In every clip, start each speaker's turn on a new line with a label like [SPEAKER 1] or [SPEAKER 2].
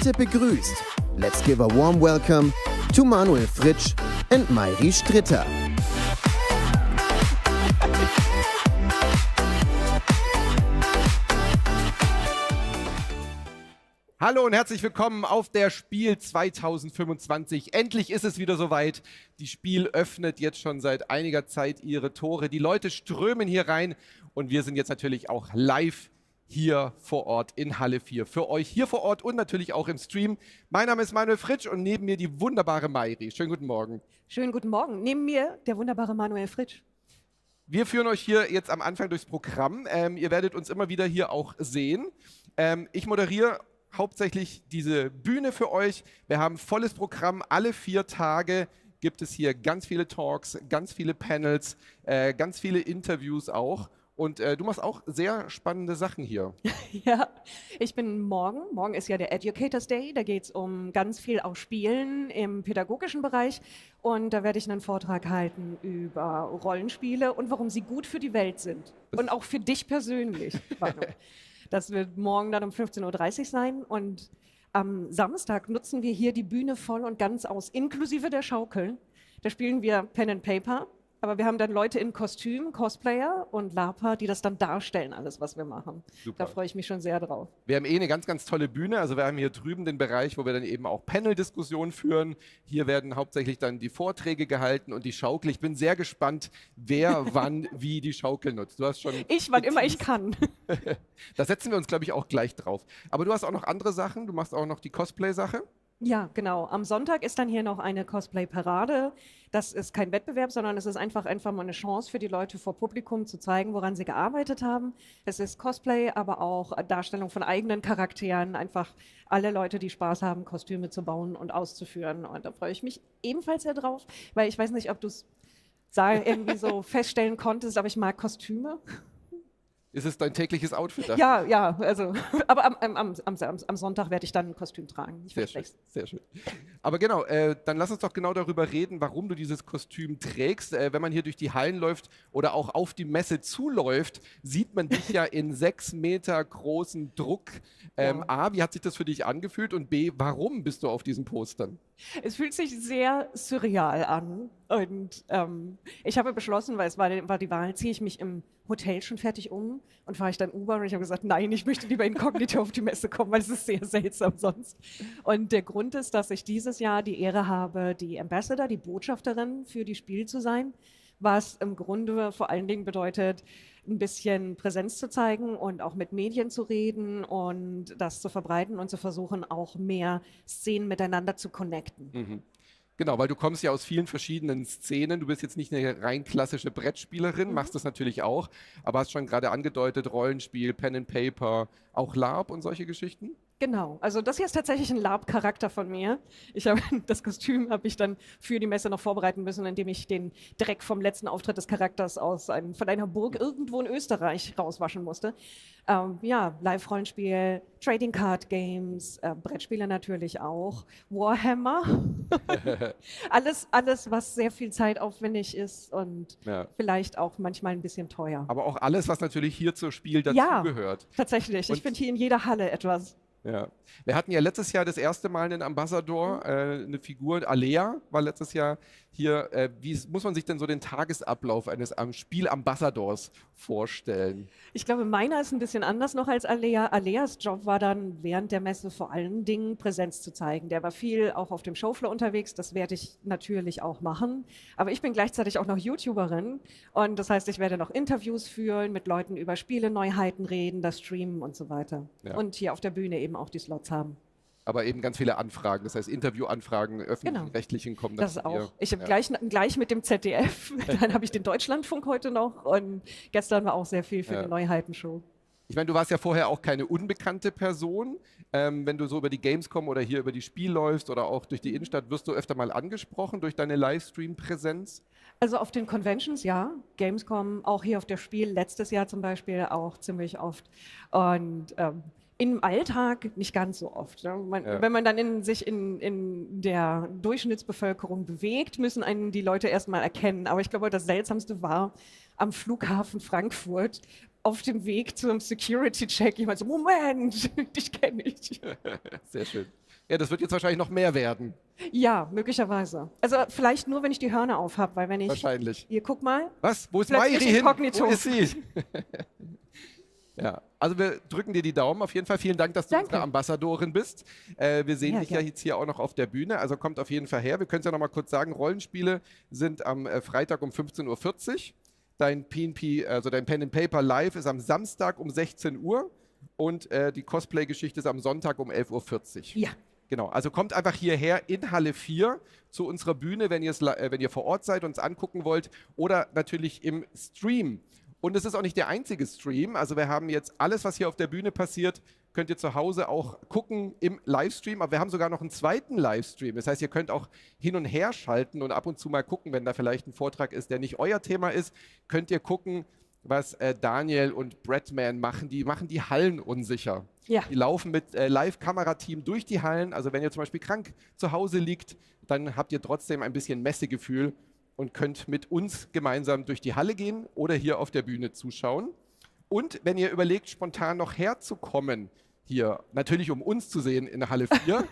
[SPEAKER 1] Bitte begrüßt. Let's give a warm welcome to Manuel Fritsch and Mayri Stritter.
[SPEAKER 2] Hallo und herzlich willkommen auf der SPIEL 2025. Endlich ist es wieder soweit. Die SPIEL öffnet jetzt schon seit einiger Zeit ihre Tore. Die Leute strömen hier rein und wir sind jetzt natürlich auch live hier vor Ort in Halle 4. Für euch hier vor Ort und natürlich auch im Stream. Mein Name ist Manuel Fritsch und neben mir die wunderbare Mayri. Schönen guten Morgen.
[SPEAKER 3] Schönen guten Morgen. Neben mir der wunderbare Manuel Fritsch.
[SPEAKER 2] Wir führen euch hier jetzt am Anfang durchs Programm. Ihr werdet uns immer wieder hier auch sehen. Ich moderiere hauptsächlich diese Bühne für euch. Wir haben volles Programm. Alle 4 Tage gibt es hier ganz viele Talks, ganz viele Panels, ganz viele Interviews auch. Und du machst auch sehr spannende Sachen hier.
[SPEAKER 3] Ja, ich bin morgen ist ja der Educators Day, da geht es um ganz viel auch Spielen im pädagogischen Bereich. Und da werde ich einen Vortrag halten über Rollenspiele und warum sie gut für die Welt sind. Und auch für dich persönlich, Manu. Das wird morgen dann um 15:30 Uhr sein und am Samstag nutzen wir hier die Bühne voll und ganz aus, inklusive der Schaukeln. Da spielen wir Pen and Paper, aber wir haben dann Leute in Kostüm, Cosplayer und LARPer, die das dann darstellen, alles, was wir machen. Super. Da freue ich mich schon sehr drauf.
[SPEAKER 2] Wir haben eine ganz, ganz tolle Bühne. Also wir haben hier drüben den Bereich, wo wir dann eben auch Panel-Diskussionen führen. Hier werden hauptsächlich dann die Vorträge gehalten und die Schaukel. Ich bin sehr gespannt, wer wann wie die Schaukel nutzt. Du hast schon
[SPEAKER 3] wann immer ich kann.
[SPEAKER 2] Da setzen wir uns, glaube ich, auch gleich drauf. Aber du hast auch noch andere Sachen. Du machst auch noch die Cosplay-Sache.
[SPEAKER 3] Ja, genau. Am Sonntag ist dann hier noch eine Cosplay-Parade. Das ist kein Wettbewerb, sondern es ist einfach mal eine Chance für die Leute vor Publikum zu zeigen, woran sie gearbeitet haben. Es ist Cosplay, aber auch Darstellung von eigenen Charakteren. Einfach alle Leute, die Spaß haben, Kostüme zu bauen und auszuführen. Und da freue ich mich ebenfalls sehr drauf, weil ich weiß nicht, ob du es irgendwie so feststellen konntest, aber ich mag Kostüme.
[SPEAKER 2] Ist es dein tägliches Outfit?
[SPEAKER 3] Ja, also, aber am Sonntag werde ich dann ein Kostüm tragen.
[SPEAKER 2] Sehr schön, sehr schön. Aber genau, dann lass uns doch genau darüber reden, warum du dieses Kostüm trägst. Wenn man hier durch die Hallen läuft oder auch auf die Messe zuläuft, sieht man dich ja in 6 Meter großen Druck. A, wie hat sich das für dich angefühlt? Und B, warum bist du auf diesen Postern?
[SPEAKER 3] Es fühlt sich sehr surreal an und ich habe beschlossen, weil es war die Wahl, ziehe ich mich im Hotel schon fertig um und fahre ich dann Uber und ich habe gesagt, nein, ich möchte lieber inkognito auf die Messe kommen, weil es ist sehr seltsam sonst. Und der Grund ist, dass ich dieses Jahr die Ehre habe, die Ambassador, die Botschafterin für die SPIEL zu sein, was im Grunde vor allen Dingen bedeutet, ein bisschen Präsenz zu zeigen und auch mit Medien zu reden und das zu verbreiten und zu versuchen, auch mehr Szenen miteinander zu connecten.
[SPEAKER 2] Mhm. Genau, weil du kommst ja aus vielen verschiedenen Szenen. Du bist jetzt nicht eine rein klassische Brettspielerin, machst das natürlich auch, aber hast schon gerade angedeutet, Rollenspiel, Pen and Paper, auch LARP und solche Geschichten?
[SPEAKER 3] Genau, also das hier ist tatsächlich ein LARP-Charakter von mir. Das Kostüm habe ich dann für die Messe noch vorbereiten müssen, indem ich den Dreck vom letzten Auftritt des Charakters von einer Burg irgendwo in Österreich rauswaschen musste. Live-Rollenspiel, Trading Card Games, Brettspiele natürlich auch, Warhammer. alles, was sehr viel zeitaufwendig ist und vielleicht auch manchmal ein bisschen teuer.
[SPEAKER 2] Aber auch alles, was natürlich hier zur SPIEL dazugehört.
[SPEAKER 3] Ja, tatsächlich. Ich finde hier in jeder Halle etwas.
[SPEAKER 2] Ja. Wir hatten ja letztes Jahr das erste Mal einen Ambassador, eine Figur, Alea war letztes Jahr hier. Wie muss man sich denn so den Tagesablauf eines SPIEL-Ambassadors vorstellen?
[SPEAKER 3] Ich glaube, meiner ist ein bisschen anders noch als Alea. Aleas Job war dann während der Messe vor allen Dingen Präsenz zu zeigen. Der war viel auch auf dem Showfloor unterwegs, das werde ich natürlich auch machen. Aber ich bin gleichzeitig auch noch YouTuberin und das heißt, ich werde noch Interviews führen, mit Leuten über Spiele, Neuheiten reden, das streamen und so weiter. Ja. Und hier auf der Bühne eben auch die Slots haben.
[SPEAKER 2] Aber eben ganz viele Anfragen, das heißt Interviewanfragen, öffentlich-rechtlichen kommen
[SPEAKER 3] das auch. Ich habe gleich mit dem ZDF, dann habe ich den Deutschlandfunk heute noch und gestern war auch sehr viel für die Neuheitenshow.
[SPEAKER 2] Ich meine, du warst ja vorher auch keine unbekannte Person. Wenn du so über die Gamescom oder hier über die SPIEL läufst oder auch durch die Innenstadt, wirst du öfter mal angesprochen durch deine Livestream-Präsenz?
[SPEAKER 3] Also auf den Conventions, ja. Gamescom, auch hier auf der SPIEL, letztes Jahr zum Beispiel auch ziemlich oft. Und im Alltag nicht ganz so oft. Ne? Wenn man dann sich in der Durchschnittsbevölkerung bewegt, müssen einen die Leute erstmal erkennen. Aber ich glaube, das Seltsamste war am Flughafen Frankfurt auf dem Weg zum Security-Check. Jemand so, Moment, dich kenne ich.
[SPEAKER 2] Sehr schön. Ja, das wird jetzt wahrscheinlich noch mehr werden.
[SPEAKER 3] Ja, möglicherweise. Also vielleicht nur, wenn ich die Hörner auf habe, weil wenn ich...
[SPEAKER 2] Wahrscheinlich.
[SPEAKER 3] Hier, guck mal.
[SPEAKER 2] Was? Wo ist
[SPEAKER 3] Plötzlich
[SPEAKER 2] Mayri hin?
[SPEAKER 3] inkognito.
[SPEAKER 2] Wo ist sie? Ja, also wir drücken dir die Daumen auf jeden Fall. Vielen Dank, dass du
[SPEAKER 3] Danke.
[SPEAKER 2] unsere Ambassadorin bist. Wir sehen
[SPEAKER 3] Ja,
[SPEAKER 2] dich ja
[SPEAKER 3] gern.
[SPEAKER 2] jetzt hier auch noch auf der Bühne, also kommt auf jeden Fall her. Wir können es ja noch mal kurz sagen, Rollenspiele sind am Freitag um 15:40 Uhr. Dein PNP, also dein Pen and Paper Live ist am Samstag um 16 Uhr und die Cosplay-Geschichte ist am Sonntag um 11:40 Uhr.
[SPEAKER 3] Ja.
[SPEAKER 2] Genau, also kommt einfach hierher in Halle 4 zu unserer Bühne, wenn ihr vor Ort seid und uns angucken wollt oder natürlich im Stream. Und es ist auch nicht der einzige Stream, also wir haben jetzt alles, was hier auf der Bühne passiert, könnt ihr zu Hause auch gucken im Livestream, aber wir haben sogar noch einen zweiten Livestream. Das heißt, ihr könnt auch hin und her schalten und ab und zu mal gucken, wenn da vielleicht ein Vortrag ist, der nicht euer Thema ist, könnt ihr gucken, was Daniel und Bradman machen. Die machen die Hallen unsicher.
[SPEAKER 3] Ja.
[SPEAKER 2] Die laufen mit Live-Kamerateam durch die Hallen. Also wenn ihr zum Beispiel krank zu Hause liegt, dann habt ihr trotzdem ein bisschen Messegefühl und könnt mit uns gemeinsam durch die Halle gehen oder hier auf der Bühne zuschauen. Und wenn ihr überlegt, spontan noch herzukommen, hier natürlich um uns zu sehen in der Halle 4,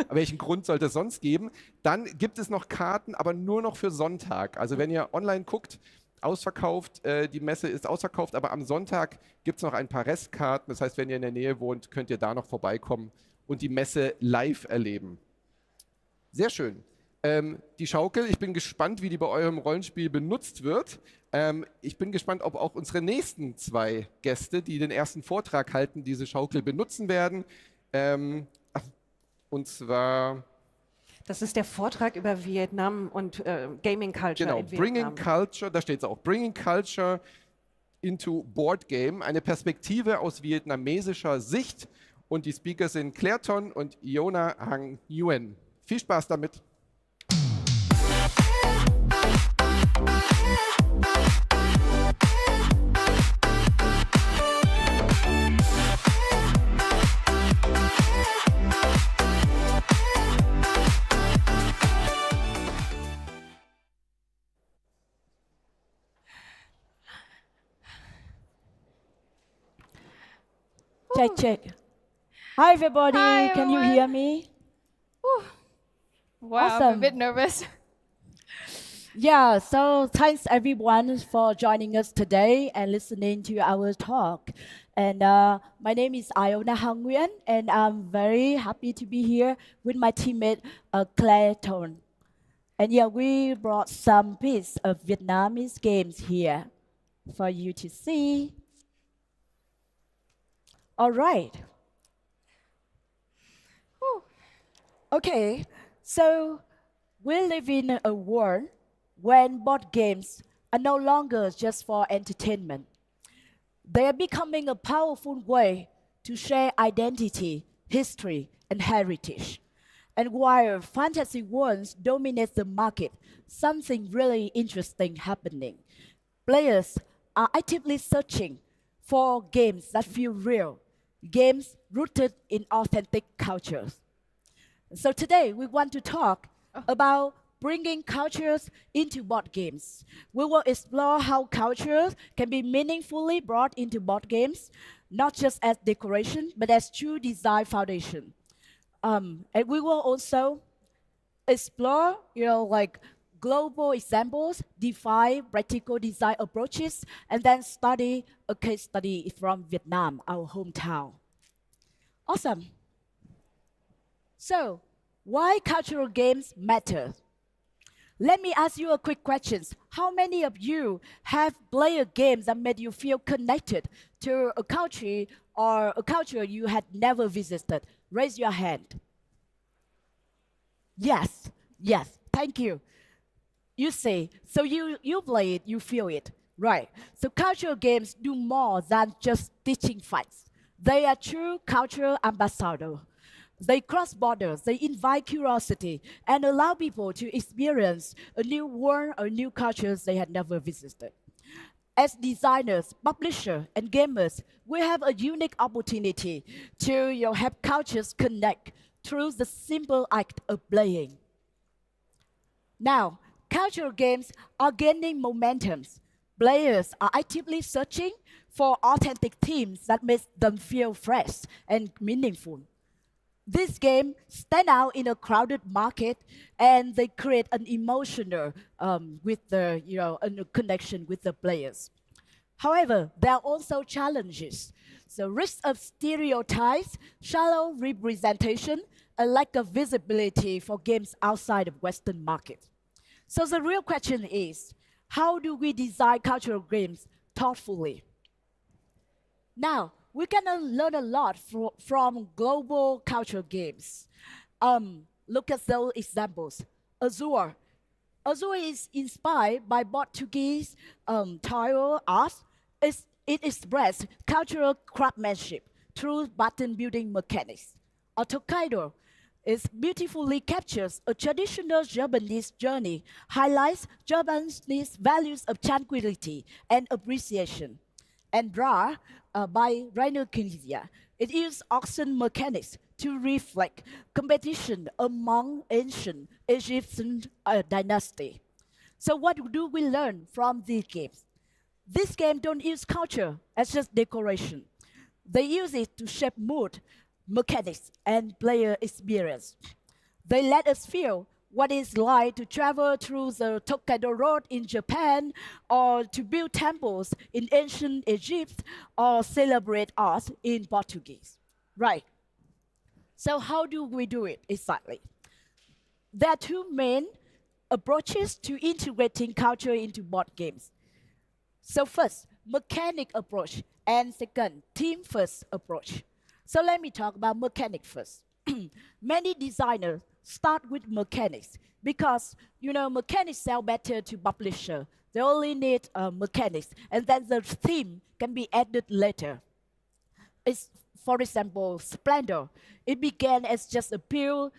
[SPEAKER 2] welchen Grund sollte es sonst geben, dann gibt es noch Karten, aber nur noch für Sonntag. Also wenn ihr online guckt, ausverkauft, die Messe ist ausverkauft, aber am Sonntag gibt es noch ein paar Restkarten. Das heißt, wenn ihr in der Nähe wohnt, könnt ihr da noch vorbeikommen und die Messe live erleben. Sehr schön. Die Schaukel, ich bin gespannt, wie die bei eurem Rollenspiel benutzt wird. Ich bin gespannt, ob auch unsere nächsten zwei Gäste, die den ersten Vortrag halten, diese Schaukel benutzen werden. Und zwar...
[SPEAKER 3] Das ist der Vortrag über Vietnam und Gaming Culture
[SPEAKER 2] Genau,
[SPEAKER 3] in Vietnam.
[SPEAKER 2] Bringing Culture, da steht es auch, Bringing Culture into Board Game, eine Perspektive aus vietnamesischer Sicht. Und die Speaker sind Claire Ton und Iona Hang Nguyen. Viel Spaß damit.
[SPEAKER 4] Check, check. Hi, everybody.
[SPEAKER 5] Hi,
[SPEAKER 4] Can you
[SPEAKER 5] everyone.
[SPEAKER 4] hear me?
[SPEAKER 5] Wow, I'm a
[SPEAKER 4] Awesome.
[SPEAKER 5] bit nervous.
[SPEAKER 4] Yeah, so thanks everyone for joining us today and listening to our talk. And my name is Iona Hang Nguyen, and I'm very happy to be here with my teammate Claire Ton. And yeah, we brought some piece of Vietnamese games here for you to see. All right. Okay, so we live in a world when board games are no longer just for entertainment. They are becoming a powerful way to share identity, history, and heritage. And while fantasy worlds dominate the market, something really interesting happening. Players are actively searching for games that feel real, games rooted in authentic cultures. So today we want to talk about bringing cultures into board games. We will explore how cultures can be meaningfully brought into board games, not just as decoration, but as true design foundation. And we will also explore, like global examples, define practical design approaches, and then study a case study from Vietnam, our hometown. Awesome. So, why cultural games matter? Let me ask you a quick question. How many of you have played games that made you feel connected to a country or a culture you had never visited? Raise your hand. Yes, thank you. You say, so you play it, you feel it, right? So cultural games do more than just teaching facts. They are true cultural ambassadors. They cross borders, they invite curiosity, and allow people to experience a new world or new cultures they had never visited. As designers, publishers, and gamers, we have a unique opportunity to have cultures connect through the simple act of playing. Now, cultural games are gaining momentum. Players are actively searching for authentic themes that make them feel fresh and meaningful. This game stand out in a crowded market, and they create an emotional with the a connection with the players. However, there are also challenges. The risk of stereotypes, shallow representation, a lack of visibility for games outside of Western markets. So the real question is, how do we design cultural games thoughtfully? Now, we can learn a lot from global cultural games. Look at those examples. Azure. Azure is inspired by Portuguese tile art. It expresses cultural craftsmanship through button building mechanics. Or Tokaido beautifully captures a traditional Japanese journey, highlights Japanese values of tranquility and appreciation. And Ra by Rainer Knizia. It uses auction mechanics to reflect competition among ancient Egyptian dynasty. So what do we learn from these games? This game don't use culture as just decoration. They use it to shape mood, mechanics, and player experience. They let us feel what it's like to travel through the Tokaido Road in Japan, or to build temples in ancient Egypt, or celebrate art in Portuguese. Right. So how do we do it exactly? There are two main approaches to integrating culture into board games. So first, mechanic approach, and second, team-first approach. So let me talk about mechanic first. Many designers start with mechanics because, mechanics sell better to publisher. They only need mechanics, and then the theme can be added later. For example, Splendor. It began as just a pure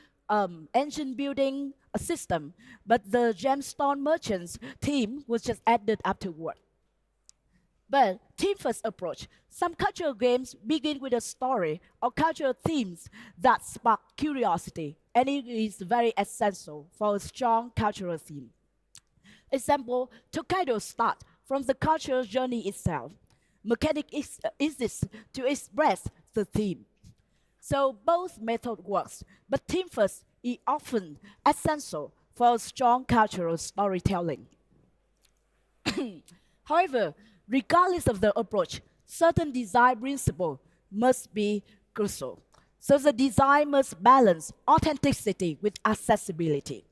[SPEAKER 4] engine building system, but the Gemstone Merchants theme was just added afterward. But team-first approach. Some cultural games begin with a story or cultural themes that spark curiosity, and it is very essential for a strong cultural theme. Example, Tokaido starts from the cultural journey itself. Mechanic exists to express the theme. So both method works, but team-first is often essential for a strong cultural storytelling. However, regardless of the approach, certain design principles must be crucial. So the design must balance authenticity with accessibility.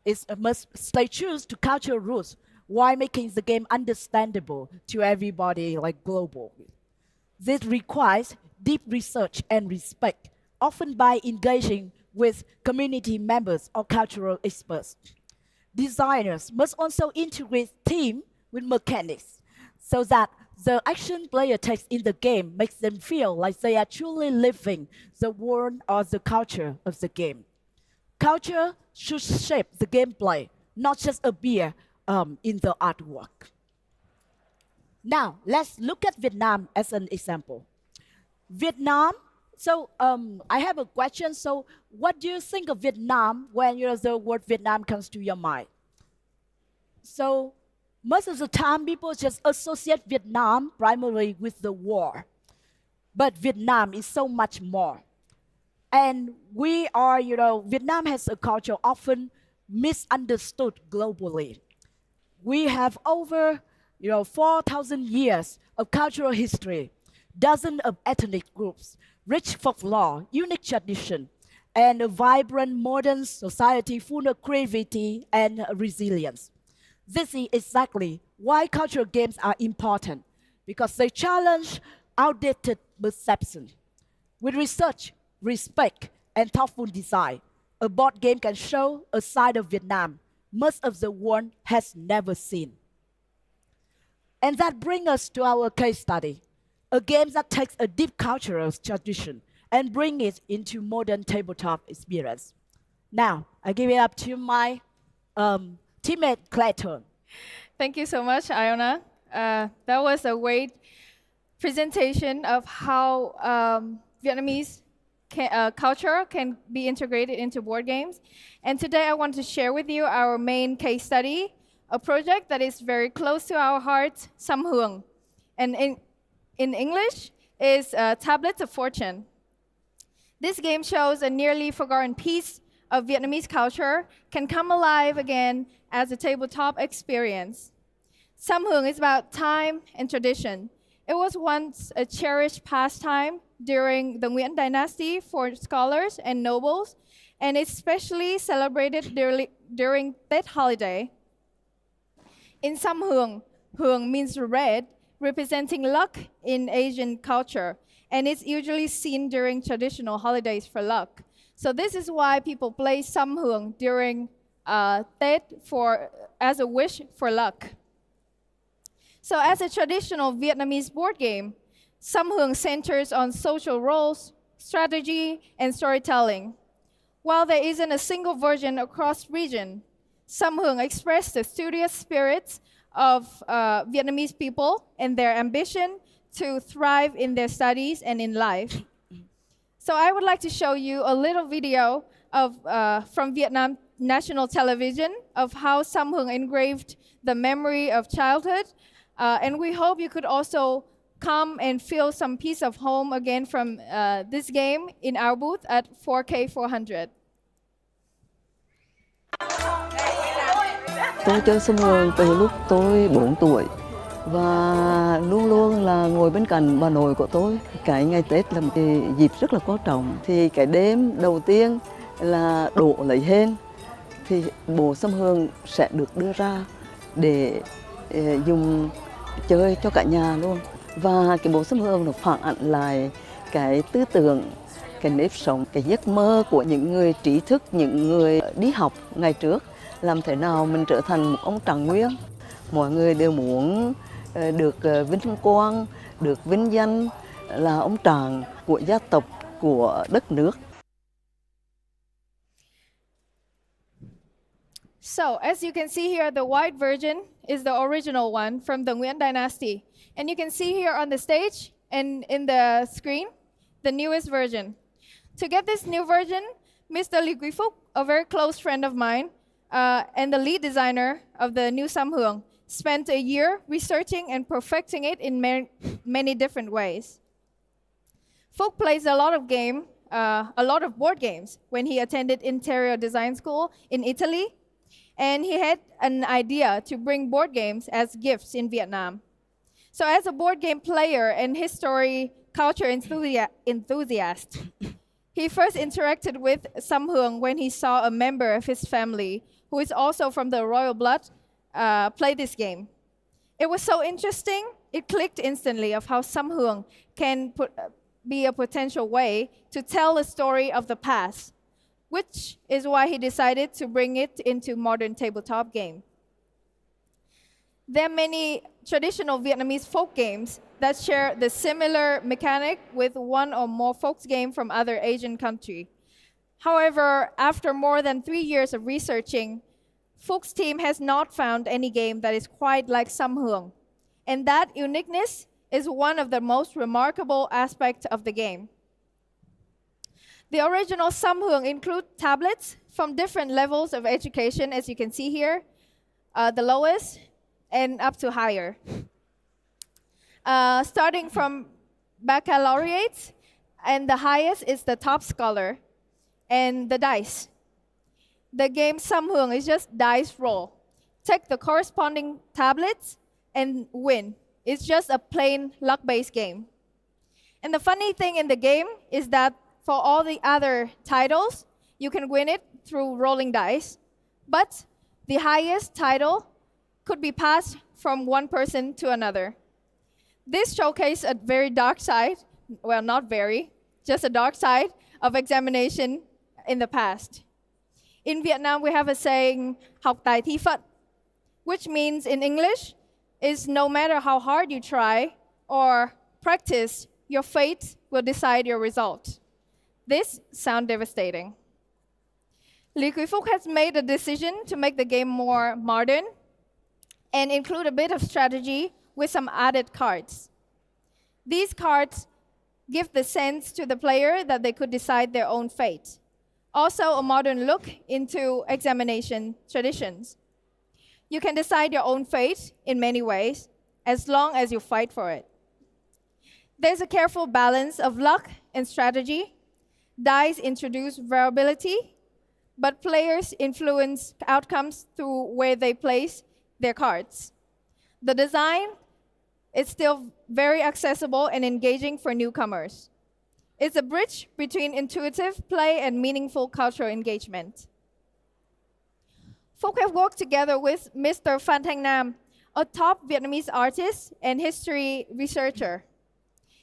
[SPEAKER 4] It must stay true to cultural roots while making the game understandable to everybody, like global. This requires deep research and respect, often by engaging with community members or cultural experts. Designers must also integrate theme with mechanics, so that the action player takes in the game makes them feel like they are truly living the world or the culture of the game. Culture should shape the gameplay, not just appear in the artwork. Now, let's look at Vietnam as an example. Vietnam, so I have a question. So what do you think of Vietnam when the word Vietnam comes to your mind? So most of the time, people just associate Vietnam primarily with the war. But Vietnam is so much more. And Vietnam has a culture often misunderstood globally. We have over 4,000 years of cultural history, dozens of ethnic groups, rich folklore, unique tradition, and a vibrant modern society full of creativity and resilience. This is exactly why cultural games are important, because they challenge outdated perceptions. With research, respect, and thoughtful design, a board game can show a side of Vietnam most of the world has never seen. And that brings us to our case study, a game that takes a deep cultural tradition and brings it into modern tabletop experience. Now, I give it up to my teammate Clayton.
[SPEAKER 5] Thank you so much, Iona. That was a great presentation of how Vietnamese culture can be integrated into board games. And today I want to share with you our main case study, a project that is very close to our heart, Xam Huong. And in English is Tablets of Fortune. This game shows a nearly forgotten piece of Vietnamese culture can come alive again as a tabletop experience. Xam Huong is about time and tradition. It was once a cherished pastime during the Nguyen dynasty for scholars and nobles, and it's especially celebrated during Tết holiday. In Xam Huong, Huong means red, representing luck in Asian culture, and it's usually seen during traditional holidays for luck. So this is why people play Xam Huong during Tết as a wish for luck. So as a traditional Vietnamese board game, Xam Huong centers on social roles, strategy, and storytelling. While there isn't a single version across region, Xam Huong expressed the studious spirits of Vietnamese people and their ambition to thrive in their studies and in life. So I would like to show you a little video from Vietnam National Television of how Xam Huong engraved the memory of childhood. And we hope you could also come and feel some piece of home again from this game in our booth at 4K400.
[SPEAKER 6] Tôi chơi Xam Huong từ lúc tôi 4 tuổi và luôn luôn là ngồi bên cạnh bà nội của tôi. Cái ngày Tết là một cái dịp rất là quan trọng. Thì cái đêm đầu tiên là đổ lấy hên thì bộ Xam Huong sẽ được đưa ra để dùng chơi cho cả nhà luôn. Và cái bộ Xam Huong nó phản ảnh lại cái tư tưởng, cái nếp sống, cái giấc mơ của những người trí thức, những người đi học ngày trước. Làm thế nào mình trở thành một ông trạng nguyên. Mọi người đều muốn được vinh quang, được vinh danh là ông trạng của gia tộc, của đất nước.
[SPEAKER 5] So, as you can see here, the white version is the original one from the Nguyen dynasty. And you can see here on the stage and in the screen, the newest version. To get this new version, Mr. Lý Quý Phúc, a very close friend of mine, and the lead designer of the new Xam Huong, spent a year researching and perfecting it in many different ways. Phúc plays a lot of board games when he attended interior design school in Italy, and he had an idea to bring board games as gifts in Vietnam. So as a board game player and history culture enthusiast, he first interacted with Xam Huong when he saw a member of his family, who is also from the royal blood, play this game. It was so interesting, it clicked instantly of how Xam Huong can be a potential way to tell a story of the past, which is why he decided to bring it into modern tabletop game. There are many traditional Vietnamese folk games that share the similar mechanic with one or more folk games from other Asian countries. However, after more than 3 years of researching, Phúc team has not found any game that is quite like Xam Huong. And that uniqueness is one of the most remarkable aspects of the game. The original Xam Huong include tablets from different levels of education, as you can see here, the lowest and up to higher. Starting from baccalaureate, and the highest is the top scholar, and the dice. The game Xam Huong is just dice roll. Take the corresponding tablets and win. It's just a plain luck-based game. And the funny thing in the game is that for all the other titles, you can win it through rolling dice. But the highest title could be passed from one person to another. This showcased a very dark side, well, not very, just a dark side of examination in the past. In Vietnam, we have a saying, học tài thi phận, which means in English, is no matter how hard you try or practice, your fate will decide your result. This sounds devastating. Lý Quý Phúc has made a decision to make the game more modern and include a bit of strategy with some added cards. These cards give the sense to the player that they could decide their own fate. Also, a modern look into examination traditions. You can decide your own fate in many ways, as long as you fight for it. There's a careful balance of luck and strategy. Dice introduce variability, but players influence outcomes through where they place their cards. The design is still very accessible and engaging for newcomers. It's a bridge between intuitive play and meaningful cultural engagement. Folk have worked together with Mr. Phan Thanh Nam, a top Vietnamese artist and history researcher.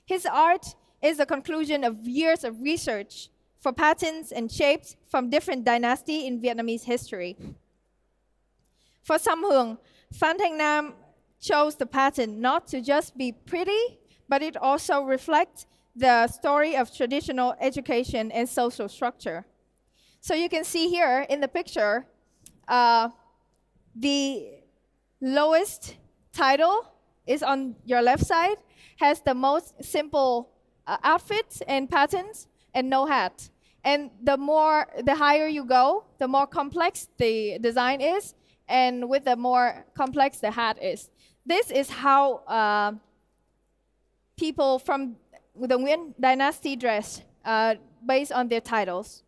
[SPEAKER 5] His art is a conclusion of years of research for patterns and shapes from different dynasties in Vietnamese history. For Xam Huong, Phan Thanh Nam chose the pattern not to just be pretty, but it also reflects the story of traditional education and social structure. So you can see here in the picture, the lowest title is on your left side, has the most simple outfits and patterns and no hat. And the higher you go, the more complex the design is, and with the more complex the hat is. This is how people from the Nguyen dynasty dress based on their titles.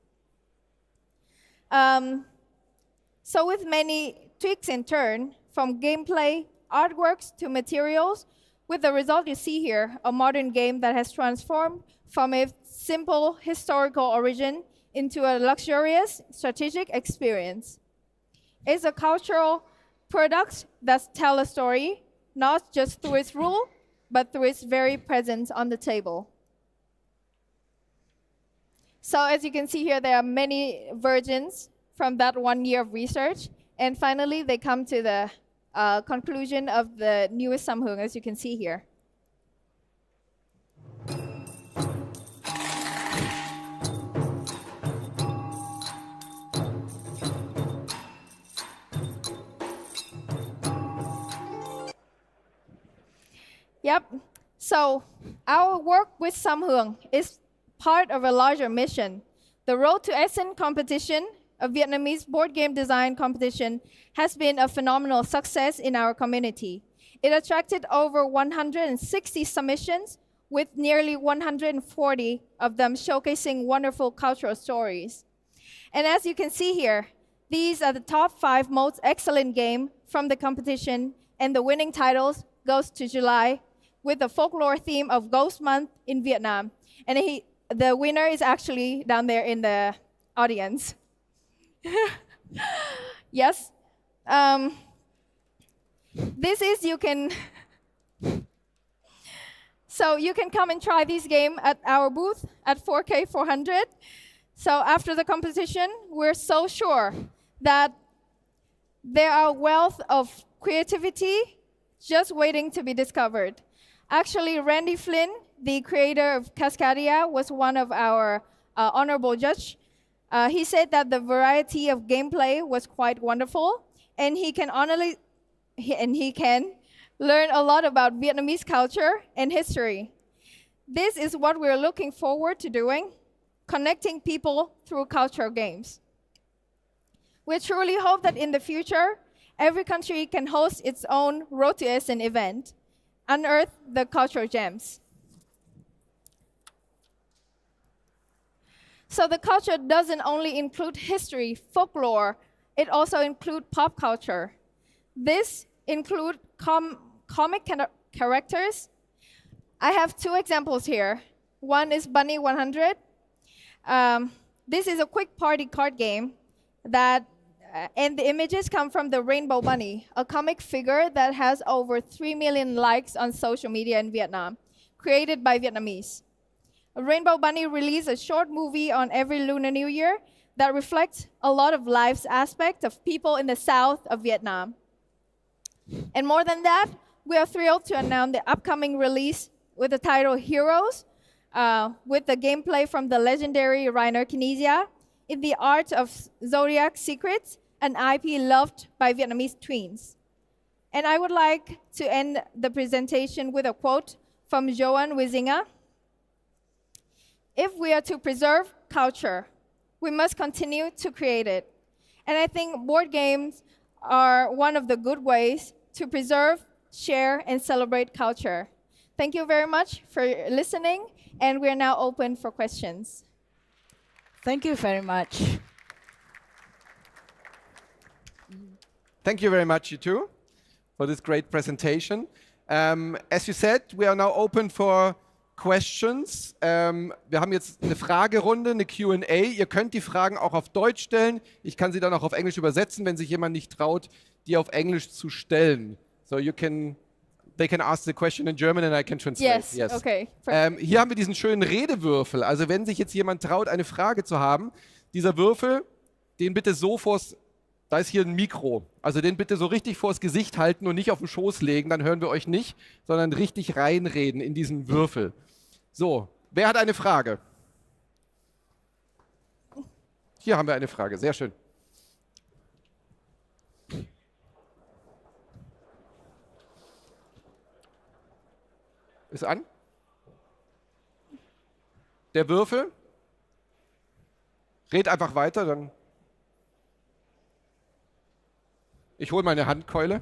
[SPEAKER 5] So with many tweaks in turn, from gameplay, artworks to materials, with the result you see here, a modern game that has transformed from a simple historical origin into a luxurious strategic experience. It's a cultural product that tells a story, not just through its rule, but through its very presence on the table. So as you can see here, there are many versions from that 1 year of research. And finally, they come to the conclusion of the newest Xam Huong, as you can see here. Yep. So our work with Xam Huong is part of a larger mission. The Road to Essen competition, a Vietnamese board game design competition, has been a phenomenal success in our community. It attracted over 160 submissions, with nearly 140 of them showcasing wonderful cultural stories. And as you can see here, these are the top 5 most excellent games from the competition, and the winning titles goes to July, with the folklore theme of Ghost Month in Vietnam. And the winner is actually down there in the audience. Yes. This is, so you can come and try this game at our booth at 4K400. So after the competition, we're so sure that there are a wealth of creativity just waiting to be discovered. Actually, Randy Flynn, the creator of Cascadia, was one of our honorable judges. He said that the variety of gameplay was quite wonderful, and he can learn a lot about Vietnamese culture and history. This is what we're looking forward to doing, connecting people through cultural games. We truly hope that in the future, every country can host its own Road to Essen event, unearth the cultural gems. So the culture doesn't only include history, folklore, it also includes pop culture. This includes comic characters. I have 2 examples here. One is Bunny 100. This is a quick party card game that, and the images come from the Rainbow Bunny, a comic figure that has over 3 million likes on social media in Vietnam, created by Vietnamese. Rainbow Bunny released a short movie on every Lunar New Year that reflects a lot of life's aspect of people in the south of Vietnam. And more than that, we are thrilled to announce the upcoming release with the title Heroes, with the gameplay from the legendary Rainer Knizia in the art of Zodiac Secrets, an IP loved by Vietnamese tweens. And I would like to end the presentation with a quote from Johan Wisinga. If we are to preserve culture, we must continue to create it. And I think board games are one of the good ways to preserve, share, and celebrate culture. Thank you very much for listening, and we are now open for questions.
[SPEAKER 4] Thank you very much.
[SPEAKER 2] Thank you very much, you two, for this great presentation. As you said, we are now open for questions. Wir haben jetzt eine Fragerunde, eine Q&A. Ihr könnt die Fragen auch auf Deutsch stellen. Ich kann sie dann auch auf Englisch übersetzen, wenn sich jemand nicht traut, die auf Englisch zu stellen. So they can ask the question in German and I can translate.
[SPEAKER 5] Yes. Okay.
[SPEAKER 2] Hier haben wir diesen schönen Redewürfel. Also wenn sich jetzt jemand traut, eine Frage zu haben, dieser Würfel, den bitte so da ist hier ein Mikro. Also den bitte so richtig vors Gesicht halten und nicht auf den Schoß legen, dann hören wir euch nicht, sondern richtig reinreden in diesen Würfel. So, wer hat eine Frage? Hier haben wir eine Frage, sehr schön. Ist an? Der Würfel? Red einfach weiter, dann. Ich hole meine Handkeule.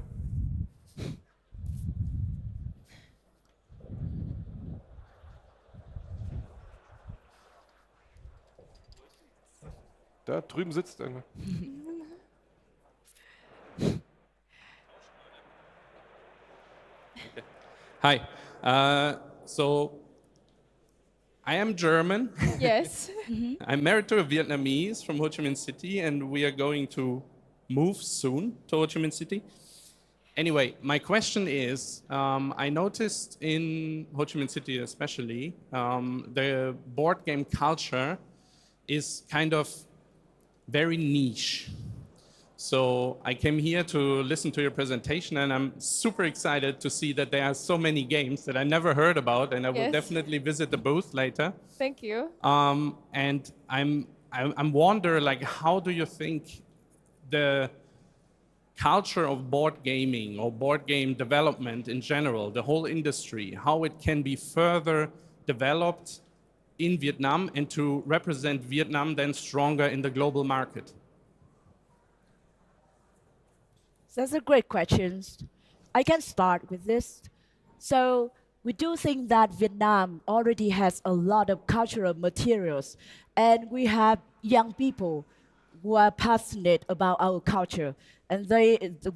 [SPEAKER 2] Da drüben sitzt einer.
[SPEAKER 7] Hi. So I am German.
[SPEAKER 5] Yes.
[SPEAKER 7] I'm married to a Vietnamese from Ho Chi Minh City, and we are going to move soon to Ho Chi Minh City. Anyway, my question is, I noticed in Ho Chi Minh City especially, the board game culture is kind of very niche. So I came here to listen to your presentation, and I'm super excited to see that there are so many games that I never heard about, and I will
[SPEAKER 5] Yes.
[SPEAKER 7] definitely visit the booth later.
[SPEAKER 5] Thank you.
[SPEAKER 7] And I'm wonder, like, how do you think the culture of board gaming or board game development in general, the whole industry, how it can be further developed in Vietnam and to represent Vietnam then stronger in the global market?
[SPEAKER 4] That's a great question. I can start with this. So we do think that Vietnam already has a lot of cultural materials, and we have young people who are passionate about our culture. And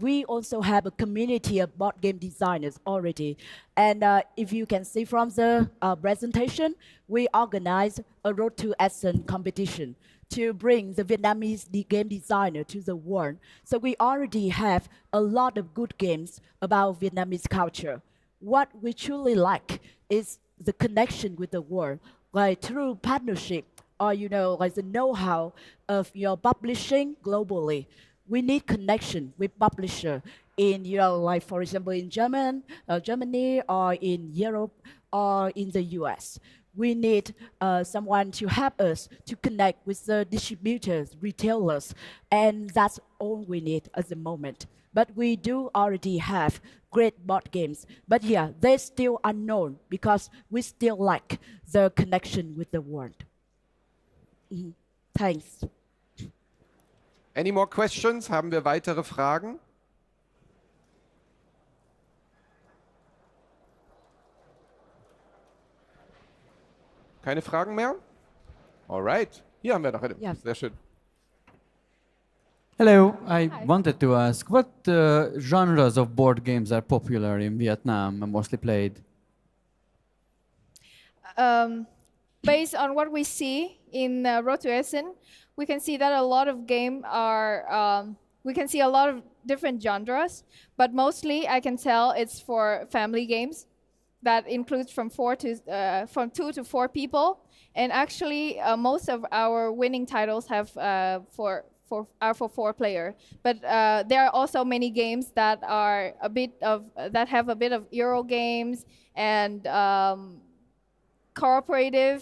[SPEAKER 4] we also have a community of board game designers already. And if you can see from the presentation, we organized a Road to Essen competition to bring the Vietnamese game designer to the world. So we already have a lot of good games about Vietnamese culture. What we truly like is the connection with the world, like through partnership or, like the know-how of your publishing globally. We need connection with publisher in, like for example, in Germany or in Europe or in the US. We need someone to help us to connect with the distributors, retailers, and that's all we need at the moment. But we do already have great board games. But yeah, they're still unknown because we still like the connection with the world. Thanks.
[SPEAKER 2] Any more questions? Haben wir weitere Fragen? Keine Fragen mehr? Alright. Hier haben wir noch eine.
[SPEAKER 4] Ja.
[SPEAKER 2] Sehr schön.
[SPEAKER 8] Hello, I wanted to ask, what genres of board games are popular in Vietnam and mostly played?
[SPEAKER 5] Based on what we see in Road to Essen, we can see that a lot of games are, we can see a lot of different genres, but mostly I can tell it's for family games. That includes from 2 to 4 people, and actually most of our winning titles have are for 4 player. But there are also many games that are that have a bit of Euro games and cooperative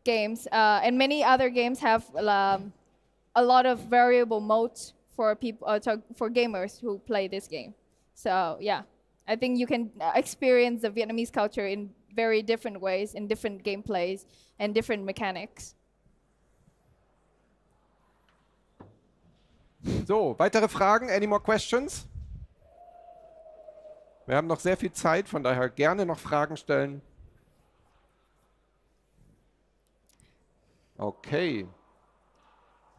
[SPEAKER 5] games, and many other games have a lot of variable modes for people for gamers who play this game. So yeah. I think you can experience the Vietnamese culture in very different ways, in different gameplays and different mechanics.
[SPEAKER 2] So, weitere Fragen? Any more questions? Wir haben noch sehr viel Zeit, von daher gerne noch Fragen stellen. Okay.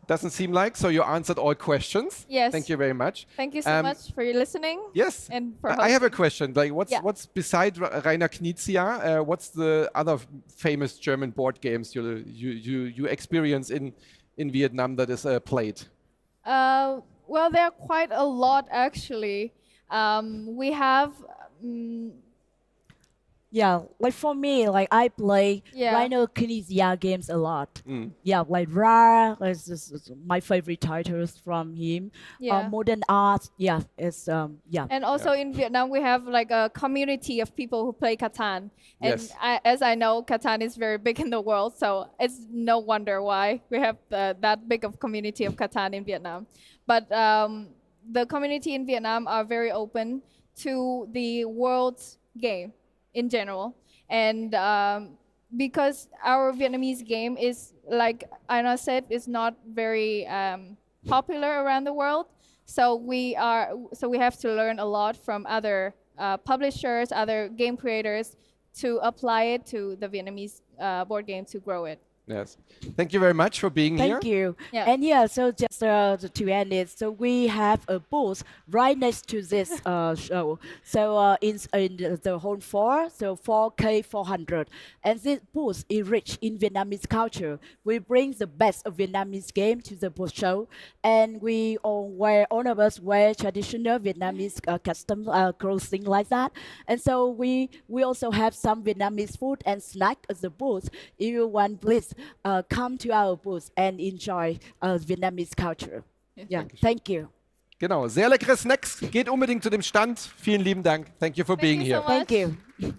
[SPEAKER 2] Doesn't seem like, so you answered all questions.
[SPEAKER 5] Yes.
[SPEAKER 2] Thank you very much.
[SPEAKER 5] Thank you so much for your listening.
[SPEAKER 2] Yes.
[SPEAKER 5] And for
[SPEAKER 2] I have a
[SPEAKER 5] hosting.
[SPEAKER 2] question. Like,
[SPEAKER 5] Yeah.
[SPEAKER 2] what's beside Rainer Knizia? What's the other famous German board games you experience in Vietnam that is played?
[SPEAKER 5] Well, there are quite a lot actually. We have.
[SPEAKER 4] Yeah, like for me, like I play
[SPEAKER 5] Yeah.
[SPEAKER 4] Rhino Kinesia games a lot. Yeah, like Ra is my favorite titles from him.
[SPEAKER 5] Yeah.
[SPEAKER 4] Modern Art, yeah, it's yeah.
[SPEAKER 5] And also in Vietnam, we have like a community of people who play Catan. And
[SPEAKER 2] Yes.
[SPEAKER 5] as I know, Catan is very big in the world, so it's no wonder why we have that big of community of Catan in Vietnam. But the community in Vietnam are very open to the world's game in general. And because our Vietnamese game is, like Aina said, is not very popular around the world, so we have to learn a lot from other publishers, other game creators, to apply it to the Vietnamese board game to grow it.
[SPEAKER 2] Yes. Thank you very much for being here.
[SPEAKER 4] Thank you.
[SPEAKER 5] Yeah.
[SPEAKER 4] And yeah, so just to end it, so we have a booth right next to this show. So in the whole floor, so 4K400. And this booth is rich in Vietnamese culture. We bring the best of Vietnamese game to the booth show. And we all of us wear traditional Vietnamese custom clothing like that. And so we also have some Vietnamese food and snack at the booth. If you want, please come to our booth and enjoy Vietnamese culture. Yeah, thank you.
[SPEAKER 2] Genau, sehr leckere Snacks. Geht unbedingt zu dem Stand. Vielen lieben Dank. Thank you for being
[SPEAKER 5] you so
[SPEAKER 2] here.
[SPEAKER 5] much.
[SPEAKER 4] Thank you.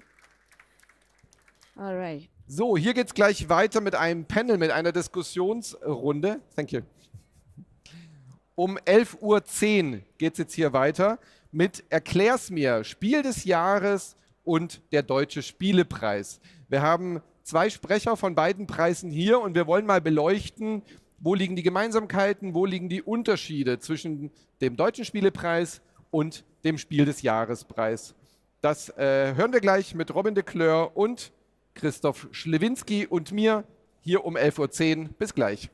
[SPEAKER 4] All right.
[SPEAKER 2] So, hier geht's gleich weiter mit einem Panel, mit einer Diskussionsrunde. Thank you. Um 11:10 Uhr geht's jetzt hier weiter mit Erklär's mir, Spiel des Jahres und der Deutsche Spielepreis. Wir haben 2 Sprecher von beiden Preisen hier und wir wollen mal beleuchten, wo liegen die Gemeinsamkeiten, wo liegen die Unterschiede zwischen dem Deutschen Spielepreis und dem Spiel des Jahrespreis. Das hören wir gleich mit Robin de Cleur und Christoph Schlewinski und mir hier um 11:10 Uhr. Bis gleich.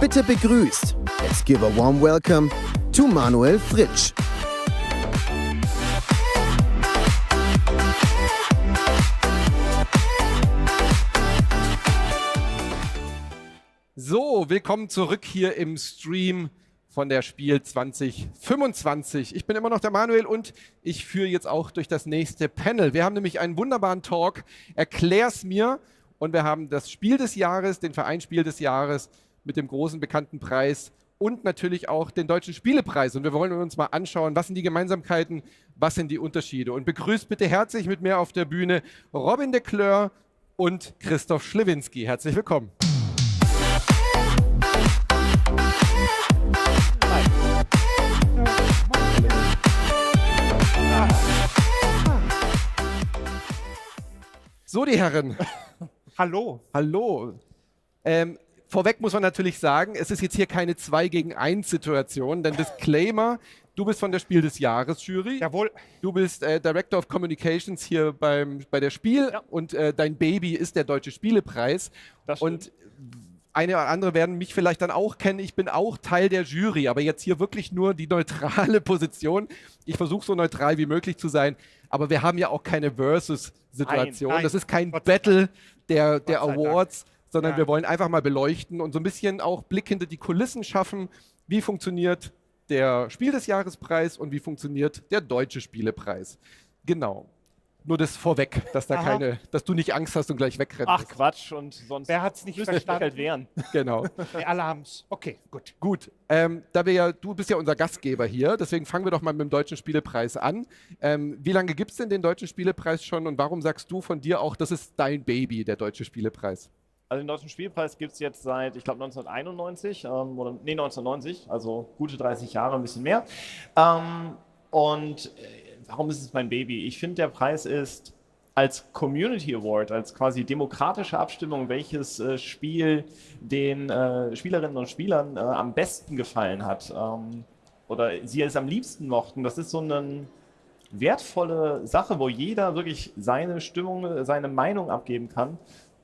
[SPEAKER 1] Bitte begrüßt. Let's give a warm welcome to Manuel Fritsch.
[SPEAKER 2] So, willkommen zurück hier im Stream von der Spiel 2025. Ich bin immer noch der Manuel und ich führe jetzt auch durch das nächste Panel. Wir haben nämlich einen wunderbaren Talk, erklär's mir, und wir haben das Spiel des Jahres, den Vereinsspiel des Jahres mit dem großen bekannten Preis und natürlich auch den Deutschen Spielepreis. Und wir wollen uns mal anschauen, was sind die Gemeinsamkeiten, was sind die Unterschiede. Und begrüßt bitte herzlich mit mir auf der Bühne Robin de Kleur und Christoph Schlewinski. Herzlich willkommen. So, die Herren.
[SPEAKER 9] Hallo.
[SPEAKER 2] Hallo. Vorweg muss man natürlich sagen, es ist jetzt hier keine 2-gegen-1-Situation, denn Disclaimer, du bist von der Spiel des Jahres Jury.
[SPEAKER 9] Jawohl.
[SPEAKER 2] Du bist Director of Communications hier bei der Spiel,
[SPEAKER 9] Ja.
[SPEAKER 2] und dein Baby ist der Deutsche Spielepreis.
[SPEAKER 9] Das stimmt.
[SPEAKER 2] Und eine oder andere werden mich vielleicht dann auch kennen. Ich bin auch Teil der Jury, aber jetzt hier wirklich nur die neutrale Position. Ich versuche so neutral wie möglich zu sein, aber wir haben ja auch keine Versus-Situation.
[SPEAKER 9] Nein.
[SPEAKER 2] Das ist kein
[SPEAKER 9] Gott sei
[SPEAKER 2] Battle der
[SPEAKER 9] sei
[SPEAKER 2] Awards, sondern
[SPEAKER 9] Ja.
[SPEAKER 2] wir wollen einfach mal beleuchten und so ein bisschen auch Blick hinter die Kulissen schaffen. Wie funktioniert der Spiel des Jahrespreis und wie funktioniert der Deutsche Spielepreis? Genau. Nur das vorweg, dass dass du nicht Angst hast und gleich wegrennst.
[SPEAKER 10] Ach Quatsch, und sonst
[SPEAKER 9] Wer hat es nicht
[SPEAKER 10] müsste ich mich halt
[SPEAKER 9] verstanden?
[SPEAKER 10] wehren.
[SPEAKER 2] Genau.
[SPEAKER 9] Nee, alle haben es. Okay, gut.
[SPEAKER 2] Gut, du bist ja unser Gastgeber hier, deswegen fangen wir doch mal mit dem Deutschen Spielepreis an. Wie lange gibt es denn den Deutschen Spielepreis schon und warum sagst du von dir auch, das ist dein Baby, der Deutsche Spielepreis?
[SPEAKER 10] Also den Deutschen Spielpreis gibt es jetzt seit, ich glaube 1991, 1990, also gute 30 Jahre, ein bisschen mehr. Warum ist es mein Baby? Ich finde, der Preis ist als Community Award, als quasi demokratische Abstimmung, welches Spiel den Spielerinnen und Spielern am besten gefallen hat oder sie es am liebsten mochten. Das ist so eine wertvolle Sache, wo jeder wirklich seine Stimmung, seine Meinung abgeben kann.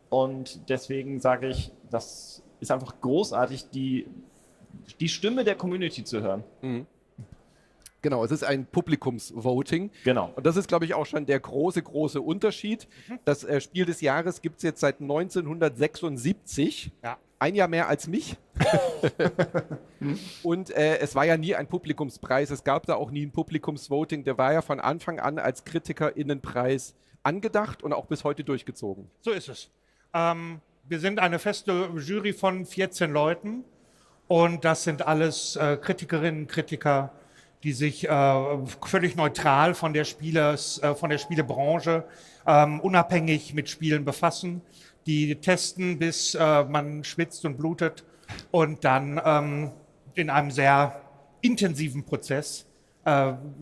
[SPEAKER 10] Und deswegen sage ich, das ist einfach großartig, die Stimme der Community zu hören.
[SPEAKER 2] Mhm. Genau, es ist ein Publikumsvoting.
[SPEAKER 10] Genau.
[SPEAKER 2] Und das ist, glaube ich, auch schon der große Unterschied. Das Spiel des Jahres gibt es jetzt seit 1976.
[SPEAKER 9] Ja.
[SPEAKER 2] Ein Jahr mehr als mich. Und es war ja nie ein Publikumspreis. Es gab da auch nie ein Publikumsvoting. Der war ja von Anfang an als KritikerInnenpreis angedacht und auch bis heute durchgezogen.
[SPEAKER 9] So ist es. Wir sind eine feste Jury von 14 Leuten und das sind alles Kritikerinnen, Kritiker, die sich völlig neutral von der Spielebranche unabhängig mit Spielen befassen, die testen, bis man schwitzt und blutet und dann in einem sehr intensiven Prozess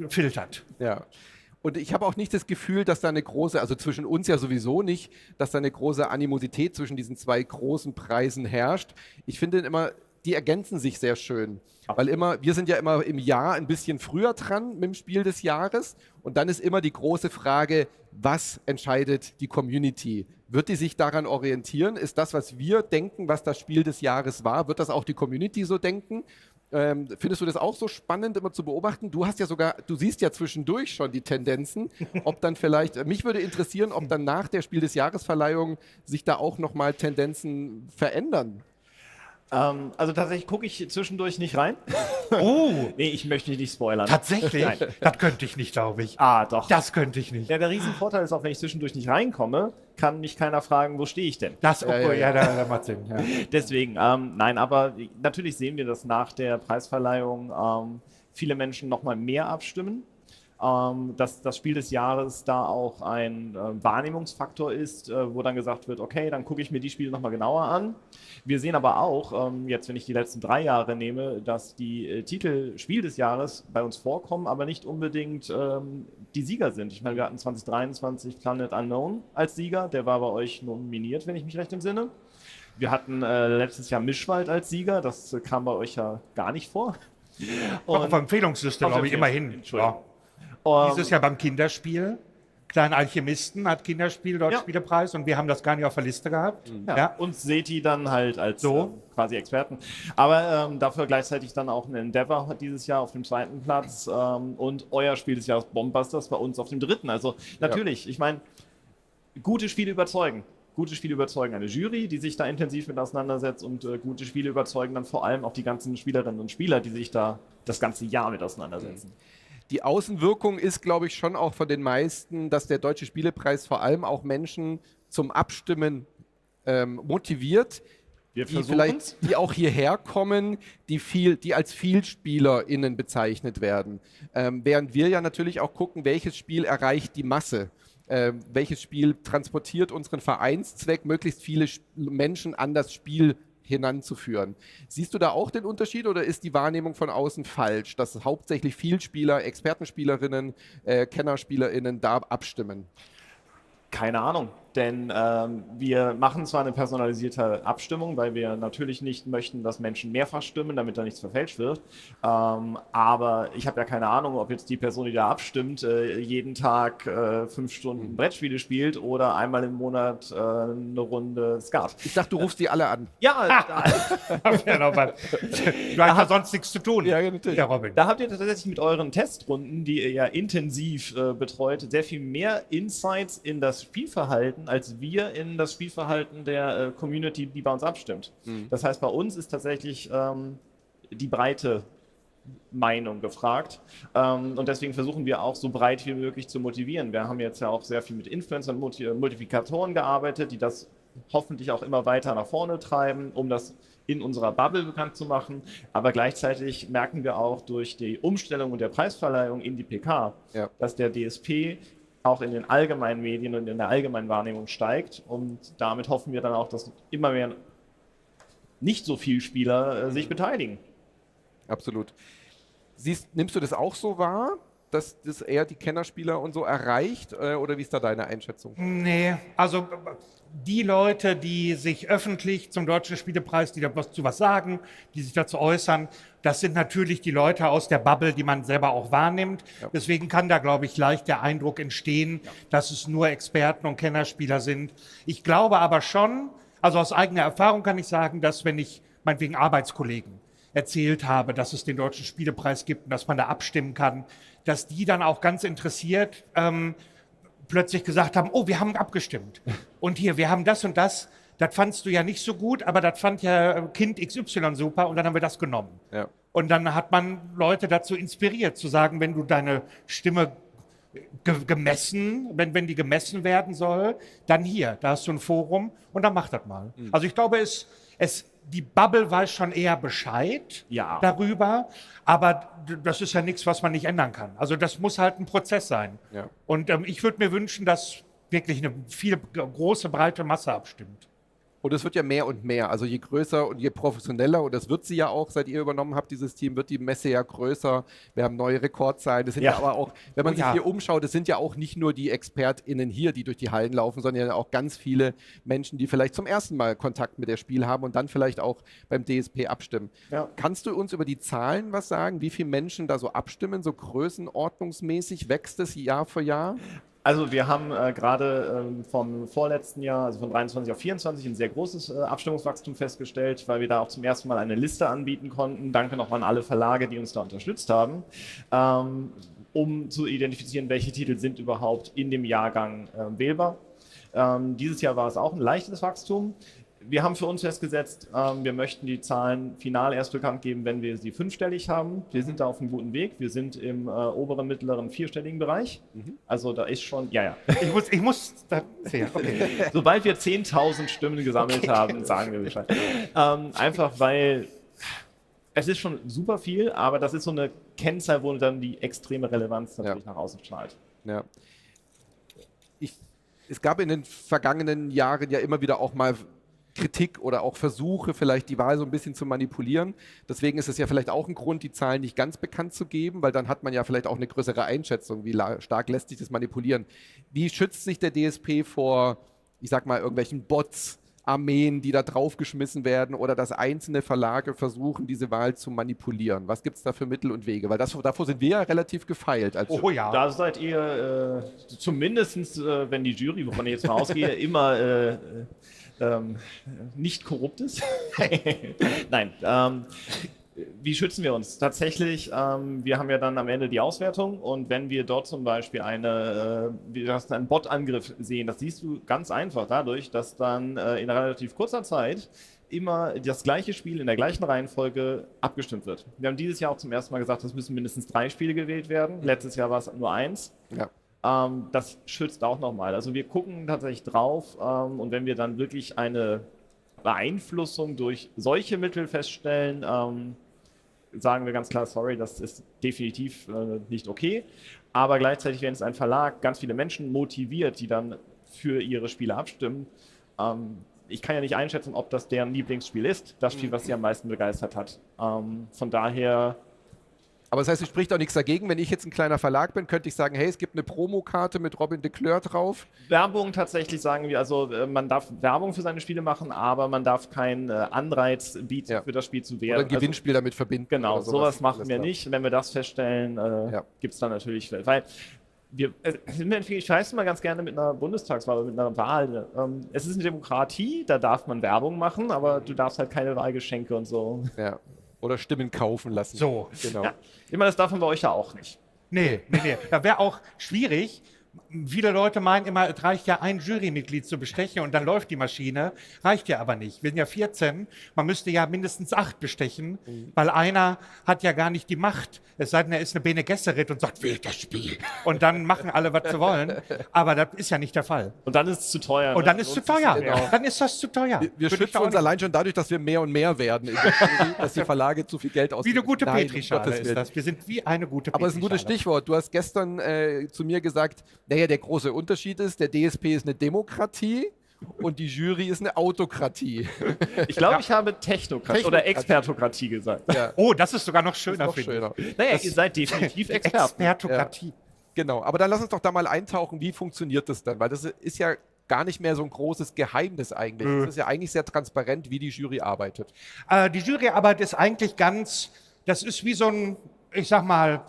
[SPEAKER 9] filtert.
[SPEAKER 2] Ja. Und ich habe auch nicht das Gefühl, dass da eine große, also zwischen uns ja sowieso nicht, dass da eine große Animosität zwischen diesen zwei großen Preisen herrscht. Ich finde immer, die ergänzen sich sehr schön. Weil wir sind ja immer im Jahr ein bisschen früher dran mit dem Spiel des Jahres. Und dann ist immer die große Frage, was entscheidet die Community? Wird die sich daran orientieren? Ist das, was wir denken, was das Spiel des Jahres war, wird das auch die Community so denken? Findest du das auch so spannend, immer zu beobachten? Du siehst ja zwischendurch schon die Tendenzen. Ob dann vielleicht, mich würde interessieren, ob dann nach der Spiel des Jahresverleihung sich da auch nochmal Tendenzen verändern.
[SPEAKER 10] Also tatsächlich gucke ich zwischendurch nicht rein.
[SPEAKER 9] Oh,
[SPEAKER 10] Nee, ich möchte nicht spoilern.
[SPEAKER 9] tatsächlich?
[SPEAKER 10] Nein.
[SPEAKER 9] Das könnte ich nicht, glaube ich.
[SPEAKER 10] Ah, doch.
[SPEAKER 9] Das könnte ich nicht.
[SPEAKER 10] Ja, der Riesenvorteil ist auch, wenn ich zwischendurch nicht reinkomme, kann mich keiner fragen, wo stehe ich denn?
[SPEAKER 9] Das, okay, ja, da macht Sinn. Ja.
[SPEAKER 10] Deswegen, nein, aber natürlich sehen wir, dass nach der Preisverleihung viele Menschen nochmal mehr abstimmen. Dass das Spiel des Jahres da auch ein Wahrnehmungsfaktor ist, wo dann gesagt wird, okay, dann gucke ich mir die Spiele nochmal genauer an. Wir sehen aber auch, jetzt wenn ich die letzten 3 Jahre nehme, dass die Titel Spiel des Jahres bei uns vorkommen, aber nicht unbedingt die Sieger sind. Ich meine, wir hatten 2023 Planet Unknown als Sieger, der war bei euch nominiert, wenn ich mich recht entsinne. Wir hatten letztes Jahr Mischwald als Sieger, das kam bei euch ja gar nicht vor.
[SPEAKER 9] Auf der Empfehlungsliste, glaube ich, immerhin. Ja. Dieses Jahr beim Kinderspiel kleinen Alchemisten hat Kinderspiel, Deutschen
[SPEAKER 10] Ja.
[SPEAKER 9] Spielepreis und wir haben das gar nicht auf der Liste gehabt.
[SPEAKER 10] Ja. Und seht die dann halt als
[SPEAKER 9] So.
[SPEAKER 10] quasi Experten. Aber dafür gleichzeitig dann auch ein Endeavor hat dieses Jahr auf dem 2. Platz und euer Spiel des Jahres Bombasters bei uns auf dem 3. Also natürlich, ich meine, gute Spiele überzeugen. Gute Spiele überzeugen eine Jury, die sich da intensiv mit auseinandersetzt und gute Spiele überzeugen dann vor allem auch die ganzen Spielerinnen und Spieler, die sich da das ganze Jahr mit auseinandersetzen.
[SPEAKER 2] Die Außenwirkung ist, glaube ich, schon auch von den meisten, dass der Deutsche Spielepreis vor allem auch Menschen zum Abstimmen motiviert,
[SPEAKER 10] Wir
[SPEAKER 2] die
[SPEAKER 10] versuchen
[SPEAKER 2] vielleicht, die auch hierher kommen, die als VielspielerInnen bezeichnet werden. Während wir ja natürlich auch gucken, welches Spiel erreicht die Masse. Welches Spiel transportiert unseren Vereinszweck, möglichst viele Menschen an das Spiel hinanzuführen. Siehst du da auch den Unterschied oder ist die Wahrnehmung von außen falsch, dass hauptsächlich Vielspieler, Expertenspielerinnen, KennerspielerInnen da abstimmen?
[SPEAKER 10] Keine Ahnung, denn wir machen zwar eine personalisierte Abstimmung, weil wir natürlich nicht möchten, dass Menschen mehrfach stimmen, damit da nichts verfälscht wird, aber ich habe ja keine Ahnung, ob jetzt die Person, die da abstimmt, jeden Tag 5 Stunden Brettspiele spielt oder einmal im Monat eine Runde Skat.
[SPEAKER 2] Ich dachte, du rufst die alle an.
[SPEAKER 10] Ja,
[SPEAKER 9] Ja, noch was. Du hast ja sonst nichts zu tun.
[SPEAKER 2] Ja, natürlich.
[SPEAKER 9] Ja, Robin.
[SPEAKER 10] da habt ihr tatsächlich mit euren Testrunden, die ihr ja intensiv betreut, sehr viel mehr Insights in das Spielverhalten, als wir in das Spielverhalten der Community, die bei uns abstimmt. Das heißt, bei uns ist tatsächlich die breite Meinung gefragt. Und deswegen versuchen wir auch so breit wie möglich zu motivieren. Wir haben jetzt ja auch sehr viel mit Influencern und Multiplikatoren gearbeitet, die das hoffentlich auch immer weiter nach vorne treiben, um das in unserer Bubble bekannt zu machen. Aber gleichzeitig merken wir auch durch die Umstellung und der Preisverleihung in die PK, dass der DSP auch in den allgemeinen Medien und in der allgemeinen Wahrnehmung steigt. Und damit hoffen wir dann auch, dass immer mehr nicht so viele Spieler sich beteiligen.
[SPEAKER 2] Absolut. Nimmst du das auch so wahr, dass das eher die Kennerspieler und so erreicht? Oder wie ist da deine Einschätzung?
[SPEAKER 9] Nee, also die Leute, die sich öffentlich zum Deutschen Spielepreis, die da was sagen, die sich dazu äußern, das sind natürlich die Leute aus der Bubble, die man selber auch wahrnimmt.
[SPEAKER 2] Ja.
[SPEAKER 9] Deswegen kann da, glaube ich, leicht der Eindruck entstehen, dass es nur Experten und Kennerspieler sind. Ich glaube aber schon, also aus eigener Erfahrung kann ich sagen, dass wenn ich meinetwegen Arbeitskollegen erzählt habe, dass es den Deutschen Spielepreis gibt und dass man da abstimmen kann, dass die dann auch ganz interessiert plötzlich gesagt haben, oh, wir haben abgestimmt. Und hier, wir haben das und das fandst du ja nicht so gut, aber das fand ja Kind XY super und dann haben wir das genommen.
[SPEAKER 2] Ja.
[SPEAKER 9] Und dann hat man Leute dazu inspiriert, zu sagen, wenn du deine Stimme gemessen, wenn die gemessen werden soll, dann hier, da hast du ein Forum und dann mach das mal. Also ich glaube, die Bubble weiß schon eher Bescheid darüber, aber das ist ja nichts, was man nicht ändern kann. Also das muss halt ein Prozess sein.
[SPEAKER 2] Ja.
[SPEAKER 9] Und ich würde mir wünschen, dass wirklich eine viel große, breite Masse abstimmt.
[SPEAKER 2] Und es wird ja mehr und mehr. Also je größer und je professioneller, und das wird sie ja auch, seit ihr übernommen habt, dieses Team, wird die Messe ja größer. Wir haben neue Rekordzahlen. Das sind ja aber auch, wenn man sich hier umschaut, das sind ja auch nicht nur die ExpertInnen hier, die durch die Hallen laufen, sondern ja auch ganz viele Menschen, die vielleicht zum ersten Mal Kontakt mit der Spiel haben und dann vielleicht auch beim DSP abstimmen. Ja. Kannst du uns über die Zahlen was sagen, wie viele Menschen da so abstimmen, so größenordnungsmäßig? Wächst es Jahr für Jahr?
[SPEAKER 10] Also wir haben gerade vom vorletzten Jahr, also von 23 auf 24, ein sehr großes Abstimmungswachstum festgestellt, weil wir da auch zum ersten Mal eine Liste anbieten konnten. Danke nochmal an alle Verlage, die uns da unterstützt haben, um zu identifizieren, welche Titel sind überhaupt in dem Jahrgang wählbar. Dieses Jahr war es auch ein leichtes Wachstum. Wir haben für uns festgesetzt, wir möchten die Zahlen final erst bekannt geben, wenn wir sie 5-stellig haben. Wir sind da auf einem guten Weg. Wir sind im oberen, mittleren, 4-stelligen Bereich. Also da ist schon,
[SPEAKER 9] Ich muss da sehen, okay.
[SPEAKER 10] Sobald wir 10.000 Stimmen gesammelt haben, sagen wir Bescheid. Einfach weil es ist schon super viel, aber das ist so eine Kennzahl, wo dann die extreme Relevanz natürlich nach außen strahlt.
[SPEAKER 2] Ja. Es gab in den vergangenen Jahren ja immer wieder auch mal Kritik oder auch Versuche, vielleicht die Wahl so ein bisschen zu manipulieren. Deswegen ist es ja vielleicht auch ein Grund, die Zahlen nicht ganz bekannt zu geben, weil dann hat man ja vielleicht auch eine größere Einschätzung, wie stark lässt sich das manipulieren. Wie schützt sich der DSP vor, ich sag mal, irgendwelchen Bots Armeen, die da draufgeschmissen werden oder dass einzelne Verlage versuchen, diese Wahl zu manipulieren? Was gibt es da für Mittel und Wege? Weil davor sind wir ja relativ gefeilt. Als
[SPEAKER 9] Oh ja.
[SPEAKER 10] Da seid ihr zumindest, wenn die Jury, wovon ich jetzt mal ausgehe, immer nicht korrupt ist. Nein. Wie schützen wir uns? Tatsächlich, wir haben ja dann am Ende die Auswertung und wenn wir dort zum Beispiel einen Bot-Angriff sehen, das siehst du ganz einfach dadurch, dass dann in relativ kurzer Zeit immer das gleiche Spiel in der gleichen Reihenfolge abgestimmt wird. Wir haben dieses Jahr auch zum ersten Mal gesagt, es müssen mindestens 3 Spiele gewählt werden. Letztes Jahr war es nur 1.
[SPEAKER 2] Ja.
[SPEAKER 10] Das schützt auch nochmal. Also wir gucken tatsächlich drauf und wenn wir dann wirklich eine Beeinflussung durch solche Mittel feststellen, sagen wir ganz klar, sorry, das ist definitiv nicht okay. Aber gleichzeitig, wenn es ein Verlag ganz viele Menschen motiviert, die dann für ihre Spiele abstimmen, ich kann ja nicht einschätzen, ob das deren Lieblingsspiel ist, das Spiel, was sie am meisten begeistert hat. Von daher...
[SPEAKER 2] Aber das heißt, es spricht auch nichts dagegen. Wenn ich jetzt ein kleiner Verlag bin, könnte ich sagen, hey, es gibt eine Promokarte mit Robin de Kleur drauf.
[SPEAKER 10] Werbung tatsächlich sagen wir, also man darf Werbung für seine Spiele machen, aber man darf keinen Anreiz bieten, für das Spiel zu wählen.
[SPEAKER 2] Oder ein Gewinnspiel damit verbinden.
[SPEAKER 10] Genau, sowas machen wir nicht. Wenn wir das feststellen, gibt es dann natürlich, weil ich vergleiche mal ganz gerne mit einer Bundestagswahl, mit einer Wahl. Es ist eine Demokratie, da darf man Werbung machen, aber du darfst halt keine Wahlgeschenke und so.
[SPEAKER 2] Ja. Oder Stimmen kaufen lassen.
[SPEAKER 9] So.
[SPEAKER 2] Genau.
[SPEAKER 10] Ja. Ich meine, das darf man bei euch ja auch nicht.
[SPEAKER 9] Nee. Da wäre auch schwierig. Viele Leute meinen immer, es reicht ja ein Jurymitglied zu bestechen und dann läuft die Maschine. Reicht ja aber nicht. Wir sind ja 14. Man müsste ja mindestens 8 bestechen, weil einer hat ja gar nicht die Macht. Es sei denn, er ist eine Bene Gesserit und sagt, wählt das Spiel. Und dann machen alle, was sie wollen. Aber das ist ja nicht der Fall.
[SPEAKER 10] Und dann ist es zu teuer.
[SPEAKER 9] Und dann ist es zu teuer.
[SPEAKER 2] Genau.
[SPEAKER 9] Dann ist das zu teuer.
[SPEAKER 2] Wir schützen uns allein schon dadurch, dass wir mehr und mehr werden, in der Jury, dass die Verlage zu viel Geld ausgeben.
[SPEAKER 9] Wie eine gute
[SPEAKER 2] Nein,
[SPEAKER 9] Petrischale
[SPEAKER 2] um Gottes
[SPEAKER 9] ist
[SPEAKER 2] Willen.
[SPEAKER 9] das. Wir sind wie eine gute Petrischale.
[SPEAKER 2] Aber es ist ein gutes Stichwort. Du hast gestern zu mir gesagt, naja, der große Unterschied ist, der DSP ist eine Demokratie und die Jury ist eine Autokratie.
[SPEAKER 10] Ich glaube, ich habe Technokratie oder Expertokratie gesagt.
[SPEAKER 2] Ja.
[SPEAKER 9] Oh, das ist sogar noch schöner,
[SPEAKER 2] Noch schöner.
[SPEAKER 10] Naja, ihr seid definitiv Experten.
[SPEAKER 9] Expertokratie.
[SPEAKER 2] Genau, aber dann lass uns doch da mal eintauchen, wie funktioniert das dann? Weil das ist ja gar nicht mehr so ein großes Geheimnis eigentlich. Es ist ja eigentlich sehr transparent, wie die Jury arbeitet.
[SPEAKER 9] Die Juryarbeit ist eigentlich das ist wie so ein, ich sag mal,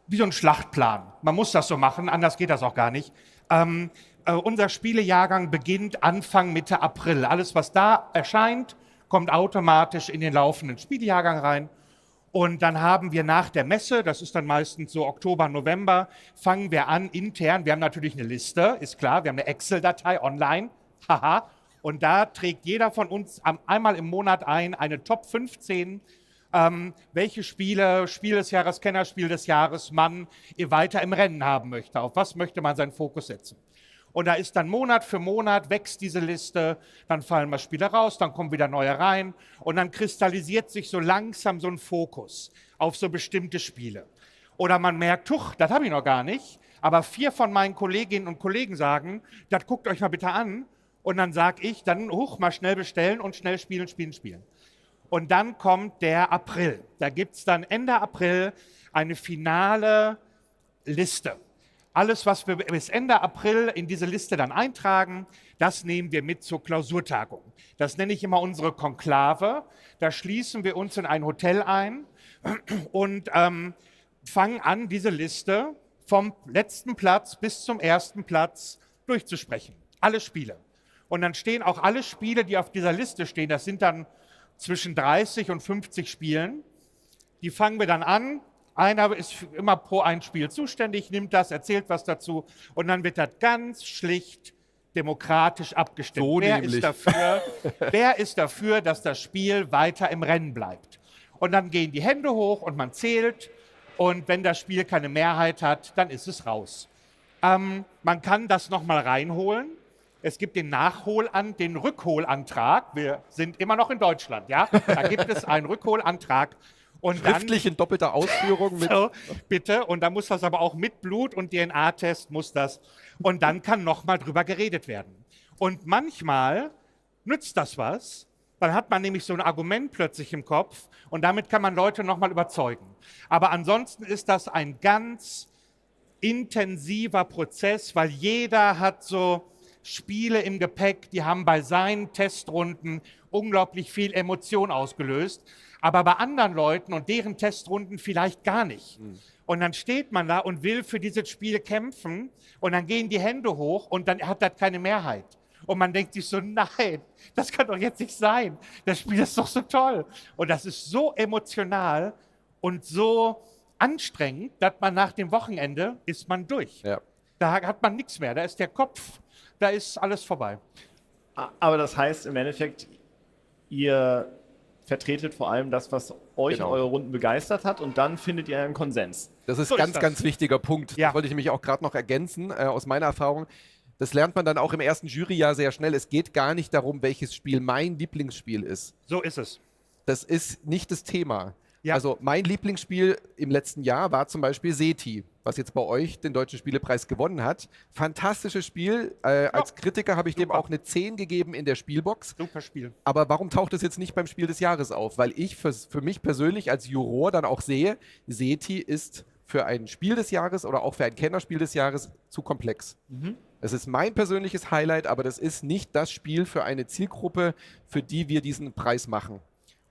[SPEAKER 9] wie so ein Schlachtplan. Man muss das so machen, anders geht das auch gar nicht. Unser Spielejahrgang beginnt Anfang, Mitte April. Alles, was da erscheint, kommt automatisch in den laufenden Spielejahrgang rein. Und dann haben wir nach der Messe, das ist dann meistens so Oktober, November, fangen wir an intern. Wir haben natürlich eine Liste, ist klar, wir haben eine Excel-Datei online. Haha. Und da trägt jeder von uns einmal im Monat eine Top 15, welche Spiele, Spiel des Jahres, Kennerspiel des Jahres man weiter im Rennen haben möchte. Auf was möchte man seinen Fokus setzen? Und da ist dann Monat für Monat wächst diese Liste, dann fallen mal Spiele raus, dann kommen wieder neue rein und dann kristallisiert sich so langsam so ein Fokus auf so bestimmte Spiele. Oder man merkt, das habe ich noch gar nicht, aber 4 von meinen Kolleginnen und Kollegen sagen, das guckt euch mal bitte an. Und dann sage ich, dann mal schnell bestellen und schnell spielen. Und dann kommt der April. Da gibt es dann Ende April eine finale Liste. Alles, was wir bis Ende April in diese Liste dann eintragen, das nehmen wir mit zur Klausurtagung. Das nenne ich immer unsere Konklave. Da schließen wir uns in ein Hotel ein und fangen an, diese Liste vom letzten Platz bis zum ersten Platz durchzusprechen. Alle Spiele. Und dann stehen auch alle Spiele, die auf dieser Liste stehen, das sind dann zwischen 30 und 50 Spielen. Die fangen wir dann an. Einer ist immer pro ein Spiel zuständig, nimmt das, erzählt was dazu und dann wird das ganz schlicht demokratisch abgestimmt.
[SPEAKER 2] So nämlich.
[SPEAKER 9] Wer ist dafür, dass das Spiel weiter im Rennen bleibt? Und dann gehen die Hände hoch und man zählt und wenn das Spiel keine Mehrheit hat, dann ist es raus. Man kann das nochmal reinholen. Es gibt den Rückholantrag. Wir sind immer noch in Deutschland, ja? Da gibt es einen Rückholantrag. Und
[SPEAKER 2] schriftlich in doppelter Ausführung mit.
[SPEAKER 9] So, bitte, und da muss das aber auch mit Blut und DNA-Test muss das. Und dann kann nochmal drüber geredet werden. Und manchmal nützt das was. Dann hat man nämlich so ein Argument plötzlich im Kopf und damit kann man Leute nochmal überzeugen. Aber ansonsten ist das ein ganz intensiver Prozess, weil jeder hat so Spiele im Gepäck, die haben bei seinen Testrunden unglaublich viel Emotion ausgelöst, aber bei anderen Leuten und deren Testrunden vielleicht gar nicht. Und dann steht man da und will für dieses Spiel kämpfen und dann gehen die Hände hoch und dann hat das keine Mehrheit. Und man denkt sich so, nein, das kann doch jetzt nicht sein. Das Spiel ist doch so toll. Und das ist so emotional und so anstrengend, dass man nach dem Wochenende ist man durch.
[SPEAKER 2] Ja.
[SPEAKER 9] Da hat man nichts mehr. Da ist der Kopf, da ist alles vorbei.
[SPEAKER 10] Aber das heißt im Endeffekt, ihr vertretet vor allem das, was euch in eurer Runden begeistert hat und dann findet ihr einen Konsens.
[SPEAKER 2] Das ist
[SPEAKER 9] So
[SPEAKER 2] ganz,
[SPEAKER 9] ist das.
[SPEAKER 2] ganz wichtiger Punkt.
[SPEAKER 9] Ja.
[SPEAKER 2] Das wollte ich nämlich auch gerade noch ergänzen, aus meiner Erfahrung. Das lernt man dann auch im ersten Juryjahr sehr schnell. Es geht gar nicht darum, welches Spiel mein Lieblingsspiel ist.
[SPEAKER 9] So ist es.
[SPEAKER 2] Das ist nicht das Thema.
[SPEAKER 9] Ja.
[SPEAKER 2] Also mein Lieblingsspiel im letzten Jahr war zum Beispiel SETI, was jetzt bei euch den Deutschen Spielepreis gewonnen hat. Fantastisches Spiel. Als Kritiker habe ich dem auch eine 10 gegeben in der Spielbox.
[SPEAKER 9] Super Spiel.
[SPEAKER 2] Aber warum taucht es jetzt nicht beim Spiel des Jahres auf? Weil ich für mich persönlich als Juror dann auch sehe, SETI ist für ein Spiel des Jahres oder auch für ein Kennerspiel des Jahres zu komplex. Es ist mein persönliches Highlight, aber das ist nicht das Spiel für eine Zielgruppe, für die wir diesen Preis machen.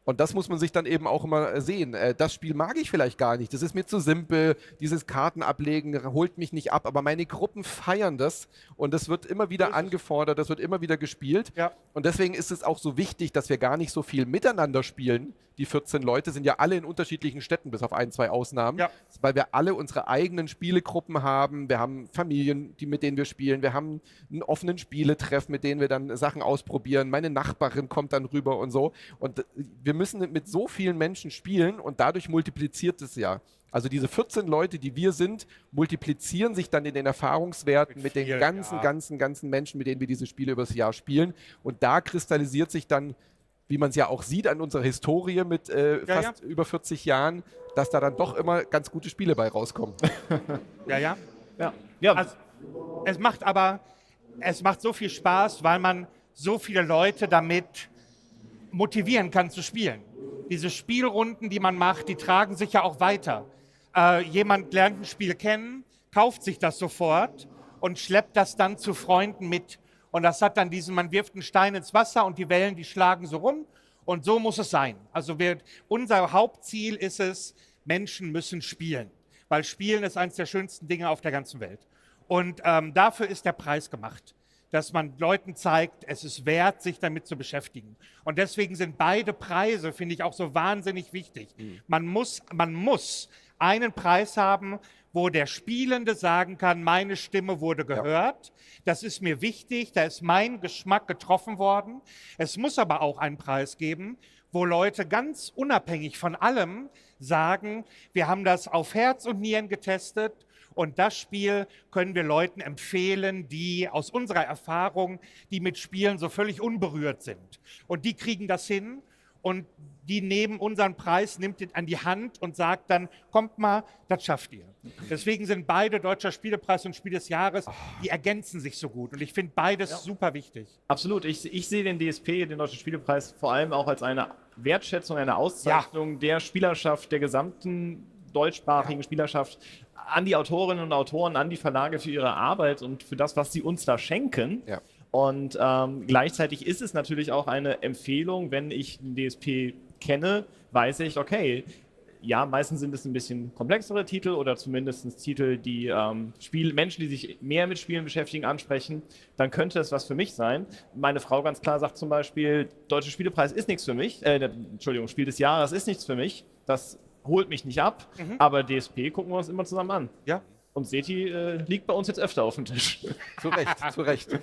[SPEAKER 2] Und das muss man sich dann eben auch immer sehen. Das Spiel mag ich vielleicht gar nicht. Das ist mir zu simpel. Dieses Kartenablegen holt mich nicht ab. Aber meine Gruppen feiern das. Und das wird immer wieder angefordert. Das wird immer wieder gespielt.
[SPEAKER 9] Ja.
[SPEAKER 2] Und deswegen ist es auch so wichtig, dass wir gar nicht so viel miteinander spielen. Die 14 Leute sind ja alle in unterschiedlichen Städten, bis auf 1, 2 Ausnahmen.
[SPEAKER 9] Ja.
[SPEAKER 2] Weil wir alle unsere eigenen Spielegruppen haben. Wir haben Familien, mit denen wir spielen. Wir haben einen offenen Spieletreff, mit denen wir dann Sachen ausprobieren. Meine Nachbarin kommt dann rüber und so. Und wir müssen mit so vielen Menschen spielen und dadurch multipliziert es ja. Also diese 14 Leute, die wir sind, multiplizieren sich dann in den Erfahrungswerten mit den ganzen Menschen, mit denen wir diese Spiele übers Jahr spielen. Und da kristallisiert sich dann, wie man es ja auch sieht an unserer Historie mit fast über 40 Jahren, dass da dann doch immer ganz gute Spiele bei rauskommen.
[SPEAKER 9] Ja.
[SPEAKER 10] Ja,
[SPEAKER 9] Also, es macht so viel Spaß, weil man so viele Leute damit motivieren kann zu spielen. Diese Spielrunden, die man macht, die tragen sich ja auch weiter. Jemand lernt ein Spiel kennen, kauft sich das sofort und schleppt das dann zu Freunden mit. Und das hat dann man wirft einen Stein ins Wasser und die Wellen, die schlagen so rum. Und so muss es sein. Also unser Hauptziel ist es, Menschen müssen spielen. Weil Spielen ist eines der schönsten Dinge auf der ganzen Welt. Und dafür ist der Preis gemacht. Dass man Leuten zeigt, es ist wert, sich damit zu beschäftigen. Und deswegen sind beide Preise, finde ich, auch so wahnsinnig wichtig. Man muss einen Preis haben, wo der Spielende sagen kann, meine Stimme wurde gehört, das ist mir wichtig, da ist mein Geschmack getroffen worden. Es muss aber auch einen Preis geben, wo Leute ganz unabhängig von allem sagen, wir haben das auf Herz und Nieren getestet und das Spiel können wir Leuten empfehlen, die aus unserer Erfahrung, die mit Spielen so völlig unberührt sind. Und die kriegen das hin und die nehmen unseren Preis, nimmt ihn an die Hand und sagt dann, kommt mal, das schafft ihr. Deswegen sind beide Deutscher Spielepreis und Spiel des Jahres, die ergänzen sich so gut. Und ich finde beides super wichtig.
[SPEAKER 10] absolut. Ich sehe den DSP, den Deutschen Spielepreis, vor allem auch als eine Wertschätzung, eine Auszeichnung der Spielerschaft, der gesamten deutschsprachigen Spielerschaft, an die Autorinnen und Autoren, an die Verlage für ihre Arbeit und für das, was sie uns da schenken.
[SPEAKER 2] Ja.
[SPEAKER 10] Und gleichzeitig ist es natürlich auch eine Empfehlung, wenn ich den DSP kenne, weiß ich, okay, ja, meistens sind es ein bisschen komplexere Titel oder zumindest Titel, die Menschen, die sich mehr mit Spielen beschäftigen, ansprechen, dann könnte es was für mich sein. Meine Frau ganz klar sagt zum Beispiel, Deutscher Spielepreis ist nichts für mich, Spiel des Jahres ist nichts für mich, das holt mich nicht ab, aber DSP gucken wir uns immer zusammen an.
[SPEAKER 9] Ja.
[SPEAKER 10] Und SETI liegt bei uns jetzt öfter auf dem Tisch.
[SPEAKER 2] Zu Recht.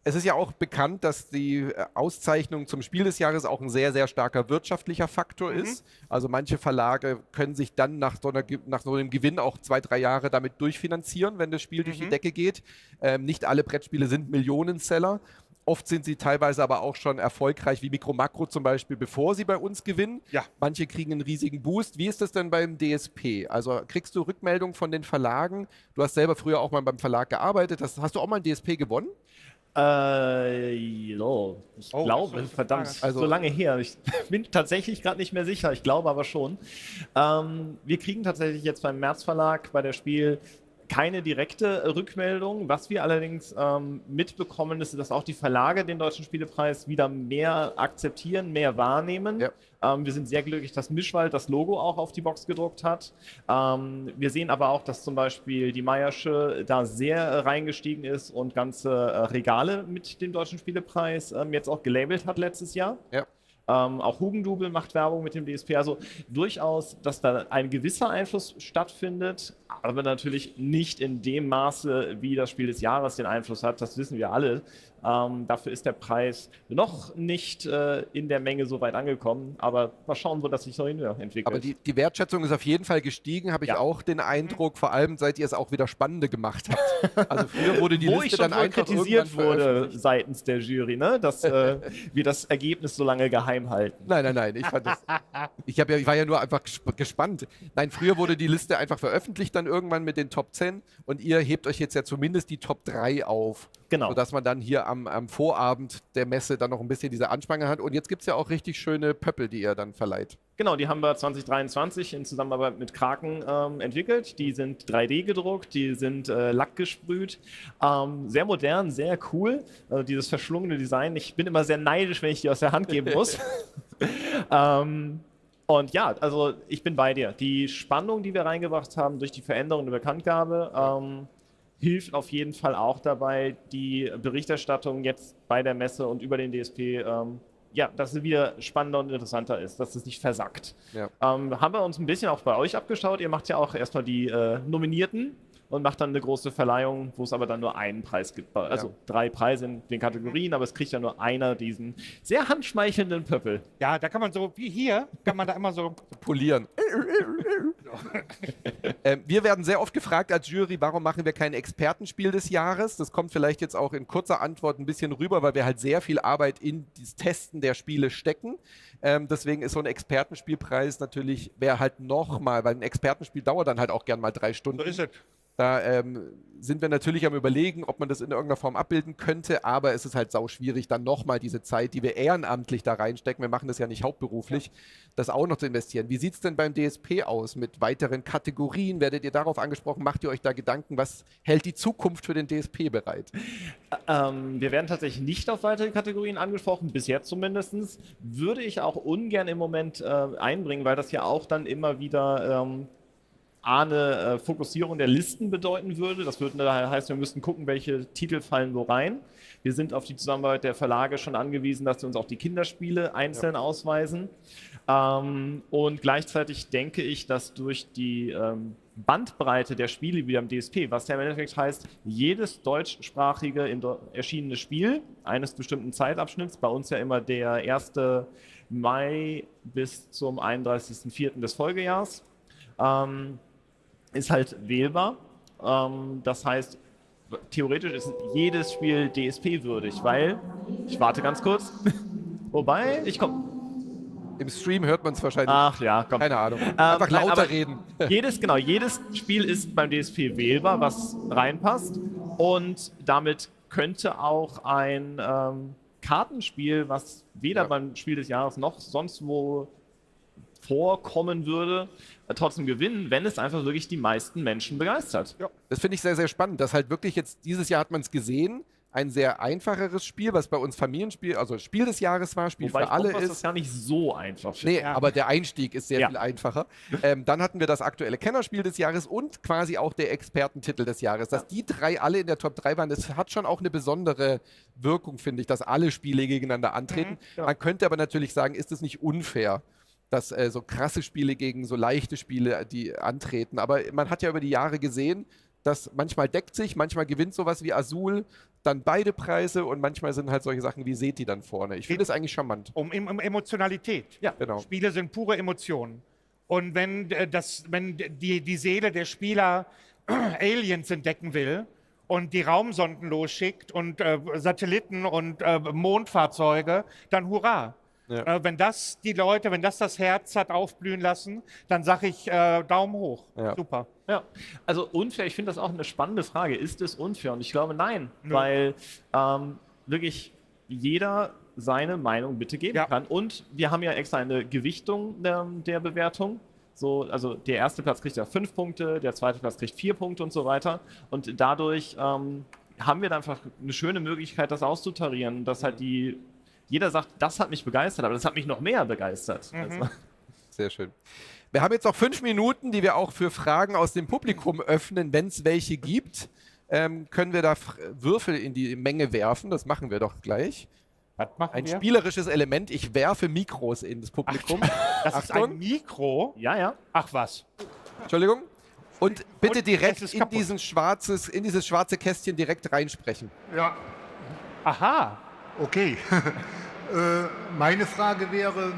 [SPEAKER 2] Es ist ja auch bekannt, dass die Auszeichnung zum Spiel des Jahres auch ein sehr, sehr starker wirtschaftlicher Faktor ist. Also manche Verlage können sich dann nach so einem Gewinn auch 2, 3 Jahre damit durchfinanzieren, wenn das Spiel durch die Decke geht. Nicht alle Brettspiele sind Millionenseller. Oft sind sie teilweise aber auch schon erfolgreich, wie Mikro Makro zum Beispiel, bevor sie bei uns gewinnen.
[SPEAKER 9] Ja.
[SPEAKER 2] Manche kriegen einen riesigen Boost. Wie ist das denn beim DSP? Also kriegst du Rückmeldungen von den Verlagen? Du hast selber früher auch mal beim Verlag gearbeitet. Hast du auch mal einen DSP gewonnen?
[SPEAKER 10] Ich glaube, verdammt, so lange her. Ich bin tatsächlich gerade nicht mehr sicher. Ich glaube aber schon. Wir kriegen tatsächlich jetzt beim März Verlag bei der Spiel keine direkte Rückmeldung. Was wir allerdings mitbekommen, ist, dass auch die Verlage den Deutschen Spielepreis wieder mehr akzeptieren, mehr wahrnehmen. Ja. Wir sind sehr glücklich, dass Mischwald das Logo auch auf die Box gedruckt hat. Wir sehen aber auch, dass zum Beispiel die Meiersche da sehr reingestiegen ist und ganze Regale mit dem Deutschen Spielepreis jetzt auch gelabelt hat letztes Jahr. Ja. Auch Hugendubel macht Werbung mit dem DSP. Also durchaus, dass da ein gewisser Einfluss stattfindet, aber natürlich nicht in dem Maße, wie das Spiel des Jahres den Einfluss hat. Das wissen wir alle. Dafür ist der Preis noch nicht in der Menge so weit angekommen. Aber mal schauen, wo das sich noch entwickelt.
[SPEAKER 2] Aber die Wertschätzung ist auf jeden Fall gestiegen, habe ich auch den Eindruck, vor allem seit ihr es auch wieder spannende gemacht habt. Also früher wurde die Liste dann einfach
[SPEAKER 10] kritisiert wurde seitens der Jury, ne? Dass wir das Ergebnis so lange geheim halten.
[SPEAKER 2] Nein, ich fand das. Ich war ja nur einfach gespannt. Nein, früher wurde die Liste einfach veröffentlicht dann irgendwann mit den Top 10 und ihr hebt euch jetzt ja zumindest die Top 3 auf. Genau. Sodass man dann hier am Vorabend der Messe dann noch ein bisschen diese Anspange hat. Und jetzt gibt es ja auch richtig schöne Pöppel, die ihr dann verleiht.
[SPEAKER 10] Genau, die haben wir 2023 in Zusammenarbeit mit Karten entwickelt. Die sind 3D gedruckt, die sind lackgesprüht. Sehr modern, sehr cool. Dieses verschlungene Design. Ich bin immer sehr neidisch, wenn ich die aus der Hand geben muss. Und ja, also ich bin bei dir. Die Spannung, die wir reingebracht haben durch die Veränderung der Bekanntgabe, hilft auf jeden Fall auch dabei, die Berichterstattung jetzt bei der Messe und über den DSP, dass sie wieder spannender und interessanter ist, dass es nicht versackt. Ja. Haben wir uns ein bisschen auch bei euch abgeschaut. Ihr macht ja auch erstmal die Nominierten und macht dann eine große Verleihung, wo es aber dann nur einen Preis gibt. Also 3 Preise in den Kategorien, aber es kriegt ja nur einer diesen sehr handschmeichelnden Pöppel.
[SPEAKER 9] Ja, da kann man so, wie hier, kann man da immer so
[SPEAKER 2] polieren. Wir werden sehr oft gefragt als Jury, warum machen wir kein Expertenspiel des Jahres? Das kommt vielleicht jetzt auch in kurzer Antwort ein bisschen rüber, weil wir halt sehr viel Arbeit in das Testen der Spiele stecken. Deswegen ist so ein Expertenspielpreis natürlich, wäre halt nochmal, weil ein Expertenspiel dauert dann halt auch gern mal 3 Stunden.
[SPEAKER 9] So ist es.
[SPEAKER 2] Da sind wir natürlich am Überlegen, ob man das in irgendeiner Form abbilden könnte, aber es ist halt sau schwierig, dann nochmal diese Zeit, die wir ehrenamtlich da reinstecken, wir machen das ja nicht hauptberuflich, das auch noch zu investieren. Wie sieht es denn beim DSP aus mit weiteren Kategorien? Werdet ihr darauf angesprochen? Macht ihr euch da Gedanken? Was hält die Zukunft für den DSP bereit?
[SPEAKER 10] Wir werden tatsächlich nicht auf weitere Kategorien angesprochen, bis jetzt zumindest. Würde ich auch ungern im Moment einbringen, weil das ja auch dann immer wieder eine Fokussierung der Listen bedeuten würde. Das würde heißt, wir müssten gucken, welche Titel fallen wo rein. Wir sind auf die Zusammenarbeit der Verlage schon angewiesen, dass sie uns auch die Kinderspiele einzeln ausweisen. Und gleichzeitig denke ich, dass durch die Bandbreite der Spiele wie am DSP, was ja im Endeffekt heißt, jedes deutschsprachige erschienene Spiel eines bestimmten Zeitabschnitts, bei uns ja immer der 1. Mai bis zum 31.04. des Folgejahrs, ist halt wählbar. Das heißt, theoretisch ist jedes Spiel DSP-würdig, weil, ich warte ganz kurz, wobei, ich komme.
[SPEAKER 2] Im Stream hört man es wahrscheinlich.
[SPEAKER 10] Ach ja, komm.
[SPEAKER 2] Keine Ahnung. Einfach lauter reden.
[SPEAKER 10] Jedes Spiel ist beim DSP wählbar, was reinpasst. Und damit könnte auch ein Kartenspiel, was weder beim Spiel des Jahres noch sonst wo vorkommen würde, trotzdem gewinnen, wenn es einfach wirklich die meisten Menschen begeistert.
[SPEAKER 2] Ja. Das finde ich sehr, sehr spannend, dass halt wirklich jetzt, dieses Jahr hat man es gesehen, ein sehr einfacheres Spiel, was bei uns Familienspiel, also Spiel des Jahres war, Spiel für alle ist.
[SPEAKER 10] Das ja nicht so einfach.
[SPEAKER 2] Nee, aber der Einstieg ist sehr viel einfacher. Dann hatten wir das aktuelle Kennerspiel des Jahres und quasi auch der Expertentitel des Jahres. Dass die 3 alle in der Top 3 waren, das hat schon auch eine besondere Wirkung, finde ich, dass alle Spiele gegeneinander antreten. Man könnte aber natürlich sagen, ist es nicht unfair, dass so krasse Spiele gegen so leichte Spiele, die antreten. Aber man hat ja über die Jahre gesehen, dass manchmal deckt sich, manchmal gewinnt sowas wie Azul dann beide Preise und manchmal sind halt solche Sachen wie Seti dann vorne. Ich finde das eigentlich charmant.
[SPEAKER 9] Um Emotionalität.
[SPEAKER 2] Ja, genau.
[SPEAKER 9] Spiele sind pure Emotionen. Und wenn die Seele der Spieler Aliens entdecken will und die Raumsonden losschickt und Satelliten und Mondfahrzeuge, dann hurra. Ja. Wenn das das Herz hat aufblühen lassen, dann sage ich Daumen hoch. Ja. Super.
[SPEAKER 10] Ja, also unfair, ich finde das auch eine spannende Frage. Ist es unfair? Und ich glaube, nein, weil wirklich jeder seine Meinung bitte geben kann. Und wir haben ja extra eine Gewichtung der Bewertung, So, also der erste Platz kriegt ja 5 Punkte, der zweite Platz kriegt 4 Punkte und so weiter. Und dadurch haben wir dann einfach eine schöne Möglichkeit, das auszutarieren, dass halt jeder sagt, das hat mich begeistert, aber das hat mich noch mehr begeistert. Also.
[SPEAKER 2] Sehr schön. Wir haben jetzt noch 5 Minuten, die wir auch für Fragen aus dem Publikum öffnen, wenn es welche gibt. Können wir da Würfel in die Menge werfen? Das machen wir doch gleich.
[SPEAKER 9] Was machen
[SPEAKER 2] Ein
[SPEAKER 9] wir?
[SPEAKER 2] spielerisches Element. Ich werfe Mikros in das Publikum.
[SPEAKER 9] Das ist ein Mikro?
[SPEAKER 10] Ja, ja.
[SPEAKER 9] Ach was.
[SPEAKER 2] Entschuldigung. Und bitte
[SPEAKER 9] Und
[SPEAKER 2] direkt
[SPEAKER 9] es ist
[SPEAKER 2] in
[SPEAKER 9] kaputt.
[SPEAKER 2] dieses schwarze Kästchen direkt reinsprechen.
[SPEAKER 11] Ja,
[SPEAKER 9] Aha.
[SPEAKER 11] okay. Meine Frage wäre,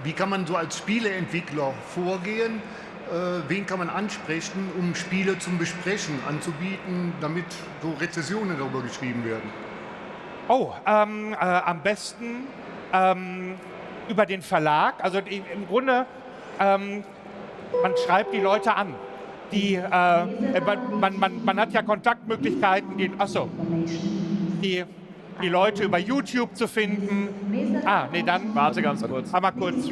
[SPEAKER 11] wie kann man so als Spieleentwickler vorgehen? Wen kann man ansprechen, um Spiele zum Besprechen anzubieten, damit so Rezensionen darüber geschrieben werden?
[SPEAKER 9] Oh, am besten über den Verlag. Also im Grunde, man schreibt die Leute an. Man hat ja Kontaktmöglichkeiten, die Leute über YouTube zu finden. Dann.
[SPEAKER 10] Warte ganz kurz.
[SPEAKER 9] Einmal kurz.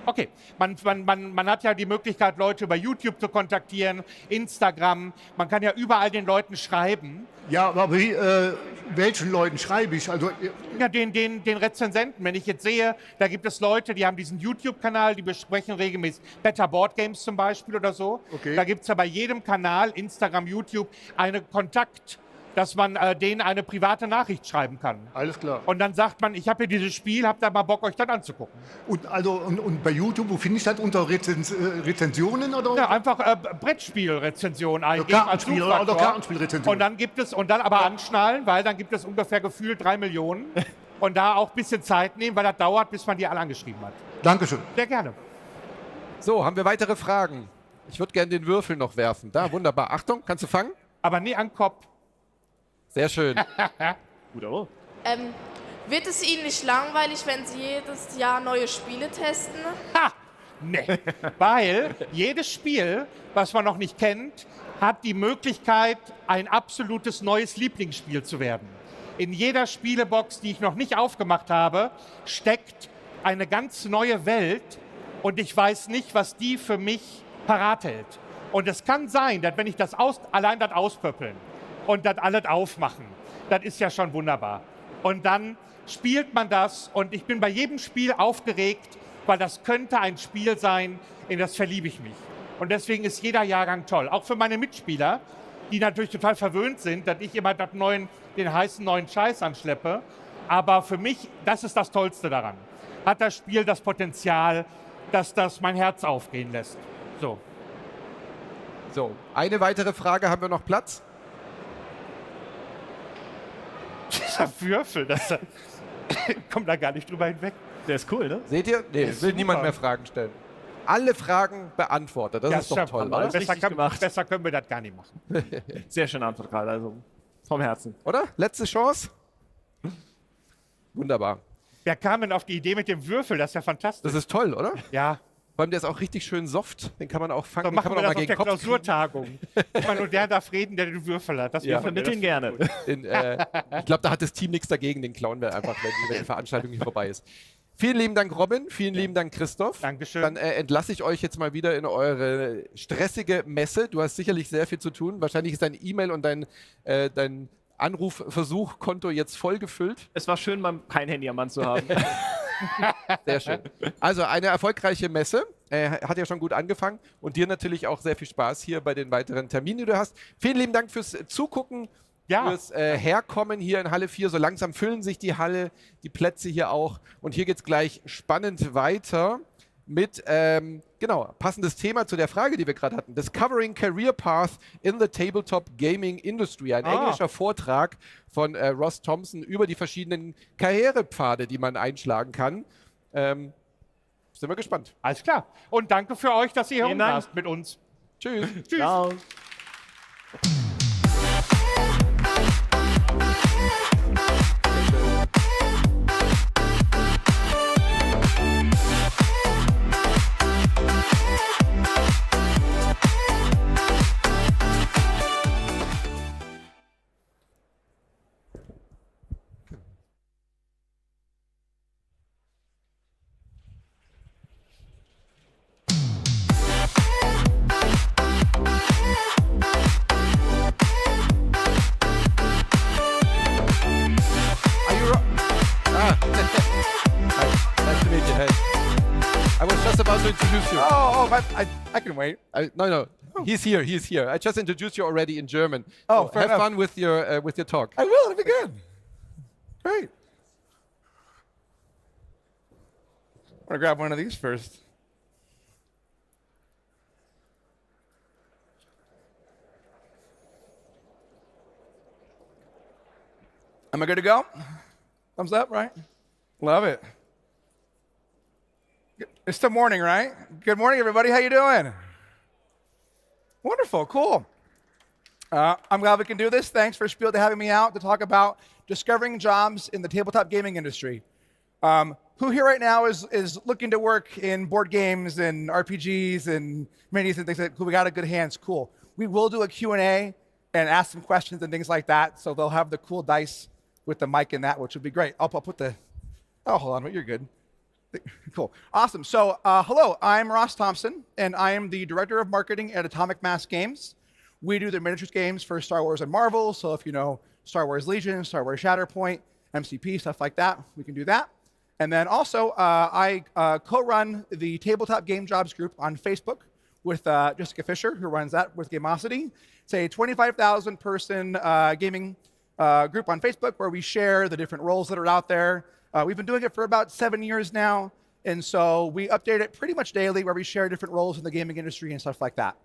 [SPEAKER 9] Okay, man hat ja die Möglichkeit, Leute über YouTube zu kontaktieren, Instagram. Man kann ja überall den Leuten schreiben.
[SPEAKER 11] Ja, aber welchen Leuten schreibe ich? Also,
[SPEAKER 9] Ja, den Rezensenten. Wenn ich jetzt sehe, da gibt es Leute, die haben diesen YouTube-Kanal, die besprechen regelmäßig Better Board Games zum Beispiel oder so.
[SPEAKER 11] Okay.
[SPEAKER 9] Da gibt es ja bei jedem Kanal, Instagram, YouTube, einen Kontakt, dass man denen eine private Nachricht schreiben kann.
[SPEAKER 11] alles klar.
[SPEAKER 9] Und dann sagt man, ich habe hier dieses Spiel, habt ihr mal Bock, euch das anzugucken?
[SPEAKER 11] Und bei YouTube, wo finde ich das? Unter Rezensionen oder?
[SPEAKER 9] Ja, einfach Brettspielrezension eingeben.
[SPEAKER 11] Kartenspiel
[SPEAKER 9] als
[SPEAKER 11] oder
[SPEAKER 9] Suchfaktor.
[SPEAKER 11] Kartenspielrezension.
[SPEAKER 9] Und dann aber anschnallen, weil dann gibt es ungefähr gefühlt 3 Millionen. Und da auch ein bisschen Zeit nehmen, weil das dauert, bis man die alle angeschrieben hat.
[SPEAKER 11] Dankeschön.
[SPEAKER 9] Sehr gerne.
[SPEAKER 2] So, haben wir weitere Fragen? Ich würde gerne den Würfel noch werfen. Da, wunderbar. Achtung, kannst du fangen?
[SPEAKER 9] Aber nie an den Kopf.
[SPEAKER 2] Sehr schön.
[SPEAKER 10] Gut, oh.
[SPEAKER 12] Wird es Ihnen nicht langweilig, wenn Sie jedes Jahr neue Spiele testen?
[SPEAKER 9] Ha! Nee. Weil jedes Spiel, was man noch nicht kennt, hat die Möglichkeit, ein absolutes neues Lieblingsspiel zu werden. In jeder Spielebox, die ich noch nicht aufgemacht habe, steckt eine ganz neue Welt und ich weiß nicht, was die für mich parat hält. Und es kann sein, dass wenn ich allein das auspöppeln und das alles aufmachen, das ist ja schon wunderbar. Und dann spielt man das und ich bin bei jedem Spiel aufgeregt, weil das könnte ein Spiel sein, in das verliebe ich mich. Und deswegen ist jeder Jahrgang toll. Auch für meine Mitspieler, die natürlich total verwöhnt sind, dass ich immer den heißen neuen Scheiß anschleppe. Aber für mich, das ist das Tollste daran. Hat das Spiel das Potenzial, dass das mein Herz aufgehen lässt.
[SPEAKER 2] So, eine weitere Frage. Haben wir noch Platz?
[SPEAKER 9] Dieser Würfel, kommt da gar nicht drüber hinweg.
[SPEAKER 10] Der ist cool, ne?
[SPEAKER 2] Seht ihr? Nee,
[SPEAKER 9] ist
[SPEAKER 2] will
[SPEAKER 9] super.
[SPEAKER 2] niemand mehr Fragen stellen. Alle Fragen beantwortet. Das ist doch toll, oder?
[SPEAKER 9] Besser können wir das gar nicht machen.
[SPEAKER 10] Sehr schöne Antwort gerade, also vom Herzen.
[SPEAKER 2] Oder? Letzte Chance? Wunderbar.
[SPEAKER 9] Wer kam denn auf die Idee mit dem Würfel? Das ist ja fantastisch.
[SPEAKER 2] Das ist toll, oder?
[SPEAKER 9] Ja.
[SPEAKER 2] Vor allem der ist auch richtig schön soft. Den kann man auch fangen.
[SPEAKER 9] So
[SPEAKER 2] Den
[SPEAKER 9] machen
[SPEAKER 2] kann
[SPEAKER 9] wir
[SPEAKER 2] man auch
[SPEAKER 9] das
[SPEAKER 2] mal
[SPEAKER 9] auf der
[SPEAKER 2] gegen Kopf
[SPEAKER 9] Klausurtagung. Und der darf reden, der den Würfel hat. Das
[SPEAKER 2] Ja.
[SPEAKER 9] wir
[SPEAKER 10] Vermitteln gerne.
[SPEAKER 2] Ich glaube, da hat das Team nichts dagegen. Den klauen wir einfach, wenn die Veranstaltung hier vorbei ist. Vielen lieben Dank, Robin. Vielen lieben Dank, Christoph.
[SPEAKER 9] Dankeschön.
[SPEAKER 2] Dann entlasse ich euch jetzt mal wieder in eure stressige Messe. Du hast sicherlich sehr viel zu tun. Wahrscheinlich ist dein E-Mail und dein Anrufversuchkonto jetzt voll gefüllt.
[SPEAKER 10] Es war schön, mal kein Handy am Mann zu haben.
[SPEAKER 2] Sehr schön. Also eine erfolgreiche Messe. Hat ja schon gut angefangen. Und dir natürlich auch sehr viel Spaß hier bei den weiteren Terminen, die du hast. Vielen lieben Dank fürs Zugucken. Fürs Herkommen hier in Halle 4. So langsam füllen sich die Halle, die Plätze hier auch. Und hier geht es gleich spannend weiter mit, passendes Thema zu der Frage, die wir gerade hatten. Discovering Career Path in the Tabletop Gaming Industry. Ein englischer Vortrag von Ross Thompson über die verschiedenen Karrierepfade, die man einschlagen kann. Sind wir gespannt.
[SPEAKER 9] Alles klar. Und danke für euch, dass ihr hier
[SPEAKER 10] Dank.
[SPEAKER 9] warst mit uns.
[SPEAKER 2] Tschüss.
[SPEAKER 9] Tschüss.
[SPEAKER 10] Ciao.
[SPEAKER 2] introduce you.
[SPEAKER 13] I can wait.
[SPEAKER 2] No. He's here. I just introduced you already in German.
[SPEAKER 13] Oh,
[SPEAKER 2] So
[SPEAKER 13] fair
[SPEAKER 2] have
[SPEAKER 13] enough.
[SPEAKER 2] fun with your talk.
[SPEAKER 13] I will, it'll be good. Great. I'm gonna grab one of these first. Am I good to go? Thumbs up, right? Love it. It's still morning, right? Good morning, everybody. How you doing? Wonderful, cool. I'm glad we can do this. Thanks for SPIEL to having me out to talk about discovering jobs in the tabletop gaming industry. Who here right now is looking to work in board games and RPGs and minis and things like that? Cool, we got a good hands, cool. We will do a Q&A and ask some questions and things like that, so they'll have the cool dice with the mic in that, which would be great. I'll put the, oh, hold on, but you're good. Cool, awesome. So hello, I'm Ross Thompson, and I am the Director of Marketing at Atomic Mass Games. We do the miniatures games for Star Wars and Marvel, so if you know Star Wars Legion, Star Wars Shatterpoint, MCP, stuff like that, we can do that. And then also, I co-run the Tabletop Game Jobs group on Facebook with Jessica Fisher, who runs that with Gamosity. It's a 25,000 person gaming group on Facebook where we share the different roles that are out there. We've been doing it for about 7 years now, and so we update it pretty much daily where we share different roles in the gaming industry and stuff like that.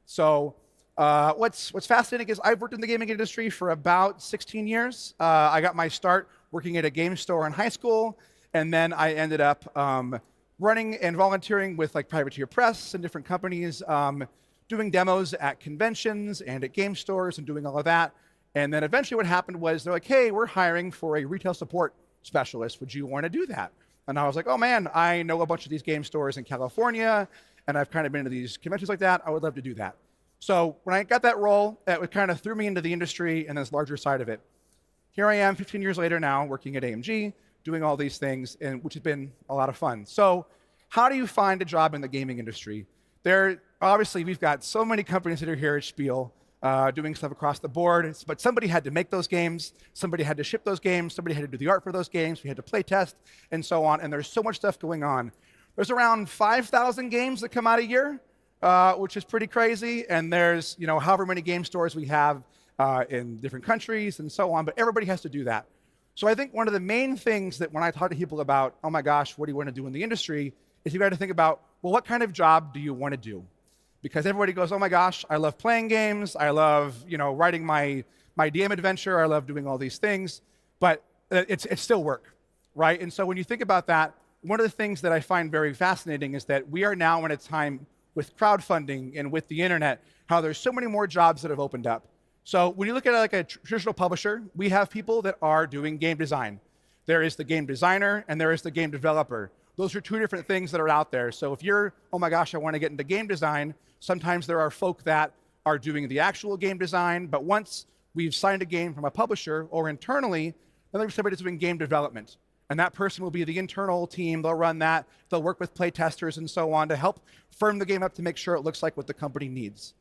[SPEAKER 13] So what's fascinating is I've worked in the gaming industry for about 16 years. I got my start working at a game store in high school, and then I ended up running and volunteering with like Privateer Press and different companies, doing demos at conventions and at game stores and doing all of that. And then eventually what happened was they're like, hey, we're hiring for a retail support specialist. Would you want to do that? And I was like, oh man, I know a bunch of these game stores in California, and I've kind of been to these conventions like that. I would love to do that. So when I got that role, it kind of threw me into the industry and this larger side of it. Here I am 15 years later now, working at AMG, doing all these things, and which has been a lot of fun. So how do you find a job in the gaming industry? Obviously, we've got so many companies that are here at SPIEL doing stuff across the board, but somebody had to make those games, somebody had to ship those games, somebody had to do the art for those games, we had to play test, and so on, and there's so much stuff going on. There's around 5,000 games that come out a year, which is pretty crazy, and there's however many game stores we have in different countries and so on, but everybody has to do that. So I think one of the main things that when I talk to people about, oh my gosh, what do you want to do in the industry, is you got to think about, well, what kind of job do you want to do? Because everybody goes, oh my gosh, I love playing games, I love writing my DM adventure, I love doing all these things, but it's still work, right? And so when you think about that, one of the things that I find very fascinating is that we are now in a time with crowdfunding and with the internet, how there's so many more jobs that have opened up. So when you look at like a traditional publisher, we have people that are doing game design. There is the game designer and there is the game developer. Those are two different things that are out there. So if you're, oh my gosh, I want to get into game design, sometimes there are folk that are doing the actual game design, but once we've signed a game from a publisher or internally, then there's somebody that's doing game development. And that person will be the internal team, they'll run that, they'll work with play testers and so on to help firm the game up to make sure it looks like what the company needs.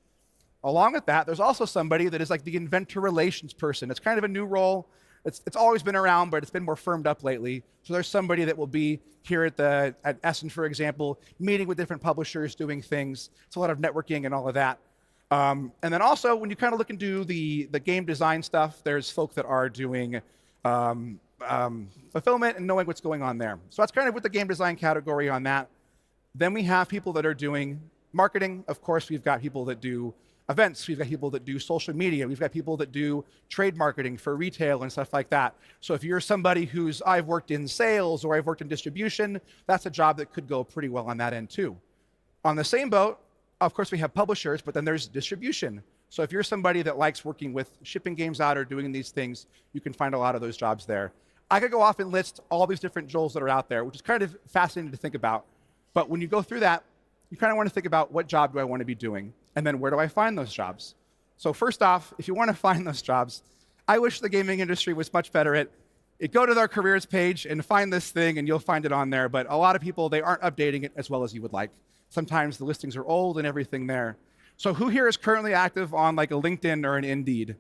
[SPEAKER 13] Along with that, there's also somebody that is like the inventor relations person. It's kind of a new role. It's always been around, but it's been more firmed up lately. So there's somebody that will be here at Essen, for example, meeting with different publishers, doing things. It's a lot of networking and all of that. And then also, when you kind of look into the game design stuff, there's folk that are doing fulfillment and knowing what's going on there. So that's kind of with the game design category on that. Then we have people that are doing marketing. Of course, we've got people that do events, we've got people that do social media, we've got people that do trade marketing for retail and stuff like that. So if you're somebody I've worked in sales or I've worked in distribution, that's a job that could go pretty well on that end too. On the same boat, of course we have publishers, but then there's distribution. So if you're somebody that likes working with shipping games out or doing these things, you can find a lot of those jobs there. I could go off and list all these different roles that are out there, which is kind of fascinating to think about. But when you go through that, you kind of want to think about what job do I want to be doing? And then where do I find those jobs? So first off, if you want to find those jobs, I wish the gaming industry was much better at it. Go to their careers page and find this thing and you'll find it on there. But a lot of people, they aren't updating it as well as you would like. Sometimes the listings are old and everything there. So who here is currently active on like a LinkedIn or an Indeed?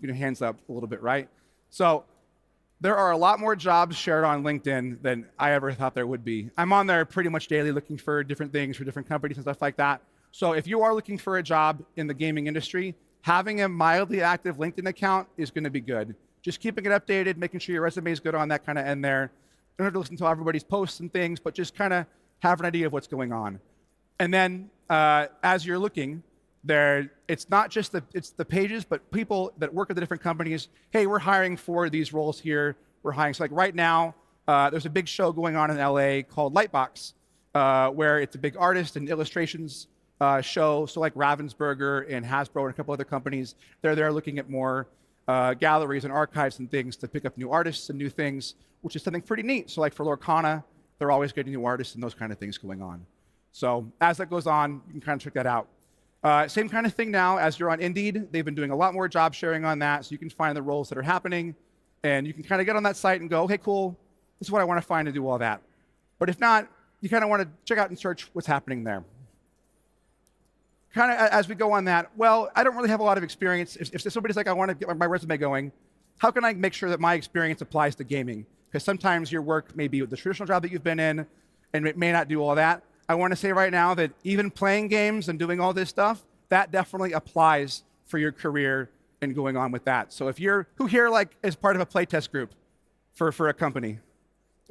[SPEAKER 13] Get your hands up a little bit, right? So there are a lot more jobs shared on LinkedIn than I ever thought there would be. I'm on there pretty much daily looking for different things for different companies and stuff like that. So if you are looking for a job in the gaming industry, having a mildly active LinkedIn account is going to be good. Just keeping it updated, making sure your resume is good on that kind of end there. Don't have to listen to everybody's posts and things, but just kind of have an idea of what's going on. And then as you're looking, it's not just the pages, but people that work at the different companies. Hey, we're hiring for these roles here. We're hiring. So like right now, there's a big show going on in LA called Lightbox, where it's a big artist and illustrations show. So like Ravensburger and Hasbro and a couple other companies, they're there looking at more galleries and archives and things to pick up new artists and new things, which is something pretty neat. So like for Lorcana, they're always getting new artists and those kind of things going on. So as that goes on, you can kind of check that out. Same kind of thing now as you're on Indeed. They've been doing a lot more job sharing on that, so you can find the roles that are happening, and you can kind of get on that site and go, okay, cool, this is what I want to find and do all that. But if not, you kind of want to check out and search what's happening there. Kind of as we go on that, well, I don't really have a lot of experience. If somebody's like, I want to get my resume going, how can I make sure that my experience applies to gaming? Because sometimes your work may be the traditional job that you've been in, and it may not do all that. I want to say right now that even playing games and doing all this stuff, that definitely applies for your career and going on with that. So if you're, who here like is part of a playtest group for a company?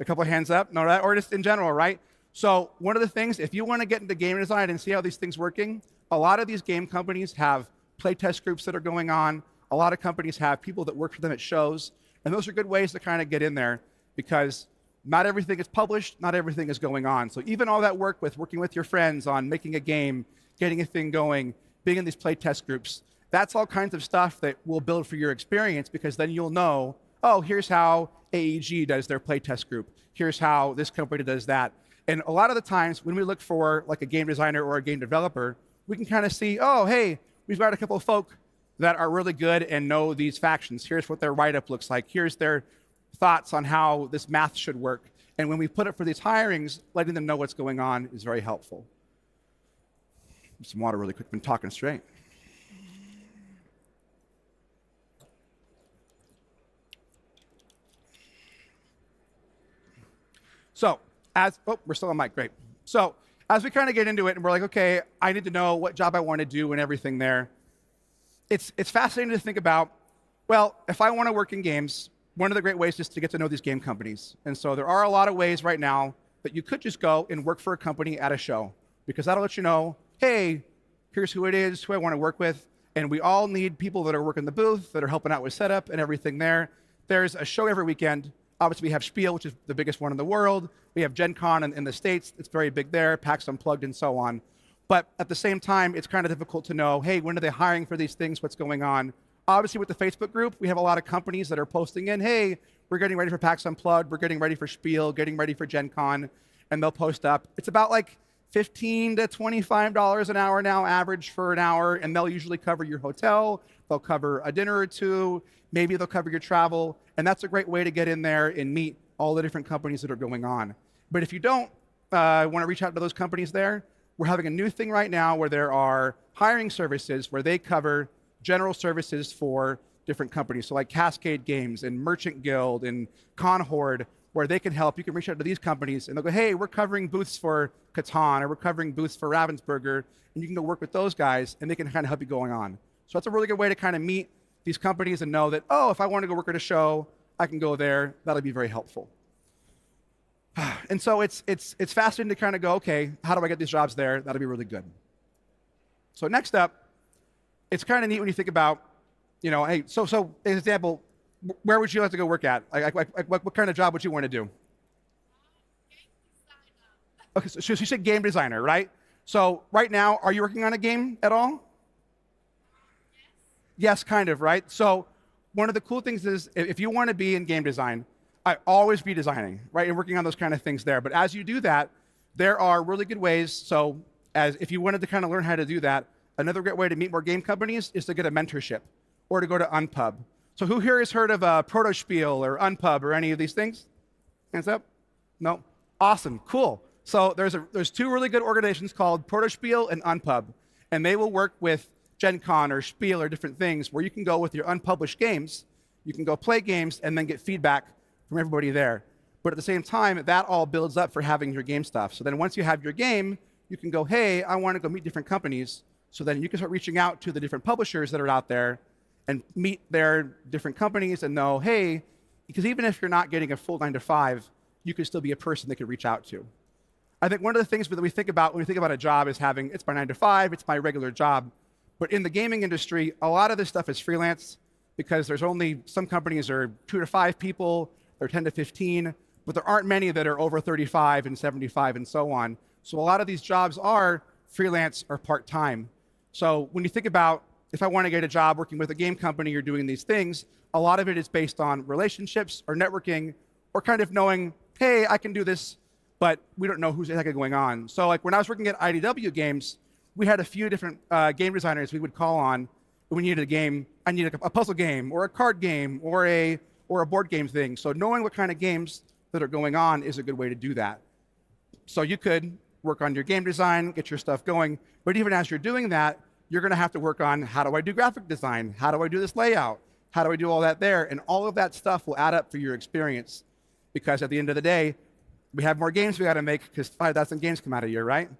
[SPEAKER 13] A couple of hands up, no, that, or just in general, right? So one of the things, if you want to get into game design and see how these things working, a lot of these game companies have playtest groups that are going on. A lot of companies have people that work for them at shows, and those are good ways to kind of get in there because not everything is published, not everything is going on. So even all that work with working with your friends on making a game, getting a thing going, being in these playtest groups, that's all kinds of stuff that will build for your experience because then you'll know, oh, here's how AEG does their playtest group. Here's how this company does that. And a lot of the times when we look for like a game designer or a game developer, we can kind of see, oh, hey, we've got a couple of folk that are really good and know these factions. Here's what their write-up looks like. Here's their thoughts on how this math should work. And when we put it for these hirings, letting them know what's going on is very helpful. Some water really quick, been talking straight. So, we're still on mic, great. So, as we kind of get into it and we're like, okay, I need to know what job I want to do and everything there. It's fascinating to think about, well, if I want to work in games, one of the great ways is to get to know these game companies. And so there are a lot of ways right now that you could just go and work for a company at a show because that'll let you know, hey, here's who it is, who I want to work with. And we all need people that are working the booth, that are helping out with setup and everything there. There's a show every weekend. Obviously, we have SPIEL, which is the biggest one in the world. We have Gen Con in the States. It's very big there, PAX Unplugged and so on. But at the same time, it's kind of difficult to know, hey, when are they hiring for these things? What's going on? Obviously, with the Facebook group, we have a lot of companies that are posting in, hey, we're getting ready for PAX Unplugged, we're getting ready for SPIEL, getting ready for Gen Con, and they'll post up. It's about like $15 to $25 an hour now, average for an hour, and they'll usually cover your hotel, they'll cover a dinner or two, maybe they'll cover your travel, and that's a great way to get in there and meet all the different companies that are going on. But if you don't want to reach out to those companies there, we're having a new thing right now where there are hiring services where they cover general services for different companies. So like Cascade Games and Merchant Guild and Conhord, where they can help. You can reach out to these companies and they'll go, hey, we're covering booths for Catan or we're covering booths for Ravensburger, and you can go work with those guys and they can kind of help you going on. So that's a really good way to kind of meet these companies and know that, oh, if I want to go work at a show, I can go there. That'll be very helpful. And so it's fascinating to kind of go, okay, how do I get these jobs there? That'll be really good. So next up, it's kind of neat when you think about, you know, hey, so as an example, where would you like to go work at? Like what kind of job would you want to do? Okay, so you said game designer, right? So right now, are you working on a game at all? Yes, kind of, right? So one of the cool things is if you want to be in game design, I always be designing, right? And working on those kind of things there. But as you do that, there are really good ways. So as if you wanted to kind of learn how to do that, another great way to meet more game companies is to get a mentorship or to go to Unpub. So who here has heard of Protospiel or Unpub or any of these things? Hands up? No? Awesome, cool. So there's two really good organizations called Protospiel and Unpub, and they will work with Gen Con or SPIEL or different things where you can go with your unpublished games, you can go play games and then get feedback from everybody there. But at the same time, that all builds up for having your game stuff. So then once you have your game, you can go, hey, I want to go meet different companies. So then you can start reaching out to the different publishers that are out there and meet their different companies and know, hey, because even if you're not getting a full 9 to 5, you can still be a person they could reach out to. I think one of the things that we think about when we think about a job is having, it's my 9 to 5, it's my regular job. But in the gaming industry, a lot of this stuff is freelance because there's only, some companies are 2 to 5 people, or 10 to 15, but there aren't many that are over 35 and 75 and so on. So a lot of these jobs are freelance or part-time. So when you think about, if I want to get a job working with a game company or doing these things, a lot of it is based on relationships or networking or kind of knowing, hey, I can do this, but we don't know who's exactly going on. So like when I was working at IDW Games, we had a few different game designers we would call on when we needed a game. I needed a puzzle game or a card game or a board game thing. So knowing what kind of games that are going on is a good way to do that. So you could work on your game design, get your stuff going, but even as you're doing that, you're gonna have to work on how do I do graphic design? How do I do this layout? How do I do all that there? And all of that stuff will add up for your experience because at the end of the day, we have more games we gotta make because 5,000 games come out a year, right?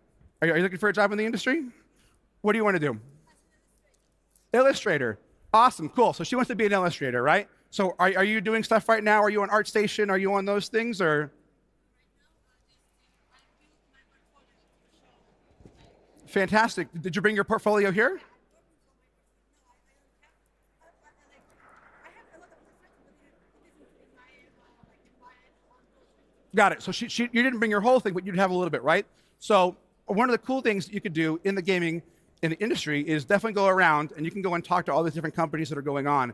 [SPEAKER 13] Are you looking for a job in the industry? What do you wanna do? Illustrator, awesome, cool. So she wants to be an illustrator, right? So are you doing stuff right now? Are you on ArtStation? Are you on those things or? Fantastic. Did you bring your portfolio here? Got it. So you didn't bring your whole thing, but you'd have a little bit, right? So one of the cool things that you could do in the gaming in the industry is definitely go around and you can go and talk to all these different companies that are going on.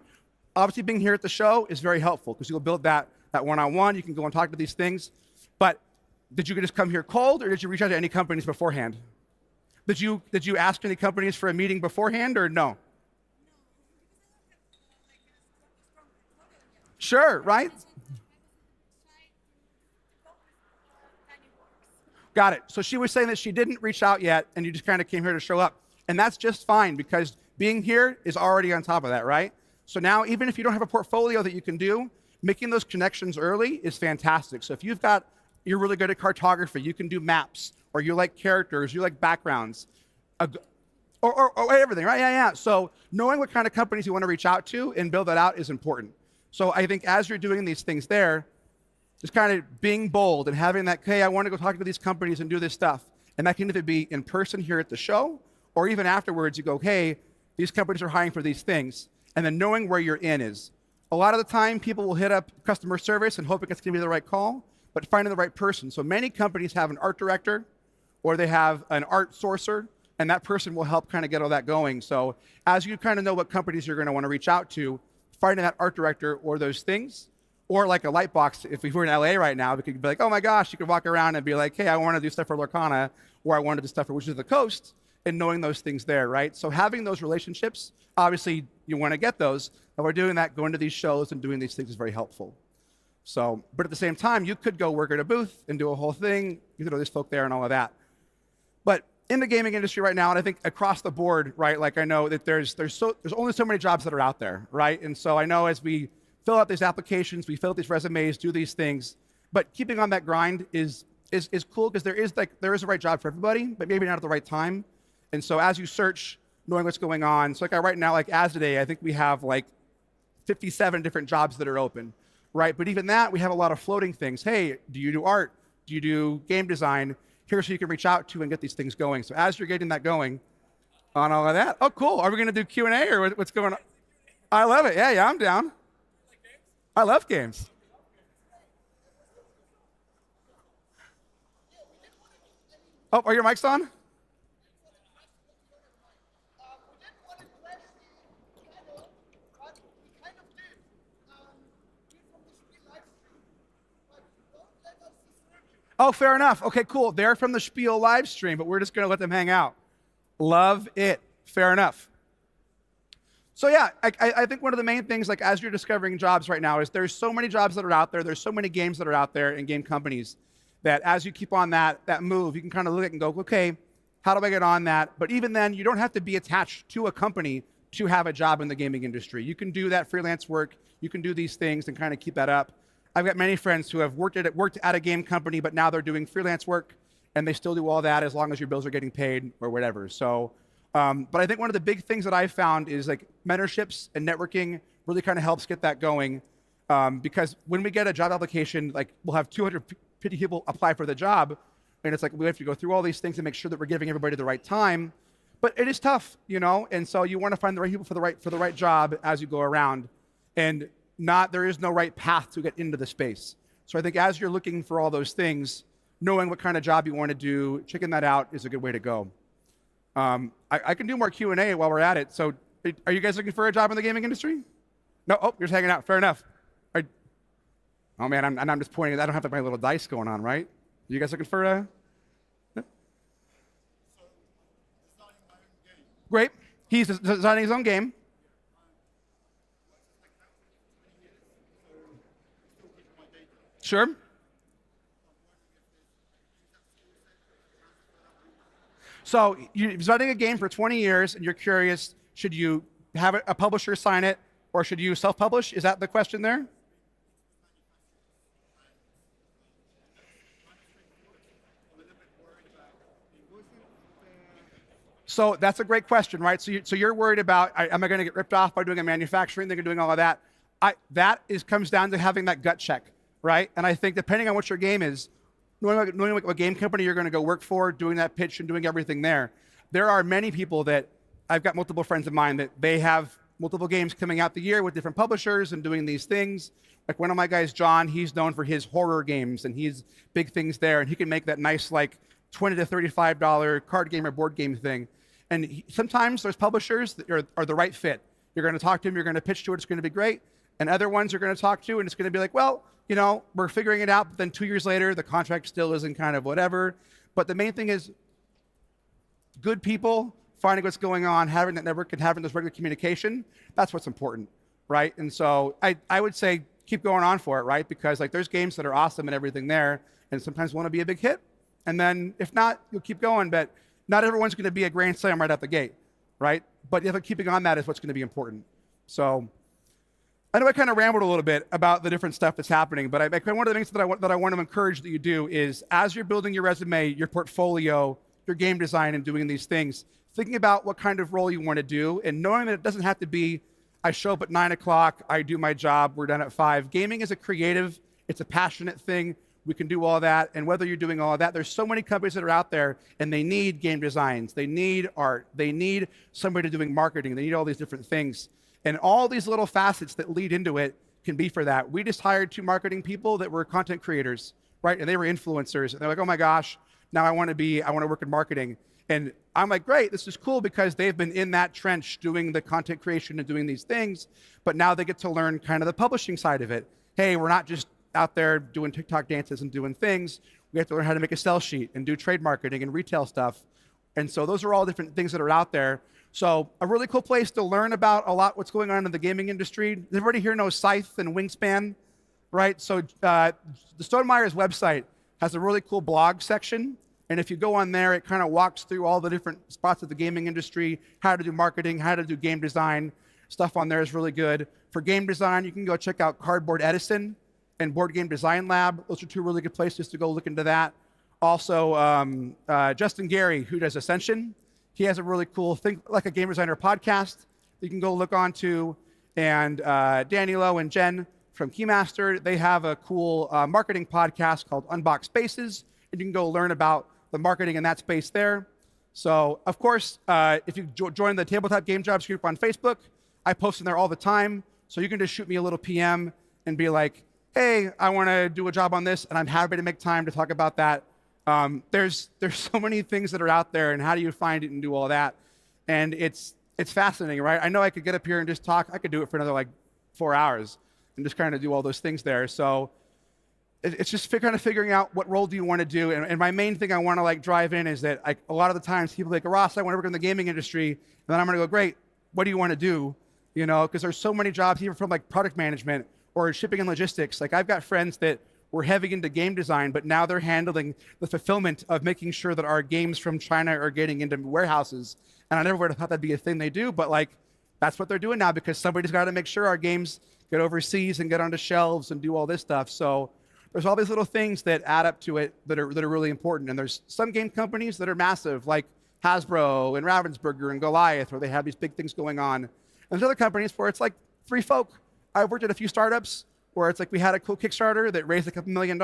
[SPEAKER 13] Obviously, being here at the show is very helpful because you'll build that one-on-one. You can go and talk to these things. But did you just come here cold, or did you reach out to any companies beforehand? Did you ask any companies for a meeting beforehand, or no? Sure, right? Got it. So she was saying that she didn't reach out yet, and you just kind of came here to show up. And that's just fine because being here is already on top of that, right? So now, even if you don't have a portfolio that you can do, making those connections early is fantastic. So if you're really good at cartography, you can do maps, or you like characters, you like backgrounds, or everything, right? Yeah. So knowing what kind of companies you want to reach out to and build that out is important. So I think as you're doing these things there, just kind of being bold and having that, hey, I want to go talk to these companies and do this stuff. And that can either be in person here at the show, or even afterwards you go, hey, these companies are hiring for these things. And then knowing where your in is. A lot of the time, people will hit up customer service and hope it's going to be the right call, but finding the right person. So many companies have an art director, or they have an art sourcer, and that person will help kind of get all that going. So as you kind of know what companies you're going to want to reach out to, finding that art director or those things, or like a Lightbox, if we were in LA right now, we could be like, oh my gosh, you could walk around and be like, hey, I want to do stuff for Lorcana, or I want to do stuff for Wizards of the Coast, and knowing those things there, right? So having those relationships, obviously you want to get those, and we're doing that, going to these shows and doing these things is very helpful. So, but at the same time, you could go work at a booth and do a whole thing, you know, there's folk there and all of that. But in the gaming industry right now, and I think across the board, right, like I know that there's only so many jobs that are out there, right? And so I know as we fill out these applications, we fill out these resumes, do these things, but keeping on that grind is cool because there is a right job for everybody, but maybe not at the right time. And so as you search, knowing what's going on, so like right now, like as today, I think we have like 57 different jobs that are open, right? But even that, we have a lot of floating things. Hey, do you do art? Do you do game design? Here's who you can reach out to and get these things going. So as you're getting that going on all of that, oh, cool. Are we going to do Q&A or what's going on? I love it. Yeah, I'm down. I love games. Oh, are your mics on? Oh, fair enough. Okay, cool. They're from the Spiel live stream, but we're just going to let them hang out. Love it. Fair enough. So yeah, I think one of the main things, like as you're discovering jobs right now, is there's so many jobs that are out there. There's so many games that are out there in game companies that as you keep on that move, you can kind of look at it and go, okay, how do I get on that? But even then, you don't have to be attached to a company to have a job in the gaming industry. You can do that freelance work. You can do these things and kind of keep that up. I've got many friends who have worked at a game company, but now they're doing freelance work, and they still do all that as long as your bills are getting paid or whatever. So, but I think one of the big things that I've found is like mentorships and networking really kind of helps get that going. Because when we get a job application, like we'll have 250 people apply for the job, and it's like we have to go through all these things and make sure that we're giving everybody the right time. But it is tough, and so you want to find the right people for the right job as you go around, and there is no right path to get into the space. So I think as you're looking for all those things, knowing what kind of job you want to do, checking that out is a good way to go. I can do more Q&A while we're at it. So are you guys looking for a job in the gaming industry? No? Oh, you're just hanging out. Fair enough. Oh man, I'm just pointing. I don't have my little dice going on, right? You guys looking for a? Great. He's designing his own game. Sure. So you're designing a game for 20 years, and you're curious, should you have a publisher sign it, or should you self-publish? Is that the question there? So that's a great question, right? So you're worried about, am I going to get ripped off by doing a manufacturing thing and doing all of that? That comes down to having that gut check, right? And I think depending on what your game is, knowing what game company you're going to go work for, doing that pitch and doing everything there are many people that, I've got multiple friends of mine that they have multiple games coming out the year with different publishers and doing these things. Like one of my guys, John, he's known for his horror games, and he's big things there, and he can make that nice like $20 to $35 card game or board game thing. And sometimes those publishers that are the right fit. You're going to talk to them, you're going to pitch to it, it's going to be great. And other ones you're going to talk to, and it's going to be like, well, we're figuring it out, but then 2 years later, the contract still isn't kind of whatever. But the main thing is good people, finding what's going on, having that network and having this regular communication. That's what's important, right? And so I would say keep going on for it, right? Because like there's games that are awesome and everything there, and sometimes want to be a big hit. And then if not, you'll keep going, but not everyone's going to be a grand slam right out the gate, right? But keeping on that is what's going to be important. So I know I kind of rambled a little bit about the different stuff that's happening, but one of the things that I want to encourage that you do is as you're building your resume, your portfolio, your game design and doing these things, thinking about what kind of role you want to do and knowing that it doesn't have to be, I show up at 9 o'clock, I do my job, we're done at 5. Gaming is a creative, it's a passionate thing. We can do all that, and whether you're doing all of that, there's so many companies that are out there, and they need game designs, they need art, they need somebody doing marketing, they need all these different things. And all these little facets that lead into it can be for that. We just hired 2 marketing people that were content creators, right? And they were influencers, and they're like, oh my gosh, now I want to work in marketing. And I'm like, great, this is cool because they've been in that trench doing the content creation and doing these things, but now they get to learn kind of the publishing side of it. Hey, we're not just out there doing TikTok dances and doing things. We have to learn how to make a sell sheet and do trade marketing and retail stuff. And so those are all different things that are out there. So a really cool place to learn about a lot what's going on in the gaming industry. Does everybody here know Scythe and Wingspan, right? So the Stonemeyer's website has a really cool blog section. And if you go on there, it kind of walks through all the different spots of the gaming industry, how to do marketing, how to do game design. Stuff on there is really good. For game design, you can go check out Cardboard Edison and Board Game Design Lab. Those are 2 really good places to go look into that. Also, Justin Gary, who does Ascension, he has a really cool Think Like a Game Designer podcast that you can go look onto. And Danny Lowe and Jen from Keymaster, they have a cool marketing podcast called Unbox Spaces, and you can go learn about the marketing in that space there. So, of course, if you join the Tabletop Game Jobs group on Facebook, I post in there all the time. So you can just shoot me a little PM and be like, hey, I want to do a job on this, and I'm happy to make time to talk about that. There's so many things that are out there, and how do you find it and do all that? And it's fascinating, right? I know I could get up here and just talk. I could do it for another 4 hours and just kind of do all those things there. So it's just kind of figuring out what role do you want to do. And my main thing I want to drive in is that a lot of the times people are like, Ross, I want to work in the gaming industry. And then I'm going to go, great, what do you want to do? Because there's so many jobs, even from product management or shipping and logistics. I've got friends that were heavy into game design, but now they're handling the fulfillment of making sure that our games from China are getting into warehouses. And I never would have thought that'd be a thing they do, but that's what they're doing now because somebody's got to make sure our games get overseas and get onto shelves and do all this stuff. So there's all these little things that add up to it that are really important. And there's some game companies that are massive, like Hasbro and Ravensburger and Goliath, where they have these big things going on. And there's other companies where it's like 3 folk. I've worked at a few startups where it's like we had a cool Kickstarter that raised a couple $1 million.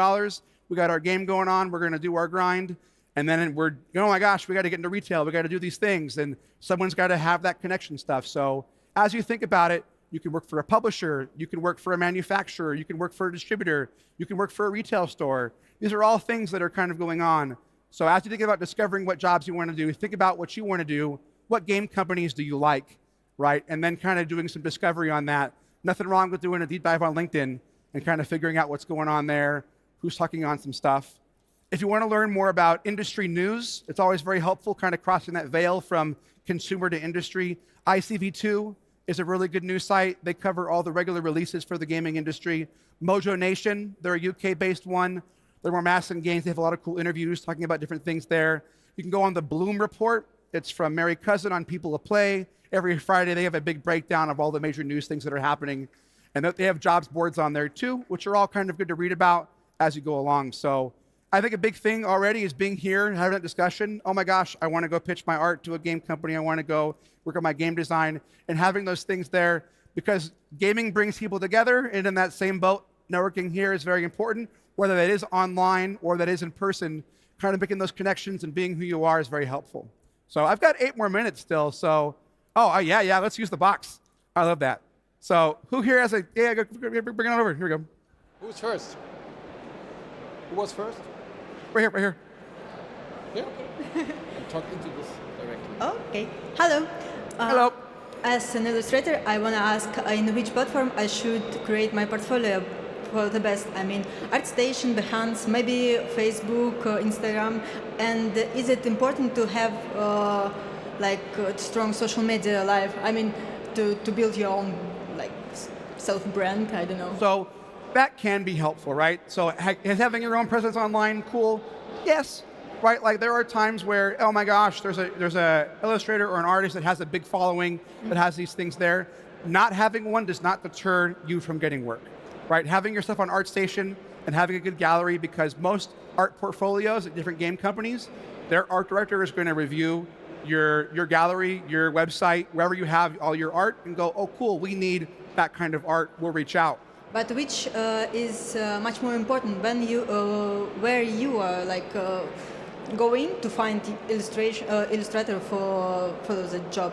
[SPEAKER 13] We got our game going on. We're going to do our grind. And then we're, oh my gosh, we got to get into retail. We got to do these things. And someone's got to have that connection stuff. So as you think about it, you can work for a publisher. You can work for a manufacturer. You can work for a distributor. You can work for a retail store. These are all things that are kind of going on. So as you think about discovering what jobs you want to do, think about what you want to do. What game companies do you like, right? And then kind of doing some discovery on that. Nothing wrong with doing a deep dive on LinkedIn and kind of figuring out what's going on there, who's talking on some stuff. If you want to learn more about industry news, it's always very helpful kind of crossing that veil from consumer to industry. ICV2 is a really good news site. They cover all the regular releases for the gaming industry. Mojo Nation, they're a UK-based one. They're more mass in games. They have a lot of cool interviews talking about different things there. You can go on the Bloom Report. It's from Mary Cousin on People of Play. Every Friday, they have a big breakdown of all the major news things that are happening. And they have jobs boards on there too, which are all kind of good to read about as you go along. So I think a big thing already is being here and having that discussion. Oh my gosh, I want to go pitch my art to a game company. I want to go work on my game design, and having those things there, because gaming brings people together, and in that same boat, networking here is very important, whether that is online or that is in person. Kind of making those connections and being who you are is very helpful. So I've got 8 more minutes still. So, yeah, let's use the box. I love that. So who here has bring it on over. Here we go.
[SPEAKER 2] Who's first? Who was first?
[SPEAKER 13] Right here.
[SPEAKER 2] Yeah. Talk into this directly.
[SPEAKER 14] Okay. Hello.
[SPEAKER 13] Hello.
[SPEAKER 14] As an illustrator, I want to ask in which platform I should create my portfolio for the best. I mean, ArtStation, Behance, maybe Facebook, Instagram. And is it important to have strong social media life? I mean, to build your own self-brand. I don't know.
[SPEAKER 13] So that can be helpful, right? So is having your own presence online cool? Yes, right? Like there are times where, oh my gosh, there's a illustrator or an artist that has a big following that has these things there. Not having one does not deter you from getting work, right? Having your stuff on ArtStation and having a good gallery, because most art portfolios at different game companies, their art director is going to review your gallery, your website, wherever you have all your art, and go, oh cool, we need that kind of art, we'll reach out.
[SPEAKER 14] But which is much more important when you where you are going to find illustrator for the job?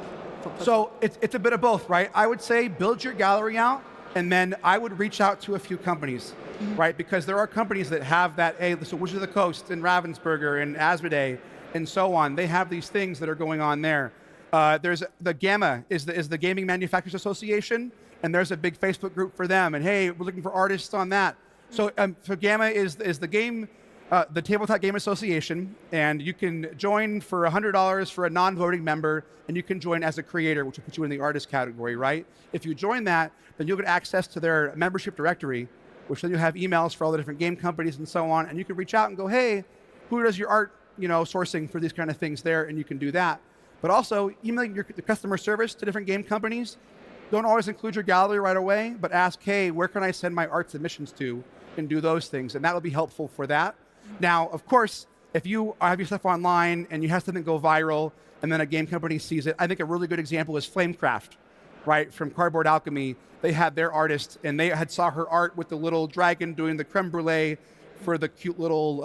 [SPEAKER 13] So it's a bit of both, right? I would say build your gallery out, and then I would reach out to a few companies, right? Because there are companies that have that, so Wizards of the Coast and Ravensburger and Asmodee and so on. They have these things that are going on there. There's the GAMA is the Gaming Manufacturers Association, and there's a big Facebook group for them. And hey, we're looking for artists on that. So GAMA is the Tabletop Game Association, and you can join for $100 for a non-voting member, and you can join as a creator, which will put you in the artist category, right? If you join that, then you'll get access to their membership directory, which then you'll have emails for all the different game companies and so on, and you can reach out and go, hey, who does your art, sourcing for these kind of things there, and you can do that. But also, emailing the customer service to different game companies. Don't always include your gallery right away, but ask, hey, where can I send my art submissions to, and do those things, and that will be helpful for that. Now, of course, if you have your stuff online and you have something go viral and then a game company sees it, I think a really good example is Flamecraft, right, from Cardboard Alchemy. They had their artist, and they saw her art with the little dragon doing the creme brulee for the cute little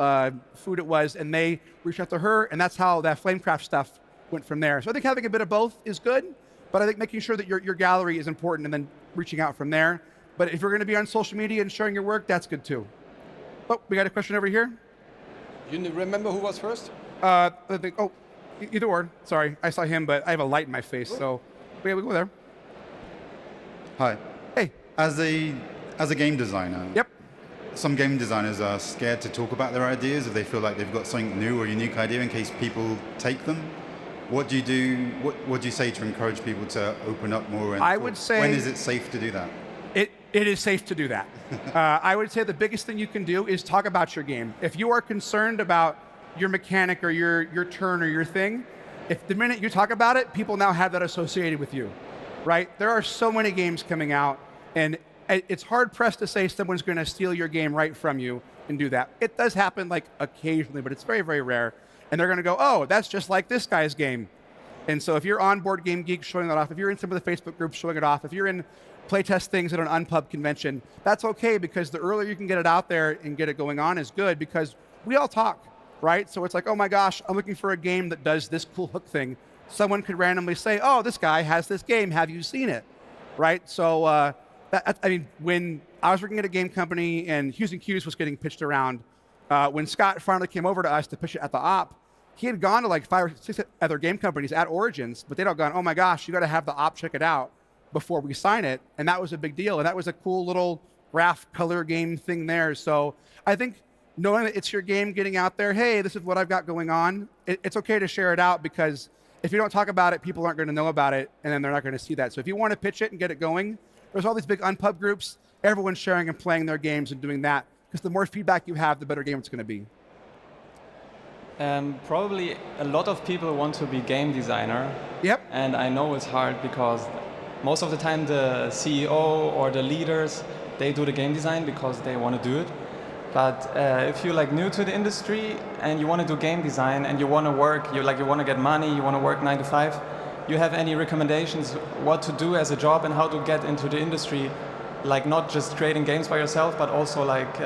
[SPEAKER 13] food it was, and they reached out to her, and that's how that Flamecraft stuff went from there. So I think having a bit of both is good, but I think making sure that your gallery is important and then reaching out from there. But if you're going to be on social media and sharing your work, that's good too. Oh, we got a question over here.
[SPEAKER 2] You remember who was first?
[SPEAKER 13] Either or. Sorry, I saw him, but I have a light in my face, so we go there.
[SPEAKER 15] Hi.
[SPEAKER 13] Hey.
[SPEAKER 15] As a game designer.
[SPEAKER 13] Yep.
[SPEAKER 15] Some game designers are scared to talk about their ideas if they feel like they've got something new or unique idea in case people take them. What do you do? What do you say to encourage people to open up more? And
[SPEAKER 13] I would say,
[SPEAKER 15] when is it safe to do that?
[SPEAKER 13] It is safe to do that. I would say the biggest thing you can do is talk about your game. If you are concerned about your mechanic or your turn or your thing, if the minute you talk about it, people now have that associated with you, right? There are so many games coming out, and it's hard pressed to say someone's going to steal your game right from you and do that. It does happen like occasionally, but it's very, very rare. And they're going to go, oh, that's just like this guy's game. And so if you're on Board Game Geek showing that off, if you're in some of the Facebook groups showing it off, if you're in playtest things at an unpub convention, that's okay, because the earlier you can get it out there and get it going on is good, because we all talk, right? So it's like, oh my gosh, I'm looking for a game that does this cool hook thing. Someone could randomly say, oh, this guy has this game, have you seen it? Right? So, I mean, when I was working at a game company and Hughes & Hughes was getting pitched around, when Scott finally came over to us to pitch it at the op, he had gone to like 5 or 6 other game companies at Origins, but they'd all gone, oh my gosh, you got to have the op check it out before we sign it. And that was a big deal. And that was a cool little graph color game thing there. So I think knowing that it's your game, getting out there, hey, this is what I've got going on, it's okay to share it out, because if you don't talk about it, people aren't going to know about it, and then they're not going to see that. So if you want to pitch it and get it going, there's all these big unpub groups, everyone's sharing and playing their games and doing that, because the more feedback you have, the better game it's going to be.
[SPEAKER 16] Probably a lot of people want to be game designer.
[SPEAKER 13] Yep.
[SPEAKER 16] And I know it's hard, because most of the time the CEO or the leaders, they do the game design because they want to do it. But if you're like new to the industry and you want to do game design and you want to work, you want to get money, you want to work 9 to 5, you have any recommendations what to do as a job and how to get into the industry, like not just creating games by yourself, but also like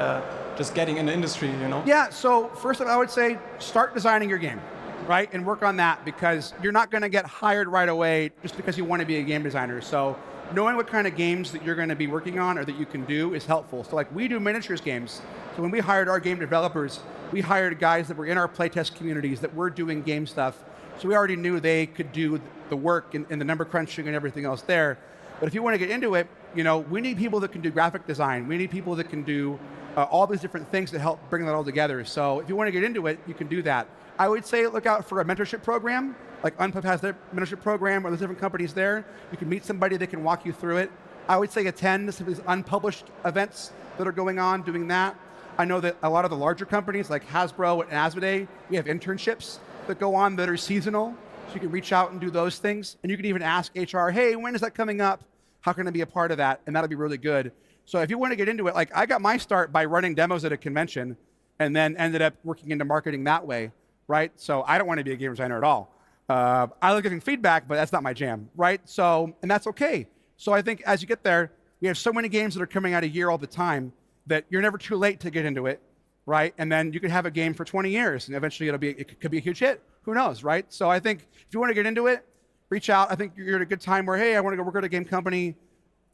[SPEAKER 16] just getting in the industry, you know?
[SPEAKER 13] Yeah, so first of all, I would say start designing your game, right? And work on that, because you're not going to get hired right away just because you want to be a game designer. So knowing what kind of games that you're going to be working on or that you can do is helpful. So like we do miniatures games. So when we hired our game developers, we hired guys that were in our playtest communities that were doing game stuff. So we already knew they could do the work and the number crunching and everything else there. But if you want to get into it, you know, we need people that can do graphic design. We need people that can do all these different things to help bring that all together. So if you want to get into it, you can do that. I would say look out for a mentorship program. Like Unpub has their mentorship program, or there's different companies there. You can meet somebody that can walk you through it. I would say attend some of these unpublished events that are going on, doing that. I know that a lot of the larger companies like Hasbro and Asmodee, we have internships that go on that are seasonal. So you can reach out and do those things. And you can even ask HR, hey, when is that coming up? How can I be a part of that? And that'll be really good. So if you want to get into it, like I got my start by running demos at a convention and then ended up working into marketing that way, right? So I don't want to be a game designer at all. I like giving feedback, but that's not my jam, right? So, and that's okay. So I think as you get there, we have so many games that are coming out a year all the time that you're never too late to get into it, right? And then you could have a game for 20 years and eventually it could be a huge hit. Who knows, right? So I think if you want to get into it, reach out. I think you're at a good time where, hey, I want to go work at a game company,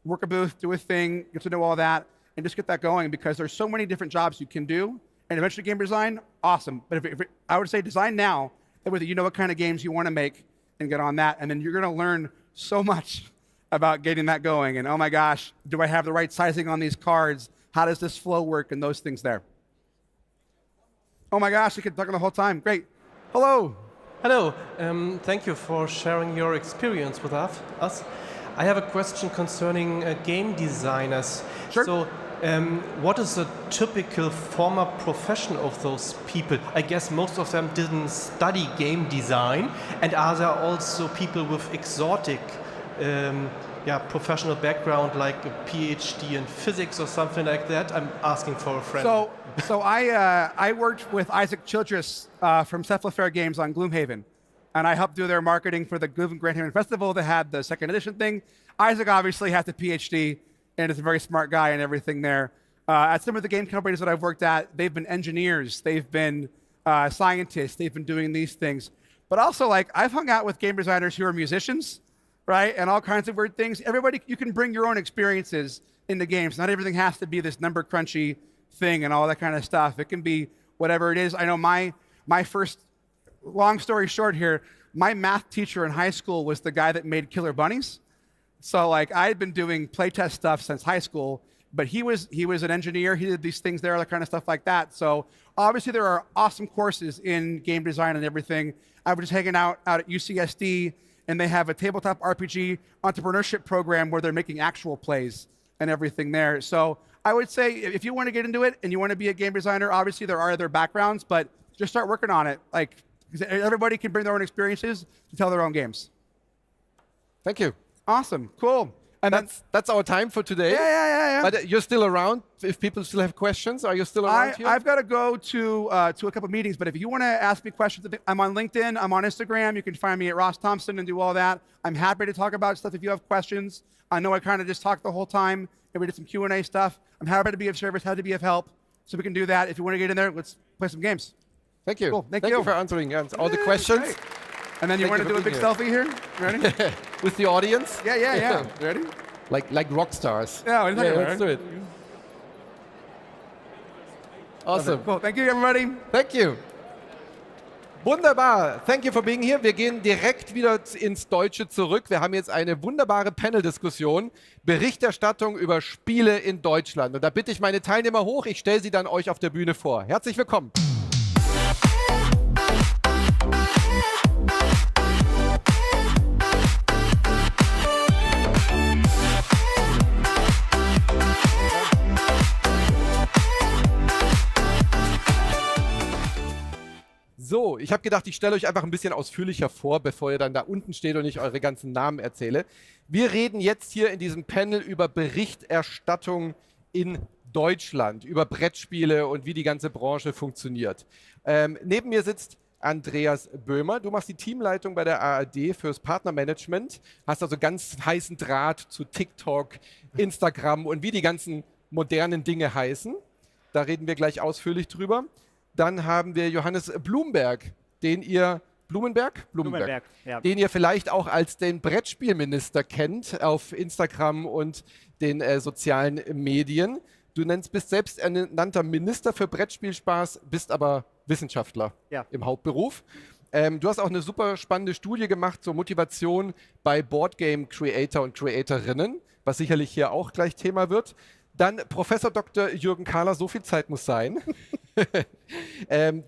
[SPEAKER 13] work a booth, do a thing, get to know all that, and just get that going, because there's so many different jobs you can do. And eventually game design, awesome. But I would say design now, that way you know what kind of games you want to make and get on that. And then you're going to learn so much about getting that going. And oh my gosh, do I have the right sizing on these cards? How does this flow work? And those things there. Oh my gosh, you could talk the whole time. Great. Hello.
[SPEAKER 17] Hello. Thank you for sharing your experience with us. I have a question concerning game designers.
[SPEAKER 13] Sure.
[SPEAKER 17] So, what is the typical former profession of those people? I guess most of them didn't study game design. And are there also people with exotic professional background, like a PhD in physics or something like that? I'm asking for a friend.
[SPEAKER 13] So I worked with Isaac Childress from Cephalofair Games on Gloomhaven. And I helped do their marketing for the Gloomhaven Grand Haven Festival. They had the second edition thing. Isaac obviously has a PhD and is a very smart guy and everything there. At some of the game companies that I've worked at, they've been engineers, they've been scientists, they've been doing these things. But also, like, I've hung out with game designers who are musicians, right? And all kinds of weird things. Everybody, you can bring your own experiences into games. Not everything has to be this number crunchy thing and all that kind of stuff. It can be whatever it is. I know my first, long story short here, my math teacher in high school was the guy that made Killer Bunnies. So like I had been doing playtest stuff since high school, but he was an engineer. He did these things there, that kind of stuff like that. So obviously there are awesome courses in game design and everything. I was just hanging out at UCSD, and they have a tabletop RPG entrepreneurship program where they're making actual plays and everything there. So I would say if you want to get into it and you want to be a game designer, obviously there are other backgrounds, but just start working on it. Like, everybody can bring their own experiences to tell their own games.
[SPEAKER 2] Thank you.
[SPEAKER 13] Awesome, cool. And
[SPEAKER 2] that's our time for today.
[SPEAKER 13] Yeah.
[SPEAKER 2] But you're still around if people still have questions. Are you still around here?
[SPEAKER 13] I've got to go to a couple of meetings, but if you want to ask me questions, I'm on LinkedIn, I'm on Instagram. You can find me at Ross Thompson and do all that. I'm happy to talk about stuff if you have questions. I know I kind of just talked the whole time, and we did some Q&A stuff. I'm happy to be of service, happy to be of help, so we can do that. If you want to get in there, let's play some games.
[SPEAKER 2] Thank you.
[SPEAKER 13] Cool. Thank
[SPEAKER 2] you for answering all the questions.
[SPEAKER 13] Great. And then you want to do a big selfie here? Ready?
[SPEAKER 2] With the audience?
[SPEAKER 13] Yeah. Ready?
[SPEAKER 2] Like rock stars.
[SPEAKER 13] Yeah,
[SPEAKER 2] let's do it. Awesome.
[SPEAKER 13] Cool. Thank you, everybody.
[SPEAKER 2] Thank you. Wunderbar. Thank you for being here. Wir gehen direkt wieder ins Deutsche zurück. Wir haben jetzt eine wunderbare Panel-Diskussion. Berichterstattung über Spiele in Deutschland. Und da bitte ich meine Teilnehmer hoch. Ich stelle sie dann euch auf der Bühne vor. Herzlich willkommen. So, ich habe gedacht, ich stelle euch einfach ein bisschen ausführlicher vor, bevor ihr dann da unten steht und ich eure ganzen Namen erzähle. Wir reden jetzt hier in diesem Panel über Berichterstattung in Deutschland, über Brettspiele und wie die ganze Branche funktioniert. Neben mir sitzt Andreas Böhmer. Du machst die Teamleitung bei der ARD fürs Partnermanagement, hast also ganz heißen Draht zu TikTok, Instagram und wie die ganzen modernen Dinge heißen. Da reden wir gleich ausführlich drüber. Dann haben wir Johannes Blumberg, den ihr
[SPEAKER 10] ja.
[SPEAKER 2] Den ihr vielleicht auch als den Brettspielminister kennt auf Instagram und den sozialen Medien. Du bist selbst ernannter Minister für Brettspielspaß, bist aber Wissenschaftler im Hauptberuf. Du hast auch eine super spannende Studie gemacht zur Motivation bei Boardgame-Creator und Creatorinnen, was sicherlich hier auch gleich Thema wird. Dann Professor Dr. Jürgen Kahler, so viel Zeit muss sein.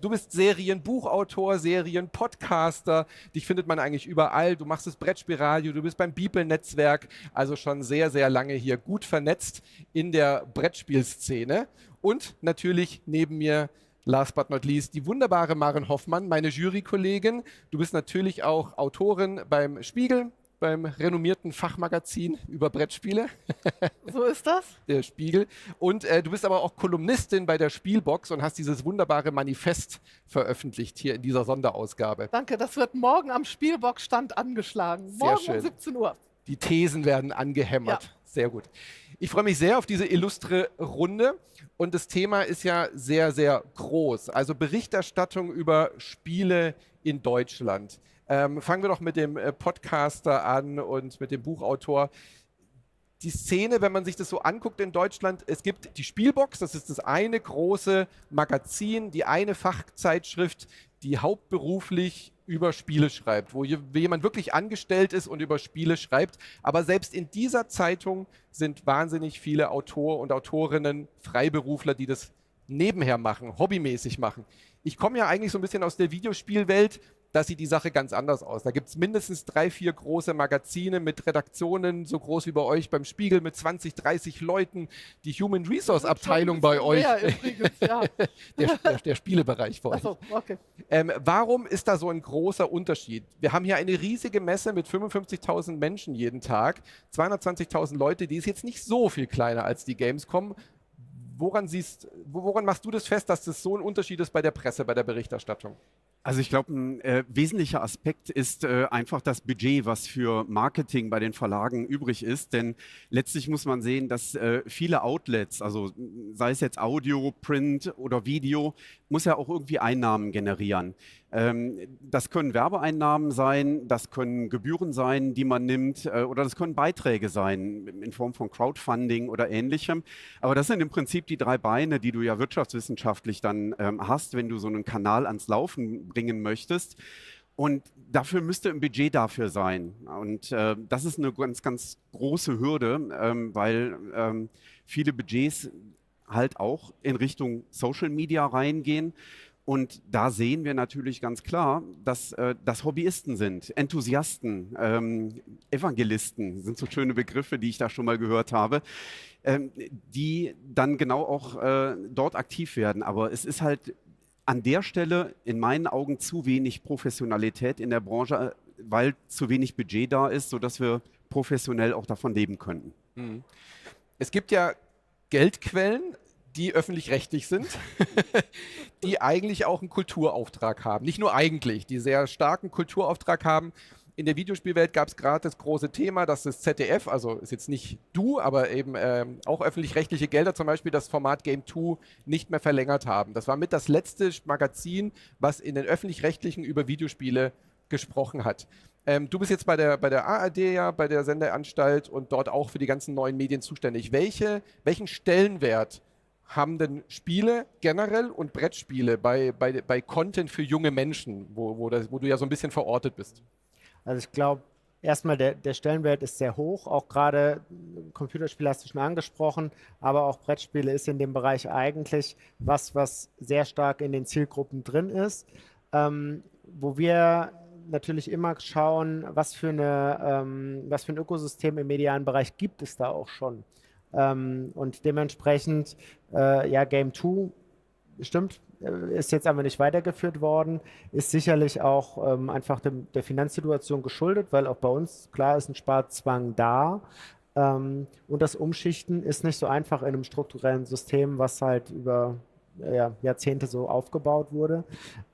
[SPEAKER 2] Du bist Serienbuchautor, Serienpodcaster. Dich findet man eigentlich überall. Du machst das Brettspielradio, du bist beim Beeple-Netzwerk, also schon sehr, sehr lange hier gut vernetzt in der Brettspielszene. Und natürlich neben mir, last but not least, die wunderbare Maren Hoffmann, meine Jurykollegin. Du bist natürlich auch Autorin beim Spiegel, beim renommierten Fachmagazin über Brettspiele.
[SPEAKER 18] So ist das.
[SPEAKER 2] Der Spiegel. Und du bist aber auch Kolumnistin bei der Spielbox und hast dieses wunderbare Manifest veröffentlicht hier in dieser Sonderausgabe.
[SPEAKER 18] Danke, das wird morgen am Spielbox-Stand angeschlagen. Morgen um 17 Uhr.
[SPEAKER 2] Die Thesen werden angehämmert. Ja. Sehr gut. Ich freue mich sehr auf diese illustre Runde. Und das Thema ist ja sehr, sehr groß. Also Berichterstattung über Spiele in Deutschland. Fangen wir doch mit dem Podcaster an und mit dem Buchautor. Die Szene, wenn man sich das so anguckt in Deutschland, es gibt die Spielbox, das ist das eine große Magazin, die eine Fachzeitschrift, die hauptberuflich über Spiele schreibt, wo jemand wirklich angestellt ist und über Spiele schreibt. Aber selbst in dieser Zeitung sind wahnsinnig viele Autoren und Autorinnen, Freiberufler, die das nebenher machen, hobbymäßig machen. Ich komme ja eigentlich so ein bisschen aus der Videospielwelt. Da sieht die Sache ganz anders aus. Da gibt es mindestens 3, 4 große Magazine mit Redaktionen, so groß wie bei euch beim Spiegel, mit 20, 30 Leuten. Die Human Resource Abteilung bei euch.
[SPEAKER 18] Übrigens, ja.
[SPEAKER 2] der Spielebereich bei euch.
[SPEAKER 18] Ach so, okay.
[SPEAKER 2] Warum ist da so ein großer Unterschied? Wir haben hier eine riesige Messe mit 55.000 Menschen jeden Tag, 220.000 Leute, die ist jetzt nicht so viel kleiner als die Gamescom. Woran machst du das fest, dass das so ein Unterschied ist bei der Presse, bei der Berichterstattung?
[SPEAKER 19] Also ich glaube, ein wesentlicher Aspekt ist einfach das Budget, was für Marketing bei den Verlagen übrig ist. Denn letztlich muss man sehen, dass viele Outlets, also sei es jetzt Audio, Print oder Video, muss ja auch irgendwie Einnahmen generieren. Das können Werbeeinnahmen sein, das können Gebühren sein, die man nimmt, oder das können Beiträge sein in Form von Crowdfunding oder Ähnlichem. Aber das sind im Prinzip die 3 Beine, die du ja wirtschaftswissenschaftlich dann hast, wenn du so einen Kanal ans Laufen bringen möchtest. Und dafür müsste ein Budget dafür sein. Und das ist eine ganz, ganz große Hürde, weil viele Budgets halt auch in Richtung Social Media reingehen. Und da sehen wir natürlich ganz klar, dass das Hobbyisten sind, Enthusiasten, Evangelisten sind so schöne Begriffe, die ich da schon mal gehört habe, die dann genau auch dort aktiv werden. Aber es ist halt an der Stelle in meinen Augen zu wenig Professionalität in der Branche, weil zu wenig Budget da ist, sodass wir professionell auch davon leben könnten.
[SPEAKER 2] Mhm. Es gibt ja Geldquellen, die öffentlich-rechtlich sind, die eigentlich auch einen Kulturauftrag haben. Nicht nur eigentlich, die sehr starken Kulturauftrag haben. In der Videospielwelt gab es gerade das große Thema, dass das ZDF, also ist jetzt nicht du, aber eben auch öffentlich-rechtliche Gelder, zum Beispiel das Format Game 2 nicht mehr verlängert haben. Das war mit das letzte Magazin, was in den öffentlich-rechtlichen über Videospiele gesprochen hat. Du bist jetzt bei der ARD, ja, bei der Sendeanstalt und dort auch für die ganzen neuen Medien zuständig. Welchen Stellenwert haben denn Spiele generell und Brettspiele bei Content für junge Menschen, wo du ja so ein bisschen verortet bist?
[SPEAKER 20] Also ich glaube, erstmal der Stellenwert ist sehr hoch, auch gerade Computerspiele hast du schon angesprochen, aber auch Brettspiele ist in dem Bereich eigentlich was sehr stark in den Zielgruppen drin ist, wo wir natürlich immer schauen, was für ein Ökosystem im medialen Bereich gibt es da auch schon. Und dementsprechend, ja, Game 2, stimmt, ist jetzt aber nicht weitergeführt worden, ist sicherlich auch einfach der Finanzsituation geschuldet, weil auch bei uns, klar, ist ein Sparzwang da. Und das Umschichten ist nicht so einfach in einem strukturellen System, was halt über Jahrzehnte so aufgebaut wurde.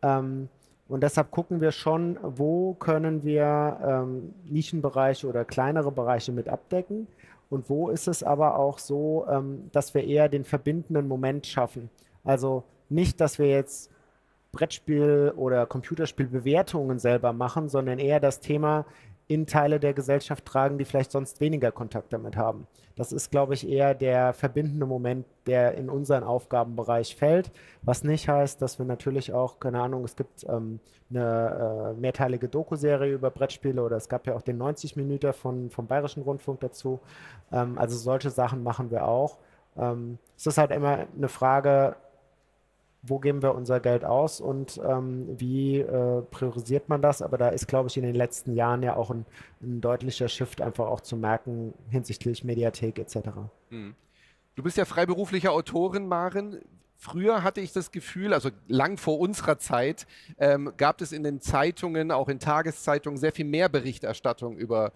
[SPEAKER 20] Und deshalb gucken wir schon, wo können wir Nischenbereiche oder kleinere Bereiche mit abdecken und wo ist es aber auch so, dass wir eher den verbindenden Moment schaffen. Also nicht, dass wir jetzt Brettspiel- oder Computerspielbewertungen selber machen, sondern eher das Thema in Teile der Gesellschaft tragen, die vielleicht sonst weniger Kontakt damit haben. Das ist, glaube ich, eher der verbindende Moment, der in unseren Aufgabenbereich fällt, was nicht heißt, dass wir natürlich auch, keine Ahnung, es gibt eine mehrteilige Doku-Serie über Brettspiele oder es gab ja auch den 90-Minüter vom Bayerischen Rundfunk dazu. Also solche Sachen machen wir auch. Es ist halt immer eine Frage, wo geben wir unser Geld aus und wie priorisiert man das? Aber da ist, glaube ich, in den letzten Jahren ja auch ein deutlicher Shift einfach auch zu merken hinsichtlich Mediathek etc.
[SPEAKER 2] Du bist ja freiberufliche Autorin, Maren. Früher hatte ich das Gefühl, also lang vor unserer Zeit, gab es in den Zeitungen, auch in Tageszeitungen, sehr viel mehr Berichterstattung über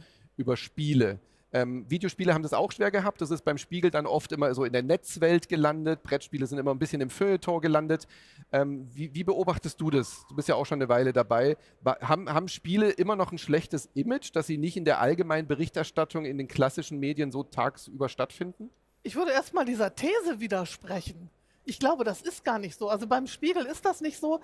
[SPEAKER 2] Spiele. Videospiele haben das auch schwer gehabt. Das ist beim Spiegel dann oft immer so in der Netzwelt gelandet. Brettspiele sind immer ein bisschen im Feuilleton gelandet. Wie beobachtest du das? Du bist ja auch schon eine Weile dabei. Haben Spiele immer noch ein schlechtes Image, dass sie nicht in der allgemeinen Berichterstattung in den klassischen Medien so tagsüber stattfinden?
[SPEAKER 18] Ich würde erstmal dieser These widersprechen. Ich glaube, das ist gar nicht so. Also beim Spiegel ist das nicht so.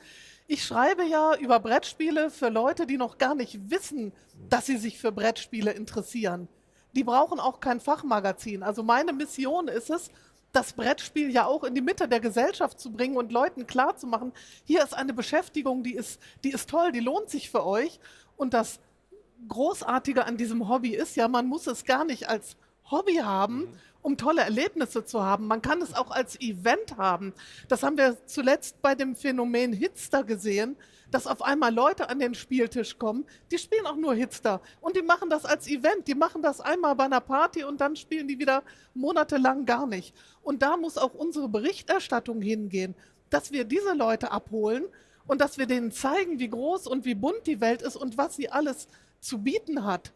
[SPEAKER 18] Ich schreibe ja über Brettspiele für Leute, die noch gar nicht wissen, dass sie sich für Brettspiele interessieren. Die brauchen auch kein Fachmagazin. Also meine Mission ist es, das Brettspiel ja auch in die Mitte der Gesellschaft zu bringen und Leuten klarzumachen, hier ist eine Beschäftigung, die ist toll, die lohnt sich für euch. Und das Großartige an diesem Hobby ist ja, man muss es gar nicht als Hobby haben, um tolle Erlebnisse zu haben. Man kann es auch als Event haben. Das haben wir zuletzt bei dem Phänomen Hitster gesehen, dass auf einmal Leute an den Spieltisch kommen, die spielen auch nur Hitster und die machen das als Event, die machen das einmal bei einer Party und dann spielen die wieder monatelang gar nicht. Und da muss auch unsere Berichterstattung hingehen, dass wir diese Leute abholen und dass wir denen zeigen, wie groß und wie bunt die Welt ist und was sie alles zu bieten hat.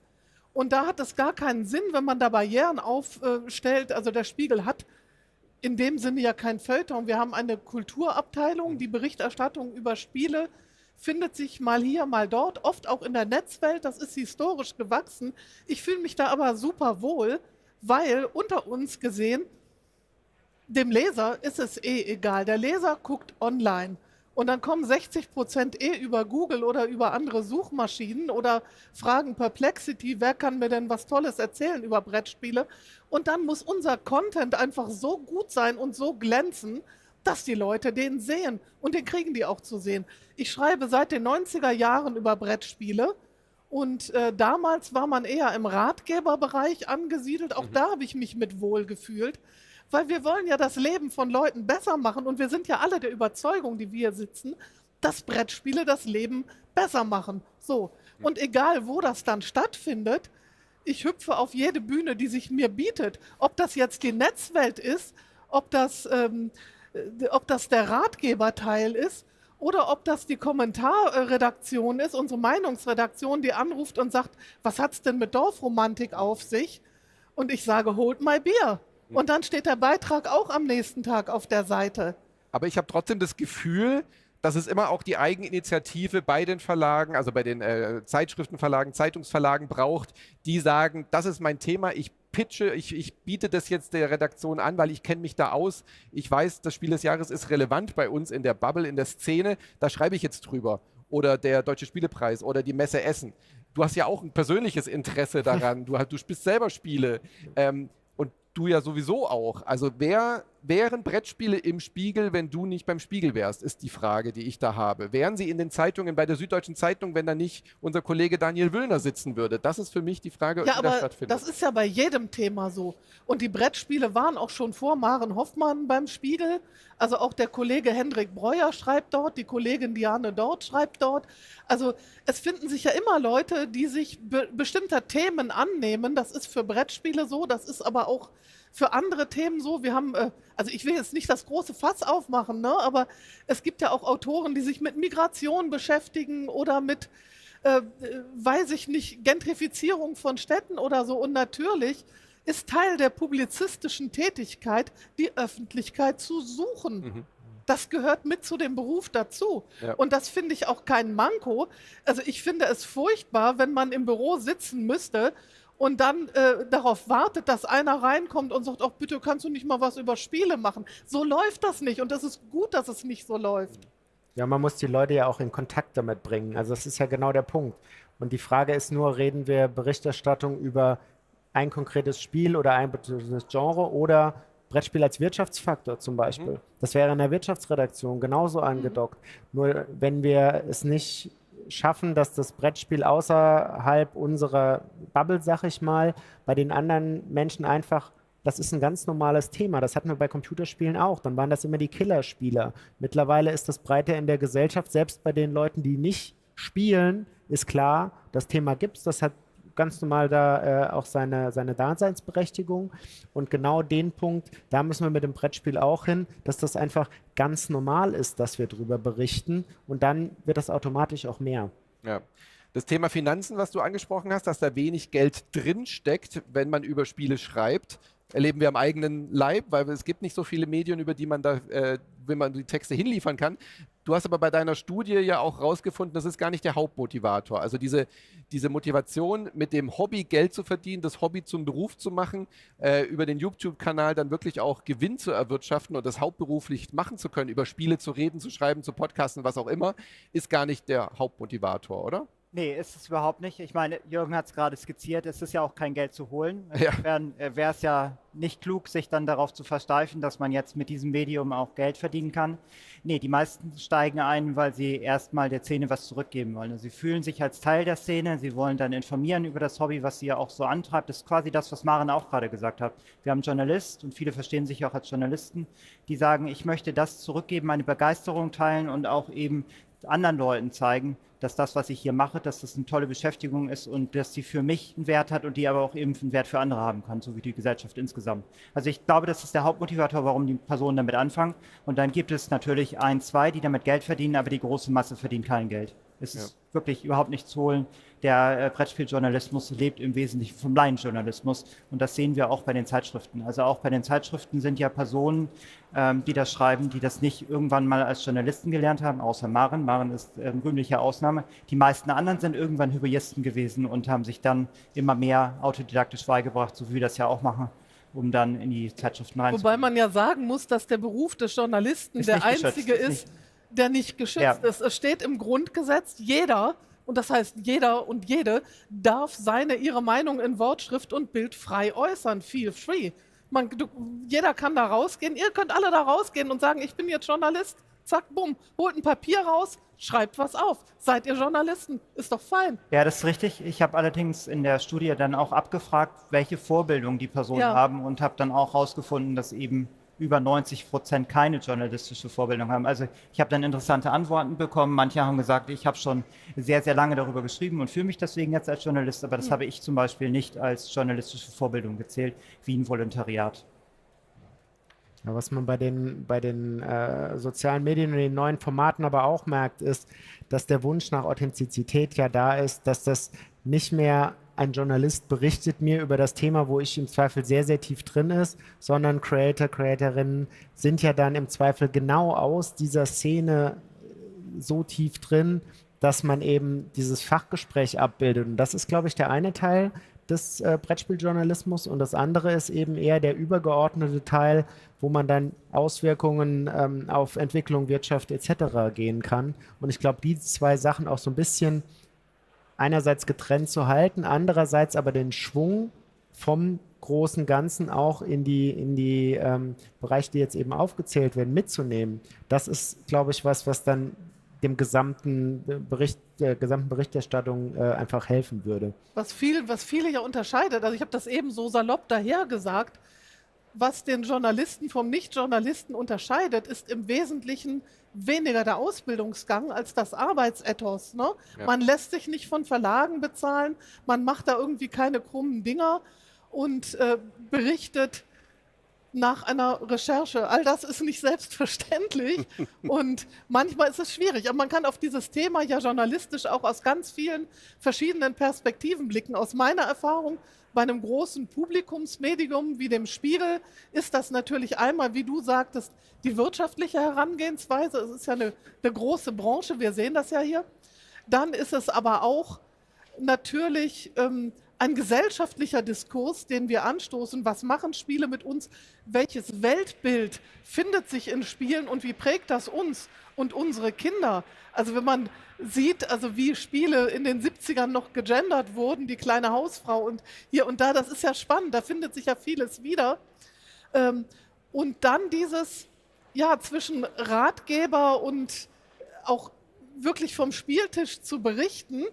[SPEAKER 18] Und da hat es gar keinen Sinn, wenn man da Barrieren aufstellt. Also der Spiegel hat in dem Sinne ja kein Feuilleton. Wir haben eine Kulturabteilung, die Berichterstattung über Spiele findet sich mal hier, mal dort, oft auch in der Netzwelt. Das ist historisch gewachsen. Ich fühle mich da aber super wohl, weil unter uns gesehen, dem Leser ist es egal. Der Leser guckt online. Und dann kommen 60% über Google oder über andere Suchmaschinen oder fragen Perplexity, wer kann mir denn was Tolles erzählen über Brettspiele? Und dann muss unser Content einfach so gut sein und so glänzen, dass die Leute den sehen. Und den kriegen die auch zu sehen. Ich schreibe seit den 90er Jahren über Brettspiele. Und damals war man eher im Ratgeberbereich angesiedelt. Auch da habe ich mich mit wohl gefühlt. Weil wir wollen ja das Leben von Leuten besser machen und wir sind ja alle der Überzeugung, die wir sitzen, dass Brettspiele das Leben besser machen. So. Und egal, wo das dann stattfindet, ich hüpfe auf jede Bühne, die sich mir bietet. Ob das jetzt die Netzwelt ist, ob das der Ratgeberteil ist oder ob das die Kommentarredaktion ist, unsere Meinungsredaktion, die anruft und sagt, was hat es denn mit Dorfromantik auf sich? Und ich sage, hold my beer. Und dann steht der Beitrag auch am nächsten Tag auf der Seite.
[SPEAKER 2] Aber ich habe trotzdem das Gefühl, dass es immer auch die Eigeninitiative bei den Verlagen, also bei den Zeitschriftenverlagen, Zeitungsverlagen braucht, die sagen, das ist mein Thema, ich pitche, ich biete das jetzt der Redaktion an, weil ich kenne mich da aus. Ich weiß, das Spiel des Jahres ist relevant bei uns in der Bubble, in der Szene, da schreibe ich jetzt drüber. Oder der Deutsche Spielepreis oder die Messe Essen. Du hast ja auch ein persönliches Interesse daran, du spielst selber Spiele. Und du ja sowieso auch. Also wären Brettspiele im Spiegel, wenn du nicht beim Spiegel wärst, ist die Frage, die ich da habe. Wären sie in den Zeitungen, bei der Süddeutschen Zeitung, wenn da nicht unser Kollege Daniel Wüllner sitzen würde? Das ist für mich die Frage,
[SPEAKER 18] Ja,
[SPEAKER 2] die da
[SPEAKER 18] aber
[SPEAKER 2] stattfindet.
[SPEAKER 18] das ist ja bei jedem Thema so. Und die Brettspiele waren auch schon vor Maren Hoffmann beim Spiegel. Also auch der Kollege Hendrik Breuer schreibt dort, die Kollegin Diane Dort schreibt dort. Also es finden sich ja immer Leute, die sich bestimmter Themen annehmen. Das ist für Brettspiele so, das ist aber auch für andere Themen so. Wir haben, also ich will jetzt nicht das große Fass aufmachen, ne? Aber es gibt ja auch Autoren, die sich mit Migration beschäftigen oder mit, weiß ich nicht, Gentrifizierung von Städten oder so. Und natürlich ist Teil der publizistischen Tätigkeit, die Öffentlichkeit zu suchen. Das gehört mit zu dem Beruf dazu.
[SPEAKER 2] Ja.
[SPEAKER 18] Und das finde ich auch kein Manko. Also ich finde es furchtbar, wenn man im Büro sitzen müsste und dann darauf wartet, dass einer reinkommt und sagt, ach bitte, kannst du nicht mal was über Spiele machen? So läuft das nicht und das ist gut, dass es nicht so läuft.
[SPEAKER 20] Ja, man muss die Leute ja auch in Kontakt damit bringen. Also das ist ja genau der Punkt. Und die Frage ist nur, reden wir Berichterstattung über ein konkretes Spiel oder ein bestimmtes Genre oder Brettspiel als Wirtschaftsfaktor zum Beispiel. Das wäre in der Wirtschaftsredaktion genauso angedockt. Nur wenn wir es nicht schaffen, dass das Brettspiel außerhalb unserer Bubble, sag ich mal, bei den anderen Menschen einfach, das ist ein ganz normales Thema. Das hatten wir bei Computerspielen auch. Dann waren das immer die Killerspieler. Mittlerweile ist das breiter in der Gesellschaft. Selbst bei den Leuten, die nicht spielen, ist klar, das Thema gibt es. Das hat ganz normal da auch seine Daseinsberechtigung. Und genau den Punkt, da müssen wir mit dem Brettspiel auch hin, dass das einfach ganz normal ist, dass wir darüber berichten. Und dann wird das automatisch auch mehr.
[SPEAKER 2] Ja. Das Thema Finanzen, was du angesprochen hast, dass da wenig Geld drin steckt, wenn man über Spiele schreibt, erleben wir am eigenen Leib, weil es gibt nicht so viele Medien, über die man da, wenn man die Texte hinliefern kann. Du hast aber bei deiner Studie ja auch rausgefunden, das ist gar nicht der Hauptmotivator. Also diese Motivation, mit dem Hobby Geld zu verdienen, das Hobby zum Beruf zu machen, über den YouTube-Kanal dann wirklich auch Gewinn zu erwirtschaften und das hauptberuflich machen zu können, über Spiele zu reden, zu schreiben, zu podcasten, was auch immer, ist gar nicht der Hauptmotivator, oder?
[SPEAKER 21] Nee, ist es überhaupt nicht. Ich meine, Jürgen hat es gerade skizziert, es ist ja auch kein Geld zu holen.
[SPEAKER 2] Ja.
[SPEAKER 21] Wäre es ja nicht klug, sich dann darauf zu versteifen, dass man jetzt mit diesem Medium auch Geld verdienen kann. Nee, die meisten steigen ein, weil sie erstmal der Szene was zurückgeben wollen. Also sie fühlen sich als Teil der Szene, sie wollen dann informieren über das Hobby, was sie ja auch so antreibt. Das ist quasi das, was Maren auch gerade gesagt hat. Wir haben einen Journalist und viele verstehen sich auch als Journalisten, die sagen, ich möchte das zurückgeben, meine Begeisterung teilen und auch eben anderen Leuten zeigen, dass das, was ich hier mache, dass das eine tolle Beschäftigung ist und dass die für mich einen Wert hat und die aber auch eben einen Wert für andere haben kann, so wie die Gesellschaft insgesamt. Also ich glaube, das ist der Hauptmotivator, warum die Personen damit anfangen. Und dann gibt es natürlich ein, zwei, die damit Geld verdienen, aber die große Masse verdient kein Geld. Es ist wirklich überhaupt nicht zu holen. Der Brettspieljournalismus lebt im Wesentlichen vom Laienjournalismus und das sehen wir auch bei den Zeitschriften. Also auch bei den Zeitschriften sind ja Personen, die das schreiben, die das nicht irgendwann mal als Journalisten gelernt haben, außer Maren. Maren ist eine rühmliche Ausnahme. Die meisten anderen sind irgendwann Hobbyisten gewesen und haben sich dann immer mehr autodidaktisch beigebracht, so wie wir das ja auch machen, um dann in die Zeitschriften reinzukommen.
[SPEAKER 18] Wobei man ja sagen muss, dass der Beruf des Journalisten
[SPEAKER 21] Ist
[SPEAKER 18] der
[SPEAKER 21] nicht geschützt,
[SPEAKER 18] einzige ist, der nicht geschützt ist. Es steht im Grundgesetz, jeder, und das heißt jeder und jede, darf ihre Meinung in Wortschrift und Bild frei äußern, feel free. Jeder kann da rausgehen, ihr könnt alle da rausgehen und sagen, ich bin jetzt Journalist, zack, bumm, holt ein Papier raus, schreibt was auf. Seid ihr Journalisten? Ist doch fein.
[SPEAKER 21] Ja, das ist richtig. Ich habe allerdings in der Studie dann auch abgefragt, welche Vorbildung die Personen haben und habe dann auch herausgefunden, dass eben über 90% keine journalistische Vorbildung haben. Also ich habe dann interessante Antworten bekommen. Manche haben gesagt, ich habe schon sehr, sehr lange darüber geschrieben und fühle mich deswegen jetzt als Journalist, aber das habe ich zum Beispiel nicht als journalistische Vorbildung gezählt, wie ein Volontariat.
[SPEAKER 20] Ja, was man bei den sozialen Medien und den neuen Formaten aber auch merkt, ist, dass der Wunsch nach Authentizität ja da ist, dass das nicht mehr ein Journalist berichtet mir über das Thema, wo ich im Zweifel sehr, sehr tief drin ist, sondern Creatorinnen sind ja dann im Zweifel genau aus dieser Szene so tief drin, dass man eben dieses Fachgespräch abbildet. Und das ist, glaube ich, der eine Teil des Brettspieljournalismus, und das andere ist eben eher der übergeordnete Teil, wo man dann Auswirkungen auf Entwicklung, Wirtschaft etc. gehen kann. Und ich glaube, die zwei Sachen auch so ein bisschen einerseits getrennt zu halten, andererseits aber den Schwung vom großen Ganzen auch in die Bereiche, die jetzt eben aufgezählt werden, mitzunehmen. Das ist, glaube ich, was dann dem gesamten Berichterstattung einfach helfen würde.
[SPEAKER 18] Was viele ja unterscheidet, also ich habe das eben so salopp daher gesagt, was den Journalisten vom Nicht-Journalisten unterscheidet, ist im Wesentlichen weniger der Ausbildungsgang als das Arbeitsethos. Ne?
[SPEAKER 2] Ja.
[SPEAKER 18] Man lässt sich nicht von Verlagen bezahlen, man macht da irgendwie keine krummen Dinger und berichtet nach einer Recherche. All das ist nicht selbstverständlich und manchmal ist es schwierig. Aber man kann auf dieses Thema ja journalistisch auch aus ganz vielen verschiedenen Perspektiven blicken. Aus meiner Erfahrung bei einem großen Publikumsmedium wie dem Spiegel ist das natürlich einmal, wie du sagtest, die wirtschaftliche Herangehensweise. Es ist ja eine große Branche, wir sehen das ja hier. Dann ist es aber auch natürlich ein gesellschaftlicher Diskurs, den wir anstoßen. Was machen Spiele mit uns? Welches Weltbild findet sich in Spielen und wie prägt das uns und unsere Kinder? Also wenn man sieht, also wie Spiele in den 70ern noch gegendert wurden, die kleine Hausfrau und hier und da, das ist ja spannend, da findet sich ja vieles wieder. Und dann dieses, ja, zwischen Ratgeber und auch wirklich vom Spieltisch zu berichten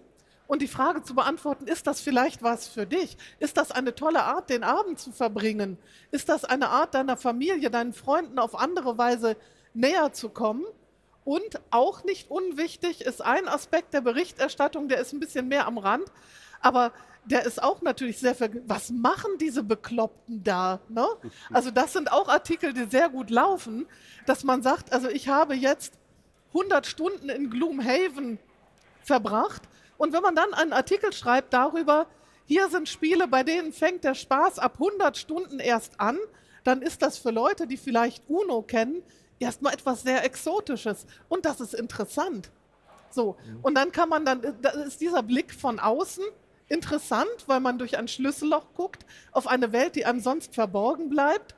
[SPEAKER 18] und die Frage zu beantworten, ist das vielleicht was für dich? Ist das eine tolle Art, den Abend zu verbringen? Ist das eine Art, deiner Familie, deinen Freunden auf andere Weise näher zu kommen? Und auch nicht unwichtig ist ein Aspekt der Berichterstattung, der ist ein bisschen mehr am Rand, aber der ist auch natürlich sehr was machen diese Bekloppten da? Ne? Also das sind auch Artikel, die sehr gut laufen, dass man sagt, also ich habe jetzt 100 Stunden in Gloomhaven verbracht und wenn man dann einen Artikel schreibt darüber, hier sind Spiele, bei denen fängt der Spaß ab 100 Stunden erst an, dann ist das für Leute, die vielleicht UNO kennen, erstmal etwas sehr Exotisches und das ist interessant. So, und dann kann man da ist dieser Blick von außen interessant, weil man durch ein Schlüsselloch guckt auf eine Welt, die einem sonst verborgen bleibt.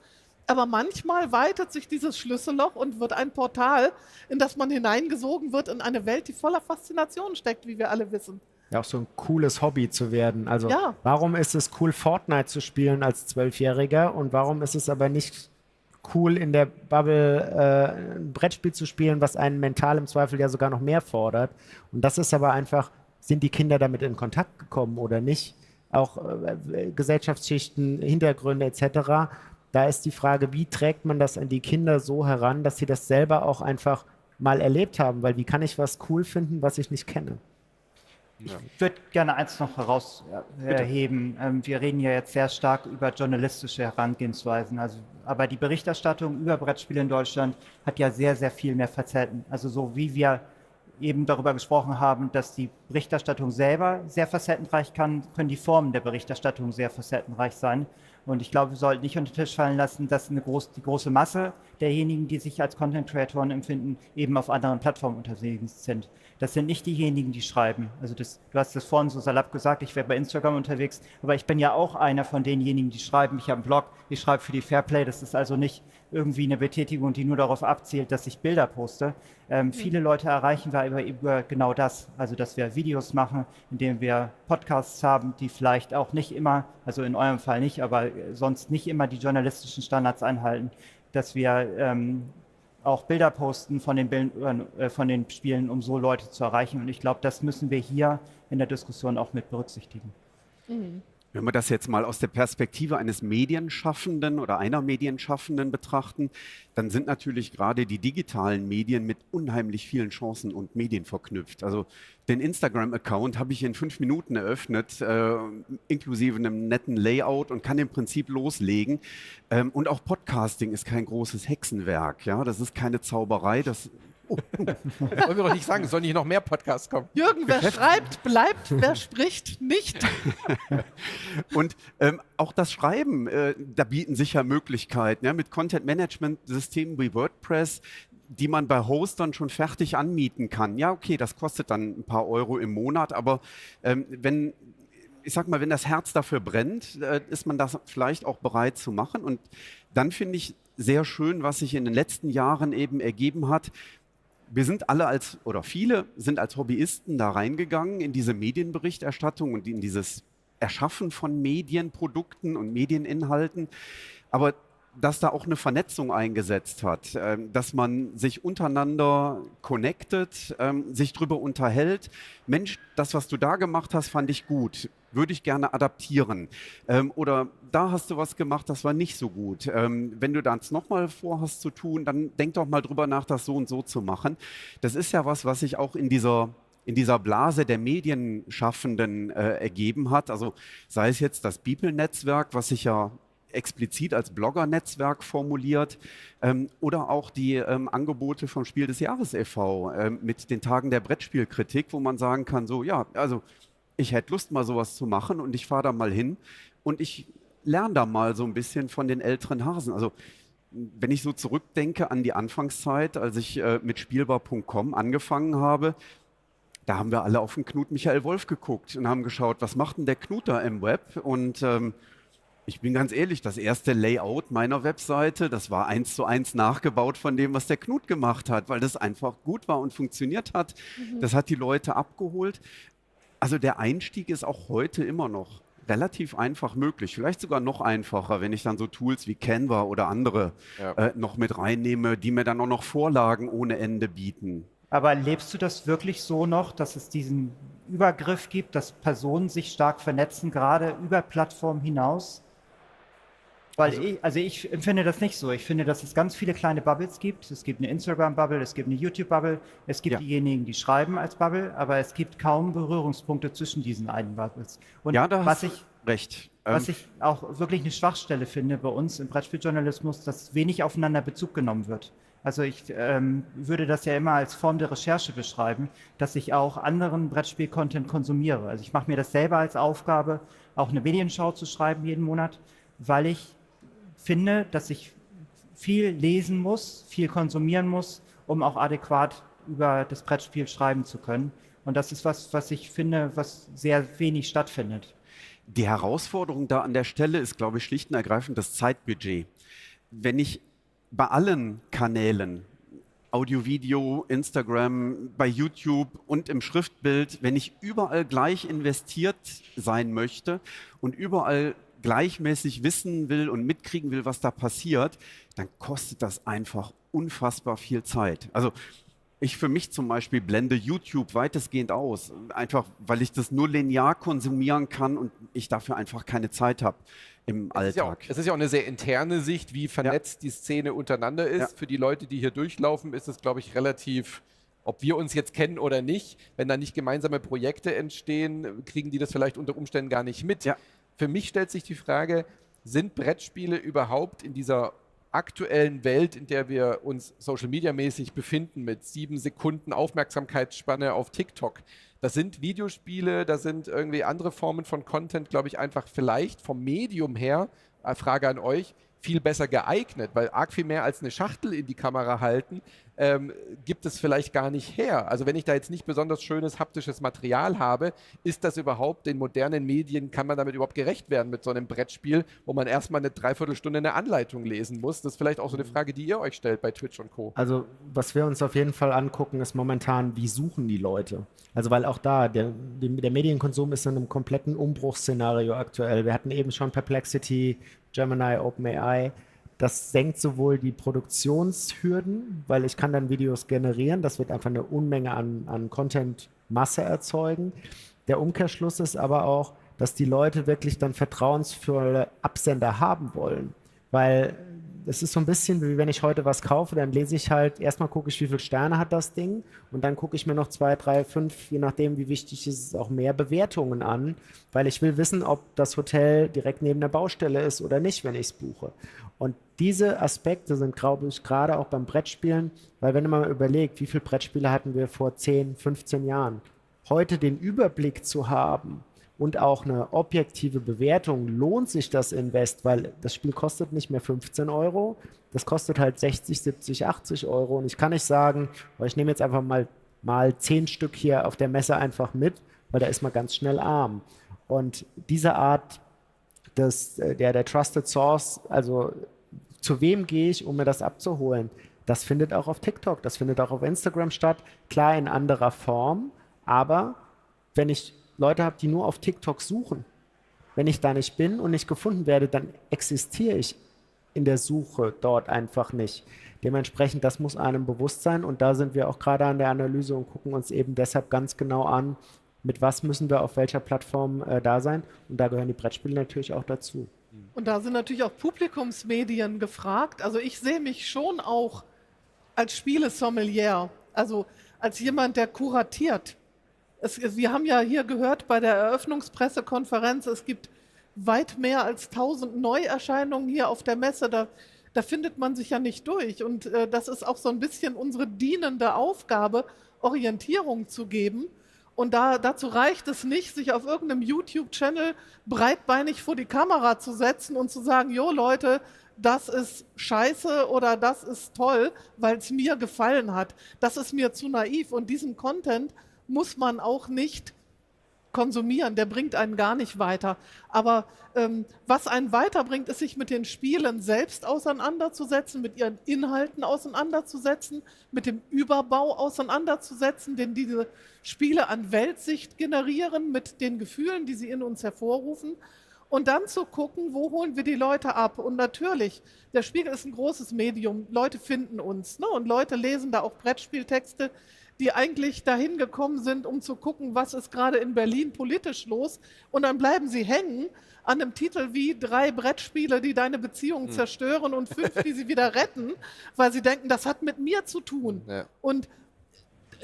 [SPEAKER 18] Aber manchmal weitet sich dieses Schlüsselloch und wird ein Portal, in das man hineingesogen wird in eine Welt, die voller Faszination steckt, wie wir alle wissen.
[SPEAKER 20] Ja, auch so ein cooles Hobby zu werden. Also
[SPEAKER 18] ja.
[SPEAKER 20] Warum ist es cool, Fortnite zu spielen als 12-Jähriger und warum ist es aber nicht cool, in der Bubble ein Brettspiel zu spielen, was einen mental im Zweifel ja sogar noch mehr fordert. Und das ist aber einfach, sind die Kinder damit in Kontakt gekommen oder nicht? Auch Gesellschaftsschichten, Hintergründe etc. Da ist die Frage, wie trägt man das an die Kinder so heran, dass sie das selber auch einfach mal erlebt haben? Weil wie kann ich was cool finden, was ich nicht kenne?
[SPEAKER 21] Ich würde gerne eins noch herausheben. Wir reden ja jetzt sehr stark über journalistische Herangehensweisen. Aber die Berichterstattung über Brettspiele in Deutschland hat ja sehr, sehr viel mehr Facetten. Also so wie wir eben darüber gesprochen haben, dass die Berichterstattung selber sehr facettenreich kann, können die Formen der Berichterstattung sehr facettenreich sein. Und ich glaube, wir sollten nicht unter den Tisch fallen lassen, dass die große Masse derjenigen, die sich als Content-Creatoren empfinden, eben auf anderen Plattformen unterwegs sind. Das sind nicht diejenigen, die schreiben. Also du hast das vorhin so salopp gesagt, ich wäre bei Instagram unterwegs, aber ich bin ja auch einer von denjenigen, die schreiben. Ich habe einen Blog, ich schreibe für die Fairplay. Das ist also nicht irgendwie eine Betätigung, die nur darauf abzielt, dass ich Bilder poste. Viele Leute erreichen wir über genau das, also dass wir Videos machen, indem wir Podcasts haben, die vielleicht auch nicht immer, also in eurem Fall nicht, aber sonst nicht immer die journalistischen Standards einhalten, dass wir auch Bilder posten von den Spielen, um so Leute zu erreichen. Und ich glaube, das müssen wir hier in der Diskussion auch mit berücksichtigen.
[SPEAKER 18] Mhm.
[SPEAKER 19] Wenn wir das jetzt mal aus der Perspektive eines Medienschaffenden oder einer Medienschaffenden betrachten, dann sind natürlich gerade die digitalen Medien mit unheimlich vielen Chancen und Medien verknüpft. Also den Instagram-Account habe ich in 5 Minuten eröffnet, inklusive einem netten Layout und kann im Prinzip loslegen. Und auch Podcasting ist kein großes Hexenwerk. Ja? Das ist keine Zauberei. Das
[SPEAKER 2] Wollen wir doch nicht sagen, es soll nicht noch mehr Podcasts kommen.
[SPEAKER 18] Jürgen, wer schreibt, bleibt, wer spricht, nicht.
[SPEAKER 19] Und auch das Schreiben, da bieten sich ja Möglichkeiten, ja, mit Content-Management-Systemen wie WordPress, die man bei Hostern schon fertig anmieten kann. Ja, okay, das kostet dann ein paar Euro im Monat, aber wenn das Herz dafür brennt, ist man das vielleicht auch bereit zu machen. Und dann finde ich sehr schön, was sich in den letzten Jahren eben ergeben hat. Wir sind viele sind als Hobbyisten da reingegangen in diese Medienberichterstattung und in dieses Erschaffen von Medienprodukten und Medieninhalten. Aber dass da auch eine Vernetzung eingesetzt hat, dass man sich untereinander connectet, sich drüber unterhält. Mensch, das, was du da gemacht hast, fand ich gut. Würde ich gerne adaptieren. Oder da hast du was gemacht, das war nicht so gut. Wenn du das nochmal vorhast zu tun, dann denk doch mal drüber nach, das so und so zu machen. Das ist ja was sich auch in dieser Blase der Medienschaffenden ergeben hat. Also sei es jetzt das Beeple-Netzwerk, was sich ja explizit als Blogger-Netzwerk formuliert, oder auch die Angebote vom Spiel des Jahres e.V. Mit den Tagen der Brettspielkritik, wo man sagen kann, so ja, also ich hätte Lust mal sowas zu machen und ich fahre da mal hin und ich lerne da mal so ein bisschen von den älteren Hasen. Also wenn ich so zurückdenke an die Anfangszeit, als ich mit spielbar.com angefangen habe, da haben wir alle auf den Knut Michael Wolf geguckt und haben geschaut, was macht denn der Knut da im Web? Und ich bin ganz ehrlich, das erste Layout meiner Webseite, das war 1:1 nachgebaut von dem, was der Knut gemacht hat, weil das einfach gut war und funktioniert hat. Das hat die Leute abgeholt. Also der Einstieg ist auch heute immer noch relativ einfach möglich, vielleicht sogar noch einfacher, wenn ich dann so Tools wie Canva oder andere noch mit reinnehme, die mir dann auch noch Vorlagen ohne Ende bieten.
[SPEAKER 21] Aber lebst du das wirklich so noch, dass es diesen Übergriff gibt, dass Personen sich stark vernetzen, gerade über Plattformen hinaus? Weil ich empfinde das nicht so. Ich finde, dass es ganz viele kleine Bubbles gibt. Es gibt eine Instagram-Bubble, es gibt eine YouTube-Bubble, es gibt diejenigen, die schreiben als Bubble, aber es gibt kaum Berührungspunkte zwischen diesen einen Bubbles. Und
[SPEAKER 19] ja, da hast du recht.
[SPEAKER 21] Was ich auch wirklich eine Schwachstelle finde bei uns im Brettspieljournalismus, dass wenig aufeinander Bezug genommen wird. Also ich würde das ja immer als Form der Recherche beschreiben, dass ich auch anderen Brettspiel-Content konsumiere. Also ich mache mir das selber als Aufgabe, auch eine Medienschau zu schreiben jeden Monat, weil ich finde, dass ich viel lesen muss, viel konsumieren muss, um auch adäquat über das Brettspiel schreiben zu können. Und das ist was ich finde, was sehr wenig stattfindet.
[SPEAKER 19] Die Herausforderung da an der Stelle ist, glaube ich, schlicht und ergreifend das Zeitbudget. Wenn ich bei allen Kanälen, Audio, Video, Instagram, bei YouTube und im Schriftbild, wenn ich überall gleich investiert sein möchte und überall gleichmäßig wissen will und mitkriegen will, was da passiert, dann kostet das einfach unfassbar viel Zeit. Also ich für mich zum Beispiel blende YouTube weitestgehend aus, einfach weil ich das nur linear konsumieren kann und ich dafür einfach keine Zeit habe im Alltag.
[SPEAKER 2] Es ist ja auch eine sehr interne Sicht, wie vernetzt die Szene untereinander ist.
[SPEAKER 19] Ja.
[SPEAKER 2] Für die Leute, die hier durchlaufen, ist es, glaube ich, relativ, ob wir uns jetzt kennen oder nicht, wenn da nicht gemeinsame Projekte entstehen, kriegen die das vielleicht unter Umständen gar nicht mit.
[SPEAKER 19] Ja.
[SPEAKER 2] Für mich stellt sich die Frage, sind Brettspiele überhaupt in dieser aktuellen Welt, in der wir uns Social-Media-mäßig befinden, mit 7 Sekunden Aufmerksamkeitsspanne auf TikTok, das sind Videospiele, das sind irgendwie andere Formen von Content, glaube ich, einfach vielleicht vom Medium her, Frage an euch, viel besser geeignet, weil arg viel mehr als eine Schachtel in die Kamera halten, gibt es vielleicht gar nicht her. Also wenn ich da jetzt nicht besonders schönes haptisches Material habe, ist das überhaupt den modernen Medien, kann man damit überhaupt gerecht werden mit so einem Brettspiel, wo man erstmal eine Dreiviertelstunde eine Anleitung lesen muss? Das ist vielleicht auch so eine Frage, die ihr euch stellt bei Twitch und Co.
[SPEAKER 20] Also was wir uns auf jeden Fall angucken, ist momentan, wie suchen die Leute? Also weil auch da, der Medienkonsum ist in einem kompletten Umbruchsszenario aktuell. Wir hatten eben schon Perplexity, Gemini, OpenAI. Das senkt sowohl die Produktionshürden, weil ich kann dann Videos generieren. Das wird einfach eine Unmenge an Content-Masse erzeugen. Der Umkehrschluss ist aber auch, dass die Leute wirklich dann vertrauensvolle Absender haben wollen. Weil es ist so ein bisschen, wie wenn ich heute was kaufe, dann lese ich halt, erstmal gucke ich, wie viele Sterne hat das Ding und dann gucke ich mir noch 2, 3, 5, je nachdem, wie wichtig ist es, auch mehr Bewertungen an, weil ich will wissen, ob das Hotel direkt neben der Baustelle ist oder nicht, wenn ich es buche. Und diese Aspekte sind, glaube ich, gerade auch beim Brettspielen, weil wenn man mal überlegt, wie viele Brettspiele hatten wir vor 10, 15 Jahren, heute den Überblick zu haben, und auch eine objektive Bewertung, lohnt sich das Invest, weil das Spiel kostet nicht mehr 15 Euro, das kostet halt 60, 70, 80 Euro. Und ich kann nicht sagen, weil ich nehme jetzt einfach mal 10 Stück hier auf der Messe einfach mit, weil da ist man ganz schnell arm. Und diese Art der Trusted Source, also zu wem gehe ich, um mir das abzuholen, das findet auch auf TikTok, das findet auch auf Instagram statt, klar in anderer Form, aber wenn ich Leute habe, die nur auf TikTok suchen. Wenn ich da nicht bin und nicht gefunden werde, dann existiere ich in der Suche dort einfach nicht. Dementsprechend, das muss einem bewusst sein und da sind wir auch gerade an der Analyse und gucken uns eben deshalb ganz genau an, mit was müssen wir auf welcher Plattform da sein und da gehören die Brettspiele natürlich auch dazu.
[SPEAKER 18] Und da sind natürlich auch Publikumsmedien gefragt. Also ich sehe mich schon auch als Spielesommelier, also als jemand, der kuratiert. Wir haben ja hier gehört bei der Eröffnungspressekonferenz, es gibt weit mehr als 1000 Neuerscheinungen hier auf der Messe. Da findet man sich ja nicht durch. Und das ist auch so ein bisschen unsere dienende Aufgabe, Orientierung zu geben. Und dazu reicht es nicht, sich auf irgendeinem YouTube-Channel breitbeinig vor die Kamera zu setzen und zu sagen, jo Leute, das ist scheiße oder das ist toll, weil es mir gefallen hat. Das ist mir zu naiv und diesen Content muss man auch nicht konsumieren, der bringt einen gar nicht weiter. Aber was einen weiterbringt, ist, sich mit den Spielen selbst auseinanderzusetzen, mit ihren Inhalten auseinanderzusetzen, mit dem Überbau auseinanderzusetzen, den diese Spiele an Weltsicht generieren, mit den Gefühlen, die sie in uns hervorrufen. Und dann zu gucken, wo holen wir die Leute ab. Und natürlich, der Spiegel ist ein großes Medium, Leute finden uns, ne? Und Leute lesen da auch Brettspieltexte, die eigentlich dahin gekommen sind, um zu gucken, was ist gerade in Berlin politisch los. Und dann bleiben sie hängen an einem Titel wie 3 Brettspiele, die deine Beziehung zerstören und 5, die sie wieder retten, weil sie denken, das hat mit mir zu tun. Ja. Und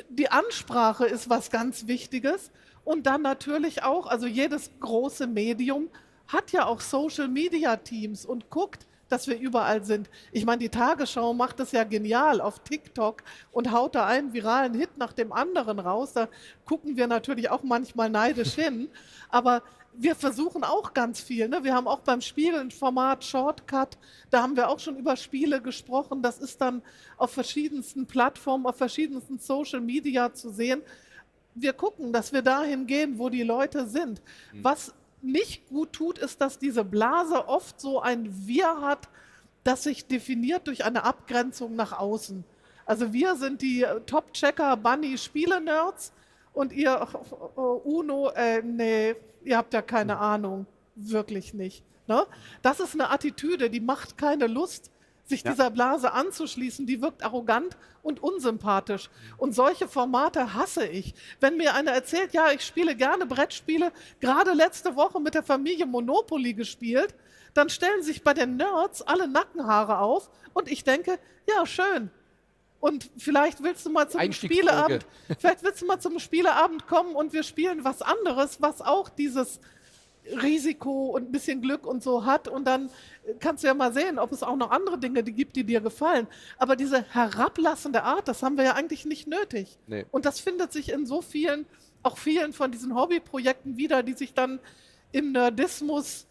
[SPEAKER 18] die Ansprache ist was ganz Wichtiges. Und dann natürlich auch, also jedes große Medium hat ja auch Social-Media-Teams und guckt, dass wir überall sind. Ich meine, die Tagesschau macht das ja genial auf TikTok und haut da einen viralen Hit nach dem anderen raus. Da gucken wir natürlich auch manchmal neidisch hin. Aber wir versuchen auch ganz viel. Ne? Wir haben auch beim Spiel ein Format Shortcut. Da haben wir auch schon über Spiele gesprochen. Das ist dann auf verschiedensten Plattformen, auf verschiedensten Social Media zu sehen. Wir gucken, dass wir dahin gehen, wo die Leute sind. Was nicht gut tut, ist, dass diese Blase oft so ein Wir hat, das sich definiert durch eine Abgrenzung nach außen. Also wir sind die Top-Checker, Bunny, Spiele-Nerds und ihr Uno, nee, ihr habt ja keine Ahnung, wirklich nicht. Ne? Das ist eine Attitüde, die macht keine Lust, sich dieser Blase anzuschließen, die wirkt arrogant und unsympathisch. Und solche Formate hasse ich. Wenn mir einer erzählt, ja, ich spiele gerne Brettspiele, gerade letzte Woche mit der Familie Monopoly gespielt, dann stellen sich bei den Nerds alle Nackenhaare auf und ich denke, ja, schön. Und vielleicht willst du mal zum Spieleabend kommen und wir spielen was anderes, was auch dieses Risiko und ein bisschen Glück und so hat und dann kannst du ja mal sehen, ob es auch noch andere Dinge gibt, die dir gefallen. Aber diese herablassende Art, das haben wir ja eigentlich nicht nötig. Nee. Und das findet sich in so vielen, auch vielen von diesen Hobbyprojekten wieder, die sich dann im Nerdismus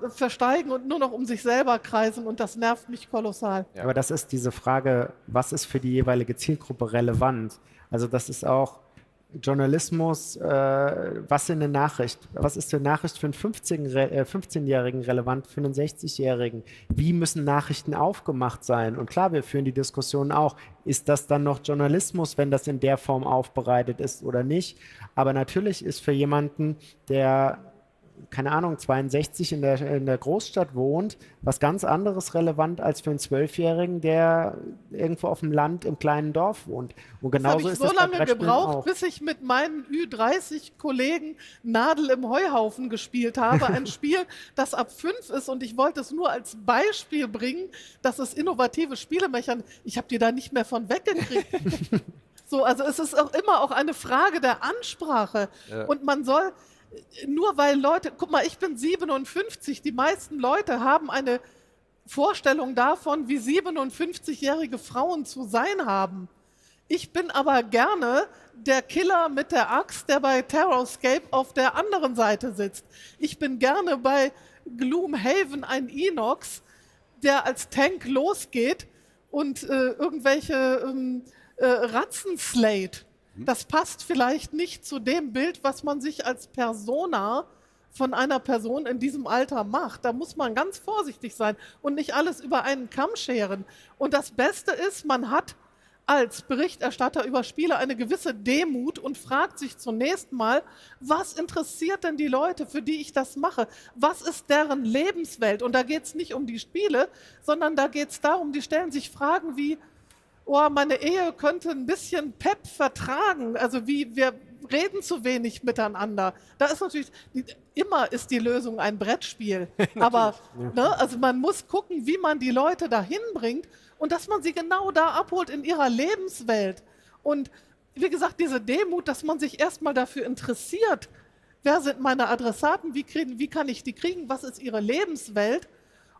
[SPEAKER 18] versteigen und nur noch um sich selber kreisen und das nervt mich kolossal.
[SPEAKER 20] Ja. Aber das ist diese Frage, was ist für die jeweilige Zielgruppe relevant? Also das ist auch Journalismus, was in eine Nachricht? Was ist eine Nachricht für einen 15-Jährigen relevant, für einen 60-Jährigen? Wie müssen Nachrichten aufgemacht sein? Und klar, wir führen die Diskussion auch, ist das dann noch Journalismus, wenn das in der Form aufbereitet ist oder nicht? Aber natürlich ist für jemanden, der keine Ahnung, 62 in der Großstadt wohnt, was ganz anderes relevant als für einen 12-Jährigen, der irgendwo auf dem Land im kleinen Dorf wohnt. Und genauso ist
[SPEAKER 18] Das
[SPEAKER 20] es
[SPEAKER 18] habe ich so
[SPEAKER 20] bei
[SPEAKER 18] lange
[SPEAKER 20] Brettspielen
[SPEAKER 18] gebraucht,
[SPEAKER 20] auch.
[SPEAKER 18] bis ich mit meinen Ü30-Kollegen Nadel im Heuhaufen gespielt habe. Ein Spiel, das ab 5 ist, und ich wollte es nur als Beispiel bringen, dass es innovative Spielemechanismen, ich habe die da nicht mehr von weggekriegt. So, also es ist auch immer auch eine Frage der Ansprache.
[SPEAKER 2] Ja.
[SPEAKER 18] Und man soll, nur weil Leute, guck mal, ich bin 57, die meisten Leute haben eine Vorstellung davon, wie 57-jährige Frauen zu sein haben. Ich bin aber gerne der Killer mit der Axt, der bei Terrorscape auf der anderen Seite sitzt. Ich bin gerne bei Gloomhaven ein Inox, der als Tank losgeht und irgendwelche Ratzen slayt. Das passt vielleicht nicht zu dem Bild, was man sich als Persona von einer Person in diesem Alter macht. Da muss man ganz vorsichtig sein und nicht alles über einen Kamm scheren. Und das Beste ist, man hat als Berichterstatter über Spiele eine gewisse Demut und fragt sich zunächst mal, was interessiert denn die Leute, für die ich das mache? Was ist deren Lebenswelt? Und da geht es nicht um die Spiele, sondern da geht es darum, die stellen sich Fragen wie, oh, meine Ehe könnte ein bisschen Pep vertragen. Also wie, wir reden zu wenig miteinander. Da ist natürlich, immer ist die Lösung ein Brettspiel. Aber ne, also man muss gucken, wie man die Leute dahin bringt und dass man sie genau da abholt in ihrer Lebenswelt. Und wie gesagt, diese Demut, dass man sich erstmal dafür interessiert, wer sind meine Adressaten, wie kann ich die kriegen, was ist ihre Lebenswelt?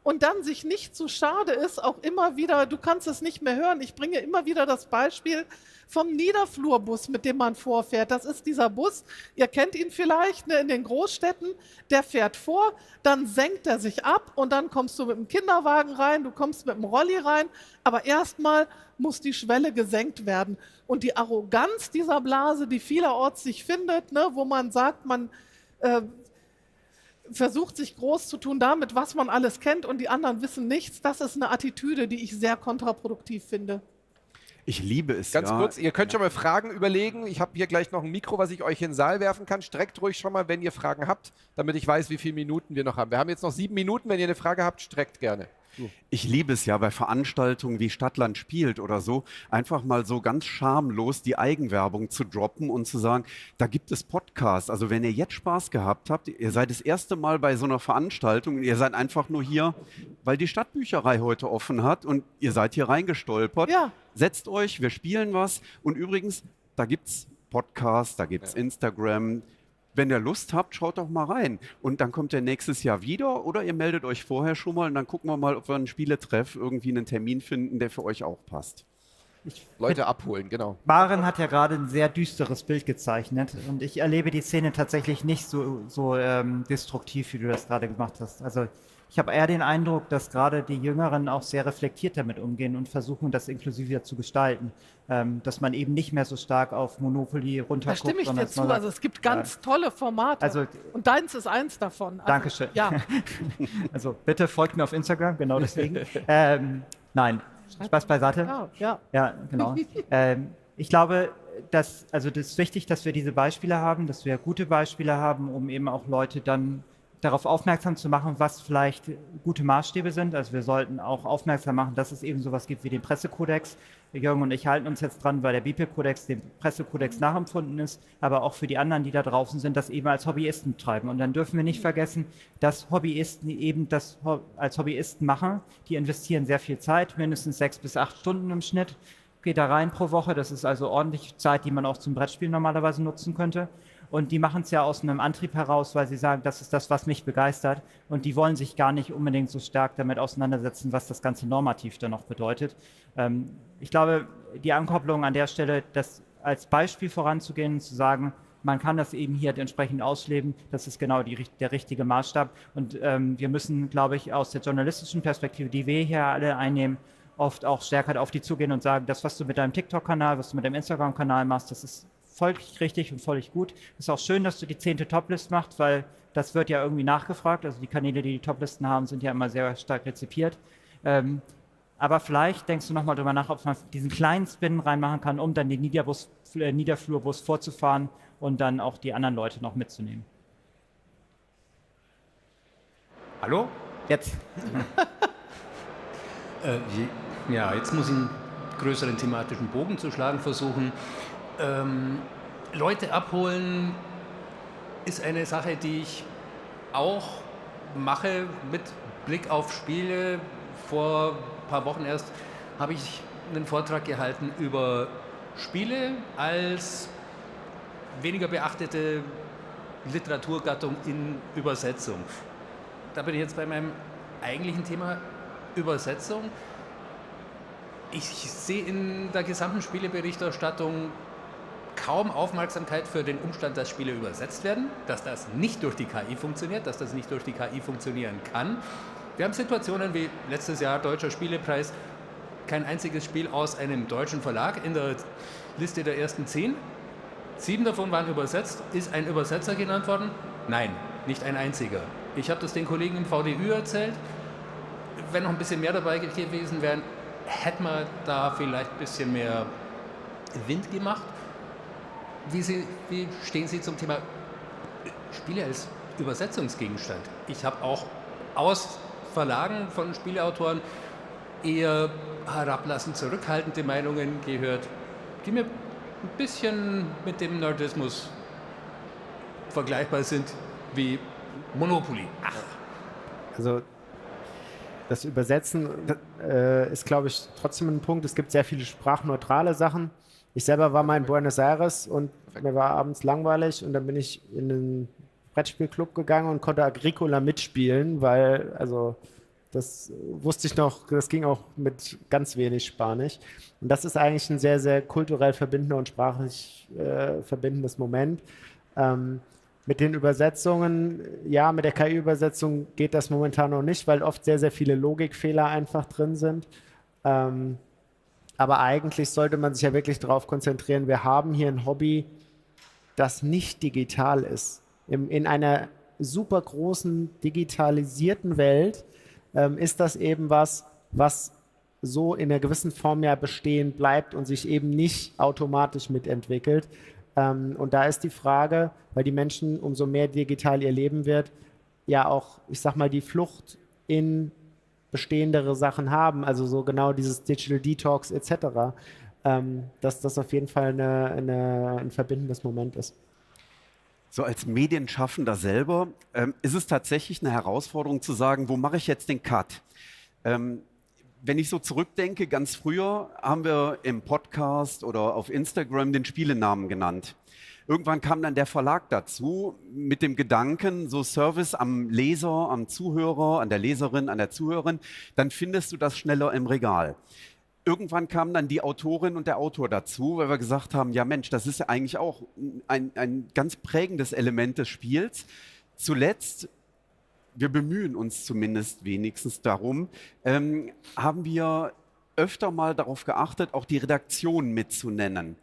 [SPEAKER 18] Und dann sich nicht zu schade ist, auch immer wieder, du kannst es nicht mehr hören, ich bringe immer wieder das Beispiel vom Niederflurbus, mit dem man vorfährt. Das ist dieser Bus, ihr kennt ihn vielleicht, ne, in den Großstädten, der fährt vor, dann senkt er sich ab und dann kommst du mit dem Kinderwagen rein, du kommst mit dem Rolli rein, aber erstmal muss die Schwelle gesenkt werden. Und die Arroganz dieser Blase, die vielerorts sich findet, ne, wo man sagt, man versucht sich groß zu tun damit, was man alles kennt und die anderen wissen nichts. Das ist eine Attitüde, die ich sehr kontraproduktiv finde.
[SPEAKER 19] Ich liebe es.
[SPEAKER 2] Ganz kurz, ihr könnt schon mal Fragen überlegen. Ich habe hier gleich noch ein Mikro, was ich euch in den Saal werfen kann. Streckt ruhig schon mal, wenn ihr Fragen habt, damit ich weiß, wie viele Minuten wir noch haben. Wir haben jetzt noch 7 Minuten. Wenn ihr eine Frage habt, streckt gerne.
[SPEAKER 19] Ich liebe es ja bei Veranstaltungen wie Stadtland spielt oder so, einfach mal so ganz schamlos die Eigenwerbung zu droppen und zu sagen, da gibt es Podcasts. Also wenn ihr jetzt Spaß gehabt habt, ihr seid das erste Mal bei so einer Veranstaltung und ihr seid einfach nur hier, weil die Stadtbücherei heute offen hat und ihr seid hier reingestolpert.
[SPEAKER 18] Ja.
[SPEAKER 19] Setzt euch, wir spielen was. Und übrigens, da gibt es Podcasts, da gibt es Instagram. Wenn ihr Lust habt, schaut doch mal rein. Und dann kommt ihr nächstes Jahr wieder oder ihr meldet euch vorher schon mal und dann gucken wir mal, ob wir einen Spieletreff irgendwie einen Termin finden, der für euch auch passt.
[SPEAKER 2] Leute abholen, genau.
[SPEAKER 21] Maren hat ja gerade ein sehr düsteres Bild gezeichnet und ich erlebe die Szene tatsächlich nicht so destruktiv, wie du das gerade gemacht hast. Also ich habe eher den Eindruck, dass gerade die Jüngeren auch sehr reflektiert damit umgehen und versuchen, das inklusiver zu gestalten. Dass man eben nicht mehr so stark auf Monopoly runterguckt.
[SPEAKER 18] Da stimme ich dir zu. Also es gibt ganz tolle Formate.
[SPEAKER 21] Also,
[SPEAKER 18] und deins ist eins davon. Also,
[SPEAKER 21] Dankeschön.
[SPEAKER 18] Ja.
[SPEAKER 21] Also bitte folgt mir auf Instagram, genau deswegen. Nein, Spaß beiseite. Ja, genau. Ich glaube, das ist wichtig, dass wir diese Beispiele haben, dass wir gute Beispiele haben, um eben auch Leute dann darauf aufmerksam zu machen, was vielleicht gute Maßstäbe sind. Also wir sollten auch aufmerksam machen, dass es eben sowas gibt wie den Pressekodex. Jürgen und ich halten uns jetzt dran, weil der BIPEL-Kodex dem Pressekodex nachempfunden ist, aber auch für die anderen, die da draußen sind, das eben als Hobbyisten treiben. Und dann dürfen wir nicht vergessen, dass Hobbyisten eben das als Hobbyisten machen. Die investieren sehr viel Zeit, mindestens 6 bis 8 Stunden im Schnitt. Geht da rein pro Woche. Das ist also ordentlich Zeit, die man auch zum Brettspiel normalerweise nutzen könnte. Und die machen es ja aus einem Antrieb heraus, weil sie sagen, das ist das, was mich begeistert. Und die wollen sich gar nicht unbedingt so stark damit auseinandersetzen, was das Ganze normativ dann noch bedeutet. Ich glaube, die Ankopplung an der Stelle, das als Beispiel voranzugehen und zu sagen, man kann das eben hier entsprechend ausleben, das ist genau der richtige Maßstab. Und wir müssen, glaube ich, aus der journalistischen Perspektive, die wir hier alle einnehmen, oft auch stärker auf die zugehen und sagen, das, was du mit deinem TikTok-Kanal, was du mit deinem Instagram-Kanal machst, das ist völlig richtig und völlig gut. Es ist auch schön, dass du die 10. Toplist machst, weil das wird ja irgendwie nachgefragt. Also die Kanäle, die Toplisten haben, sind ja immer sehr stark rezipiert. Aber vielleicht denkst du nochmal drüber nach, ob man diesen kleinen Spin reinmachen kann, um dann den Niederflurbus vorzufahren und dann auch die anderen Leute noch mitzunehmen.
[SPEAKER 3] Hallo? Jetzt. Ja, jetzt muss ich einen größeren thematischen Bogen zu schlagen versuchen. Leute abholen ist eine Sache, die ich auch mache mit Blick auf Spiele. Vor ein paar Wochen erst habe ich einen Vortrag gehalten über Spiele als weniger beachtete Literaturgattung in Übersetzung. Da bin ich jetzt bei meinem eigentlichen Thema Übersetzung. Ich sehe in der gesamten Spieleberichterstattung kaum Aufmerksamkeit für den Umstand, dass Spiele übersetzt werden, dass das nicht durch die KI funktioniert, dass das nicht durch die KI funktionieren kann. Wir haben Situationen wie letztes Jahr Deutscher Spielepreis, kein einziges Spiel aus einem deutschen Verlag in der Liste der ersten 10. 7 davon waren übersetzt. Ist ein Übersetzer genannt worden? Nein, nicht ein einziger. Ich habe das den Kollegen im VDÜ erzählt. Wenn noch ein bisschen mehr dabei gewesen wären, hätten wir da vielleicht ein bisschen mehr Wind gemacht. Wie stehen Sie zum Thema Spiele als Übersetzungsgegenstand? Ich habe auch aus Verlagen von Spieleautoren eher herablassend zurückhaltende Meinungen gehört, die mir ein bisschen mit dem Nerdismus vergleichbar sind wie Monopoly. Ach.
[SPEAKER 20] Also das Übersetzen ist, glaube ich, trotzdem ein Punkt. Es gibt sehr viele sprachneutrale Sachen. Ich selber war mal in Buenos Aires und mir war abends langweilig und dann bin ich in einen Brettspielclub gegangen und konnte Agricola mitspielen, weil, also das wusste ich noch, das ging auch mit ganz wenig Spanisch. Und das ist eigentlich ein sehr, sehr kulturell verbindender und sprachlich verbindendes Moment. Mit den Übersetzungen, ja, mit der KI-Übersetzung geht das momentan noch nicht, weil oft sehr, sehr viele Logikfehler einfach drin sind. Aber eigentlich sollte man sich ja wirklich darauf konzentrieren, wir haben hier ein Hobby, das nicht digital ist. In einer super großen digitalisierten Welt ist das eben was so in einer gewissen Form ja bestehen bleibt und sich eben nicht automatisch mitentwickelt. Und da ist die Frage, weil die Menschen, umso mehr digital ihr Leben wird, ja auch, ich sag mal, die Flucht in bestehendere Sachen haben, also so genau dieses Digital Detox etc., dass das auf jeden Fall ein verbindendes Moment ist.
[SPEAKER 19] So als Medienschaffender selber ist es tatsächlich eine Herausforderung zu sagen, wo mache ich jetzt den Cut? Wenn ich so zurückdenke, ganz früher haben wir im Podcast oder auf Instagram den Spielenamen genannt. Irgendwann kam dann der Verlag dazu mit dem Gedanken, so Service am Leser, am Zuhörer, an der Leserin, an der Zuhörerin, dann findest du das schneller im Regal. Irgendwann kamen dann die Autorin und der Autor dazu, weil wir gesagt haben, ja Mensch, das ist ja eigentlich auch ein ganz prägendes Element des Spiels. Zuletzt, wir bemühen uns zumindest wenigstens darum, haben wir öfter mal darauf geachtet, auch die Redaktion mitzunennen.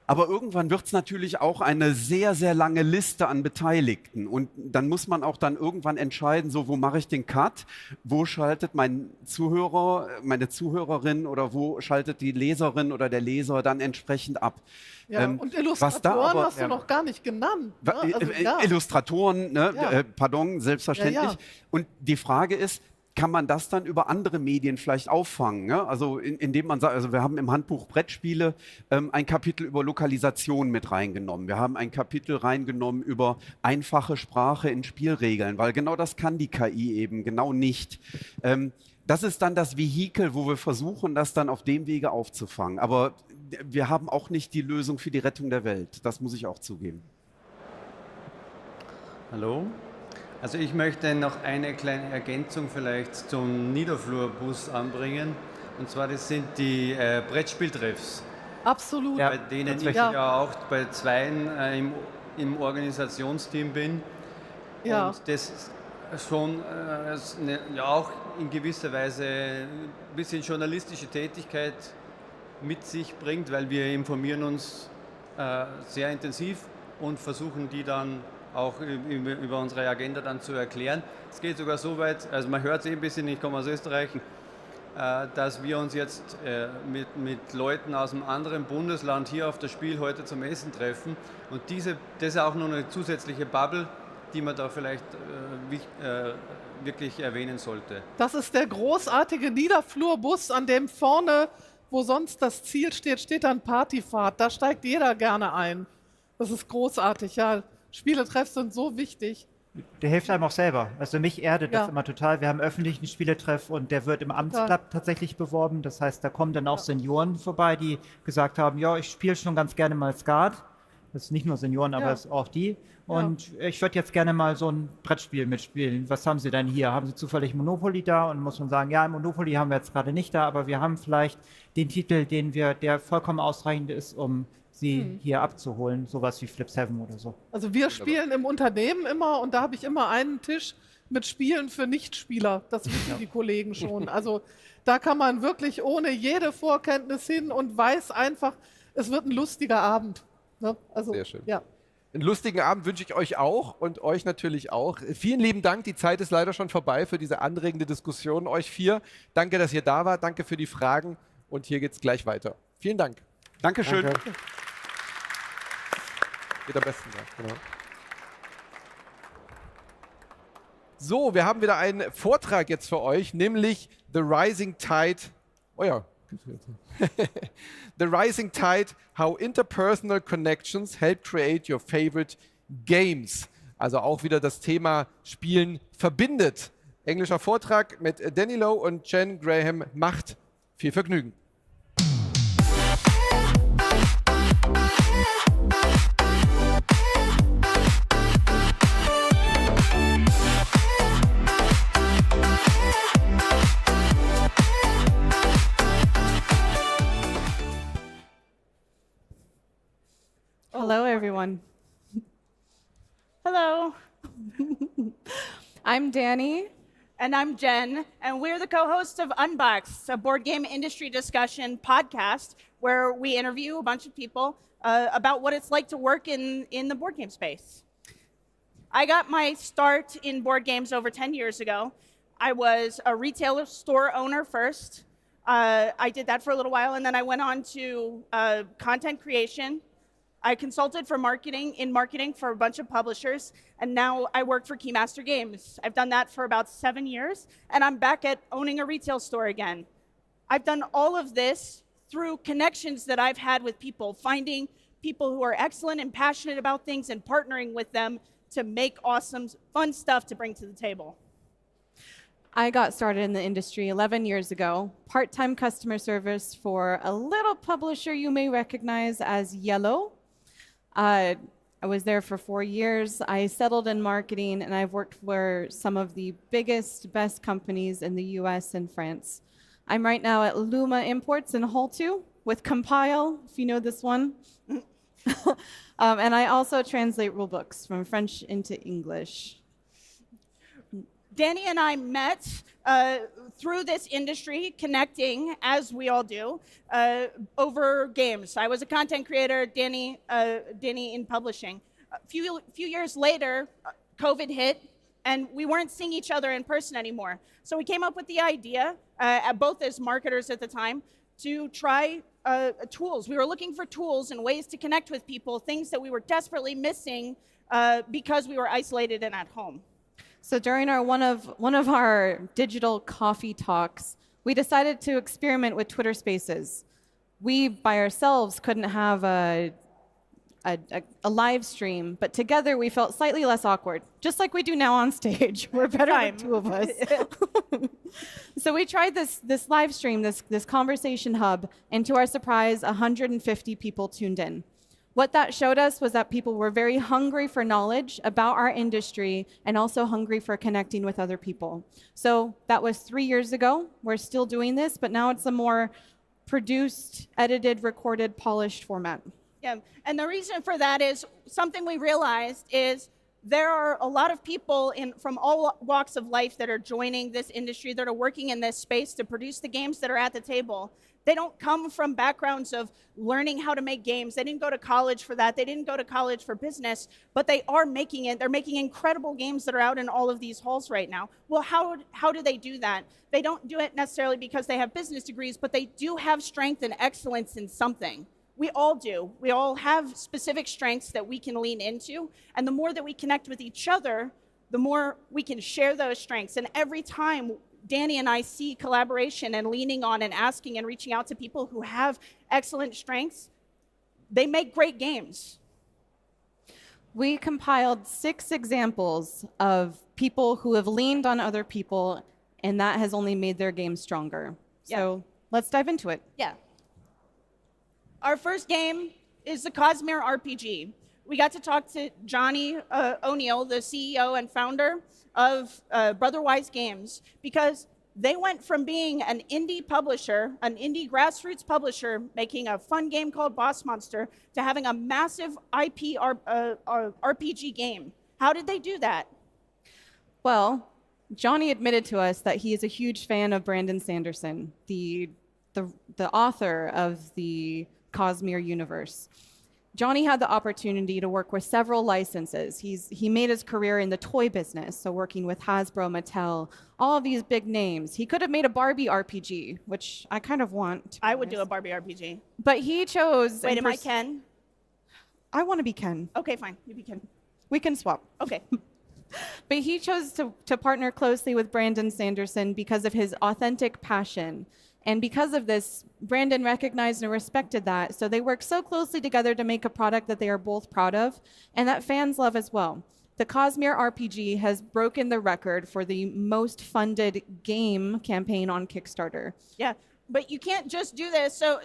[SPEAKER 19] Aber irgendwann wird es natürlich auch eine sehr, sehr lange Liste an Beteiligten. Und dann muss man auch dann irgendwann entscheiden, so wo mache ich den Cut, wo schaltet mein Zuhörer, meine Zuhörerin oder wo schaltet die Leserin oder der Leser dann entsprechend ab.
[SPEAKER 18] Ja, und Illustratoren hast du noch gar nicht genannt. Ne? Also, ja.
[SPEAKER 19] Illustratoren, ne?
[SPEAKER 18] Ja.
[SPEAKER 19] Pardon, selbstverständlich.
[SPEAKER 18] Ja, ja.
[SPEAKER 19] Und die Frage ist, kann man das dann über andere Medien vielleicht auffangen? Ne? Also indem man sagt, also wir haben im Handbuch Brettspiele ein Kapitel über Lokalisation mit reingenommen. Wir haben ein Kapitel reingenommen über einfache Sprache in Spielregeln, weil genau das kann die KI eben genau nicht. Das ist dann das Vehikel, wo wir versuchen, das dann auf dem Wege aufzufangen. Aber wir haben auch nicht die Lösung für die Rettung der Welt. Das muss ich auch zugeben.
[SPEAKER 22] Hallo? Also ich möchte noch eine kleine Ergänzung vielleicht zum Niederflurbus anbringen. Und zwar das sind die Brettspieltreffs.
[SPEAKER 18] Absolut.
[SPEAKER 22] Bei denen ich ja auch bei zweien im Organisationsteam bin.
[SPEAKER 18] Ja.
[SPEAKER 22] Und das schon ja auch in gewisser Weise ein bisschen journalistische Tätigkeit mit sich bringt, weil wir informieren uns sehr intensiv und versuchen die dann auch über unsere Agenda dann zu erklären. Es geht sogar so weit, also man hört es ein bisschen, ich komme aus Österreich, dass wir uns jetzt mit Leuten aus einem anderen Bundesland hier auf das Spiel heute zum Essen treffen. Und das ist auch noch eine zusätzliche Bubble, die man da vielleicht wirklich erwähnen sollte.
[SPEAKER 18] Das ist der großartige Niederflurbus, an dem vorne, wo sonst das Ziel steht, steht dann Partyfahrt. Da steigt jeder gerne ein. Das ist großartig, ja. Spieletreffs sind so wichtig.
[SPEAKER 21] Der hilft einem auch selber. Also mich erdet das
[SPEAKER 18] Ja.
[SPEAKER 21] immer total. Wir haben öffentlichen Spieletreff und der wird im Amtsblatt tatsächlich beworben. Das heißt, da kommen dann auch Senioren vorbei, die gesagt haben, ja, ich spiele schon ganz gerne mal Skat. Das ist nicht nur Senioren, aber es ist auch die. Und ich würde jetzt gerne mal so ein Brettspiel mitspielen. Was haben Sie denn hier? Haben Sie zufällig Monopoly da? Und muss man sagen, ja, Monopoly haben wir jetzt gerade nicht da, aber wir haben vielleicht den Titel, der vollkommen ausreichend ist, um Sie hier abzuholen. Sowas wie Flip 7 oder so.
[SPEAKER 18] Also wir spielen im Unternehmen immer und da habe ich immer einen Tisch mit Spielen für Nichtspieler. Das wissen die Kollegen schon. Also da kann man wirklich ohne jede Vorkenntnis hin und weiß einfach, es wird ein lustiger Abend. Ne? Also,
[SPEAKER 2] Sehr schön.
[SPEAKER 18] Ja.
[SPEAKER 2] Einen lustigen Abend wünsche ich euch auch und euch natürlich auch. Vielen lieben Dank, die Zeit ist leider schon vorbei für diese anregende Diskussion. Euch 4, danke, dass ihr da wart, danke für die Fragen und hier geht es gleich weiter. Vielen Dank.
[SPEAKER 19] Dankeschön.
[SPEAKER 21] Danke.
[SPEAKER 2] Geht am besten. Ja, genau. So, wir haben wieder einen Vortrag jetzt für euch, nämlich The Rising Tide. Oh ja. The Rising Tide, How Interpersonal Connections Help Create Your Favorite Games. Also auch wieder das Thema Spielen verbindet. Englischer Vortrag mit Danny Lowe und Jen Graham. Macht viel Vergnügen.
[SPEAKER 6] Hello, everyone. Hello. I'm Danny.
[SPEAKER 7] And I'm Jen, and we're the co-hosts of Unbox, a board game industry discussion podcast where we interview a bunch of people about what it's like to work in the board game space. I got my start in board games over 10 years ago. I was a retail store owner first. I did that for a little while, and then I went on to content creation. I consulted for marketing for a bunch of publishers, and now I work for Keymaster Games. I've done that for about 7 years, and I'm back at owning a retail store again. I've done all of this through connections that I've had with people, finding people who are excellent and passionate about things and partnering with them to make awesome, fun stuff to bring to the table.
[SPEAKER 6] I got started in the industry 11 years ago, part-time customer service for a little publisher you may recognize as Yellow. I was there for 4 years. I settled in marketing, and I've worked for some of the biggest, best companies in the US and France. I'm right now at Luma Imports in Hull 2 with Compile, if you know this one. And I also translate rule books from French into English.
[SPEAKER 7] Danny and I met through this industry, connecting, as we all do, over games. I was a content creator, Danny in publishing. A few years later, COVID hit, and we weren't seeing each other in person anymore. So we came up with the idea, both as marketers at the time, to try tools. We were looking for tools and ways to connect with people, things that we were desperately missing because we were isolated and at home.
[SPEAKER 6] So during one of our digital coffee talks, we decided to experiment with Twitter Spaces. We by ourselves couldn't have a live stream, but together we felt slightly less awkward, just like we do now on stage. We're better with 2 of us. So we tried this live stream, this conversation hub, and to our surprise, 150 people tuned in. What that showed us was that people were very hungry for knowledge about our industry and also hungry for connecting with other people. So that was 3 years ago. We're still doing this, but now it's a more produced, edited, recorded, polished format.
[SPEAKER 7] Yeah, and the reason for that is something we realized is there are a lot of people from all walks of life that are joining this industry, that are working in this space to produce the games that are at the table. They don't come from backgrounds of learning how to make games. They didn't go to college for that. They didn't go to college for business, but they are making it. They're making incredible games that are out in all of these halls right now. Well, how do they do that? They don't do it necessarily because they have business degrees, but they do have strength and excellence in something. We all do. We all have specific strengths that we can lean into. And the more that we connect with each other, the more we can share those strengths. And every time Danny and I see collaboration and leaning on and asking and reaching out to people who have excellent strengths, they make great games.
[SPEAKER 6] We compiled 6 examples of people who have leaned on other people, and that has only made their game stronger. So let's dive into it.
[SPEAKER 7] Yeah. Our first game is the Cosmere RPG. We got to talk to Johnny O'Neill, the CEO and founder of Brotherwise Games, because they went from being an indie publisher, an indie grassroots publisher, making a fun game called Boss Monster, to having a massive IP RPG game. How did they do that?
[SPEAKER 6] Well, Johnny admitted to us that he is a huge fan of Brandon Sanderson, the author of the Cosmere universe. Johnny had the opportunity to work with several licenses. He made his career in the toy business, so working with Hasbro, Mattel, all of these big names. He could have made a Barbie RPG, which I kind of want.
[SPEAKER 7] I would do a Barbie RPG.
[SPEAKER 6] But he chose...
[SPEAKER 7] Wait, am I Ken?
[SPEAKER 6] I want to be Ken.
[SPEAKER 7] Okay, fine. You be Ken.
[SPEAKER 6] We can swap.
[SPEAKER 7] Okay.
[SPEAKER 6] But he chose to partner closely with Brandon Sanderson because of his authentic passion. And because of this, Brandon recognized and respected that. So they worked so closely together to make a product that they are both proud of and that fans love as well. The Cosmere RPG has broken the record for the most funded game campaign on Kickstarter.
[SPEAKER 7] Yeah, but you can't just do this. So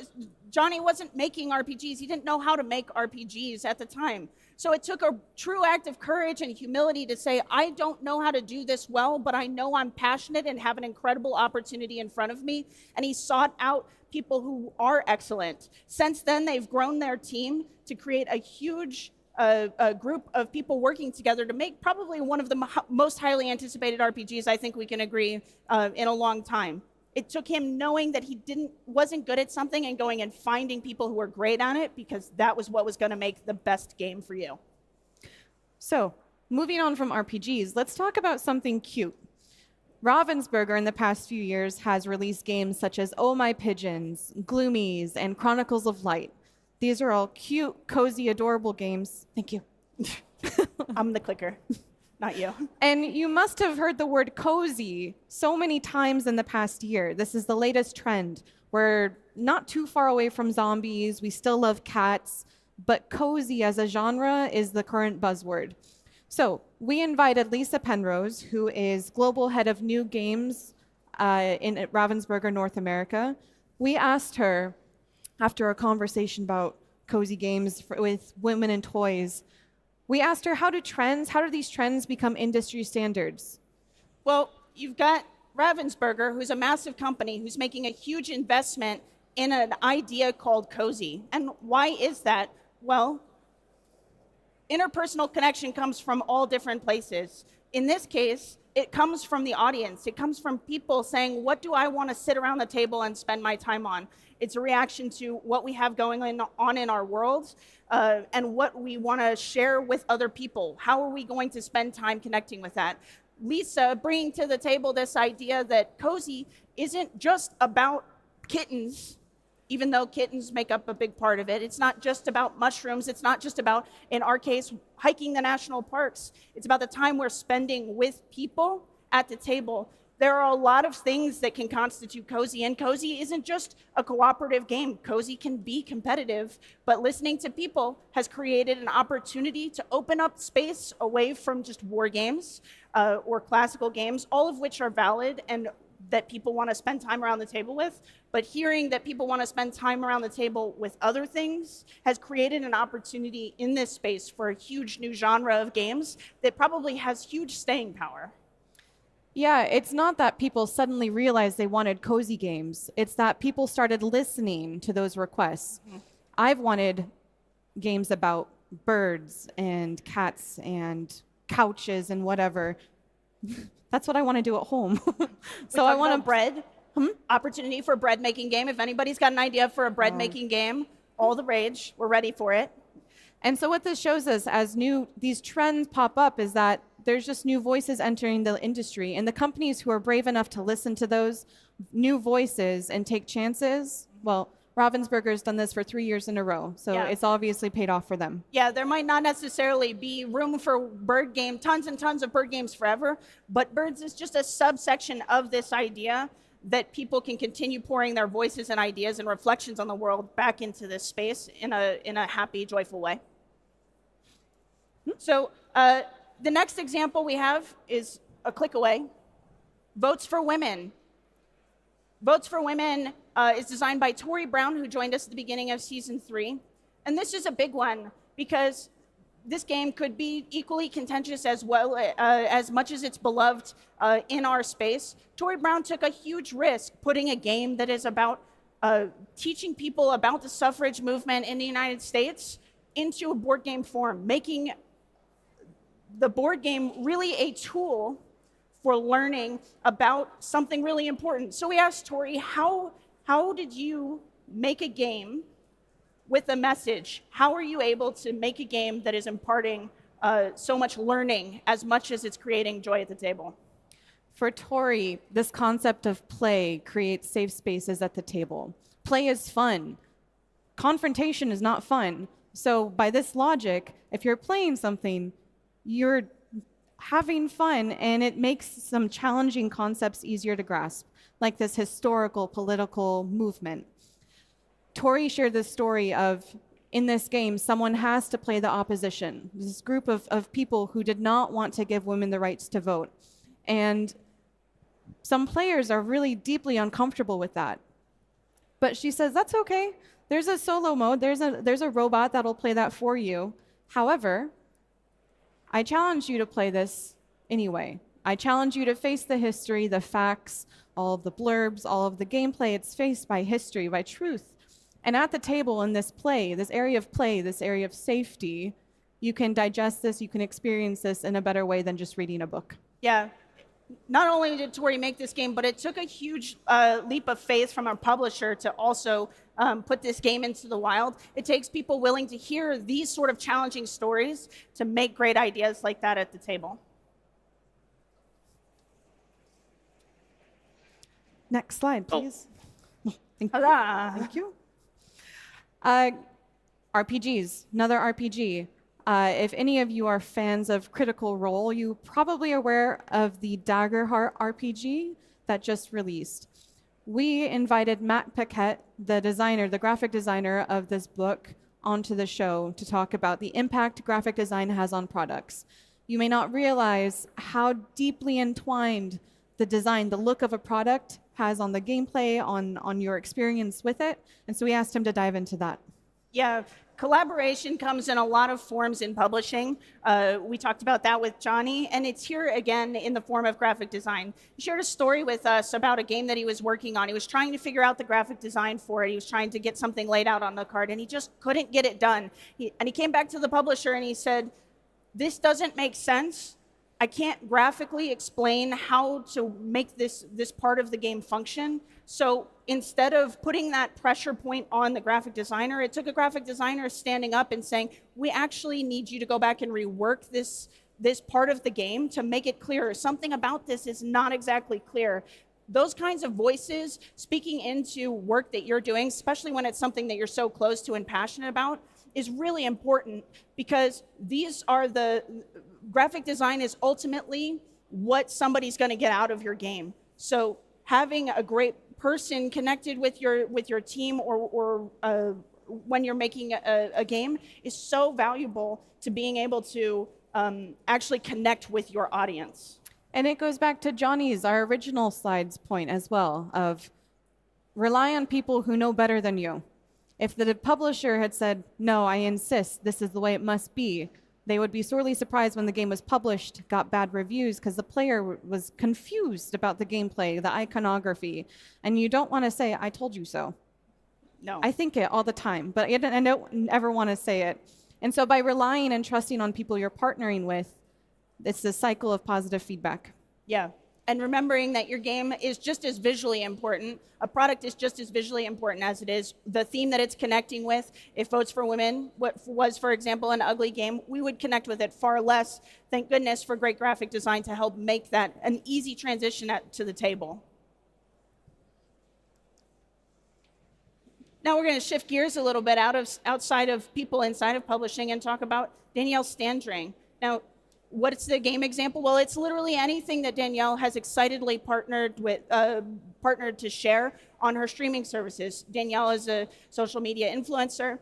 [SPEAKER 7] Johnny wasn't making RPGs. He didn't know how to make RPGs at the time. So it took a true act of courage and humility to say, I don't know how to do this well, but I know I'm passionate and have an incredible opportunity in front of me. And he sought out people who are excellent. Since then, they've grown their team to create a huge group of people working together to make probably one of the most highly anticipated RPGs, I think we can agree, in a long time. It took him knowing that he wasn't good at something and going and finding people who were great on it, because that was what was going to make the best game for you.
[SPEAKER 6] So, moving on from RPGs, let's talk about something cute. Ravensburger in the past few years has released games such as Oh My Pigeons, Gloomies, and Chronicles of Light. These are all cute, cozy, adorable games. Thank you.
[SPEAKER 7] I'm the clicker. Not you.
[SPEAKER 6] And you must have heard the word cozy so many times in the past year. This is the latest trend. We're not too far away from zombies. We still love cats. But cozy as a genre is the current buzzword. So we invited Lisa Penrose, who is global head of new games in Ravensburger, North America. We asked her, after a conversation about cozy games with women and toys, we asked her, how do these trends become industry standards?
[SPEAKER 7] Well, you've got Ravensburger, who's a massive company, who's making a huge investment in an idea called cozy. And why is that? Well, interpersonal connection comes from all different places. In this case, it comes from the audience. It comes from people saying, what do I want to sit around the table and spend my time on? It's a reaction to what we have going on in our world and what we want to share with other people. How are we going to spend time connecting with that? Lisa bringing to the table this idea that cozy isn't just about kittens, even though kittens make up a big part of it. It's not just about mushrooms. It's not just about, in our case, hiking the national parks. It's about the time we're spending with people at the table. There are a lot of things that can constitute cozy, and cozy isn't just a cooperative game. Cozy can be competitive, but listening to people has created an opportunity to open up space away from just war games or classical games, all of which are valid and that people want to spend time around the table with. But hearing that people want to spend time around the table with other things has created an opportunity in this space for a huge new genre of games that probably has huge staying power.
[SPEAKER 6] Yeah, it's not that people suddenly realized they wanted cozy games. It's that people started listening to those requests. Mm-hmm. I've wanted games about birds and cats and couches and whatever. That's what I want to do at home.
[SPEAKER 7] So I want a bread opportunity for a bread making game. If anybody's got an idea for a bread making game, all the rage. We're ready for it.
[SPEAKER 6] And so what this shows us as these trends pop up is that there's just new voices entering the industry, and the companies who are brave enough to listen to those new voices and take chances, well, Ravensburger's done this for 3 years in a row, so
[SPEAKER 7] Yeah.
[SPEAKER 6] it's obviously paid off for them.
[SPEAKER 7] Yeah, there might not necessarily be room for tons and tons of bird games forever, but birds is just a subsection of this idea that people can continue pouring their voices and ideas and reflections on the world back into this space in a happy, joyful way. So the next example we have is a click away. Votes for Women. Votes for Women is designed by Tori Brown, who joined us at the beginning of season 3. And this is a big one because this game could be equally contentious as well as much as it's beloved in our space. Tori Brown took a huge risk putting a game that is about teaching people about the suffrage movement in the United States into a board game form, making the board game really a tool for learning about something really important. So we asked Tori, how did you make a game with a message? How are you able to make a game that is imparting so much learning as much as it's creating joy at the table?
[SPEAKER 6] For Tori, this concept of play creates safe spaces at the table. Play is fun. Confrontation is not fun. So by this logic, if you're playing something, you're having fun, and it makes some challenging concepts easier to grasp, like this historical, political movement. Tori shared this story of, in this game, someone has to play the opposition, this group of people who did not want to give women the rights to vote. And some players are really deeply uncomfortable with that. But she says, that's okay. There's a solo mode. There's a robot that'll play that for you. However, I challenge you to play this anyway. I challenge you to face the history, the facts, all of the blurbs, all of the gameplay. It's faced by history, by truth. And at the table in this play, this area of safety, you can digest this, you can experience this in a better way than just reading a book.
[SPEAKER 7] Yeah. Not only did Tori make this game, but it took a huge leap of faith from our publisher to also put this game into the wild. It takes people willing to hear these sort of challenging stories to make great ideas like that at the table.
[SPEAKER 6] Next slide, please. Thank you. Thank you. RPGs, another RPG. If any of you are fans of Critical Role, you're probably aware of the Daggerheart RPG that just released. We invited Matt Paquette, the graphic designer of this book, onto the show to talk about the impact graphic design has on products. You may not realize how deeply entwined the design, the look of a product has on the gameplay, on your experience with it. And so we asked him to dive into that.
[SPEAKER 7] Yeah, collaboration comes in a lot of forms in publishing. We talked about that with Johnny, and it's here again in the form of graphic design. He shared a story with us about a game that he was working on. He was trying to figure out the graphic design for it. He was trying to get something laid out on the card, and he just couldn't get it done. And he came back to the publisher and he said, this doesn't make sense. I can't graphically explain how to make this part of the game function. So instead of putting that pressure point on the graphic designer, it took a graphic designer standing up and saying, we actually need you to go back and rework this part of the game to make it clearer. Something about this is not exactly clear. Those kinds of voices speaking into work that you're doing, especially when it's something that you're so close to and passionate about, is really important, because these are graphic design is ultimately what somebody's going to get out of your game. So having a great person connected with your team or when you're making a game is so valuable to being able to actually connect with your audience.
[SPEAKER 6] And it goes back to Johnny's, our original slides point as well, of rely on people who know better than you. If the publisher had said, no, I insist, this is the way it must be, they would be sorely surprised when the game was published, got bad reviews, because the player was confused about the gameplay, the iconography. And you don't want to say, I told you so.
[SPEAKER 7] No.
[SPEAKER 6] I think it all the time, but I don't ever want to say it. And so by relying and trusting on people you're partnering with, it's a cycle of positive feedback.
[SPEAKER 7] Yeah. And remembering that your game is just as visually important, a product is just as visually important as it is the theme that it's connecting with. If Votes for Women was, for example, an ugly game, we would connect with it far less. Thank goodness for great graphic design to help make that an easy transition to the table. Now we're going to shift gears a little bit outside of people inside of publishing and talk about Danielle Standring. Now, what's the game example? Well, it's literally anything that Danielle has excitedly partnered to share on her streaming services. Danielle is a social media influencer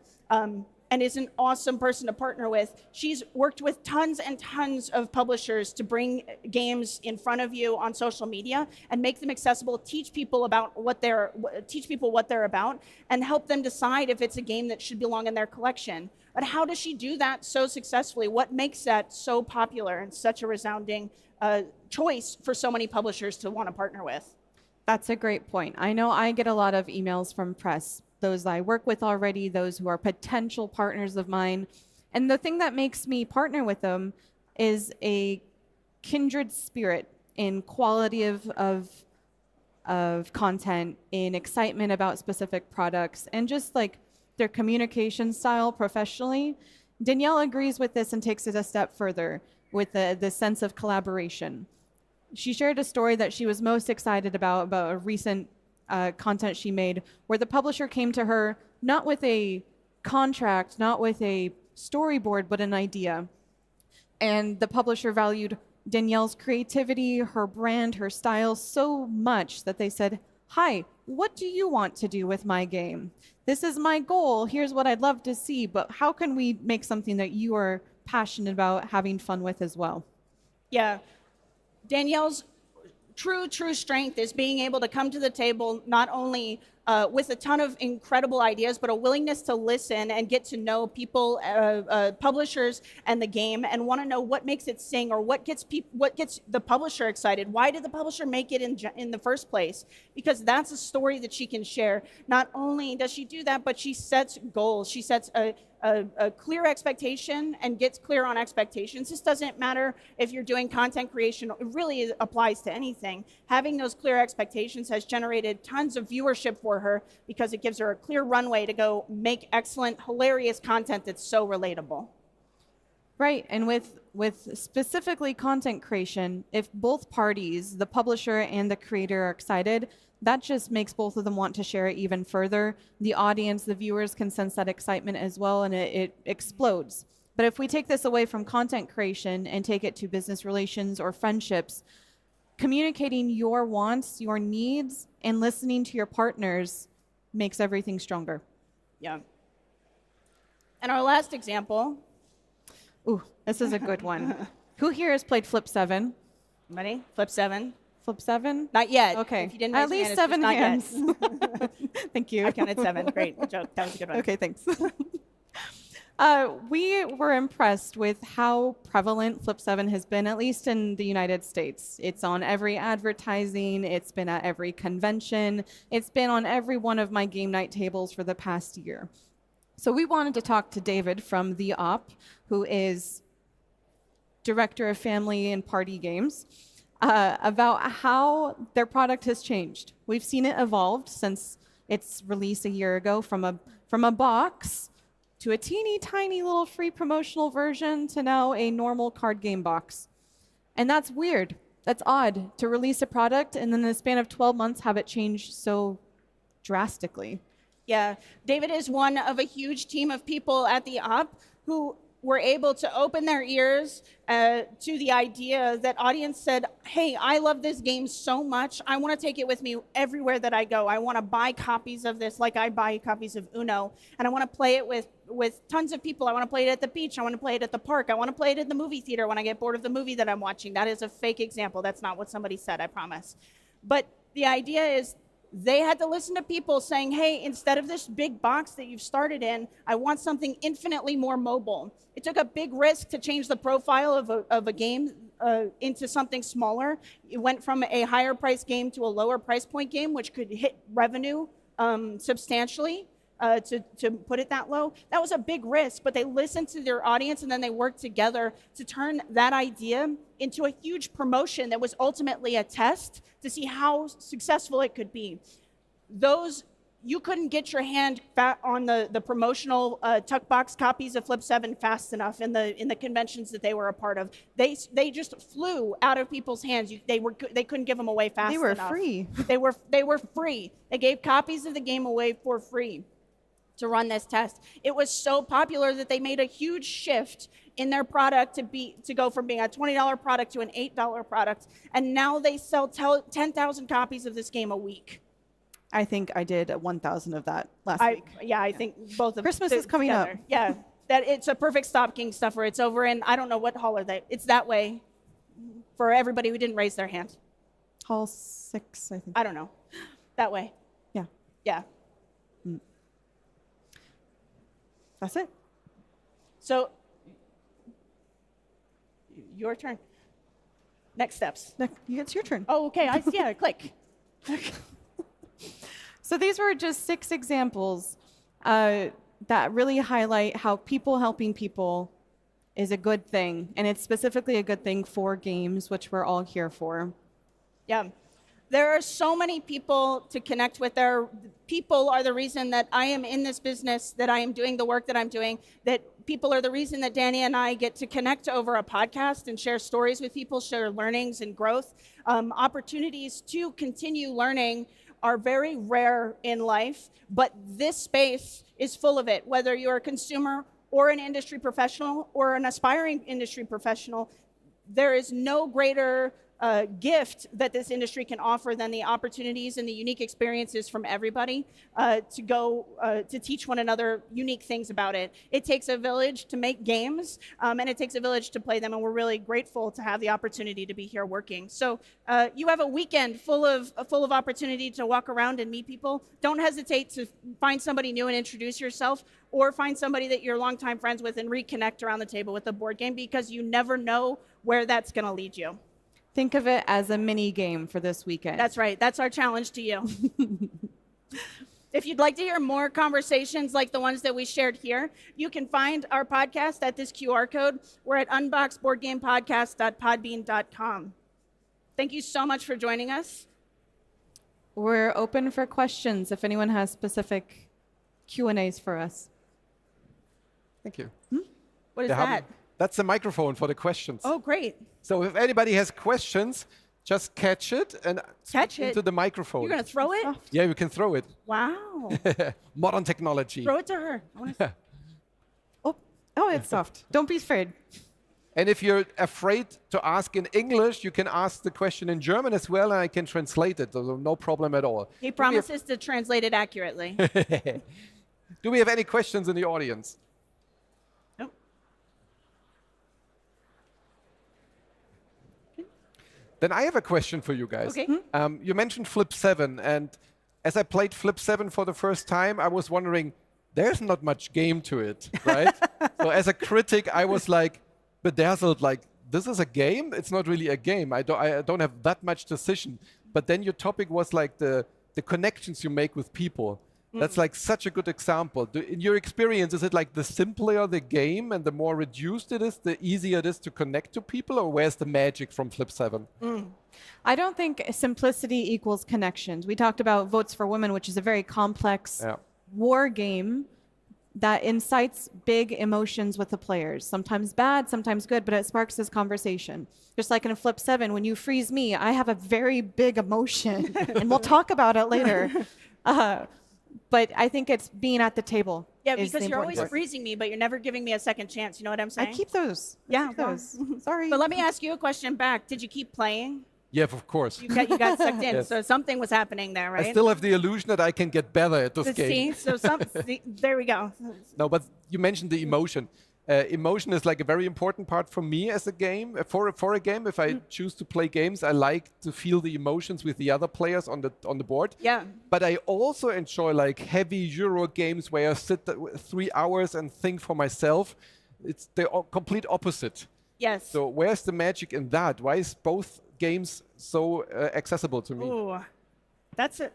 [SPEAKER 7] and is an awesome person to partner with. She's worked with tons and tons of publishers to bring games in front of you on social media and make them accessible, teach people what they're about, and help them decide if it's a game that should belong in their collection. But how does she do that so successfully? What makes that so popular and such a resounding choice for so many publishers to want to partner with?
[SPEAKER 6] That's a great point. I know I get a lot of emails from press, those I work with already, those who are potential partners of mine. And the thing that makes me partner with them is a kindred spirit in quality of content, in excitement about specific products, and just like their communication style professionally. Danielle agrees with this and takes it a step further with the sense of collaboration. She shared a story that she was most excited about a recent content she made, where the publisher came to her not with a contract, not with a storyboard, but an idea. And the publisher valued Danielle's creativity, her brand, her style so much that they said, "Hi, what do you want to do with my game? This is my goal. Here's what I'd love to see, but how can we make something that you are passionate about having fun with as well?"
[SPEAKER 7] Yeah. Danielle's true strength is being able to come to the table not only with a ton of incredible ideas, but a willingness to listen and get to know people, publishers, and the game, and want to know what makes it sing, or what gets the publisher excited. Why did the publisher make it in the first place? Because that's a story that she can share. Not only does she do that, but she sets goals. She sets a clear expectation and gets clear on expectations. This doesn't matter if you're doing content creation. It really applies to anything. Having those clear expectations has generated tons of viewership for her because it gives her a clear runway to go make excellent, hilarious content that's so relatable.
[SPEAKER 6] Right, and with specifically content creation, if both parties, the publisher and the creator, are excited, that just makes both of them want to share it even further. The audience, the viewers can sense that excitement as well, and it explodes. But if we take this away from content creation and take it to business relations or friendships, communicating your wants, your needs, and listening to your partners makes everything stronger.
[SPEAKER 7] Yeah. And our last example.
[SPEAKER 6] Ooh, this is a good one. Who here has played Flip 7?
[SPEAKER 7] Anybody? Flip 7?
[SPEAKER 6] Flip 7?
[SPEAKER 7] Not yet.
[SPEAKER 6] Okay.
[SPEAKER 7] If you didn't
[SPEAKER 6] At
[SPEAKER 7] raise your
[SPEAKER 6] least
[SPEAKER 7] hand,
[SPEAKER 6] 7 hands. Thank you.
[SPEAKER 7] I counted 7. Great. Good joke. That was a good one.
[SPEAKER 6] Okay, thanks. We were impressed with how prevalent Flip 7 has been, at least in the United States. It's on every advertising, it's been at every convention, it's been on every one of my game night tables for the past year. So we wanted to talk to David from The Op, who is Director of Family and Party Games, about how their product has changed. We've seen it evolve since its release a year ago from a box to a teeny tiny little free promotional version to now a normal card game box. And that's weird. That's odd to release a product and then in the span of 12 months have it change so drastically.
[SPEAKER 7] Yeah, David is one of a huge team of people at the Op who were able to open their ears to the idea that audience said, "Hey, I love this game so much. I want to take it with me everywhere that I go. I want to buy copies of this like I buy copies of Uno, and I want to play it with tons of people. I want to play it at the beach. I want to play it at the park. I want to play it in the movie theater when I get bored of the movie that I'm watching." That is a fake example. That's not what somebody said, I promise. But the idea is they had to listen to people saying, "Hey, instead of this big box that you've started in, I want something infinitely more mobile." It took a big risk to change the profile of a game into something smaller. It went from a higher price game to a lower price point game, which could hit revenue substantially. To put it that low, that was a big risk, but they listened to their audience and then they worked together to turn that idea into a huge promotion that was ultimately a test to see how successful it could be. You couldn't get your hand on the promotional tuck box copies of Flip 7 fast enough in the conventions that they were a part of. They just flew out of people's hands. They couldn't give them away fast enough.
[SPEAKER 6] They were free.
[SPEAKER 7] They were free. They gave copies of the game away for free. to run this test. It was so popular that they made a huge shift in their product to go from being a $20 product to an $8 product, and now they sell 10,000 copies of this game a week.
[SPEAKER 6] I think I did 1,000 of that last week.
[SPEAKER 7] Yeah, I think both of
[SPEAKER 6] Christmas is coming up.
[SPEAKER 7] Yeah, that it's a perfect stocking stuffer. It's over in, I don't know what hall are they. It's that way for everybody who didn't raise their hand.
[SPEAKER 6] Hall 6, I think.
[SPEAKER 7] I don't know. That way.
[SPEAKER 6] Yeah.
[SPEAKER 7] Yeah.
[SPEAKER 6] That's it.
[SPEAKER 7] So, your turn. Next steps.
[SPEAKER 6] It's your turn.
[SPEAKER 7] Oh, okay. I see. Yeah, click.
[SPEAKER 6] So these were just 6 examples that really highlight how people helping people is a good thing. And it's specifically a good thing for games, which we're all here for.
[SPEAKER 7] Yeah. There are so many people to connect with. People are the reason that I am in this business, that I am doing the work that I'm doing, that people are the reason that Danny and I get to connect over a podcast and share stories with people, share learnings and growth. Opportunities to continue learning are very rare in life, but this space is full of it. Whether you're a consumer or an industry professional or an aspiring industry professional, there is no greater gift that this industry can offer than the opportunities and the unique experiences from everybody to go to teach one another unique things about it. It takes a village to make games, and it takes a village to play them, and we're really grateful to have the opportunity to be here working. So you have a weekend full of opportunity to walk around and meet people. Don't hesitate to find somebody new and introduce yourself, or find somebody that you're longtime friends with and reconnect around the table with a board game, because you never know where that's going to lead you.
[SPEAKER 6] Think of it as a mini game for this weekend.
[SPEAKER 7] That's right. That's our challenge to you. If you'd like to hear more conversations like the ones that we shared here, you can find our podcast at this QR code. We're at unboxedboardgamepodcast.podbean.com. Thank you so much for joining us.
[SPEAKER 6] We're open for questions if anyone has specific Q&As for us.
[SPEAKER 2] Thank you.
[SPEAKER 7] What is that?
[SPEAKER 2] That's the microphone for the questions.
[SPEAKER 7] Oh, great.
[SPEAKER 2] So if anybody has questions, just catch it and speak into the microphone.
[SPEAKER 7] You're going to throw it?
[SPEAKER 2] Yeah, you can throw it.
[SPEAKER 7] Wow.
[SPEAKER 2] Modern technology.
[SPEAKER 7] Throw it to her.
[SPEAKER 6] Oh, it's soft. Don't be afraid.
[SPEAKER 2] And if you're afraid to ask in English, you can ask the question in German as well, and I can translate it. So no problem at all.
[SPEAKER 7] He promises to translate it accurately.
[SPEAKER 2] Do we have any questions in the audience? Then I have a question for you guys.
[SPEAKER 7] Okay.
[SPEAKER 2] You mentioned Flip 7, and as I played Flip 7 for the first time, I was wondering, there's not much game to it, right? So as a critic, I was like bedazzled, like, this is a game? It's not really a game. I don't have that much decision. But then your topic was like the connections you make with people. That's like such a good example. In your experience, is it like the simpler the game and the more reduced it is, the easier it is to connect to people, or where's the magic from Flip 7?
[SPEAKER 6] I don't think simplicity equals connections. We talked about Votes for Women, which is a very complex war game that incites big emotions with the players. Sometimes bad, sometimes good, but it sparks this conversation. Just like in Flip 7, when you freeze me, I have a very big emotion, and we'll talk about it later. But I think it's being at the table.
[SPEAKER 7] Yeah, because you're always freezing me, but you're never giving me a second chance. You know what I'm saying?
[SPEAKER 6] I keep those.
[SPEAKER 7] Yeah,
[SPEAKER 6] Sorry.
[SPEAKER 7] But let me ask you a question back. Did you keep playing?
[SPEAKER 2] Yeah, of course.
[SPEAKER 7] You got sucked in,
[SPEAKER 2] Yes.
[SPEAKER 7] so something was happening there, right?
[SPEAKER 2] I still have the illusion that I can get better at this game.
[SPEAKER 7] See, there we go.
[SPEAKER 2] No, but you mentioned the emotion. Emotion is like a very important part for me as a game. For a game, if I choose to play games, I like to feel the emotions with the other players on the board.
[SPEAKER 7] Yeah.
[SPEAKER 2] But I also enjoy like heavy Euro games where I sit 3 hours and think for myself. It's the complete opposite.
[SPEAKER 7] Yes.
[SPEAKER 2] So where's the magic in that? Why is both games so accessible to me?
[SPEAKER 7] Ooh, that's a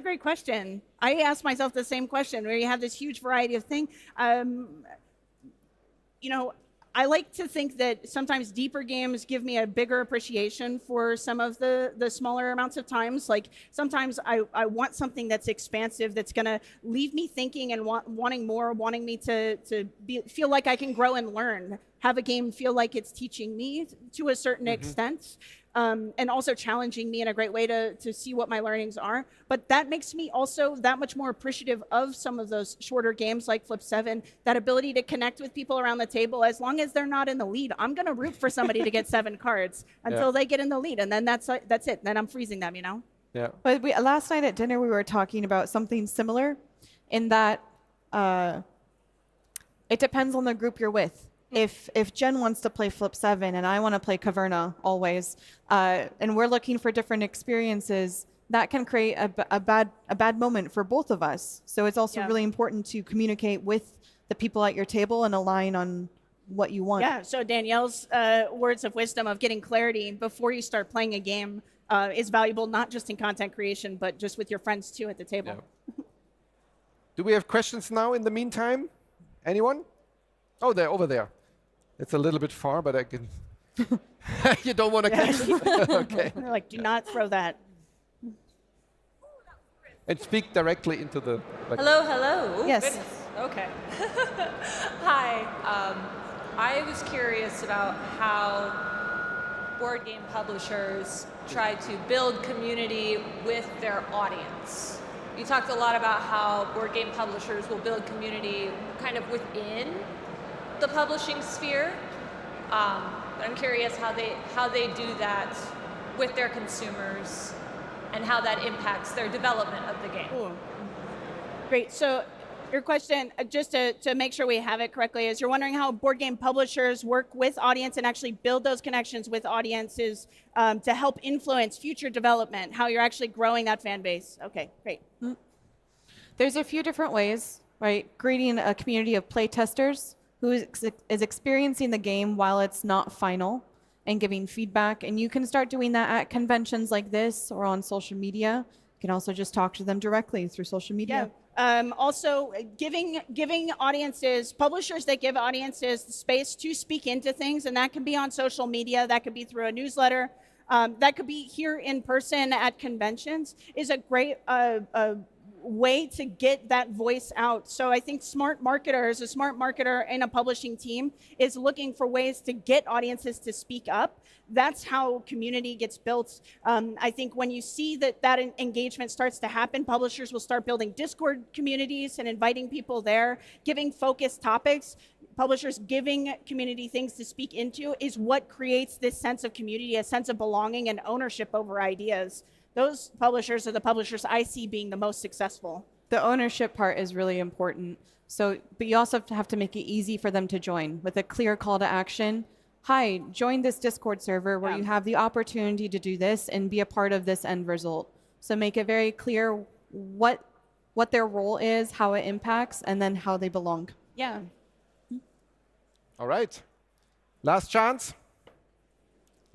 [SPEAKER 7] great question. I asked myself the same question, where you have this huge variety of things. You know, I like to think that sometimes deeper games give me a bigger appreciation for some of the smaller amounts of times. Like sometimes I want something that's expansive, that's going to leave me thinking and wanting more, wanting me to feel like I can grow and learn. have a game feel like it's teaching me to a certain extent, and also challenging me in a great way to see what my learnings are. But that makes me also that much more appreciative of some of those shorter games like Flip 7, that ability to connect with people around the table. As long as they're not in the lead, I'm going to root for somebody to get 7 cards until they get in the lead. And then that's it. Then I'm freezing them, you know?
[SPEAKER 2] Yeah.
[SPEAKER 6] But last night at dinner, we were talking about something similar in that it depends on the group you're with. If Jen wants to play Flip 7 and I want to play Caverna always, and we're looking for different experiences, that can create a bad moment for both of us. So it's also really important to communicate with the people at your table and align on what you want.
[SPEAKER 7] Yeah, so Danielle's words of wisdom of getting clarity before you start playing a game is valuable, not just in content creation, but just with your friends too at the table.
[SPEAKER 2] Yeah. Do we have questions now in the meantime? Anyone? Oh, they're over there. It's a little bit far, but I can... You don't want to catch it? Okay.
[SPEAKER 7] They're like, do not throw that.
[SPEAKER 2] And speak directly into the...
[SPEAKER 5] Hello, hello.
[SPEAKER 6] Yes.
[SPEAKER 5] Goodness. Okay. Hi. I was curious about how board game publishers try to build community with their audience. You talked a lot about how board game publishers will build community kind of within the publishing sphere. But I'm curious how they do that with their consumers and how that impacts their development of the game.
[SPEAKER 7] Cool. Great. So your question, just to make sure we have it correctly, is you're wondering how board game publishers work with audience and actually build those connections with audiences to help influence future development, how you're actually growing that fan base. Okay, great.
[SPEAKER 6] There's a few different ways, right? Creating a community of play testers who is experiencing the game while it's not final and giving feedback. And you can start doing that at conventions like this or on social media. You can also just talk to them directly through social media.
[SPEAKER 7] Yeah. Also, giving audiences, publishers that give audiences the space to speak into things, and that can be on social media, that could be through a newsletter, that could be here in person at conventions, is a great way to get that voice out. So I think a smart marketer in a publishing team is looking for ways to get audiences to speak up. That's how community gets built. I think when you see that engagement starts to happen, publishers will start building Discord communities and inviting people there, giving focused topics. Publishers giving community things to speak into is what creates this sense of community, a sense of belonging and ownership over ideas. Those publishers are the publishers I see being the most successful.
[SPEAKER 6] The ownership part is really important. So, but you also have to make it easy for them to join with a clear call to action. Hi, join this Discord server where you have the opportunity to do this and be a part of this end result. So make it very clear what their role is, how it impacts, and then how they belong.
[SPEAKER 7] Yeah.
[SPEAKER 2] All right. Last chance.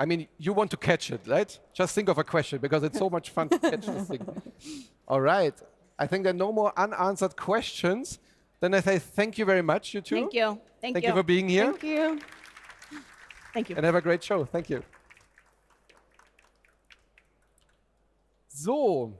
[SPEAKER 2] I mean, you want to catch it, right? Just think of a question because it's so much fun to catch this thing. All right. I think there are no more unanswered questions. Then I say thank you very much, you two.
[SPEAKER 7] Thank you.
[SPEAKER 2] Thank you for being here.
[SPEAKER 7] Thank you. Thank you.
[SPEAKER 2] And have a great show. Thank you. So.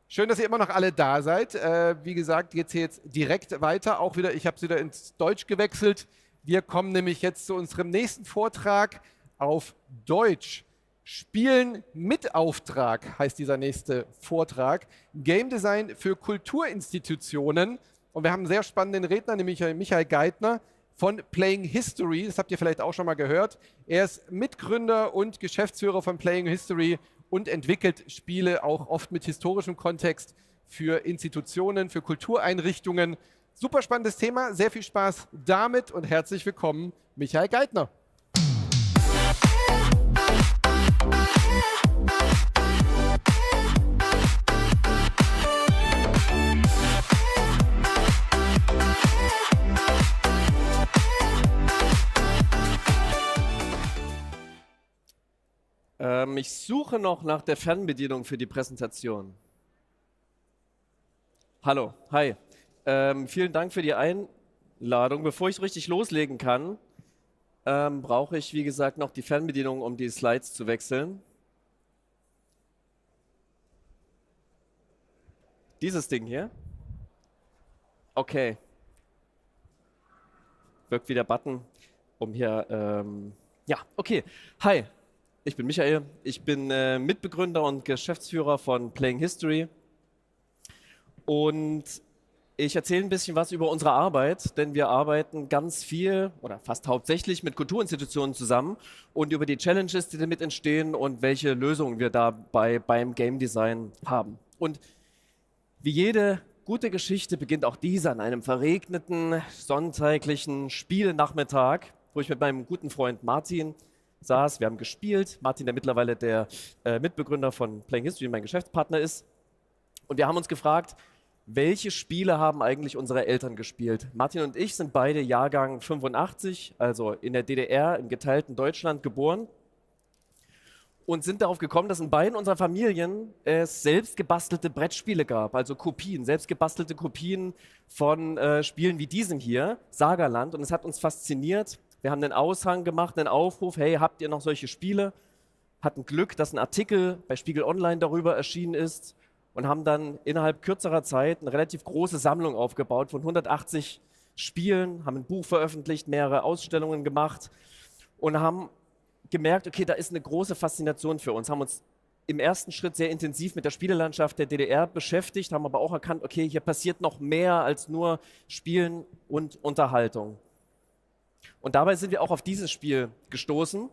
[SPEAKER 2] Schön, dass ihr immer noch alle da seid. Wie gesagt, geht es hier jetzt direkt weiter. Auch wieder, ich habe es wieder ins Deutsch gewechselt. Wir kommen nämlich jetzt zu unserem nächsten Vortrag auf Deutsch. Spielen mit Auftrag heißt dieser nächste Vortrag. Game Design für Kulturinstitutionen. Und wir haben einen sehr spannenden Redner, nämlich Michael Geithner von Playing History. Das habt ihr vielleicht auch schon mal gehört. Er ist Mitgründer und Geschäftsführer von Playing History und entwickelt Spiele auch oft mit historischem Kontext für Institutionen, für Kultureinrichtungen. Super spannendes Thema, sehr viel Spaß damit und herzlich willkommen, Michael Geithner.
[SPEAKER 8] Ich suche noch nach der Fernbedienung für die Präsentation. Hallo, hi. Vielen Dank für die Einladung. Bevor ich richtig loslegen kann, brauche ich, wie gesagt, noch die Fernbedienung, um die Slides zu wechseln. Dieses Ding hier. Okay. wirkt wie der Button, um hier, ja, okay. Hi, ich bin Michael, ich bin Mitbegründer und Geschäftsführer von Playing History und ich erzähle ein bisschen was über unsere Arbeit, denn wir arbeiten ganz viel oder fast hauptsächlich mit Kulturinstitutionen zusammen und über die Challenges, die damit entstehen und welche Lösungen wir dabei beim Game Design haben. Und wie jede gute Geschichte beginnt auch diese an einem verregneten, sonntaglichen Spielnachmittag, wo ich mit meinem guten Freund Martin saß. Wir haben gespielt. Martin, der mittlerweile der Mitbegründer von Playing History, mein Geschäftspartner ist. Und wir haben uns gefragt, welche Spiele haben eigentlich unsere Eltern gespielt? Martin und ich sind beide Jahrgang 85, also in der DDR, im geteilten Deutschland geboren. Und sind darauf gekommen, dass in beiden unserer Familien es selbst gebastelte Brettspiele gab, also Kopien, selbst gebastelte Kopien von Spielen wie diesem hier, Sagerland. Und es hat uns fasziniert. Wir haben einen Aushang gemacht, einen Aufruf, hey, habt ihr noch solche Spiele? Hatten Glück, dass ein Artikel bei Spiegel Online darüber erschienen ist und haben dann innerhalb kürzerer Zeit eine relativ große Sammlung aufgebaut von 180 Spielen, haben ein Buch veröffentlicht, mehrere Ausstellungen gemacht und haben gemerkt, okay, da ist eine große Faszination für uns, haben uns im ersten Schritt sehr intensiv mit der Spielelandschaft der DDR beschäftigt, haben aber auch erkannt, okay, hier passiert noch mehr als nur Spielen und Unterhaltung. Und dabei sind wir auch auf dieses Spiel gestoßen.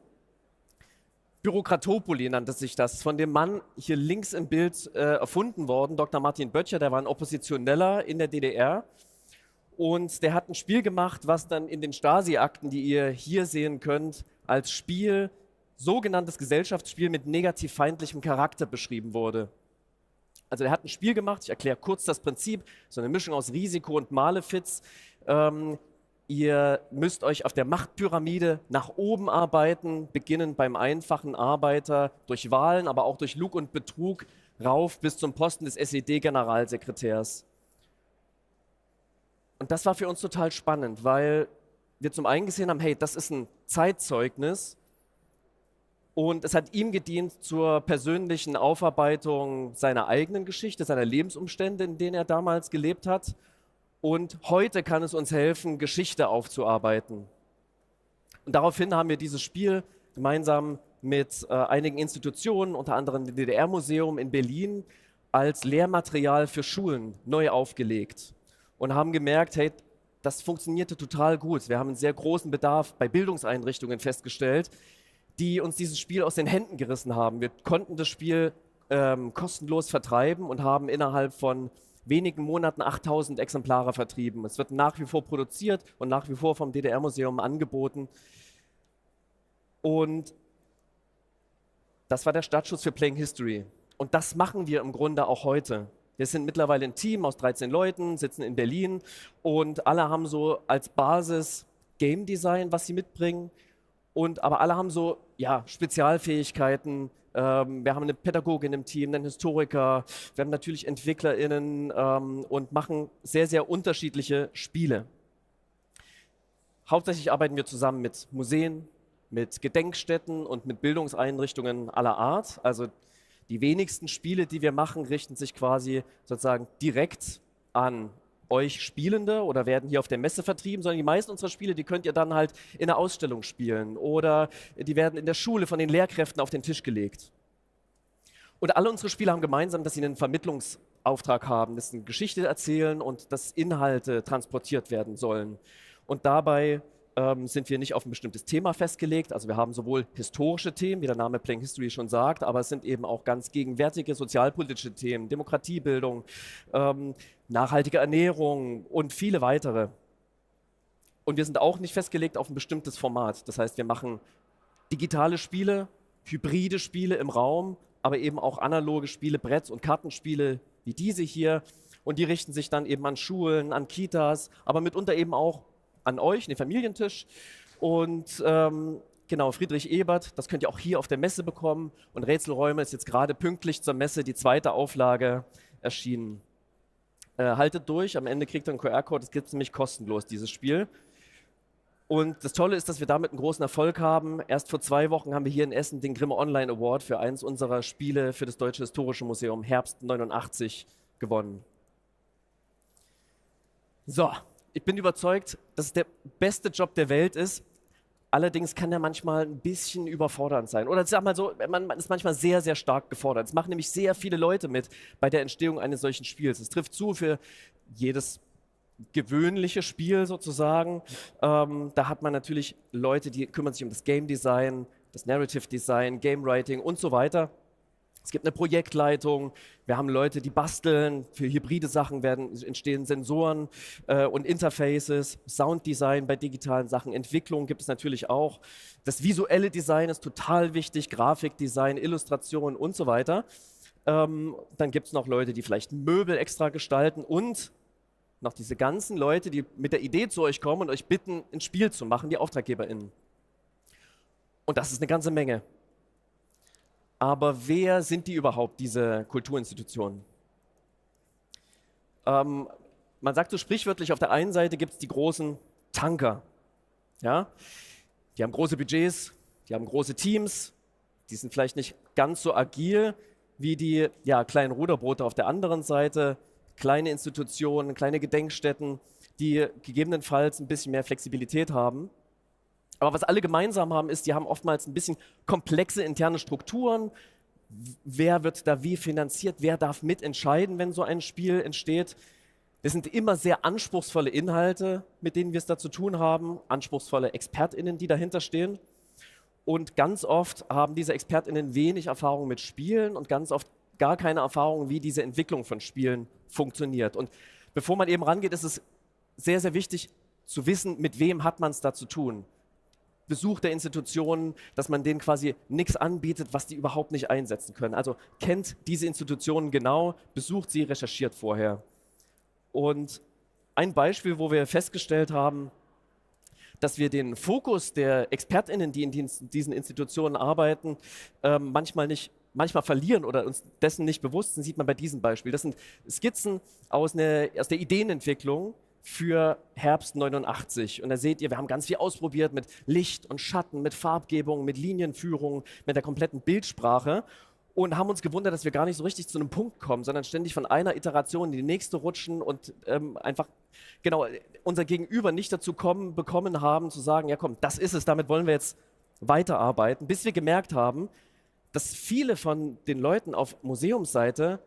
[SPEAKER 8] Bürokratopoli nannte sich das, von dem Mann hier links im Bild erfunden worden, Dr. Martin Böttcher, der war ein Oppositioneller in der DDR. Und der hat ein Spiel gemacht, was dann in den Stasi-Akten, die ihr hier sehen könnt, als Spiel, sogenanntes Gesellschaftsspiel mit negativ feindlichem Charakter beschrieben wurde. Also er hat ein Spiel gemacht, ich erkläre kurz das Prinzip, so eine Mischung aus Risiko und Malefiz. Ihr müsst euch auf der Machtpyramide nach oben arbeiten, beginnend beim einfachen Arbeiter, durch Wahlen, aber auch durch Lug und Betrug, rauf bis zum Posten des SED-Generalsekretärs. Und das war für uns total spannend, weil wir zum einen gesehen haben, hey, das ist ein Zeitzeugnis und es hat ihm gedient zur persönlichen Aufarbeitung seiner eigenen Geschichte, seiner Lebensumstände, in denen er damals gelebt hat. Und heute kann es uns helfen, Geschichte aufzuarbeiten. Und daraufhin haben wir dieses Spiel gemeinsam mit einigen Institutionen, unter anderem dem DDR-Museum in Berlin, als Lehrmaterial für Schulen neu aufgelegt und haben gemerkt, hey, das funktionierte total gut. Wir haben einen sehr großen Bedarf bei Bildungseinrichtungen festgestellt, die uns dieses Spiel aus den Händen gerissen haben. Wir konnten das Spiel kostenlos vertreiben und haben innerhalb von wenigen Monaten 8000 Exemplare vertrieben. Es wird nach wie vor produziert und nach wie vor vom DDR-Museum angeboten. Und das war der Startschuss für Playing History. Und das machen wir im Grunde auch heute. Wir sind mittlerweile ein Team aus 13 Leuten, sitzen in Berlin und alle haben so als Basis Game Design, was sie mitbringen. Aber alle haben so Spezialfähigkeiten. Wir haben eine Pädagogin im Team, einen Historiker, wir haben natürlich EntwicklerInnen und machen sehr, sehr unterschiedliche Spiele. Hauptsächlich arbeiten wir zusammen mit Museen, mit Gedenkstätten und mit Bildungseinrichtungen aller Art. Also die wenigsten Spiele, die wir machen, richten sich quasi sozusagen direkt an euch Spielende oder werden hier auf der Messe vertrieben, sondern die meisten unserer Spiele, die könnt ihr dann halt in der Ausstellung spielen oder die werden in der Schule von den Lehrkräften auf den Tisch gelegt. Und alle unsere Spiele haben gemeinsam, dass sie einen Vermittlungsauftrag haben, dass sie eine Geschichte erzählen und dass Inhalte transportiert werden sollen. Und dabei sind wir nicht auf ein bestimmtes Thema festgelegt. Also wir haben sowohl historische Themen, wie der Name Playing History schon sagt, aber es sind eben auch ganz gegenwärtige sozialpolitische Themen, Demokratiebildung, nachhaltige Ernährung und viele weitere. Und wir sind auch nicht festgelegt auf ein bestimmtes Format. Das heißt, wir machen digitale Spiele, hybride Spiele im Raum, aber eben auch analoge Spiele, Brett- und Kartenspiele wie diese hier. Und die richten sich dann eben an Schulen, an Kitas, aber mitunter eben auch an euch, den Familientisch. Und genau, Friedrich Ebert, das könnt ihr auch hier auf der Messe bekommen. Und Rätselräume ist jetzt gerade pünktlich zur Messe die zweite Auflage erschienen. Haltet durch, am Ende kriegt ihr einen QR-Code, das gibt es nämlich kostenlos, dieses Spiel. Und das Tolle ist, dass wir damit einen großen Erfolg haben. Erst vor 2 Wochen haben wir hier in Essen den Grimme Online Award für eines unserer Spiele für das Deutsche Historische Museum Herbst 89 gewonnen. So, ich bin überzeugt, dass es der beste Job der Welt ist. Allerdings kann er manchmal ein bisschen überfordernd sein. Oder ich sag mal so, man ist manchmal sehr, sehr stark gefordert. Es machen nämlich sehr viele Leute mit bei der Entstehung eines solchen Spiels. Es trifft zu für jedes gewöhnliche Spiel sozusagen. Da hat man natürlich Leute, die kümmern sich um das Game Design, das Narrative Design, Game Writing und so weiter. Es gibt eine Projektleitung, wir haben Leute, die basteln, für hybride Sachen entstehen Sensoren und Interfaces, Sounddesign bei digitalen Sachen, Entwicklung gibt es natürlich auch. Das visuelle Design ist total wichtig, Grafikdesign, Illustration und so weiter. Dann gibt es noch Leute, die vielleicht Möbel extra gestalten und noch diese ganzen Leute, die mit der Idee zu euch kommen und euch bitten, ein Spiel zu machen, die AuftraggeberInnen. Und das ist eine ganze Menge. Aber wer sind die überhaupt, diese Kulturinstitutionen? Man sagt so sprichwörtlich, auf der einen Seite gibt es die großen Tanker. Ja? Die haben große Budgets, die haben große Teams, die sind vielleicht nicht ganz so agil wie die kleinen Ruderboote auf der anderen Seite, kleine Institutionen, kleine Gedenkstätten, die gegebenenfalls ein bisschen mehr Flexibilität haben. Aber was alle gemeinsam haben, ist, die haben oftmals ein bisschen komplexe interne Strukturen. Wer wird da wie finanziert? Wer darf mitentscheiden, wenn so ein Spiel entsteht? Das sind immer sehr anspruchsvolle Inhalte, mit denen wir es da zu tun haben. Anspruchsvolle ExpertInnen, die dahinter stehen. Und ganz oft haben diese ExpertInnen wenig Erfahrung mit Spielen und ganz oft gar keine Erfahrung, wie diese Entwicklung von Spielen funktioniert. Und bevor man eben rangeht, ist es sehr, sehr wichtig zu wissen, mit wem hat man es da zu tun. Besuch der Institutionen, dass man denen quasi nichts anbietet, was die überhaupt nicht einsetzen können. Also kennt diese Institutionen genau, besucht sie, recherchiert vorher. Und ein Beispiel, wo wir festgestellt haben, dass wir den Fokus der ExpertInnen, die in diesen Institutionen arbeiten, manchmal verlieren oder uns dessen nicht bewusst sind, sieht man bei diesem Beispiel. Das sind Skizzen aus der Ideenentwicklung für Herbst 89. Und da seht ihr, wir haben ganz viel ausprobiert mit Licht und Schatten, mit Farbgebung, mit Linienführung, mit der kompletten Bildsprache und haben uns gewundert, dass wir gar nicht so richtig zu einem Punkt kommen, sondern ständig von einer Iteration in die nächste rutschen und einfach unser Gegenüber nicht dazu bekommen haben, zu sagen, ja komm, das ist es, damit wollen wir jetzt weiterarbeiten, bis wir gemerkt haben, dass viele von den Leuten auf Museumsseite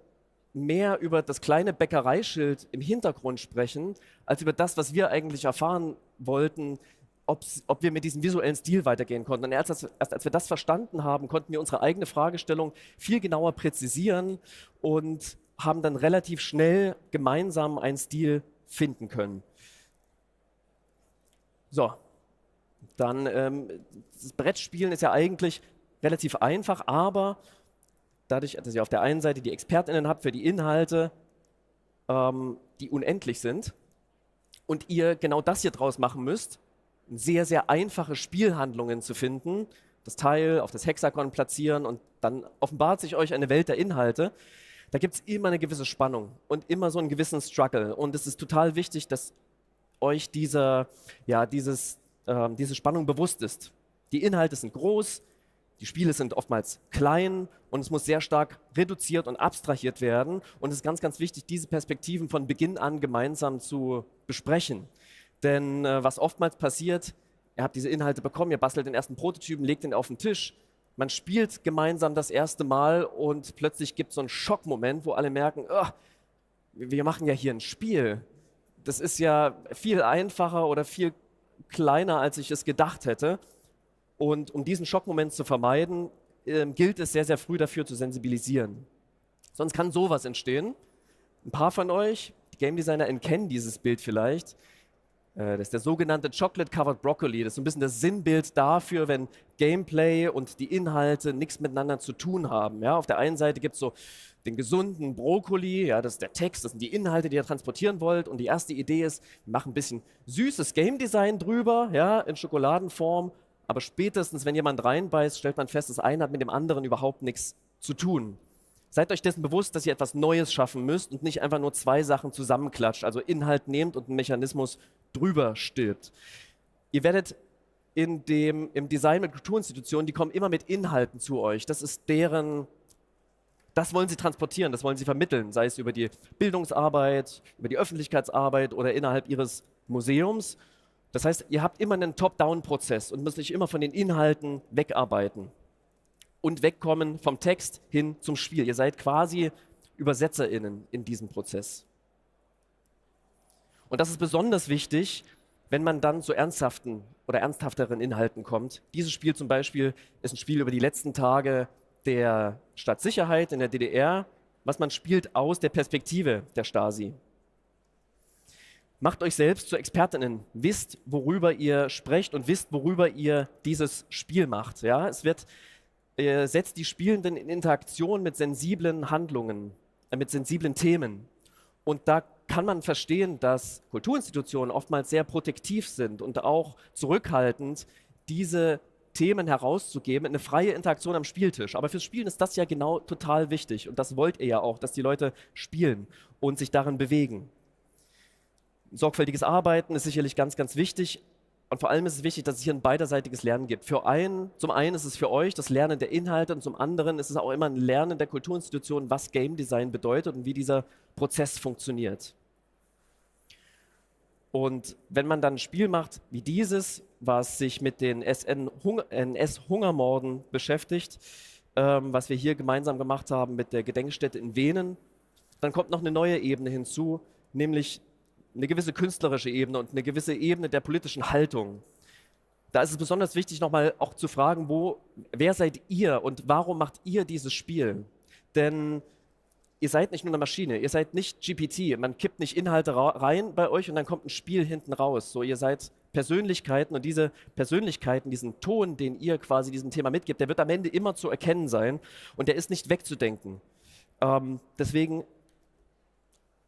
[SPEAKER 8] mehr über das kleine Bäckereischild im Hintergrund sprechen, als über das, was wir eigentlich erfahren wollten, ob wir mit diesem visuellen Stil weitergehen konnten. Und erst als wir das verstanden haben, konnten wir unsere eigene Fragestellung viel genauer präzisieren und haben dann relativ schnell gemeinsam einen Stil finden können. So, dann das Brettspielen ist ja eigentlich relativ einfach, aber dadurch, dass ihr auf der einen Seite die ExpertInnen habt für die Inhalte, die unendlich sind und ihr genau das hier draus machen müsst, sehr, sehr einfache Spielhandlungen zu finden, das Teil auf das Hexagon platzieren und dann offenbart sich euch eine Welt der Inhalte. Da gibt es immer eine gewisse Spannung und immer so einen gewissen Struggle. Und es ist total wichtig, dass euch diese Spannung bewusst ist. Die Inhalte sind groß, die Spiele sind oftmals klein und es muss sehr stark reduziert und abstrahiert werden. Und es ist ganz, ganz wichtig, diese Perspektiven von Beginn an gemeinsam zu besprechen. Denn was oftmals passiert, ihr habt diese Inhalte bekommen, ihr bastelt den ersten Prototypen, legt den auf den Tisch, man spielt gemeinsam das erste Mal und plötzlich gibt es so einen Schockmoment, wo alle merken, oh, wir machen ja hier ein Spiel. Das ist ja viel einfacher oder viel kleiner, als ich es gedacht hätte. Und um diesen Schockmoment zu vermeiden, gilt es sehr, sehr früh dafür zu sensibilisieren. Sonst kann sowas entstehen. Ein paar von euch, die Game Designer, kennen dieses Bild vielleicht. Das ist der sogenannte Chocolate Covered Broccoli. Das ist so ein bisschen das Sinnbild dafür, wenn Gameplay und die Inhalte nichts miteinander zu tun haben. Ja, auf der einen Seite gibt es so den gesunden Brokkoli, ja, das ist der Text, das sind die Inhalte, die ihr transportieren wollt. Und die erste Idee ist, wir machen ein bisschen süßes Game Design drüber, ja, in Schokoladenform. Aber spätestens, wenn jemand reinbeißt, stellt man fest, das eine hat mit dem anderen überhaupt nichts zu tun. Seid euch dessen bewusst, dass ihr etwas Neues schaffen müsst und nicht einfach nur zwei Sachen zusammenklatscht, also Inhalt nehmt und einen Mechanismus drüber stülpt. Ihr werdet im Design mit Kulturinstitutionen, die kommen immer mit Inhalten zu euch. Das ist deren Das wollen sie transportieren, das wollen sie vermitteln, sei es über die Bildungsarbeit, über die Öffentlichkeitsarbeit oder innerhalb ihres Museums. Das heißt, ihr habt immer einen Top-Down-Prozess und müsst euch immer von den Inhalten wegarbeiten und wegkommen vom Text hin zum Spiel. Ihr seid quasi ÜbersetzerInnen in diesem Prozess. Und das ist besonders wichtig, wenn man dann zu ernsthaften oder ernsthafteren Inhalten kommt. Dieses Spiel zum Beispiel ist ein Spiel über die letzten Tage der Staatssicherheit in der DDR, was man spielt aus der Perspektive der Stasi. Macht euch selbst zu ExpertInnen, wisst, worüber ihr sprecht und wisst, worüber ihr dieses Spiel macht. Ja? Setzt die Spielenden in Interaktion mit sensiblen Handlungen, mit sensiblen Themen. Und da kann man verstehen, dass Kulturinstitutionen oftmals sehr protektiv sind und auch zurückhaltend, diese Themen herauszugeben, eine freie Interaktion am Spieltisch. Aber fürs Spielen ist das ja genau total wichtig und das wollt ihr ja auch, dass die Leute spielen und sich darin bewegen. Sorgfältiges Arbeiten ist sicherlich ganz, ganz wichtig und vor allem ist es wichtig, dass es hier ein beiderseitiges Lernen gibt. Zum einen ist es für euch das Lernen der Inhalte und zum anderen ist es auch immer ein Lernen der Kulturinstitutionen, was Game Design bedeutet und wie dieser Prozess funktioniert. Und wenn man dann ein Spiel macht wie dieses, was sich mit den NS-Hungermorden beschäftigt, was wir hier gemeinsam gemacht haben mit der Gedenkstätte in Venen, dann kommt noch eine neue Ebene hinzu, nämlich eine gewisse künstlerische Ebene und eine gewisse Ebene der politischen Haltung. Da ist es besonders wichtig, nochmal auch zu fragen, wer seid ihr und warum macht ihr dieses Spiel? Denn ihr seid nicht nur eine Maschine, ihr seid nicht GPT, man kippt nicht Inhalte rein bei euch und dann kommt ein Spiel hinten raus. So, ihr seid Persönlichkeiten und diese Persönlichkeiten, diesen Ton, den ihr quasi diesem Thema mitgibt, der wird am Ende immer zu erkennen sein und der ist nicht wegzudenken. Deswegen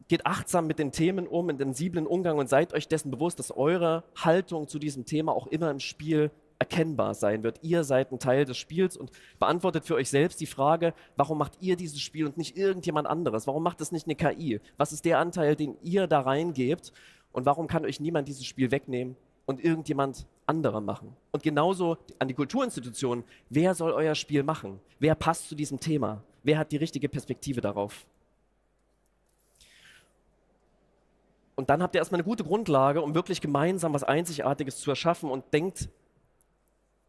[SPEAKER 8] geht achtsam mit den Themen um, in den sensiblen Umgang und seid euch dessen bewusst, dass eure Haltung zu diesem Thema auch immer im Spiel erkennbar sein wird. Ihr seid ein Teil des Spiels und beantwortet für euch selbst die Frage, warum macht ihr dieses Spiel und nicht irgendjemand anderes? Warum macht es nicht eine KI? Was ist der Anteil, den ihr da reingebt und warum kann euch niemand dieses Spiel wegnehmen und irgendjemand anderer machen? Und genauso an die Kulturinstitutionen, wer soll euer Spiel machen? Wer passt zu diesem Thema? Wer hat die richtige Perspektive darauf? Und dann habt ihr erstmal eine gute Grundlage, um wirklich gemeinsam was Einzigartiges zu erschaffen und denkt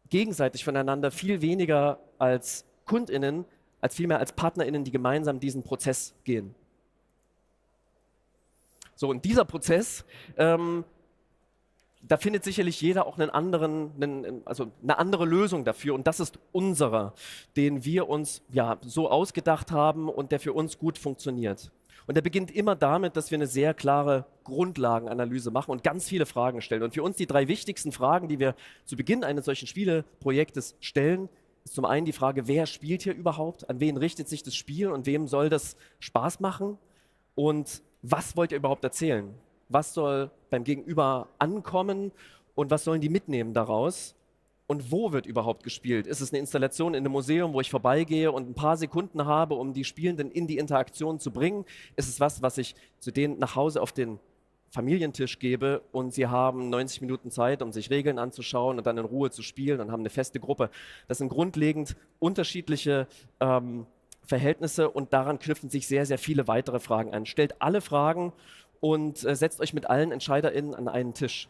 [SPEAKER 8] gegenseitig voneinander viel weniger als KundInnen, als vielmehr als PartnerInnen, die gemeinsam diesen Prozess gehen. So, und dieser Prozess, da findet sicherlich jeder auch eine andere Lösung dafür und das ist unserer, den wir uns ja so ausgedacht haben und der für uns gut funktioniert. Und der beginnt immer damit, dass wir eine sehr klare Grundlagenanalyse machen und ganz viele Fragen stellen. Und für uns die 3 wichtigsten Fragen, die wir zu Beginn eines solchen Spieleprojektes stellen, ist zum einen die Frage, wer spielt hier überhaupt? An wen richtet sich das Spiel und wem soll das Spaß machen? Und was wollt ihr überhaupt erzählen? Was soll beim Gegenüber ankommen und was sollen die mitnehmen daraus? Und wo wird überhaupt gespielt? Ist es eine Installation in einem Museum, wo ich vorbeigehe und ein paar Sekunden habe, um die Spielenden in die Interaktion zu bringen? Ist es was ich zu denen nach Hause auf den Familientisch gebe und sie haben 90 Minuten Zeit, um sich Regeln anzuschauen und dann in Ruhe zu spielen und haben eine feste Gruppe? Das sind grundlegend unterschiedliche Verhältnisse und daran knüpfen sich sehr, sehr viele weitere Fragen an. Stellt alle Fragen und setzt euch mit allen EntscheiderInnen an einen Tisch.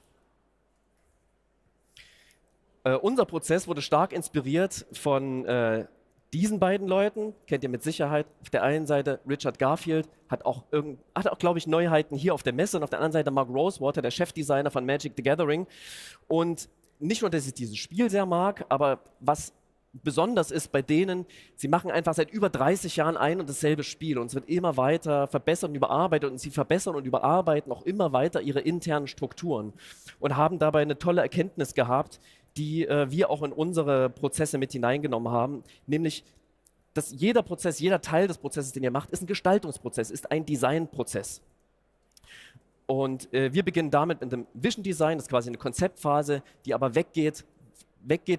[SPEAKER 8] Unser Prozess wurde stark inspiriert von diesen beiden Leuten, kennt ihr mit Sicherheit. Auf der einen Seite Richard Garfield, hat auch glaube ich, Neuheiten hier auf der Messe und auf der anderen Seite Mark Rosewater, der Chefdesigner von Magic the Gathering. Und nicht nur, dass ich dieses Spiel sehr mag, aber was besonders ist bei denen, sie machen einfach seit über 30 Jahren ein und dasselbe Spiel und es wird immer weiter verbessert und überarbeitet und sie verbessern und überarbeiten auch immer weiter ihre internen Strukturen und haben dabei eine tolle Erkenntnis gehabt, die wir auch in unsere Prozesse mit hineingenommen haben, nämlich, dass jeder Prozess, jeder Teil des Prozesses, den ihr macht, ist ein Gestaltungsprozess, ist ein Designprozess. Und wir beginnen damit mit dem Vision Design, das ist quasi eine Konzeptphase, die aber weggeht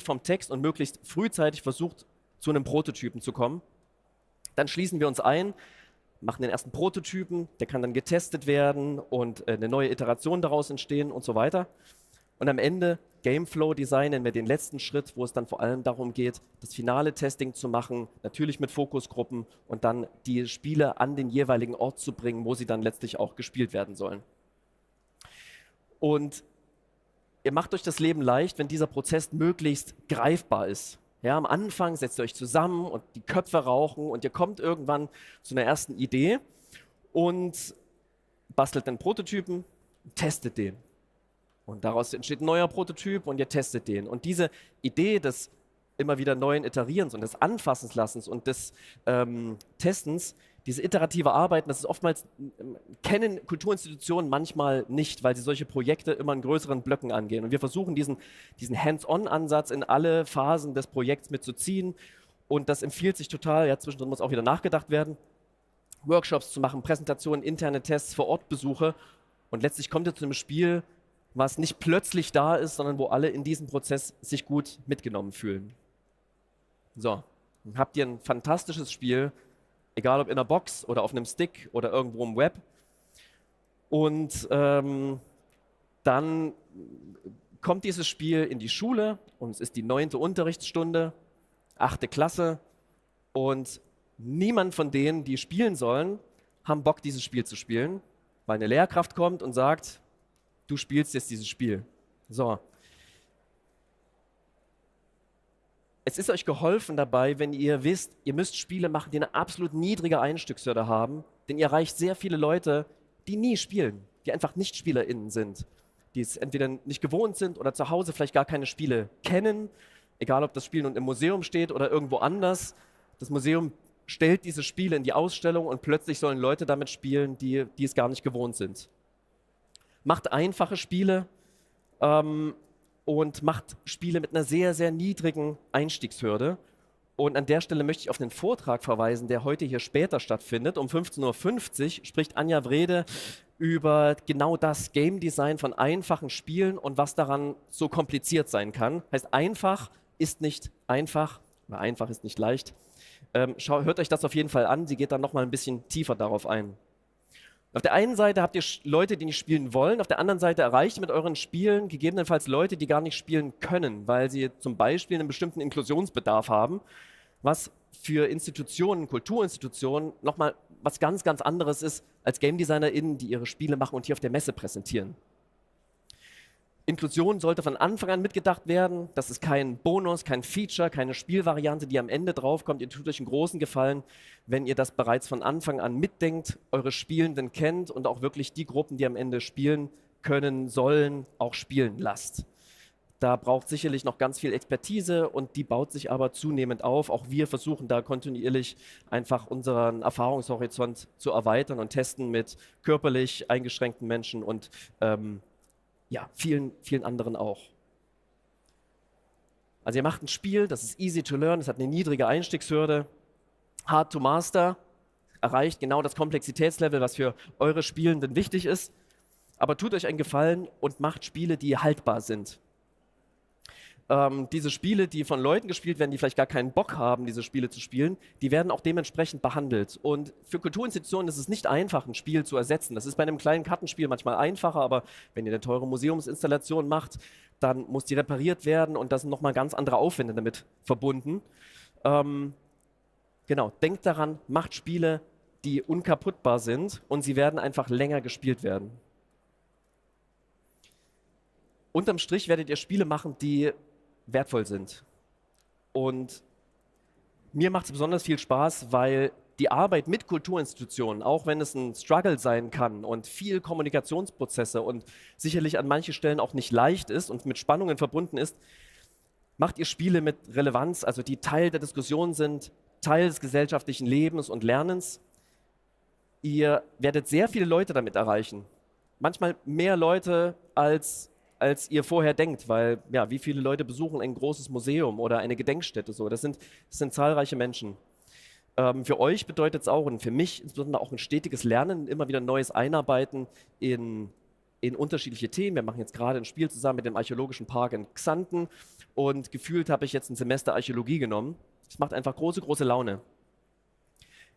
[SPEAKER 8] vom Text und möglichst frühzeitig versucht, zu einem Prototypen zu kommen. Dann schließen wir uns ein, machen den ersten Prototypen, der kann dann getestet werden und eine neue Iteration daraus entstehen und so weiter. Und am Ende Gameflow Design nennen wir den letzten Schritt, wo es dann vor allem darum geht, das finale Testing zu machen, natürlich mit Fokusgruppen und dann die Spiele an den jeweiligen Ort zu bringen, wo sie dann letztlich auch gespielt werden sollen. Und ihr macht euch das Leben leicht, wenn dieser Prozess möglichst greifbar ist. Ja, am Anfang setzt ihr euch zusammen und die Köpfe rauchen und ihr kommt irgendwann zu einer ersten Idee und bastelt einen Prototypen, testet den. Und daraus entsteht ein neuer Prototyp und ihr testet den. Und diese Idee des immer wieder neuen Iterierens und des Anfassenslassens und des Testens, diese iterative Arbeiten, das ist oftmals, kennen Kulturinstitutionen manchmal nicht, weil sie solche Projekte immer in größeren Blöcken angehen. Und wir versuchen diesen Hands-on-Ansatz in alle Phasen des Projekts mitzuziehen. Und das empfiehlt sich total, ja, zwischendrin muss auch wieder nachgedacht werden, Workshops zu machen, Präsentationen, interne Tests, Vor-Ort-Besuche. Und letztlich kommt ihr zu einem Spiel, was nicht plötzlich da ist, sondern wo alle in diesem Prozess sich gut mitgenommen fühlen. So, dann habt ihr ein fantastisches Spiel, egal ob in einer Box oder auf einem Stick oder irgendwo im Web. Und dann kommt dieses Spiel in die Schule und es ist die 9. Unterrichtsstunde, 8. Klasse und niemand von denen, die spielen sollen, haben Bock, dieses Spiel zu spielen, weil eine Lehrkraft kommt und sagt, du spielst jetzt dieses Spiel. So. Es ist euch geholfen dabei, wenn ihr wisst, ihr müsst Spiele machen, die eine absolut niedrige Einstiegshürde haben, denn ihr erreicht sehr viele Leute, die nie spielen, die einfach nicht SpielerInnen sind, die es entweder nicht gewohnt sind oder zu Hause vielleicht gar keine Spiele kennen, egal ob das Spiel nun im Museum steht oder irgendwo anders. Das Museum stellt diese Spiele in die Ausstellung und plötzlich sollen Leute damit spielen, die es gar nicht gewohnt sind. Macht einfache Spiele und macht Spiele mit einer sehr, sehr niedrigen Einstiegshürde. Und an der Stelle möchte ich auf einen Vortrag verweisen, der heute hier später stattfindet. Um 15:50 Uhr spricht Anja Wrede über genau das Game Design von einfachen Spielen und was daran so kompliziert sein kann. Heißt, einfach ist nicht einfach oder einfach ist nicht leicht. Hört euch das auf jeden Fall an. Sie geht dann nochmal ein bisschen tiefer darauf ein. Auf der einen Seite habt ihr Leute, die nicht spielen wollen, auf der anderen Seite erreicht ihr mit euren Spielen gegebenenfalls Leute, die gar nicht spielen können, weil sie zum Beispiel einen bestimmten Inklusionsbedarf haben, was für Institutionen, Kulturinstitutionen nochmal was ganz, ganz anderes ist als Game DesignerInnen, die ihre Spiele machen und hier auf der Messe präsentieren. Inklusion sollte von Anfang an mitgedacht werden. Das ist kein Bonus, kein Feature, keine Spielvariante, die am Ende draufkommt. Ihr tut euch einen großen Gefallen, wenn ihr das bereits von Anfang an mitdenkt, eure Spielenden kennt und auch wirklich die Gruppen, die am Ende spielen können, sollen, auch spielen lasst. Da braucht sicherlich noch ganz viel Expertise und die baut sich aber zunehmend auf. Auch wir versuchen da kontinuierlich einfach unseren Erfahrungshorizont zu erweitern und testen mit körperlich eingeschränkten Menschen und ja, vielen, vielen anderen auch. Also ihr macht ein Spiel, das ist easy to learn, es hat eine niedrige Einstiegshürde, hard to master, erreicht genau das Komplexitätslevel, was für eure Spielenden wichtig ist. Aber tut euch einen Gefallen und macht Spiele, die haltbar sind. Diese Spiele, die von Leuten gespielt werden, die vielleicht gar keinen Bock haben, diese Spiele zu spielen, die werden auch dementsprechend behandelt. Und für Kulturinstitutionen ist es nicht einfach, ein Spiel zu ersetzen. Das ist bei einem kleinen Kartenspiel manchmal einfacher, aber wenn ihr eine teure Museumsinstallation macht, dann muss die repariert werden und da sind nochmal ganz andere Aufwände damit verbunden. Genau, denkt daran, macht Spiele, die unkaputtbar sind und sie werden einfach länger gespielt werden. Unterm Strich werdet ihr Spiele machen, die wertvoll sind. Und mir macht es besonders viel Spaß, weil die Arbeit mit Kulturinstitutionen, auch wenn es ein Struggle sein kann und viel Kommunikationsprozesse und sicherlich an manchen Stellen auch nicht leicht ist und mit Spannungen verbunden ist, macht ihr Spiele mit Relevanz, also die Teil der Diskussion sind, Teil des gesellschaftlichen Lebens und Lernens. Ihr werdet sehr viele Leute damit erreichen. Manchmal mehr Leute als ihr vorher denkt, weil ja, wie viele Leute besuchen ein großes Museum oder eine Gedenkstätte so. Das sind zahlreiche Menschen. Für euch bedeutet es auch und für mich insbesondere auch ein stetiges Lernen, immer wieder neues Einarbeiten in unterschiedliche Themen. Wir machen jetzt gerade ein Spiel zusammen mit dem Archäologischen Park in Xanten und gefühlt habe ich jetzt ein Semester Archäologie genommen. Es macht einfach große, große Laune.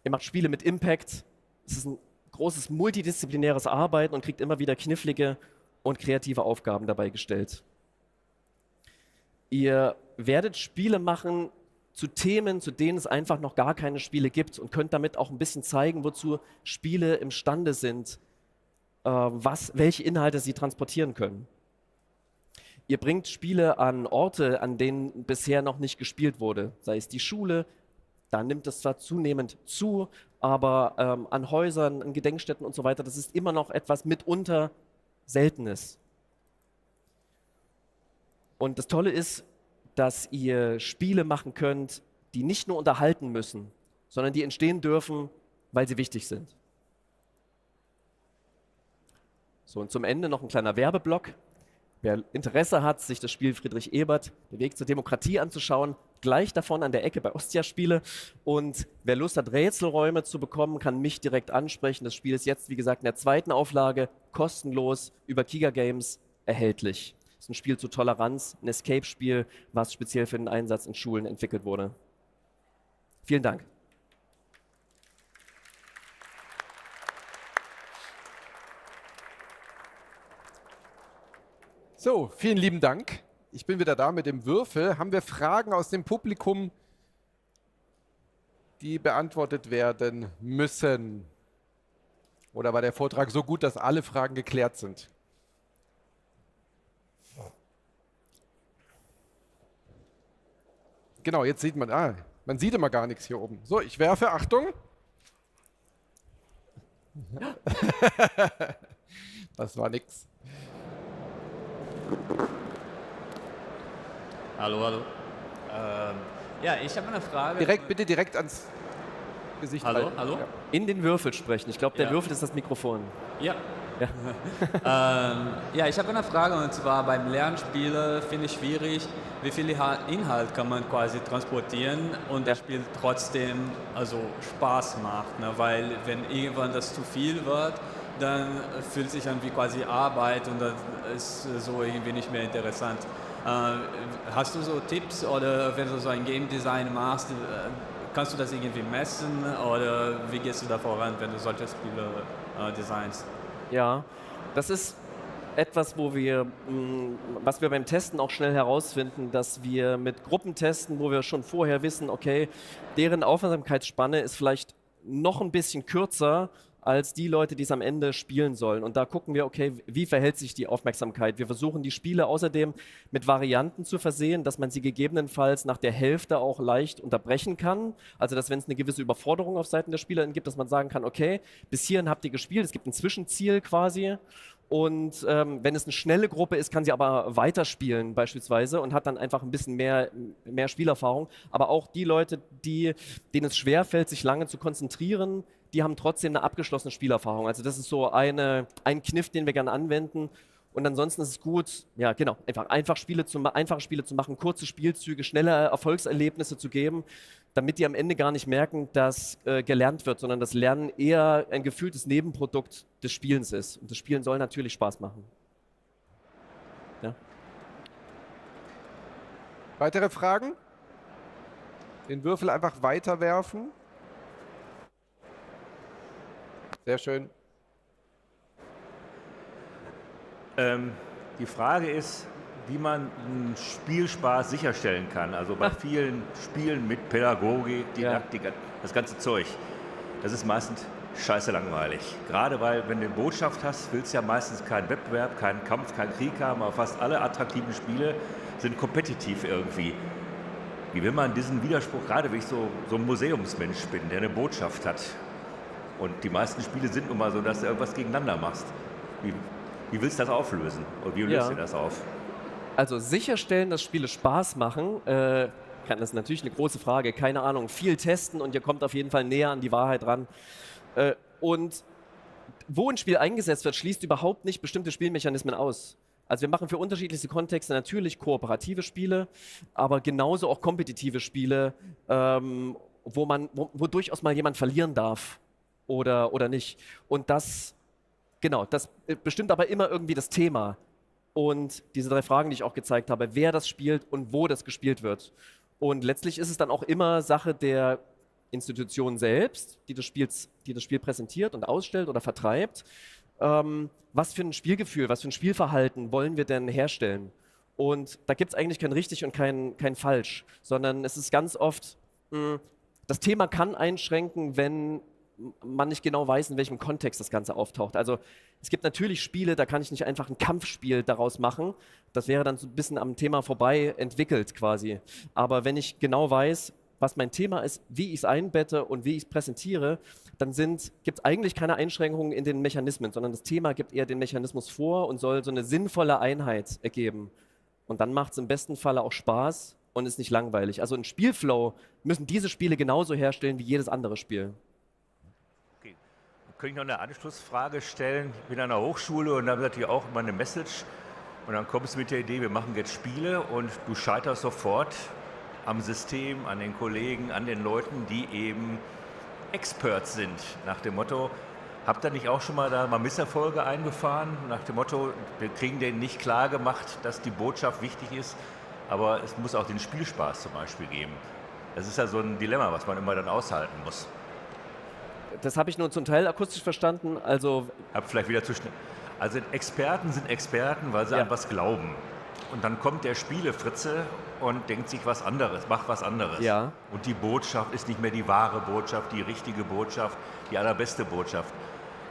[SPEAKER 8] Ihr macht Spiele mit Impact. Es ist ein großes multidisziplinäres Arbeiten und kriegt immer wieder knifflige und kreative Aufgaben dabei gestellt. Ihr werdet Spiele machen zu Themen, zu denen es einfach noch gar keine Spiele gibt und könnt damit auch ein bisschen zeigen, wozu Spiele imstande sind, welche Inhalte sie transportieren können. Ihr bringt Spiele an Orte, an denen bisher noch nicht gespielt wurde, sei es die Schule, da nimmt es zwar zunehmend zu, aber an Häusern, an Gedenkstätten und so weiter, das ist immer noch etwas mitunter Seltenes. Und das Tolle ist, dass ihr Spiele machen könnt, die nicht nur unterhalten müssen, sondern die entstehen dürfen, weil sie wichtig sind. So, und zum Ende noch ein kleiner Werbeblock. Wer Interesse hat, sich das Spiel Friedrich Ebert, der Weg zur Demokratie anzuschauen, gleich davon an der Ecke bei Ostia Spiele. Und wer Lust hat, Rätselräume zu bekommen, kann mich direkt ansprechen. Das Spiel ist jetzt, wie gesagt, in der 2. Auflage kostenlos über Kiga Games erhältlich. Das ist ein Spiel zur Toleranz, ein Escape-Spiel, was speziell für den Einsatz in Schulen entwickelt wurde. Vielen Dank.
[SPEAKER 2] So, vielen lieben Dank. Ich bin wieder da mit dem Würfel. Haben wir Fragen aus dem Publikum, die beantwortet werden müssen? Oder war der Vortrag so gut, dass alle Fragen geklärt sind? Genau, jetzt sieht man, man sieht immer gar nichts hier oben. So, ich werfe, Achtung. Das war nix.
[SPEAKER 1] Hallo, hallo. Ja, ich habe eine Frage.
[SPEAKER 2] Bitte direkt ans Gesicht
[SPEAKER 1] Hallo,
[SPEAKER 2] halten.
[SPEAKER 1] hallo?
[SPEAKER 2] Ja.
[SPEAKER 8] In den Würfel sprechen. Ich glaube, der Würfel ist das Mikrofon.
[SPEAKER 1] Ja.
[SPEAKER 8] Ja.
[SPEAKER 1] Ja, ich habe eine Frage, und zwar beim Lernspiele finde ich schwierig, wie viel Inhalt kann man quasi transportieren und das Spiel trotzdem Spaß macht. Ne? Weil wenn irgendwann das zu viel wird, dann fühlt sich an wie quasi Arbeit und das ist so irgendwie nicht mehr interessant. Hast du so Tipps oder wenn du so ein Game Design machst, kannst du das irgendwie messen oder wie gehst du da voran, wenn du solche Spiele designst?
[SPEAKER 8] Ja, das ist etwas, was wir beim Testen auch schnell herausfinden, dass wir mit Gruppen testen, wo wir schon vorher wissen, okay, deren Aufmerksamkeitsspanne ist vielleicht noch ein bisschen kürzer als die Leute, die es am Ende spielen sollen. Und da gucken wir, okay, wie verhält sich die Aufmerksamkeit? Wir versuchen die Spiele außerdem mit Varianten zu versehen, dass man sie gegebenenfalls nach der Hälfte auch leicht unterbrechen kann. Also, dass wenn es eine gewisse Überforderung auf Seiten der SpielerInnen gibt, dass man sagen kann, okay, bis hierhin habt ihr gespielt, es gibt ein Zwischenziel quasi. Und wenn es eine schnelle Gruppe ist, kann sie aber weiterspielen beispielsweise und hat dann einfach ein bisschen mehr Spielerfahrung. Aber auch die Leute, denen es schwerfällt, sich lange zu konzentrieren, die haben trotzdem eine abgeschlossene Spielerfahrung. Also das ist so ein Kniff, den wir gerne anwenden. Und ansonsten ist es gut, ja genau, einfache Spiele zu machen, kurze Spielzüge, schnelle Erfolgserlebnisse zu geben, damit die am Ende gar nicht merken, dass gelernt wird, sondern das Lernen eher ein gefühltes Nebenprodukt des Spielens ist. Und das Spielen soll natürlich Spaß machen. Ja.
[SPEAKER 2] Weitere Fragen? Den Würfel einfach weiterwerfen. Sehr schön.
[SPEAKER 4] Die Frage ist, wie man einen Spielspaß sicherstellen kann. Also bei vielen Spielen mit Pädagogik, Didaktik, das ganze Zeug, das ist meistens scheiße langweilig. Gerade weil, wenn du eine Botschaft hast, willst du ja meistens keinen Wettbewerb, keinen Kampf, keinen Krieg haben, aber fast alle attraktiven Spiele sind kompetitiv irgendwie. Wie will man diesen Widerspruch, gerade wenn ich so ein Museumsmensch bin, der eine Botschaft hat, und die meisten Spiele sind nun mal so, dass du irgendwas gegeneinander machst. Wie willst du das auflösen? Und wie löst du das auf?
[SPEAKER 8] Also sicherstellen, dass Spiele Spaß machen, das ist natürlich eine große Frage. Keine Ahnung, viel testen und ihr kommt auf jeden Fall näher an die Wahrheit ran. Und wo ein Spiel eingesetzt wird, schließt überhaupt nicht bestimmte Spielmechanismen aus. Also wir machen für unterschiedlichste Kontexte natürlich kooperative Spiele, aber genauso auch kompetitive Spiele, wo durchaus mal jemand verlieren darf. Oder nicht. Und das bestimmt aber immer irgendwie das Thema. Und diese 3 Fragen, die ich auch gezeigt habe, wer das spielt und wo das gespielt wird. Und letztlich ist es dann auch immer Sache der Institution selbst, die das Spiel präsentiert und ausstellt oder vertreibt. Was für ein Spielgefühl, was für ein Spielverhalten wollen wir denn herstellen? Und da gibt es eigentlich kein richtig und kein falsch, sondern es ist ganz oft, das Thema kann einschränken, wenn man nicht genau weiß, in welchem Kontext das Ganze auftaucht. Also es gibt natürlich Spiele, da kann ich nicht einfach ein Kampfspiel daraus machen. Das wäre dann so ein bisschen am Thema vorbei entwickelt quasi. Aber wenn ich genau weiß, was mein Thema ist, wie ich es einbette und wie ich es präsentiere, dann gibt es eigentlich keine Einschränkungen in den Mechanismen, sondern das Thema gibt eher den Mechanismus vor und soll so eine sinnvolle Einheit ergeben. Und dann macht es im besten Falle auch Spaß und ist nicht langweilig. Also ein Spielflow müssen diese Spiele genauso herstellen wie jedes andere Spiel.
[SPEAKER 4] Okay. Könnte ich noch eine Anschlussfrage stellen? Ich bin an einer Hochschule und da wird natürlich auch immer eine Message. Und dann kommst du mit der Idee, wir machen jetzt Spiele und du scheiterst sofort am System, an den Kollegen, an den Leuten, die eben Experts sind. Nach dem Motto, habt ihr nicht auch schon mal da Misserfolge eingefahren? Nach dem Motto, wir kriegen denen nicht klar gemacht, dass die Botschaft wichtig ist, aber es muss auch den Spielspaß zum Beispiel geben. Das ist ja so ein Dilemma, was man immer dann aushalten muss.
[SPEAKER 8] Das habe ich nur zum Teil akustisch verstanden. Also
[SPEAKER 4] vielleicht wieder zu schnell. Also Experten sind Experten, weil sie an was glauben. Und dann kommt der Spielefritze und denkt sich was anderes, macht was anderes.
[SPEAKER 8] Ja.
[SPEAKER 4] Und die Botschaft ist nicht mehr die wahre Botschaft, die richtige Botschaft, die allerbeste Botschaft.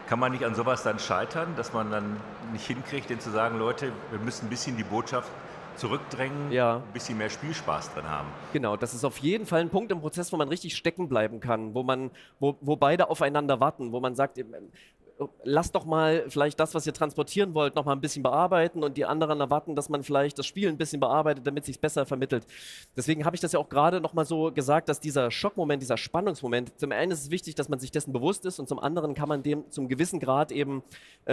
[SPEAKER 4] Kann man nicht an sowas dann scheitern, dass man dann nicht hinkriegt, denen zu sagen, Leute, wir müssen ein bisschen die Botschaft zurückdrängen, ein bisschen mehr Spielspaß drin haben.
[SPEAKER 8] Genau, das ist auf jeden Fall ein Punkt im Prozess, wo man richtig stecken bleiben kann, wo beide aufeinander warten, wo man sagt, lasst doch mal vielleicht das, was ihr transportieren wollt, noch mal ein bisschen bearbeiten und die anderen erwarten, dass man vielleicht das Spiel ein bisschen bearbeitet, damit es sich besser vermittelt. Deswegen habe ich das ja auch gerade noch mal so gesagt, dass dieser Schockmoment, dieser Spannungsmoment, zum einen ist es wichtig, dass man sich dessen bewusst ist und zum anderen kann man dem zum gewissen Grad eben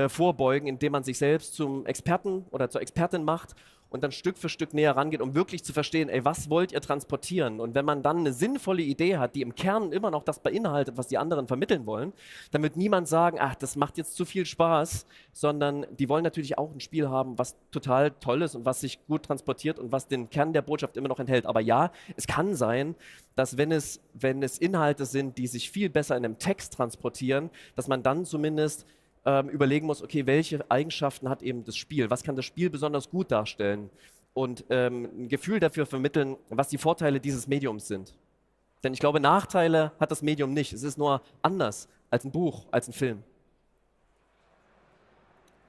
[SPEAKER 8] vorbeugen, indem man sich selbst zum Experten oder zur Expertin macht und dann Stück für Stück näher rangeht, um wirklich zu verstehen, ey, was wollt ihr transportieren? Und wenn man dann eine sinnvolle Idee hat, die im Kern immer noch das beinhaltet, was die anderen vermitteln wollen, dann wird niemand sagen, ach, das macht jetzt zu viel Spaß, sondern die wollen natürlich auch ein Spiel haben, was total toll ist und was sich gut transportiert und was den Kern der Botschaft immer noch enthält. Aber ja, es kann sein, dass wenn es Inhalte sind, die sich viel besser in einem Text transportieren, dass man dann zumindest überlegen muss, okay, welche Eigenschaften hat eben das Spiel? Was kann das Spiel besonders gut darstellen? Und ein Gefühl dafür vermitteln, was die Vorteile dieses Mediums sind. Denn ich glaube, Nachteile hat das Medium nicht. Es ist nur anders als ein Buch, als ein Film.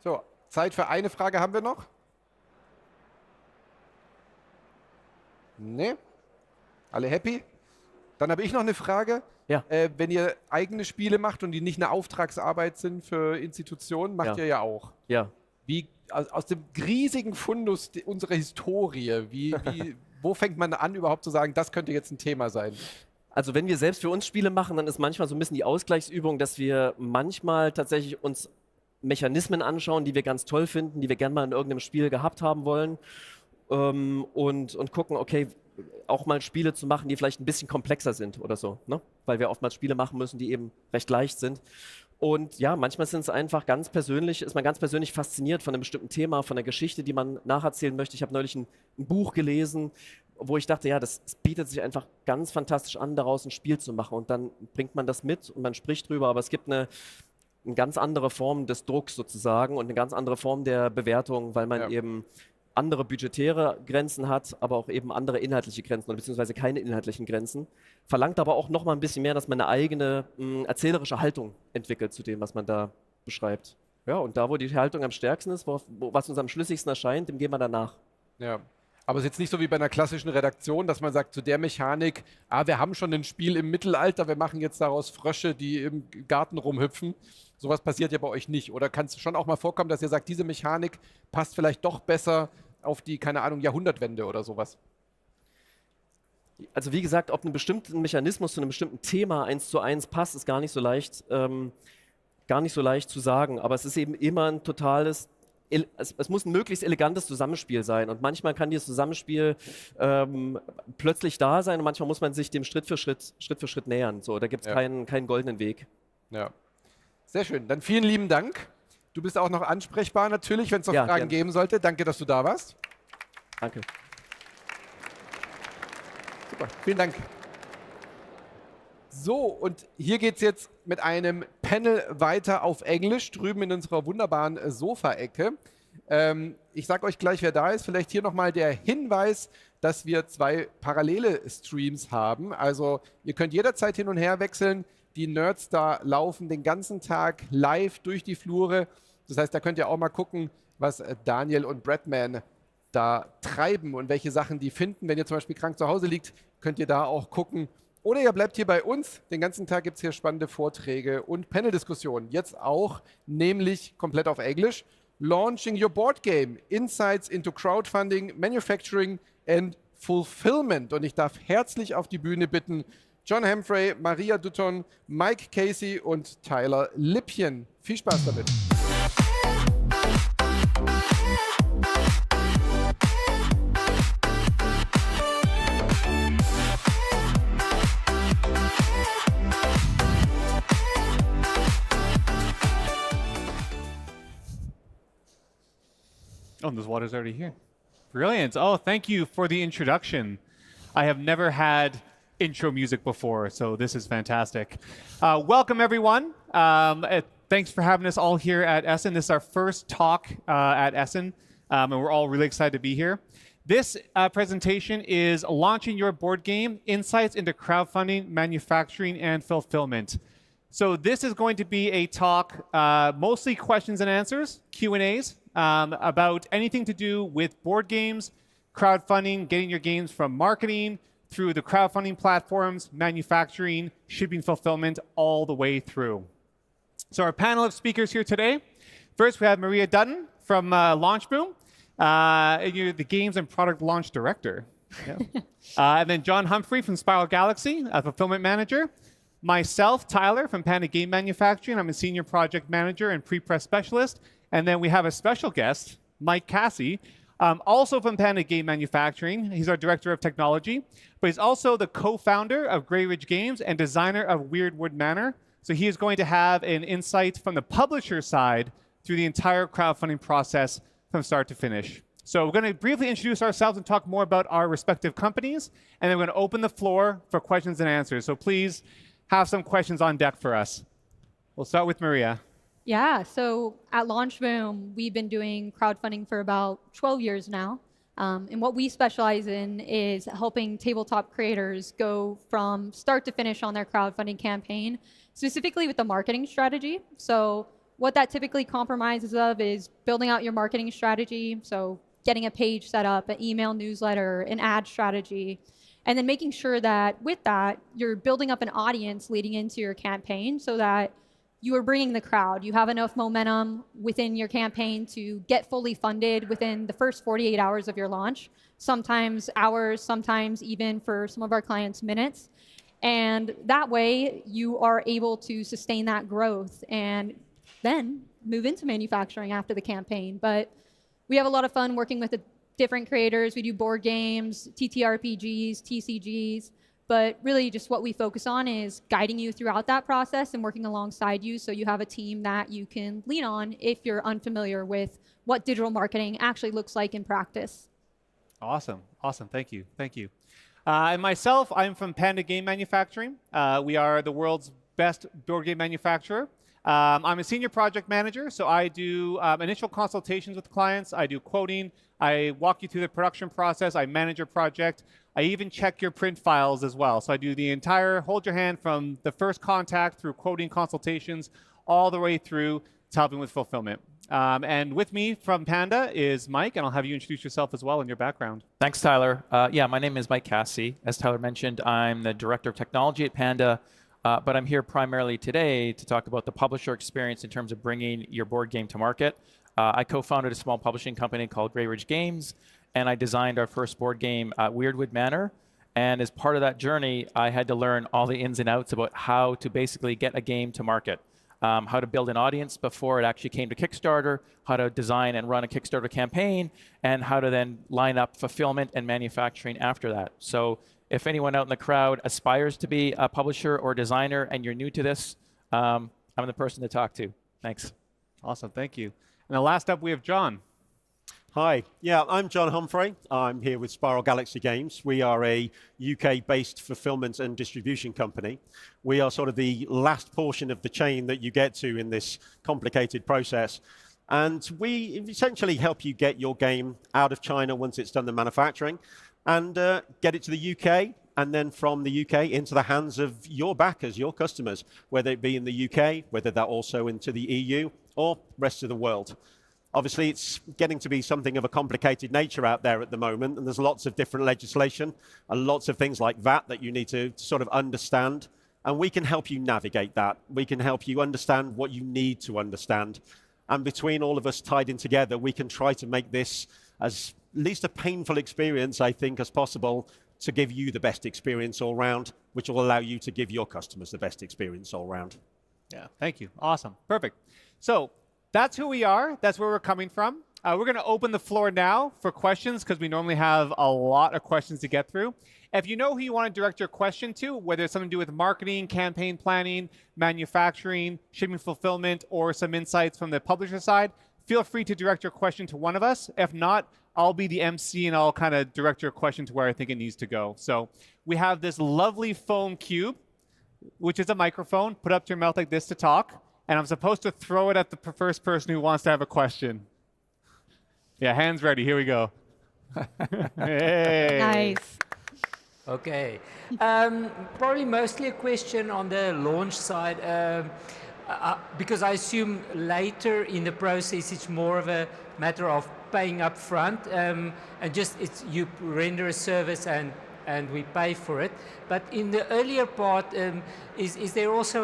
[SPEAKER 2] So, Zeit für eine Frage haben wir noch? Nee? Alle happy? Dann habe ich noch eine Frage.
[SPEAKER 8] Ja.
[SPEAKER 2] Wenn ihr eigene Spiele macht und die nicht eine Auftragsarbeit sind für Institutionen, macht ihr ja auch.
[SPEAKER 8] Ja.
[SPEAKER 2] Wie aus dem riesigen Fundus unserer Historie, wo fängt man an, überhaupt zu sagen, das könnte jetzt ein Thema sein?
[SPEAKER 8] Also wenn wir selbst für uns Spiele machen, dann ist manchmal so ein bisschen die Ausgleichsübung, dass wir manchmal tatsächlich uns Mechanismen anschauen, die wir ganz toll finden, die wir gerne mal in irgendeinem Spiel gehabt haben wollen und gucken, okay, auch mal Spiele zu machen, die vielleicht ein bisschen komplexer sind oder so, ne? Weil wir oftmals Spiele machen müssen, die eben recht leicht sind. Und ja, manchmal ist man ganz persönlich fasziniert von einem bestimmten Thema, von einer Geschichte, die man nacherzählen möchte. Ich habe neulich ein Buch gelesen, wo ich dachte, ja, das bietet sich einfach ganz fantastisch an, daraus ein Spiel zu machen. Und dann bringt man das mit und man spricht drüber, aber es gibt eine ganz andere Form des Drucks sozusagen und eine ganz andere Form der Bewertung, weil man eben andere budgetäre Grenzen hat, aber auch eben andere inhaltliche Grenzen oder beziehungsweise keine inhaltlichen Grenzen. Verlangt aber auch noch mal ein bisschen mehr, dass man eine eigene erzählerische Haltung entwickelt zu dem, was man da beschreibt. Ja, und da, wo die Haltung am stärksten ist, was uns am schlüssigsten erscheint, dem gehen wir danach.
[SPEAKER 2] Ja. Aber es ist jetzt nicht so wie bei einer klassischen Redaktion, dass man sagt, zu der Mechanik, wir haben schon ein Spiel im Mittelalter, wir machen jetzt daraus Frösche, die im Garten rumhüpfen. Sowas passiert ja bei euch nicht. Oder kann es schon auch mal vorkommen, dass ihr sagt, diese Mechanik passt vielleicht doch besser auf die, keine Ahnung, Jahrhundertwende oder sowas?
[SPEAKER 8] Also wie gesagt, ob ein bestimmter Mechanismus zu einem bestimmten Thema 1:1 passt, ist gar nicht so leicht zu sagen. Aber es ist eben immer ein totales, es muss ein möglichst elegantes Zusammenspiel sein. Und manchmal kann dieses Zusammenspiel plötzlich da sein und manchmal muss man sich dem Schritt für Schritt nähern. So, da gibt es keinen goldenen Weg.
[SPEAKER 2] Ja. Sehr schön. Dann vielen lieben Dank. Du bist auch noch ansprechbar natürlich, wenn es noch Fragen geben sollte. Danke, dass du da warst.
[SPEAKER 8] Danke.
[SPEAKER 2] Super, vielen Dank. So, und hier geht es jetzt mit einem Panel weiter auf Englisch, drüben in unserer wunderbaren Sofaecke. Ich sage euch gleich, wer da ist. Vielleicht hier nochmal der Hinweis, dass wir 2 parallele Streams haben. Also ihr könnt jederzeit hin und her wechseln. Die Nerds da laufen den ganzen Tag live durch die Flure. Das heißt, da könnt ihr auch mal gucken, was Daniel und Bradman da treiben und welche Sachen die finden. Wenn ihr zum Beispiel krank zu Hause liegt, könnt ihr da auch gucken. Oder ihr bleibt hier bei uns. Den ganzen Tag gibt es hier spannende Vorträge und Panel-Diskussionen. Jetzt auch, nämlich komplett auf Englisch. Launching Your Board Game. Insights into Crowdfunding, Manufacturing and Fulfillment. Und ich darf herzlich auf die Bühne bitten John Humphrey, Maria Dutton, Mike Casey und Tyler Lippchen. Viel Spaß damit.
[SPEAKER 11] Oh, and this water's already here. Brilliant. Oh, thank you for the introduction. I have never had intro music before, so this is fantastic. Welcome, everyone. Thanks for having us all here at Essen. This is our first talk at Essen, and we're all really excited to be here. This presentation is Launching Your Board Game, Insights into Crowdfunding, Manufacturing, and Fulfillment. So this is going to be a talk, mostly questions and answers, Q&As, about anything to do with board games, crowdfunding, getting your games from marketing, through the crowdfunding platforms, manufacturing, shipping, fulfillment, all the way through. So our panel of speakers here today. First, we have Maria Dutton from Launchboom. You're the Games and Product Launch Director. Yeah. And then John Humphrey from Spiral Galaxy, a Fulfillment Manager. Myself, Tyler, from Panda Game Manufacturing. I'm a Senior Project Manager and Pre-Press Specialist. And then we have a special guest, Mike Casey, also from Panda Game Manufacturing. He's our Director of Technology, but he's also the co-founder of Grey Ridge Games and designer of Weirdwood Manor. So he is going to have an insight from the publisher side through the entire crowdfunding process from start to finish. So we're going to briefly introduce ourselves and talk more about our respective companies, and then we're going to open the floor for questions and answers. So please have some questions on deck for us. We'll start with Maria.
[SPEAKER 12] Yeah, so at Launchboom, we've been doing crowdfunding for about 12 years now. And what we specialize in is helping tabletop creators go from start to finish on their crowdfunding campaign, specifically with the marketing strategy. So what that typically compromises of is building out your marketing strategy, so getting a page set up, an email newsletter, an ad strategy, and then making sure that with that, you're building up an audience leading into your campaign so that you are bringing the crowd. You have enough momentum within your campaign to get fully funded within the first 48 hours of your launch, sometimes hours, sometimes even for some of our clients, minutes. And that way, you are able to sustain that growth and then move into manufacturing after the campaign. But we have a lot of fun working with the different creators. We do board games, TTRPGs, TCGs, but really just what we focus on is guiding you throughout that process and working alongside you so you have a team that you can lean on if you're unfamiliar with what digital marketing actually looks like in practice.
[SPEAKER 11] Awesome. Awesome. Thank you. Thank you. And myself, I'm from Panda Game Manufacturing. We are the world's best board game manufacturer. I'm a senior project manager, so I do initial consultations with clients. I do quoting. I walk you through the production process. I manage your project. I even check your print files as well. So I do the entire, hold your hand from the first contact through quoting consultations all the way through to helping with fulfillment. And with me from Panda is Mike, and I'll have you introduce yourself as well and your background.
[SPEAKER 23] Thanks, Tyler. Yeah, my name is Mike Casey. As Tyler mentioned, I'm the Director of Technology at Panda, but I'm here primarily today to talk about the publisher experience in terms of bringing your board game to market. I co-founded a small publishing company called Grey Ridge Games, and I designed our first board game, Weirdwood Manor. And as part of that journey, I had to learn all the ins and outs about how to basically get a game to market. How to build an audience before it actually came to Kickstarter, how to design and run a Kickstarter campaign, and how to then line up fulfillment and manufacturing after that. So if anyone out in the crowd aspires to be a publisher or designer and you're new to this, I'm the person to talk to. Thanks.
[SPEAKER 11] Awesome. Thank you. And the last up, we have John.
[SPEAKER 24] Hi, yeah, I'm John Humphrey. I'm here with Spiral Galaxy Games. We are a UK-based fulfillment and distribution company. We are sort of the last portion of the chain that you get to in this complicated process. And we essentially help you get your game out of China once it's done the manufacturing and get it to the UK, and then from the UK into the hands of your backers, your customers, whether it be in the UK, whether they're also into the EU or rest of the world. Obviously, it's getting to be something of a complicated nature out there at the moment, and there's lots of different legislation and lots of things like that you need to sort of understand, and we can help you navigate that. We can help you understand what you need to understand, and between all of us tied in together, we can try to make this as least a painful experience, I think, as possible to give you the best experience all round, which will allow you to give your customers the best experience all round.
[SPEAKER 11] Yeah, thank you. Awesome. Perfect. So that's who we are. That's where we're coming from. We're going to open the floor now for questions because we normally have a lot of questions to get through. If you know who you want to direct your question to, whether it's something to do with marketing, campaign planning, manufacturing, shipping fulfillment, or some insights from the publisher side, feel free to direct your question to one of us. If not, I'll be the MC and I'll kind of direct your question to where I think it needs to go. So we have this lovely foam cube, which is a microphone, put up to your mouth like this to talk. And I'm supposed to throw it at the first person who wants to have a question. Yeah, hands ready. Here we go. Hey.
[SPEAKER 9] Nice. Okay. Probably mostly a question on the launch side, because I assume later in the process it's more of a matter of paying up front, and just you render a service and we pay for it. But in the earlier part, is there also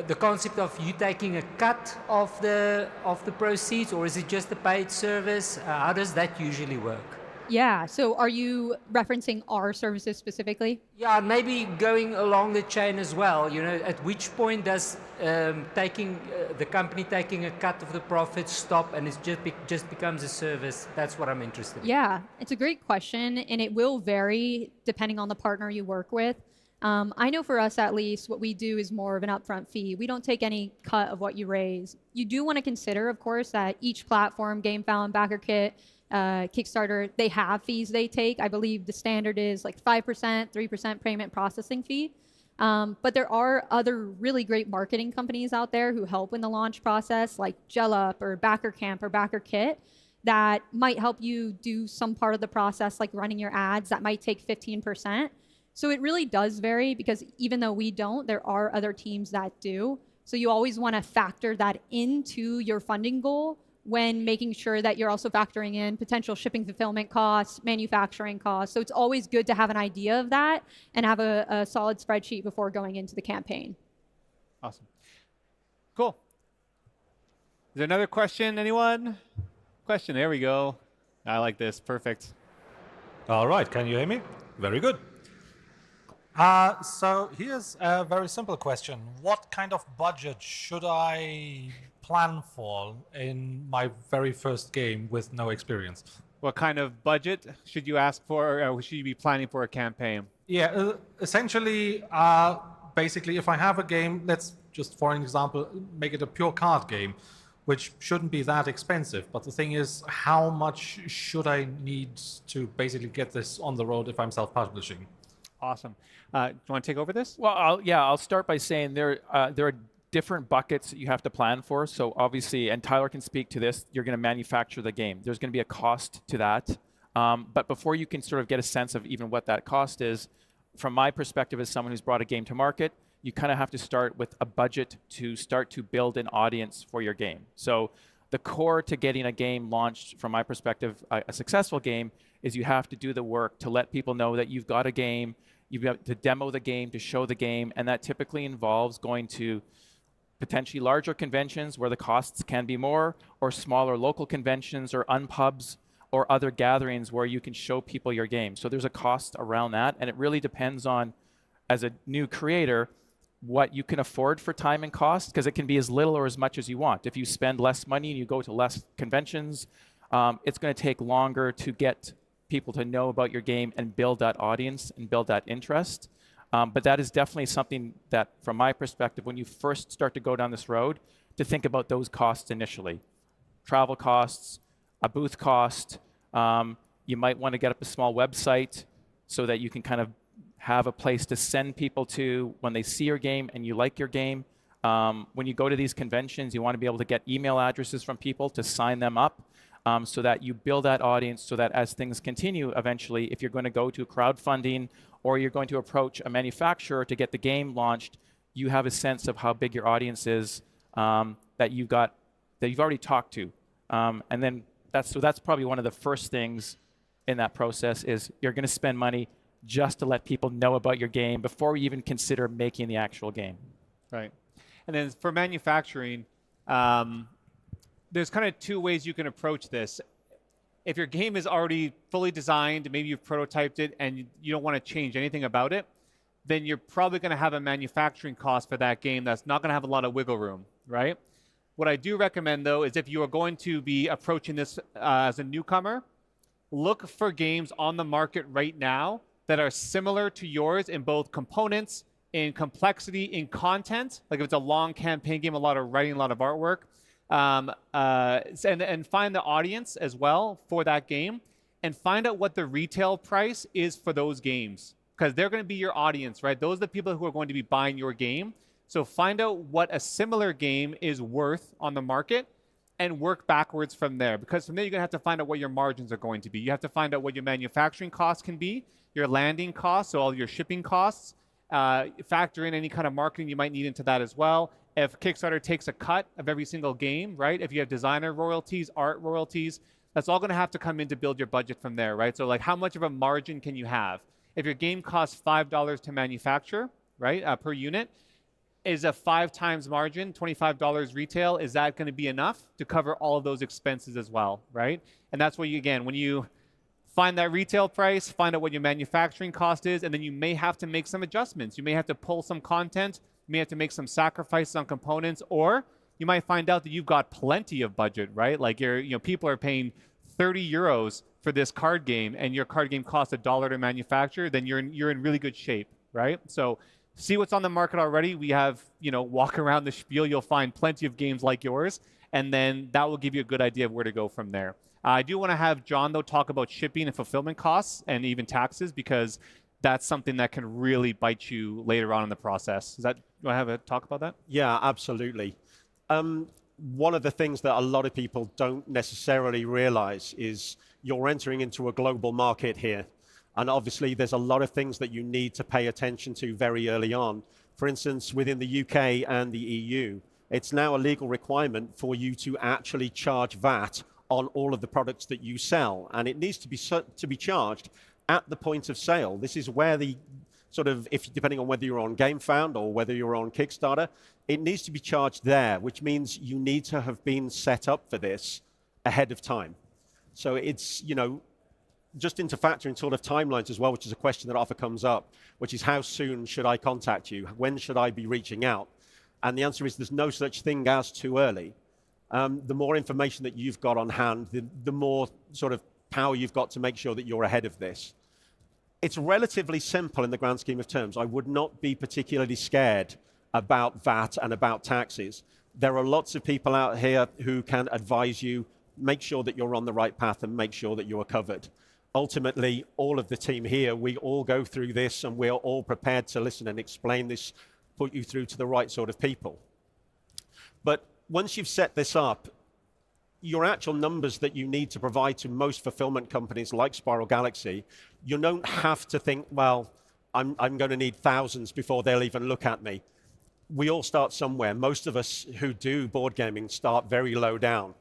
[SPEAKER 9] the concept of you taking a cut of the proceeds, or is it just a paid service? How does that usually work?
[SPEAKER 12] Yeah, so are you referencing our services specifically?
[SPEAKER 9] Yeah, maybe going along the chain as well. You know, at which point does the company taking a cut of the profits stop and it just becomes a service? That's what I'm interested in.
[SPEAKER 12] Yeah, it's a great question, and it will vary depending on the partner you work with. I know for us at least, what we do is more of an upfront fee. We don't take any cut of what you raise. You do want to consider, of course, that each platform, GameFound, BackerKit, Kickstarter, they have fees they take. I believe the standard is like 5%, 3% payment processing fee. But there are other really great marketing companies out there who help in the launch process, like GelUp or BackerCamp or BackerKit, that might help you do some part of the process, like running your ads, that might take 15%. So it really does vary, because even though we don't, there are other teams that do. So you always want to factor that into your funding goal when making sure that you're also factoring in potential shipping fulfillment costs, manufacturing costs. So it's always good to have an idea of that and have a solid spreadsheet before going into the campaign.
[SPEAKER 11] Awesome. Cool. Is there another question, anyone? Question, there we go. I like this, perfect.
[SPEAKER 14] All right, can you hear me? Very good. So here's a very simple question. What kind of budget should I plan for in my very first game with no experience?
[SPEAKER 11] What kind of budget should you ask for, or should you be planning for a campaign?
[SPEAKER 14] Yeah, essentially, basically, if I have a game, let's just, for an example, make it a pure card game, which shouldn't be that expensive. But the thing is, how much should I need to basically get this on the road if I'm self-publishing?
[SPEAKER 11] Awesome. Do you want to take over this?
[SPEAKER 23] Well, I'll start by saying there are different buckets that you have to plan for. So obviously, and Tyler can speak to this, you're going to manufacture the game. There's going to be a cost to that. But before you can sort of get a sense of even what that cost is, from my perspective as someone who's brought a game to market, you kind of have to start with a budget to start to build an audience for your game. So the core to getting a game launched, from my perspective, a successful game, is you have to do the work to let people know that you've got a game, you've got to demo the game, to show the game, and that typically involves going to potentially larger conventions where the costs can be more, or smaller local conventions or unpubs or other gatherings where you can show people your game. So there's a cost around that, and it really depends on, as a new creator, what you can afford for time and cost, because it can be as little or as much as you want. If you spend less money and you go to less conventions, it's going to take longer to get people to know about your game and build that audience and build that interest. But that is definitely something that, from my perspective, when you first start to go down this road, to think about those costs initially. Travel costs, a booth cost. You might want to get up a small website so that you can kind of have a place to send people to when they see your game and you like your game. When you go to these conventions, you want to be able to get email addresses from people to sign them up so that you build that audience so that as things continue, eventually, if you're going to go to crowdfunding or you're going to approach a manufacturer to get the game launched, you have a sense of how big your audience is that you've already talked to. And then that's probably one of the first things in that process is you're going to spend money just to let people know about your game before you even consider making the actual game.
[SPEAKER 11] Right. And then for manufacturing, there's kind of two ways you can approach this. If your game is already fully designed, maybe you've prototyped it and you don't want to change anything about it, then you're probably going to have a manufacturing cost for that game that's not going to have a lot of wiggle room, right? What I do recommend, though, is if you are going to be approaching this as a newcomer, look for games on the market right now that are similar to yours in both components, in complexity, in content. Like if it's a long campaign game, a lot of writing, a lot of artwork. And find the audience as well for that game and find out what the retail price is for those games. Because they're going to be your audience, right? Those are the people who are going to be buying your game. So find out what a similar game is worth on the market and work backwards from there. Because from there, you're going to have to find out what your margins are going to be. You have to find out what your manufacturing costs can be, your landing costs, so all your shipping costs. Factor in any kind of marketing you might need into that as well. If Kickstarter takes a cut of every single game, right? If you have designer royalties, art royalties, that's all going to have to come in to build your budget from there, right? So like how much of a margin can you have? If your game costs $5 to manufacture, right, per unit, is a 5 times margin, $25 retail, is that going to be enough to cover all of those expenses as well, right? And that's where you, again, when you find that retail price, find out what your manufacturing cost is, and then you may have to make some adjustments. You may have to pull some content, you may have to make some sacrifices on components, or you might find out that you've got plenty of budget, right? Like people are paying 30 euros for this card game and your card game costs $1 to manufacture, then you're in really good shape, right? So see what's on the market already. We have, walk around the spiel, you'll find plenty of games like yours, and then that will give you a good idea of where to go from there. I do want to have John, though, talk about shipping and fulfillment costs and even taxes, because that's something that can really bite you later on in the process. Do I have a talk about that?
[SPEAKER 24] Yeah, absolutely. One of the things that a lot of people don't necessarily realize is you're entering into a global market here. And obviously, there's a lot of things that you need to pay attention to very early on. For instance, within the UK and the EU, it's now a legal requirement for you to actually charge VAT on all of the products that you sell. And it needs to be charged at the point of sale. This is where the depending on whether you're on GameFound or whether you're on Kickstarter, it needs to be charged there, which means you need to have been set up for this ahead of time. So it's, just into factoring sort of timelines as well, which is a question that often comes up, which is how soon should I contact you? When should I be reaching out? And the answer is there's no such thing as too early. The more information that you've got on hand, the more sort of power you've got to make sure that you're ahead of this. It's relatively simple in the grand scheme of terms. I would not be particularly scared about VAT and about taxes. There are lots of people out here who can advise you, make sure that you're on the right path and make sure that you are covered. Ultimately, all of the team here, we all go through this and we're all prepared to listen and explain this, put you through to the right sort of people. But once you've set this up, your actual numbers that you need to provide to most fulfillment companies like Spiral Galaxy, you don't have to think, well, I'm going to need thousands before they'll even look at me. We all start somewhere. Most of us who do board gaming start very low down.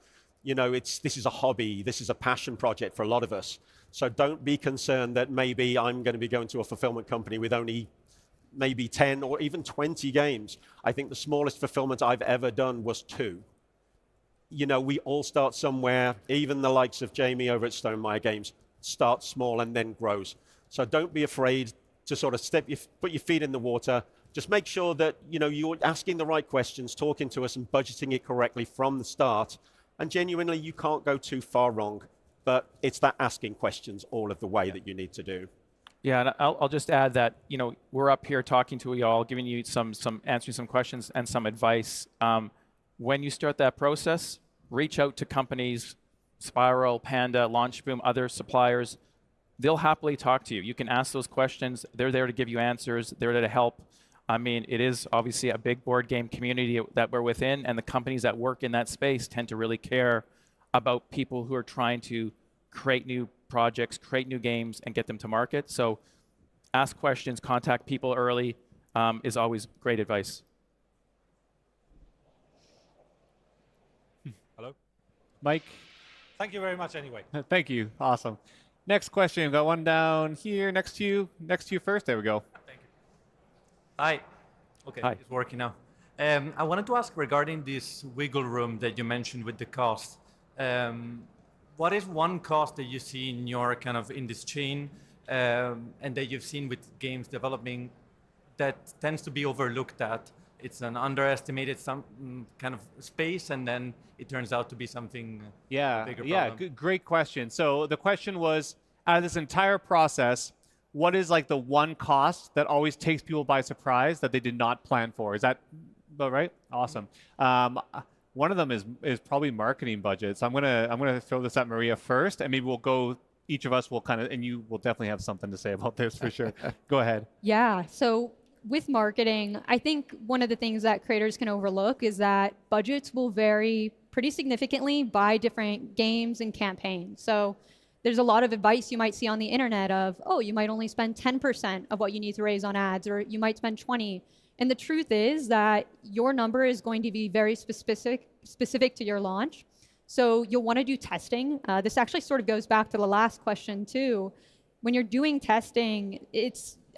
[SPEAKER 24] This is a hobby. This is a passion project for a lot of us. So don't be concerned that maybe I'm going to be going to a fulfillment company with only maybe 10 or even 20 games. I think the smallest fulfillment I've ever done was 2. We all start somewhere. Even the likes of Jamie over at Stonemaier Games start small and then grows. So don't be afraid to sort of put your feet in the water. Just make sure that you're asking the right questions, talking to us and budgeting it correctly from the start. And genuinely, you can't go too far wrong. But it's that asking questions all of the way that you need to do.
[SPEAKER 23] Yeah, and I'll just add that we're up here talking to you all, giving you some answering some questions and some advice. When you start that process, reach out to companies, Spiral, Panda, Launchboom, other suppliers. They'll happily talk to you. You can ask those questions. They're there to give you answers. They're there to help. I mean, it is obviously a big board game community that we're within, and the companies that work in that space tend to really care about people who are trying to create new projects, create new games, and get them to market. So ask questions, contact people early is always great advice.
[SPEAKER 11] Hello? Mike?
[SPEAKER 14] Thank you very much anyway.
[SPEAKER 11] Thank you. Awesome. Next question. We've got one down here next to you. Next to you first. There we go.
[SPEAKER 13] Hi. Okay,
[SPEAKER 11] Hi.
[SPEAKER 13] it's working now. I wanted to ask regarding this wiggle room that you mentioned with the cost. What is one cost that you see in your kind of in this chain and that you've seen with games developing that tends to be overlooked at? It's an underestimated some kind of space, and then it turns out to be something a bigger problem.
[SPEAKER 11] Great question. So the question was, out of this entire process, what is like the one cost that always takes people by surprise that they did not plan for? Is that about right? Awesome. One of them is probably marketing budget. So I'm gonna throw this at Maria first, and maybe we'll go. Each of us will kind of, and you will definitely have something to say about this for sure. Go ahead.
[SPEAKER 12] Yeah. So with marketing, I think one of the things that creators can overlook is that budgets will vary pretty significantly by different games and campaigns. So there's a lot of advice you might see on the internet of, oh, you might only spend 10% of what you need to raise on ads, or you might spend 20. And the truth is that your number is going to be very specific to your launch. So you'll want to do testing. This actually sort of goes back to the last question too. When you're doing testing,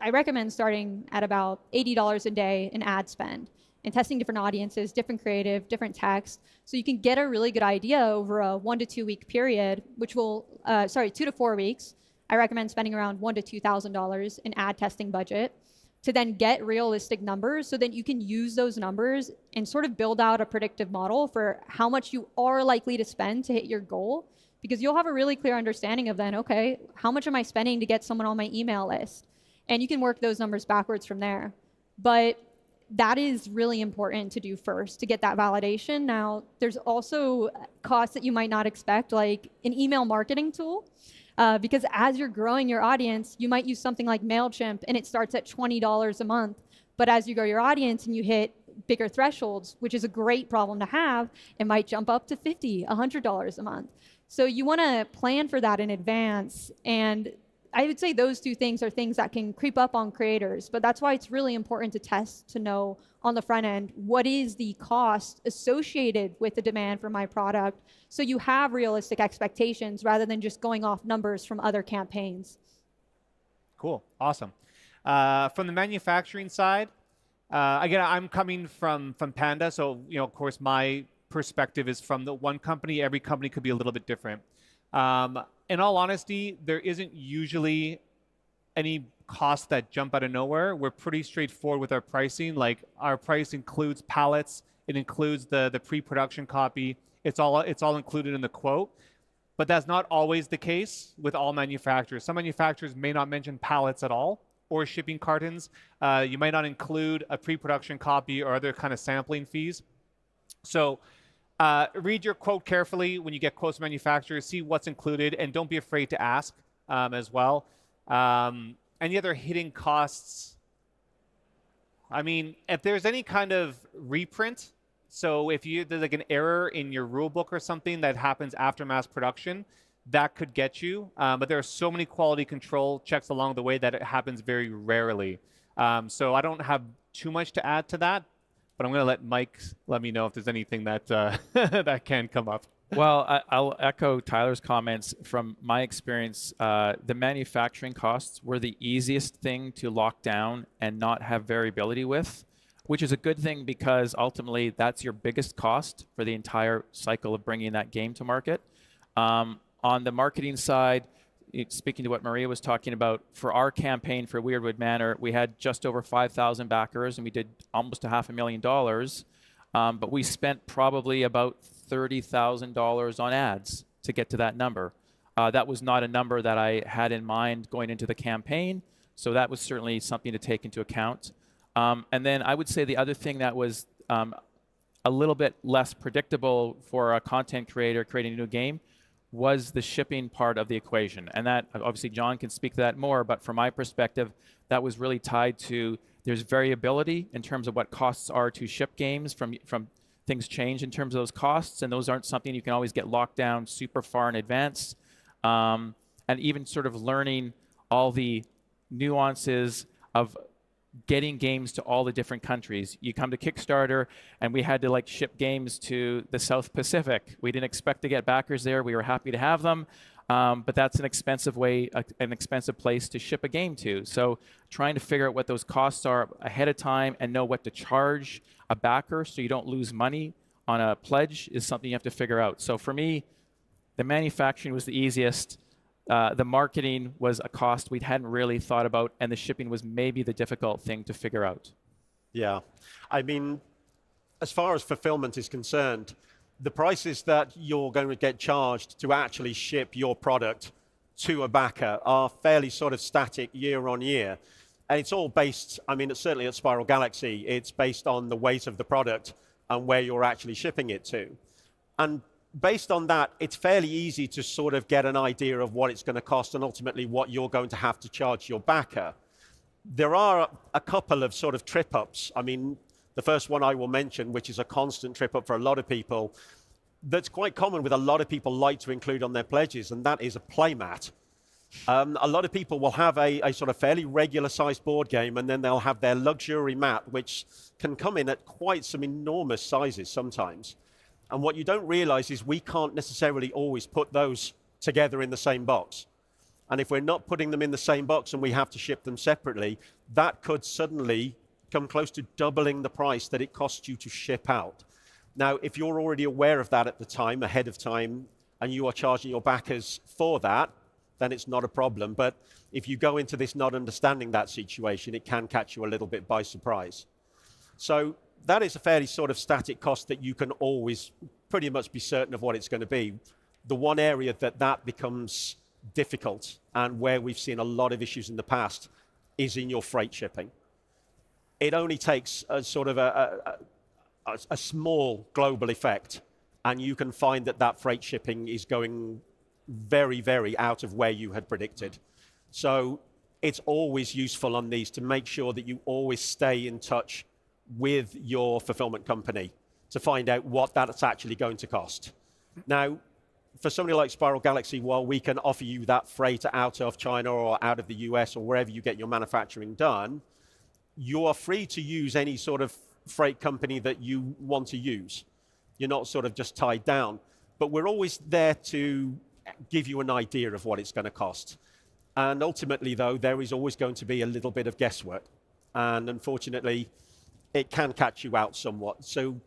[SPEAKER 12] I recommend starting at about $80 a day in ad spend and testing different audiences, different creative, different text. So you can get a really good idea over a 1 to 2 week period, which will, 2 to 4 weeks. I recommend spending around $1,000 to $2,000 in ad testing budget to then get realistic numbers so that you can use those numbers and sort of build out a predictive model for how much you are likely to spend to hit your goal. Because you'll have a really clear understanding of then, okay, how much am I spending to get someone on my email list? And you can work those numbers backwards from there. But that is really important to do first to get that validation. Now, there's also costs that you might not expect, like an email marketing tool. Because as you're growing your audience, you might use something like MailChimp and it starts at $20 a month. But as you grow your audience and you hit bigger thresholds, which is a great problem to have, it might jump up to $50, $100 a month. So you want to plan for that in advance. And I would say those two things are things that can creep up on creators, but that's why it's really important to test to know on the front end, what is the cost associated with the demand for my product, so you have realistic expectations rather than just going off numbers from other campaigns.
[SPEAKER 11] Cool, awesome. From the manufacturing side, again, I'm coming from Panda, so of course my perspective is from the one company. Every company could be a little bit different. In all honesty, there isn't usually any costs that jump out of nowhere. We're pretty straightforward with our pricing. Like, our price includes pallets, it includes the pre-production copy. It's all included in the quote. But that's not always the case with all manufacturers. Some manufacturers may not mention pallets at all or shipping cartons. You might not include a pre-production copy or other kind of sampling fees. So read your quote carefully when you get quotes from manufacturers, see what's included, and don't be afraid to ask as well. Any other hidden costs? I mean, if there's any kind of reprint, so if there's like an error in your rule book or something that happens after mass production, that could get you. But there are so many quality control checks along the way that it happens very rarely. So I don't have too much to add to that. But I'm going to let Mike let me know if there's anything that that can come up.
[SPEAKER 23] Well, I'll echo Tyler's comments. From my experience, the manufacturing costs were the easiest thing to lock down and not have variability with, which is a good thing because ultimately that's your biggest cost for the entire cycle of bringing that game to market. On the marketing side, speaking to what Maria was talking about, for our campaign for Weirdwood Manor, we had just over 5,000 backers and we did almost $500,000. But we spent probably about $30,000 on ads to get to that number. That was not a number that I had in mind going into the campaign, so that was certainly something to take into account. And then I would say the other thing that was a little bit less predictable for a content creator creating a new game was the shipping part of the equation. And that, obviously John can speak to that more, but from my perspective, that was really tied to There's variability in terms of what costs are to ship games from things change in terms of those costs, and those aren't something you can always get locked down super far in advance. And even sort of learning all the nuances of getting games to all the different countries. You come to Kickstarter, and we had to like ship games to the South Pacific. We didn't expect to get backers there. We were happy to have them. But that's an expensive way, an expensive place to ship a game to. So trying to figure out what those costs are ahead of time and know what to charge a backer so you don't lose money on a pledge is something you have to figure out. So for me, the manufacturing was the easiest. The marketing was a cost we hadn't really thought about, and the shipping was maybe the difficult thing to figure out.
[SPEAKER 24] Yeah. I mean, as far as fulfillment is concerned, the prices that you're going to get charged to actually ship your product to a backer are fairly sort of static year on year. And it's all based, I mean, certainly at Spiral Galaxy, it's based on the weight of the product and where you're actually shipping it to. And based on that, it's fairly easy to sort of get an idea of what it's going to cost and ultimately what you're going to have to charge your backer. There are a couple of sort of trip-ups. I mean, the first one I will mention, which is a constant trip-up for a lot of people, that's quite common with a lot of people like to include on their pledges, and that is a playmat. A lot of people will have a sort of fairly regular-sized board game, and then they'll have their luxury mat, which can come in at quite some enormous sizes sometimes. And what you don't realize is we can't necessarily always put those together in the same box. And if we're not putting them in the same box and we have to ship them separately, that could suddenly come close to doubling the price that it costs you to ship out. Now, if you're already aware of that at the time, ahead of time, and you are charging your backers for that, then it's not a problem. But if you go into this not understanding that situation, it can catch you a little bit by surprise. So that is a fairly sort of static cost that you can always pretty much be certain of what it's going to be. The one area that becomes difficult and where we've seen a lot of issues in the past is in your freight shipping. It only takes a sort of a small global effect, and you can find that freight shipping is going very, very out of where you had predicted. So it's always useful on these to make sure that you always stay in touch with your fulfillment company to find out what that's actually going to cost. Now, for somebody like Spiral Galaxy, while we can offer you that freight out of China or out of the US or wherever you get your manufacturing done, you are free to use any sort of freight company that you want to use. You're not sort of just tied down. But we're always there to give you an idea of what it's going to cost. And ultimately, though, there is always going to be a little bit of guesswork. And unfortunately, it can catch you out somewhat. So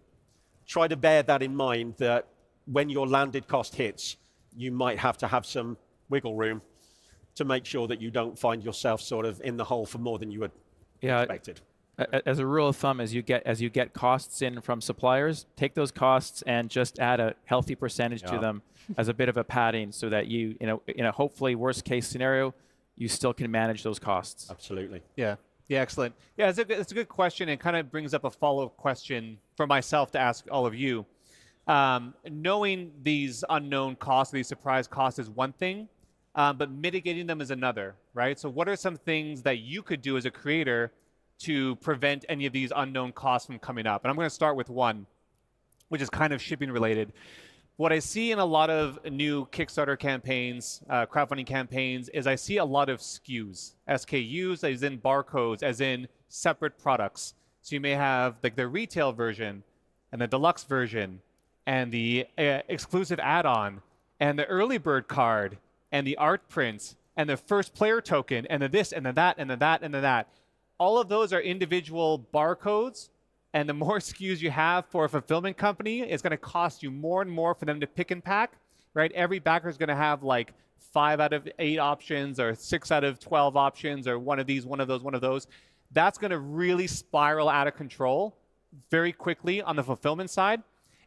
[SPEAKER 24] try to bear that in mind, that when your landed cost hits, you might have to have some wiggle room to make sure that you don't find yourself sort of in the hole for more than you had expected.
[SPEAKER 23] As a rule of thumb, as you get costs in from suppliers, take those costs and just add a healthy percentage to them as a bit of a padding, so that you know, in a hopefully worst case scenario, you still can manage those costs.
[SPEAKER 24] Absolutely.
[SPEAKER 11] Yeah. Yeah, excellent. Yeah, it's a good question, and kind of brings up a follow-up question for myself to ask all of you. Knowing these unknown costs, these surprise costs is one thing, but mitigating them is another, right? So what are some things that you could do as a creator to prevent any of these unknown costs from coming up? And I'm going to start with one, which is kind of shipping related. What I see in a lot of new Kickstarter campaigns, crowdfunding campaigns, is I see a lot of SKUs. SKUs as in barcodes, as in separate products. So you may have like the retail version and the deluxe version and the exclusive add-on and the early bird card and the art prints and the first player token and the this and the that and the that and the that. All of those are individual barcodes, and the more SKUs you have for a fulfillment company, it's going to cost you more and more for them to pick and pack, right? Every backer is going to have like 5 out of 8 options or 6 out of 12 options or one of these, one of those, one of those. That's going to really spiral out of control very quickly on the fulfillment side.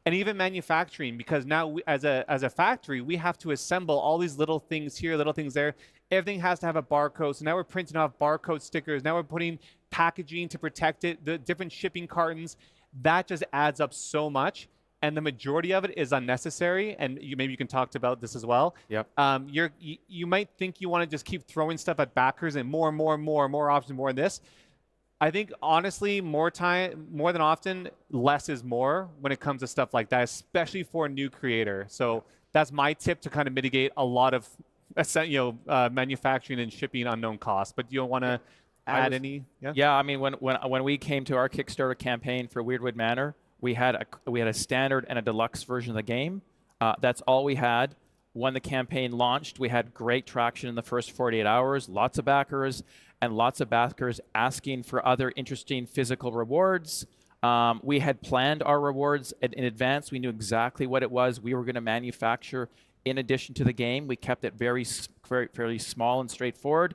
[SPEAKER 11] And even manufacturing, because now we, as a factory, we have to assemble all these little things here, little things there. Everything has to have a barcode. So now we're printing off barcode stickers. Now we're putting packaging to protect it, the different shipping cartons. That just adds up so much. And the majority of it is unnecessary. And maybe you can talk about this as well.
[SPEAKER 23] Yep.
[SPEAKER 11] You might think you want to just keep throwing stuff at backers and more options, more of this. I think honestly, more than often, less is more when it comes to stuff like that, especially for a new creator. So that's my tip to kind of mitigate a lot of manufacturing and shipping unknown costs. But you don't want to add any?
[SPEAKER 23] Yeah, I mean, when we came to our Kickstarter campaign for Weirdwood Manor, we had a standard and a deluxe version of the game. That's all we had. When the campaign launched, we had great traction in the first 48 hours, lots of backers, and lots of backers asking for other interesting physical rewards. We had planned our rewards in advance. We knew exactly what it was we were going to manufacture in addition to the game. We kept it fairly small and straightforward.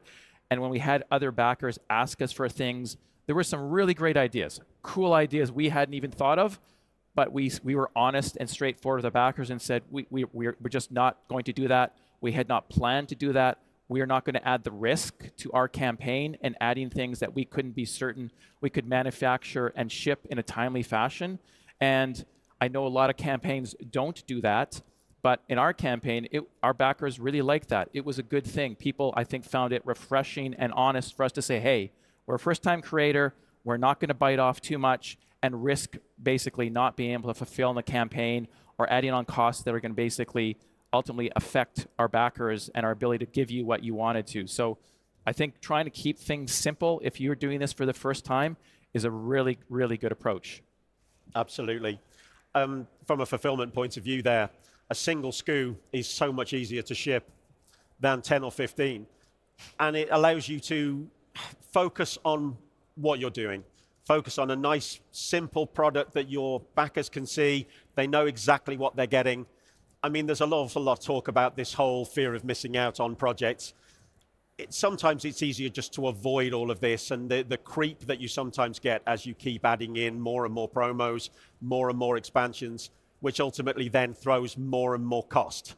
[SPEAKER 23] And when we had other backers ask us for things, there were some really great ideas, cool ideas we hadn't even thought of. But we were honest and straightforward with the backers and said, we're just not going to do that. We had not planned to do that. We are not going to add the risk to our campaign and adding things that we couldn't be certain we could manufacture and ship in a timely fashion. And I know a lot of campaigns don't do that. But in our campaign, our backers really liked that. It was a good thing. People, I think, found it refreshing and honest for us to say, hey, we're a first-time creator. We're not going to bite off too much and risk basically not being able to fulfill in the campaign or adding on costs that are going to basically ultimately affect our backers and our ability to give you what you wanted to. So I think trying to keep things simple if you're doing this for the first time is a really, really good approach.
[SPEAKER 24] Absolutely. From a fulfillment point of view there, a single SKU is so much easier to ship than 10 or 15. And it allows you to focus on what you're doing. Focus on a nice, simple product that your backers can see. They know exactly what they're getting. I mean, there's a lot of talk about this whole fear of missing out on projects. Sometimes it's easier just to avoid all of this and the creep that you sometimes get as you keep adding in more and more promos, more and more expansions, which ultimately then throws more and more cost.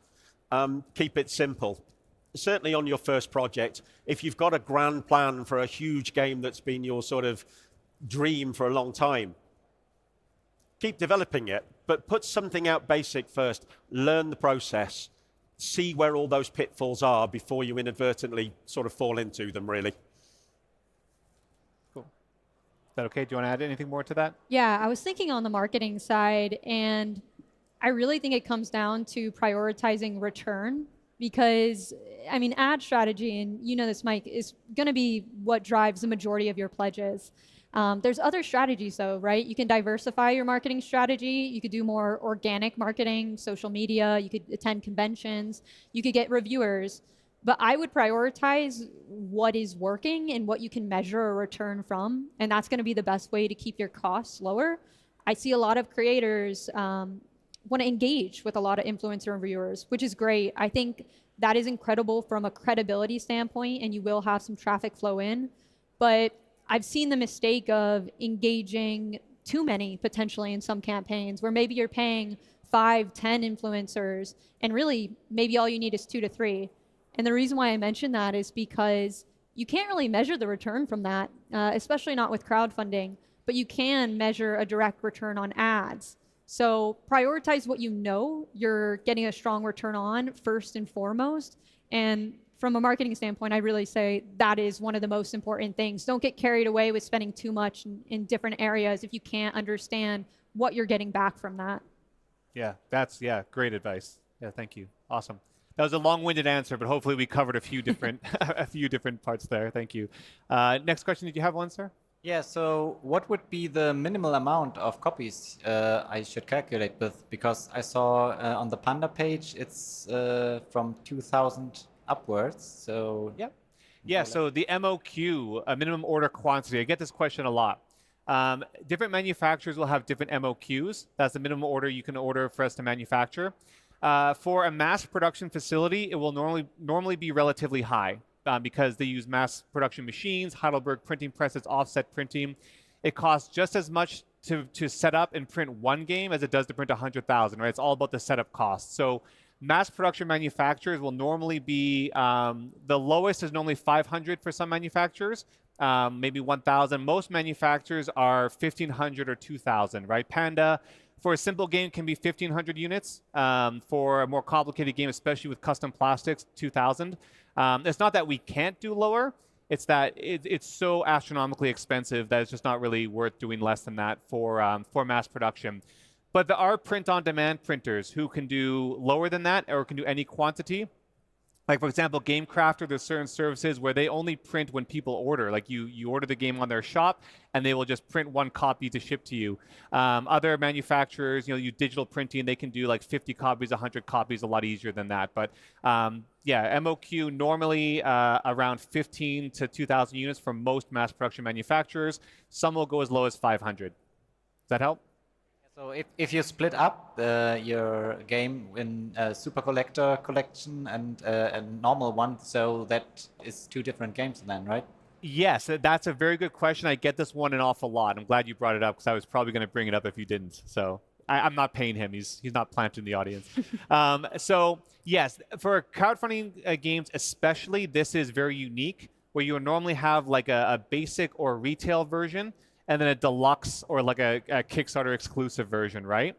[SPEAKER 24] Keep it simple. Certainly on your first project, if you've got a grand plan for a huge game that's been your sort of dream for a long time, keep developing it, but put something out basic first. Learn the process. See where all those pitfalls are before you inadvertently sort of fall into them, really.
[SPEAKER 11] Cool. Is that okay? Do you want to add anything more to that?
[SPEAKER 12] Yeah, I was thinking on the marketing side, and I really think it comes down to prioritizing return because, I mean, ad strategy, and you know this, Mike, is going to be what drives the majority of your pledges. There's other strategies though, right? You can diversify your marketing strategy. You could do more organic marketing, social media. You could attend conventions. You could get reviewers. But I would prioritize what is working and what you can measure a return from. And that's going to be the best way to keep your costs lower. I see a lot of creators want to engage with a lot of influencer reviewers, which is great. I think that is incredible from a credibility standpoint, and you will have some traffic flow in. But I've seen the mistake of engaging too many potentially in some campaigns where maybe you're paying 5, 10 influencers and really maybe all you need is 2 to 3. And the reason why I mention that is because you can't really measure the return from that, especially not with crowdfunding, but you can measure a direct return on ads. So prioritize what you know you're getting a strong return on first and foremost. And from a marketing standpoint, I really say that is one of the most important things. Don't get carried away with spending too much in different areas if you can't understand what you're getting back from that.
[SPEAKER 11] Yeah, that's great advice. Yeah, thank you. Awesome. That was a long-winded answer, but hopefully we covered a few different parts there. Thank you. Next question, did you have one, sir?
[SPEAKER 10] Yeah, so what would be the minimal amount of copies I should calculate with? Because I saw on the Panda page, it's from 2,000 upwards, so...
[SPEAKER 11] Yeah, so the MOQ, a minimum order quantity, I get this question a lot. Different manufacturers will have different MOQs. That's the minimum order you can order for us to manufacture. For a mass production facility, it will normally be relatively high because they use mass production machines, Heidelberg printing presses, offset printing. It costs just as much to set up and print one game as it does to print 100,000, right? It's all about the setup cost. So mass production manufacturers will normally be, the lowest is normally 500 for some manufacturers, maybe 1,000. Most manufacturers are 1,500 or 2,000, right? Panda, for a simple game, can be 1,500 units. For a more complicated game, especially with custom plastics, 2,000. It's not that we can't do lower. It's that it's so astronomically expensive that it's just not really worth doing less than that for mass production. But there are print-on-demand printers who can do lower than that or can do any quantity. Like, for example, GameCrafter, there's certain services where they only print when people order. Like, you order the game on their shop, and they will just print one copy to ship to you. Other manufacturers, use digital printing. They can do like 50 copies, 100 copies, a lot easier than that. But yeah, MOQ normally around 15 to 2,000 units for most mass production manufacturers. Some will go as low as 500. Does that help?
[SPEAKER 10] So if you split up your game in a super collector collection and a normal one, so that is two different games then, right?
[SPEAKER 11] Yes, that's a very good question. I get this one an awful lot. I'm glad you brought it up because I was probably going to bring it up if you didn't. So I'm not paying him. He's not planted in the audience. So yes, for crowdfunding games especially, this is very unique where you would normally have like a basic or retail version and then a deluxe or like a Kickstarter exclusive version, right?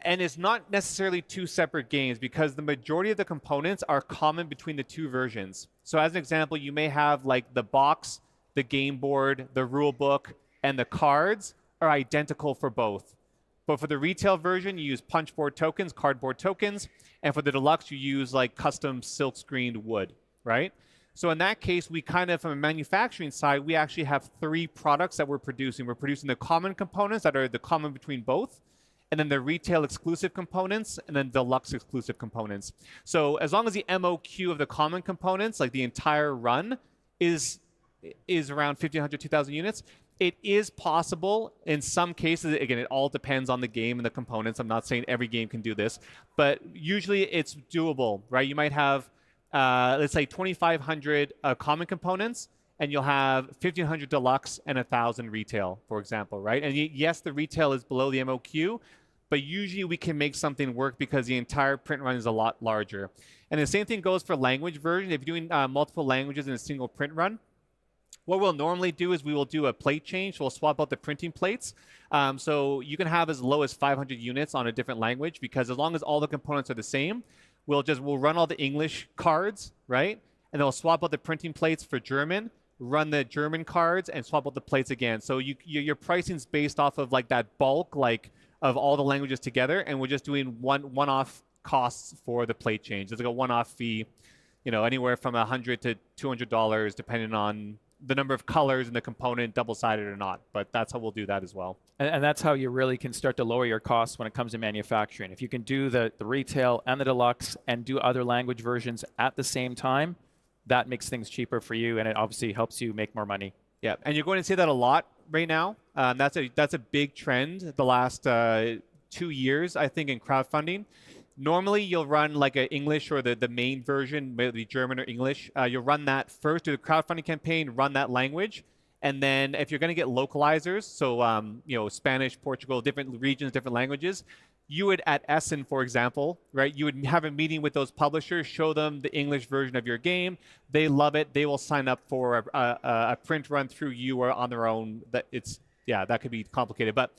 [SPEAKER 11] And it's not necessarily two separate games because the majority of the components are common between the two versions. So as an example, you may have like the box, the game board, the rule book, and the cards are identical for both. But for the retail version, you use punchboard tokens, cardboard tokens, and for the deluxe, you use like custom silk screened wood, right? So in that case, we kind of, from a manufacturing side, we actually have three products that we're producing. We're producing the common components that are the common between both, and then the retail exclusive components, and then deluxe exclusive components. So as long as the MOQ of the common components, like the entire run, is around 1,500, 2,000 units, it is possible in some cases. Again, it all depends on the game and the components. I'm not saying every game can do this, but usually it's doable, right? You might have let's say 2,500 common components, and you'll have 1,500 deluxe and 1,000 retail, for example, right? And yes, the retail is below the MOQ, but usually we can make something work because the entire print run is a lot larger. And the same thing goes for language version. If you're doing multiple languages in a single print run, what we'll normally do is we will do a plate change. We'll swap out the printing plates. So you can have as low as 500 units on a different language because as long as all the components are the same, we'll run all the English cards, right? And then we'll swap out the printing plates for German, run the German cards, and swap out the plates again. So your pricing's based off of like that bulk, like of all the languages together, and we're just doing one-off costs for the plate change. It's like a one-off fee, anywhere from $100 to $200, depending on the number of colors in the component, double-sided or not. But that's how we'll do that as well.
[SPEAKER 23] And that's how you really can start to lower your costs when it comes to manufacturing. If you can do the retail and the deluxe and do other language versions at the same time, that makes things cheaper for you, and it obviously helps you make more money.
[SPEAKER 11] Yeah, and you're going to see that a lot right now. That's a big trend the last 2 years, I think, in crowdfunding. Normally, you'll run like an English or the main version, maybe German or English. You'll run that first, do the crowdfunding campaign, run that language. And then if you're going to get localizers, so Spanish, Portugal, different regions, different languages, you would, at Essen, for example, right, you would have a meeting with those publishers, show them the English version of your game. They love it. They will sign up for a print run through you or on their own. That could be complicated. But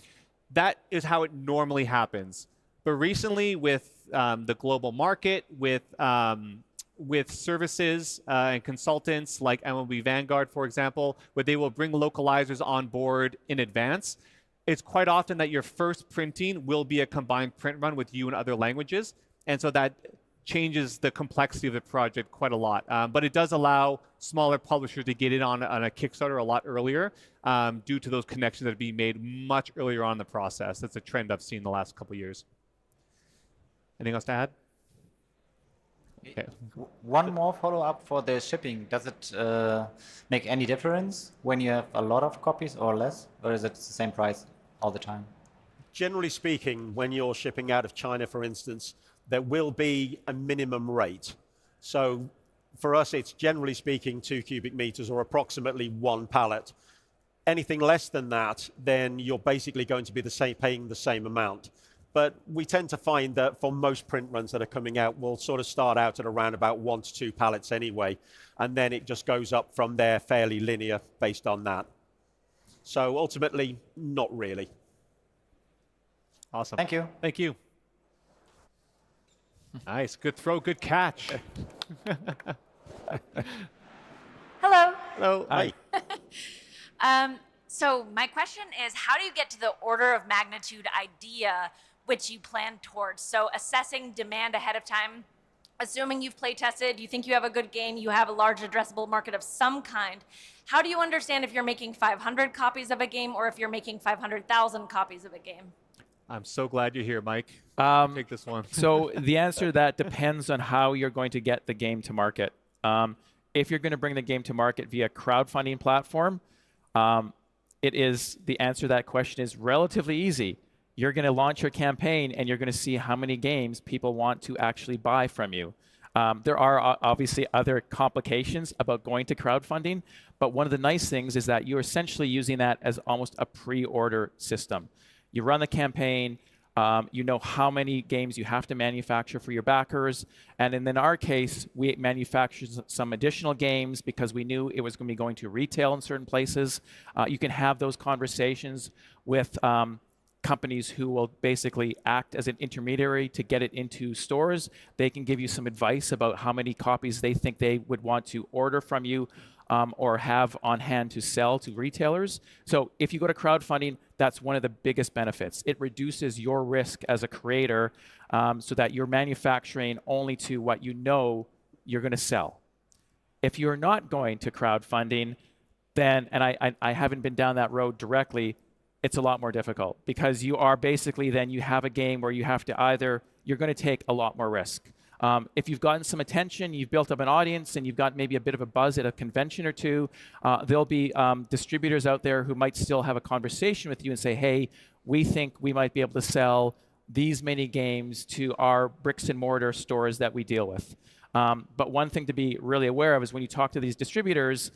[SPEAKER 11] that is how it normally happens. But recently, with the global market, with services and consultants like MLB Vanguard, for example, where they will bring localizers on board in advance, it's quite often that your first printing will be a combined print run with you in other languages. And so that changes the complexity of the project quite a lot. But it does allow smaller publishers to get in on a Kickstarter a lot earlier due to those connections that are being made much earlier on in the process. That's a trend I've seen the last couple of years. Anything else to add? Okay.
[SPEAKER 10] One more follow-up for the shipping. Does it make any difference when you have a lot of copies or less? Or is it the same price all the time?
[SPEAKER 24] Generally speaking, when you're shipping out of China, for instance, there will be a minimum rate. So for us, it's generally speaking 2 cubic meters or approximately 1 pallet. Anything less than that, then you're basically going to be paying the same amount. But we tend to find that for most print runs that are coming out, we'll sort of start out at around about 1 to 2 pallets anyway. And then it just goes up from there fairly linear based on that. So ultimately, not really.
[SPEAKER 11] Awesome.
[SPEAKER 10] Thank you.
[SPEAKER 11] Thank you. Nice. Good throw. Good catch.
[SPEAKER 24] Hello. Hi.
[SPEAKER 3] So my question is, how do you get to the order of magnitude idea which you plan towards? So assessing demand ahead of time, assuming you've play tested, you think you have a good game, you have a large addressable market of some kind. How do you understand if you're making 500 copies of a game or if you're making 500,000 copies of a game?
[SPEAKER 11] I'm so glad you're here, Mike. Take this one.
[SPEAKER 23] So the answer to that depends on how you're going to get the game to market. If you're going to bring the game to market via crowdfunding platform, the answer to that question is relatively easy. You're going to launch your campaign and you're going to see how many games people want to actually buy from you. There are obviously other complications about going to crowdfunding, but one of the nice things is that you're essentially using that as almost a pre-order system. You run the campaign, you know how many games you have to manufacture for your backers, and in our case, we manufactured some additional games because we knew it was going to be going to retail in certain places. You can have those conversations with companies who will basically act as an intermediary to get it into stores. They can give you some advice about how many copies they think they would want to order from you or have on hand to sell to retailers. So if you go to crowdfunding, that's one of the biggest benefits. It reduces your risk as a creator so that you're manufacturing only to what you know you're going to sell. If you're not going to crowdfunding, then, and I haven't been down that road directly, it's a lot more difficult because you are basically then you have a game where you have to you're going to take a lot more risk. If you've gotten some attention, you've built up an audience, and you've got maybe a bit of a buzz at a convention or two, there'll be distributors out there who might still have a conversation with you and say, hey, we think we might be able to sell these many games to our bricks and mortar stores that we deal with. But one thing to be really aware of is when you talk to these distributors,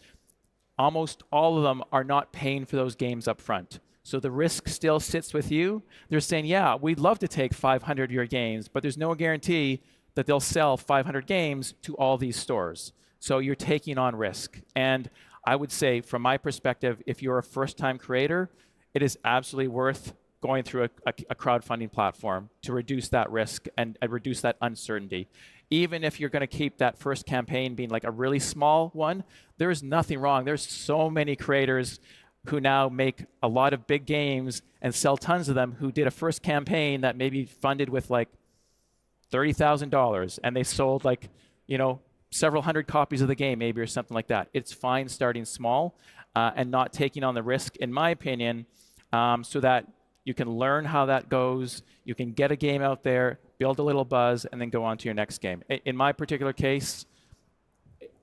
[SPEAKER 23] almost all of them are not paying for those games up front. So the risk still sits with you. They're saying, yeah, we'd love to take 500 of your games, but there's no guarantee that they'll sell 500 games to all these stores. So you're taking on risk. And I would say, from my perspective, if you're a first-time creator, it is absolutely worth going through a crowdfunding platform to reduce that risk and reduce that uncertainty. Even if you're going to keep that first campaign being like a really small one, there's nothing wrong. There's so many creators who now make a lot of big games and sell tons of them, who did a first campaign that maybe funded with like $30,000 and they sold like, several hundred copies of the game maybe or something like that. It's fine starting small and not taking on the risk, in my opinion, so that you can learn how that goes, you can get a game out there, build a little buzz, and then go on to your next game. In my particular case,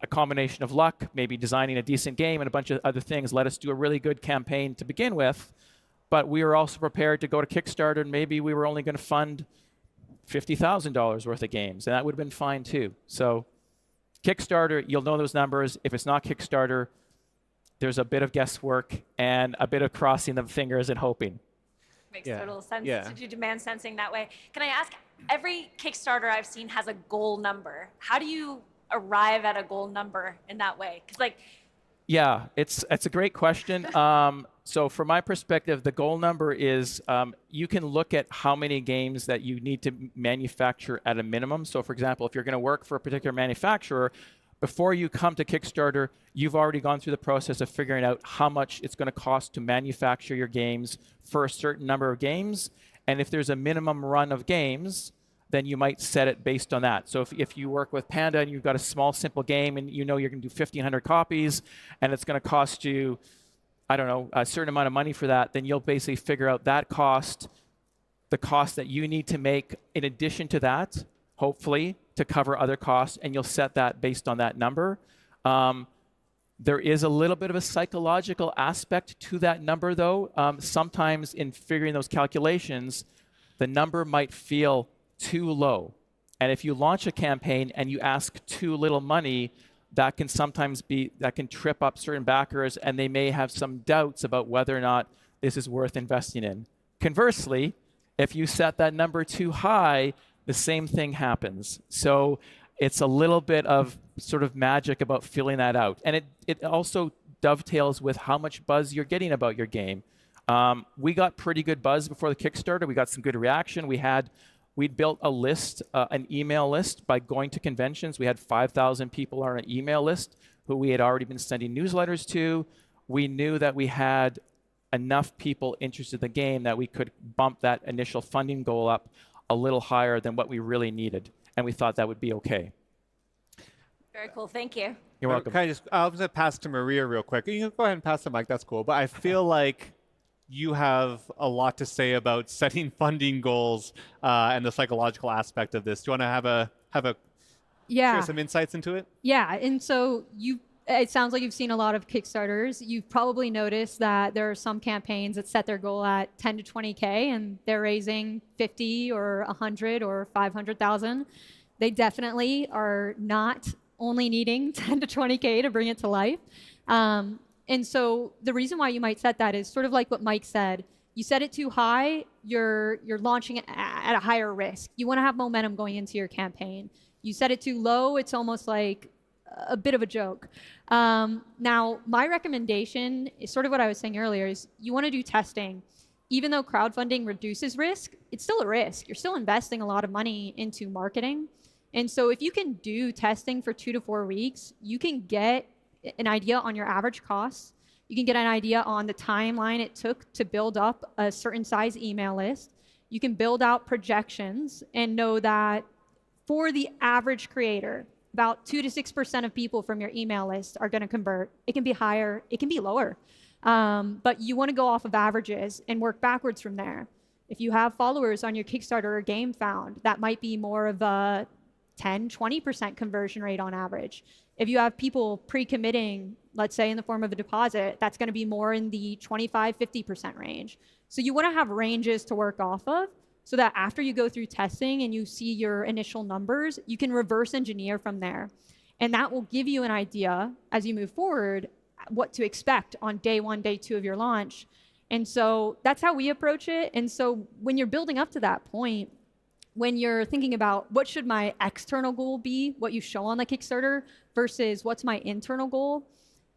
[SPEAKER 23] a combination of luck, maybe designing a decent game and a bunch of other things let us do a really good campaign to begin with, but we were also prepared to go to Kickstarter, and maybe we were only going to fund $50,000 worth of games, and that would have been fine too. So Kickstarter, you'll know those numbers. If it's not Kickstarter, there's a bit of guesswork and a bit of crossing the fingers and hoping.
[SPEAKER 3] Makes total sense to do demand sensing that way. Can I ask, every Kickstarter I've seen has a goal number. How do you arrive at a goal number in that way? Because
[SPEAKER 23] yeah, it's a great question. So from my perspective, the goal number is you can look at how many games that you need to manufacture at a minimum. So for example, if you're going to work for a particular manufacturer, before you come to Kickstarter, you've already gone through the process of figuring out how much it's going to cost to manufacture your games for a certain number of games. And if there's a minimum run of games, then you might set it based on that. So if you work with Panda and you've got a small, simple game and you know you're going to do 1,500 copies and it's going to cost you, I don't know, a certain amount of money for that, then you'll basically figure out that cost, the cost that you need to make in addition to that, hopefully, to cover other costs, and you'll set that based on that number. There is a little bit of a psychological aspect to that number, though. Sometimes in figuring those calculations, the number might feel too low. And if you launch a campaign and you ask too little money, that can sometimes trip up certain backers, and they may have some doubts about whether or not this is worth investing in. Conversely, if you set that number too high, the same thing happens. So it's a little bit of sort of magic about filling that out. And it also dovetails with how much buzz you're getting about your game. We got pretty good buzz before the Kickstarter. We got some good reaction. We'd built a list, an email list by going to conventions. We had 5,000 people on an email list who we had already been sending newsletters to. We knew that we had enough people interested in the game that we could bump that initial funding goal up a little higher than what we really needed. And we thought that would be okay.
[SPEAKER 3] Very cool. Thank you.
[SPEAKER 23] You're welcome.
[SPEAKER 11] I'll just pass to Maria real quick. You can go ahead and pass the mic. That's cool. But I feel like you have a lot to say about setting funding goals and the psychological aspect of this. Do you want to have a share some insights into it?
[SPEAKER 12] Yeah, and so it sounds like you've seen a lot of Kickstarters. You've probably noticed that there are some campaigns that set their goal at 10 to 20K and they're raising 50 or 100 or 500,000. They definitely are not only needing 10 to 20K to bring it to life. And so the reason why you might set that is sort of like what Mike said. You set it too high, you're launching it at a higher risk. You want to have momentum going into your campaign. You set it too low, it's almost like a bit of a joke. Now, my recommendation is sort of what I was saying earlier, is you want to do testing. Even though crowdfunding reduces risk, it's still a risk. You're still investing a lot of money into marketing. And so if you can do testing for 2 to 4 weeks, you can get an idea on your average costs. You can get an idea on the timeline it took to build up a certain size email list. You can build out projections and know that for the average creator, about 2 to 6% of people from your email list are going to convert. It can be higher, it can be lower. But you want to go off of averages and work backwards from there. If you have followers on your Kickstarter or Game Found, that might be more of a 10, 20% conversion rate on average. If you have people pre-committing, let's say in the form of a deposit, that's going to be more in the 25, 50% range. So you want to have ranges to work off of so that after you go through testing and you see your initial numbers, you can reverse engineer from there. And that will give you an idea as you move forward what to expect on day 1, day 2 of your launch. And so that's how we approach it. And so when you're building up to that point, when you're thinking about what should my external goal be, what you show on the Kickstarter versus what's my internal goal,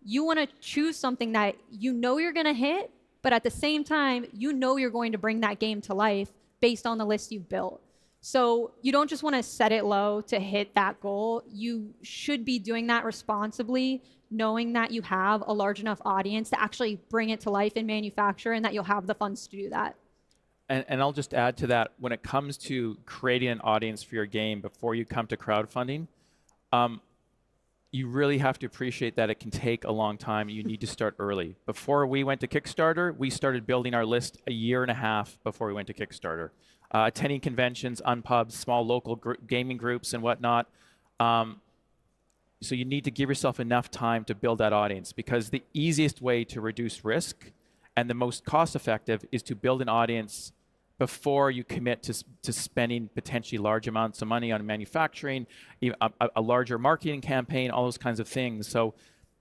[SPEAKER 12] you want to choose something that you know you're going to hit, but at the same time, you know you're going to bring that game to life based on the list you've built. So you don't just want to set it low to hit that goal. You should be doing that responsibly, knowing that you have a large enough audience to actually bring it to life and manufacture, and that you'll have the funds to do that.
[SPEAKER 23] And I'll just add to that, when it comes to creating an audience for your game before you come to crowdfunding, you really have to appreciate that it can take a long time. You need to start early. Before we went to Kickstarter, we started building our list a year and a half before we went to Kickstarter. Attending conventions, unpubs, small local gaming groups and whatnot. So you need to give yourself enough time to build that audience, because the easiest way to reduce risk and the most cost effective is to build an audience before you commit to spending potentially large amounts of money on manufacturing, a larger marketing campaign, all those kinds of things. So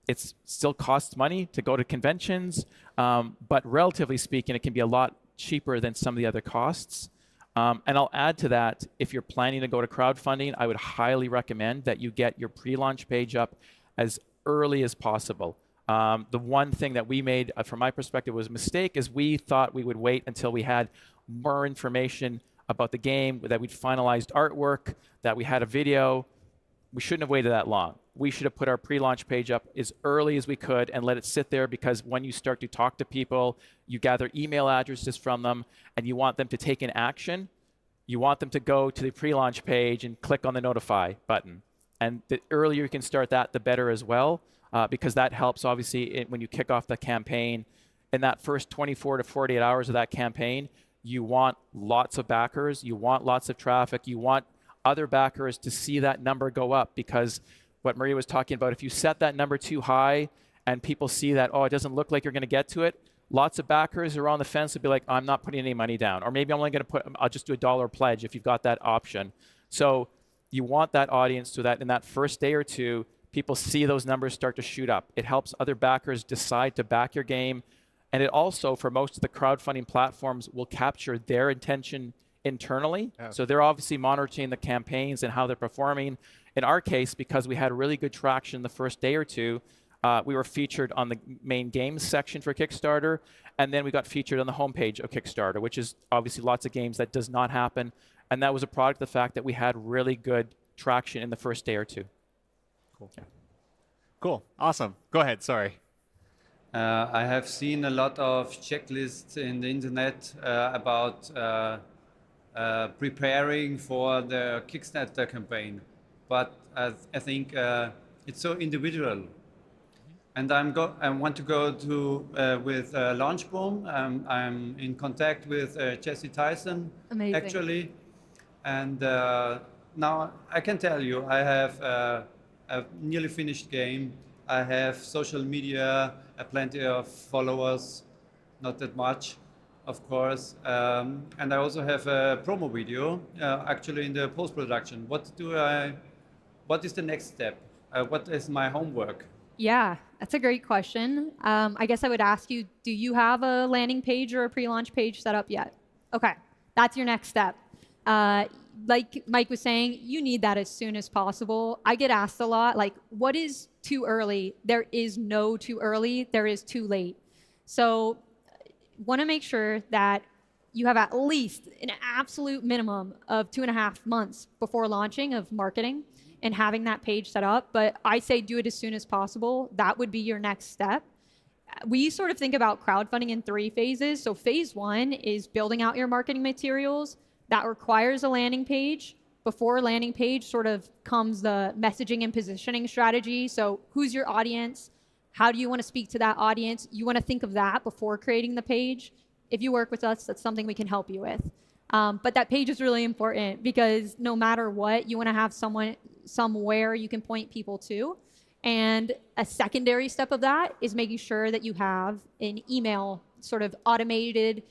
[SPEAKER 23] it still costs money to go to conventions, but relatively speaking, it can be a lot cheaper than some of the other costs. And I'll add to that, if you're planning to go to crowdfunding, I would highly recommend that you get your pre-launch page up as early as possible. The one thing that we made, from my perspective, was a mistake, is we thought we would wait until we had more information about the game, that we'd finalized artwork, that we had a video. We shouldn't have waited that long. We should have put our pre-launch page up as early as we could and let it sit there, because when you start to talk to people, you gather email addresses from them, and you want them to take an action. You want them to go to the pre-launch page and click on the notify button. And the earlier you can start that, the better as well, because that helps, obviously, when you kick off the campaign. In that first 24 to 48 hours of that campaign, you want lots of backers, you want lots of traffic, you want other backers to see that number go up, because what Maria was talking about, if you set that number too high and people see that, oh, it doesn't look like you're going to get to it, lots of backers are on the fence to be like, I'm not putting any money down, or maybe I'm only going to I'll just do $1 pledge if you've got that option. So you want that audience so that in that first day or two, people see those numbers start to shoot up. It helps other backers decide to back your game. And it also, for most of the crowdfunding platforms, will capture their intention internally. Yeah. So they're obviously monitoring the campaigns and how they're performing. In our case, because we had really good traction the first day or two, we were featured on the main games section for Kickstarter, and then we got featured on the homepage of Kickstarter, which is obviously lots of games that does not happen. And that was a product of the fact that we had really good traction in the first day or two.
[SPEAKER 11] Cool. Yeah. Cool. Awesome. Go ahead. Sorry.
[SPEAKER 22] I have seen a lot of checklists in the internet about preparing for the Kickstarter campaign, but I think it's so individual. And I want to go to with Launchboom. I'm in contact with Jesse Tyson,
[SPEAKER 12] Amazing.
[SPEAKER 22] actually, and now I can tell you I have a nearly finished game. I have social media, plenty of followers, not that much, of course. And I also have a promo video, actually in the post-production. What is the next step? What is my homework?
[SPEAKER 12] Yeah, that's a great question. I guess I would ask you, do you have a landing page or a pre-launch page set up yet? Okay, that's your next step. Like Mike was saying, you need that as soon as possible. I get asked a lot, like, what is too early? There is no too early, there is too late. So want to make sure that you have at least an absolute minimum of 2.5 months before launching of marketing and having that page set up. But I say do it as soon as possible. That would be your next step. We sort of think about crowdfunding in 3 phases. So phase 1 is building out your marketing materials. That requires a landing page. Before landing page sort of comes the messaging and positioning strategy. So who's your audience? How do you want to speak to that audience? You want to think of that before creating the page. If you work with us, that's something we can help you with. But that page is really important because no matter what, you want to have someone somewhere you can point people to. And a secondary step of that is making sure that you have an email sort of automated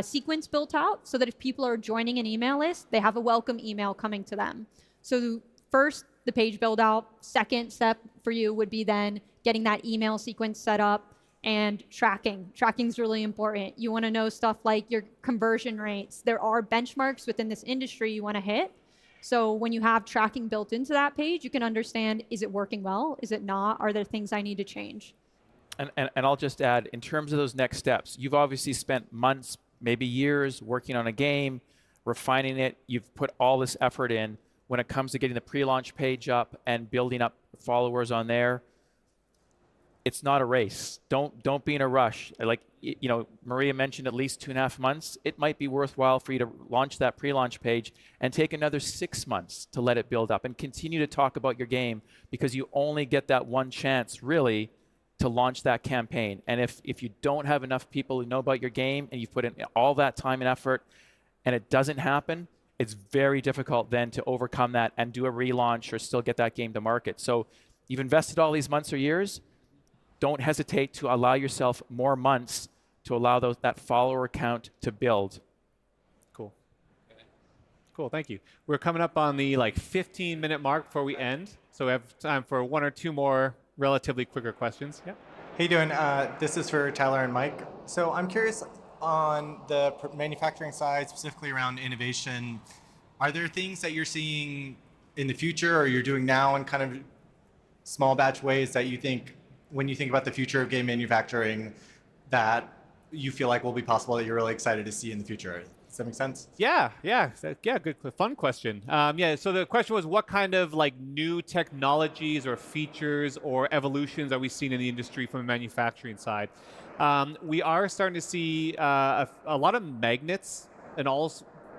[SPEAKER 12] sequence built out so that if people are joining an email list, they have a welcome email coming to them. So first, the page build out. Second step for you would be then getting that email sequence set up and tracking. Tracking is really important. You want to know stuff like your conversion rates. There are benchmarks within this industry you want to hit. So when you have tracking built into that page, you can understand, is it working well? Is it not? Are there things I need to change?
[SPEAKER 23] And I'll just add, in terms of those next steps, you've obviously spent months, maybe years, working on a game, refining it. You've put all this effort in. When it comes to getting the pre-launch page up and building up followers on there, it's not a race. Don't be in a rush. Like, you know, Maria mentioned at least 2.5 months. It might be worthwhile for you to launch that pre-launch page and take another 6 months to let it build up and continue to talk about your game, because you only get that one chance really to launch that campaign. And if you don't have enough people who know about your game and you've put in all that time and effort and it doesn't happen, it's very difficult then to overcome that and do a relaunch or still get that game to market. So you've invested all these months or years. Don't hesitate to allow yourself more months to allow that follower count to build.
[SPEAKER 11] Cool. Cool, thank you. We're coming up on the 15-minute mark before we end, so we have time for 1 or 2 more relatively quicker questions. Yeah.
[SPEAKER 15] Hey, you doing? This is for Tyler and Mike. So I'm curious on the manufacturing side, specifically around innovation. Are there things that you're seeing in the future or you're doing now in kind of small batch ways that you think, when you think about the future of game manufacturing, that you feel like will be possible, that you're really excited to see in the future? Does that make sense?
[SPEAKER 11] Yeah, good, fun question. So the question was, what kind of new technologies or features or evolutions are we seeing in the industry from the manufacturing side? We are starting to see a lot of magnets in all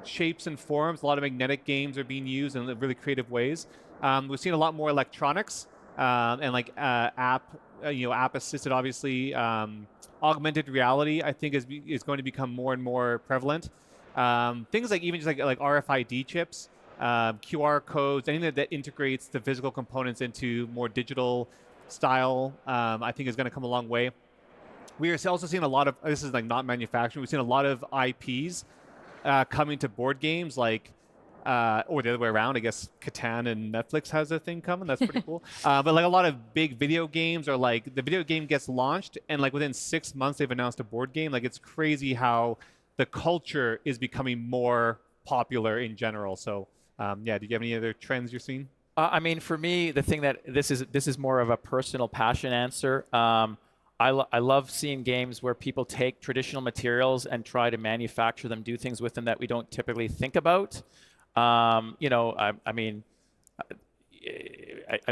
[SPEAKER 11] shapes and forms. A lot of magnetic games are being used in really creative ways. We've seen a lot more electronics and app assisted, obviously. Augmented reality, I think, is going to become more and more prevalent. Things like even just like RFID chips, QR codes, anything that integrates the physical components into more digital style, I think is going to come a long way. We are also seeing a lot of, this is not manufacturing, we've seen a lot of IPs coming to board games, or the other way around. I guess Catan and Netflix has a thing coming. That's pretty cool. But a lot of big video games, or the video game gets launched and within 6 months they've announced a board game. It's crazy how the culture is becoming more popular in general. So do you have any other trends you're seeing?
[SPEAKER 23] I mean, for me, the thing that this is more of a personal passion answer. I love seeing games where people take traditional materials and try to manufacture them, do things with them that we don't typically think about. I mean,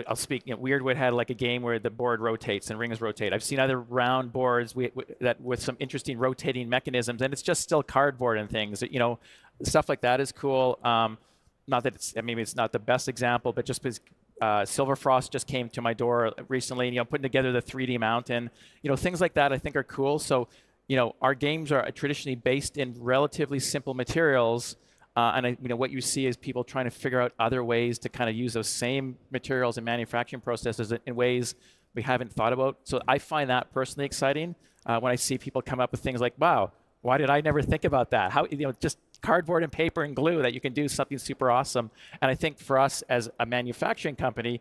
[SPEAKER 23] I'll speak. Weirdwood had like a game where the board rotates and rings rotate. I've seen other round boards that with some interesting rotating mechanisms, and it's just still cardboard and things. Stuff like that is cool. Not that maybe it's not the best example, but just because Silver Frost just came to my door recently, and putting together the 3D mountain, things like that I think are cool. So, our games are traditionally based in relatively simple materials. And what you see is people trying to figure out other ways to kind of use those same materials and manufacturing processes in ways we haven't thought about. So I find that personally exciting when I see people come up with things like, wow, why did I never think about that? How, just cardboard and paper and glue that you can do something super awesome. And I think for us as a manufacturing company,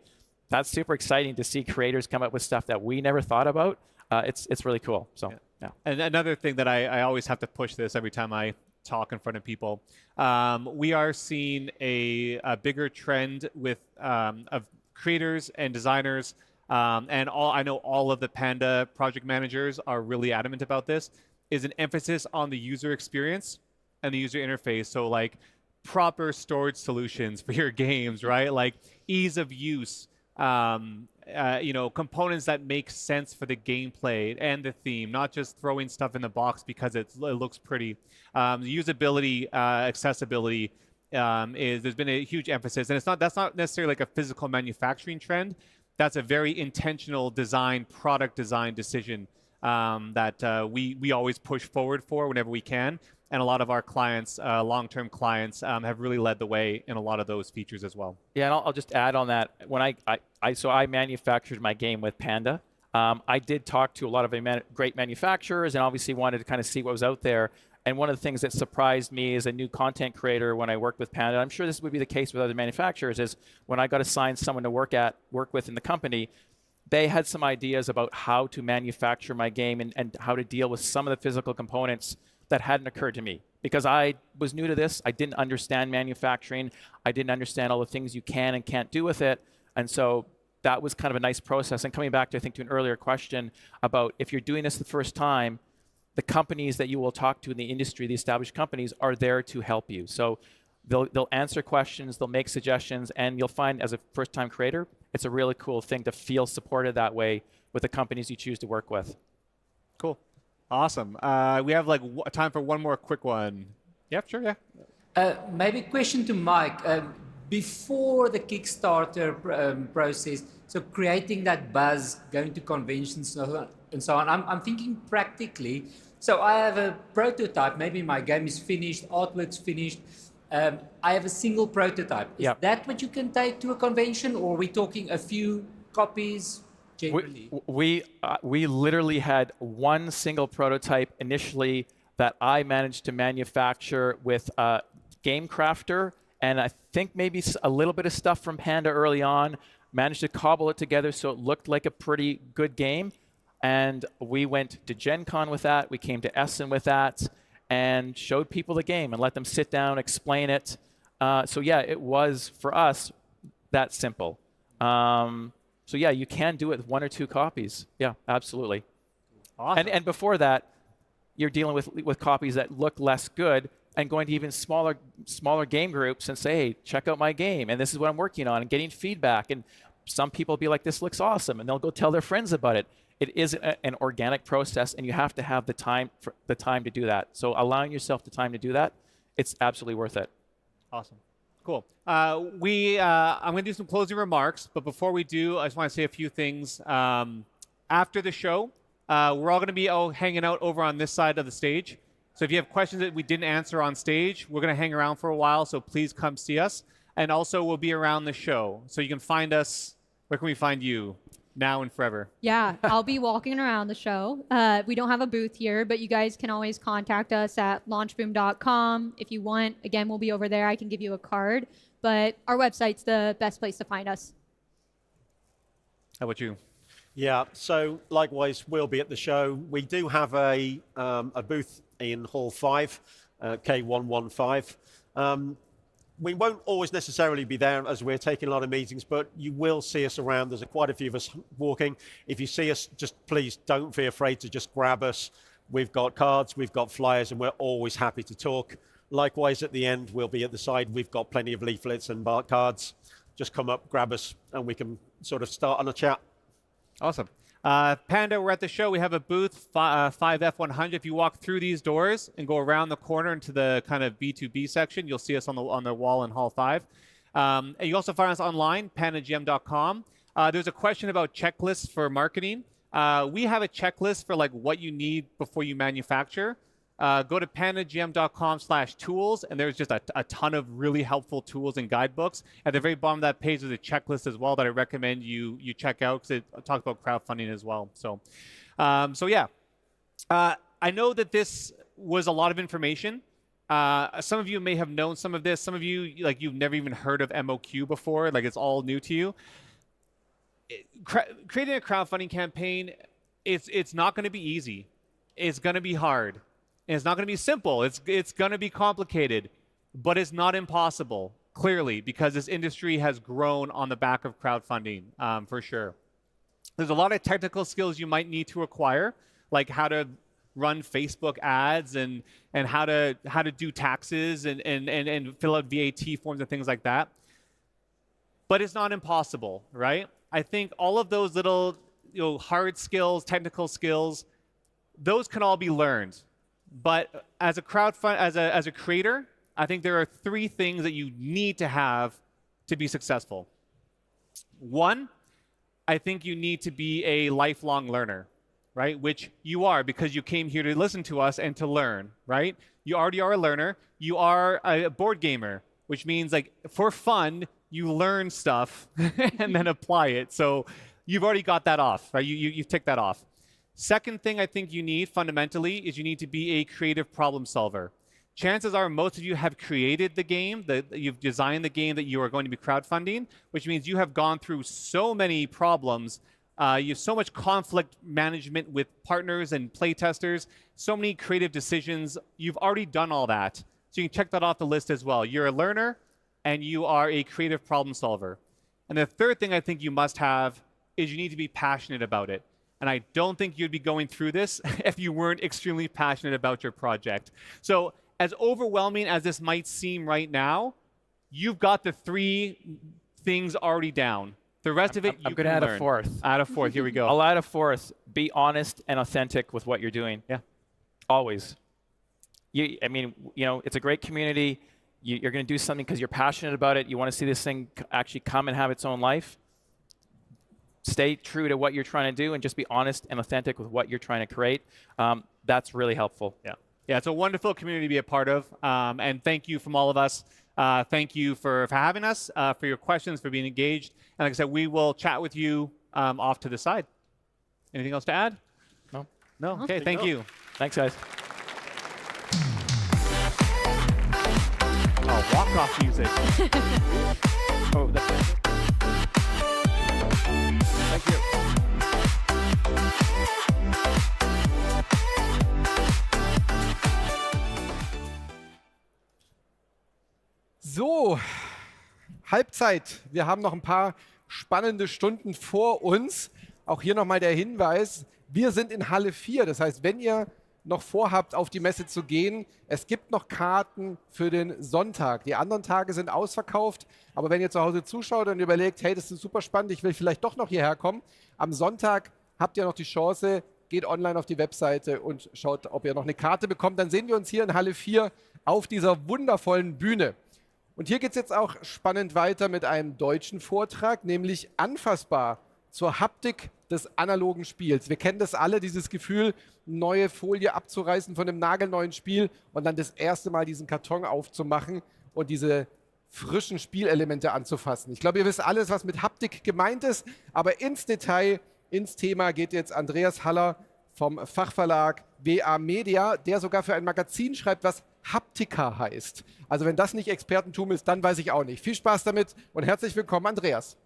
[SPEAKER 23] that's super exciting to see creators come up with stuff that we never thought about. It's really cool. So, yeah.
[SPEAKER 11] And another thing that I always have to push this every time I talk in front of people. We are seeing a bigger trend with of creators and designers, and I know all of the Panda project managers are really adamant about this, is an emphasis on the user experience and the user interface. So like proper storage solutions for your games, right? Like ease of use, components that make sense for the gameplay and the theme, not just throwing stuff in the box because it looks pretty. Usability, accessibility there's been a huge emphasis, and that's not necessarily like a physical manufacturing trend. That's a very intentional product design decision that we always push forward for whenever we can. And a lot of our clients, long-term clients, have really led the way in a lot of those features as well.
[SPEAKER 23] Yeah, and I'll just add on that. When I manufactured my game with Panda. I did talk to a lot of great manufacturers, and obviously wanted to kind of see what was out there. And one of the things that surprised me as a new content creator when I worked with Panda, I'm sure this would be the case with other manufacturers, is when I got assigned someone to work with in the company, they had some ideas about how to manufacture my game and how to deal with some of the physical components that hadn't occurred to me. Because I was new to this, I didn't understand manufacturing, I didn't understand all the things you can and can't do with it. And so that was kind of a nice process. And coming back to, I think, to an earlier question about if you're doing this the first time, the companies that you will talk to in the industry, the established companies, are there to help you. So they'll answer questions, they'll make suggestions, and you'll find as a first-time creator, it's a really cool thing to feel supported that way with the companies you choose to work with.
[SPEAKER 11] Cool. Awesome. We have like time for one more quick one. Yep, sure, yeah.
[SPEAKER 9] Maybe a question to Mike. Before the Kickstarter process, so creating that buzz, going to conventions and so on, I'm thinking practically. So I have a prototype, maybe my game is finished, artwork's finished. I have a single prototype. Is that what you can take to a convention, or are we talking a few copies generally?
[SPEAKER 23] We literally had one single prototype initially that I managed to manufacture with a Game Crafter, and I think maybe a little bit of stuff from Panda early on, managed to cobble it together so it looked like a pretty good game. And we went to Gen Con with that, we came to Essen with that, and showed people the game and let them sit down, explain it. So yeah, it was, for us, that simple. So yeah, you can do it with one or two copies. Yeah, absolutely.
[SPEAKER 11] Awesome.
[SPEAKER 23] And before that, you're dealing with copies that look less good, and going to even smaller game groups and say, hey, check out my game, and this is what I'm working on, and getting feedback. And some people will be like, this looks awesome, and they'll go tell their friends about it. It is an organic process, and you have to have the time to do that. So allowing yourself the time to do that, it's absolutely worth it.
[SPEAKER 11] Awesome. Cool. I'm going to do some closing remarks, but before we do, I just want to say a few things. After the show, we're all going to be hanging out over on this side of the stage. So if you have questions that we didn't answer on stage, we're going to hang around for a while, so please come see us. And also, we'll be around the show. So you can find us. Where can we find you? Now and forever.
[SPEAKER 12] Yeah, I'll be walking around the show. We don't have a booth here, but you guys can always contact us at launchboom.com if you want. Again, we'll be over there. I can give you a card, but our website's the best place to find us.
[SPEAKER 11] How about you?
[SPEAKER 24] Yeah, so likewise, we'll be at the show. We do have a booth in Hall 5, K115. We won't always necessarily be there as we're taking a lot of meetings, but you will see us around. There's quite a few of us walking. If you see us, just please don't be afraid to just grab us. We've got cards, we've got flyers, and we're always happy to talk. Likewise, at the end, we'll be at the side. We've got plenty of leaflets and cards. just come up, grab us, and we can sort of start on a chat.
[SPEAKER 11] Awesome. Panda, we're at the show. We have a booth, 5F100. If you walk through these doors and go around the corner into the kind of B2B section, you'll see us on the wall in Hall 5. And you also find us online, pandagm.com. There's a question about checklists for marketing. We have a checklist for like what you need before you manufacture. Go to pandagm.com/tools, and there's just a ton of really helpful tools and guidebooks. At the very bottom of that page, there's a checklist as well that I recommend you check out because it talks about crowdfunding as well. So yeah. I know that this was a lot of information. Some of you may have known some of this. Some of you, like, you've never even heard of MOQ before. Like, it's all new to you. Creating a crowdfunding campaign, it's not going to be easy. It's going to be hard. And it's not going to be simple. It's going to be complicated, but it's not impossible, clearly, because this industry has grown on the back of crowdfunding, for sure. There's a lot of technical skills you might need to acquire, like how to run Facebook ads and how to do taxes and fill out VAT forms and things like that. But it's not impossible, right? I think all of those little hard skills, technical skills, those can all be learned. But as a as a creator, I think there are 3 things that you need to have to be successful. 1, I think you need to be a lifelong learner, right? Which you are, because you came here to listen to us and to learn, right? You already are a learner. You are a board gamer, which means, like, for fun, you learn stuff and then apply it. So you've already got that off, right? You've ticked that off. Second thing I think you need fundamentally is you need to be a creative problem solver. Chances are most of you have created the game, you've designed the game that you are going to be crowdfunding, which means you have gone through so many problems. You have so much conflict management with partners and playtesters, so many creative decisions. You've already done all that. So you can check that off the list as well. You're a learner and you are a creative problem solver. And the third thing I think you must have is you need to be passionate about it. And I don't think you'd be going through this if you weren't extremely passionate about your project. So as overwhelming as this might seem right now, you've got the 3 things already down. The rest of it,
[SPEAKER 23] I'm going to add a 4th.
[SPEAKER 11] Add a 4th. Here we go.
[SPEAKER 23] I'll add a 4th. Be honest and authentic with what you're doing.
[SPEAKER 11] Yeah.
[SPEAKER 23] Always. I mean, it's a great community. You're going to do something because you're passionate about it. You want to see this thing actually come and have its own life. Stay true to what you're trying to do and just be honest and authentic with what you're trying to create. That's really helpful.
[SPEAKER 11] Yeah. Yeah, it's a wonderful community to be a part of. And thank you from all of us. Thank you for having us, for your questions, for being engaged. And like I said, we will chat with you off to the side. Anything else to add?
[SPEAKER 23] No.
[SPEAKER 11] No? Okay, thank you.
[SPEAKER 23] Thanks, guys.
[SPEAKER 11] Oh, walk-off music. Oh, that's it. Thank you.
[SPEAKER 2] So, Halbzeit. Wir haben noch ein paar spannende Stunden vor uns. Auch hier nochmal der Hinweis, wir sind in Halle 4. Das heißt, wenn ihr noch vorhabt, auf die Messe zu gehen, es gibt noch Karten für den Sonntag. Die anderen Tage sind ausverkauft, aber wenn ihr zu Hause zuschaut und überlegt, hey, das ist super spannend, ich will vielleicht doch noch hierher kommen, am Sonntag habt ihr noch die Chance, geht online auf die Webseite und schaut, ob ihr noch eine Karte bekommt. Dann sehen wir uns hier in Halle 4 auf dieser wundervollen Bühne. Und hier geht es jetzt auch spannend weiter mit einem deutschen Vortrag, nämlich anfassbar zur Haptik des analogen Spiels. Wir kennen das alle, dieses Gefühl, neue Folie abzureißen von einem nagelneuen Spiel und dann das erste Mal diesen Karton aufzumachen und diese frischen Spielelemente anzufassen. Ich glaube, ihr wisst alles, was mit Haptik gemeint ist, aber ins Detail, ins Thema geht jetzt Andreas Haller vom Fachverlag BA Media, der sogar für ein Magazin schreibt, was Haptika heißt. Also wenn das nicht Expertentum ist, dann weiß ich auch nicht. Viel Spaß damit und herzlich willkommen, Andreas.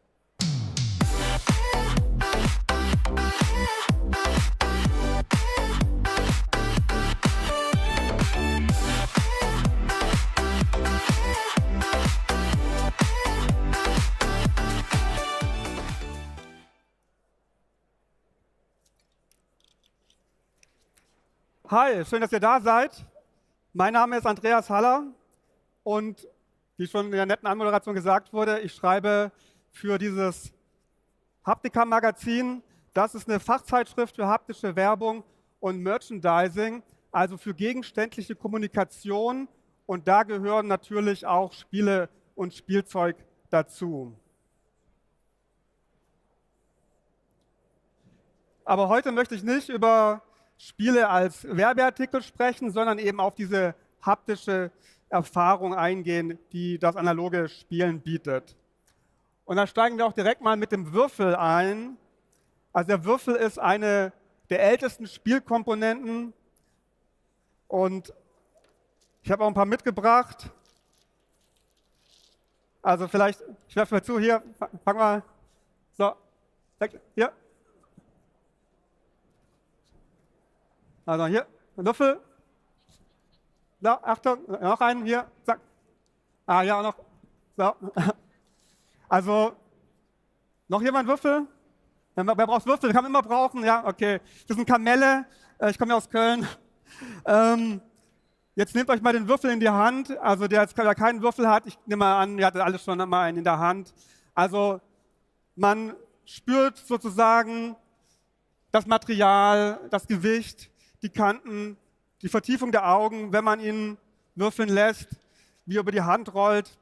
[SPEAKER 16] Hi, schön, dass ihr da seid. Mein Name ist Andreas Haller und wie schon in der netten Anmoderation gesagt wurde, ich schreibe für dieses Haptika-Magazin. Das ist eine Fachzeitschrift für haptische Werbung und Merchandising, also für gegenständliche Kommunikation. Und da gehören natürlich auch Spiele und Spielzeug dazu. Aber heute möchte ich nicht über Spiele als Werbeartikel sprechen, sondern eben auf diese haptische Erfahrung eingehen, die das analoge Spielen bietet. Und da steigen wir auch direkt mal mit dem Würfel ein. Also der Würfel ist eine der ältesten Spielkomponenten und ich habe auch ein paar mitgebracht. Also vielleicht, ich werfe mal zu, hier, fang mal. So, hier. Also hier, ein Würfel. Da, Achtung, noch einen hier, zack. Ah, ja, auch noch. So. Also, noch jemand Würfel? Wer braucht Würfel? Kann man immer brauchen, ja, okay. Das sind Kamelle, ich komme ja aus Köln. Jetzt nehmt euch mal den Würfel in die Hand. Also der jetzt keinen Würfel hat, ich nehme mal an, ihr hattet alle schon mal einen in der Hand. Also man spürt sozusagen das Material, das Gewicht, die Kanten, die Vertiefung der Augen, wenn man ihn würfeln lässt, wie er über die Hand rollt.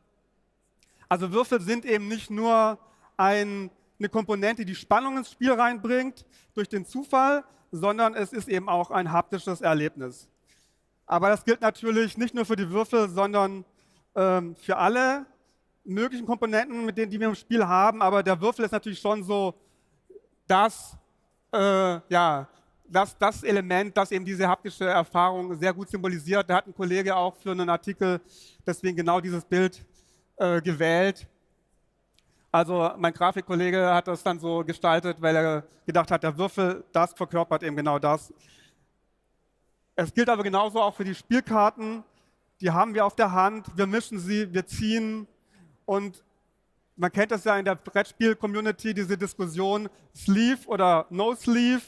[SPEAKER 16] Also Würfel sind eben nicht nur eine Komponente, die Spannung ins Spiel reinbringt durch den Zufall, sondern es ist eben auch ein haptisches Erlebnis. Aber das gilt natürlich nicht nur für die Würfel, sondern für alle möglichen Komponenten, mit denen die wir im Spiel haben. Aber der Würfel ist natürlich schon so das Element, das eben diese haptische Erfahrung sehr gut symbolisiert. Da hat ein Kollege auch für einen Artikel deswegen genau dieses Bild gewählt. Also mein Grafikkollege hat das dann so gestaltet, weil er gedacht hat, der Würfel, das verkörpert eben genau das. Es gilt aber genauso auch für die Spielkarten. Die haben wir auf der Hand, wir mischen sie, wir ziehen. Und man kennt das ja in der Brettspiel-Community, diese Diskussion Sleeve oder No Sleeve.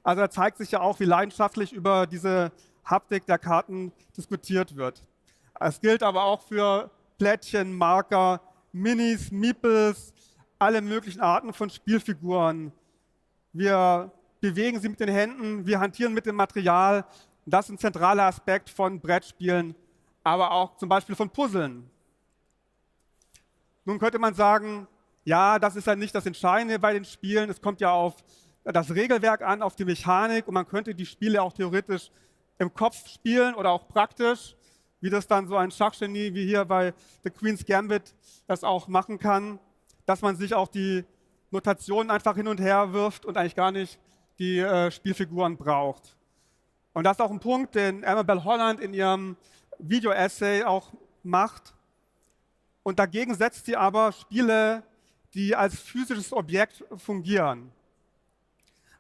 [SPEAKER 16] Also da zeigt sich ja auch, wie leidenschaftlich über diese Haptik der Karten diskutiert wird. Es gilt aber auch für Plättchen, Marker, Minis, Meeples, alle möglichen Arten von Spielfiguren. Wir bewegen sie mit den Händen, wir hantieren mit dem Material. Das ist ein zentraler Aspekt von Brettspielen, aber auch zum Beispiel von Puzzeln. Nun könnte man sagen, ja, das ist ja nicht das Entscheidende bei den Spielen. Es kommt ja auf das Regelwerk an, auf die Mechanik und man könnte die Spiele auch theoretisch im Kopf spielen oder auch praktisch, wie das dann so ein Schachgenie wie hier bei The Queen's Gambit das auch machen kann, dass man sich auch die Notationen einfach hin und her wirft und eigentlich gar nicht die Spielfiguren braucht. Und das ist auch ein Punkt, den Annabelle Holland in ihrem Video-Essay auch macht. Und dagegen setzt sie aber Spiele, die als physisches Objekt fungieren.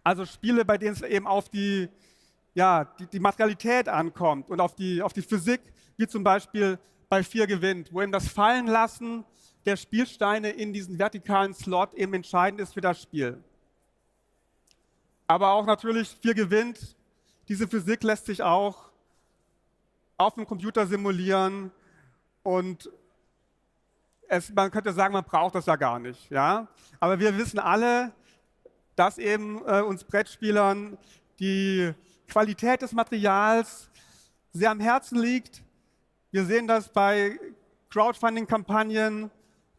[SPEAKER 16] Also Spiele, bei denen es eben auf die Materialität ankommt und auf die Physik, wie zum Beispiel bei 4 gewinnt, wo eben das Fallenlassen der Spielsteine in diesen vertikalen Slot eben entscheidend ist für das Spiel. Aber auch natürlich 4 gewinnt. Diese Physik lässt sich auch auf dem Computer simulieren und man könnte sagen, man braucht das ja gar nicht. Ja? Aber wir wissen alle, dass eben uns Brettspielern die Qualität des Materials sehr am Herzen liegt. Wir sehen das bei Crowdfunding-Kampagnen,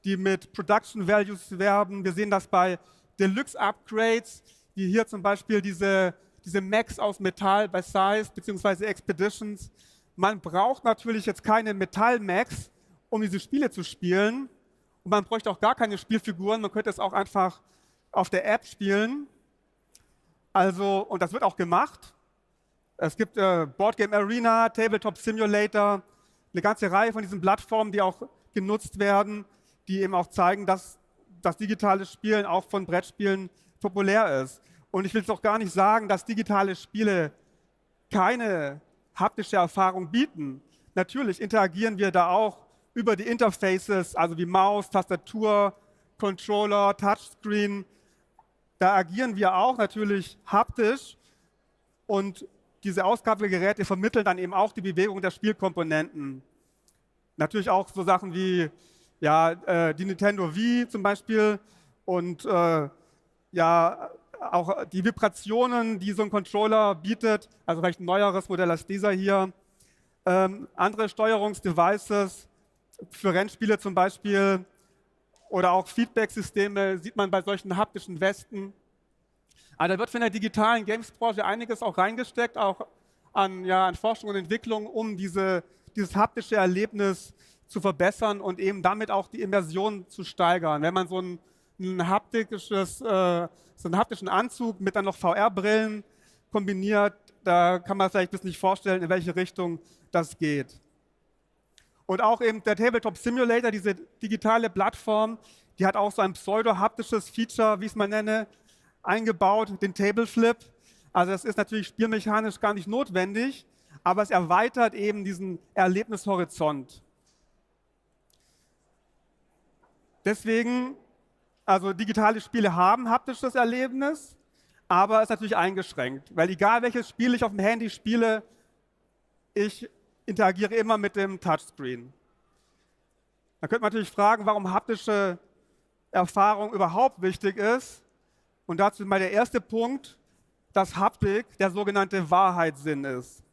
[SPEAKER 16] die mit Production Values werben. Wir sehen das bei Deluxe-Upgrades, wie hier zum Beispiel diese Mechs aus Metall bei Size bzw. Expeditions. Man braucht natürlich jetzt keine Metall-Mechs, um diese Spiele zu spielen. Und man bräuchte auch gar keine Spielfiguren. Man könnte es auch einfach auf der App spielen. Also, und das wird auch gemacht. Es gibt Boardgame Arena, Tabletop Simulator, eine ganze Reihe von diesen Plattformen, die auch genutzt werden, die eben auch zeigen, dass das digitale Spielen auch von Brettspielen populär ist. Und ich will es auch gar nicht sagen, dass digitale Spiele keine haptische Erfahrung bieten. Natürlich interagieren wir da auch über die Interfaces, also wie Maus, Tastatur, Controller, Touchscreen. Da agieren wir auch natürlich haptisch und diese Ausgabegeräte vermitteln dann eben auch die Bewegung der Spielkomponenten. Natürlich auch so Sachen wie die Nintendo Wii zum Beispiel und auch die Vibrationen, die so ein Controller bietet, also vielleicht ein neueres Modell als dieser hier. Andere Steuerungsdevices für Rennspiele zum Beispiel oder auch Feedback-Systeme sieht man bei solchen haptischen Westen. Also da wird von der digitalen Games-Branche einiges auch reingesteckt, auch an Forschung und Entwicklung, um dieses haptische Erlebnis zu verbessern und eben damit auch die Immersion zu steigern. Wenn man so einen haptischen Anzug mit dann noch VR-Brillen kombiniert, da kann man vielleicht ein bisschen nicht vorstellen, in welche Richtung das geht. Und auch eben der Tabletop Simulator, diese digitale Plattform, die hat auch so ein pseudo-haptisches Feature, wie ich es mal nenne, eingebaut, den Table Flip. Also das ist natürlich spielmechanisch gar nicht notwendig, aber es erweitert eben diesen Erlebnishorizont. Deswegen, also digitale Spiele haben haptisches Erlebnis, aber es ist natürlich eingeschränkt, weil egal welches Spiel ich auf dem Handy spiele, ich interagiere immer mit dem Touchscreen. Da könnte man natürlich fragen, warum haptische Erfahrung überhaupt wichtig ist. Und dazu mal der erste Punkt, dass Haptik der sogenannte Wahrheitssinn ist.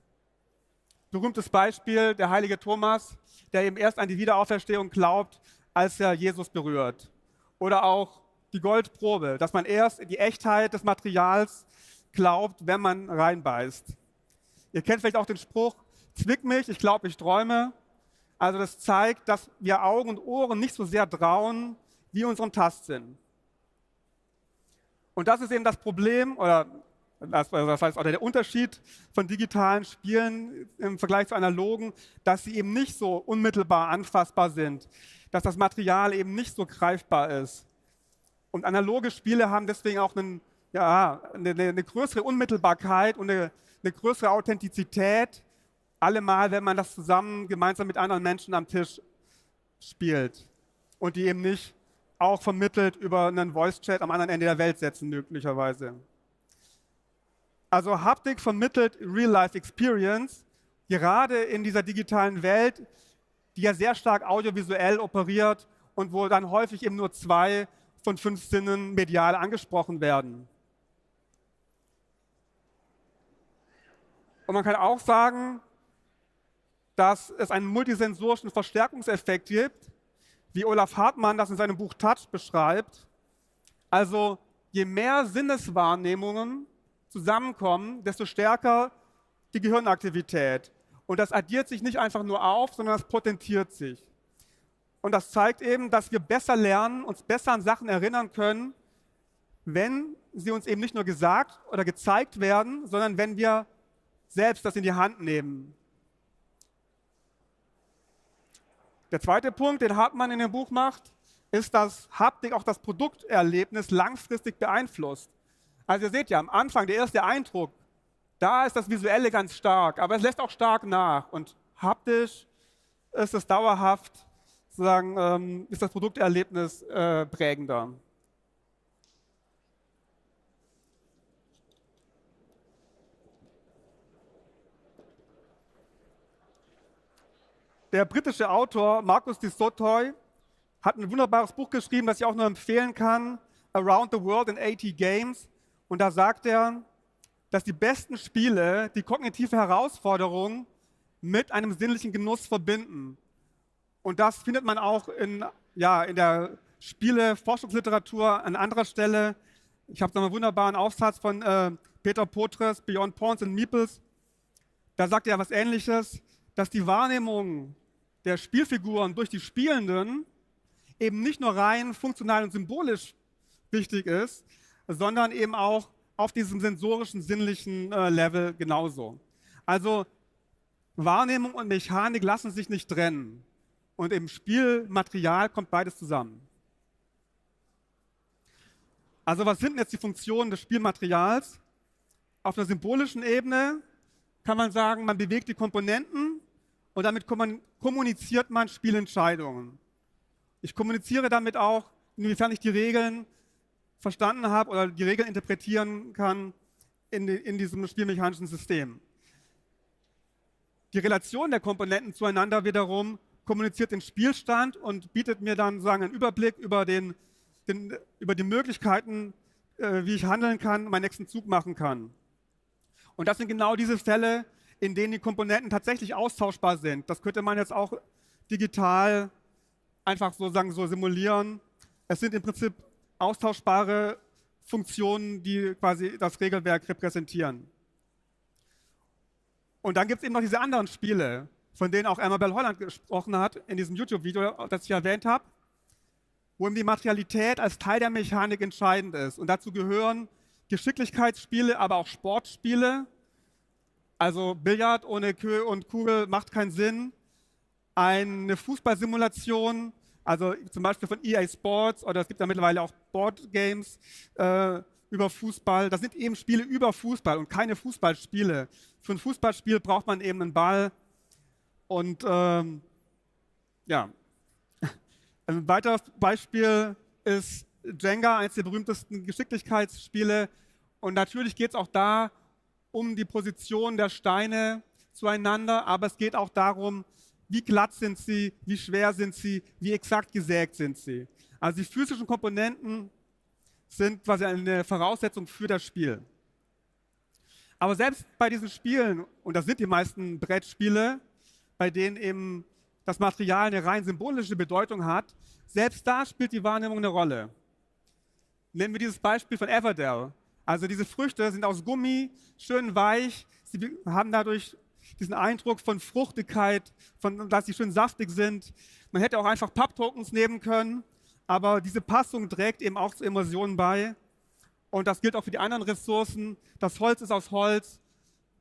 [SPEAKER 16] Berühmtes Beispiel, der heilige Thomas, der eben erst an die Wiederauferstehung glaubt, als er Jesus berührt. Oder auch die Goldprobe, dass man erst in die Echtheit des Materials glaubt, wenn man reinbeißt. Ihr kennt vielleicht auch den Spruch, zwick mich, ich glaube, ich träume. Also das zeigt, dass wir Augen und Ohren nicht so sehr trauen wie unserem Tastsinn. Und das ist eben das Problem, oder das heißt auch der Unterschied von digitalen Spielen im Vergleich zu analogen, dass sie eben nicht so unmittelbar anfassbar sind, dass das Material eben nicht so greifbar ist. Und analoge Spiele haben deswegen auch eine größere Unmittelbarkeit und eine größere Authentizität, allemal, wenn man das gemeinsam mit anderen Menschen am Tisch spielt und die eben nicht auch vermittelt über einen Voice-Chat am anderen Ende der Welt setzen, möglicherweise. Also Haptik vermittelt Real-Life-Experience, gerade in dieser digitalen Welt, die ja sehr stark audiovisuell operiert und wo dann häufig eben nur 2 von 5 Sinnen medial angesprochen werden. Und man kann auch sagen, dass es einen multisensorischen Verstärkungseffekt gibt, wie Olaf Hartmann das in seinem Buch Touch beschreibt. Also je mehr Sinneswahrnehmungen zusammenkommen, desto stärker die Gehirnaktivität. Und das addiert sich nicht einfach nur auf, sondern das potentiert sich. Und das zeigt eben, dass wir besser lernen, uns besser an Sachen erinnern können, wenn sie uns eben nicht nur gesagt oder gezeigt werden, sondern wenn wir selbst das in die Hand nehmen. Der zweite Punkt, den Hartmann in dem Buch macht, ist, dass Haptik auch das Produkterlebnis langfristig beeinflusst. Also ihr seht ja, am Anfang, der erste Eindruck, da ist das Visuelle ganz stark, aber es lässt auch stark nach. Und haptisch ist es dauerhaft, sozusagen, ist das Produkterlebnis prägender. Der britische Autor Marcus de Sotoy hat ein wunderbares Buch geschrieben, das ich auch nur empfehlen kann, Around the World in 80 Games. Und da sagt er, dass die besten Spiele die kognitive Herausforderung mit einem sinnlichen Genuss verbinden. Und das findet man auch in der Spiele-Forschungsliteratur an anderer Stelle. Ich habe da einen wunderbaren Aufsatz von Peter Potres, Beyond Pawns and Meeples. Da sagt er was Ähnliches, dass die Wahrnehmung der Spielfiguren durch die Spielenden eben nicht nur rein funktional und symbolisch wichtig ist, sondern eben auch auf diesem sensorischen, sinnlichen Level genauso. Also Wahrnehmung und Mechanik lassen sich nicht trennen. Und im Spielmaterial kommt beides zusammen. Also was sind denn jetzt die Funktionen des Spielmaterials? Auf einer symbolischen Ebene kann man sagen, man bewegt die Komponenten und damit kommuniziert man Spielentscheidungen. Ich kommuniziere damit auch, inwiefern ich die Regeln verstanden habe oder die Regeln interpretieren kann in diesem spielmechanischen System. Die Relation der Komponenten zueinander wiederum kommuniziert den Spielstand und bietet mir dann sozusagen einen Überblick über die Möglichkeiten, wie ich handeln kann, meinen nächsten Zug machen kann. Und das sind genau diese Fälle, in denen die Komponenten tatsächlich austauschbar sind. Das könnte man jetzt auch digital einfach sozusagen so simulieren. Es sind im Prinzip austauschbare Funktionen, die quasi das Regelwerk repräsentieren. Und dann gibt es eben noch diese anderen Spiele, von denen auch Amabel Holland gesprochen hat in diesem YouTube-Video, das ich erwähnt habe, wo eben die Materialität als Teil der Mechanik entscheidend ist. Und dazu gehören Geschicklichkeitsspiele, aber auch Sportspiele. Also Billard ohne Queue und Kugel macht keinen Sinn. Eine Fußballsimulation, also zum Beispiel von EA Sports, oder es gibt ja mittlerweile auch Boardgames über Fußball. Das sind eben Spiele über Fußball und keine Fußballspiele. Für ein Fußballspiel braucht man eben einen Ball. Und ja, ein weiteres Beispiel ist Jenga, eines der berühmtesten Geschicklichkeitsspiele. Und natürlich geht es auch da um die Position der Steine zueinander, aber es geht auch darum, wie glatt sind sie, wie schwer sind sie, wie exakt gesägt sind sie. Also die physischen Komponenten sind quasi eine Voraussetzung für das Spiel. Aber selbst bei diesen Spielen, und das sind die meisten Brettspiele, bei denen eben das Material eine rein symbolische Bedeutung hat, selbst da spielt die Wahrnehmung eine Rolle. Nehmen wir dieses Beispiel von Everdell. Also diese Früchte sind aus Gummi, schön weich, sie haben dadurch diesen Eindruck von Fruchtigkeit, dass sie schön saftig sind. Man hätte auch einfach Papptokens nehmen können, aber diese Passung trägt eben auch zu Immersionen bei. Und das gilt auch für die anderen Ressourcen. Das Holz ist aus Holz,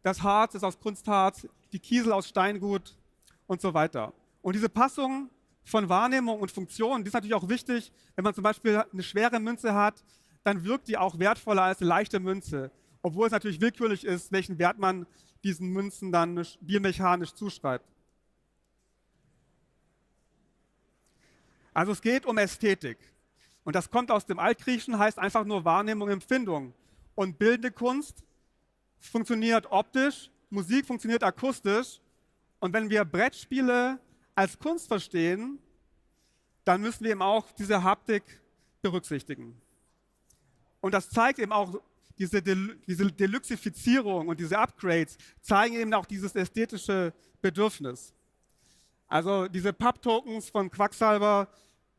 [SPEAKER 16] das Harz ist aus Kunstharz, die Kiesel aus Steingut und so weiter. Und diese Passung von Wahrnehmung und Funktion, die ist natürlich auch wichtig, wenn man zum Beispiel eine schwere Münze hat, dann wirkt die auch wertvoller als eine leichte Münze. Obwohl es natürlich willkürlich ist, welchen Wert man diesen Münzen dann spielmechanisch zuschreibt. Also es geht um Ästhetik. Und das kommt aus dem Altgriechischen, heißt einfach nur Wahrnehmung, Empfindung. Und bildende Kunst funktioniert optisch, Musik funktioniert akustisch. Und wenn wir Brettspiele als Kunst verstehen, dann müssen wir eben auch diese Haptik berücksichtigen. Und das zeigt eben auch, diese Deluxifizierung und diese Upgrades zeigen eben auch dieses ästhetische Bedürfnis. Also diese Papptokens von Quacksalber,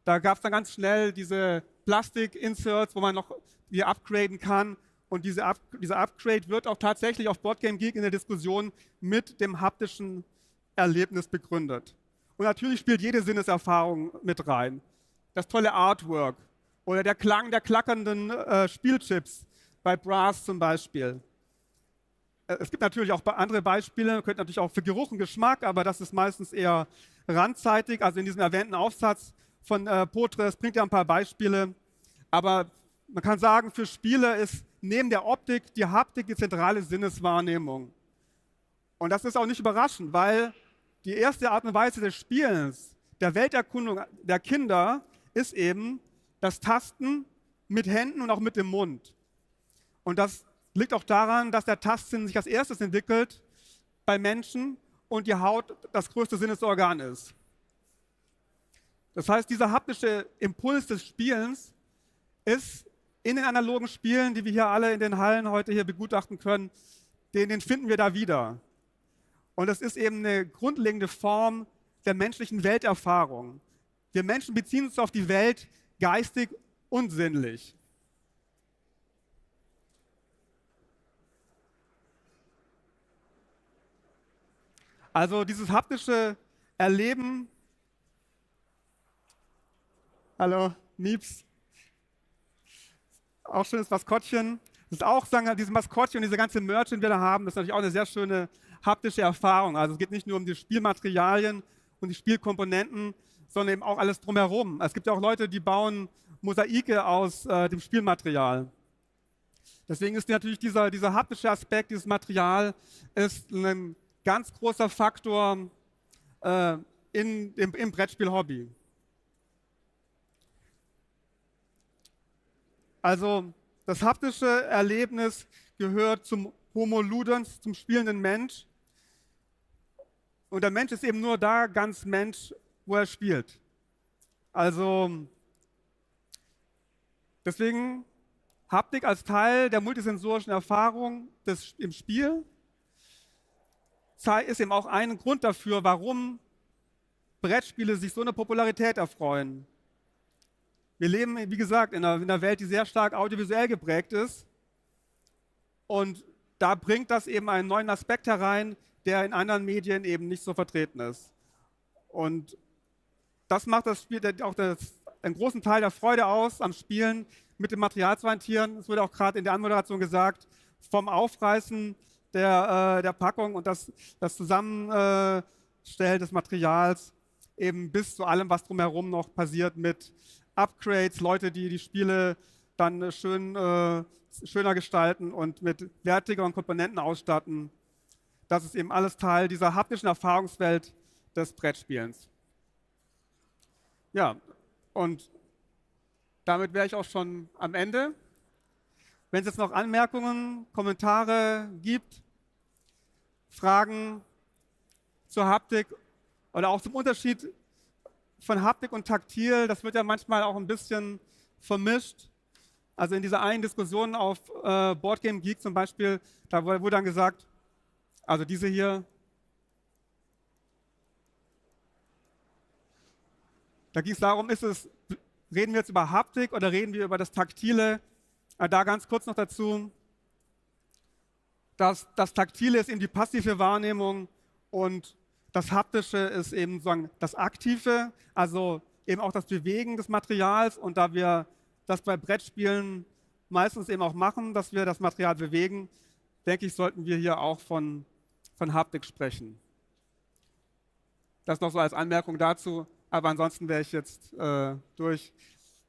[SPEAKER 16] da gab es dann ganz schnell diese Plastik-Inserts, wo man noch die upgraden kann. Und dieser Upgrade wird auch tatsächlich auf Boardgame Geek in der Diskussion mit dem haptischen Erlebnis begründet. Und natürlich spielt jede Sinneserfahrung mit rein. Das tolle Artwork oder der Klang der klackernden Spielchips bei Brass zum Beispiel. Es gibt natürlich auch andere Beispiele, man könnte natürlich auch für Geruch und Geschmack, aber das ist meistens eher randzeitig. Also in diesem erwähnten Aufsatz von Potres bringt er ein paar Beispiele. Aber man kann sagen, für Spiele ist neben der Optik die Haptik die zentrale Sinneswahrnehmung. Und das ist auch nicht überraschend, weil die erste Art und Weise des Spielens, der Welterkundung der Kinder, ist eben das Tasten mit Händen und auch mit dem Mund. Und das liegt auch daran, dass der Tastsinn sich als erstes entwickelt bei Menschen und die Haut das größte Sinnesorgan ist. Das heißt, dieser haptische Impuls des Spielens ist in den analogen Spielen, die wir hier alle in den Hallen heute hier begutachten können, den finden wir da wieder. Und das ist eben eine grundlegende Form der menschlichen Welterfahrung. Wir Menschen beziehen uns auf die Welt geistig und sinnlich. Also dieses haptische Erleben, hallo, Mieps, auch schönes Maskottchen. Das ist auch, sagen wir, dieses Maskottchen und diese ganze Merch, den wir da haben, das ist natürlich auch eine sehr schöne haptische Erfahrung. Also es geht nicht nur um die Spielmaterialien und die Spielkomponenten, sondern eben auch alles drumherum. Es gibt ja auch Leute, die bauen Mosaike aus dem Spielmaterial. Deswegen ist natürlich dieser haptische Aspekt, dieses Material, ist ein ganz großer Faktor im Brettspiel-Hobby. Also das haptische Erlebnis gehört zum Homo ludens, zum spielenden Mensch. Und der Mensch ist eben nur da ganz Mensch, wo er spielt. Also deswegen Haptik als Teil der multisensorischen Erfahrung im Spiel ist eben auch ein Grund dafür, warum Brettspiele sich so eine Popularität erfreuen. Wir leben, wie gesagt, in einer Welt, die sehr stark audiovisuell geprägt ist. Und da bringt das eben einen neuen Aspekt herein, der in anderen Medien eben nicht so vertreten ist. Und das macht das Spiel auch einen großen Teil der Freude aus am Spielen, mit dem Material zu hantieren. Es wurde auch gerade in der Anmoderation gesagt, vom Aufreißen der Packung und das Zusammenstellen des Materials eben bis zu allem, was drumherum noch passiert mit Upgrades, Leute, die die Spiele dann schöner gestalten und mit wertigeren Komponenten ausstatten. Das ist eben alles Teil dieser haptischen Erfahrungswelt des Brettspielens. Ja, und damit wäre ich auch schon am Ende. Wenn es jetzt noch Anmerkungen, Kommentare gibt, Fragen zur Haptik oder auch zum Unterschied von Haptik und Taktil, das wird ja manchmal auch ein bisschen vermischt. Also in dieser einen Diskussion auf Boardgame Geek zum Beispiel, da wurde dann gesagt, also diese hier, da ging es darum, reden wir jetzt über Haptik oder reden wir über das Taktile? Da ganz kurz noch dazu, dass das Taktile ist eben die passive Wahrnehmung und das Haptische ist eben sozusagen das Aktive, also eben auch das Bewegen des Materials. Und da wir das bei Brettspielen meistens eben auch machen, dass wir das Material bewegen, denke ich, sollten wir hier auch von Haptik sprechen. Das noch so als Anmerkung dazu, aber ansonsten wäre ich jetzt durch.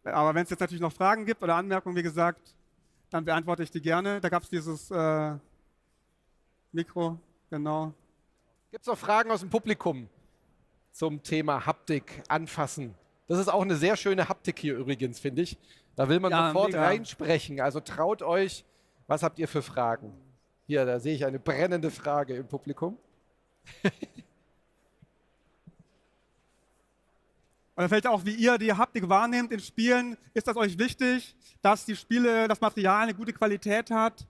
[SPEAKER 16] Aber wenn es jetzt natürlich noch Fragen gibt oder Anmerkungen, wie gesagt, dann beantworte ich die gerne. Da gab es dieses Mikro, genau.
[SPEAKER 2] Gibt es noch Fragen aus dem Publikum zum Thema Haptik, Anfassen? Das ist auch eine sehr schöne Haptik hier übrigens, finde ich. Da will man sofort
[SPEAKER 16] mega
[SPEAKER 2] reinsprechen. Also traut euch. Was habt ihr für Fragen? Hier, da sehe ich eine brennende Frage im Publikum.
[SPEAKER 16] Oder vielleicht auch, wie ihr die Haptik wahrnehmt in Spielen. Ist das euch wichtig, dass die Spiele, das Material eine gute Qualität hat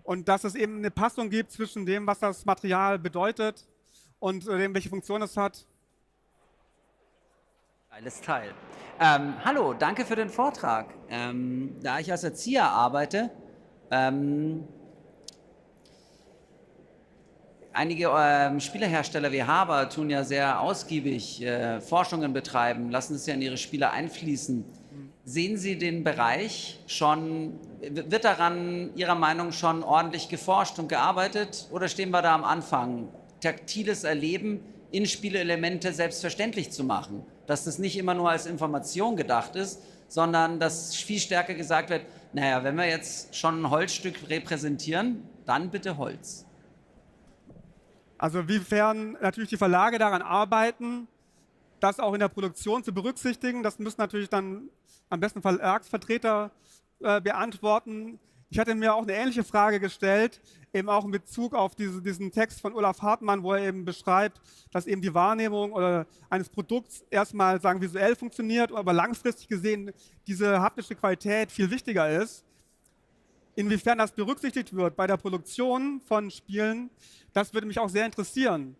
[SPEAKER 16] und dass es eben eine Passung gibt zwischen dem, was das Material bedeutet und dem, welche Funktion es hat?
[SPEAKER 17] Geiles Teil. Hallo, danke für den Vortrag. Da ich als Erzieher arbeite, einige Spielehersteller wie Haber tun ja sehr ausgiebig Forschungen betreiben, lassen es ja in ihre Spiele einfließen. Sehen Sie den Bereich schon, wird daran Ihrer Meinung schon ordentlich geforscht und gearbeitet oder stehen wir da am Anfang? Taktiles Erleben in Spieleelemente selbstverständlich zu machen, dass das nicht immer nur als Information gedacht ist, sondern dass viel stärker gesagt wird, naja, wenn wir jetzt schon ein Holzstück repräsentieren, dann bitte Holz.
[SPEAKER 16] Also wiefern natürlich die Verlage daran arbeiten, das auch in der Produktion zu berücksichtigen. Das müssen natürlich dann am besten Verlagsvertreter beantworten. Ich hatte mir auch eine ähnliche Frage gestellt, eben auch in Bezug auf diesen Text von Olaf Hartmann, wo er eben beschreibt, dass eben die Wahrnehmung eines Produkts erstmal sagen visuell funktioniert, aber langfristig gesehen diese haptische Qualität viel wichtiger ist. Inwiefern das berücksichtigt wird bei der Produktion von Spielen, das würde mich auch sehr interessieren.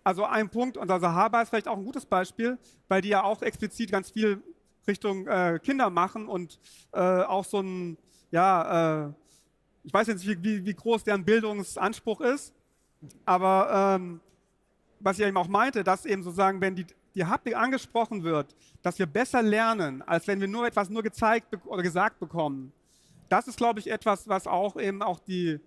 [SPEAKER 16] Also ein Punkt, und also Haber ist vielleicht auch ein gutes Beispiel, weil die ja auch explizit ganz viel Richtung Kinder machen und auch so ein, ja, ich weiß jetzt nicht, wie groß deren Bildungsanspruch ist, aber was ich eben auch meinte, dass eben sozusagen, wenn die Haptik angesprochen wird, dass wir besser lernen, als wenn wir nur etwas gezeigt oder gesagt bekommen. Das ist, glaube ich, etwas, was auch eben auch die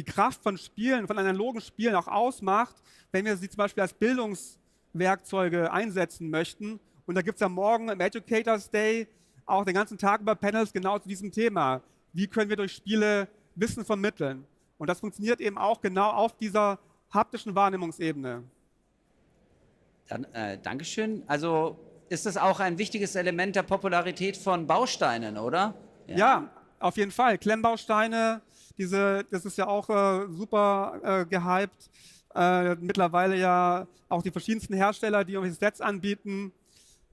[SPEAKER 16] Kraft von Spielen, von analogen Spielen auch ausmacht, wenn wir sie zum Beispiel als Bildungswerkzeuge einsetzen möchten. Und da gibt es ja morgen im Educators Day auch den ganzen Tag über Panels genau zu diesem Thema. Wie können wir durch Spiele Wissen vermitteln? Und das funktioniert eben auch genau auf dieser haptischen Wahrnehmungsebene.
[SPEAKER 17] Dann, Dankeschön. Also ist das auch ein wichtiges Element der Popularität von Bausteinen, oder?
[SPEAKER 16] Ja, auf jeden Fall. Klemmbausteine, das ist ja auch super gehypt. mittlerweile ja auch die verschiedensten Hersteller, die irgendwelche Sets anbieten.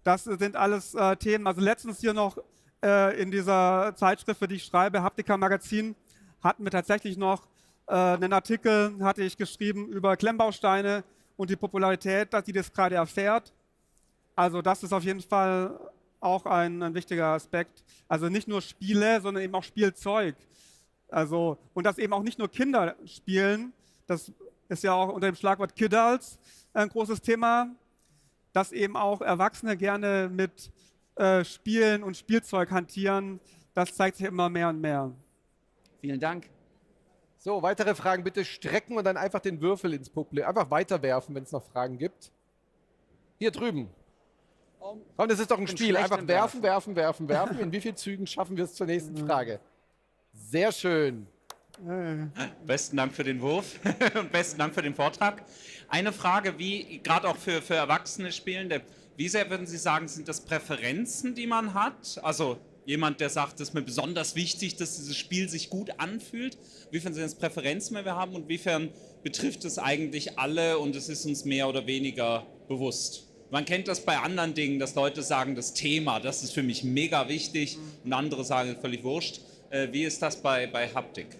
[SPEAKER 16] Das sind alles Themen. Also letztens hier noch in dieser Zeitschrift, für die ich schreibe, Haptika Magazin, hatten wir tatsächlich noch einen Artikel, hatte ich geschrieben über Klemmbausteine und die Popularität, die das gerade erfährt. Also das ist auf jeden Fall auch ein wichtiger Aspekt. Also nicht nur Spiele, sondern eben auch Spielzeug. Also, und dass eben auch nicht nur Kinder spielen, das ist ja auch unter dem Schlagwort Kidults ein großes Thema, dass eben auch Erwachsene gerne mit Spielen und Spielzeug hantieren. Das zeigt sich immer mehr und mehr.
[SPEAKER 17] Vielen Dank.
[SPEAKER 2] So, weitere Fragen bitte strecken und dann einfach den Würfel ins Publikum. Einfach weiterwerfen, wenn es noch Fragen gibt. Hier drüben. Komm, das ist doch ein Spiel. Einfach werfen, werfen, werfen, werfen. In wie vielen Zügen schaffen wir es zur nächsten Frage? Sehr schön.
[SPEAKER 18] Besten Dank für den Wurf und besten Dank für den Vortrag. Eine Frage, wie gerade auch für erwachsene Spielende, wie sehr würden Sie sagen, sind das Präferenzen, die man hat? Also jemand, der sagt, es ist mir besonders wichtig, dass dieses Spiel sich gut anfühlt. Wiefern sind es Präferenzen, die wir haben und wiefern betrifft es eigentlich alle und es ist uns mehr oder weniger bewusst? Man kennt das bei anderen Dingen, dass Leute sagen, das Thema, das ist für mich mega wichtig und andere sagen, völlig wurscht. Wie ist das bei Haptik?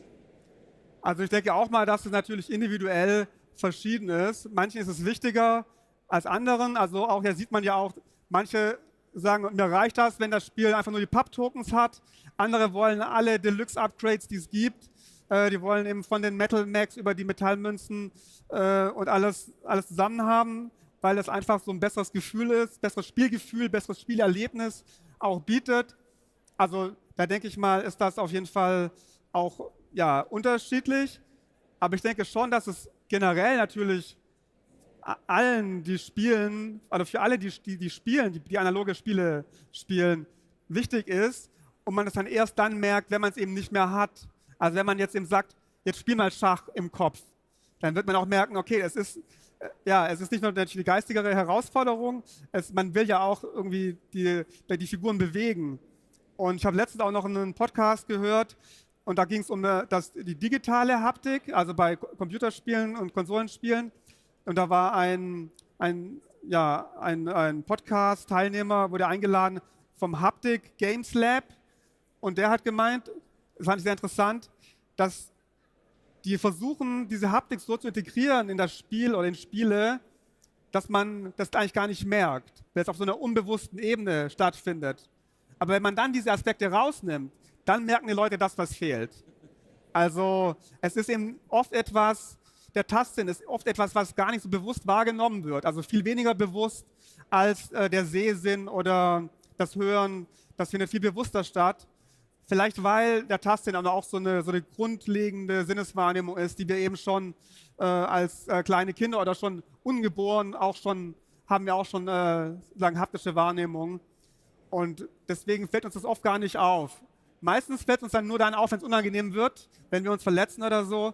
[SPEAKER 16] Also ich denke auch mal, dass es natürlich individuell verschieden ist. Manchen ist es wichtiger als anderen. Also auch hier sieht man ja auch, manche sagen, mir reicht das, wenn das Spiel einfach nur die Papp-Tokens hat. Andere wollen alle Deluxe-Upgrades, die es gibt. Die wollen eben von den Metal Max über die Metallmünzen und alles zusammen haben, weil es einfach so ein besseres Gefühl ist, besseres Spielgefühl, besseres Spielerlebnis auch bietet. Also da denke ich mal, ist das auf jeden Fall auch ja, unterschiedlich. Aber ich denke schon, dass es generell natürlich allen, die spielen, also für alle, die spielen, die analoge Spiele spielen, wichtig ist und man es dann erst dann merkt, wenn man es eben nicht mehr hat. Also wenn man jetzt eben sagt, jetzt spiel mal Schach im Kopf, dann wird man auch merken, okay, es ist nicht nur natürlich die geistigere Herausforderung, man will ja auch irgendwie die Figuren bewegen. Und ich habe letztens auch noch einen Podcast gehört und da ging es um die digitale Haptik, also bei Computerspielen und Konsolenspielen. Und da war ein Podcast-Teilnehmer, wurde eingeladen vom Haptic Games Lab und der hat gemeint, das fand ich sehr interessant, dass die versuchen, diese Haptik so zu integrieren in das Spiel oder in Spiele, dass man das eigentlich gar nicht merkt, weil es auf so einer unbewussten Ebene stattfindet. Aber wenn man dann diese Aspekte rausnimmt, dann merken die Leute das, was fehlt. Also es ist eben oft etwas, der Tastsinn ist oft etwas, was gar nicht so bewusst wahrgenommen wird. Also viel weniger bewusst als der Sehsinn oder das Hören. Das findet viel bewusster statt. Vielleicht weil der Tastsinn aber auch so eine grundlegende Sinneswahrnehmung ist, die wir eben schon als kleine Kinder oder schon ungeboren haben wir auch schon haptische Wahrnehmung. Und deswegen fällt uns das oft gar nicht auf. Meistens fällt uns dann nur dann auf, wenn es unangenehm wird, wenn wir uns verletzen oder so.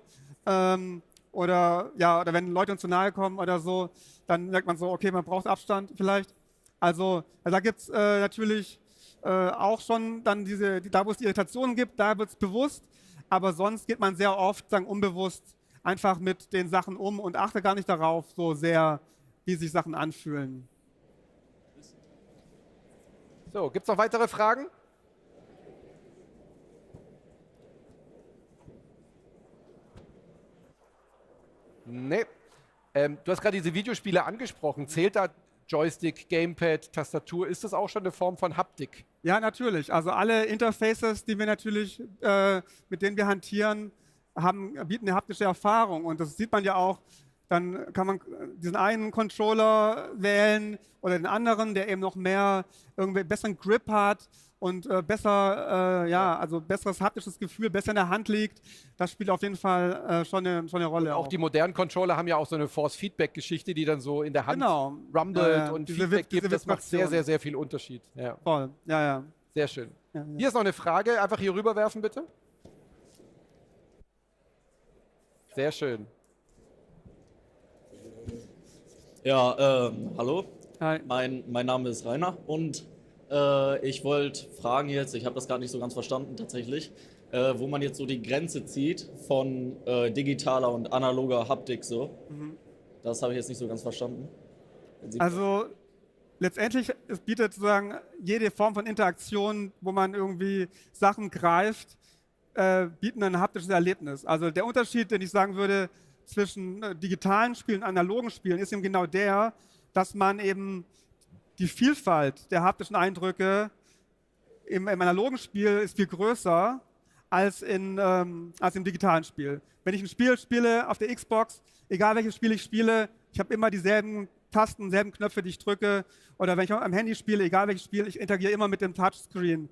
[SPEAKER 16] Oder wenn Leute uns zu nahe kommen oder so, dann merkt man so, okay, man braucht Abstand vielleicht. Also da gibt es natürlich auch schon dann da wo es die Irritationen gibt, da wird es bewusst. Aber sonst geht man sehr oft, unbewusst, einfach mit den Sachen um und achtet gar nicht darauf so sehr, wie sich Sachen anfühlen.
[SPEAKER 2] So, gibt es noch weitere Fragen? Nee. Du hast gerade diese Videospiele angesprochen. Zählt da Joystick, Gamepad, Tastatur? Ist das auch schon eine Form von Haptik?
[SPEAKER 16] Ja, natürlich. Also alle Interfaces, die wir natürlich, mit denen wir hantieren, bieten eine haptische Erfahrung. Und das sieht man ja auch. Dann kann man diesen einen Controller wählen oder den anderen, der eben noch mehr besseren Grip hat und besseres haptisches Gefühl, besser in der Hand liegt. Das spielt auf jeden Fall schon eine Rolle.
[SPEAKER 2] Und auch die modernen Controller haben ja auch so eine Force-Feedback-Geschichte, die dann so in der Hand rumbelt und Feedback gibt. Das macht sehr, sehr, sehr viel Unterschied. Ja.
[SPEAKER 16] Voll, ja.
[SPEAKER 2] Sehr schön. Ja. Hier ist noch eine Frage. Einfach hier rüberwerfen, bitte. Sehr schön.
[SPEAKER 19] Ja, hallo.
[SPEAKER 16] Hi.
[SPEAKER 19] Mein Name ist Rainer und ich wollte fragen jetzt, ich habe das gar nicht so ganz verstanden tatsächlich, wo man jetzt so die Grenze zieht von digitaler und analoger Haptik so. Das habe ich jetzt nicht so ganz verstanden.
[SPEAKER 16] Also letztendlich, es bietet sozusagen jede Form von Interaktion, wo man irgendwie Sachen greift, bieten ein haptisches Erlebnis. Also der Unterschied, den ich sagen würde, zwischen digitalen Spielen und analogen Spielen ist eben genau der, dass man eben die Vielfalt der haptischen Eindrücke im analogen Spiel ist viel größer als im digitalen Spiel. Wenn ich ein Spiel spiele auf der Xbox, egal welches Spiel ich spiele, ich habe immer dieselben Tasten, selben Knöpfe, die ich drücke. Oder wenn ich am Handy spiele, egal welches Spiel, ich interagiere immer mit dem Touchscreen.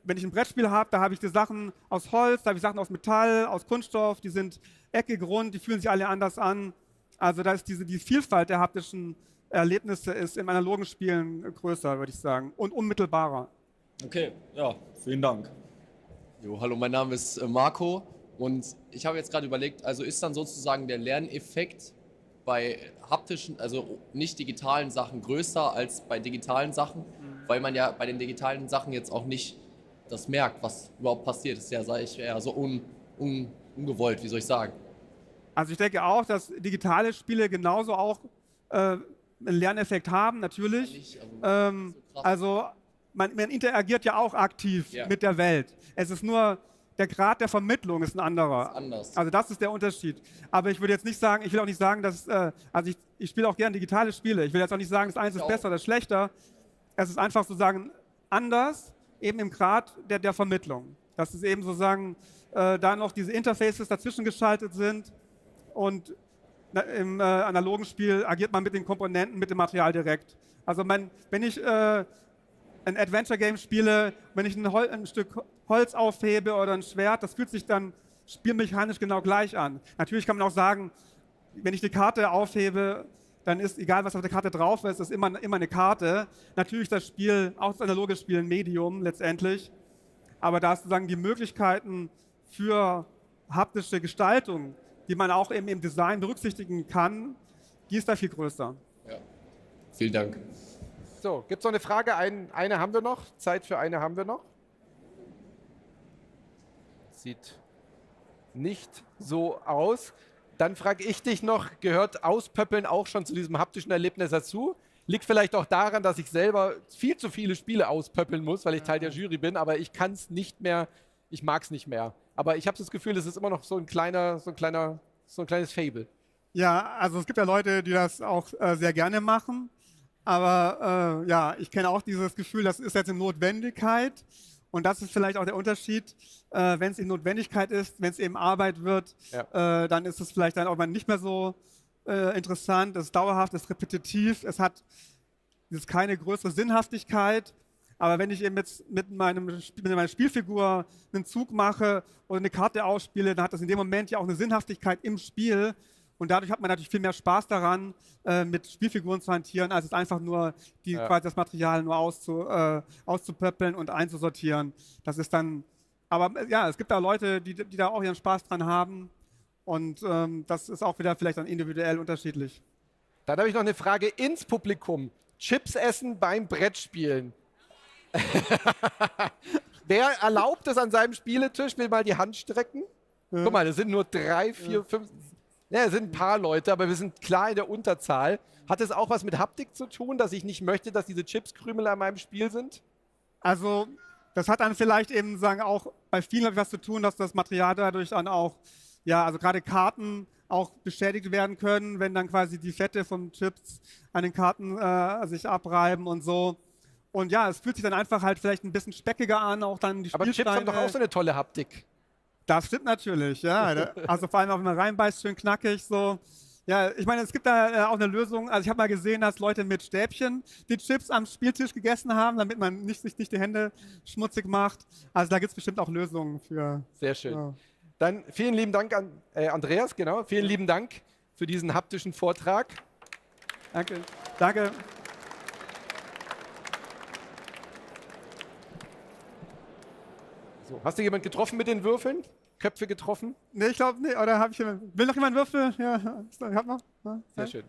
[SPEAKER 16] Wenn ich ein Brettspiel habe, da habe ich die Sachen aus Holz, da habe ich Sachen aus Metall, aus Kunststoff, die sind eckig, rund, die fühlen sich alle anders an. Also da ist die Vielfalt der haptischen Erlebnisse ist im analogen Spielen größer, würde ich sagen, und unmittelbarer.
[SPEAKER 19] Okay, ja, vielen Dank.
[SPEAKER 5] Jo, hallo, mein Name ist Marco und ich habe jetzt gerade überlegt, also ist dann sozusagen der Lerneffekt bei haptischen, also nicht digitalen Sachen größer als bei digitalen Sachen, weil man ja bei den digitalen Sachen jetzt auch nicht das merkt, was überhaupt passiert. Das ist ja, sage ich, eher so ungewollt, wie soll ich sagen.
[SPEAKER 16] Also ich denke auch, dass digitale Spiele genauso auch einen Lerneffekt haben, natürlich. Also man interagiert ja auch aktiv mit der Welt. Es ist nur, der Grad der Vermittlung ist ein anderer.
[SPEAKER 5] Ist anders.
[SPEAKER 16] Also das ist der Unterschied. Aber ich würde jetzt nicht sagen, ich will auch nicht sagen, dass, also ich spiele auch gerne digitale Spiele. Ich will jetzt auch nicht sagen, das eins ist besser oder schlechter. Es ist einfach sozusagen anders, eben im Grad der Vermittlung. Dass es eben sozusagen da noch diese Interfaces dazwischen geschaltet sind und im analogen Spiel agiert man mit den Komponenten, mit dem Material direkt. Also wenn ich ein Adventure-Game spiele, wenn ich ein Stück Holz aufhebe oder ein Schwert, das fühlt sich dann spielmechanisch genau gleich an. Natürlich kann man auch sagen, wenn ich die Karte aufhebe, dann ist, egal was auf der Karte drauf ist, immer eine Karte. Natürlich ist das Spiel, auch das analoge Spiel, ein Medium letztendlich. Aber da ist sozusagen die Möglichkeiten für haptische Gestaltung, die man auch eben im Design berücksichtigen kann, die ist da viel größer.
[SPEAKER 5] Ja. Vielen Dank.
[SPEAKER 2] So, gibt es noch eine Frage? Eine haben wir noch. Zeit für eine haben wir noch. Sieht nicht so aus. Dann frage ich dich noch, gehört Auspöppeln auch schon zu diesem haptischen Erlebnis dazu? Liegt vielleicht auch daran, dass ich selber viel zu viele Spiele auspöppeln muss, weil ich Teil der Jury bin, aber ich kann es nicht mehr, ich mag es nicht mehr. Aber ich habe das Gefühl, es ist immer noch so ein kleines Fable.
[SPEAKER 16] Ja, also es gibt ja Leute, die das auch sehr gerne machen. Aber ja, ich kenne auch dieses Gefühl, das ist jetzt eine Notwendigkeit. Und das ist vielleicht auch der Unterschied, wenn es in Notwendigkeit ist, wenn es eben Arbeit wird, dann ist es vielleicht dann auch mal nicht mehr so interessant, es ist dauerhaft, es ist repetitiv, es hat keine größere Sinnhaftigkeit. Aber wenn ich eben jetzt mit meiner Spielfigur einen Zug mache oder eine Karte ausspiele, dann hat das in dem Moment ja auch eine Sinnhaftigkeit im Spiel. Und dadurch hat man natürlich viel mehr Spaß daran, mit Spielfiguren zu hantieren, als es einfach nur quasi das Material nur auszupöppeln und einzusortieren. Das ist dann, aber ja, es gibt da Leute, die da auch ihren Spaß dran haben. Und das ist auch wieder vielleicht dann individuell unterschiedlich.
[SPEAKER 2] Dann habe ich noch eine Frage ins Publikum. Chips essen beim Brettspielen. Wer erlaubt es an seinem Spieletisch? Will mal die Hand strecken? Guck mal, das sind nur 3, 4, 5... Ja, es sind ein paar Leute, aber wir sind klar in der Unterzahl. Hat es auch was mit Haptik zu tun, dass ich nicht möchte, dass diese Chipskrümel an meinem Spiel sind?
[SPEAKER 16] Also, das hat dann vielleicht eben auch bei vielen was zu tun, dass das Material dadurch dann auch, ja, also gerade Karten auch beschädigt werden können, wenn dann quasi die Fette von Chips an den Karten sich abreiben und so. Und ja, es fühlt sich dann einfach halt vielleicht ein bisschen speckiger an, auch dann die Spielsteine.
[SPEAKER 2] Aber Chips haben doch auch so eine tolle Haptik.
[SPEAKER 16] Das stimmt natürlich, ja. Also vor allem auch, wenn man reinbeißt, schön knackig so. Ja, ich meine, es gibt da auch eine Lösung. Also ich habe mal gesehen, dass Leute mit Stäbchen die Chips am Spieltisch gegessen haben, damit man sich nicht die Hände schmutzig macht. Also da gibt es bestimmt auch Lösungen für.
[SPEAKER 2] Sehr schön.
[SPEAKER 16] Ja.
[SPEAKER 2] Dann vielen lieben Dank an Andreas, genau. Vielen lieben Dank für diesen haptischen Vortrag.
[SPEAKER 16] Danke. Danke.
[SPEAKER 2] So, hast du jemand getroffen mit den Würfeln? Köpfe getroffen?
[SPEAKER 16] Nee, ich glaube nicht. Oder habe ich jemanden? Will noch jemand Würfel? Ja, ich hab noch. Ja,
[SPEAKER 2] sehr schön.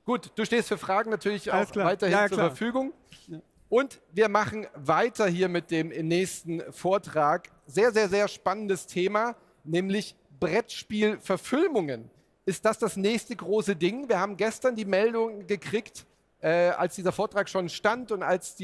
[SPEAKER 2] Gut, du stehst für Fragen natürlich auch weiterhin zur Verfügung.
[SPEAKER 16] Ja.
[SPEAKER 2] Und wir machen weiter hier mit dem nächsten Vortrag. Sehr, sehr, sehr spannendes Thema, nämlich Brettspielverfilmungen. Ist das nächste große Ding? Wir haben gestern die Meldung gekriegt, als dieser Vortrag schon stand und als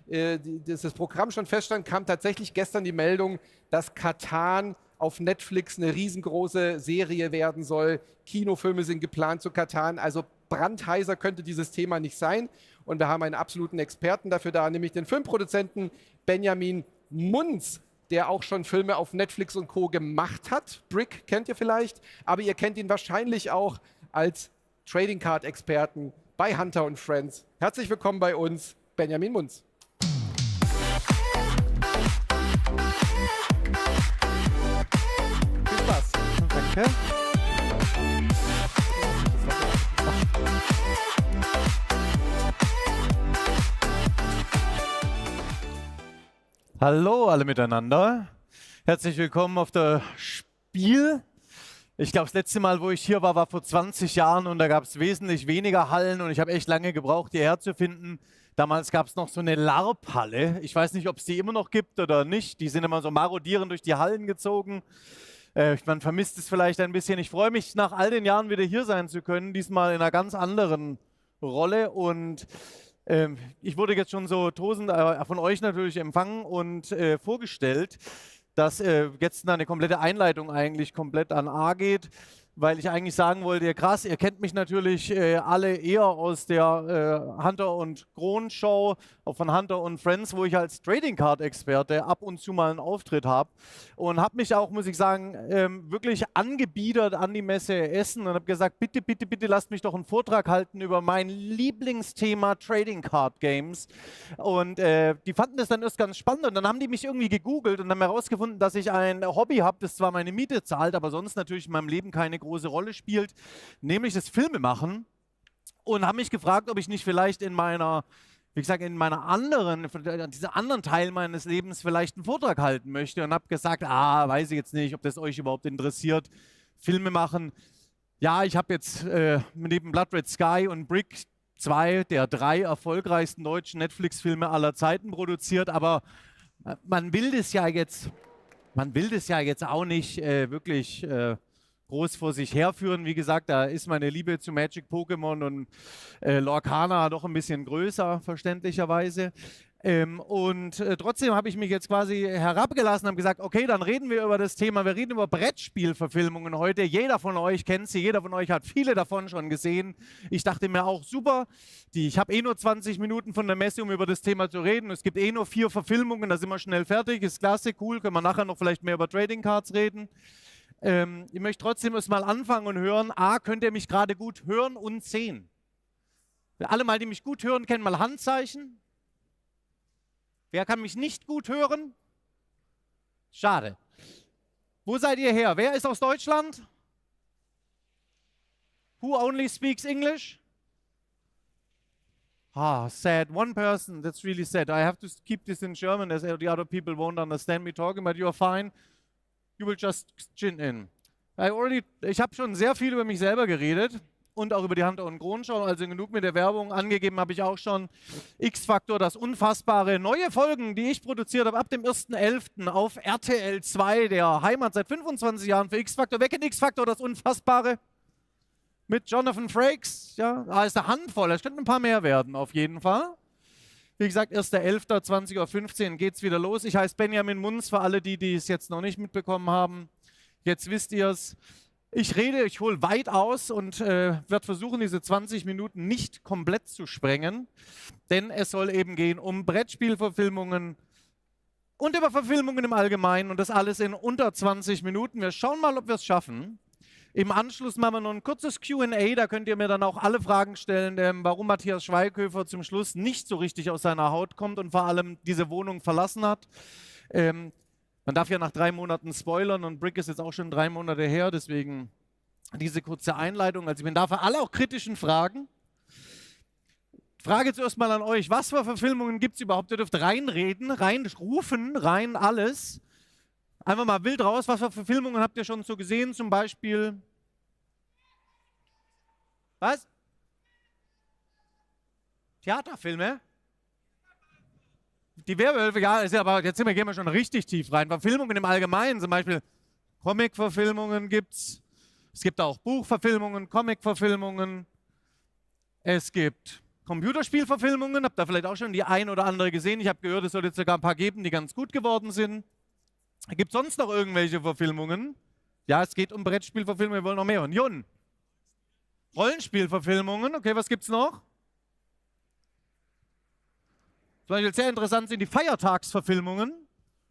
[SPEAKER 2] das Programm schon feststand, kam tatsächlich gestern die Meldung, dass Karten auf Netflix eine riesengroße Serie werden soll. Kinofilme sind geplant zu Karten. Also brandheiser könnte dieses Thema nicht sein. Und wir haben einen absoluten Experten dafür da, nämlich den Filmproduzenten Benjamin Munz, der auch schon Filme auf Netflix und Co. gemacht hat. Brick kennt ihr vielleicht, aber ihr kennt ihn wahrscheinlich auch als Trading Card Experten bei Hunter und Friends. Herzlich willkommen bei uns, Benjamin Munz. Viel Spaß. Danke.
[SPEAKER 6] Hallo alle miteinander. Herzlich willkommen auf der SPIEL. Ich glaube, das letzte Mal, wo ich hier war, war vor 20 Jahren und da gab es wesentlich weniger Hallen und ich habe echt lange gebraucht, hierher zu finden. Damals gab es noch so eine LARP-Halle. Ich weiß nicht, ob es die immer noch gibt oder nicht. Die sind immer so marodierend durch die Hallen gezogen. Man vermisst es vielleicht ein bisschen. Ich freue mich, nach all den Jahren wieder hier sein zu können, diesmal in einer ganz anderen Rolle. Und ich wurde jetzt schon so tosend von euch natürlich empfangen und vorgestellt, dass jetzt eine komplette Einleitung eigentlich komplett an A geht, weil ich eigentlich sagen wollte, krass, ihr kennt mich natürlich alle eher aus der Hunter und Kron Show, von Hunter und Friends, wo ich als Trading Card Experte ab und zu mal einen Auftritt habe und habe mich auch, muss ich sagen, wirklich angebiedert an die Messe Essen und habe gesagt, bitte, bitte, bitte lasst mich doch einen Vortrag halten über mein Lieblingsthema Trading Card Games und die fanden das dann erst ganz spannend und dann haben die mich irgendwie gegoogelt und haben herausgefunden, dass ich ein Hobby habe, das zwar meine Miete zahlt, aber sonst natürlich in meinem Leben keine große Rolle spielt, nämlich das Filmemachen und haben mich gefragt, ob ich nicht vielleicht in meiner, wie gesagt, in dieser anderen Teil meines Lebens vielleicht einen Vortrag halten möchte und habe gesagt, weiß ich jetzt nicht, ob das euch überhaupt interessiert, Filme machen. Ja, ich habe jetzt neben Blood Red Sky und Brick 2 der 3 erfolgreichsten deutschen Netflix-Filme aller Zeiten produziert, aber man will das ja jetzt auch nicht wirklich groß vor sich herführen. Wie gesagt, da ist meine Liebe zu Magic, Pokémon und Lorcana doch ein bisschen größer, verständlicherweise. Trotzdem habe ich mich jetzt quasi herabgelassen und habe gesagt, okay, dann reden wir über das Thema, wir reden über Brettspielverfilmungen heute. Jeder von euch kennt sie, jeder von euch hat viele davon schon gesehen. Ich dachte mir auch, super, ich habe nur 20 Minuten von der Messe, um über das Thema zu reden. Es gibt nur 4 Verfilmungen, da sind wir schnell fertig, ist klasse, cool, können wir nachher noch vielleicht mehr über Trading Cards reden. Ich möchte trotzdem erst mal anfangen und hören, könnt ihr mich gerade gut hören und sehen? Alle mal, die mich gut hören, kennen mal Handzeichen. Wer kann mich nicht gut hören? Schade. Wo seid ihr her? Wer ist aus Deutschland? Who only speaks English? Sad. One person, that's really sad. I have to keep this in German as the other people won't understand me talking, but you're fine. You will just chin in. Ich habe schon sehr viel über mich selber geredet und auch über die Hunter und Kron Show, also genug mit der Werbung. Angegeben habe ich auch schon X-Factor, das Unfassbare. Neue Folgen, die ich produziert habe, ab dem 1.11. auf RTL 2, der Heimat seit 25 Jahren für X-Factor. Wer kennt X-Factor, das Unfassbare? Mit Jonathan Frakes, ja, ist eine Handvoll, es könnten ein paar mehr werden, auf jeden Fall. Wie gesagt, 1.11., 20.15 Uhr geht es wieder los. Ich heiße Benjamin Munz, für alle, die es jetzt noch nicht mitbekommen haben. Jetzt wisst ihr es. Ich hole weit aus und werde versuchen, diese 20 Minuten nicht komplett zu sprengen. Denn es soll eben gehen um Brettspielverfilmungen und über Verfilmungen im Allgemeinen und das alles in unter 20 Minuten. Wir schauen mal, ob wir es schaffen. Im Anschluss machen wir noch ein kurzes Q&A, da könnt ihr mir dann auch alle Fragen stellen, warum Matthias Schweighöfer zum Schluss nicht so richtig aus seiner Haut kommt und vor allem diese Wohnung verlassen hat. Man darf ja nach 3 Monaten spoilern und Brick ist jetzt auch schon 3 Monate her, deswegen diese kurze Einleitung. Also ich bin da für alle auch kritischen Fragen. Frage zuerst mal an euch, was für Verfilmungen gibt es überhaupt? Ihr dürft reinreden, reinrufen, rein alles. Einfach mal wild raus, was für Verfilmungen habt ihr schon so gesehen? Zum Beispiel, was? Theaterfilme? Die Werwölfe, ja, aber jetzt gehen wir schon richtig tief rein. Verfilmungen im Allgemeinen, zum Beispiel Comic-Verfilmungen gibt's. Es gibt auch Buchverfilmungen, Comic-Verfilmungen. Es gibt Computerspielverfilmungen. Habt ihr vielleicht auch schon die ein oder andere gesehen? Ich habe gehört, es soll jetzt sogar ein paar geben, die ganz gut geworden sind. Gibt es sonst noch irgendwelche Verfilmungen? Ja, es geht um Brettspielverfilmungen, wir wollen noch mehr. Und Jon? Rollenspielverfilmungen, okay, was gibt's noch? Zum Beispiel sehr interessant sind die Feiertagsverfilmungen.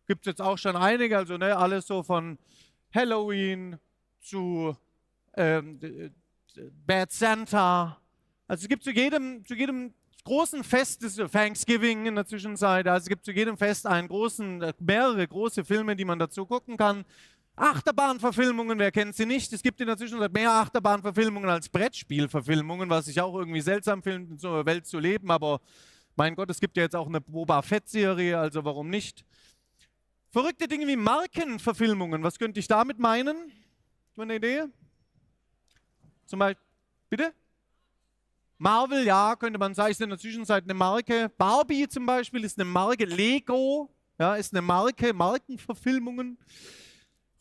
[SPEAKER 6] Gibt es jetzt auch schon einige, also ne, alles so von Halloween zu Bad Santa. Also es gibt zu jedem großen Fest, das ist Thanksgiving in der Zwischenzeit, also es gibt zu jedem Fest mehrere große Filme, die man dazu gucken kann. Achterbahnverfilmungen, wer kennt sie nicht? Es gibt in der Zwischenzeit mehr Achterbahnverfilmungen als Brettspielverfilmungen, was ich auch irgendwie seltsam finde, in so einer Welt zu leben, aber mein Gott, es gibt ja jetzt auch eine Boba Fett-Serie, also warum nicht? Verrückte Dinge wie Markenverfilmungen, was könnte ich damit meinen? Eine Idee? Zum Beispiel, bitte? Marvel, ja, könnte man sagen, ist in der Zwischenzeit eine Marke. Barbie zum Beispiel ist eine Marke. Lego, ja, ist eine Marke. Markenverfilmungen.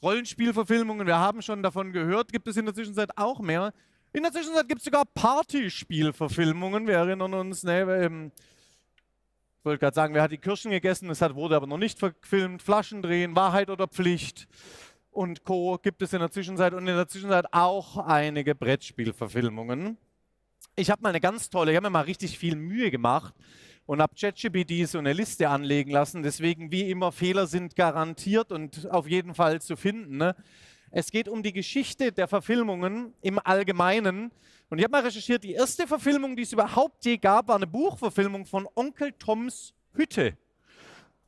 [SPEAKER 6] Rollenspielverfilmungen, wir haben schon davon gehört, gibt es in der Zwischenzeit auch mehr. In der Zwischenzeit gibt es sogar Partyspielverfilmungen. Wir erinnern uns, ne, ich wollte gerade sagen, wer hat die Kirschen gegessen, das wurde aber noch nicht verfilmt. Flaschen drehen, Wahrheit oder Pflicht und Co. gibt es in der Zwischenzeit und in der Zwischenzeit auch einige Brettspielverfilmungen. Ich habe mir mal richtig viel Mühe gemacht und habe ChatGPT so eine Liste anlegen lassen. Deswegen, wie immer, Fehler sind garantiert und auf jeden Fall zu finden. Ne? Es geht um die Geschichte der Verfilmungen im Allgemeinen. Und ich habe mal recherchiert, die erste Verfilmung, die es überhaupt je gab, war eine Buchverfilmung von Onkel Toms Hütte.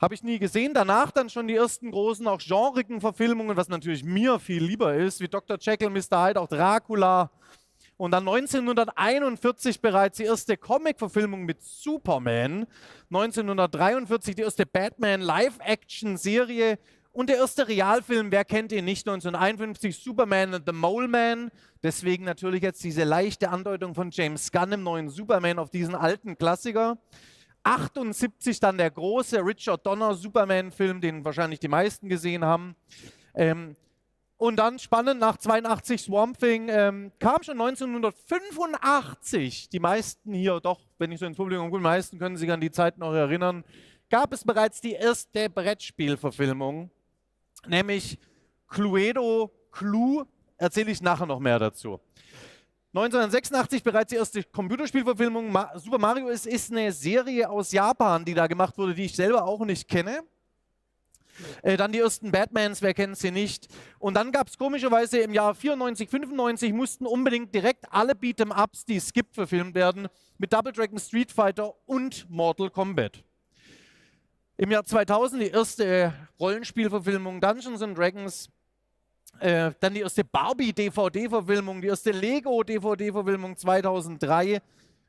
[SPEAKER 6] Habe ich nie gesehen. Danach dann schon die ersten großen, auch genrigen Verfilmungen, was natürlich mir viel lieber ist, wie Dr. Jekyll, Mr. Hyde, auch Dracula. Und dann 1941 bereits die erste Comic-Verfilmung mit Superman. 1943 die erste Batman-Live-Action-Serie. Und der erste Realfilm, wer kennt ihn nicht, 1951 Superman and the Mole Man. Deswegen natürlich jetzt diese leichte Andeutung von James Gunn im neuen Superman auf diesen alten Klassiker. 78 dann der große Richard Donner Superman-Film, den wahrscheinlich die meisten gesehen haben. Und dann spannend, nach 82 Swamp Thing, kam schon 1985, die meisten hier, doch, wenn ich so ins Publikum gucke, die meisten können sich an die Zeit noch erinnern, gab es bereits die erste Brettspielverfilmung, nämlich Cluedo, erzähle ich nachher noch mehr dazu. 1986 bereits die erste Computerspielverfilmung, Super Mario ist eine Serie aus Japan, die da gemacht wurde, die ich selber auch nicht kenne. Dann die ersten Batmans, wer kennt sie nicht. Und dann gab es komischerweise im Jahr 94, 95 mussten unbedingt direkt alle Beat'em-Ups, die es gibt, verfilmt werden, mit Double Dragon, Street Fighter und Mortal Kombat. Im Jahr 2000 die erste Rollenspielverfilmung Dungeons & Dragons, dann die erste Barbie-DVD-Verfilmung, die erste Lego-DVD-Verfilmung 2003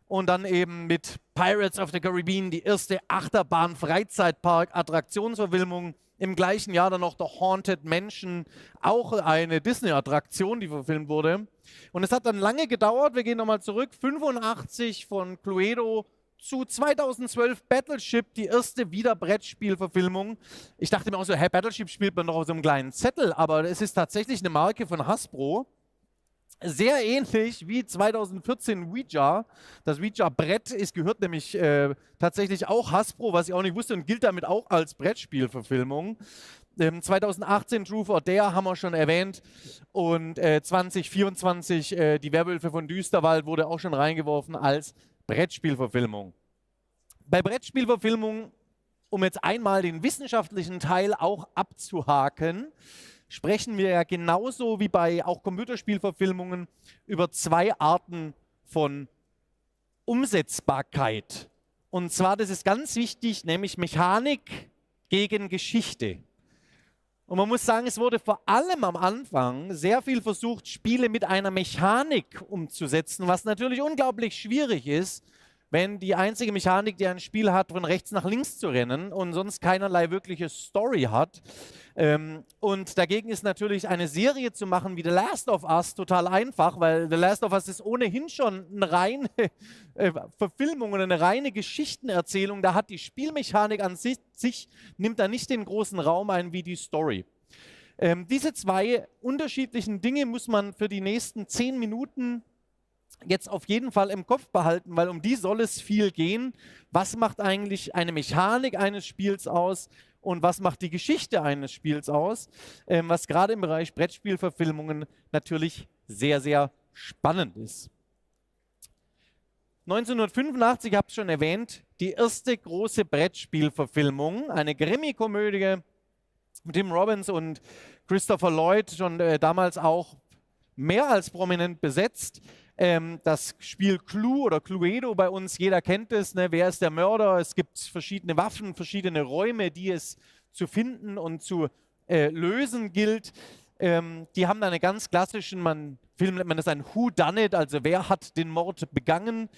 [SPEAKER 6] und dann eben mit Pirates of the Caribbean die erste Achterbahn-Freizeitpark-Attraktionsverfilmung. Im gleichen Jahr dann noch The Haunted Mansion, auch eine Disney-Attraktion, die verfilmt wurde. Und es hat dann lange gedauert, wir gehen nochmal zurück, 85 von Cluedo zu 2012 Battleship, die erste wieder Brettspielverfilmung. Ich dachte mir auch so, hey, Battleship spielt man doch auf so einem kleinen Zettel, aber es ist tatsächlich eine Marke von Hasbro. Sehr ähnlich wie 2014 Ouija. Das Ouija-Brett gehört nämlich tatsächlich auch Hasbro, was ich auch nicht wusste, und gilt damit auch als Brettspielverfilmung. 2018 Truth or Dare haben wir schon erwähnt. Und 2024 die Werwölfe von Düsterwald wurde auch schon reingeworfen als Brettspielverfilmung. Bei Brettspielverfilmung, um jetzt einmal den wissenschaftlichen Teil auch abzuhaken, sprechen wir ja genauso wie bei auch Computerspielverfilmungen über zwei Arten von Umsetzbarkeit. Und zwar, das ist ganz wichtig, nämlich Mechanik gegen Geschichte. Und man muss sagen, es wurde vor allem am Anfang sehr viel versucht, Spiele mit einer Mechanik umzusetzen, was natürlich unglaublich schwierig ist, wenn die einzige Mechanik, die ein Spiel hat, von rechts nach links zu rennen und sonst keinerlei wirkliche Story hat. Und dagegen ist natürlich eine Serie zu machen wie The Last of Us total einfach, weil The Last of Us ist ohnehin schon eine reine Verfilmung und eine reine Geschichtenerzählung. Da hat die Spielmechanik an sich nimmt da nicht den großen Raum ein wie die Story. Diese zwei unterschiedlichen Dinge muss man für die nächsten 10 Minuten jetzt auf jeden Fall im Kopf behalten, weil um die soll es viel gehen. Was macht eigentlich eine Mechanik eines Spiels aus und was macht die Geschichte eines Spiels aus? Was gerade im Bereich Brettspielverfilmungen natürlich sehr, sehr spannend ist. 1985, ich habe es schon erwähnt, die erste große Brettspielverfilmung, eine Krimi-Komödie mit Tim Robbins und Christopher Lloyd, schon damals auch mehr als prominent besetzt. Das Spiel Clue oder Cluedo bei uns, jeder kennt es, ne? Wer ist der Mörder? Es gibt verschiedene Waffen, verschiedene Räume, die es zu finden und zu lösen gilt. Die haben da eine ganz klassischen, Film nennt man das ein Whodunit, also wer hat den Mord begangen,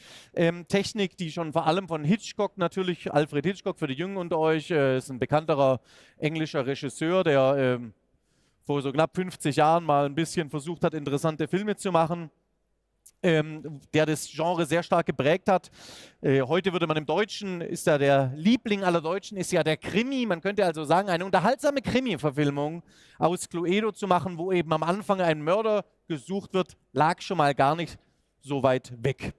[SPEAKER 6] Technik, die schon vor allem von Hitchcock natürlich, Alfred Hitchcock für die Jungen unter euch, ist ein bekannterer englischer Regisseur, der vor so knapp 50 Jahren mal ein bisschen versucht hat, interessante Filme zu machen. Der das Genre sehr stark geprägt hat. Heute würde man im Deutschen, ist ja der Liebling aller Deutschen, ist ja der Krimi. Man könnte also sagen, eine unterhaltsame Krimi-Verfilmung aus Cluedo zu machen, wo eben am Anfang ein Mörder gesucht wird, lag schon mal gar nicht so weit weg.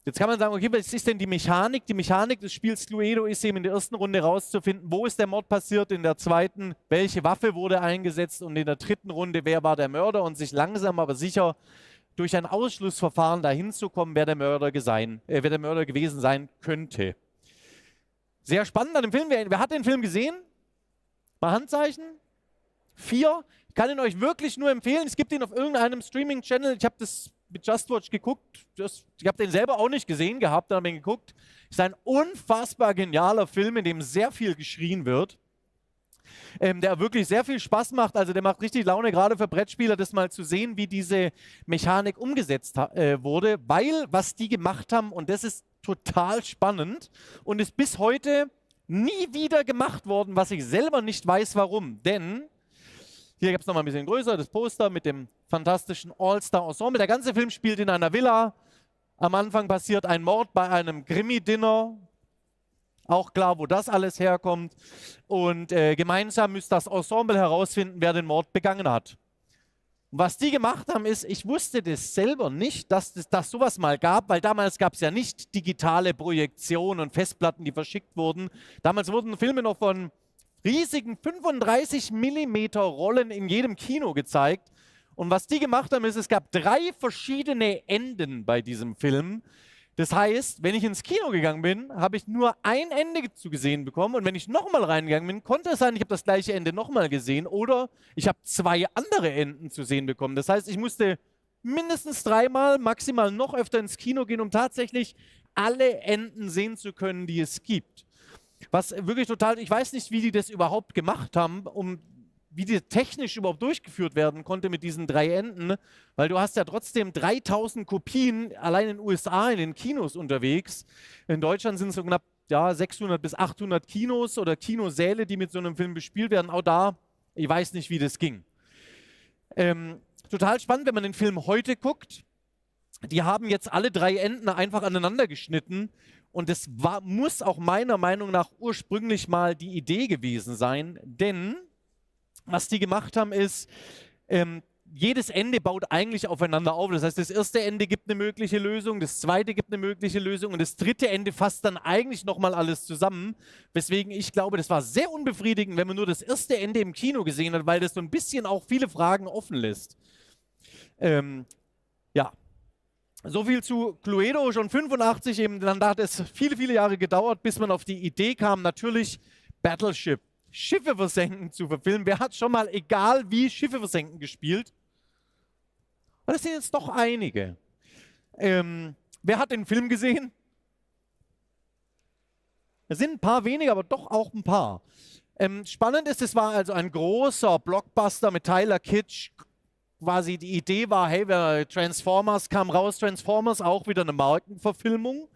[SPEAKER 6] Jetzt kann man sagen, okay, was ist denn die Mechanik? Die Mechanik des Spiels Cluedo ist eben in der ersten Runde rauszufinden, wo ist der Mord passiert, in der zweiten, welche Waffe wurde eingesetzt und in der dritten Runde, wer war der Mörder und sich langsam aber sicher durch ein Ausschlussverfahren dahin zu kommen, wer der Mörder gewesen sein könnte. Sehr spannend an dem Film. Wer hat den Film gesehen? Mal Handzeichen? 4. Ich kann ihn euch wirklich nur empfehlen. Es gibt ihn auf irgendeinem Streaming-Channel. Ich habe das mit Just Watch geguckt. Ich habe den selber auch nicht gesehen gehabt, dann habe ich ihn geguckt. Es ist ein unfassbar genialer Film, in dem sehr viel geschrien wird. Der wirklich sehr viel Spaß macht, also der macht richtig Laune, gerade für Brettspieler, das mal zu sehen, wie diese Mechanik umgesetzt wurde, weil was die gemacht haben, und das ist total spannend und ist bis heute nie wieder gemacht worden, was ich selber nicht weiß, warum. Denn, hier gibt es nochmal ein bisschen größer, das Poster mit dem fantastischen All-Star-Ensemble. Der ganze Film spielt in einer Villa. Am Anfang passiert ein Mord bei einem Krimi-Dinner. Auch klar, wo das alles herkommt. Und gemeinsam müsste das Ensemble herausfinden, wer den Mord begangen hat. Und was die gemacht haben, ist, ich wusste das selber nicht, dass das sowas mal gab, weil damals gab es ja nicht digitale Projektionen und Festplatten, die verschickt wurden. Damals wurden Filme noch von riesigen 35 mm Rollen in jedem Kino gezeigt. Und was die gemacht haben, ist, es gab 3 verschiedene Enden bei diesem Film. Das heißt, wenn ich ins Kino gegangen bin, habe ich nur ein Ende zu gesehen bekommen und wenn ich nochmal reingegangen bin, konnte es sein, ich habe das gleiche Ende nochmal gesehen oder ich habe 2 andere Enden zu sehen bekommen. Das heißt, ich musste mindestens 3-mal, maximal noch öfter ins Kino gehen, um tatsächlich alle Enden sehen zu können, die es gibt. Was wirklich total, ich weiß nicht, wie die das überhaupt gemacht haben, wie die technisch überhaupt durchgeführt werden konnte mit diesen 3 Enden, weil du hast ja trotzdem 3000 Kopien allein in den USA in den Kinos unterwegs. In Deutschland sind es so knapp 600 bis 800 Kinos oder Kinosäle, die mit so einem Film bespielt werden. Auch da, ich weiß nicht, wie das ging. Total spannend, wenn man den Film heute guckt. Die haben jetzt alle 3 Enden einfach aneinander geschnitten und das muss auch meiner Meinung nach ursprünglich mal die Idee gewesen sein, denn was die gemacht haben ist, jedes Ende baut eigentlich aufeinander auf. Das heißt, das erste Ende gibt eine mögliche Lösung, das zweite gibt eine mögliche Lösung und das dritte Ende fasst dann eigentlich nochmal alles zusammen. Weswegen ich glaube, das war sehr unbefriedigend, wenn man nur das erste Ende im Kino gesehen hat, weil das so ein bisschen auch viele Fragen offen lässt. Ja, so viel zu Cluedo, schon 85 eben. Dann hat es viele, viele Jahre gedauert, bis man auf die Idee kam, natürlich Battleship. Schiffe versenken zu verfilmen. Wer hat schon mal, egal wie, Schiffe versenken gespielt? Und das sind jetzt doch einige. Wer hat den Film gesehen? Es sind ein paar weniger, aber doch auch ein paar. Spannend ist, es war also ein großer Blockbuster mit Tyler Kitsch, quasi die Idee war, hey, Transformers kam raus, Transformers auch wieder eine Markenverfilmung.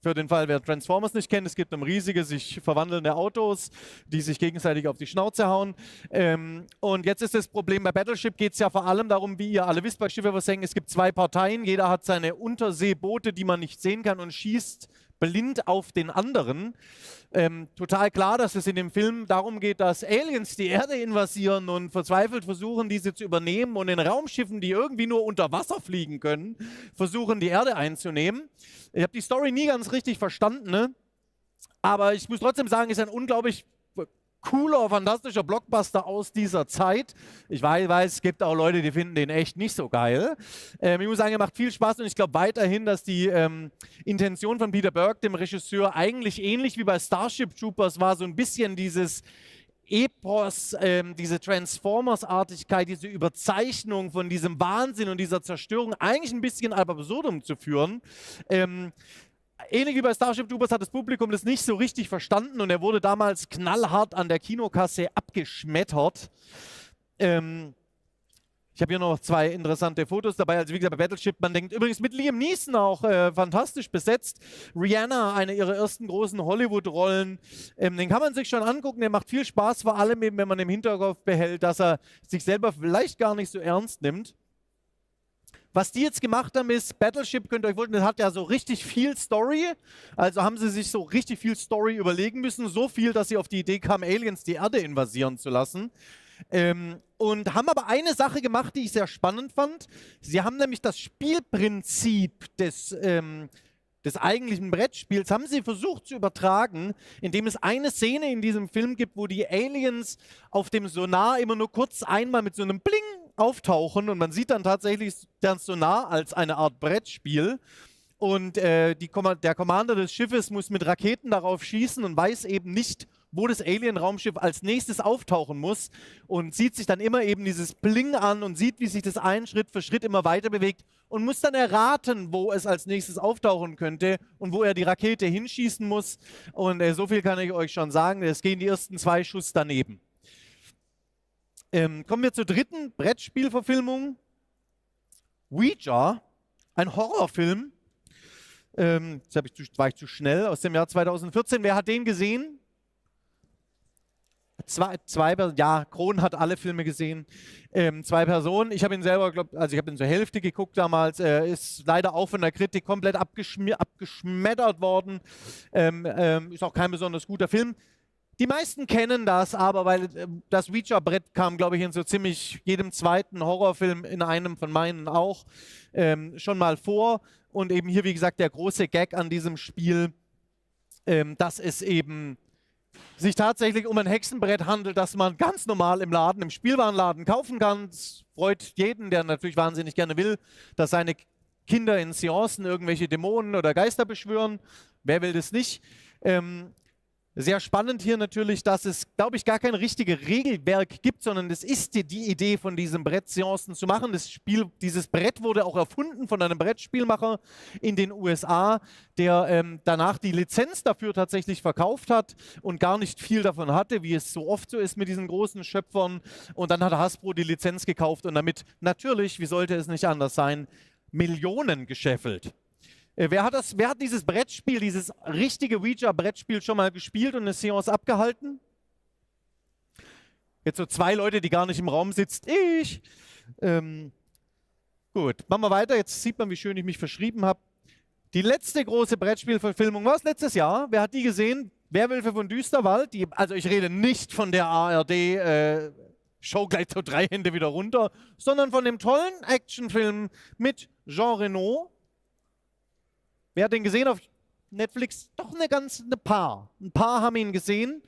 [SPEAKER 6] Für den Fall, wer Transformers nicht kennt, es gibt riesige, sich verwandelnde Autos, die sich gegenseitig auf die Schnauze hauen. Und jetzt ist das Problem, bei Battleship geht es ja vor allem darum, wie ihr alle wisst, bei Schiffe versenken, es gibt 2 Parteien, jeder hat seine Unterseeboote, die man nicht sehen kann und schießt blind auf den anderen. Total klar, dass es in dem Film darum geht, dass Aliens die Erde invasieren und verzweifelt versuchen, diese zu übernehmen und in Raumschiffen, die irgendwie nur unter Wasser fliegen können, versuchen, die Erde einzunehmen. Ich habe die Story nie ganz richtig verstanden, ne? Aber ich muss trotzdem sagen, es ist ein unglaublich cooler, fantastischer Blockbuster aus dieser Zeit. Ich weiß, es gibt auch Leute, die finden den echt nicht so geil. Ich muss sagen, er macht viel Spaß und ich glaube weiterhin, dass die Intention von Peter Berg, dem Regisseur, eigentlich ähnlich wie bei Starship Troopers war, so ein bisschen dieses Epos, diese Transformers-Artigkeit, diese Überzeichnung von diesem Wahnsinn und dieser Zerstörung eigentlich ein bisschen ad absurdum zu führen. Ähnlich wie bei Starship Troopers hat das Publikum das nicht so richtig verstanden und er wurde damals knallhart an der Kinokasse abgeschmettert. Ich habe hier noch 2 interessante Fotos dabei. Also wie gesagt, bei Battleship, man denkt übrigens mit Liam Neeson auch fantastisch besetzt. Rihanna, eine ihrer ersten großen Hollywood-Rollen. Den kann man sich schon angucken, der macht viel Spaß, vor allem eben, wenn man im Hinterkopf behält, dass er sich selber vielleicht gar nicht so ernst nimmt. Was die jetzt gemacht haben ist, Battleship, könnt ihr euch vorstellen, das hat ja so richtig viel Story. Also haben sie sich so richtig viel Story überlegen müssen. So viel, dass sie auf die Idee kamen, Aliens die Erde invasieren zu lassen. Und haben aber eine Sache gemacht, die ich sehr spannend fand. Sie haben nämlich das Spielprinzip des eigentlichen Brettspiels, haben sie versucht zu übertragen, indem es eine Szene in diesem Film gibt, wo die Aliens auf dem Sonar immer nur kurz einmal mit so einem Bling auftauchen und man sieht dann tatsächlich das Sonar als eine Art Brettspiel. Und der Commander des Schiffes muss mit Raketen darauf schießen und weiß eben nicht, wo das Alien-Raumschiff als nächstes auftauchen muss und sieht sich dann immer eben dieses Bling an und sieht, wie sich das Schritt für Schritt immer weiter bewegt und muss dann erraten, wo es als nächstes auftauchen könnte und wo er die Rakete hinschießen muss. Und so viel kann ich euch schon sagen, es gehen die ersten 2 Schuss daneben. Kommen wir zur dritten Brettspielverfilmung. Ouija, ein Horrorfilm. Jetzt war ich zu schnell, aus dem Jahr 2014. Wer hat den gesehen? Ja, Kron hat alle Filme gesehen. 2 Personen. Ich habe ihn selber, ich habe ihn zur Hälfte geguckt damals. Ist leider auch von der Kritik komplett abgeschmettert worden. Ist auch kein besonders guter Film. Die meisten kennen das aber, weil das Ouija-Brett kam, glaube ich, in so ziemlich jedem zweiten Horrorfilm, in einem von meinen auch, schon mal vor. Und eben hier, wie gesagt, der große Gag an diesem Spiel, dass es eben sich tatsächlich um ein Hexenbrett handelt, das man ganz normal im Laden, im Spielwarenladen kaufen kann. Es freut jeden, der natürlich wahnsinnig gerne will, dass seine Kinder in Seancen irgendwelche Dämonen oder Geister beschwören. Wer will das nicht? Sehr spannend hier natürlich, dass es, glaube ich, gar kein richtiges Regelwerk gibt, sondern es ist die Idee von diesem Brett Seancen zu machen. Dieses Brett wurde auch erfunden von einem Brettspielmacher in den USA, der danach die Lizenz dafür tatsächlich verkauft hat und gar nicht viel davon hatte, wie es so oft so ist mit diesen großen Schöpfern. Und dann hat Hasbro die Lizenz gekauft und damit natürlich, wie sollte es nicht anders sein, Millionen gescheffelt. Wer hat dieses Brettspiel, dieses richtige Ouija-Brettspiel schon mal gespielt und eine Seance abgehalten? Jetzt so 2 Leute, die gar nicht im Raum sitzen. Ich! Gut, machen wir weiter. Jetzt sieht man, wie schön ich mich verschrieben habe. Die letzte große Brettspielverfilmung war es letztes Jahr. Wer hat die gesehen? Werwölfe von Düsterwald. Also ich rede nicht von der ARD Show gleich so 3 Hände wieder runter, sondern von dem tollen Actionfilm mit Jean Reno. Wer hat den gesehen auf Netflix? Doch ein paar. Ein paar haben ihn gesehen.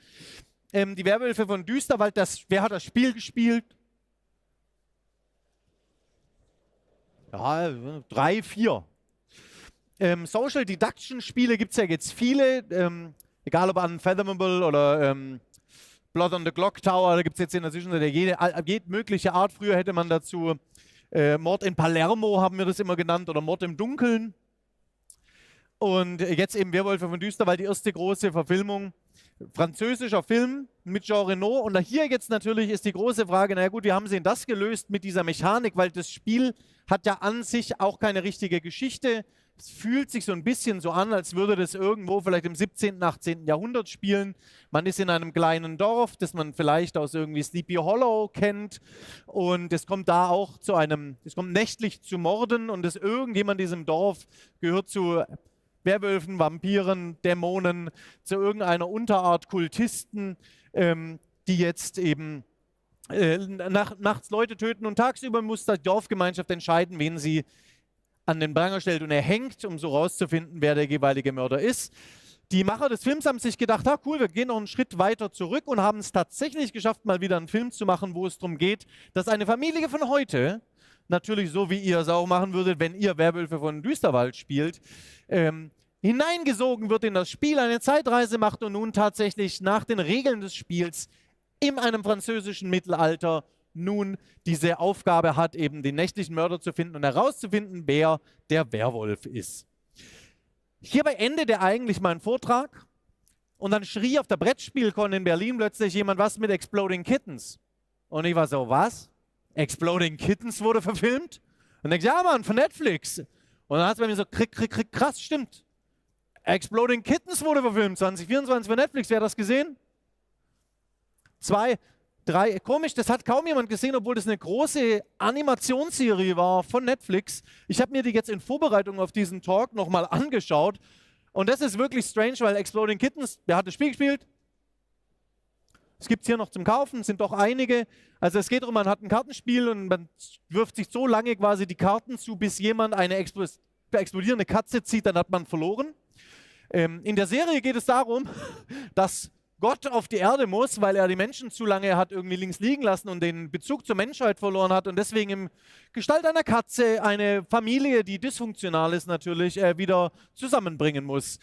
[SPEAKER 6] Die Werwölfe von Düsterwald, wer hat das Spiel gespielt? Ja, 3, 4. Social Deduction Spiele gibt es ja jetzt viele. Egal ob Unfathomable oder Blood on the Clock Tower, da gibt es jetzt in der Zwischenzeit jede mögliche Art. Früher hätte man dazu Mord in Palermo, haben wir das immer genannt, oder Mord im Dunkeln. Und jetzt eben Werwölfe von Düsterwald, die erste große Verfilmung. französischer Film mit Jean Reno. Und hier jetzt natürlich ist die große Frage, naja gut, wie haben sie denn das gelöst mit dieser Mechanik? Weil das Spiel hat ja an sich auch keine richtige Geschichte. Es fühlt sich so ein bisschen so an, als würde das irgendwo vielleicht im 17., 18. Jahrhundert spielen. Man ist in einem kleinen Dorf, das man vielleicht aus irgendwie Sleepy Hollow kennt. Und es kommt da auch es kommt nächtlich zu Morden und irgendjemand in diesem Dorf gehört zu Werwölfen, Vampiren, Dämonen, zu irgendeiner Unterart Kultisten, die jetzt eben nachts Leute töten und tagsüber muss die Dorfgemeinschaft entscheiden, wen sie an den Pranger stellt und erhängt, um so rauszufinden, wer der jeweilige Mörder ist. Die Macher des Films haben sich gedacht, cool, wir gehen noch einen Schritt weiter zurück und haben es tatsächlich geschafft, mal wieder einen Film zu machen, wo es darum geht, dass eine Familie von heute, natürlich so, wie ihr es auch machen würdet, wenn ihr Werwölfe von Düsterwald spielt, hineingesogen wird in das Spiel, eine Zeitreise macht und nun tatsächlich nach den Regeln des Spiels in einem französischen Mittelalter nun diese Aufgabe hat, eben den nächtlichen Mörder zu finden und herauszufinden, wer der Werwolf ist. Hierbei endete eigentlich mein Vortrag und dann schrie auf der Brettspielcon in Berlin plötzlich jemand was mit Exploding Kittens. Und ich war so, was? Exploding Kittens wurde verfilmt? Und ich ja Mann, von Netflix. Und dann hat es bei mir so, krass, stimmt. Exploding Kittens wurde verfilmt, 2024 von Netflix. Wer hat das gesehen? 2, 3, komisch, das hat kaum jemand gesehen, obwohl das eine große Animationsserie war von Netflix. Ich habe mir die jetzt in Vorbereitung auf diesen Talk nochmal angeschaut und das ist wirklich strange, weil Exploding Kittens, wer hat das Spiel gespielt? Es gibt es hier noch zum Kaufen, sind doch einige. Also es geht darum, man hat ein Kartenspiel und man wirft sich so lange quasi die Karten zu, bis jemand eine explodierende Katze zieht, dann hat man verloren. In der Serie geht es darum, dass Gott auf die Erde muss, weil er die Menschen zu lange hat irgendwie links liegen lassen und den Bezug zur Menschheit verloren hat und deswegen in Gestalt einer Katze eine Familie, die dysfunktional ist natürlich, wieder zusammenbringen muss.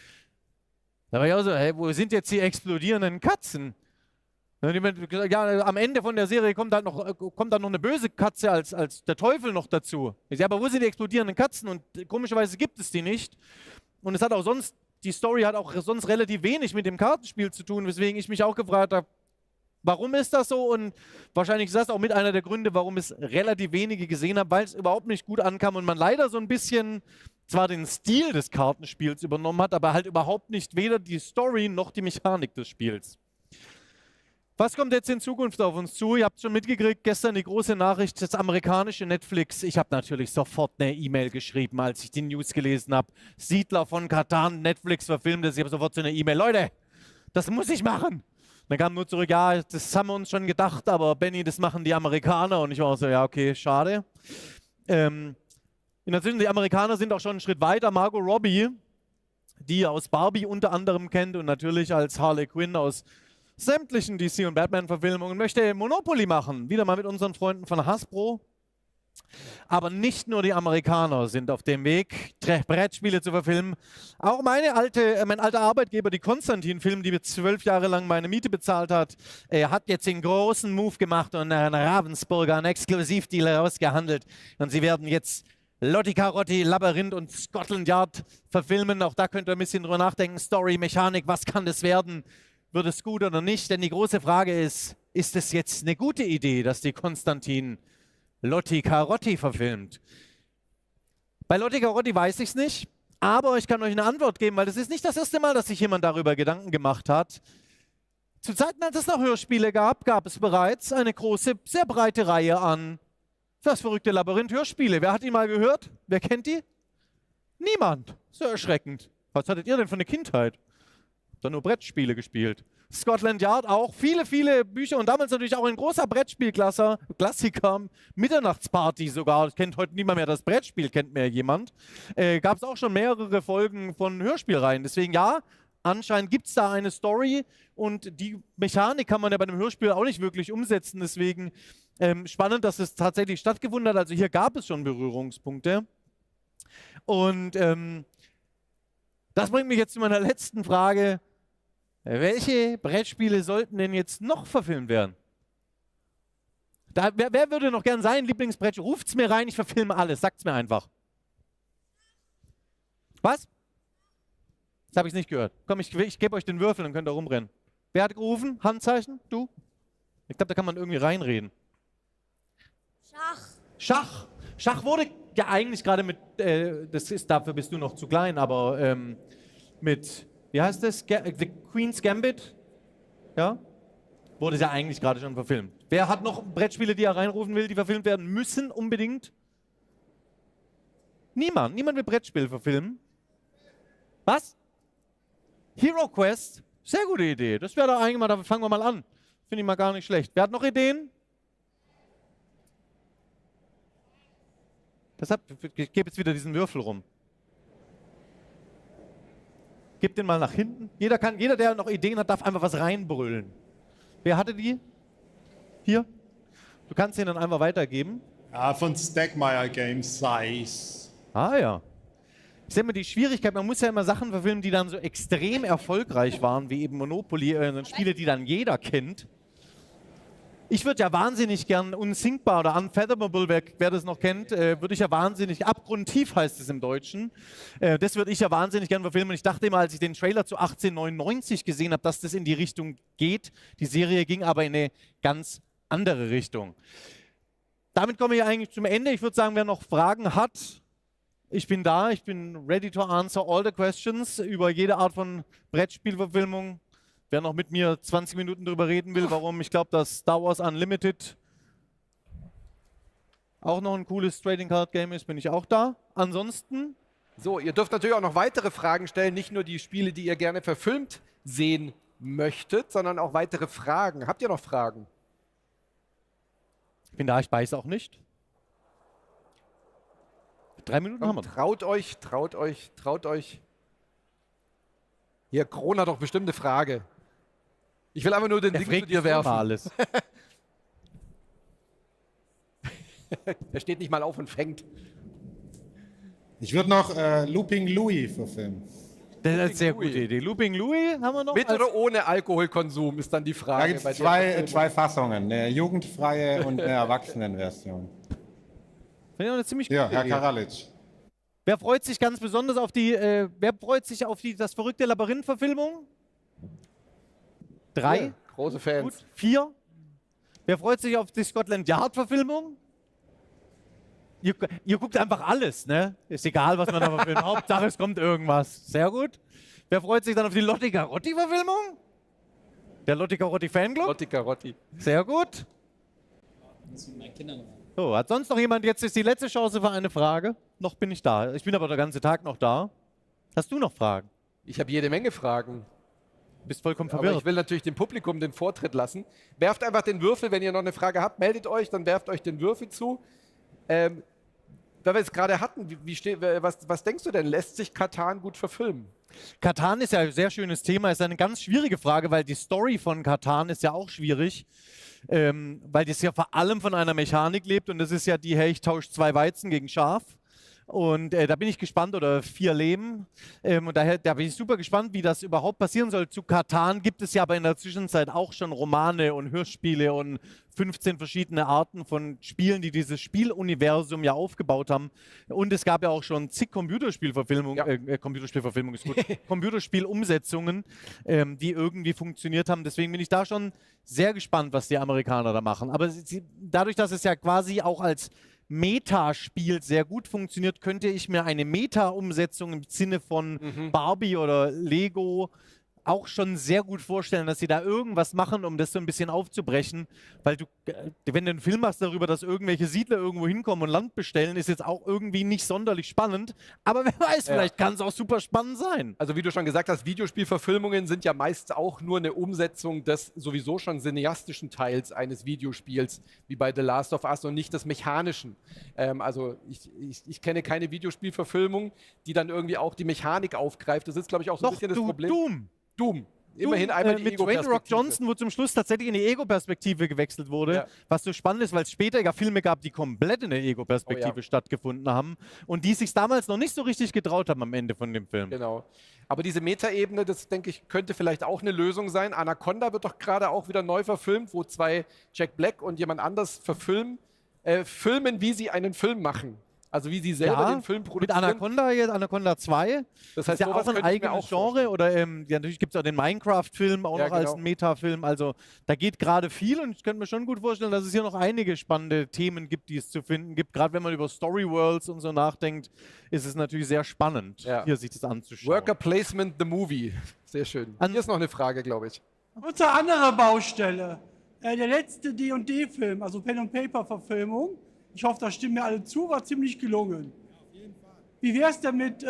[SPEAKER 6] Da war ich auch so, hey, wo sind jetzt die explodierenden Katzen? Ja, am Ende von der Serie kommt dann noch eine böse Katze als der Teufel noch dazu. Ich sage, aber wo sind die explodierenden Katzen? Und komischerweise gibt es die nicht. Und es hat auch sonst die Story hat auch sonst relativ wenig mit dem Kartenspiel zu tun, weswegen ich mich auch gefragt habe, warum ist das so? Und wahrscheinlich ist das auch mit einer der Gründe, warum es relativ wenige gesehen haben, weil es überhaupt nicht gut ankam und man leider so ein bisschen zwar den Stil des Kartenspiels übernommen hat, aber halt überhaupt nicht weder die Story noch die Mechanik des Spiels. Was kommt jetzt in Zukunft auf uns zu? Ihr habt schon mitgekriegt, gestern die große Nachricht, das amerikanische Netflix. Ich habe natürlich sofort eine E-Mail geschrieben, als ich die News gelesen habe. Siedler von Karten, Netflix verfilmt das. Ich habe sofort so eine E-Mail. Leute, das muss ich machen. Dann kam nur zurück, ja, das haben wir uns schon gedacht, aber Benny, das machen die Amerikaner. Und ich war so, ja, okay, schade. Inzwischen, die Amerikaner sind auch schon einen Schritt weiter. Margot Robbie, die ihr aus Barbie unter anderem kennt und natürlich als Harley Quinn aus sämtlichen DC- und Batman-Verfilmungen, möchte Monopoly machen. Wieder mal mit unseren Freunden von Hasbro. Aber nicht nur die Amerikaner sind auf dem Weg, Brettspiele zu verfilmen. Auch mein alter Arbeitgeber, die Konstantin-Film, die mir 12 Jahre lang meine Miete bezahlt hat, hat jetzt den großen Move gemacht und einen Ravensburger, einen Exklusivdeal rausgehandelt. Und sie werden jetzt Lotti Carotti, Labyrinth und Scotland Yard verfilmen. Auch da könnt ihr ein bisschen drüber nachdenken. Story, Mechanik, was kann das werden? Wird es gut oder nicht? Denn die große Frage ist es jetzt eine gute Idee, dass die Konstantin Lotti Carotti verfilmt? Bei Lotti Carotti weiß ich es nicht, aber ich kann euch eine Antwort geben, weil das ist nicht das erste Mal, dass sich jemand darüber Gedanken gemacht hat. Zu Zeiten, als es noch Hörspiele gab, gab es bereits eine große, sehr breite Reihe an das verrückte Labyrinth-Hörspiele. Wer hat die mal gehört? Wer kennt die? Niemand. So erschreckend. Was hattet ihr denn für eine Kindheit? Dann nur Brettspiele gespielt. Scotland Yard auch, viele Bücher und damals natürlich auch ein großer Brettspielklassiker, Mitternachtsparty sogar, das kennt heute niemand mehr, das Brettspiel kennt mehr jemand. Gab es auch schon mehrere Folgen von Hörspielreihen, deswegen ja, anscheinend gibt es da eine Story und die Mechanik kann man ja bei einem Hörspiel auch nicht wirklich umsetzen, deswegen spannend, dass es tatsächlich stattgefunden hat, also hier gab es schon Berührungspunkte und das bringt mich jetzt zu meiner letzten Frage. Welche Brettspiele sollten denn jetzt noch verfilmt werden? Wer würde noch gern sein Lieblingsbrettspiel? Ruft's mir rein, ich verfilme alles. Sagt's mir einfach. Was? Das habe ich nicht gehört. Komm, ich gebe euch den Würfel und könnt da rumrennen. Wer hat gerufen? Handzeichen? Du? Ich glaube, da kann man irgendwie reinreden. Schach. Schach wurde ja eigentlich gerade mit, das ist, dafür bist du noch zu klein, aber mit, wie heißt das? The Queen's Gambit? Ja? Wurde ja eigentlich gerade schon verfilmt. Wer hat noch Brettspiele, die er reinrufen will, die verfilmt werden müssen unbedingt? Niemand. Niemand will Brettspiele verfilmen. Was? Hero Quest? Sehr gute Idee. Das wäre doch eigentlich mal, da fangen wir mal an. Finde ich mal gar nicht schlecht. Wer hat noch Ideen? Deshalb, ich gebe jetzt wieder diesen Würfel rum. Gib den mal nach hinten. Jeder, der noch Ideen hat, darf einfach was reinbrüllen. Wer hatte die? Hier? Du kannst ihn dann einfach weitergeben.
[SPEAKER 1] Ja, von Stegmaier Games, Size.
[SPEAKER 6] Ah ja. Ich sehe immer die Schwierigkeit, man muss ja immer Sachen verfilmen, die dann so extrem erfolgreich waren, wie eben Monopoly, Spiele, die dann jeder kennt. Ich würde ja wahnsinnig gern Unsinkbar oder Unfathomable, wer das noch kennt, würde ich ja wahnsinnig, abgrundtief heißt es im Deutschen, das würde ich ja wahnsinnig gern verfilmen. Ich dachte immer, als ich den Trailer zu 1899 gesehen habe, dass das in die Richtung geht. Die Serie ging aber in eine ganz andere Richtung. Damit komme ich eigentlich zum Ende. Ich würde sagen, wer noch Fragen hat, ich bin da, ich bin ready to answer all the questions über jede Art von Brettspielverfilmung. Wer noch mit mir 20 Minuten drüber reden will, warum ich glaube, dass Star Wars Unlimited auch noch ein cooles Trading Card Game ist, bin ich auch da. Ansonsten.
[SPEAKER 2] So, ihr dürft natürlich auch noch weitere Fragen stellen, nicht nur die Spiele, die ihr gerne verfilmt sehen möchtet, sondern auch weitere Fragen. Habt ihr noch Fragen?
[SPEAKER 6] Ich bin da, ich beiße auch nicht. 3 Minuten haben wir.
[SPEAKER 2] Traut euch, traut euch, traut euch. Hier, Kron hat doch bestimmt eine Frage. Ich will einfach nur den Ding zu dir werfen.
[SPEAKER 6] Alles.
[SPEAKER 2] Er steht nicht mal auf und fängt.
[SPEAKER 1] Ich würde noch Looping Louis verfilmen.
[SPEAKER 6] Das ist eine sehr gute Idee. Looping Louis haben wir noch.
[SPEAKER 2] Mit oder ohne Alkoholkonsum ist dann die Frage.
[SPEAKER 1] Da gibt es zwei Fassungen, eine jugendfreie und eine Erwachsenenversion.
[SPEAKER 6] Finde ich auch eine ziemlich gute
[SPEAKER 1] Ja, Herr
[SPEAKER 6] Idee.
[SPEAKER 1] Karalic.
[SPEAKER 6] Wer freut sich ganz besonders auf das verrückte Labyrinth-Verfilmung? 3.
[SPEAKER 2] Ja, große Fans.
[SPEAKER 6] Gut. 4. Wer freut sich auf die Scotland Yard-Verfilmung? Ihr guckt einfach alles, ne? Ist egal, was man da verfilmt. Hauptsache, es kommt irgendwas. Sehr gut. Wer freut sich dann auf die Lotti Carotti-Verfilmung? Der Lotti Carotti-Fanclub?
[SPEAKER 2] Lotti Carotti.
[SPEAKER 6] Sehr gut. So, hat sonst noch jemand? Jetzt ist die letzte Chance für eine Frage. Noch bin ich da. Ich bin aber den ganzen Tag noch da. Hast du noch Fragen?
[SPEAKER 2] Ich habe jede Menge Fragen.
[SPEAKER 6] Bist vollkommen verwirrt.
[SPEAKER 2] Aber ich will natürlich dem Publikum den Vortritt lassen. Werft einfach den Würfel, wenn ihr noch eine Frage habt, meldet euch, dann werft euch den Würfel zu. Weil wir es gerade hatten, was denkst du denn? Lässt sich Katan gut verfilmen?
[SPEAKER 6] Katan ist ja ein sehr schönes Thema, ist eine ganz schwierige Frage, weil die Story von Katan ist ja auch schwierig, weil das ja vor allem von einer Mechanik lebt und das ist ja die, hey, ich tausche 2 Weizen gegen Schaf. Und da bin ich gespannt, oder 4 Lehm. Und daher da bin ich super gespannt, wie das überhaupt passieren soll. Zu Katan gibt es ja aber in der Zwischenzeit auch schon Romane und Hörspiele und 15 verschiedene Arten von Spielen, die dieses Spieluniversum ja aufgebaut haben. Und es gab ja auch schon zig Computerspielverfilmungen, Computerspielverfilmung ist gut, Computerspielumsetzungen, die irgendwie funktioniert haben. Deswegen bin ich da schon sehr gespannt, was die Amerikaner da machen. Aber dadurch, dass es ja quasi auch als Meta-Spiel sehr gut funktioniert, könnte ich mir eine Meta-Umsetzung im Sinne von Barbie oder Lego auch schon sehr gut vorstellen, dass sie da irgendwas machen, um das so ein bisschen aufzubrechen. Weil wenn du einen Film hast darüber, dass irgendwelche Siedler irgendwo hinkommen und Land bestellen, ist jetzt auch irgendwie nicht sonderlich spannend. Aber wer weiß, vielleicht kann es auch super spannend sein.
[SPEAKER 2] Also wie du schon gesagt hast, Videospielverfilmungen sind ja meist auch nur eine Umsetzung des sowieso schon cineastischen Teils eines Videospiels, wie bei The Last of Us und nicht des mechanischen. Also ich kenne keine Videospielverfilmung, die dann irgendwie auch die Mechanik aufgreift. Das ist, glaube ich, auch so ein bisschen das Problem. Doom. Immerhin einmal die
[SPEAKER 6] mit Dwayne Rock Johnson, wo zum Schluss tatsächlich in die Ego-Perspektive gewechselt wurde, was so spannend ist, weil es später ja Filme gab, die komplett in der Ego-Perspektive stattgefunden haben und die sich damals noch nicht so richtig getraut haben am Ende von dem Film.
[SPEAKER 2] Genau. Aber diese Metaebene, das denke ich, könnte vielleicht auch eine Lösung sein. Anaconda wird doch gerade auch wieder neu verfilmt, wo 2 Jack Black und jemand anders filmen, wie sie einen Film machen. Also wie Sie selber
[SPEAKER 6] Ja,
[SPEAKER 2] den Film
[SPEAKER 6] mit
[SPEAKER 2] produzieren?
[SPEAKER 6] Anaconda jetzt, Anaconda 2.
[SPEAKER 2] Das heißt,
[SPEAKER 6] ist ja
[SPEAKER 2] sowas
[SPEAKER 6] auch ein
[SPEAKER 2] könnte ich mir
[SPEAKER 6] eigenes
[SPEAKER 2] auch
[SPEAKER 6] Genre. Oder ja, natürlich gibt es auch den Minecraft-Film auch
[SPEAKER 2] Ja,
[SPEAKER 6] noch als
[SPEAKER 2] genau.
[SPEAKER 6] einen Metafilm. Also da geht gerade viel und ich könnte mir schon gut vorstellen, dass es hier noch einige spannende Themen gibt, die es zu finden gibt. Gerade wenn man über Story Worlds und so nachdenkt, ist es natürlich sehr spannend, hier sich das anzuschauen.
[SPEAKER 2] Worker Placement, the movie. Sehr schön. Hier ist noch eine Frage, glaube ich.
[SPEAKER 4] Unsere andere Baustelle, der letzte D&D-Film, also Pen-and-Paper-Verfilmung, ich hoffe, da stimmen mir alle zu, war ziemlich gelungen. Wie wäre es denn mit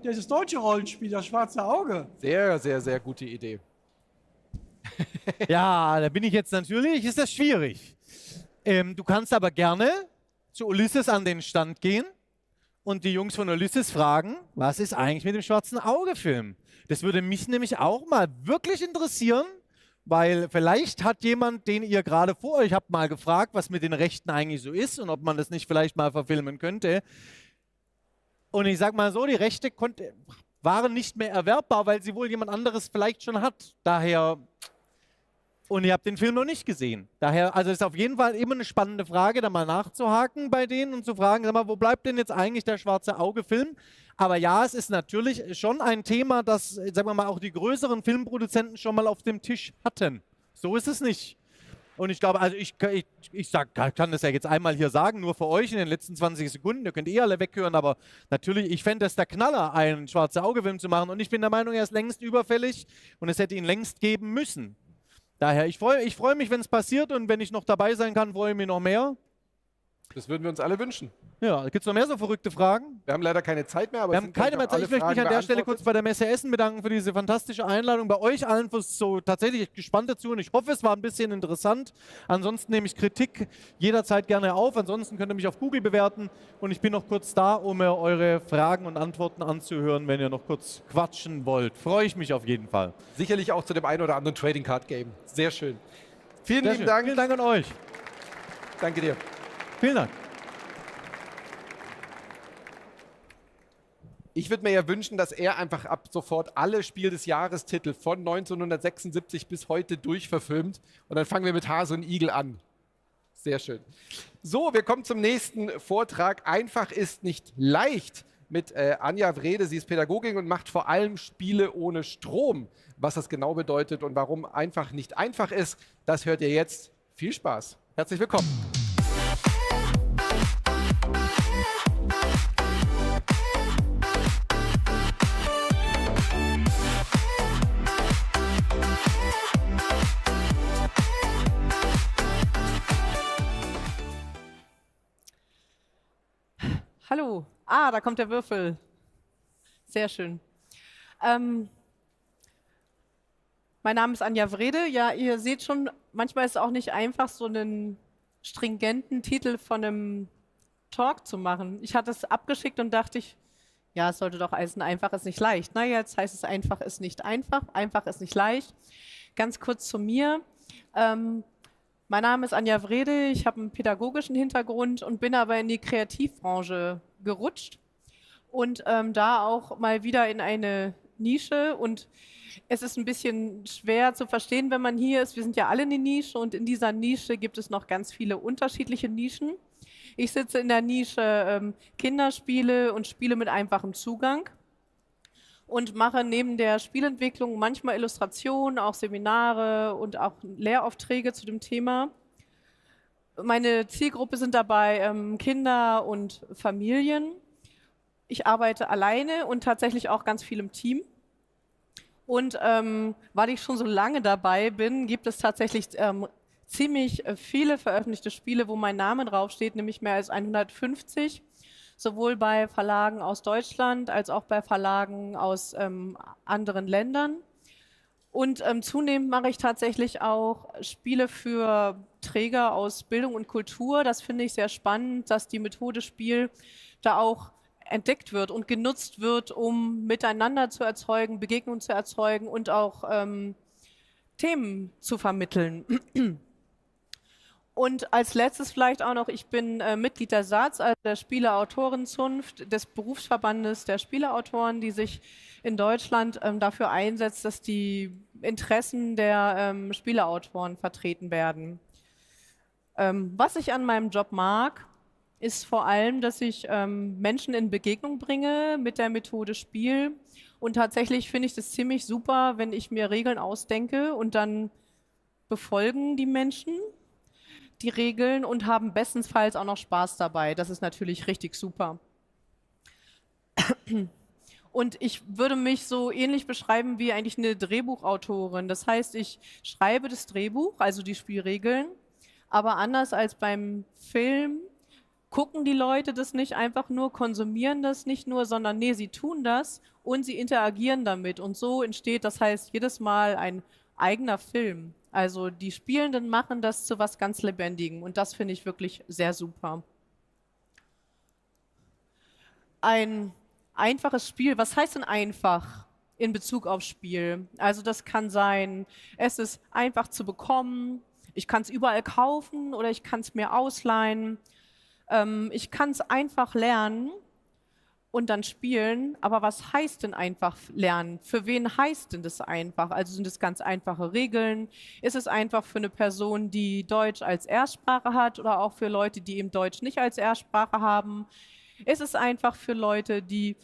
[SPEAKER 4] dieses deutsche Rollenspiel, das Schwarze Auge?
[SPEAKER 2] Sehr, sehr, sehr gute Idee.
[SPEAKER 6] Ja, da bin ich jetzt natürlich, ist das schwierig. Du kannst aber gerne zu Ulysses an den Stand gehen und die Jungs von Ulysses fragen, was ist eigentlich mit dem Schwarzen Auge-Film? Das würde mich nämlich auch mal wirklich interessieren, weil vielleicht hat jemand, den ihr gerade vor euch habt, mal gefragt, was mit den Rechten eigentlich so ist und ob man das nicht vielleicht mal verfilmen könnte. Und ich sag mal so, die Rechte waren nicht mehr erwerbbar, weil sie wohl jemand anderes vielleicht schon hat. Daher, und ihr habt den Film noch nicht gesehen. Daher, also ist auf jeden Fall immer eine spannende Frage, da mal nachzuhaken bei denen und zu fragen, sag mal, wo bleibt denn jetzt eigentlich der Schwarze Auge-Film? Aber ja, es ist natürlich schon ein Thema, das, sagen wir mal, auch die größeren Filmproduzenten schon mal auf dem Tisch hatten. So ist es nicht. Und ich glaube, also ich kann das ja jetzt einmal hier sagen, nur für euch in den letzten 20 Sekunden, ihr könnt eh alle weghören, aber natürlich, ich fände das der Knaller, einen Schwarze Auge-Film zu machen und ich bin der Meinung, er ist längst überfällig und es hätte ihn längst geben müssen. Daher, ich freu mich, wenn es passiert und wenn ich noch dabei sein kann, freue ich mich noch mehr.
[SPEAKER 2] Das würden wir uns alle wünschen.
[SPEAKER 6] Ja, gibt es noch mehr so verrückte Fragen?
[SPEAKER 2] Wir haben leider keine Zeit mehr, aber
[SPEAKER 6] wir haben keine mehr Zeit. Ich möchte mich an der Stelle kurz bei der Messe Essen bedanken für diese fantastische Einladung. Bei euch allen fürs so tatsächlich gespannt dazu und ich hoffe, es war ein bisschen interessant. Ansonsten nehme ich Kritik jederzeit gerne auf. Ansonsten könnt ihr mich auf Google bewerten und ich bin noch kurz da, um mir eure Fragen und Antworten anzuhören, wenn ihr noch kurz quatschen wollt. Freue ich mich auf jeden Fall.
[SPEAKER 2] Sicherlich auch zu dem einen oder anderen Trading Card Game. Sehr schön. Vielen
[SPEAKER 6] Sehr
[SPEAKER 2] lieben
[SPEAKER 6] schön.
[SPEAKER 2] Dank.
[SPEAKER 6] Vielen Dank an euch.
[SPEAKER 2] Danke dir.
[SPEAKER 6] Vielen Dank.
[SPEAKER 2] Ich würde mir ja wünschen, dass er einfach ab sofort alle Spiel des Jahres-Titel von 1976 bis heute durchverfilmt. Und dann fangen wir mit Hase und Igel an. Sehr schön. So, wir kommen zum nächsten Vortrag. Einfach ist nicht leicht mit Anja Wrede. Sie ist Pädagogin und macht vor allem Spiele ohne Strom. Was das genau bedeutet und warum einfach nicht einfach ist, das hört ihr jetzt. Viel Spaß. Herzlich willkommen.
[SPEAKER 7] Hallo. Ah, da kommt der Würfel. Sehr schön. Mein Name ist Anja Wrede. Ja, ihr seht schon, manchmal ist es auch nicht einfach, so einen stringenten Titel von einem Talk zu machen. Ich hatte es abgeschickt und dachte ich, ja, es sollte doch heißen, einfach ist nicht leicht. Na, jetzt heißt es, einfach ist nicht einfach ist nicht leicht. Ganz kurz zu mir. Mein Name ist Anja Wrede, ich habe einen pädagogischen Hintergrund und bin aber in die Kreativbranche gerutscht und da auch mal wieder in eine Nische und es ist ein bisschen schwer zu verstehen, wenn man hier ist. Wir sind ja alle eine Nische und in dieser Nische gibt es noch ganz viele unterschiedliche Nischen. Ich sitze in der Nische Kinderspiele und Spiele mit einfachem Zugang und mache neben der Spielentwicklung manchmal Illustrationen, auch Seminare und auch Lehraufträge zu dem Thema. Meine Zielgruppe sind dabei Kinder und Familien. Ich arbeite alleine und tatsächlich auch ganz viel im Team. Und weil ich schon so lange dabei bin, gibt es tatsächlich ziemlich viele veröffentlichte Spiele, wo mein Name draufsteht, nämlich mehr als 150. Sowohl bei Verlagen aus Deutschland als auch bei Verlagen aus anderen Ländern. Und zunehmend mache ich tatsächlich auch Spiele für Träger aus Bildung und Kultur. Das finde ich sehr spannend, dass die Methode Spiel da auch entdeckt wird und genutzt wird, um miteinander zu erzeugen, Begegnungen zu erzeugen und auch Themen zu vermitteln. Und als letztes vielleicht auch noch, ich bin Mitglied der SAZ, also der Spieleautorenzunft, des Berufsverbandes der Spieleautoren, die sich in Deutschland dafür einsetzt, dass die Interessen der Spieleautoren vertreten werden. Was ich an meinem Job mag, ist vor allem, dass ich Menschen in Begegnung bringe mit der Methode Spiel. Und tatsächlich finde ich das ziemlich super, wenn ich mir Regeln ausdenke und dann befolgen die Menschen die Regeln und haben bestenfalls auch noch Spaß dabei. Das ist natürlich richtig super. Und ich würde mich so ähnlich beschreiben wie eigentlich eine Drehbuchautorin. Das heißt, ich schreibe das Drehbuch, also die Spielregeln, aber anders als beim Film gucken die Leute das nicht einfach nur, konsumieren das nicht nur, sondern nee, sie tun das und sie interagieren damit. Und so entsteht, das heißt, jedes Mal ein eigener Film. Also die Spielenden machen das zu was ganz Lebendigem und das finde ich wirklich sehr super. Ein einfaches Spiel, was heißt denn einfach in Bezug auf Spiel? Also das kann sein, es ist einfach zu bekommen, ich kann es überall kaufen oder ich kann es mir ausleihen. Ich kann es einfach lernen und dann spielen, aber was heißt denn einfach lernen? Für wen heißt denn das einfach? Also sind es ganz einfache Regeln? Ist es einfach für eine Person, die Deutsch als Erstsprache hat oder auch für Leute, die eben Deutsch nicht als Erstsprache haben? Ist es einfach für Leute, die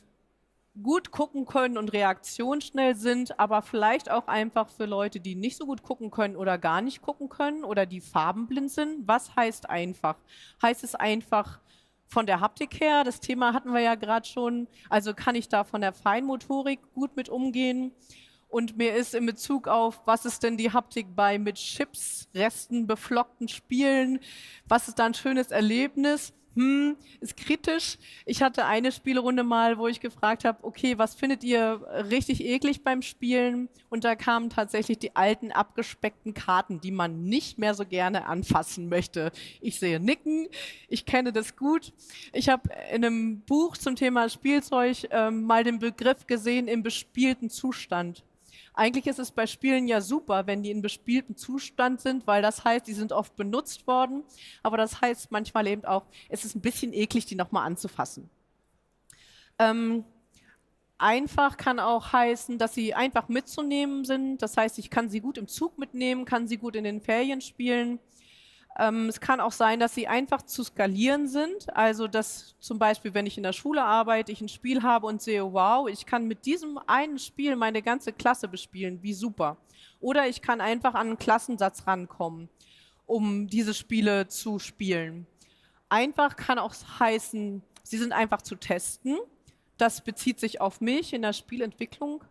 [SPEAKER 7] gut gucken können und reaktionsschnell sind, aber vielleicht auch einfach für Leute, die nicht so gut gucken können oder gar nicht gucken können oder die farbenblind sind? Was heißt einfach? Heißt es einfach von der Haptik her? Das Thema hatten wir ja gerade schon. Also kann ich da von der Feinmotorik gut mit umgehen? Und mir ist in Bezug auf, was ist denn die Haptik bei mit Chips, Resten, beflockten Spielen? Was ist da ein schönes Erlebnis? Ist kritisch. Ich hatte eine Spielrunde mal, wo ich gefragt habe, okay, was findet ihr richtig eklig beim Spielen? Und da kamen tatsächlich die alten, abgespeckten Karten, die man nicht mehr so gerne anfassen möchte. Ich sehe Nicken, ich kenne das gut. Ich habe in einem Buch zum Thema Spielzeug mal den Begriff gesehen, im bespielten Zustand. Eigentlich ist es bei Spielen ja super, wenn die in bespieltem Zustand sind, weil das heißt, die sind oft benutzt worden. Aber das heißt manchmal eben auch, es ist ein bisschen eklig, die nochmal anzufassen. Einfach kann auch heißen, dass sie einfach mitzunehmen sind. Das heißt, ich kann sie gut im Zug mitnehmen, kann sie gut in den Ferien spielen. Es kann auch sein, dass sie einfach zu skalieren sind. Also, dass zum Beispiel, wenn ich in der Schule arbeite, ich ein Spiel habe und sehe, wow, ich kann mit diesem einen Spiel meine ganze Klasse bespielen, wie super. Oder ich kann einfach an einen Klassensatz rankommen, um diese Spiele zu spielen. Einfach kann auch heißen, sie sind einfach zu testen. Das bezieht sich auf mich in der Spielentwicklung.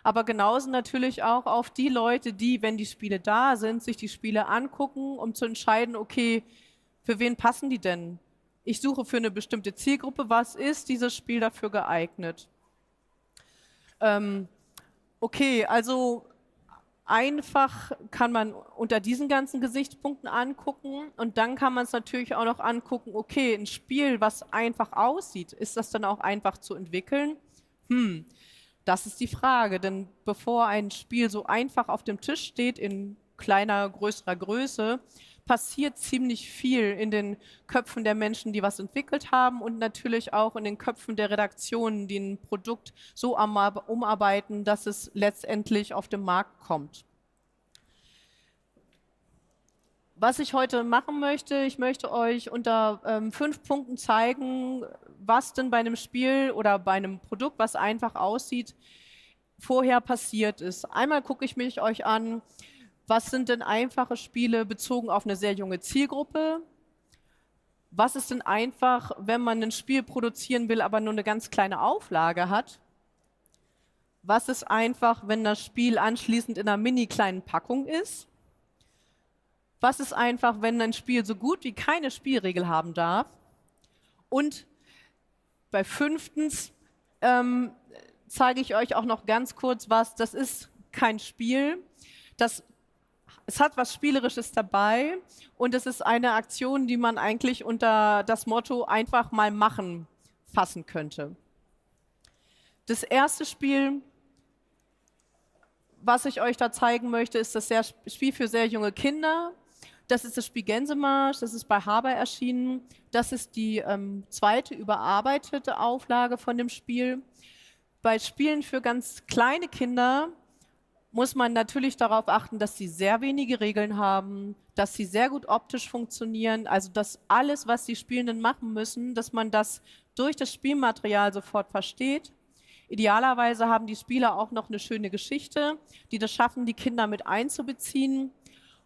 [SPEAKER 7] Aber genauso natürlich auch auf die Leute, die, wenn die Spiele da sind, sich die Spiele angucken, um zu entscheiden, okay, für wen passen die denn? Ich suche für eine bestimmte Zielgruppe, was ist dieses Spiel dafür geeignet? Okay, also einfach kann man unter diesen ganzen Gesichtspunkten angucken und dann kann man es natürlich auch noch angucken, okay, ein Spiel, was einfach aussieht, ist das dann auch einfach zu entwickeln? Das ist die Frage, denn bevor ein Spiel so einfach auf dem Tisch steht, in kleiner, größerer Größe, passiert ziemlich viel in den Köpfen der Menschen, die was entwickelt haben und natürlich auch in den Köpfen der Redaktionen, die ein Produkt so umarbeiten, dass es letztendlich auf den Markt kommt. Was ich heute machen möchte, ich möchte euch unter 5 Punkten zeigen, was denn bei einem Spiel oder bei einem Produkt, was einfach aussieht, vorher passiert ist. Einmal gucke ich mich euch an, was sind denn einfache Spiele bezogen auf eine sehr junge Zielgruppe? Was ist denn einfach, wenn man ein Spiel produzieren will, aber nur eine ganz kleine Auflage hat? Was ist einfach, wenn das Spiel anschließend in einer mini kleinen Packung ist? Was ist einfach, wenn ein Spiel so gut wie keine Spielregel haben darf? Und bei 5. zeige ich euch auch noch ganz kurz was. Das ist kein Spiel. Es hat was Spielerisches dabei und es ist eine Aktion, die man eigentlich unter das Motto einfach mal machen fassen könnte. Das erste Spiel, was ich euch da zeigen möchte, ist das Spiel für sehr junge Kinder. Das ist das Spiel Gänsemarsch, das ist bei Haber erschienen. Das ist die 2. überarbeitete Auflage von dem Spiel. Bei Spielen für ganz kleine Kinder muss man natürlich darauf achten, dass sie sehr wenige Regeln haben, dass sie sehr gut optisch funktionieren, also dass alles, was die Spielenden machen müssen, dass man das durch das Spielmaterial sofort versteht. Idealerweise haben die Spieler auch noch eine schöne Geschichte, die das schaffen, die Kinder mit einzubeziehen.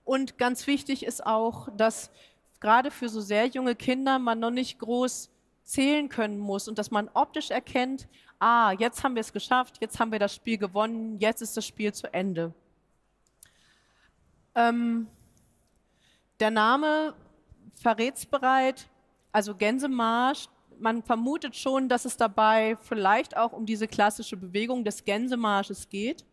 [SPEAKER 7] Und ganz wichtig ist auch, dass gerade für so sehr junge Kinder man noch nicht groß zählen können muss und dass man optisch erkennt, jetzt haben wir es geschafft, jetzt haben wir das Spiel gewonnen, jetzt ist das Spiel zu Ende. Der Name verrät es bereits, also Gänsemarsch. Man vermutet schon, dass es dabei vielleicht auch um diese klassische Bewegung des Gänsemarsches geht.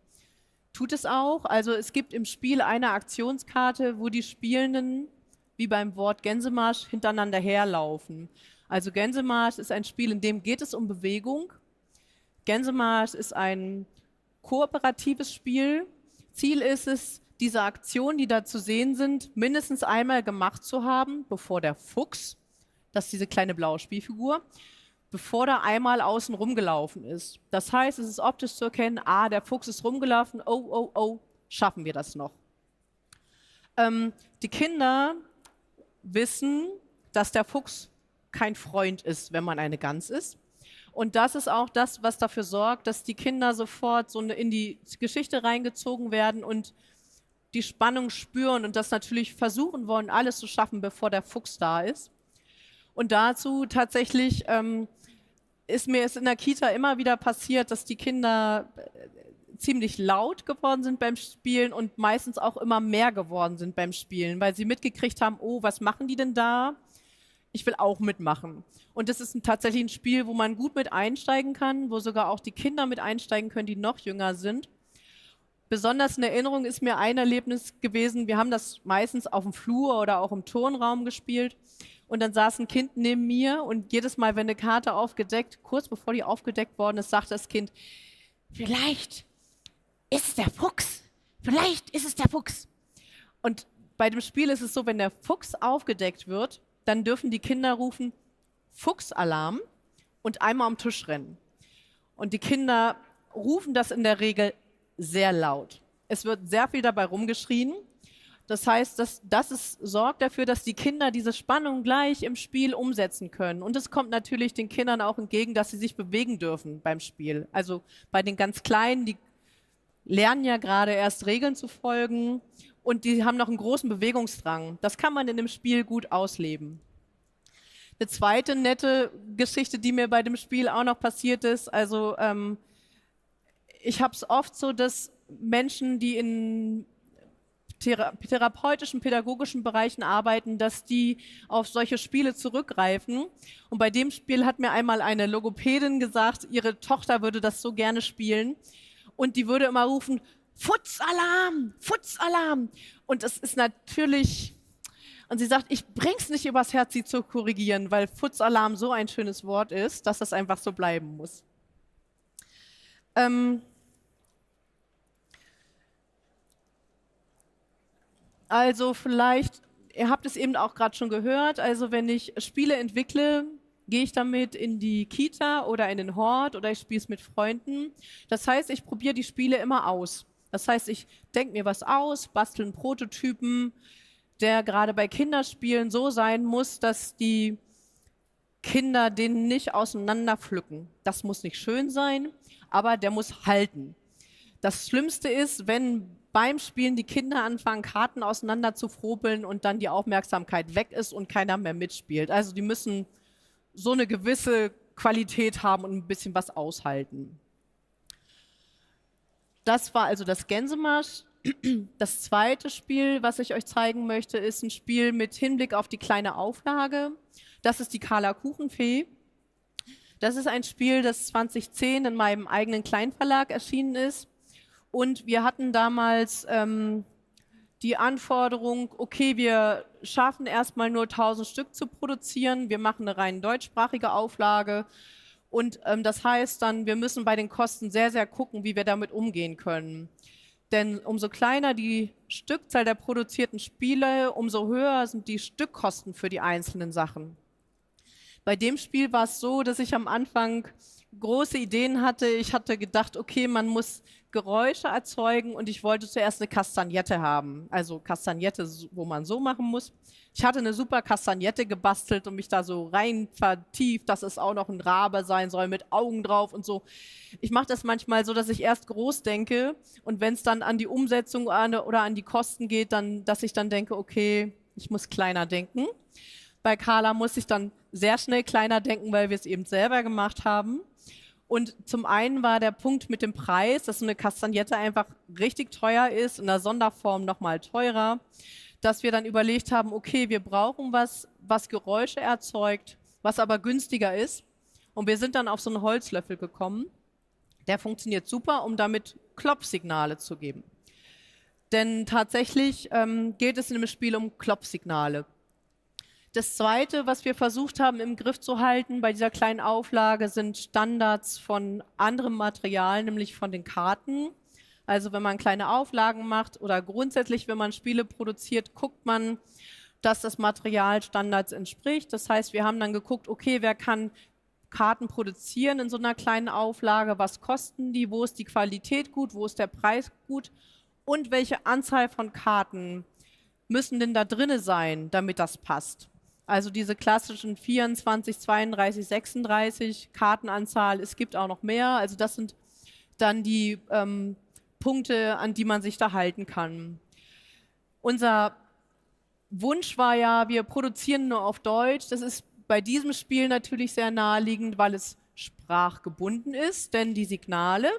[SPEAKER 7] Tut es auch. Also es gibt im Spiel eine Aktionskarte, wo die Spielenden, wie beim Wort Gänsemarsch, hintereinander herlaufen. Also Gänsemarsch ist ein Spiel, in dem geht es um Bewegung. Gänsemarsch ist ein kooperatives Spiel. Ziel ist es, diese Aktionen, die da zu sehen sind, mindestens einmal gemacht zu haben, bevor der Fuchs, das ist diese kleine blaue Spielfigur, bevor der einmal außen rumgelaufen ist. Das heißt, es ist optisch zu erkennen, der Fuchs ist rumgelaufen, oh, schaffen wir das noch. Die Kinder wissen, dass der Fuchs kein Freund ist, wenn man eine Gans ist. Und das ist auch das, was dafür sorgt, dass die Kinder sofort so in die Geschichte reingezogen werden und die Spannung spüren und das natürlich versuchen wollen, alles zu schaffen, bevor der Fuchs da ist. Und dazu tatsächlich ist mir es in der Kita immer wieder passiert, dass die Kinder ziemlich laut geworden sind beim Spielen und meistens auch immer mehr geworden sind beim Spielen, weil sie mitgekriegt haben, was machen die denn da? Ich will auch mitmachen. Und das ist tatsächlich ein Spiel, wo man gut mit einsteigen kann, wo sogar auch die Kinder mit einsteigen können, die noch jünger sind. Besonders in Erinnerung ist mir ein Erlebnis gewesen, wir haben das meistens auf dem Flur oder auch im Turnraum gespielt und dann saß ein Kind neben mir und jedes Mal, wenn eine Karte aufgedeckt, kurz bevor die aufgedeckt worden ist, sagte das Kind, vielleicht ist es der Fuchs, vielleicht ist es der Fuchs. Und bei dem Spiel ist es so, wenn der Fuchs aufgedeckt wird, dann dürfen die Kinder rufen, Fuchsalarm und einmal am Tisch rennen. Und die Kinder rufen das in der Regel sehr laut. Es wird sehr viel dabei rumgeschrien. Das heißt, das sorgt dafür, dass die Kinder diese Spannung gleich im Spiel umsetzen können. Und es kommt natürlich den Kindern auch entgegen, dass sie sich bewegen dürfen beim Spiel. Also bei den ganz Kleinen, die lernen ja gerade erst Regeln zu folgen und die haben noch einen großen Bewegungsdrang. Das kann man in dem Spiel gut ausleben. Eine zweite nette Geschichte, die mir bei dem Spiel auch noch passiert ist, also ich habe es oft so, dass Menschen, die in therapeutischen, pädagogischen Bereichen arbeiten, dass die auf solche Spiele zurückgreifen. Und bei dem Spiel hat mir einmal eine Logopädin gesagt, ihre Tochter würde das so gerne spielen. Und die würde immer rufen, Futzalarm, Futzalarm. Und das ist natürlich, und sie sagt, ich bring's nicht übers Herz, sie zu korrigieren, weil Futzalarm so ein schönes Wort ist, dass das einfach so bleiben muss. Also vielleicht, ihr habt es eben auch gerade schon gehört, also wenn ich Spiele entwickle, gehe ich damit in die Kita oder in den Hort oder ich spiele es mit Freunden. Das heißt, ich probiere die Spiele immer aus. Das heißt, ich denke mir was aus, bastel einen Prototypen, der gerade bei Kinderspielen so sein muss, dass die Kinder den nicht auseinanderpflücken. Das muss nicht schön sein, aber der muss halten. Das Schlimmste ist, wenn beim Spielen die Kinder anfangen, Karten auseinander zu frobeln und dann die Aufmerksamkeit weg ist und keiner mehr mitspielt. Also die müssen so eine gewisse Qualität haben und ein bisschen was aushalten. Das war also das Gänsemarsch. Das zweite Spiel, was ich euch zeigen möchte, ist ein Spiel mit Hinblick auf die kleine Auflage. Das ist die Carla Kuchenfee. Das ist ein Spiel, das 2010 in meinem eigenen Kleinverlag erschienen ist. Und wir hatten damals die Anforderung, okay, wir schaffen erstmal nur 1000 Stück zu produzieren. Wir machen eine rein deutschsprachige Auflage. Und das heißt dann, wir müssen bei den Kosten sehr, sehr gucken, wie wir damit umgehen können. Denn umso kleiner die Stückzahl der produzierten Spiele, umso höher sind die Stückkosten für die einzelnen Sachen. Bei dem Spiel war es so, dass ich am Anfang große Ideen hatte. Ich hatte gedacht, okay, man muss Geräusche erzeugen und ich wollte zuerst eine Kastagnette haben. Also Kastagnette, wo man so machen muss. Ich hatte eine super Kastagnette gebastelt und mich da so rein vertieft, dass es auch noch ein Rabe sein soll mit Augen drauf und so. Ich mache das manchmal so, dass ich erst groß denke und wenn es dann an die Umsetzung oder an die Kosten geht, dann, dass ich dann denke, okay, ich muss kleiner denken. Bei Carla muss ich dann sehr schnell kleiner denken, weil wir es eben selber gemacht haben. Und zum einen war der Punkt mit dem Preis, dass so eine Kastagnette einfach richtig teuer ist, in der Sonderform nochmal teurer, dass wir dann überlegt haben, okay, wir brauchen was Geräusche erzeugt, was aber günstiger ist. Und wir sind dann auf so einen Holzlöffel gekommen. Der funktioniert super, um damit Klopfsignale zu geben. Denn tatsächlich geht es in dem Spiel um Klopfsignale. Das Zweite, was wir versucht haben im Griff zu halten bei dieser kleinen Auflage, sind Standards von anderem Material, nämlich von den Karten. Also wenn man kleine Auflagen macht oder grundsätzlich, wenn man Spiele produziert, guckt man, dass das Material Standards entspricht. Das heißt, wir haben dann geguckt, okay, wer kann Karten produzieren in so einer kleinen Auflage, was kosten die, wo ist die Qualität gut, wo ist der Preis gut und welche Anzahl von Karten müssen denn da drinne sein, damit das passt. Also diese klassischen 24, 32, 36 Kartenanzahl, es gibt auch noch mehr. Also das sind dann die Punkte, an die man sich da halten kann. Unser Wunsch war ja, wir produzieren nur auf Deutsch. Das ist bei diesem Spiel natürlich sehr naheliegend, weil es sprachgebunden ist, denn die Signale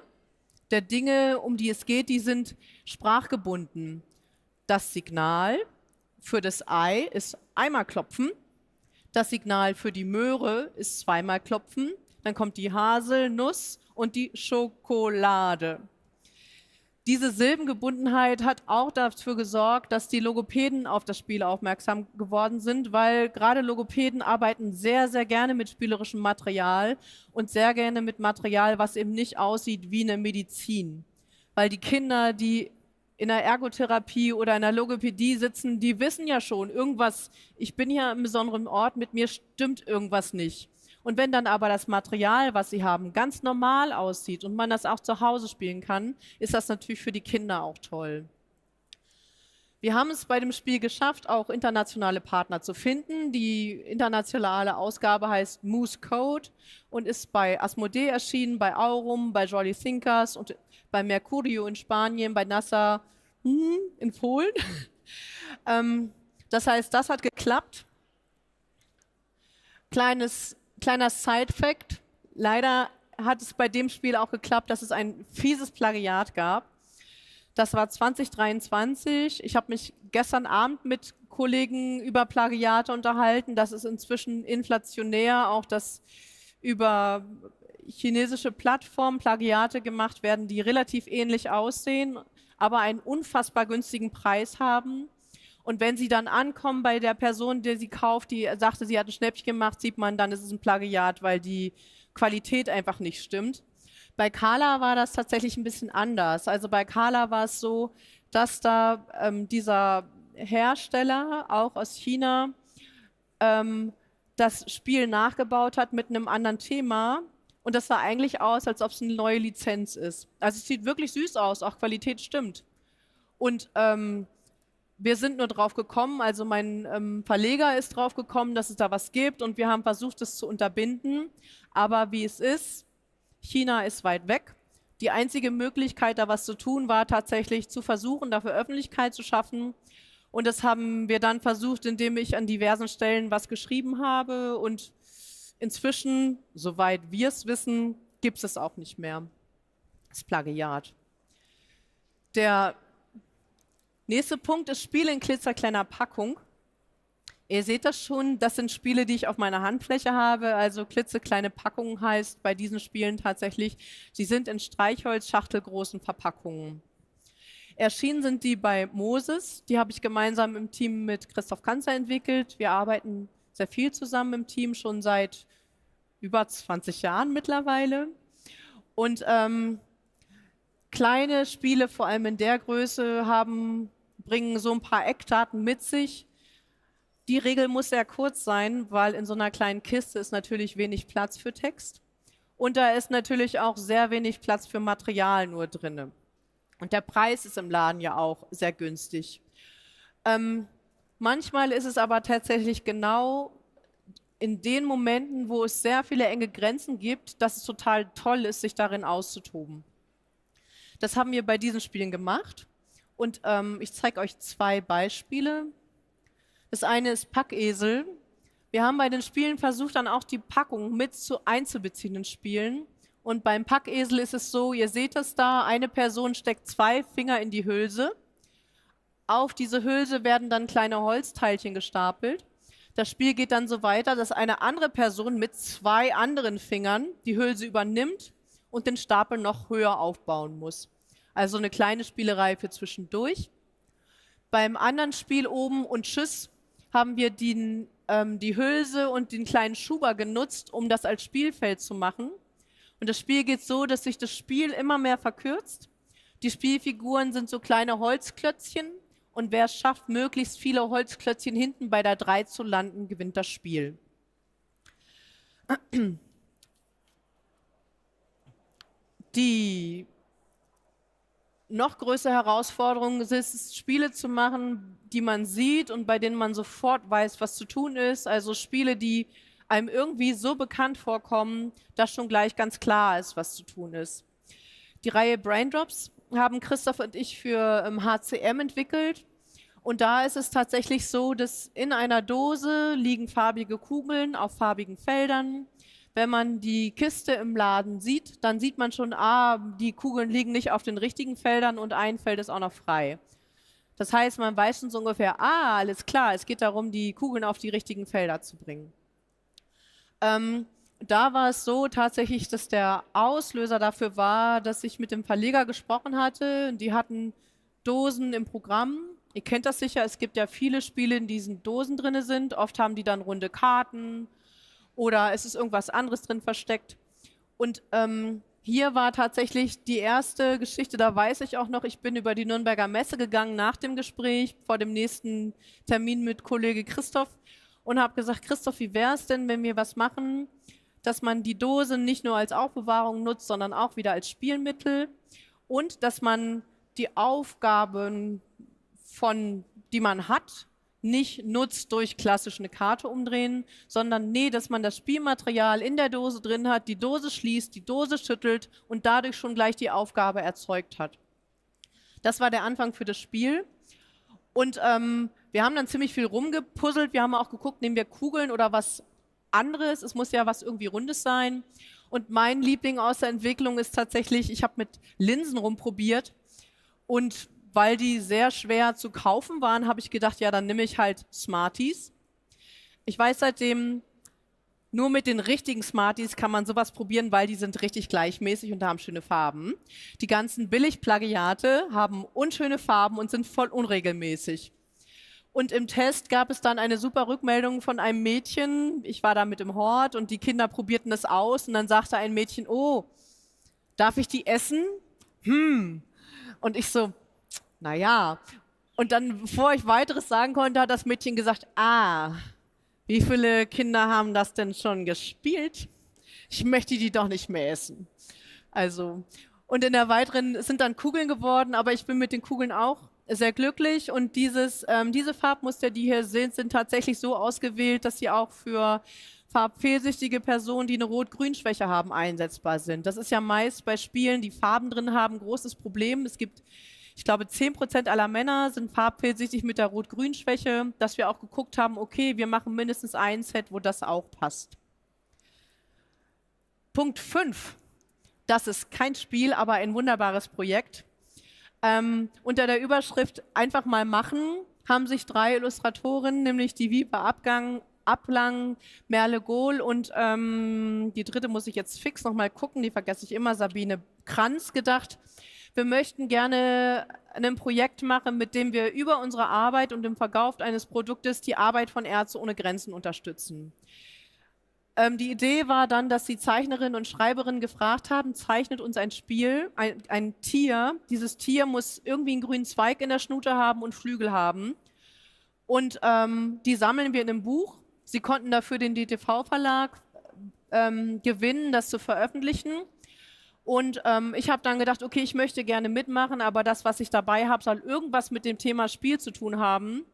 [SPEAKER 7] der Dinge, um die es geht, die sind sprachgebunden. Das Signal für das Ei ist einmal klopfen, das Signal für die Möhre ist zweimal klopfen, dann kommt die Haselnuss und die Schokolade. Diese Silbengebundenheit hat auch dafür gesorgt, dass die Logopäden auf das Spiel aufmerksam geworden sind, weil gerade Logopäden arbeiten sehr, sehr gerne mit spielerischem Material und sehr gerne mit Material, was eben nicht aussieht wie eine Medizin. Weil die Kinder, die in der Ergotherapie oder in der Logopädie sitzen, die wissen ja schon, irgendwas, ich bin hier am besonderen Ort, mit mir stimmt irgendwas nicht. Und wenn dann aber das Material, was sie haben, ganz normal aussieht und man das auch zu Hause spielen kann, ist das natürlich für die Kinder auch toll. Wir haben es bei dem Spiel geschafft, auch internationale Partner zu finden. Die internationale Ausgabe heißt Moose Code und ist bei Asmodee erschienen, bei Aurum, bei Jolly Thinkers und bei Mercurio in Spanien, bei NASA in Polen. Das heißt, das hat geklappt. Kleiner Side-Fact, leider hat es bei dem Spiel auch geklappt, dass es ein fieses Plagiat gab. Das war 2023. Ich habe mich gestern Abend mit Kollegen über Plagiate unterhalten. Das ist inzwischen inflationär, auch dass über chinesische Plattformen Plagiate gemacht werden, die relativ ähnlich aussehen, aber einen unfassbar günstigen Preis haben. Und wenn sie dann ankommen bei der Person, die sie kauft, die sagte, sie hat ein Schnäppchen gemacht, sieht man, dann ist es ein Plagiat, weil die Qualität einfach nicht stimmt. Bei Carla war das tatsächlich ein bisschen anders. Also bei Carla war es so, dass da dieser Hersteller, auch aus China, das Spiel nachgebaut hat mit einem anderen Thema. Und das sah eigentlich aus, als ob es eine neue Lizenz ist. Also es sieht wirklich süß aus, auch Qualität stimmt. Und wir sind nur drauf gekommen, also mein Verleger ist drauf gekommen, dass es da was gibt und wir haben versucht, es zu unterbinden. Aber wie es ist, China ist weit weg. Die einzige Möglichkeit, da was zu tun, war tatsächlich zu versuchen, dafür Öffentlichkeit zu schaffen. Und das haben wir dann versucht, indem ich an diversen Stellen was geschrieben habe. Und inzwischen, soweit wir es wissen, gibt es auch nicht mehr. Das Plagiat. Der nächste Punkt ist Spiele in klitzekleiner Packung. Ihr seht das schon, das sind Spiele, die ich auf meiner Handfläche habe. Also klitzekleine Packungen heißt bei diesen Spielen tatsächlich, sie sind in Streichholz-schachtelgroßen Verpackungen. Erschienen sind die bei Moses, die habe ich gemeinsam im Team mit Christoph Kanzer entwickelt. Wir arbeiten sehr viel zusammen im Team, schon seit über 20 Jahren mittlerweile. Und kleine Spiele, vor allem in der Größe, bringen so ein paar Eckdaten mit sich. Die Regel muss sehr kurz sein, weil in so einer kleinen Kiste ist natürlich wenig Platz für Text. Und da ist natürlich auch sehr wenig Platz für Material nur drin. Und der Preis ist im Laden ja auch sehr günstig. Manchmal ist es aber tatsächlich genau in den Momenten, wo es sehr viele enge Grenzen gibt, dass es total toll ist, sich darin auszutoben. Das haben wir bei diesen Spielen gemacht. Und ich zeige euch 2 Beispiele. Das eine ist Packesel. Wir haben bei den Spielen versucht, dann auch die Packung mit einzubeziehen in Spielen. Und beim Packesel ist es so, ihr seht es da, eine Person steckt 2 Finger in die Hülse. Auf diese Hülse werden dann kleine Holzteilchen gestapelt. Das Spiel geht dann so weiter, dass eine andere Person mit 2 anderen Fingern die Hülse übernimmt und den Stapel noch höher aufbauen muss. Also eine kleine Spielerei für zwischendurch. Beim anderen Spiel oben und Tschüss haben wir die Hülse und den kleinen Schuber genutzt, um das als Spielfeld zu machen. Und das Spiel geht so, dass sich das Spiel immer mehr verkürzt. Die Spielfiguren sind so kleine Holzklötzchen und wer es schafft, möglichst viele Holzklötzchen hinten bei der 3 zu landen, gewinnt das Spiel. Die noch größere Herausforderung ist es, Spiele zu machen, die man sieht und bei denen man sofort weiß, was zu tun ist. Also Spiele, die einem irgendwie so bekannt vorkommen, dass schon gleich ganz klar ist, was zu tun ist. Die Reihe Braindrops haben Christoph und ich für HCM entwickelt. Und da ist es tatsächlich so, dass in einer Dose liegen farbige Kugeln auf farbigen Feldern. Wenn man die Kiste im Laden sieht, dann sieht man schon, die Kugeln liegen nicht auf den richtigen Feldern und ein Feld ist auch noch frei. Das heißt, man weiß schon so ungefähr, alles klar, es geht darum, die Kugeln auf die richtigen Felder zu bringen. Da war es so tatsächlich, dass der Auslöser dafür war, dass ich mit dem Verleger gesprochen hatte. Die hatten Dosen im Programm. Ihr kennt das sicher, es gibt ja viele Spiele, in diesen Dosen drin sind. Oft haben die dann runde Karten oder es ist irgendwas anderes drin versteckt. Und hier war tatsächlich die erste Geschichte, da weiß ich auch noch, ich bin über die Nürnberger Messe gegangen nach dem Gespräch, vor dem nächsten Termin mit Kollege Christoph und habe gesagt, Christoph, wie wäre es denn, wenn wir was machen, dass man die Dose nicht nur als Aufbewahrung nutzt, sondern auch wieder als Spielmittel und dass man die Aufgaben, die man hat, nicht nutzt durch klassisch eine Karte umdrehen, sondern dass man das Spielmaterial in der Dose drin hat, die Dose schließt, die Dose schüttelt und dadurch schon gleich die Aufgabe erzeugt hat. Das war der Anfang für das Spiel. Und wir haben dann ziemlich viel rumgepuzzelt. Wir haben auch geguckt, nehmen wir Kugeln oder was anderes. Es muss ja was irgendwie Rundes sein. Und mein Liebling aus der Entwicklung ist tatsächlich, ich habe mit Linsen rumprobiert und weil die sehr schwer zu kaufen waren, habe ich gedacht, ja, dann nehme ich halt Smarties. Ich weiß seitdem, nur mit den richtigen Smarties kann man sowas probieren, weil die sind richtig gleichmäßig und haben schöne Farben. Die ganzen Billigplagiate haben unschöne Farben und sind voll unregelmäßig. Und im Test gab es dann eine super Rückmeldung von einem Mädchen. Ich war da mit im Hort und die Kinder probierten es aus und dann sagte ein Mädchen, oh, darf ich die essen? Und ich so, naja. Und dann, bevor ich weiteres sagen konnte, hat das Mädchen gesagt, wie viele Kinder haben das denn schon gespielt? Ich möchte die doch nicht mehr essen. Also, und in der weiteren sind dann Kugeln geworden, aber ich bin mit den Kugeln auch sehr glücklich. Und diese Farbmuster, die hier sind tatsächlich so ausgewählt, dass sie auch für farbfehlsüchtige Personen, die eine Rot-Grün-Schwäche haben, einsetzbar sind. Das ist ja meist bei Spielen, die Farben drin haben, ein großes Problem. Es gibt, ich glaube, 10% aller Männer sind farbfehlsüchtig mit der Rot-Grün-Schwäche, dass wir auch geguckt haben, okay, wir machen mindestens ein Set, wo das auch passt. Punkt 5. Das ist kein Spiel, aber ein wunderbares Projekt. Unter der Überschrift "Einfach mal machen" haben sich 3 Illustratoren, nämlich die Wiebe Ablang, Merle Gohl und die dritte muss ich jetzt fix nochmal gucken, die vergesse ich immer, Sabine Kranz, gedacht, wir möchten gerne ein Projekt machen, mit dem wir über unsere Arbeit und den Verkauf eines Produktes die Arbeit von Ärzte ohne Grenzen unterstützen. Die Idee war dann, dass die Zeichnerin und Schreiberin gefragt haben, zeichnet uns ein Spiel, ein Tier. Dieses Tier muss irgendwie einen grünen Zweig in der Schnute haben und Flügel haben. Und die sammeln wir in einem Buch. Sie konnten dafür den DTV-Verlag gewinnen, das zu veröffentlichen. Und ich habe dann gedacht, okay, ich möchte gerne mitmachen, aber das, was ich dabei habe, soll irgendwas mit dem Thema Spiel zu tun haben.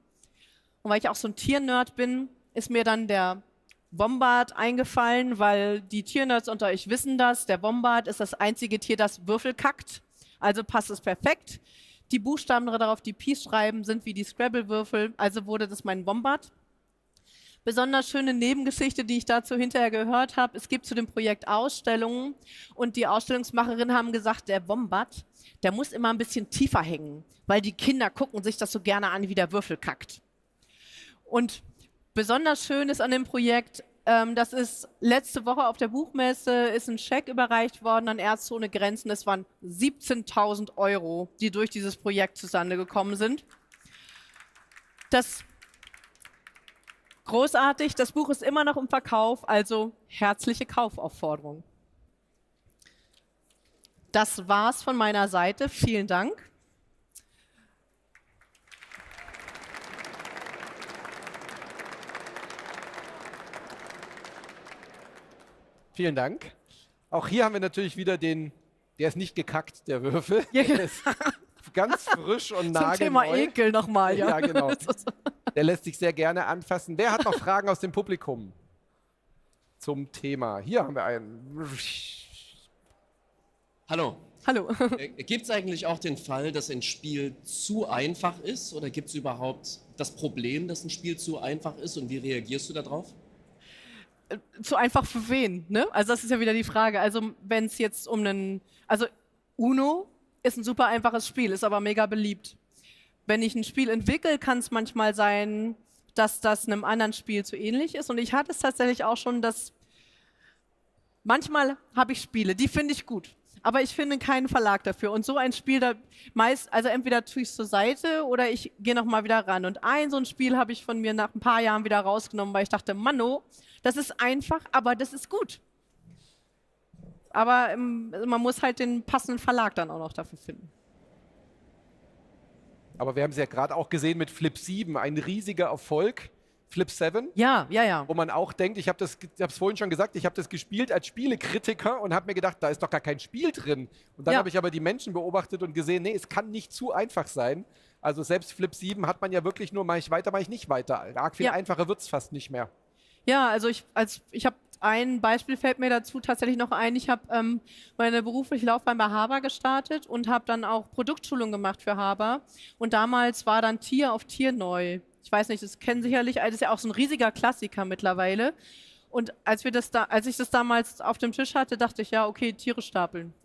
[SPEAKER 7] Und weil ich auch so ein Tiernerd bin, ist mir dann der Wombat eingefallen, weil die Tiernerds unter euch wissen das. Der Wombat ist das einzige Tier, das Würfel kackt. Also passt es perfekt. Die Buchstaben darauf, die Pi schreiben, sind wie die Scrabble-Würfel. Also wurde das mein Wombat. Besonders schöne Nebengeschichte, die ich dazu hinterher gehört habe. Es gibt zu dem Projekt Ausstellungen und die Ausstellungsmacherinnen haben gesagt, der Wombat, der muss immer ein bisschen tiefer hängen, weil die Kinder gucken sich das so gerne an, wie der Würfel kackt. Und besonders schön ist an dem Projekt, das ist letzte Woche auf der Buchmesse, ist ein Scheck überreicht worden an Ärzte ohne Grenzen. Es waren 17.000 €, die durch dieses Projekt zustande gekommen sind. Das großartig, das Buch ist immer noch im Verkauf, also herzliche Kaufaufforderung. Das war's von meiner Seite. Vielen Dank.
[SPEAKER 2] Vielen Dank. Auch hier haben wir natürlich wieder den, der ist nicht gekackt, der Würfel.
[SPEAKER 7] Ja.
[SPEAKER 2] Der ist ganz frisch und nagelneu.
[SPEAKER 7] Zum Thema Ekel nochmal, ja.
[SPEAKER 2] Ja, genau. Der lässt sich sehr gerne anfassen. Wer hat noch Fragen aus dem Publikum zum Thema? Hier haben wir einen.
[SPEAKER 8] Hallo.
[SPEAKER 7] Hallo.
[SPEAKER 8] Gibt es eigentlich auch den Fall, dass ein Spiel zu einfach ist? Oder gibt es überhaupt das Problem, dass ein Spiel zu einfach ist? Und wie reagierst du darauf?
[SPEAKER 7] Zu einfach für wen? Ne? Also das ist ja wieder die Frage. Also wenn es jetzt um einen... Also Uno ist ein super einfaches Spiel, ist aber mega beliebt. Wenn ich ein Spiel entwickle, kann es manchmal sein, dass das einem anderen Spiel zu ähnlich ist. Und ich hatte es tatsächlich auch schon, dass manchmal habe ich Spiele, die finde ich gut. Aber ich finde keinen Verlag dafür. Und so ein Spiel, da meist, also entweder tue ich es zur Seite oder ich gehe nochmal wieder ran. Und so ein Spiel habe ich von mir nach ein paar Jahren wieder rausgenommen, weil ich dachte, Manno, das ist einfach, aber das ist gut. Aber man muss halt den passenden Verlag dann auch noch dafür finden.
[SPEAKER 2] Aber wir haben es ja gerade auch gesehen mit Flip 7, ein riesiger Erfolg. Flip 7?
[SPEAKER 7] Ja, ja, ja.
[SPEAKER 2] Wo man auch denkt, ich habe es vorhin schon gesagt, ich habe das gespielt als Spielekritiker und habe mir gedacht, da ist doch gar kein Spiel drin. Und dann habe ich aber die Menschen beobachtet und gesehen, nee, es kann nicht zu einfach sein. Also selbst Flip 7 hat man ja wirklich nur, mache ich weiter, mache ich nicht weiter. Arg viel einfacher wird es fast nicht mehr.
[SPEAKER 7] Ja, also ich habe ein Beispiel fällt mir dazu tatsächlich noch ein. Ich habe meine berufliche Laufbahn bei Haber gestartet und habe dann auch Produktschulung gemacht für Haber. Und damals war dann Tier auf Tier neu. Ich weiß nicht, das kennen sicherlich, das ist ja auch so ein riesiger Klassiker mittlerweile. Und als ich das damals auf dem Tisch hatte, dachte ich, ja, okay, Tiere stapeln.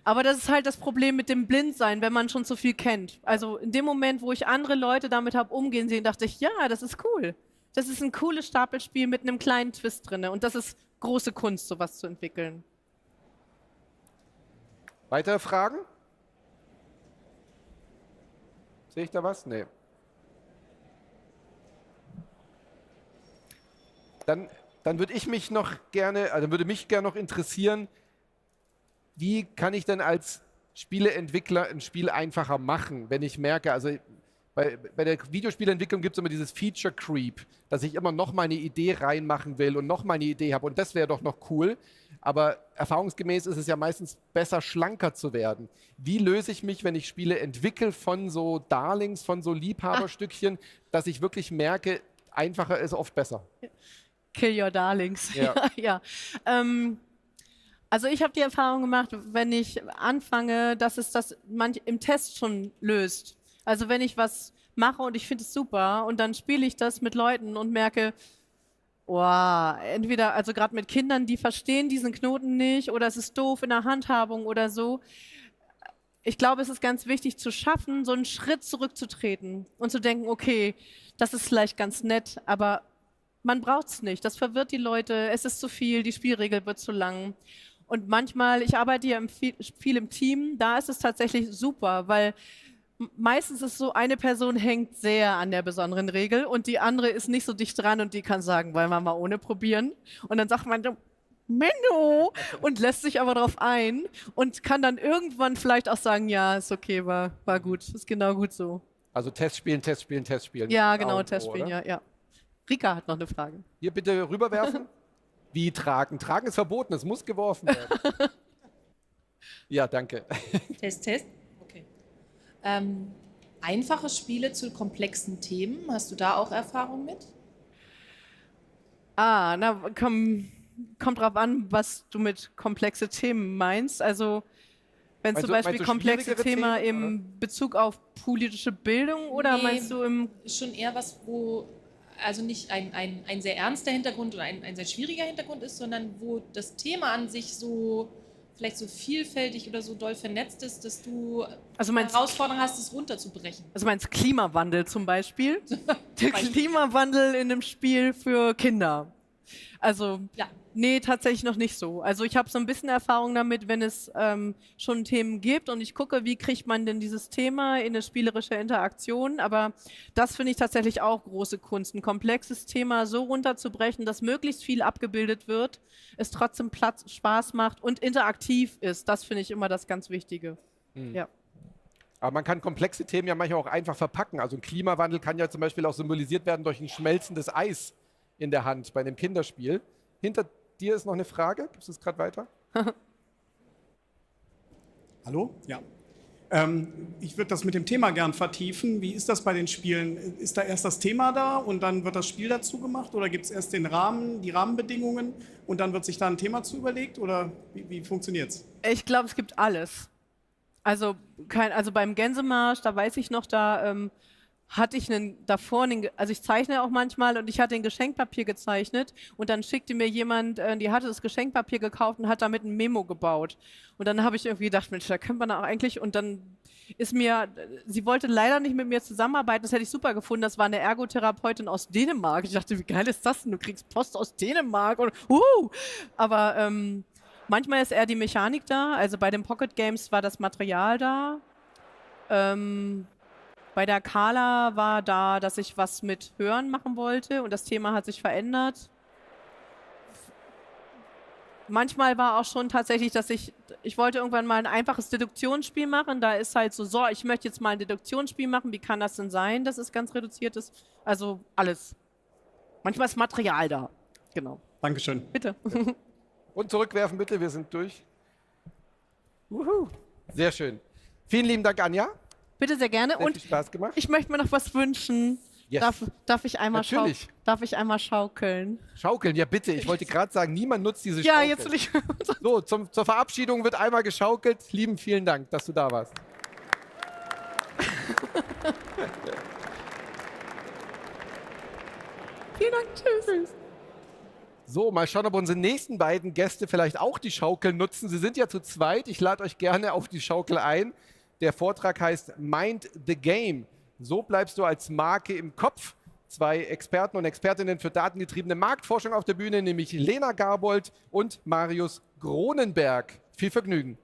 [SPEAKER 7] Aber das ist halt das Problem mit dem Blindsein, wenn man schon so viel kennt. Also in dem Moment, wo ich andere Leute damit habe umgehen sehen, dachte ich, ja, das ist cool. Das ist ein cooles Stapelspiel mit einem kleinen Twist drin. Und das ist große Kunst, sowas zu entwickeln.
[SPEAKER 2] Weitere Fragen? Sehe ich da was? Nee. Dann würde mich gerne noch interessieren, wie kann ich denn als Spieleentwickler ein Spiel einfacher machen, wenn ich merke, also bei der Videospielentwicklung gibt es immer dieses Feature Creep, dass ich immer noch mal eine Idee reinmachen will und noch mal eine Idee habe und das wäre doch noch cool, aber erfahrungsgemäß ist es ja meistens besser, schlanker zu werden. Wie löse ich mich, wenn ich Spiele entwickle von so Darlings, von so Liebhaberstückchen, dass ich wirklich merke, einfacher ist oft besser?
[SPEAKER 7] Kill your darlings.
[SPEAKER 2] Ja.
[SPEAKER 7] Ja. Also ich habe die Erfahrung gemacht, wenn ich anfange, dass es das im Test schon löst. Also wenn ich was mache und ich finde es super und dann spiele ich das mit Leuten und merke, wow, entweder, also gerade mit Kindern, die verstehen diesen Knoten nicht oder es ist doof in der Handhabung oder so. Ich glaube, es ist ganz wichtig zu schaffen, so einen Schritt zurückzutreten und zu denken, okay, das ist vielleicht ganz nett, aber man braucht es nicht. Das verwirrt die Leute, es ist zu viel, die Spielregel wird zu lang. Und manchmal, ich arbeite ja viel im Team, da ist es tatsächlich super, weil meistens ist es so, eine Person hängt sehr an der besonderen Regel und die andere ist nicht so dicht dran und die kann sagen, wollen wir mal ohne probieren? Und dann sagt man, Menno, und lässt sich aber darauf ein und kann dann irgendwann vielleicht auch sagen, ja, ist okay, war gut, ist genau gut so.
[SPEAKER 2] Also Testspielen.
[SPEAKER 7] Ja, genau, Testspielen, ja. Rika hat noch eine Frage.
[SPEAKER 2] Hier bitte rüberwerfen. Wie tragen? Tragen ist verboten, es muss geworfen werden. Ja, danke.
[SPEAKER 13] Test, Test. Okay. Einfache Spiele zu komplexen Themen, hast du da auch Erfahrung mit?
[SPEAKER 7] Kommt drauf an, was du mit komplexe Themen meinst. Also wenn zum Beispiel komplexe Thema im Bezug auf politische Bildung oder meinst du im...
[SPEAKER 13] Schon eher was, wo also nicht ein sehr ernster Hintergrund oder ein sehr schwieriger Hintergrund ist, sondern wo das Thema an sich so vielleicht so vielfältig oder so doll vernetzt ist, dass du Herausforderungen hast, es runterzubrechen.
[SPEAKER 7] Also meinst Klimawandel zum Beispiel? Der Klimawandel in einem Spiel für Kinder. Also, nee, tatsächlich noch nicht so. Also ich habe so ein bisschen Erfahrung damit, wenn es schon Themen gibt und ich gucke, wie kriegt man denn dieses Thema in eine spielerische Interaktion. Aber das finde ich tatsächlich auch große Kunst. Ein komplexes Thema so runterzubrechen, dass möglichst viel abgebildet wird, es trotzdem Spaß macht und interaktiv ist. Das finde ich immer das ganz Wichtige. Ja.
[SPEAKER 2] Aber man kann komplexe Themen ja manchmal auch einfach verpacken. Also ein Klimawandel kann ja zum Beispiel auch symbolisiert werden durch ein schmelzendes Eis in der Hand bei einem Kinderspiel. Hinter dir ist noch eine Frage. Gibst du es gerade weiter?
[SPEAKER 14] Hallo? Ja. Ich würde das mit dem Thema gern vertiefen. Wie ist das bei den Spielen? Ist da erst das Thema da und dann wird das Spiel dazu gemacht? Oder gibt es erst den Rahmen, die Rahmenbedingungen und dann wird sich da ein Thema zu überlegt? Oder wie funktioniert es?
[SPEAKER 7] Ich glaube, es gibt alles. Also beim Gänsemarsch, da weiß ich noch, da hatte ich also ich zeichne auch manchmal und ich hatte ein Geschenkpapier gezeichnet und dann schickte mir jemand, die hatte das Geschenkpapier gekauft und hat damit ein Memo gebaut. Und dann habe ich irgendwie gedacht, Mensch, da könnte man auch eigentlich, und dann sie wollte leider nicht mit mir zusammenarbeiten, das hätte ich super gefunden, das war eine Ergotherapeutin aus Dänemark. Ich dachte, wie geil ist das denn, du kriegst Post aus Dänemark und aber manchmal ist eher die Mechanik da, also bei den Pocket Games war das Material da. Bei der Carla war da, dass ich was mit Hören machen wollte und das Thema hat sich verändert. Manchmal war auch schon tatsächlich, dass ich wollte irgendwann mal ein einfaches Deduktionsspiel machen. Da ist halt so, ich möchte jetzt mal ein Deduktionsspiel machen. Wie kann das denn sein, dass es ganz reduziert ist? Also alles. Manchmal ist Material da. Genau.
[SPEAKER 14] Dankeschön.
[SPEAKER 7] Bitte.
[SPEAKER 2] Und zurückwerfen bitte, wir sind durch. Sehr schön. Vielen lieben Dank, Anja.
[SPEAKER 7] Bitte sehr gerne.
[SPEAKER 2] Sehr
[SPEAKER 7] und
[SPEAKER 2] viel Spaß gemacht.
[SPEAKER 7] Ich möchte mir noch was wünschen.
[SPEAKER 2] Yes.
[SPEAKER 7] Darf ich einmal
[SPEAKER 2] Natürlich.
[SPEAKER 7] Darf ich einmal schaukeln?
[SPEAKER 2] Schaukeln, ja bitte. Ich wollte gerade sagen, niemand nutzt diese
[SPEAKER 7] Ja,
[SPEAKER 2] Schaukel.
[SPEAKER 7] jetzt will ich.
[SPEAKER 2] So, zur Verabschiedung wird einmal geschaukelt. Lieben, vielen Dank, dass du da warst.
[SPEAKER 7] Vielen Dank, tschüss.
[SPEAKER 2] So, mal schauen, ob unsere nächsten beiden Gäste vielleicht auch die Schaukel nutzen. Sie sind ja zu zweit. Ich lade euch gerne auf die Schaukel ein. Der Vortrag heißt Mind the Game. So bleibst du als Marke im Kopf. Zwei Experten und Expertinnen für datengetriebene Marktforschung auf der Bühne, nämlich Lena Garbold und Marius Gronenberg. Viel Vergnügen.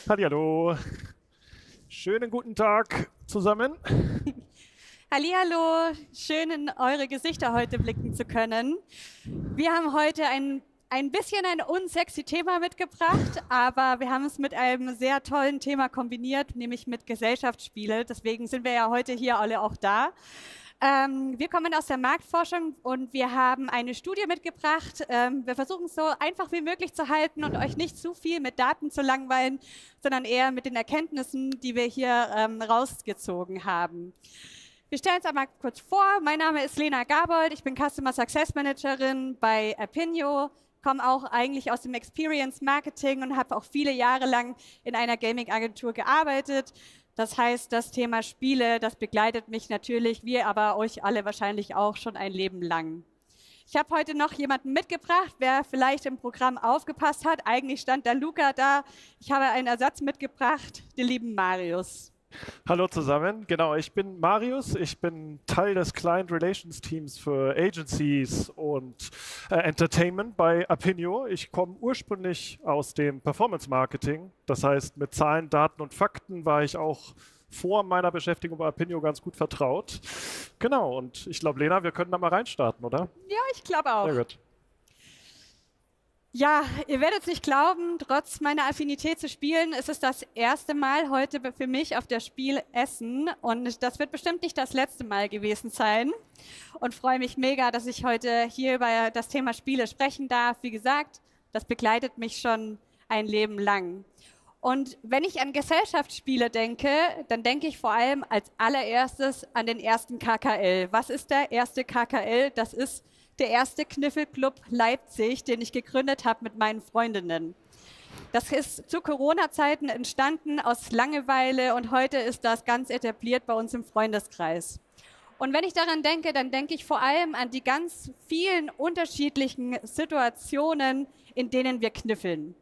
[SPEAKER 20] Hallihallo. Schönen guten Tag zusammen.
[SPEAKER 21] Hallihallo, schön in eure Gesichter heute blicken zu können. Wir haben heute ein bisschen ein unsexy Thema mitgebracht, aber wir haben es mit einem sehr tollen Thema kombiniert, nämlich mit Gesellschaftsspiele. Deswegen sind wir ja heute hier alle auch da. Wir kommen aus der Marktforschung und wir haben eine Studie mitgebracht. Wir versuchen es so einfach wie möglich zu halten und euch nicht zu viel mit Daten zu langweilen, sondern eher mit den Erkenntnissen, die wir hier rausgezogen haben. Wir stellen uns einmal kurz vor. Mein Name ist Lena Garbold. Ich bin Customer Success Managerin bei Apinio, komme auch eigentlich aus dem Experience Marketing und habe auch viele Jahre lang in einer Gaming-Agentur gearbeitet. Das heißt, das Thema Spiele, das begleitet mich natürlich, wie aber euch alle wahrscheinlich auch schon ein Leben lang. Ich habe heute noch jemanden mitgebracht, wer vielleicht im Programm aufgepasst hat. Eigentlich stand der Luca da. Ich habe einen Ersatz mitgebracht, den lieben Marius.
[SPEAKER 20] Hallo zusammen, genau, ich bin Marius, ich bin Teil des Client Relations Teams für Agencies und Entertainment bei Apinio. Ich komme ursprünglich aus dem Performance Marketing, das heißt mit Zahlen, Daten und Fakten war ich auch vor meiner Beschäftigung bei Apinio ganz gut vertraut. Genau, und ich glaube, Lena, wir können da mal reinstarten, oder?
[SPEAKER 21] Ja, ich glaube auch.
[SPEAKER 20] Sehr gut.
[SPEAKER 21] Ja, ihr werdet es nicht glauben, trotz meiner Affinität zu Spielen ist es das erste Mal heute für mich auf der SPIEL Essen und das wird bestimmt nicht das letzte Mal gewesen sein und freue mich mega, dass ich heute hier über das Thema Spiele sprechen darf. Wie gesagt, das begleitet mich schon ein Leben lang. Und wenn ich an Gesellschaftsspiele denke, dann denke ich vor allem als allererstes an den ersten KKL. Was ist der erste KKL? Das ist der erste Kniffelclub Leipzig, den ich gegründet habe mit meinen Freundinnen. Das ist zu Corona-Zeiten entstanden aus Langeweile und heute ist das ganz etabliert bei uns im Freundeskreis. Und wenn ich daran denke, dann denke ich vor allem an die ganz vielen unterschiedlichen Situationen, in denen wir kniffeln.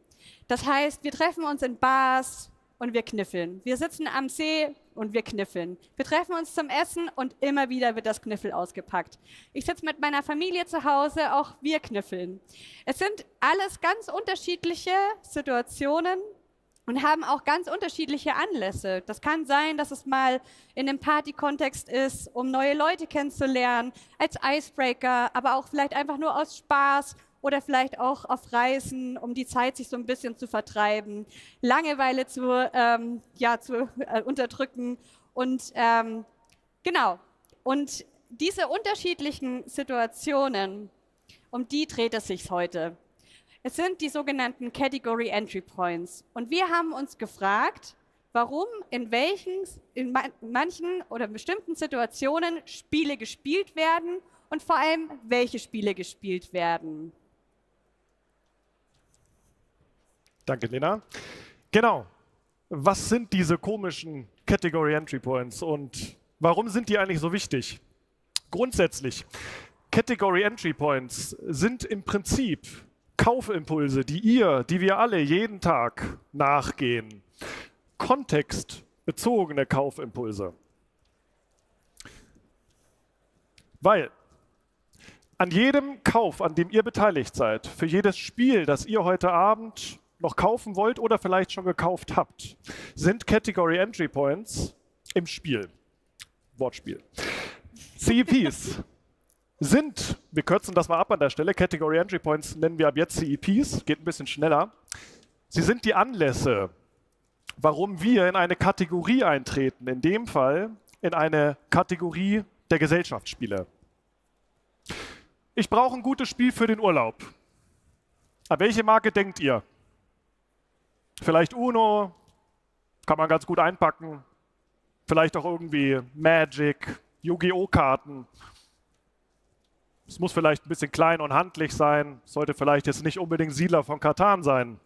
[SPEAKER 21] Das heißt, wir treffen uns in Bars und wir kniffeln. Wir sitzen am See und wir kniffeln. Wir treffen uns zum Essen und immer wieder wird das Kniffel ausgepackt. Ich sitze mit meiner Familie zu Hause, auch wir kniffeln. Es sind alles ganz unterschiedliche Situationen und haben auch ganz unterschiedliche Anlässe. Das kann sein, dass es mal in einem Party-Kontext ist, um neue Leute kennenzulernen, als Icebreaker, aber auch vielleicht einfach nur aus Spaß oder vielleicht auch auf Reisen, um die Zeit sich so ein bisschen zu vertreiben, Langeweile zu unterdrücken. Und genau. Und diese unterschiedlichen Situationen, um die dreht es sich heute. Es sind die sogenannten Category Entry Points. Und wir haben uns gefragt, warum in manchen oder bestimmten Situationen Spiele gespielt werden und vor allem, welche Spiele gespielt werden.
[SPEAKER 20] Danke, Lena. Genau. Was sind diese komischen Category Entry Points und warum sind die eigentlich so wichtig? Grundsätzlich, Category Entry Points sind im Prinzip Kaufimpulse, die wir alle jeden Tag nachgehen. Kontextbezogene Kaufimpulse. Weil an jedem Kauf, an dem ihr beteiligt seid, für jedes Spiel, das ihr heute Abend noch kaufen wollt oder vielleicht schon gekauft habt, sind Category Entry Points im Spiel. Wortspiel. CEPs sind, wir kürzen das mal ab an der Stelle, Category Entry Points nennen wir ab jetzt CEPs, geht ein bisschen schneller. Sie sind die Anlässe, warum wir in eine Kategorie eintreten, in dem Fall in eine Kategorie der Gesellschaftsspiele. Ich brauche ein gutes Spiel für den Urlaub. An welche Marke denkt ihr? Vielleicht Uno, kann man ganz gut einpacken. Vielleicht auch irgendwie Magic, Yu-Gi-Oh! Karten. Es muss vielleicht ein bisschen klein und handlich sein, sollte vielleicht jetzt nicht unbedingt Siedler von Karten sein.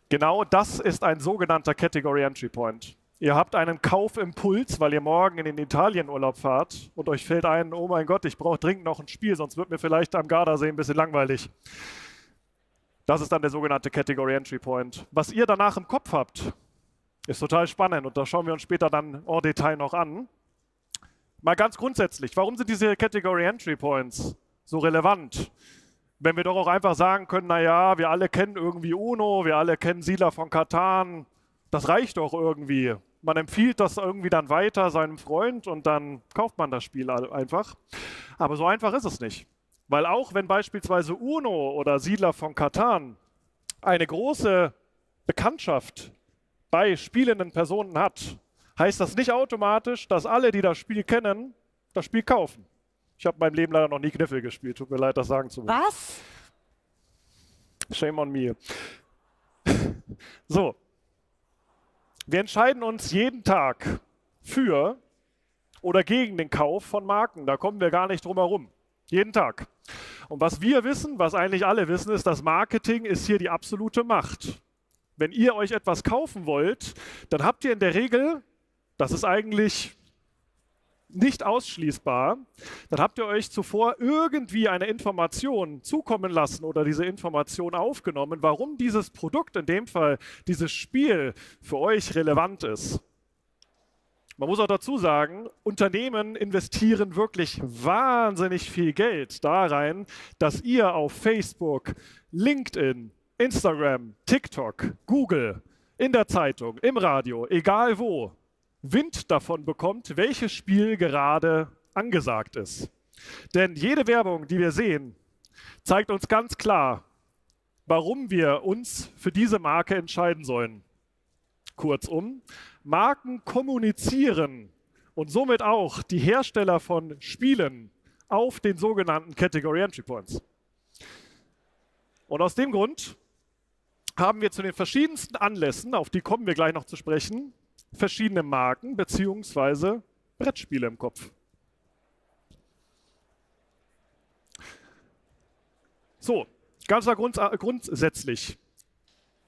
[SPEAKER 20] Genau das ist ein sogenannter Category Entry Point. Ihr habt einen Kaufimpuls, weil ihr morgen in den Italienurlaub fahrt und euch fällt ein, oh mein Gott, ich brauche dringend noch ein Spiel, sonst wird mir vielleicht am Gardasee ein bisschen langweilig. Das ist dann der sogenannte Category Entry Point. Was ihr danach im Kopf habt, ist total spannend und das schauen wir uns später dann en Detail noch an. Mal ganz grundsätzlich, warum sind diese Category Entry Points so relevant? Wenn wir doch auch einfach sagen können, naja, wir alle kennen irgendwie Uno, wir alle kennen Siedler von Karten, das reicht doch irgendwie. Man empfiehlt das irgendwie dann weiter seinem Freund und dann kauft man das Spiel einfach. Aber so einfach ist es nicht. Weil auch wenn beispielsweise Uno oder Siedler von Karten eine große Bekanntschaft bei spielenden Personen hat, heißt das nicht automatisch, dass alle, die das Spiel kennen, das Spiel kaufen. Ich habe in meinem Leben leider noch nie Kniffel gespielt, tut mir leid, das sagen zu müssen.
[SPEAKER 21] Was?
[SPEAKER 20] Shame on me. So. Wir entscheiden uns jeden Tag für oder gegen den Kauf von Marken. Da kommen wir gar nicht drum herum. Jeden Tag. Und was wir wissen, was eigentlich alle wissen, ist, dass Marketing ist hier die absolute Macht. Wenn ihr euch etwas kaufen wollt, dann habt ihr in der Regel, das ist eigentlich nicht ausschließbar, dann habt ihr euch zuvor irgendwie eine Information zukommen lassen oder diese Information aufgenommen, warum dieses Produkt, in dem Fall dieses Spiel, für euch relevant ist. Man muss auch dazu sagen, Unternehmen investieren wirklich wahnsinnig viel Geld da rein, dass ihr auf Facebook, LinkedIn, Instagram, TikTok, Google, in der Zeitung, im Radio, egal wo, Wind davon bekommt, welches Spiel gerade angesagt ist. Denn jede Werbung, die wir sehen, zeigt uns ganz klar, warum wir uns für diese Marke entscheiden sollen. Kurzum, Marken kommunizieren und somit auch die Hersteller von Spielen auf den sogenannten Category Entry Points. Und aus dem Grund haben wir zu den verschiedensten Anlässen, auf die kommen wir gleich noch zu sprechen, verschiedene Marken bzw. Brettspiele im Kopf. So, ganz grundsätzlich.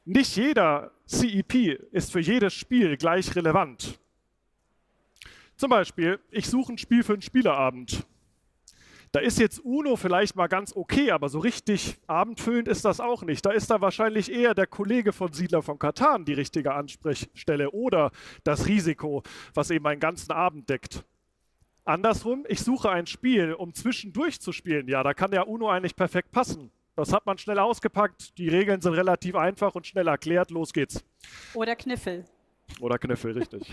[SPEAKER 20] Nicht jeder CEP ist für jedes Spiel gleich relevant. Zum Beispiel, ich suche ein Spiel für einen Spieleabend. Da ist jetzt Uno vielleicht mal ganz okay, aber so richtig abendfüllend ist das auch nicht. Da ist da wahrscheinlich eher der Kollege von Siedler von Catan die richtige Ansprechstelle oder das Risiko, was eben einen ganzen Abend deckt. Andersrum, ich suche ein Spiel, um zwischendurch zu spielen. Ja, da kann ja Uno eigentlich perfekt passen. Das hat man schnell ausgepackt, die Regeln sind relativ einfach und schnell erklärt, los geht's.
[SPEAKER 21] Oder Kniffel.
[SPEAKER 20] Oder Kniffel, richtig.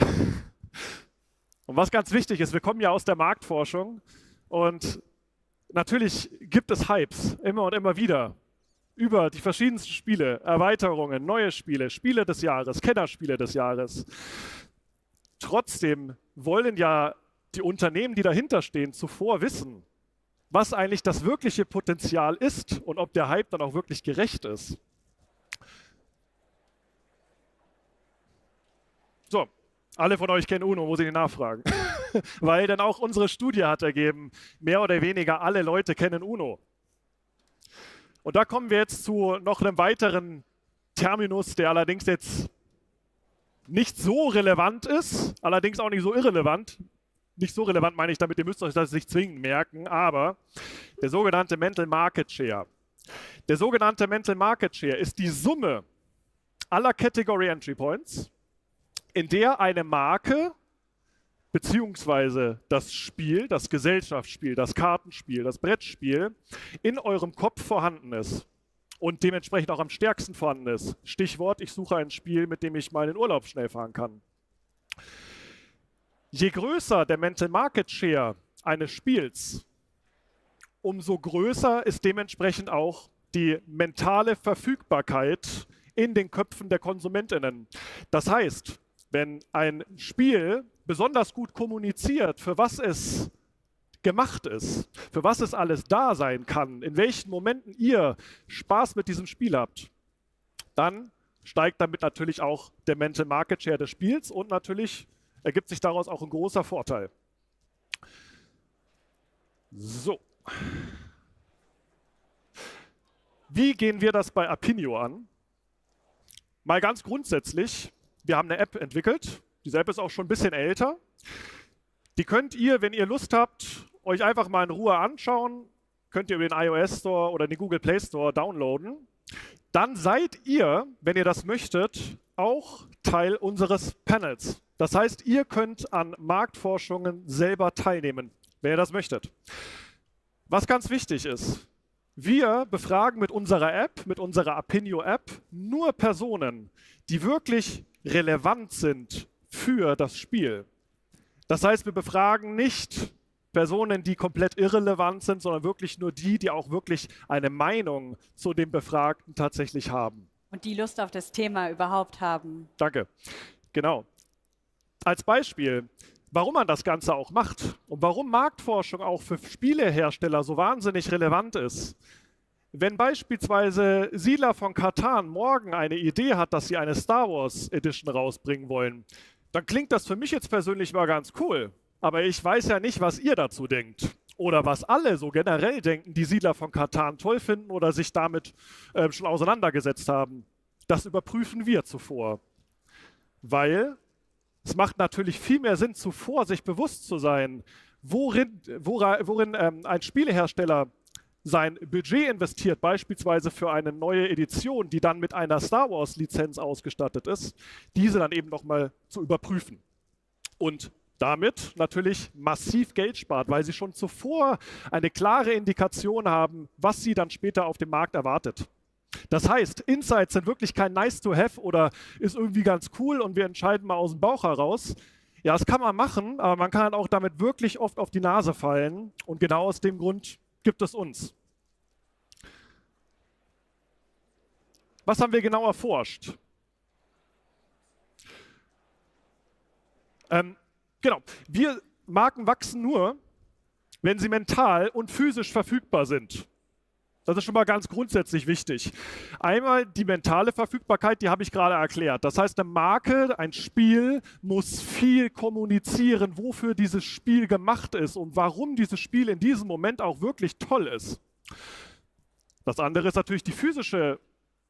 [SPEAKER 20] Und was ganz wichtig ist, wir kommen ja aus der Marktforschung und natürlich gibt es Hypes immer und immer wieder über die verschiedensten Spiele, Erweiterungen, neue Spiele, Spiele des Jahres, Kennerspiele des Jahres. Trotzdem wollen ja die Unternehmen, die dahinter stehen, zuvor wissen, was eigentlich das wirkliche Potenzial ist und ob der Hype dann auch wirklich gerecht ist. So, alle von euch kennen Uno, muss ich nicht nachfragen. Weil dann auch unsere Studie hat ergeben, mehr oder weniger alle Leute kennen Uno. Und da kommen wir jetzt zu noch einem weiteren Terminus, der allerdings jetzt nicht so relevant ist, allerdings auch nicht so irrelevant. Nicht so relevant meine ich damit, ihr müsst euch das nicht zwingend merken, aber der sogenannte Mental Market Share. Der sogenannte Mental Market Share ist die Summe aller Category Entry Points, in der eine Marke beziehungsweise das Spiel, das Gesellschaftsspiel, das Kartenspiel, das Brettspiel in eurem Kopf vorhanden ist und dementsprechend auch am stärksten vorhanden ist. Stichwort, ich suche ein Spiel, mit dem ich mal in den Urlaub schnell fahren kann. Je größer der Mental Market Share eines Spiels, umso größer ist dementsprechend auch die mentale Verfügbarkeit in den Köpfen der KonsumentInnen. Das heißt, wenn ein Spiel besonders gut kommuniziert, für was es gemacht ist, für was es alles da sein kann, in welchen Momenten ihr Spaß mit diesem Spiel habt, dann steigt damit natürlich auch der Mental Market Share des Spiels und natürlich ergibt sich daraus auch ein großer Vorteil. So. Wie gehen wir das bei Apinio an? Mal ganz grundsätzlich, wir haben eine App entwickelt. Diese App ist auch schon ein bisschen älter. Die könnt ihr, wenn ihr Lust habt, euch einfach mal in Ruhe anschauen. Könnt ihr über den iOS Store oder den Google Play Store downloaden. Dann seid ihr, wenn ihr das möchtet, auch Teil unseres Panels. Das heißt, ihr könnt an Marktforschungen selber teilnehmen, wenn ihr das möchtet. Was ganz wichtig ist, wir befragen mit unserer App, mit unserer Apinio-App, nur Personen, die wirklich relevant sind für das Spiel. Das heißt, wir befragen nicht Personen, die komplett irrelevant sind, sondern wirklich nur die, die auch wirklich eine Meinung zu dem Befragten tatsächlich haben.
[SPEAKER 21] Und die Lust auf das Thema überhaupt haben.
[SPEAKER 20] Danke. Genau. Als Beispiel, warum man das Ganze auch macht und warum Marktforschung auch für Spielehersteller so wahnsinnig relevant ist. Wenn beispielsweise Siedler von Catan morgen eine Idee hat, dass sie eine Star Wars Edition rausbringen wollen, dann klingt das für mich jetzt persönlich mal ganz cool. Aber ich weiß ja nicht, was ihr dazu denkt. Oder was alle so generell denken, die Siedler von Catan toll finden oder sich damit schon auseinandergesetzt haben. Das überprüfen wir zuvor. Weil es macht natürlich viel mehr Sinn, zuvor sich bewusst zu sein, worin ein Spielehersteller sein Budget investiert, beispielsweise für eine neue Edition, die dann mit einer Star Wars-Lizenz ausgestattet ist, diese dann eben nochmal zu überprüfen. Und damit natürlich massiv Geld spart, weil sie schon zuvor eine klare Indikation haben, was sie dann später auf dem Markt erwartet. Das heißt, Insights sind wirklich kein Nice-to-have oder ist irgendwie ganz cool und wir entscheiden mal aus dem Bauch heraus. Ja, das kann man machen, aber man kann auch damit wirklich oft auf die Nase fallen und genau aus dem Grund gibt es uns. Was haben wir genau erforscht? Genau, Marken wachsen nur, wenn sie mental und physisch verfügbar sind. Das ist schon mal ganz grundsätzlich wichtig. Einmal die mentale Verfügbarkeit, die habe ich gerade erklärt. Das heißt, eine Marke, ein Spiel muss viel kommunizieren, wofür dieses Spiel gemacht ist und warum dieses Spiel in diesem Moment auch wirklich toll ist. Das andere ist natürlich die physische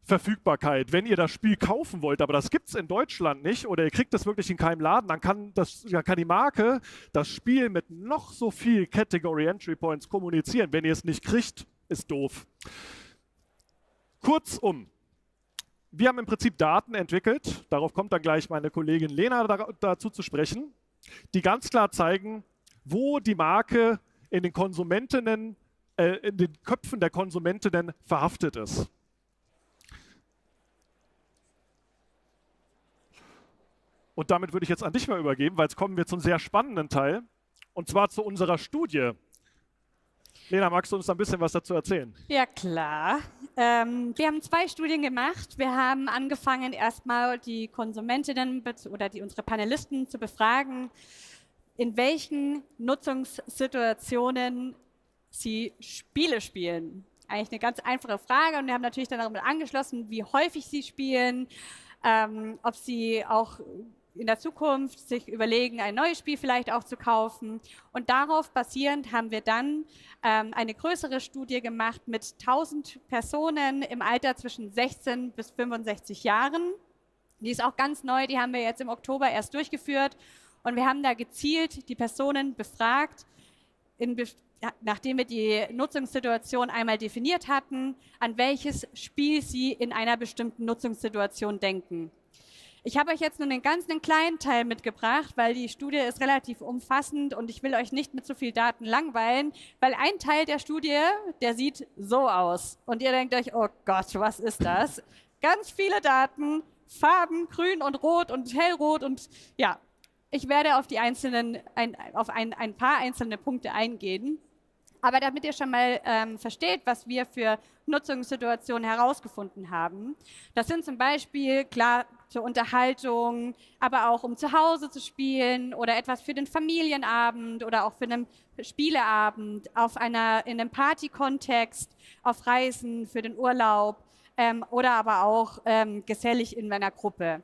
[SPEAKER 20] Verfügbarkeit. Wenn ihr das Spiel kaufen wollt, aber das gibt es in Deutschland nicht oder ihr kriegt das wirklich in keinem Laden, dann kann die Marke das Spiel mit noch so viel Category Entry Points kommunizieren. Wenn ihr es nicht kriegt, ist doof. Kurzum, wir haben im Prinzip Daten entwickelt, darauf kommt dann gleich meine Kollegin Lena dazu zu sprechen, die ganz klar zeigen, wo die Marke in den Köpfen der Konsumentinnen verhaftet ist. Und damit würde ich jetzt an dich mal übergeben, weil jetzt kommen wir zum sehr spannenden Teil, und zwar zu unserer Studie. Lena, magst du uns ein bisschen was dazu erzählen?
[SPEAKER 21] Ja, klar. Wir haben 2 Studien gemacht. Wir haben angefangen, erstmal die Konsumentinnen oder unsere Panelisten zu befragen, in welchen Nutzungssituationen sie Spiele spielen. Eigentlich eine ganz einfache Frage, und wir haben natürlich dann damit angeschlossen, wie häufig sie spielen, ob sie auch in der Zukunft sich überlegen, ein neues Spiel vielleicht auch zu kaufen. Und darauf basierend haben wir dann eine größere Studie gemacht mit 1000 Personen im Alter zwischen 16 bis 65 Jahren. Die ist auch ganz neu, die haben wir jetzt im Oktober erst durchgeführt. Und wir haben da gezielt die Personen befragt, nachdem wir die Nutzungssituation einmal definiert hatten, an welches Spiel sie in einer bestimmten Nutzungssituation denken. Ich habe euch jetzt nur einen ganz kleinen Teil mitgebracht, weil die Studie ist relativ umfassend und ich will euch nicht mit so viel Daten langweilen, weil ein Teil der Studie, der sieht so aus. Und ihr denkt euch, oh Gott, was ist das? Ganz viele Daten, Farben, grün und rot und hellrot, und ja, ich werde auf ein paar einzelne Punkte eingehen. Aber damit ihr schon mal versteht, was wir für Nutzungssituationen herausgefunden haben. Das sind zum Beispiel, klar, zur Unterhaltung, aber auch um zu Hause zu spielen oder etwas für den Familienabend oder auch für einen Spieleabend, in einem Party-Kontext, auf Reisen, für den Urlaub oder aber auch gesellig in einer Gruppe.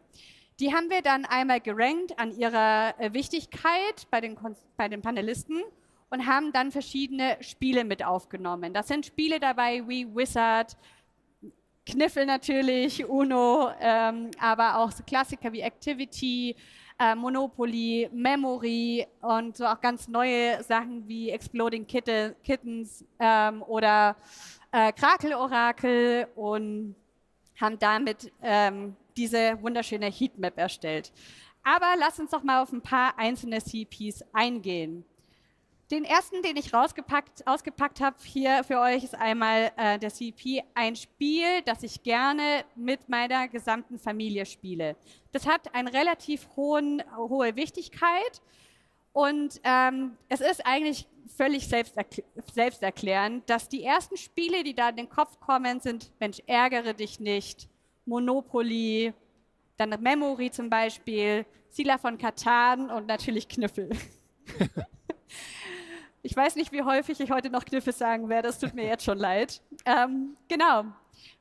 [SPEAKER 21] Die haben wir dann einmal gerankt an ihrer Wichtigkeit bei den Panelisten und haben dann verschiedene Spiele mit aufgenommen. Das sind Spiele dabei wie Wizard, Kniffel natürlich, Uno, aber auch so Klassiker wie Activity, Monopoly, Memory und so auch ganz neue Sachen wie Exploding Kittens oder Krakel-Orakel, und haben damit diese wunderschöne Heatmap erstellt. Aber lasst uns doch mal auf ein paar einzelne CPs eingehen. Den ersten, den ich ausgepackt habe hier für euch, ist einmal der CP, ein Spiel, das ich gerne mit meiner gesamten Familie spiele. Das hat eine relativ hohe Wichtigkeit und es ist eigentlich völlig selbsterklärend, dass die ersten Spiele, die da in den Kopf kommen, sind Mensch, ärgere dich nicht, Monopoly, dann Memory zum Beispiel, Siedler von Karten und natürlich Kniffel. Ich weiß nicht, wie häufig ich heute noch Kniffel sagen werde, es tut mir jetzt schon leid. Genau.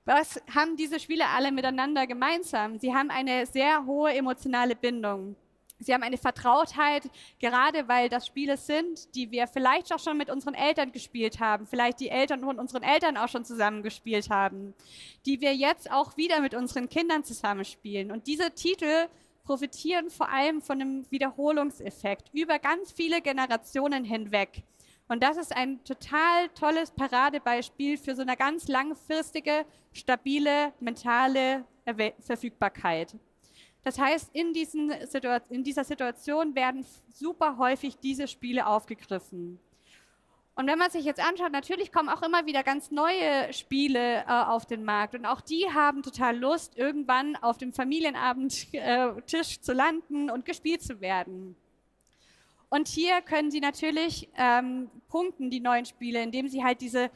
[SPEAKER 21] Was haben diese Spiele alle miteinander gemeinsam? Sie haben eine sehr hohe emotionale Bindung. Sie haben eine Vertrautheit, gerade weil das Spiele sind, die wir vielleicht auch schon mit unseren Eltern gespielt haben, vielleicht die Eltern von unseren Eltern auch schon zusammen gespielt haben, die wir jetzt auch wieder mit unseren Kindern zusammenspielen. Und diese Titel profitieren vor allem von einem Wiederholungseffekt über ganz viele Generationen hinweg. Und das ist ein total tolles Paradebeispiel für so eine ganz langfristige, stabile, mentale Verfügbarkeit. Das heißt, in dieser Situation werden super häufig diese Spiele aufgegriffen. Und wenn man sich jetzt anschaut, natürlich kommen auch immer wieder ganz neue Spiele auf den Markt. Und auch die haben total Lust, irgendwann auf dem Familienabendtisch zu landen und gespielt zu werden. Und hier können Sie natürlich punkten, die neuen Spiele, indem Sie halt diese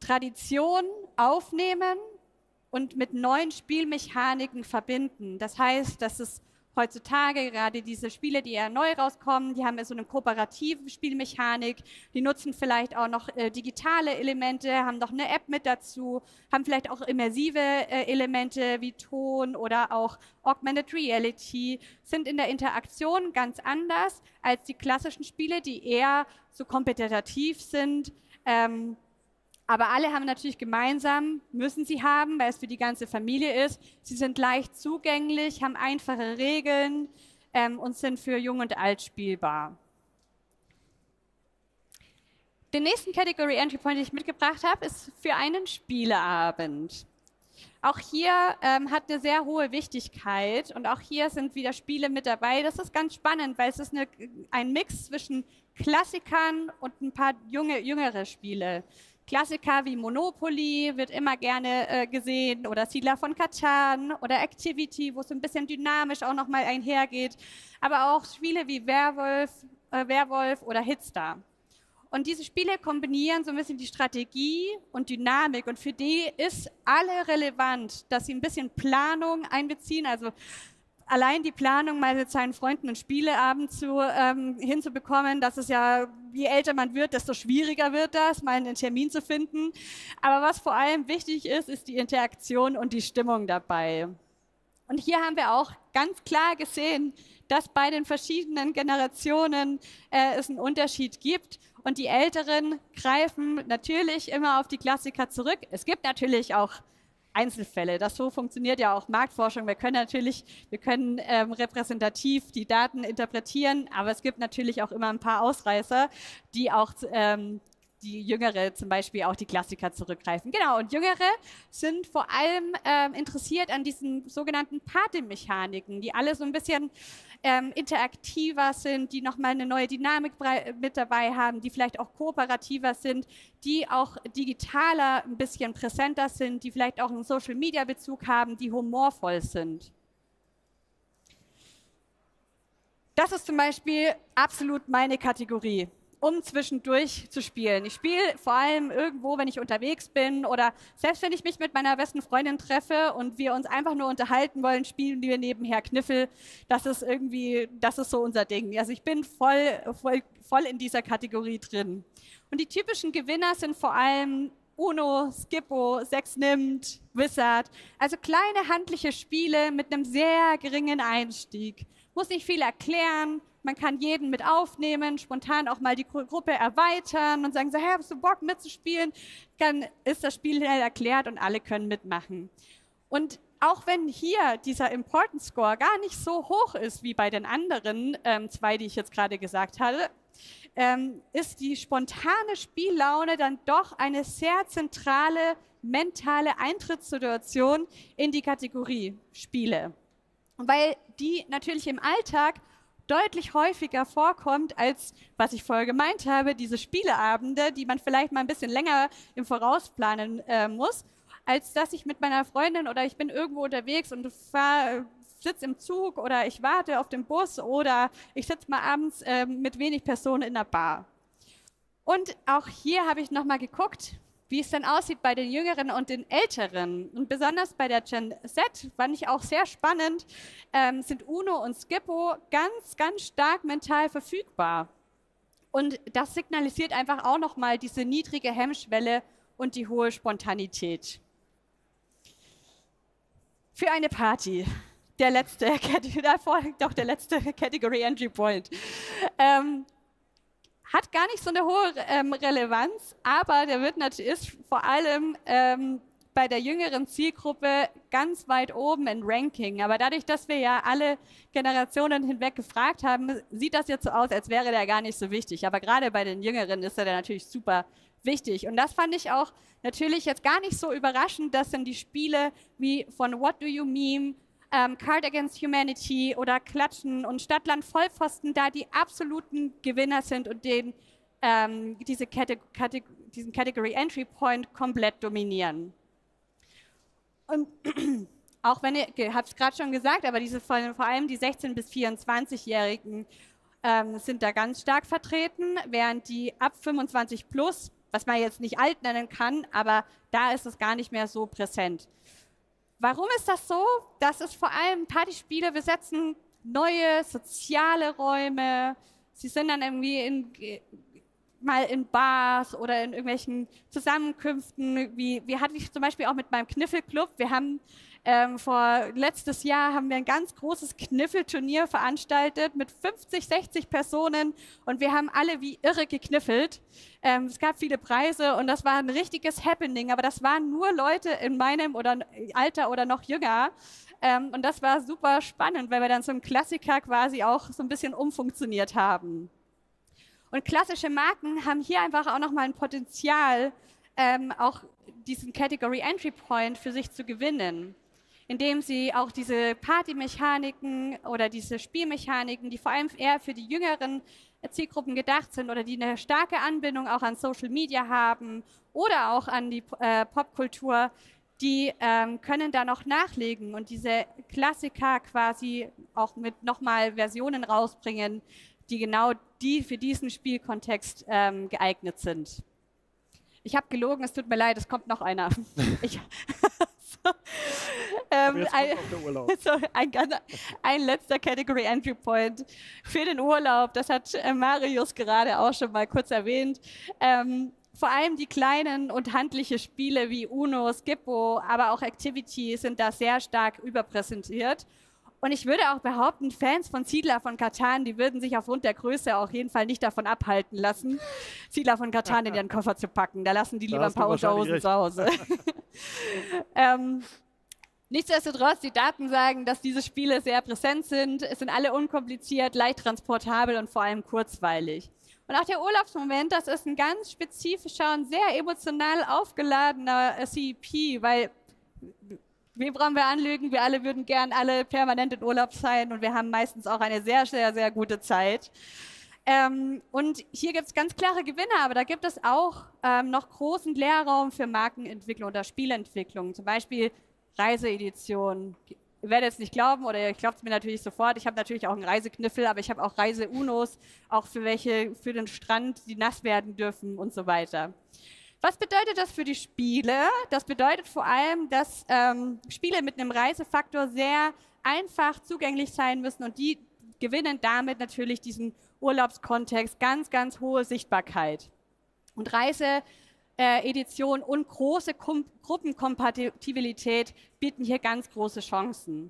[SPEAKER 21] Tradition aufnehmen und mit neuen Spielmechaniken verbinden. Das heißt, dass es heutzutage gerade diese Spiele, die eher neu rauskommen, die haben so eine kooperative Spielmechanik, die nutzen vielleicht auch noch digitale Elemente, haben noch eine App mit dazu, haben vielleicht auch immersive Elemente wie Ton oder auch Augmented Reality, sind in der Interaktion ganz anders als die klassischen Spiele, die eher so kompetitiv sind. Aber alle haben natürlich gemeinsam, müssen sie haben, weil es für die ganze Familie ist. Sie sind leicht zugänglich, haben einfache Regeln und sind für Jung und Alt spielbar. Den nächsten Category Entry Point, den ich mitgebracht habe, ist für einen Spieleabend. Auch hier hat eine sehr hohe Wichtigkeit und auch hier sind wieder Spiele mit dabei. Das ist ganz spannend, weil es ist ein Mix zwischen Klassikern und ein paar jüngere Spiele. Klassiker wie Monopoly wird immer gerne gesehen oder Siedler von Catan oder Activity, wo es ein bisschen dynamisch auch nochmal einhergeht, aber auch Spiele wie Werwolf oder Hitstar. Und diese Spiele kombinieren so ein bisschen die Strategie und Dynamik und für die ist alle relevant, dass sie ein bisschen Planung einbeziehen, also allein die Planung, mal mit seinen Freunden einen Spieleabend hinzubekommen, das ist ja, je älter man wird, desto schwieriger wird das, mal einen Termin zu finden. Aber was vor allem wichtig ist, ist die Interaktion und die Stimmung dabei. Und hier haben wir auch ganz klar gesehen, dass bei den verschiedenen Generationen es einen Unterschied gibt. Und die Älteren greifen natürlich immer auf die Klassiker zurück. Es gibt natürlich auch Einzelfälle. Das so funktioniert ja auch Marktforschung. Wir können repräsentativ die Daten interpretieren, aber es gibt natürlich auch immer ein paar Ausreißer, die auch die Jüngere zum Beispiel auch die Klassiker zurückgreifen. Genau, und Jüngere sind vor allem interessiert an diesen sogenannten Party-Mechaniken, die alle so ein bisschen interaktiver sind, die nochmal eine neue Dynamik mit dabei haben, die vielleicht auch kooperativer sind, die auch digitaler ein bisschen präsenter sind, die vielleicht auch einen Social-Media-Bezug haben, die humorvoll sind. Das ist zum Beispiel absolut meine Kategorie, um zwischendurch zu spielen. Ich spiele vor allem irgendwo, wenn ich unterwegs bin oder selbst wenn ich mich mit meiner besten Freundin treffe und wir uns einfach nur unterhalten wollen, spielen wir nebenher Kniffel. Das ist so unser Ding. Also ich bin voll in dieser Kategorie drin. Und die typischen Gewinner sind vor allem Uno, Skippo, Sechs nimmt, Wizard. Also kleine handliche Spiele mit einem sehr geringen Einstieg. Muss nicht viel erklären. Man kann jeden mit aufnehmen, spontan auch mal die Gruppe erweitern und sagen so, hey, hast du Bock mitzuspielen? Dann ist das Spiel schnell erklärt und alle können mitmachen. Und auch wenn hier dieser Importance Score gar nicht so hoch ist wie bei den anderen zwei, die ich jetzt gerade gesagt hatte, ist die spontane Spiellaune dann doch eine sehr zentrale mentale Eintrittssituation in die Kategorie Spiele. Weil die natürlich im Alltag deutlich häufiger vorkommt, als was ich vorher gemeint habe, diese Spieleabende, die man vielleicht mal ein bisschen länger im Voraus planen muss, als dass ich mit meiner Freundin oder ich bin irgendwo unterwegs und sitze im Zug oder ich warte auf den Bus oder ich sitze mal abends mit wenig Personen in der Bar. Und auch hier habe ich nochmal geguckt, wie es dann aussieht bei den Jüngeren und den Älteren. Und besonders bei der Gen Z fand ich auch sehr spannend, sind Uno und Skippo ganz, ganz stark mental verfügbar. Und das signalisiert einfach auch nochmal diese niedrige Hemmschwelle und die hohe Spontanität. Für eine Party. Der letzte Category Entry Point. Hat gar nicht so eine hohe Relevanz, aber der ist vor allem bei der jüngeren Zielgruppe ganz weit oben im Ranking. Aber dadurch, dass wir ja alle Generationen hinweg gefragt haben, sieht das jetzt so aus, als wäre der gar nicht so wichtig. Aber gerade bei den Jüngeren ist er natürlich super wichtig. Und das fand ich auch natürlich jetzt gar nicht so überraschend, dass dann die Spiele wie von What Do You Meme, Card Against Humanity oder Klatschen und Stadtland Vollpfosten da die absoluten Gewinner sind und diesen Category Entry Point komplett dominieren. Und auch wenn ich habe es gerade schon gesagt, aber vor allem die 16- bis 24-Jährigen sind da ganz stark vertreten, während die ab 25 plus, was man jetzt nicht alt nennen kann, aber da ist es gar nicht mehr so präsent. Warum ist das so? Das ist vor allem Partyspiele besetzen neue soziale Räume. Sie sind dann irgendwie mal in Bars oder in irgendwelchen Zusammenkünften. Wie hatte ich zum Beispiel auch mit meinem Kniffelclub. Wir haben letztes Jahr haben wir ein ganz großes Kniffelturnier veranstaltet mit 50, 60 Personen und wir haben alle wie irre gekniffelt. Es gab viele Preise und das war ein richtiges Happening, aber das waren nur Leute in meinem Alter oder noch jünger. Und das war super spannend, weil wir dann so einen Klassiker quasi auch so ein bisschen umfunktioniert haben. Und klassische Marken haben hier einfach auch nochmal ein Potenzial, auch diesen Category Entry Point für sich zu gewinnen, indem sie auch diese Partymechaniken oder diese Spielmechaniken, die vor allem eher für die jüngeren Zielgruppen gedacht sind oder die eine starke Anbindung auch an Social Media haben oder auch an die Popkultur, die können da noch nachlegen und diese Klassiker quasi auch mit nochmal Versionen rausbringen, die genau für diesen Spielkontext geeignet sind. Ich habe gelogen, es tut mir leid, es kommt noch einer. Ein letzter Category Entry Point für den Urlaub, das hat Marius gerade auch schon mal kurz erwähnt. Vor allem die kleinen und handliche Spiele wie Uno, Skippo, aber auch Activity sind da sehr stark überpräsentiert. Und ich würde auch behaupten, Fans von Siedler von Catan, die würden sich aufgrund der Größe auf jeden Fall nicht davon abhalten lassen, Siedler von Catan in ihren Koffer zu packen. Da lassen die lieber ein paar Unterhosen zu Hause. Nichtsdestotrotz, die Daten sagen, dass diese Spiele sehr präsent sind. Es sind alle unkompliziert, leicht transportabel und vor allem kurzweilig. Und auch der Urlaubsmoment, das ist ein ganz spezifischer und sehr emotional aufgeladener CEP, weil wen brauchen wir anlügen? Wir alle würden gern alle permanent in Urlaub sein und wir haben meistens auch eine sehr, sehr, sehr gute Zeit. Und hier gibt es ganz klare Gewinner, aber da gibt es auch noch großen Leerraum für Markenentwicklung oder Spielentwicklung. Zum Beispiel Reiseeditionen. Ihr werdet es nicht glauben oder ihr glaubt es mir natürlich sofort. Ich habe natürlich auch einen Reisekniffel, aber ich habe auch Reise-Unos, auch für den Strand, die nass werden dürfen und so weiter. Was bedeutet das für die Spiele? Das bedeutet vor allem, dass Spiele mit einem Reisefaktor sehr einfach zugänglich sein müssen und die gewinnen damit natürlich diesen Urlaubskontext ganz, ganz hohe Sichtbarkeit. Und Reiseedition und große Gruppenkompatibilität bieten hier ganz große Chancen.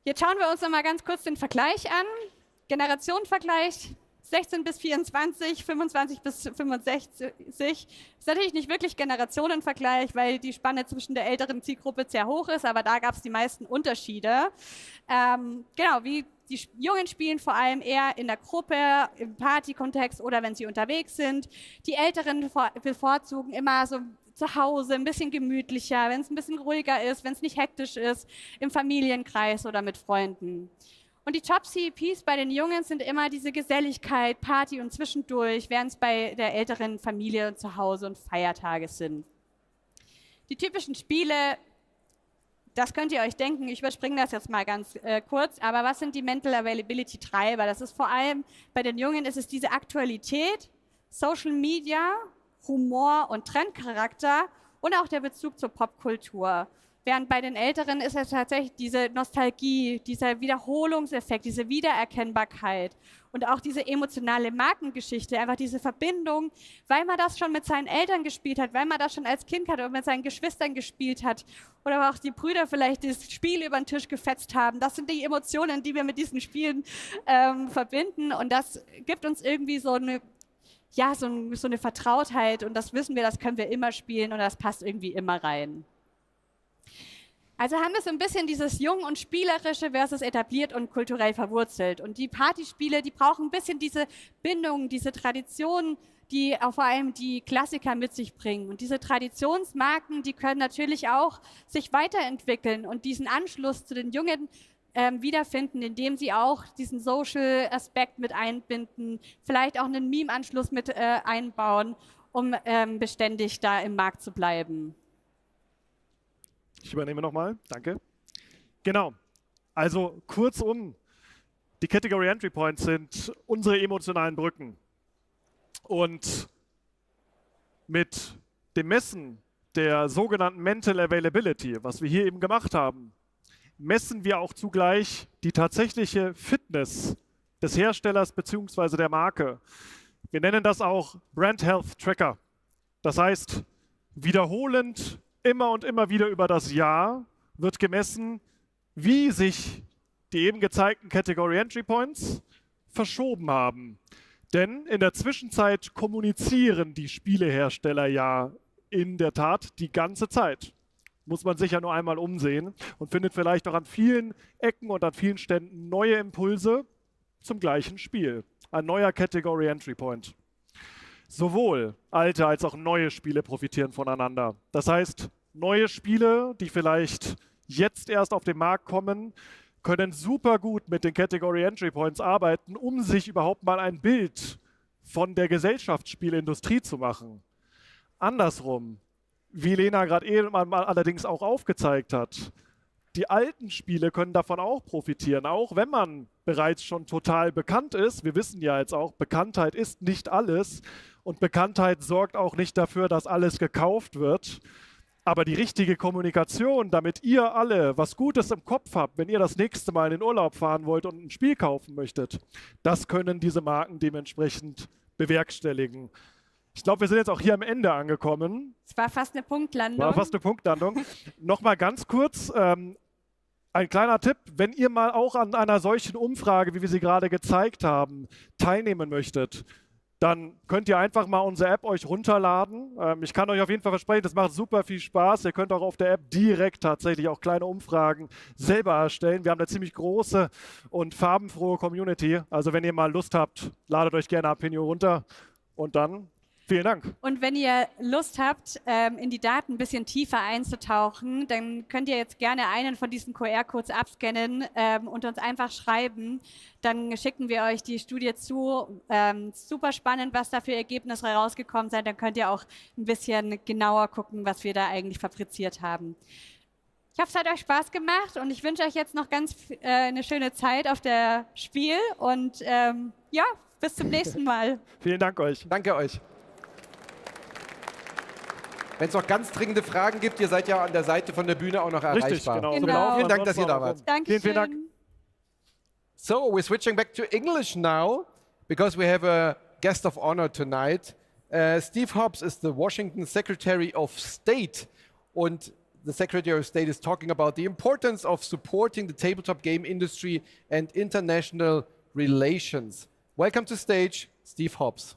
[SPEAKER 21] Jetzt schauen wir uns noch mal ganz kurz den Vergleich an. Generationenvergleich. 16 bis 24, 25 bis 65. Ist natürlich nicht wirklich Generationenvergleich, weil die Spanne zwischen der älteren Zielgruppe sehr hoch ist, aber da gab es die meisten Unterschiede. Genau, wie die Jungen spielen vor allem eher in der Gruppe, im Partykontext oder wenn sie unterwegs sind. Die Älteren bevorzugen immer so zu Hause, ein bisschen gemütlicher, wenn es ein bisschen ruhiger ist, wenn es nicht hektisch ist, im Familienkreis oder mit Freunden. Und die Top-CEPs bei den Jungen sind immer diese Geselligkeit, Party und zwischendurch, während es bei der älteren Familie zu Hause und Feiertage sind. Die typischen Spiele, das könnt ihr euch denken, ich überspringe das jetzt mal ganz kurz, aber was sind die Mental Availability Treiber? Das ist vor allem bei den Jungen ist es diese Aktualität, Social Media, Humor und Trendcharakter und auch der Bezug zur Popkultur. Während bei den Älteren ist es tatsächlich diese Nostalgie, dieser Wiederholungseffekt, diese Wiedererkennbarkeit und auch diese emotionale Markengeschichte, einfach diese Verbindung, weil man das schon mit seinen Eltern gespielt hat, weil man das schon als Kind hat oder mit seinen Geschwistern gespielt hat oder auch die Brüder vielleicht das Spiel über den Tisch gefetzt haben. Das sind die Emotionen, die wir mit diesen Spielen verbinden und das gibt uns irgendwie so eine Vertrautheit und das wissen wir, das können wir immer spielen und das passt irgendwie immer rein. Also haben wir so ein bisschen dieses Jung und Spielerische versus etabliert und kulturell verwurzelt. Und die Partyspiele, die brauchen ein bisschen diese Bindung, diese Tradition, die auch vor allem die Klassiker mit sich bringen. Und diese Traditionsmarken, die können natürlich auch sich weiterentwickeln und diesen Anschluss zu den Jungen wiederfinden, indem sie auch diesen Social-Aspekt mit einbinden, vielleicht auch einen Meme-Anschluss mit einbauen, um beständig da im Markt zu bleiben.
[SPEAKER 20] Ich übernehme nochmal, danke. Genau, also kurzum, die Category Entry Points sind unsere emotionalen Brücken. Und mit dem Messen der sogenannten Mental Availability, was wir hier eben gemacht haben, messen wir auch zugleich die tatsächliche Fitness des Herstellers bzw. der Marke. Wir nennen das auch Brand Health Tracker. Das heißt, wiederholend, immer und immer wieder über das Jahr wird gemessen, wie sich die eben gezeigten Category Entry Points verschoben haben. Denn in der Zwischenzeit kommunizieren die Spielehersteller ja in der Tat die ganze Zeit. Muss man sich ja nur einmal umsehen und findet vielleicht auch an vielen Ecken und an vielen Ständen neue Impulse zum gleichen Spiel. Ein neuer Category Entry Point. Sowohl alte als auch neue Spiele profitieren voneinander. Das heißt, neue Spiele, die vielleicht jetzt erst auf den Markt kommen, können super gut mit den Category Entry Points arbeiten, um sich überhaupt mal ein Bild von der Gesellschaftsspielindustrie zu machen. Andersrum, wie Lena gerade eben allerdings auch aufgezeigt hat, die alten Spiele können davon auch profitieren, auch wenn man bereits schon total bekannt ist. Wir wissen ja jetzt auch, Bekanntheit ist nicht alles und Bekanntheit sorgt auch nicht dafür, dass alles gekauft wird. Aber die richtige Kommunikation, damit ihr alle was Gutes im Kopf habt, wenn ihr das nächste Mal in den Urlaub fahren wollt und ein Spiel kaufen möchtet, das können diese Marken dementsprechend bewerkstelligen. Ich glaube, wir sind jetzt auch hier am Ende angekommen.
[SPEAKER 21] Es war fast eine Punktlandung.
[SPEAKER 20] Nochmal ganz kurz, ein kleiner Tipp, wenn ihr mal auch an einer solchen Umfrage, wie wir sie gerade gezeigt haben, teilnehmen möchtet, dann könnt ihr einfach mal unsere App euch runterladen. Ich kann euch auf jeden Fall versprechen, das macht super viel Spaß. Ihr könnt auch auf der App direkt tatsächlich auch kleine Umfragen selber erstellen. Wir haben eine ziemlich große und farbenfrohe Community. Also wenn ihr mal Lust habt, ladet euch gerne Apinio runter und dann vielen Dank.
[SPEAKER 21] Und wenn ihr Lust habt, in die Daten ein bisschen tiefer einzutauchen, dann könnt ihr jetzt gerne einen von diesen QR-Codes abscannen und uns einfach schreiben. Dann schicken wir euch die Studie zu. Super spannend, was da für Ergebnisse rausgekommen sind. Dann könnt ihr auch ein bisschen genauer gucken, was wir da eigentlich fabriziert haben. Ich hoffe, es hat euch Spaß gemacht und ich wünsche euch jetzt noch ganz eine schöne Zeit auf der Spiel und ja, bis zum nächsten Mal.
[SPEAKER 20] Vielen Dank euch.
[SPEAKER 2] Danke euch. Wenn es noch ganz dringende Fragen gibt, ihr seid ja an der Seite von der Bühne auch noch erreichbar.
[SPEAKER 20] Genau.
[SPEAKER 2] Super. Vielen Dank, dass ihr da wart.
[SPEAKER 21] Vielen Dank.
[SPEAKER 2] So, we're switching back to English now, because we have a guest of honor tonight. Steve Hobbs is the Washington Secretary of State, and the Secretary of State is talking about the importance of supporting the tabletop game industry and international relations. Welcome to stage, Steve Hobbs.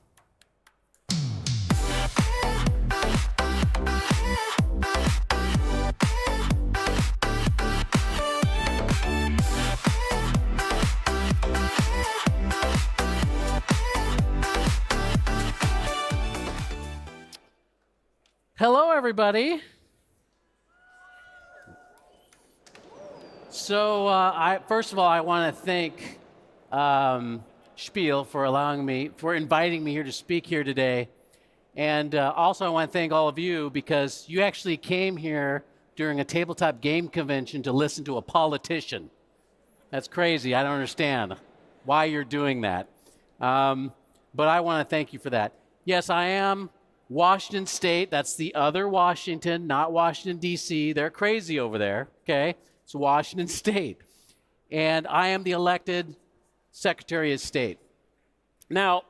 [SPEAKER 3] Hello, everybody. So, first of all, I want to thank SPIEL for inviting me here to speak here today. And also I want to thank all of you because you actually came here during a tabletop game convention to listen to a politician. That's crazy. I don't understand why you're doing that. But I want to thank you for that. Yes, I am Washington State. That's the other Washington, not Washington, D.C. They're crazy over there, okay? It's Washington State. And I am the elected Secretary of State. Now,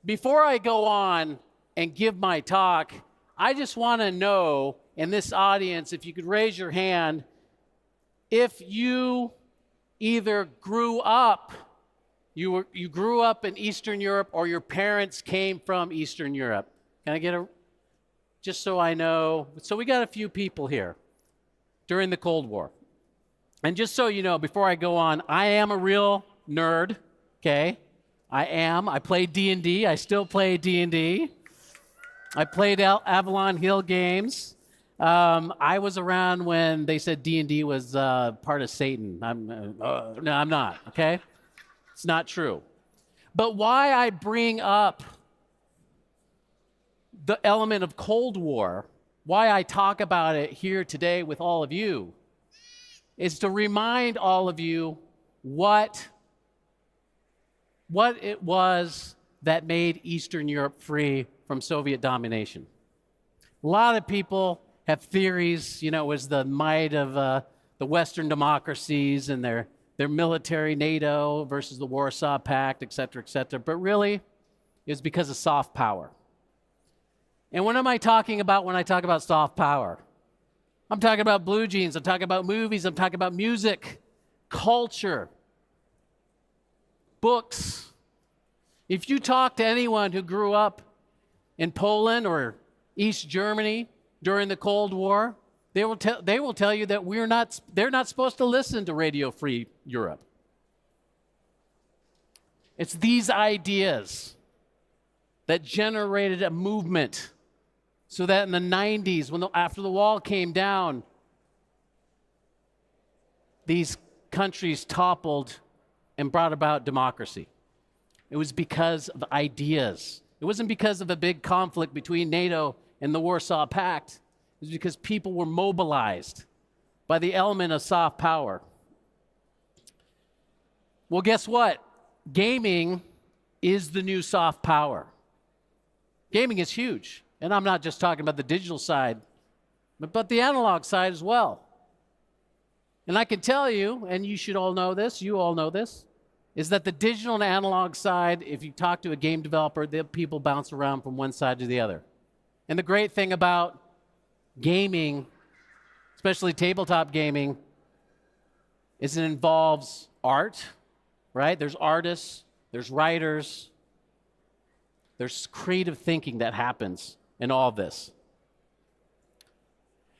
[SPEAKER 3] before I go on and give my talk, I just want to know in this audience, if you could raise your hand, if you either grew up in Eastern Europe or your parents came from Eastern Europe. Can I get just so I know? So we got a few people here during the Cold War. And just so you know, before I go on, I am a real nerd, okay? I am. I played D&D. I still play D&D. I played Avalon Hill games. I was around when they said D&D was part of Satan. No, I'm not, okay? It's not true. But why I bring up the element of Cold War, why I talk about it here today with all of you, is to remind all of you what it was that made Eastern Europe free from Soviet domination. A lot of people have theories, it was the might of the Western democracies and their military, NATO versus the Warsaw Pact, et cetera, but really, it was because of soft power. And what am I talking about when I talk about soft power? I'm talking about blue jeans, I'm talking about movies, I'm talking about music, culture, books. If you talk to anyone who grew up in Poland or East Germany during the Cold War, they will tell you that they're not supposed to listen to Radio Free Europe. It's these ideas that generated a movement so that in the 90s, after the wall came down, these countries toppled and brought about democracy. It was because of ideas. It wasn't because of a big conflict between NATO and the Warsaw Pact. It was because people were mobilized by the element of soft power. Well, guess what? Gaming is the new soft power. Gaming is huge. And I'm not just talking about the digital side, but the analog side as well. And I can tell you, and you should all know this, you all know this, is that the digital and analog side, if you talk to a game developer, the people bounce around from one side to the other. And the great thing about gaming, especially tabletop gaming, is it involves art, right? There's artists, there's writers, there's creative thinking that happens in all this.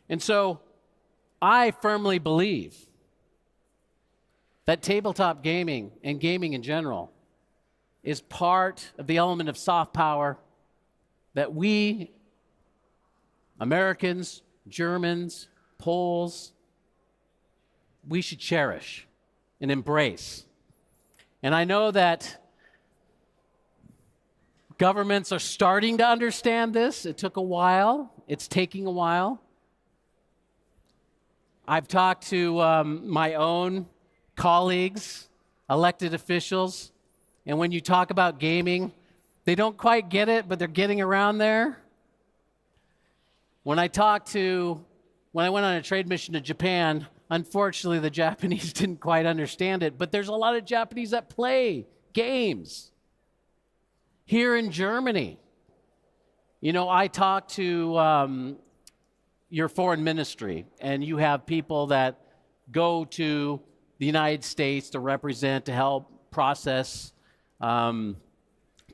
[SPEAKER 3] And so I firmly believe that tabletop gaming and gaming in general is part of the element of soft power that we, Americans, Germans, Poles, we should cherish and embrace. And I know that governments are starting to understand this. It took a while. It's taking a while. I've talked to my own colleagues, elected officials, and when you talk about gaming, they don't quite get it, but they're getting around there. When I went on a trade mission to Japan, unfortunately the Japanese didn't quite understand it, but there's a lot of Japanese that play games. Here in Germany, I talked to your foreign ministry, and you have people that go to the United States to represent, to help process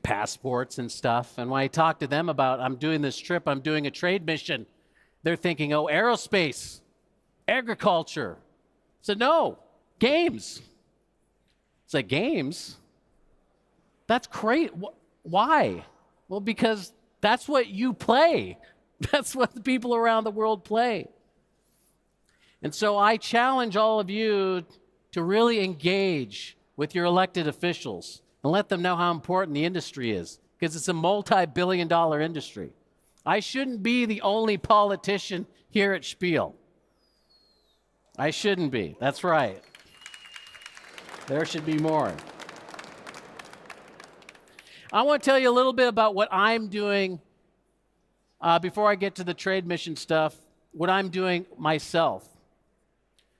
[SPEAKER 3] passports and stuff. And when I talk to them about, I'm doing this trip, I'm doing a trade mission, they're thinking, oh, aerospace, agriculture. I said, no, games. It's like, games? That's great. Why? Well, because that's what you play. That's what the people around the world play. And so I challenge all of you to really engage with your elected officials and let them know how important the industry is, because it's a multi-billion-dollar industry. I shouldn't be the only politician here at SPIEL. I shouldn't be. That's right. There should be more. I want to tell you a little bit about what I'm doing before I get to the trade mission stuff, what I'm doing myself.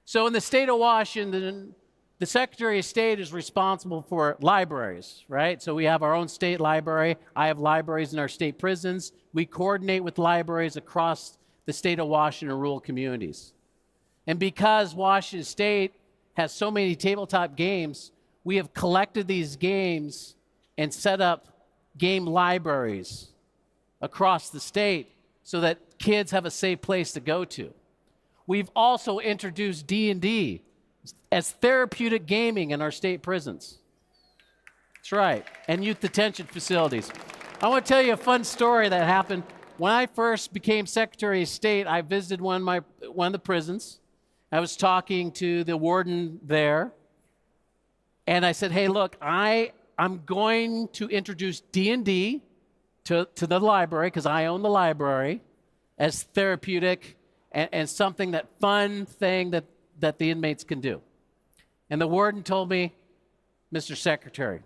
[SPEAKER 3] So in the state of Washington, the Secretary of State is responsible for libraries, right? So we have our own state library. I have libraries in our state prisons. We coordinate with libraries across the state of Washington rural communities. And because Washington State has so many tabletop games, we have collected these games and set up game libraries across the state so that kids have a safe place to go to. We've also introduced D&D as therapeutic gaming in our state prisons. That's right, and youth detention facilities. I want to tell you a fun story that happened. When I first became Secretary of State, I visited one of the prisons. I was talking to the warden there, and I said, hey, look, I'm going to introduce D&D to the library, because I own the library, as therapeutic and something, that fun thing that the inmates can do. And the warden told me, Mr. Secretary,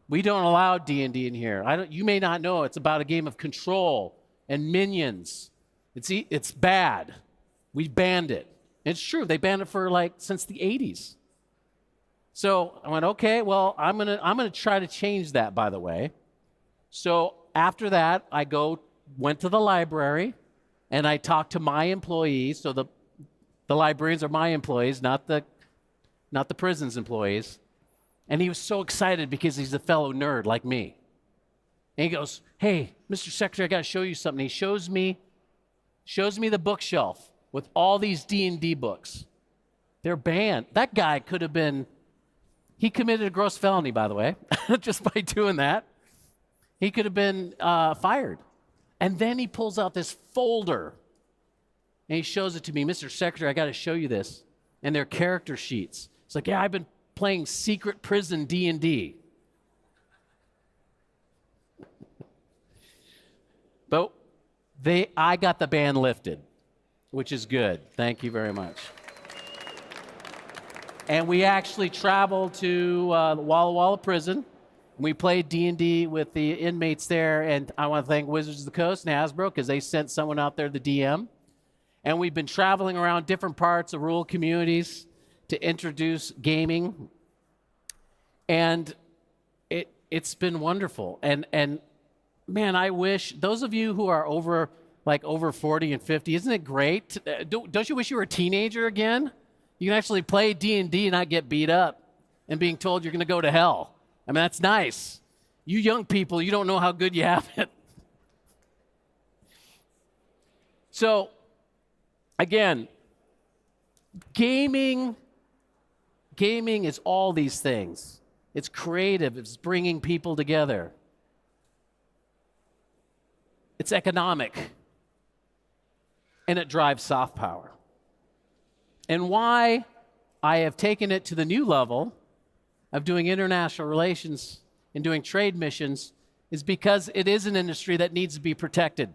[SPEAKER 3] we don't allow D&D in here. You may not know, it's about a game of control and minions. It's bad. We banned it. It's true. They banned it for like since the 80s. So I went, okay, well, I'm gonna try to change that, by the way. So after that, I went to the library and I talked to my employees. So the librarians are my employees, not the prison's employees. And he was so excited because he's a fellow nerd like me. And he goes, hey, Mr. Secretary, I got to show you something. He shows me the bookshelf with all these D&D books. They're banned. That guy could have been, he committed a gross felony, by the way, just by doing that. He could have been fired. And then he pulls out this folder and he shows it to me. Mr. Secretary, I got to show you this. And they're character sheets. It's like, yeah, I've been playing secret prison D&D. But I got the ban lifted, which is good. Thank you very much. And we actually traveled to Walla Walla Prison. We played D&D with the inmates there, and I want to thank Wizards of the Coast and Hasbro because they sent someone out there, the DM. And we've been traveling around different parts of rural communities to introduce gaming. And it's been wonderful. And man, I wish those of you who are over 40 and 50, isn't it great? Don't you wish you were a teenager again? You can actually play D&D and not get beat up and being told you're going to go to hell. I mean, that's nice. You young people, you don't know how good you have it. So, again, gaming is all these things. It's creative. It's bringing people together. It's economic. And it drives soft power. And why I have taken it to the new level of doing international relations and doing trade missions is because it is an industry that needs to be protected.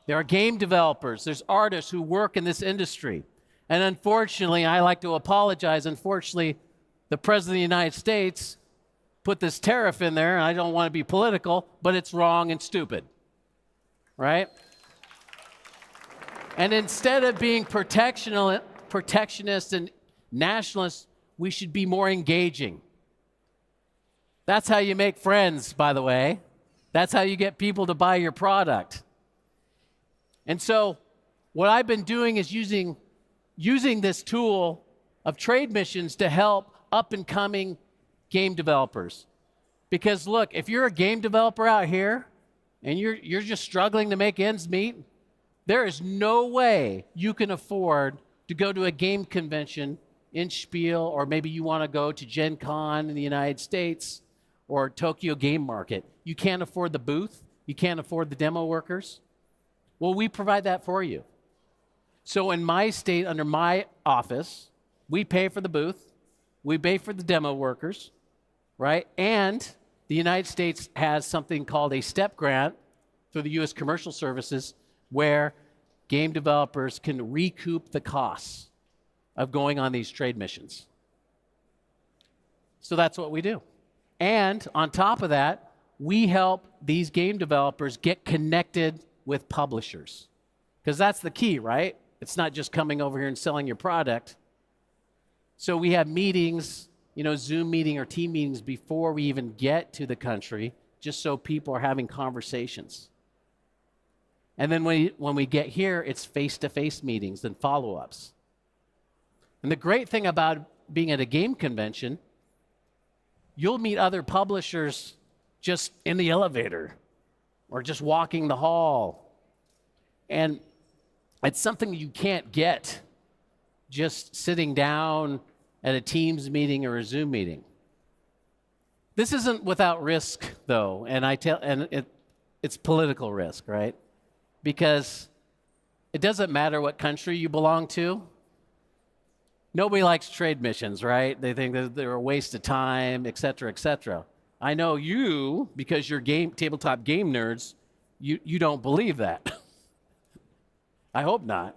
[SPEAKER 3] There are game developers, there's artists who work in this industry. And unfortunately, I like to apologize, unfortunately, the President of the United States put this tariff in there, and I don't want to be political, but it's wrong and stupid, right? And instead of being protectionist and nationalist, we should be more engaging. That's how you make friends, by the way. That's how you get people to buy your product. And so what I've been doing is using this tool of trade missions to help up-and-coming game developers. Because look, if you're a game developer out here and you're just struggling to make ends meet, there is no way you can afford to go to a game convention in SPIEL, or maybe you want to go to Gen Con in the United States or Tokyo Game Market. You can't afford the booth. You can't afford the demo workers. Well, we provide that for you. So in my state, under my office, we pay for the booth. We pay for the demo workers, right? And the United States has something called a STEP grant through the U.S. Commercial Services where game developers can recoup the costs of going on these trade missions. So that's what we do. And on top of that, we help these game developers get connected with publishers. Because that's the key, right? It's not just coming over here and selling your product. So we have meetings, Zoom meeting or team meetings before we even get to the country, just so people are having conversations. And then when we get here, it's face-to-face meetings and follow-ups. And the great thing about being at a game convention, you'll meet other publishers just in the elevator or just walking the hall. And it's something you can't get just sitting down at a Teams meeting or a Zoom meeting. This isn't without risk, though, it's political risk, right? Because it doesn't matter what country you belong to. Nobody likes trade missions, right? They think that they're a waste of time, et cetera, et cetera. I know you, because you're tabletop game nerds, you don't believe that. I hope not.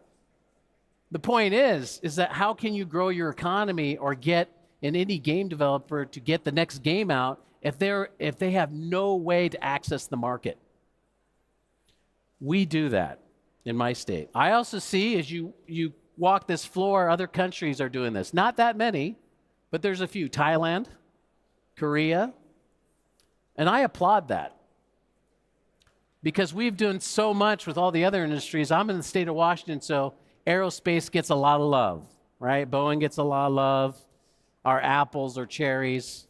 [SPEAKER 3] The point is that how can you grow your economy or get an indie game developer to get the next game out if they have no way to access the market? We do that. in my state. I also see as you walk this floor, other countries are doing this. Not that many, but there's a few. Thailand, Korea, and I applaud that. Because we've done so much with all the other industries. I'm in the state of Washington, so aerospace gets a lot of love, right? Boeing gets a lot of love, our apples or cherries.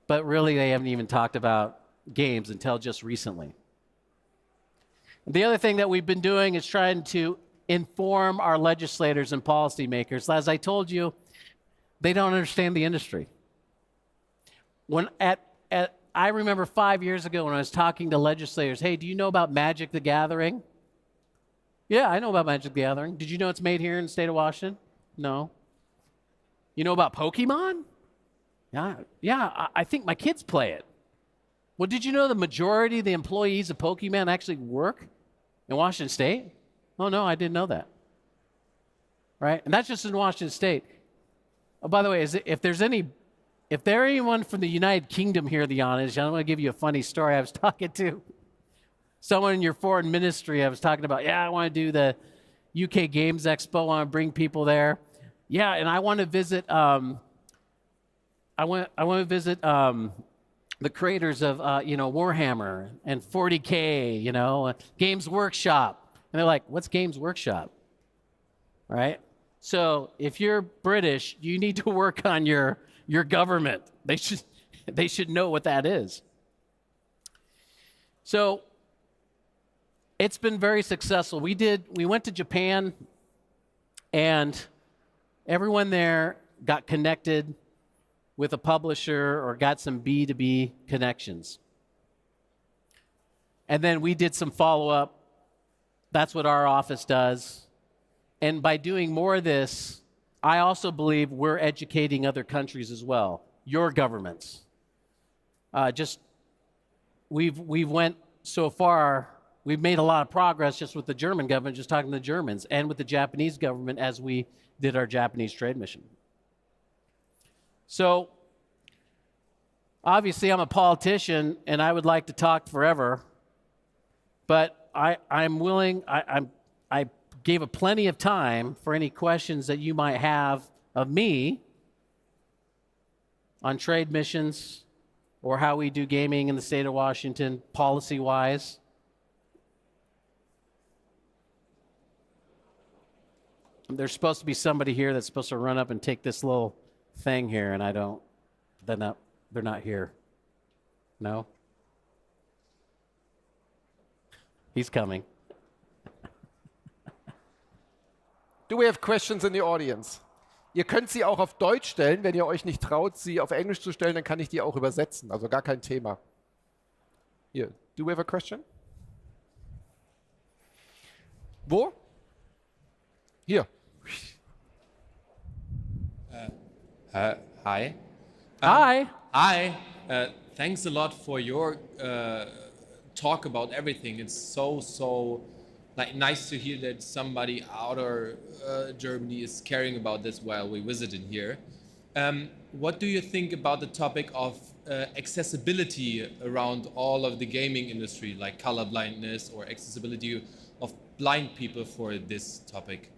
[SPEAKER 3] But really, they haven't even talked about games until just recently. The other thing that we've been doing is trying to inform our legislators and policymakers. As I told you, they don't understand the industry. I remember 5 years ago when I was talking to legislators, hey, do you know about Magic the Gathering? Yeah, I know about Magic the Gathering. Did you know it's made here in the state of Washington? No. You know about Pokemon? Yeah, I think my kids play it. Well, did you know the majority of the employees of Pokemon actually work in Washington State? Oh, no, I didn't know that. Right? And that's just in Washington State. Oh, by the way, if there's anyone from the United Kingdom here, the honest, I'm going to give you a funny story. I was talking to someone in your foreign ministry. I was talking about, I want to do the UK Games Expo. I want to bring people there. Yeah, and I want to visit. I want to visit the creators of Warhammer and 40K. Games Workshop. And they're like, "What's Games Workshop?" Right? So if you're British, you need to work on your government. They should know what that is. So it's been very successful. We went to Japan, and everyone there got connected with a publisher or got some B2B connections. And then we did some follow-up. That's what our office does. And by doing more of this, I also believe we're educating other countries as well, your governments. We've went so far, we've made a lot of progress just with the German government, just talking to the Germans, and with the Japanese government as we did our Japanese trade mission. So, obviously I'm a politician and I would like to talk forever, but I'm willing, I gave plenty of time for any questions that you might have of me on trade missions or how we do gaming in the state of Washington, policy-wise. There's supposed to be somebody here that's supposed to run up and take this little thing here, and they're not here. No? He's coming.
[SPEAKER 2] Do we have questions in the audience? Ihr könnt sie auch auf Deutsch stellen. Wenn ihr euch nicht traut, sie auf Englisch zu stellen, dann kann ich die auch übersetzen. Also gar kein Thema. Hier, do we have a question? Wo? Hier.
[SPEAKER 5] Hi.
[SPEAKER 3] Hi.
[SPEAKER 5] Hi. Thanks a lot for your talk about everything. It's so nice to hear that somebody out of Germany is caring about this while we visited here. What do you think about the topic of accessibility around all of the gaming industry, like color blindness or accessibility of blind people for this topic?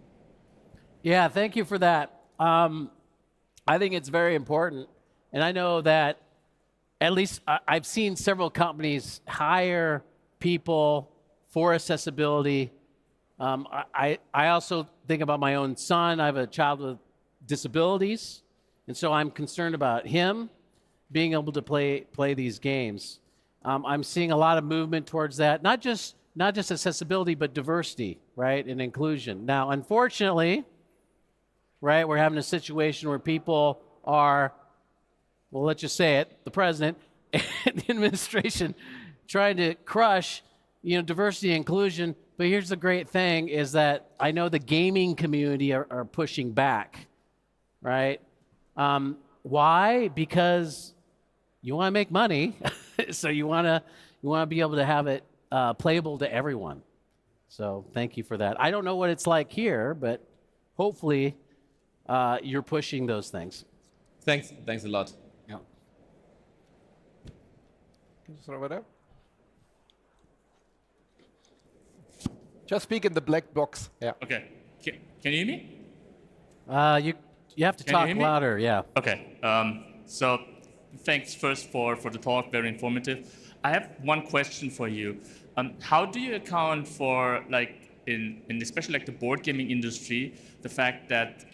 [SPEAKER 3] Yeah, thank you for that. I think it's very important. And I know that at least I've seen several companies hire people for accessibility. I also think about my own son. I have a child with disabilities, and so I'm concerned about him being able to play these games. I'm seeing a lot of movement towards that, not just accessibility, but diversity, right, and inclusion. Now, unfortunately, right, we're having a situation where people are, well, let's just say it, the president and the administration trying to crush diversity and inclusion. But here's the great thing is that I know the gaming community are pushing back, right? Why? Because you want to make money, so you want to be able to have it playable to everyone. So thank you for that. I don't know what it's like here, but hopefully you're pushing those things.
[SPEAKER 5] Thanks a lot.
[SPEAKER 3] Yeah.
[SPEAKER 2] Just over there. Just speak in the black box. Yeah.
[SPEAKER 9] Okay. Can you hear me?
[SPEAKER 3] You have to
[SPEAKER 9] Can you
[SPEAKER 3] talk
[SPEAKER 9] hear me?
[SPEAKER 3] louder, yeah.
[SPEAKER 9] Okay. So thanks first for the talk, very informative. I have one question for you. How do you account for, like, in especially like the board gaming industry, the fact that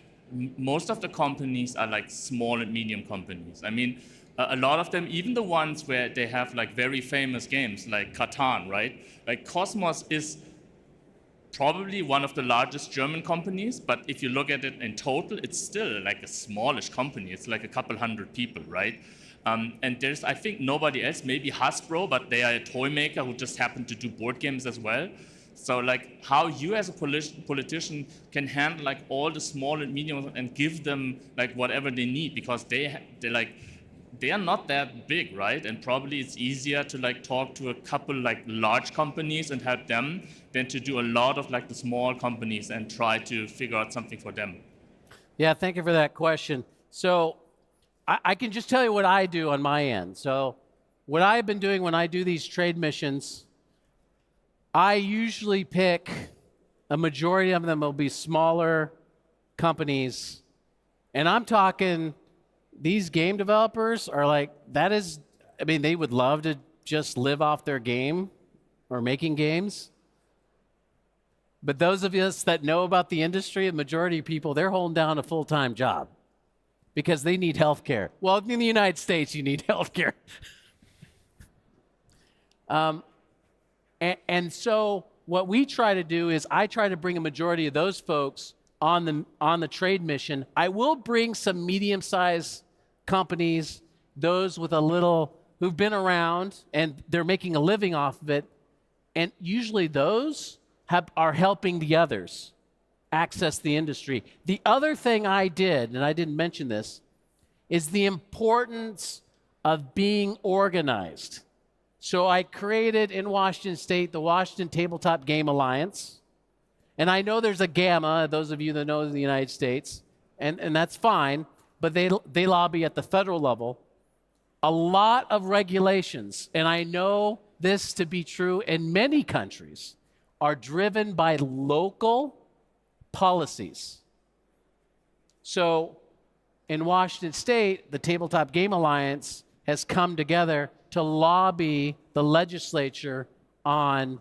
[SPEAKER 9] most of the companies are like small and medium companies? I mean, a lot of them, even the ones where they have like very famous games like Karten, right? Like Cosmos is probably one of the largest German companies, but if you look at it in total, it's still like a smallish company. It's like a couple hundred people, right? And there's, I think, nobody else, maybe Hasbro, but they are a toy maker who just happen to do board games as well. So like how you as a politician can handle like all the small and medium and give them like whatever they need, because they are not that big, right? And probably it's easier to like talk to a couple like large companies and help them than to do a lot of like the small companies and try to figure out something for them.
[SPEAKER 3] Yeah, thank you for that question. So I can just tell you what I do on my end. So what I've been doing when I do these trade missions, I usually pick, a majority of them will be smaller companies. And I'm talking, these game developers are like, I mean, they would love to just live off their game or making games. But those of us that know about the industry, the majority of people, they're holding down a full-time job because they need health care. Well, in the United States, you need health care. And so what we try to do is I try to bring a majority of those folks on the trade mission. I will bring some medium-sized companies, those with a little, who've been around and they're making a living off of it. And usually those are helping the others access the industry. The other thing I did, and I didn't mention this, is the importance of being organized. So I created in Washington State the Washington Tabletop Game Alliance. And I know there's a GAMA, those of you that know the United States, and that's fine, but they lobby at the federal level. A lot of regulations, and I know this to be true in many countries, are driven by local policies. So in Washington State, the Tabletop Game Alliance has come together to lobby the legislature on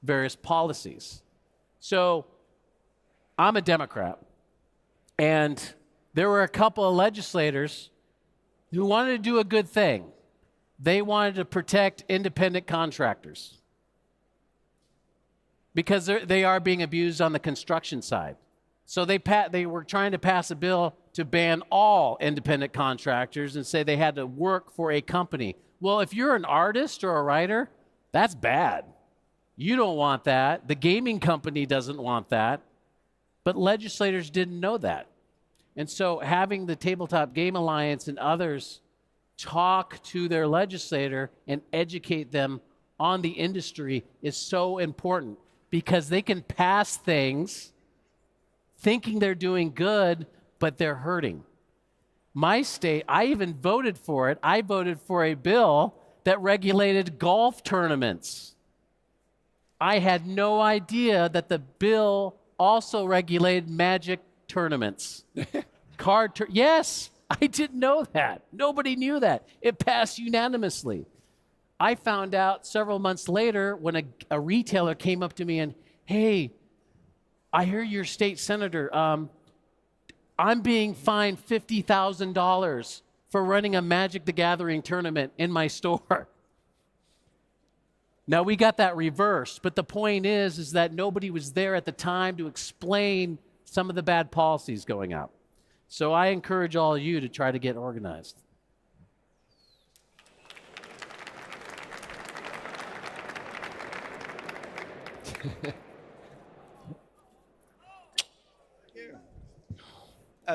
[SPEAKER 3] various policies. So I'm a Democrat, and there were a couple of legislators who wanted to do a good thing. They wanted to protect independent contractors because they are being abused on the construction side. So they were trying to pass a bill to ban all independent contractors and say they had to work for a company. Well, if you're an artist or a writer, that's bad. You don't want that. The gaming company doesn't want that. But legislators didn't know that. And so having the Tabletop Game Alliance and others talk to their legislator and educate them on the industry is so important, because they can pass things thinking they're doing good, but they're hurting. My state, I even voted for it. I voted for a bill that regulated golf tournaments. I had no idea that the bill also regulated Magic tournaments. Yes, I didn't know that. Nobody knew that. It passed unanimously. I found out several months later when a retailer came up to me and, hey, I hear you're state senator. I'm being fined $50,000 for running a Magic the Gathering tournament in my store. Now, we got that reversed, but the point is that nobody was there at the time to explain some of the bad policies going out. So I encourage all of you to try to get organized.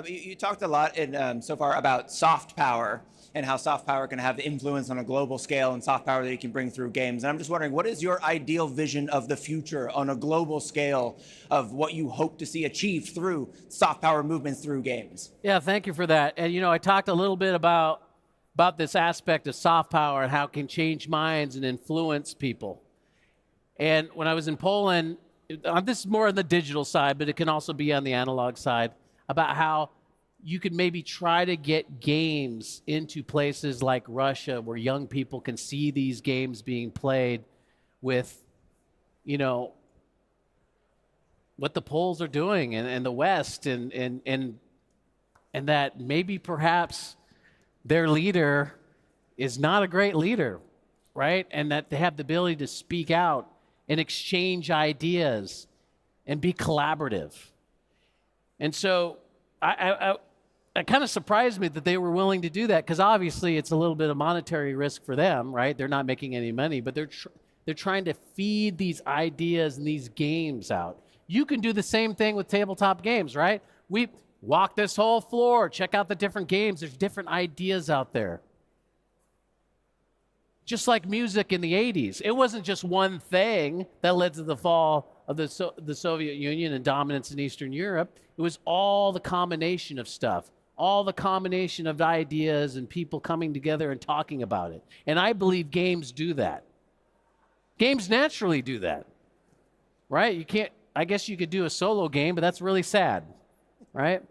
[SPEAKER 10] You talked a lot so far about soft power and how soft power can have influence on a global scale, and soft power that you can bring through games. And I'm just wondering, what is your ideal vision of the future on a global scale of what you hope to see achieved through soft power movements through games?
[SPEAKER 3] Yeah, thank you for that. And you know, I talked a little bit about this aspect of soft power and how it can change minds and influence people. And when I was in Poland, this is more on the digital side, but it can also be on the analog side, about how you could maybe try to get games into places like Russia where young people can see these games being played with, you know, what the Poles are doing and the West, and that maybe perhaps their leader is not a great leader, right? And that they have the ability to speak out and exchange ideas and be collaborative. And so it kind of surprised me that they were willing to do that, because obviously it's a little bit of monetary risk for them, right? They're not making any money, but they're trying to feed these ideas and these games out. You can do the same thing with tabletop games, right? We walk this whole floor, check out the different games. There's different ideas out there. Just like music in the 80s. It wasn't just one thing that led to the fall of the Soviet Union and dominance in Eastern Europe. It was all the combination of stuff, all the combination of ideas and people coming together and talking about it. And I believe games do that. Games naturally do that, right? You can't, I guess you could do a solo game, but that's really sad, right?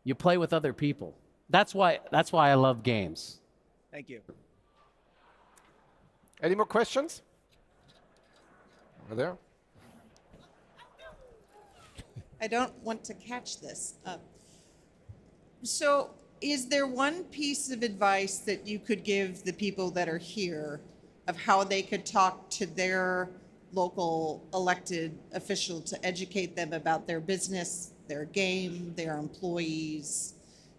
[SPEAKER 3] You play with other people. That's why I love games.
[SPEAKER 10] Thank you.
[SPEAKER 2] Any more questions? Over there.
[SPEAKER 12] I don't want to catch this. So is there one piece of advice that you could give the people that are here of how they could talk to their local elected official to educate them about their business, their game, their employees?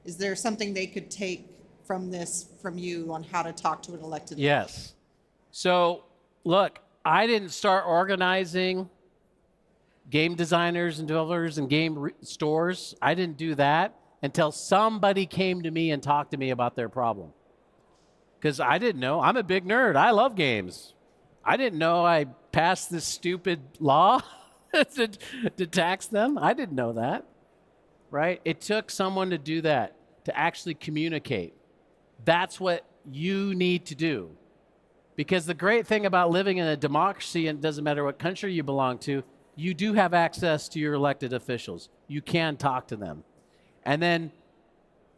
[SPEAKER 12] Is there something they could take from this, from you, on how to talk to an elected official?
[SPEAKER 3] Yes. So, look, I didn't start organizing game designers and developers and game stores. I didn't do that until somebody came to me and talked to me about their problem. Because I didn't know. I'm a big nerd. I love games. I didn't know I passed this stupid law to tax them. I didn't know that, right? It took someone to do that, to actually communicate. That's what you need to do. Because the great thing about living in a democracy, and it doesn't matter what country you belong to, you do have access to your elected officials. You can talk to them. And then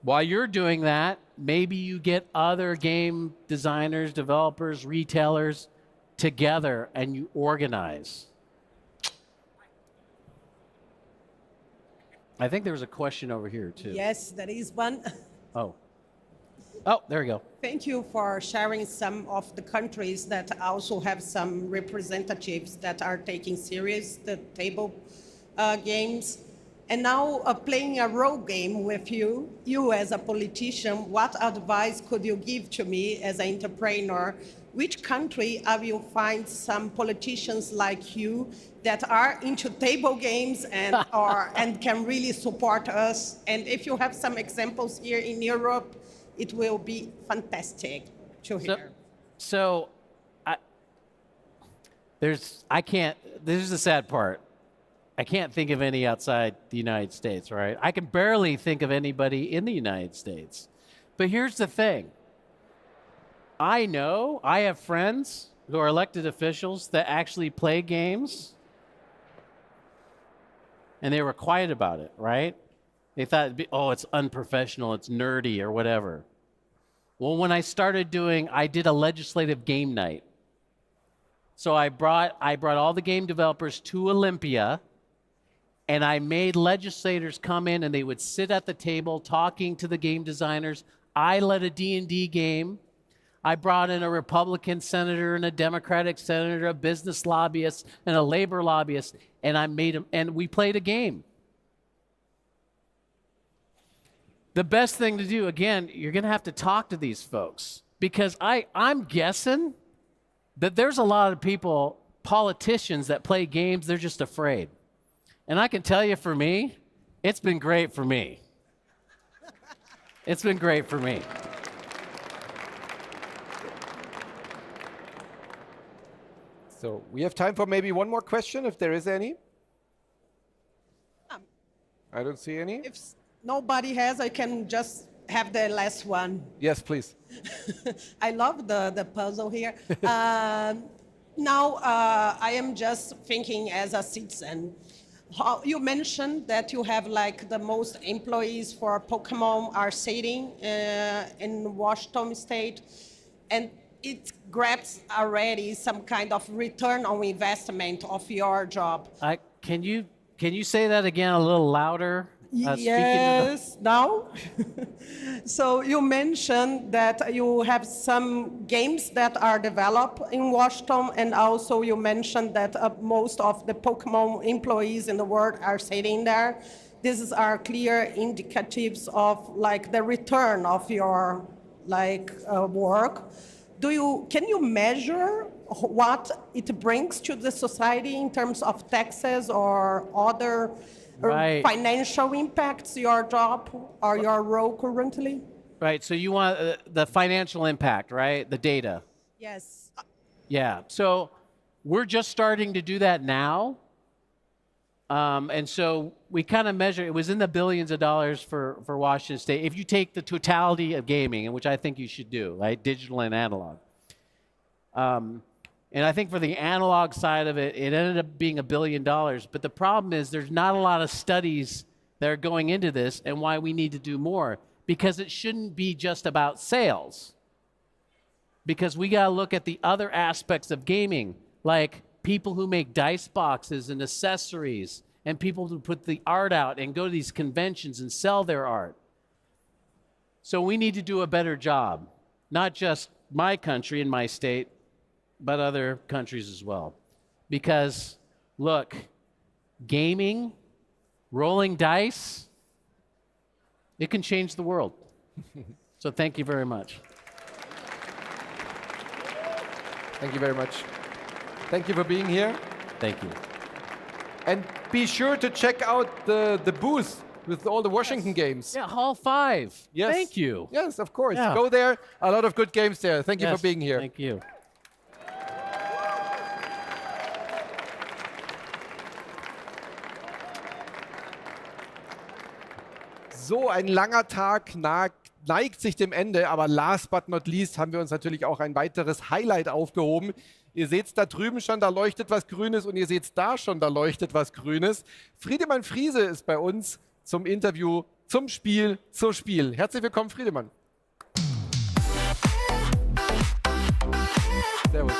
[SPEAKER 3] while you're doing that, maybe you get other game designers, developers, retailers together and you organize. I think there was a question over here too.
[SPEAKER 15] Yes, there is one.
[SPEAKER 3] Oh, there we go.
[SPEAKER 15] Thank you for sharing some of the countries that also have some representatives that are taking serious the table games. And now playing a role game with you as a politician, what advice could you give to me as an entrepreneur? Which country I will find some politicians like you that are into table games and and can really support us? And if you have some examples here in Europe, it will be fantastic to hear.
[SPEAKER 3] So there's the sad part. I can't think of any outside the United States, right? I can barely think of anybody in the United States. But here's the thing. I know I have friends who are elected officials that actually play games, and they were quiet about it, right? They thought it'd be, oh, it's unprofessional, it's nerdy or whatever. Well, when I did a legislative game night. So I brought all the game developers to Olympia, and I made legislators come in and they would sit at the table talking to the game designers. I led a D&D game. I brought in a Republican senator and a Democratic senator, a business lobbyist and a labor lobbyist, and we played a game. The best thing to do, again, you're going to have to talk to these folks, because I'm guessing that there's a lot of people, politicians that play games, they're just afraid. And I can tell you, for me, it's been great for me. It's been great for me.
[SPEAKER 2] So we have time for maybe one more question, if there is any. I don't see any.
[SPEAKER 15] If nobody has, I can just have the last one.
[SPEAKER 2] Yes, please.
[SPEAKER 15] I love the puzzle here. Now, I am just thinking as a citizen. You mentioned that you have like the most employees for Pokemon are sitting in Washington State, and it grabs already some kind of return on investment of your job.
[SPEAKER 3] Can you say that again a little louder?
[SPEAKER 15] Yes, now. So you mentioned that you have some games that are developed in Washington, and also you mentioned that most of the Pokemon employees in the world are sitting there. These are clear indicatives of like the return of your work. Can you measure what it brings to the society in terms of taxes or other financial impacts your job or your role currently?
[SPEAKER 3] Right, so you want the financial impact, right? The data.
[SPEAKER 15] Yes.
[SPEAKER 3] Yeah, so we're just starting to do that now. And so we kind of measure, it was in the billions of dollars for Washington State. If you take the totality of gaming, and which I think you should do, right? Digital and analog. And I think for the analog side of it, it ended up being $1 billion. But the problem is there's not a lot of studies that are going into this and why we need to do more. Because it shouldn't be just about sales. Because we got to look at the other aspects of gaming, like people who make dice boxes and accessories, and people who put the art out and go to these conventions and sell their art. So we need to do a better job. Not just my country and my state, but other countries as well. Because, look, gaming, rolling dice, it can change the world. So thank you very much.
[SPEAKER 2] Thank you very much. Thank you for being here.
[SPEAKER 3] Thank you.
[SPEAKER 2] And be sure to check out the booth with all the Washington games.
[SPEAKER 3] Yeah, Hall 5.
[SPEAKER 2] Yes.
[SPEAKER 3] Thank you.
[SPEAKER 2] Yes, of course.
[SPEAKER 3] Yeah.
[SPEAKER 2] Go there. A lot of good games there. Thank you for being here.
[SPEAKER 3] Thank you.
[SPEAKER 2] So, ein langer Tag neigt sich dem Ende, aber last but not least haben wir uns natürlich auch ein weiteres Highlight aufgehoben. Ihr seht es da drüben schon, da leuchtet was Grünes, und ihr seht es da schon, da leuchtet was Grünes. Friedemann Friese ist bei uns zum Interview zum Spiel, zur Spiel. Herzlich willkommen, Friedemann. Servus.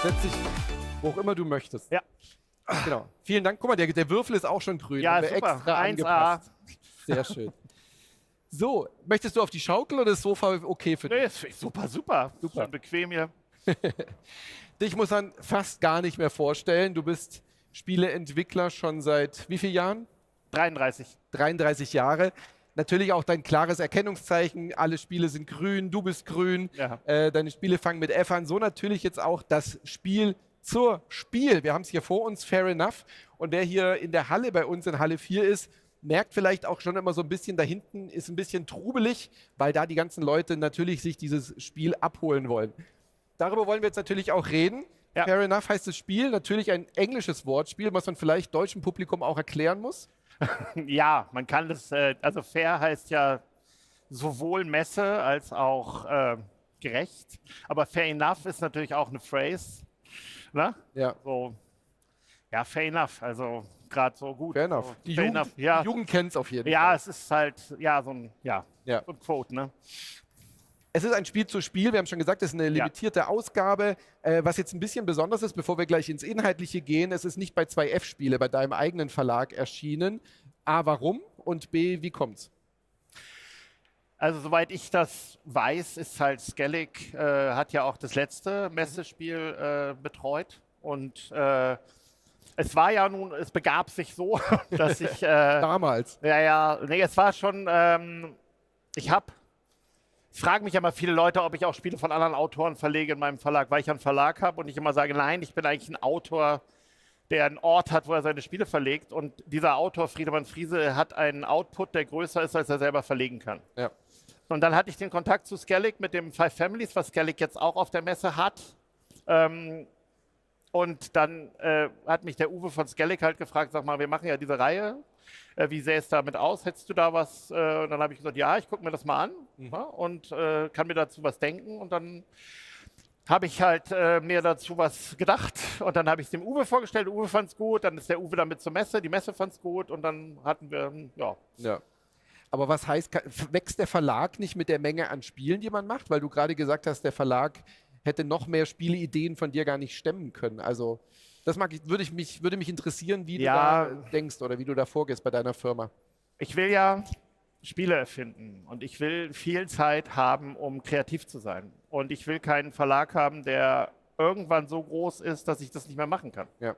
[SPEAKER 2] Setz dich, wo auch immer du möchtest.
[SPEAKER 20] Ja.
[SPEAKER 2] Genau. Vielen Dank. Guck mal, der Würfel ist auch schon grün.
[SPEAKER 20] Ja,
[SPEAKER 2] Haben wir
[SPEAKER 20] super.
[SPEAKER 2] extra
[SPEAKER 20] 1A.
[SPEAKER 2] angepasst. Sehr schön. So, möchtest du auf die Schaukel oder das Sofa okay für dich?
[SPEAKER 20] Nee, ist super. Super. Schön bequem hier.
[SPEAKER 2] Dich muss man fast gar nicht mehr vorstellen. Du bist Spieleentwickler schon seit wie vielen Jahren?
[SPEAKER 20] 33.
[SPEAKER 2] 33 Jahre. Natürlich auch dein klares Erkennungszeichen. Alle Spiele sind grün, du bist grün.
[SPEAKER 20] Ja.
[SPEAKER 2] Deine Spiele fangen mit F an. So natürlich jetzt auch das Spiel zur Spiel. Wir haben es hier vor uns, fair enough. Und wer hier in der Halle bei uns in Halle 4 ist, merkt vielleicht auch schon immer so ein bisschen, da hinten ist ein bisschen trubelig, weil da die ganzen Leute natürlich sich dieses Spiel abholen wollen. Darüber wollen wir jetzt natürlich auch reden. Ja. Fair enough heißt das Spiel, natürlich ein englisches Wortspiel, was man vielleicht deutschem Publikum auch erklären muss.
[SPEAKER 20] Ja, man kann das, also fair heißt ja sowohl Messe als auch gerecht. Aber fair enough ist natürlich auch eine Phrase. Ne?
[SPEAKER 2] Ja.
[SPEAKER 20] So, ja, fair enough, also gerade so gut.
[SPEAKER 2] Fair enough.
[SPEAKER 20] So,
[SPEAKER 2] Die
[SPEAKER 20] fair
[SPEAKER 2] Jugend,
[SPEAKER 20] enough, ja.
[SPEAKER 2] die Jugend kennt es auf jeden Fall.
[SPEAKER 20] Ja, es ist halt, ja, so ein Quote, ne?
[SPEAKER 2] Es ist ein Spiel zu Spiel, wir haben schon gesagt, es ist eine limitierte Ausgabe. Was jetzt ein bisschen besonders ist, bevor wir gleich ins Inhaltliche gehen, es ist nicht bei 2F-Spiele, bei deinem eigenen Verlag erschienen. A, warum? Und B, wie kommt's?
[SPEAKER 20] Also soweit ich das weiß, ist halt Skellig, hat ja auch das letzte Messespiel betreut. Und es war ja nun, es begab sich so, dass ich...
[SPEAKER 2] Damals?
[SPEAKER 20] Nee, es war schon, fragen mich immer viele Leute, ob ich auch Spiele von anderen Autoren verlege in meinem Verlag, weil ich einen Verlag habe und ich immer sage, nein, ich bin eigentlich ein Autor, der einen Ort hat, wo er seine Spiele verlegt. Und dieser Autor, Friedemann Friese, hat einen Output, der größer ist, als er selber verlegen kann.
[SPEAKER 2] Ja.
[SPEAKER 20] Und dann hatte ich den Kontakt zu Skellig mit dem Five Families, was Skellig jetzt auch auf der Messe hat.
[SPEAKER 11] Und dann hat mich der Uwe von Skellig halt gefragt, sag mal, wir machen ja diese Reihe, wie sähe es damit aus? Hättest du da was? Und dann habe ich gesagt, ja, ich gucke mir das mal an ja, und kann mir dazu was denken. Und dann habe ich halt mir dazu was gedacht und dann habe ich es dem Uwe vorgestellt, Uwe fand es gut, dann ist der Uwe damit zur Messe, die Messe fand es gut und dann hatten wir,
[SPEAKER 2] Ja. Aber was heißt, wächst der Verlag nicht mit der Menge an Spielen, die man macht? Weil du gerade gesagt hast, der Verlag hätte noch mehr Spieleideen von dir gar nicht stemmen können. Also das würde mich interessieren, wie du da denkst oder wie du da vorgehst bei deiner Firma.
[SPEAKER 11] Ich will ja Spiele erfinden und ich will viel Zeit haben, um kreativ zu sein. Und ich will keinen Verlag haben, der irgendwann so groß ist, dass ich das nicht mehr machen kann.
[SPEAKER 2] Ja.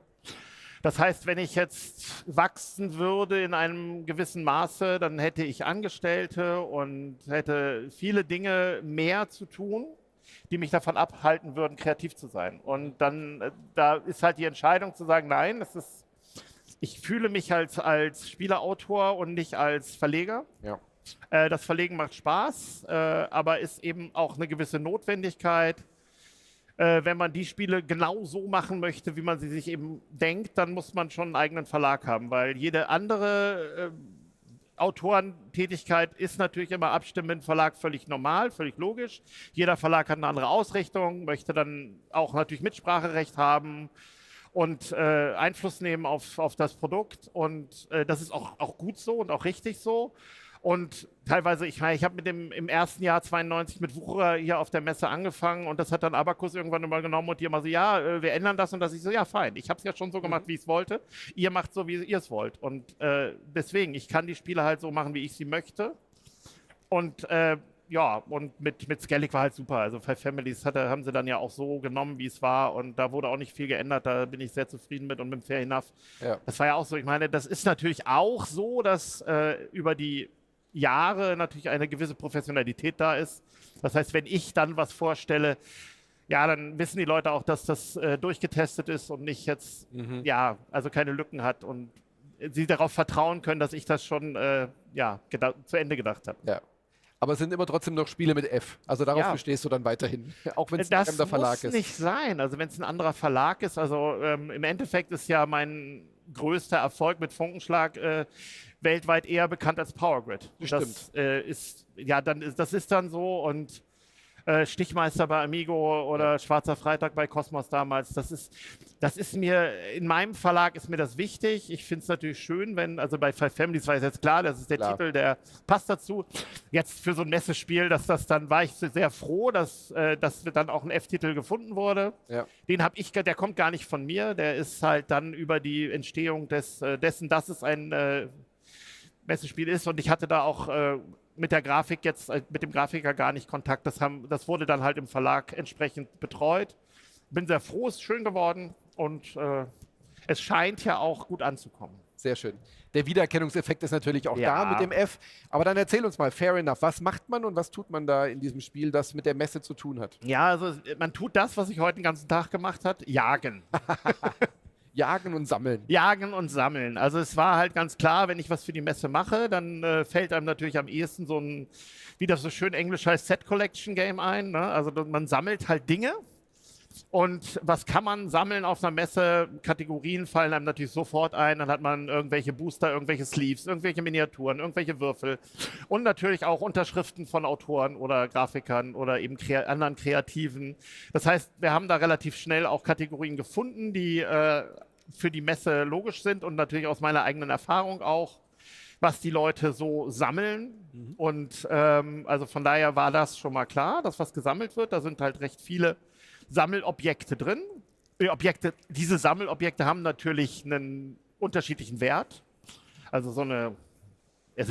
[SPEAKER 11] Das heißt, wenn ich jetzt wachsen würde in einem gewissen Maße, dann hätte ich Angestellte und hätte viele Dinge mehr zu tun, die mich davon abhalten würden, kreativ zu sein. Und dann da ist halt die Entscheidung zu sagen, nein, ich fühle mich als Spieleautor und nicht als Verleger.
[SPEAKER 2] Ja.
[SPEAKER 11] Das Verlegen macht Spaß, aber ist eben auch eine gewisse Notwendigkeit. Wenn man die Spiele genau so machen möchte, wie man sie sich eben denkt, dann muss man schon einen eigenen Verlag haben, weil jede andere Autorentätigkeit ist natürlich immer Abstimmen mit dem Verlag völlig normal, völlig logisch. Jeder Verlag hat eine andere Ausrichtung, möchte dann auch natürlich Mitspracherecht haben und Einfluss nehmen auf das Produkt. Und das ist auch gut so und auch richtig so. Und teilweise, ich habe im ersten Jahr 92 mit Wucherer hier auf der Messe angefangen und das hat dann Abacus irgendwann übernommen und die immer so, ja, wir ändern das und das. Ich so, ja, fein, ich habe es ja schon so gemacht, wie ich es wollte. Ihr macht so, wie ihr es wollt. Und deswegen, ich kann die Spiele halt so machen, wie ich sie möchte. Und ja, und mit Skellig war halt super. Also Five Families haben sie dann ja auch so genommen, wie es war und da wurde auch nicht viel geändert. Da bin ich sehr zufrieden mit und mit Fair Enough. Ja. Das war ja auch so, ich meine, das ist natürlich auch so, dass über die Jahre natürlich eine gewisse Professionalität da ist. Das heißt, wenn ich dann was vorstelle, ja, dann wissen die Leute auch, dass das durchgetestet ist und nicht jetzt, ja, also keine Lücken hat und sie darauf vertrauen können, dass ich das schon, ja, zu Ende gedacht habe.
[SPEAKER 2] Ja. Aber es sind immer trotzdem noch Spiele mit F. Also darauf bestehst du dann weiterhin, auch wenn es ein fremder Verlag ist.
[SPEAKER 11] Das muss nicht sein. Also wenn es ein anderer Verlag ist, also im Endeffekt ist ja mein größter Erfolg mit Funkenschlag weltweit eher bekannt als Power Grid. Das ist, ja, das ist dann so und Stichmeister bei Amigo oder Schwarzer Freitag bei Cosmos damals, das ist mir, in meinem Verlag ist mir das wichtig. Ich finde es natürlich schön, wenn, also bei Five Families war es jetzt klar, das ist der Titel, der passt dazu. Jetzt für so ein Messespiel, war ich sehr froh, dass dann auch ein F-Titel gefunden wurde. Ja. Der kommt gar nicht von mir, der ist halt dann über die Entstehung dessen, dass es ein Messespiel ist und ich hatte da auch mit der Grafik jetzt, mit dem Grafiker gar nicht Kontakt. Das wurde dann halt im Verlag entsprechend betreut. Bin sehr froh, ist schön geworden und es scheint ja auch gut anzukommen.
[SPEAKER 2] Sehr schön. Der Wiedererkennungseffekt ist natürlich auch da mit dem F. Aber dann erzähl uns mal, fair enough, was macht man und was tut man da in diesem Spiel, das mit der Messe zu tun hat?
[SPEAKER 11] Ja, also man tut das, was ich heute den ganzen Tag gemacht habe, jagen.
[SPEAKER 2] Jagen und sammeln.
[SPEAKER 11] Jagen und sammeln. Also es war halt ganz klar, wenn ich was für die Messe mache, dann fällt einem natürlich am ehesten so ein, wie das so schön englisch heißt, Set-Collection-Game ein. Ne? Also man sammelt halt Dinge. Und was kann man sammeln auf einer Messe? Kategorien fallen einem natürlich sofort ein. Dann hat man irgendwelche Booster, irgendwelche Sleeves, irgendwelche Miniaturen, irgendwelche Würfel und natürlich auch Unterschriften von Autoren oder Grafikern oder eben anderen Kreativen. Das heißt, wir haben da relativ schnell auch Kategorien gefunden, die für die Messe logisch sind und natürlich aus meiner eigenen Erfahrung auch, was die Leute so sammeln. Und also von daher war das schon mal klar, dass was gesammelt wird. Da sind halt recht viele Sammelobjekte drin. Diese Sammelobjekte haben natürlich einen unterschiedlichen Wert. Also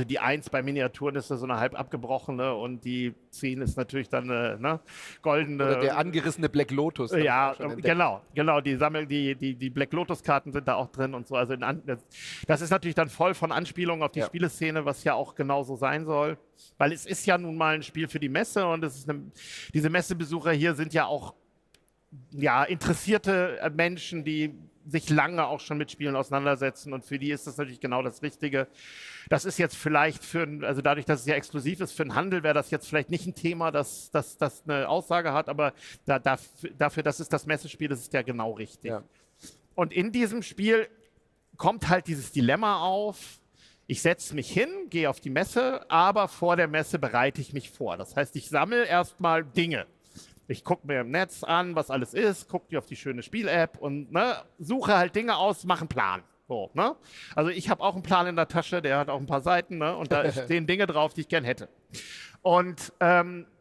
[SPEAKER 11] die 1 bei Miniaturen ist so eine halb abgebrochene und die 10 ist natürlich dann eine goldene.
[SPEAKER 2] Oder der angerissene Black Lotus.
[SPEAKER 11] Ja, genau. Die Black Lotus-Karten sind da auch drin und so. Also das ist natürlich dann voll von Anspielungen auf die Spieleszene, was ja auch genauso sein soll. Weil es ist ja nun mal ein Spiel für die Messe und diese Messebesucher hier sind ja auch interessierte Menschen, die sich lange auch schon mit Spielen auseinandersetzen und für die ist das natürlich genau das Richtige. Das ist jetzt vielleicht also dadurch, dass es ja exklusiv ist für den Handel, wäre das jetzt vielleicht nicht ein Thema, das eine Aussage hat, aber dafür, dass es das Messespiel ist, ist ja genau richtig. Ja. Und in diesem Spiel kommt halt dieses Dilemma auf, ich setze mich hin, gehe auf die Messe, aber vor der Messe bereite ich mich vor. Das heißt, ich sammle erstmal Dinge. Ich gucke mir im Netz an, was alles ist, gucke auf die schöne Spiel-App und suche halt Dinge aus, mache einen Plan. So, ne? Also ich habe auch einen Plan in der Tasche, der hat auch ein paar Seiten, ne? Und da stehen Dinge drauf, die ich gern hätte. Und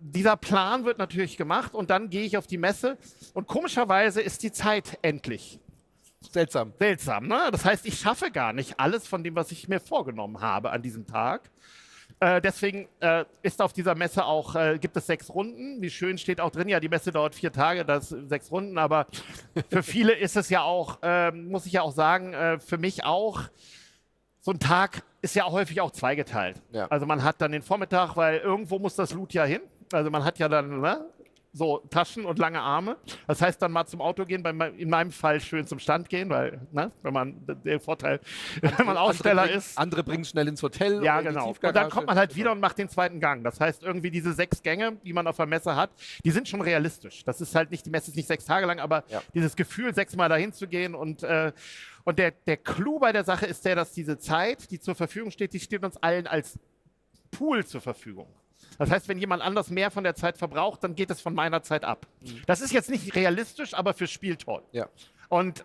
[SPEAKER 11] dieser Plan wird natürlich gemacht und dann gehe ich auf die Messe und komischerweise ist die Zeit endlich.
[SPEAKER 2] Seltsam.
[SPEAKER 11] Seltsam, ne? Das heißt, ich schaffe gar nicht alles von dem, was ich mir vorgenommen habe an diesem Tag. Deswegen ist auf dieser Messe auch, gibt es 6 Runden. Wie schön steht auch drin, ja, die Messe dauert 4 Tage, das 6 Runden, aber für viele ist es ja auch, muss ich ja auch sagen, für mich auch, so ein Tag ist ja auch häufig auch zweigeteilt. Ja. Also man hat dann den Vormittag, weil irgendwo muss das Loot ja hin. Also man hat ja dann, ne, so Taschen und lange Arme. Das heißt dann mal zum Auto gehen, in meinem Fall schön zum Stand gehen, weil, ne, wenn man, der Vorteil, wenn man Aussteller ist.
[SPEAKER 2] Andere bringen schnell ins Hotel.
[SPEAKER 11] Ja, genau. Und dann kommt man halt wieder und macht den zweiten Gang. Das heißt, irgendwie diese 6 Gänge, die man auf der Messe hat, die sind schon realistisch. Das ist halt nicht, die Messe ist nicht 6 Tage lang, aber dieses Gefühl, 6-mal dahin zu gehen und der Clou bei der Sache ist der, dass diese Zeit, die zur Verfügung steht, die steht uns allen als Pool zur Verfügung. Das heißt, wenn jemand anders mehr von der Zeit verbraucht, dann geht es von meiner Zeit ab. Das ist jetzt nicht realistisch, aber fürs Spiel toll. Ja. Und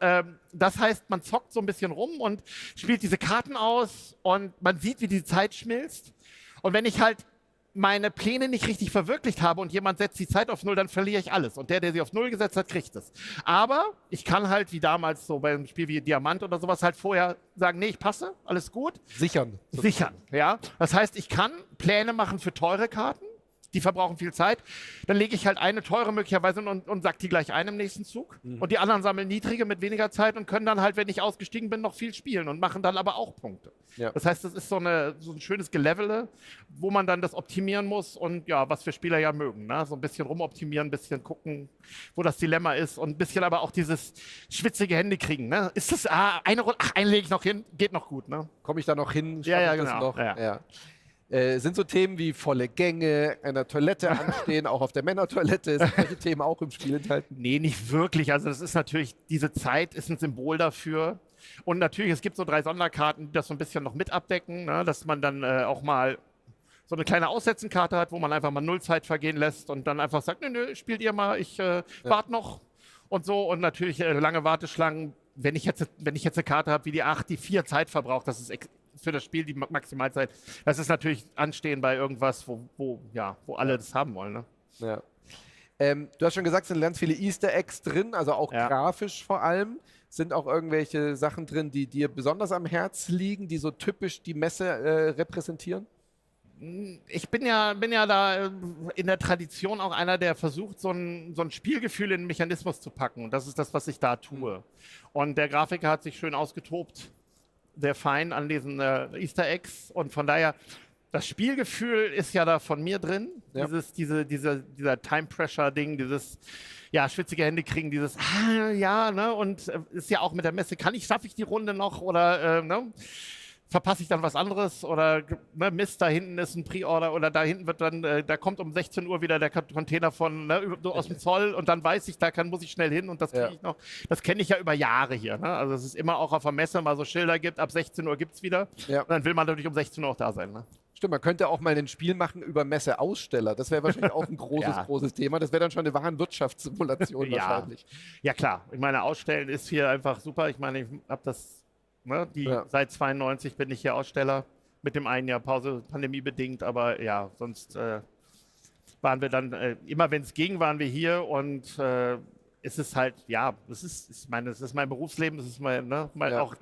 [SPEAKER 11] das heißt, man zockt so ein bisschen rum und spielt diese Karten aus und man sieht, wie die Zeit schmilzt. Und wenn ich halt meine Pläne nicht richtig verwirklicht habe und jemand setzt die Zeit auf 0, dann verliere ich alles. Und der sie auf 0 gesetzt hat, kriegt es. Aber ich kann halt, wie damals so beim Spiel wie Diamant oder sowas, halt vorher sagen, nee, ich passe, alles gut.
[SPEAKER 2] Sichern.
[SPEAKER 11] Sichern, ja. Das heißt, ich kann Pläne machen für teure Karten, die verbrauchen viel Zeit. Dann lege ich halt eine teure möglicherweise und sack die gleich ein im nächsten Zug. Und die anderen sammeln niedrige mit weniger Zeit und können dann halt, wenn ich ausgestiegen bin, noch viel spielen und machen dann aber auch Punkte. Ja. Das heißt, das ist so ein schönes Gelevele, wo man dann das optimieren muss und ja, was wir Spieler ja mögen. Ne? So ein bisschen rumoptimieren, ein bisschen gucken, wo das Dilemma ist und ein bisschen aber auch dieses schwitzige Hände kriegen. Ne? Ist das eine Runde? Ach, einen lege ich noch hin, geht noch gut. Ne?
[SPEAKER 2] Komme ich da noch hin?
[SPEAKER 11] Ja,
[SPEAKER 2] ich das
[SPEAKER 11] genau.
[SPEAKER 2] noch? Ja. Sind so Themen wie volle Gänge, einer Toilette anstehen, auch auf der Männertoilette, sind solche Themen auch im Spiel enthalten?
[SPEAKER 11] Nee, nicht wirklich. Also das ist natürlich, diese Zeit ist ein Symbol dafür. Und natürlich, es gibt so 3 Sonderkarten, die das so ein bisschen noch mit abdecken, ne? Dass man dann auch mal so eine kleine Aussetzenkarte hat, wo man einfach mal 0 Zeit vergehen lässt und dann einfach sagt, nö, spielt ihr mal, ich warte noch und so. Und natürlich lange Warteschlangen, wenn ich jetzt eine Karte habe wie die 8, die 4 Zeit verbraucht, das ist für das Spiel die Maximalzeit. Das ist natürlich Anstehen bei irgendwas, wo alle das haben wollen. Ne?
[SPEAKER 2] Ja. Du hast schon gesagt, es sind ganz viele Easter Eggs drin, also auch grafisch vor allem. Sind auch irgendwelche Sachen drin, die dir besonders am Herz liegen, die so typisch die Messe repräsentieren?
[SPEAKER 11] Ich bin ja da in der Tradition auch einer, der versucht, so ein Spielgefühl in einen Mechanismus zu packen. Und das ist das, was ich da tue. Und der Grafiker hat sich schön ausgetobt, sehr fein an diesen Easter Eggs. Und von daher, das Spielgefühl ist ja da von mir drin. Ja. Dieser Time-Pressure-Ding, dieses schwitzige Hände kriegen, dieses ne? Und ist ja auch mit der Messe, schaffe ich die Runde noch oder ne? Verpasse ich dann was anderes oder ne, Mist, da hinten ist ein Pre-Order oder da hinten wird dann, da kommt um 16 Uhr wieder der Container von aus dem Zoll und dann weiß ich, muss ich schnell hin und das kriege ich noch. Das kenne ich ja über Jahre hier. Ne? Also es ist immer auch auf der Messe mal so Schilder gibt, ab 16 Uhr gibt es wieder. Ja. Und dann will man natürlich um 16 Uhr auch da sein. Ne?
[SPEAKER 2] Stimmt, man könnte auch mal ein Spiel machen über Messeaussteller. Das wäre wahrscheinlich auch ein großes Thema. Das wäre dann schon eine Warenwirtschaftssimulation wahrscheinlich.
[SPEAKER 11] Ja klar, ich meine, Ausstellen ist hier einfach super. Ich meine, ich habe das seit 92 bin ich hier Aussteller, mit dem einen Jahr Pause, pandemiebedingt, aber ja, sonst waren wir dann, immer wenn es ging, waren wir hier und es ist halt, das ist mein Berufsleben, das ist auch,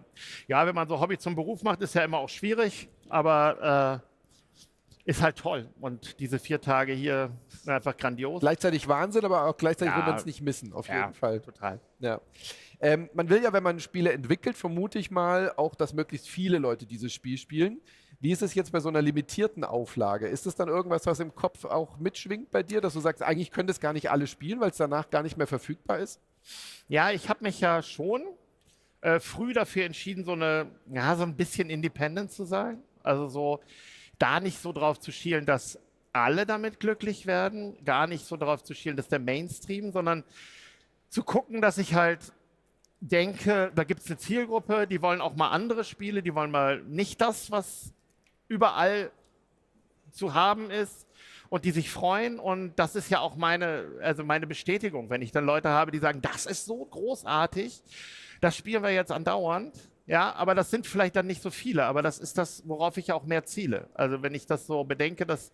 [SPEAKER 11] wenn man so Hobby zum Beruf macht, ist ja immer auch schwierig, aber ist halt toll und diese 4 Tage hier sind einfach grandios.
[SPEAKER 2] Gleichzeitig Wahnsinn, aber auch gleichzeitig will man es nicht missen, auf jeden Fall.
[SPEAKER 11] Total.
[SPEAKER 2] Ja. Man will ja, wenn man Spiele entwickelt, vermute ich mal, auch, dass möglichst viele Leute dieses Spiel spielen. Wie ist es jetzt bei so einer limitierten Auflage? Ist es dann irgendwas, was im Kopf auch mitschwingt bei dir, dass du sagst, eigentlich können das gar nicht alle spielen, weil es danach gar nicht mehr verfügbar ist?
[SPEAKER 11] Ja, ich habe mich ja schon früh dafür entschieden, so ein bisschen independent zu sein. Also so da nicht so drauf zu schielen, dass alle damit glücklich werden, gar nicht so darauf zu schielen, dass der Mainstream, sondern zu gucken, dass ich halt denke, da gibt es eine Zielgruppe, die wollen auch mal andere Spiele, die wollen mal nicht das, was überall zu haben ist und die sich freuen. Und das ist ja auch meine Bestätigung, wenn ich dann Leute habe, die sagen, das ist so großartig, das spielen wir jetzt andauernd. Ja, aber das sind vielleicht dann nicht so viele, aber das ist das, worauf ich auch mehr ziele. Also wenn ich das so bedenke, dass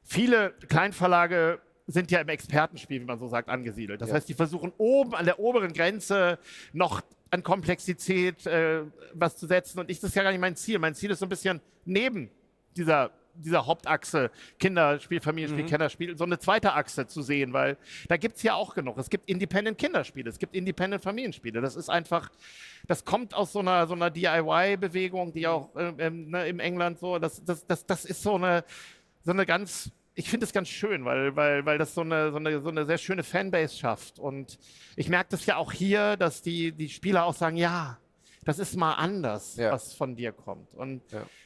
[SPEAKER 11] viele Kleinverlage sind ja im Expertenspiel, wie man so sagt, angesiedelt. Das heißt, die versuchen oben an der oberen Grenze noch an Komplexität was zu setzen und das ist ja gar nicht mein Ziel. Mein Ziel ist so ein bisschen neben dieser Hauptachse Kinderspiel, Familienspiel, Kennerspiel, so eine zweite Achse zu sehen, weil da gibt es ja auch genug. Es gibt Independent-Kinderspiele, es gibt Independent-Familienspiele. Das ist einfach, das kommt aus so einer DIY-Bewegung, die auch im England so, das ist so eine ganz, ich finde es ganz schön, weil das so eine sehr schöne Fanbase schafft. Und ich merke das ja auch hier, dass die Spieler auch sagen, ja, das ist mal anders, was von dir kommt. Und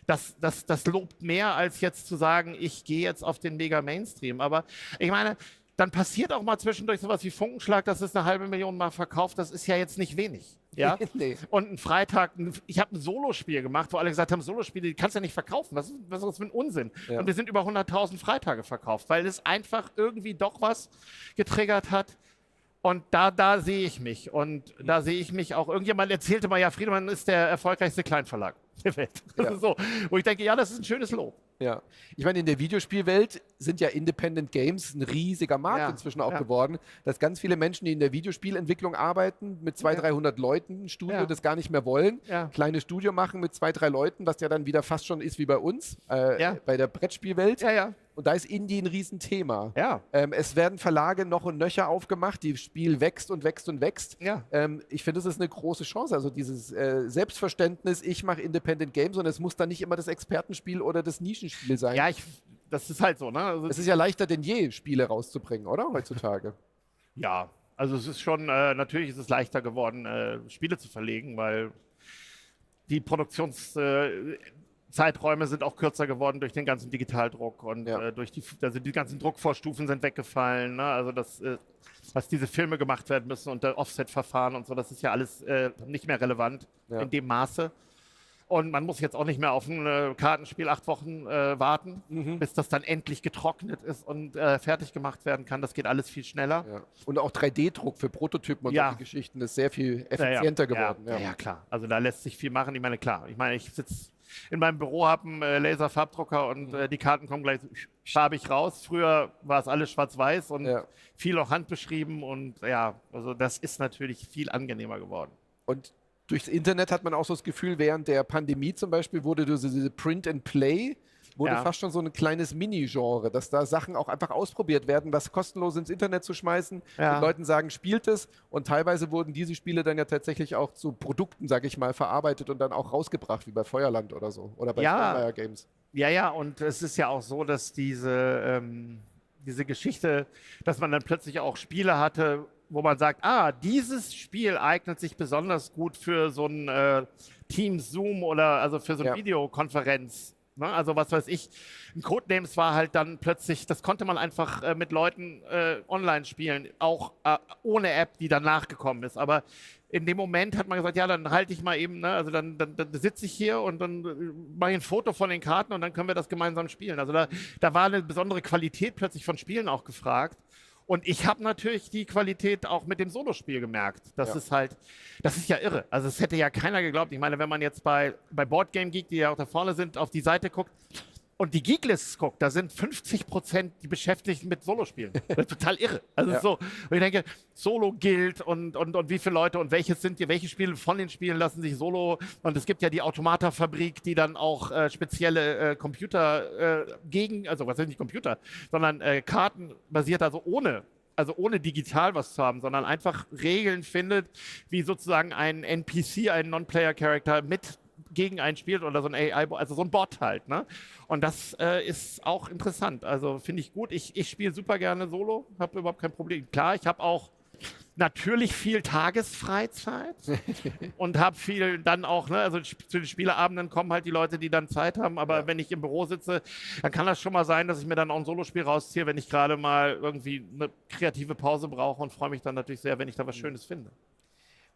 [SPEAKER 11] das lobt mehr, als jetzt zu sagen, ich gehe jetzt auf den Mega-Mainstream. Aber ich meine, dann passiert auch mal zwischendurch sowas wie Funkenschlag, dass es 500.000 Mal verkauft. Das ist ja jetzt nicht wenig. Ja?
[SPEAKER 2] Nee.
[SPEAKER 11] Und ein Freitag, ich habe ein Solospiel gemacht, wo alle gesagt haben, Solospiele, die kannst du ja nicht verkaufen. Was ist das für ein Unsinn?
[SPEAKER 2] Ja.
[SPEAKER 11] Und wir sind über 100.000 Freitage verkauft, weil es einfach irgendwie doch was getriggert hat. Und da sehe ich mich. Und da sehe ich mich auch. Irgendjemand erzählte mal, ja, Friedemann ist der erfolgreichste Kleinverlag der Welt.
[SPEAKER 2] Ja.
[SPEAKER 11] So, wo ich denke, ja, das ist ein schönes Lob.
[SPEAKER 2] Ja, ich meine, in der Videospielwelt sind ja Independent Games ein riesiger Markt inzwischen auch geworden, dass ganz viele Menschen, die in der Videospielentwicklung arbeiten, mit 200, 300 Leuten ein Studio das gar nicht mehr wollen, kleines Studio machen mit 2, 3 Leuten, was ja dann wieder fast schon ist wie bei uns, bei der Brettspielwelt. Und da ist Indie ein Riesenthema. Es werden Verlage noch und nöcher aufgemacht, das Spiel wächst und wächst und wächst. Ich finde, es ist eine große Chance, also dieses Selbstverständnis, ich mache Independent Games und es muss dann nicht immer das Expertenspiel oder das Nischenspiel sein.
[SPEAKER 11] Ja, das ist halt so. Ne? Also
[SPEAKER 2] es ist ja leichter denn je, Spiele rauszubringen, oder? Heutzutage.
[SPEAKER 11] Ja, also es ist schon, natürlich ist es leichter geworden, Spiele zu verlegen, weil die Produktionszeiträume sind auch kürzer geworden durch den ganzen Digitaldruck und die ganzen Druckvorstufen sind weggefallen. Ne? Also was diese Filme gemacht werden müssen und der Offset-Verfahren und so, das ist ja alles nicht mehr relevant in dem Maße. Und man muss jetzt auch nicht mehr auf ein Kartenspiel 8 Wochen warten, bis das dann endlich getrocknet ist und fertig gemacht werden kann. Das geht alles viel schneller.
[SPEAKER 2] Ja. Und auch 3D-Druck für Prototypen und solche Geschichten ist sehr viel effizienter geworden.
[SPEAKER 11] Ja, klar. Also da lässt sich viel machen. Ich meine, klar. Ich sitze in meinem Büro, habe einen Laserfarbdrucker und die Karten kommen gleich farbig raus. Früher war es alles schwarz-weiß und viel auch handbeschrieben. Und ja, also das ist natürlich viel angenehmer geworden.
[SPEAKER 2] Und durchs Internet hat man auch so das Gefühl, während der Pandemie zum Beispiel wurde diese Print and Play, fast schon so ein kleines Mini-Genre, dass da Sachen auch einfach ausprobiert werden, was kostenlos ins Internet zu schmeißen, den Leuten sagen, spielt es, und teilweise wurden diese Spiele dann ja tatsächlich auch zu Produkten, sage ich mal, verarbeitet und dann auch rausgebracht, wie bei Feuerland oder so, oder bei Spielmeier Games.
[SPEAKER 11] Ja, und es ist ja auch so, dass diese Geschichte, dass man dann plötzlich auch Spiele hatte, wo man sagt, dieses Spiel eignet sich besonders gut für so ein Teams-Zoom oder also für so eine Videokonferenz. Ne? Also was weiß ich, ein Codenames war halt dann plötzlich, das konnte man einfach mit Leuten online spielen, auch ohne App, die danach gekommen ist. Aber in dem Moment hat man gesagt, ja, dann halte ich mal eben, ne? Also dann sitze ich hier und dann mache ich ein Foto von den Karten und dann können wir das gemeinsam spielen. Also da war eine besondere Qualität plötzlich von Spielen auch gefragt. Und ich habe natürlich die Qualität auch mit dem Solospiel gemerkt. Das ist ja irre. Also es hätte ja keiner geglaubt. Ich meine, wenn man jetzt bei Boardgame Geek, die ja auch da vorne sind, auf die Seite guckt und die Geeklists guckt, da sind 50% die Beschäftigten mit Solospielen. Das ist total irre. Also so. Und ich denke, Solo gilt und wie viele Leute und welche Spiele von den Spielen lassen sich Solo, und es gibt ja die Automata-Fabrik, die dann auch spezielle Computer also was sind nicht Computer, sondern Karten basiert, also ohne digital was zu haben, sondern einfach Regeln findet, wie sozusagen ein NPC, ein Non-Player-Character gegen einen spielt oder so ein AI, also so ein Bot halt. Ne? Und das ist auch interessant. Also finde ich gut. Ich spiele super gerne Solo, habe überhaupt kein Problem. Klar, ich habe auch Natürlich viel Tagesfreizeit und habe viel dann auch, ne, also zu den Spieleabenden kommen halt die Leute, die dann Zeit haben, aber wenn ich im Büro sitze, dann kann das schon mal sein, dass ich mir dann auch ein Solospiel rausziehe, wenn ich gerade mal irgendwie eine kreative Pause brauche und freue mich dann natürlich sehr, wenn ich da was Schönes finde.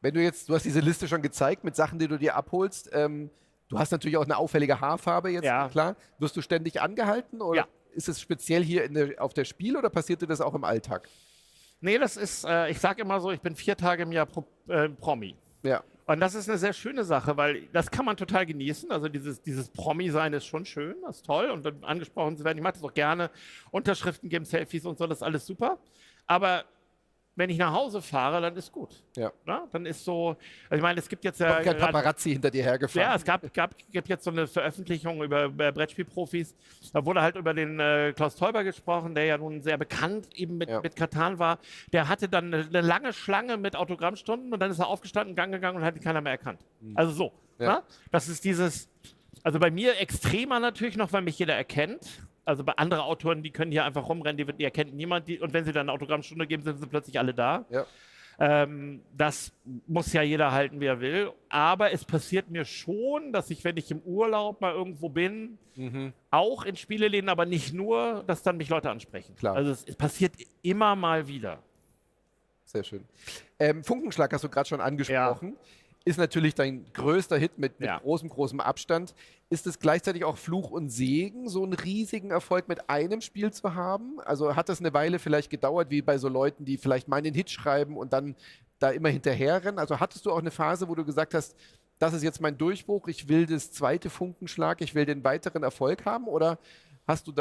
[SPEAKER 2] Wenn du hast diese Liste schon gezeigt mit Sachen, die du dir abholst, du hast natürlich auch eine auffällige Haarfarbe jetzt, klar. Wirst du ständig angehalten oder ist es speziell hier auf der Spiel oder passiert dir das auch im Alltag?
[SPEAKER 11] Nee, das ist, ich sage immer so, ich bin 4 Tage im Jahr Promi.
[SPEAKER 2] Ja.
[SPEAKER 11] Und das ist eine sehr schöne Sache, weil das kann man total genießen. Also dieses Promi-Sein ist schon schön, das ist toll und dann angesprochen zu werden. Ich mache das auch gerne. Unterschriften geben, Selfies und so, das ist alles super. Aber wenn ich nach Hause fahre, dann ist gut.
[SPEAKER 2] Ja.
[SPEAKER 11] Na, dann ist so, also ich meine, es gibt jetzt ja...
[SPEAKER 2] Kommt kein Paparazzi hinter dir hergefahren.
[SPEAKER 11] Ja, es gibt jetzt so eine Veröffentlichung über Brettspielprofis. Da wurde halt über den Klaus Teuber gesprochen, der ja nun sehr bekannt eben mit Karten war. Der hatte dann eine lange Schlange mit Autogrammstunden und dann ist er aufgestanden, Gang gegangen und hat ihn keiner mehr erkannt. Also so.
[SPEAKER 2] Ja.
[SPEAKER 11] Na? Das ist dieses, also bei mir extremer natürlich noch, weil mich jeder erkennt. Also bei anderen Autoren, die können hier einfach rumrennen, die erkennt niemand. Und wenn sie dann eine Autogrammstunde geben, sind sie plötzlich alle da.
[SPEAKER 2] Ja.
[SPEAKER 11] Das muss ja jeder halten, wie er will. Aber es passiert mir schon, dass ich, wenn ich im Urlaub mal irgendwo bin, auch in Spieleläden, aber nicht nur, dass dann mich Leute ansprechen.
[SPEAKER 2] Klar.
[SPEAKER 11] Also es passiert immer mal wieder.
[SPEAKER 2] Sehr schön. Funkenschlag hast du gerade schon angesprochen. Ist natürlich dein größter Hit mit großem Abstand. Ist es gleichzeitig auch Fluch und Segen, so einen riesigen Erfolg mit einem Spiel zu haben? Also hat das eine Weile vielleicht gedauert, wie bei so Leuten, die vielleicht mal einen Hit schreiben und dann da immer hinterherrennen? Also hattest du auch eine Phase, wo du gesagt hast, das ist jetzt mein Durchbruch, ich will das zweite Funkenschlag, ich will den weiteren Erfolg haben? Oder hast du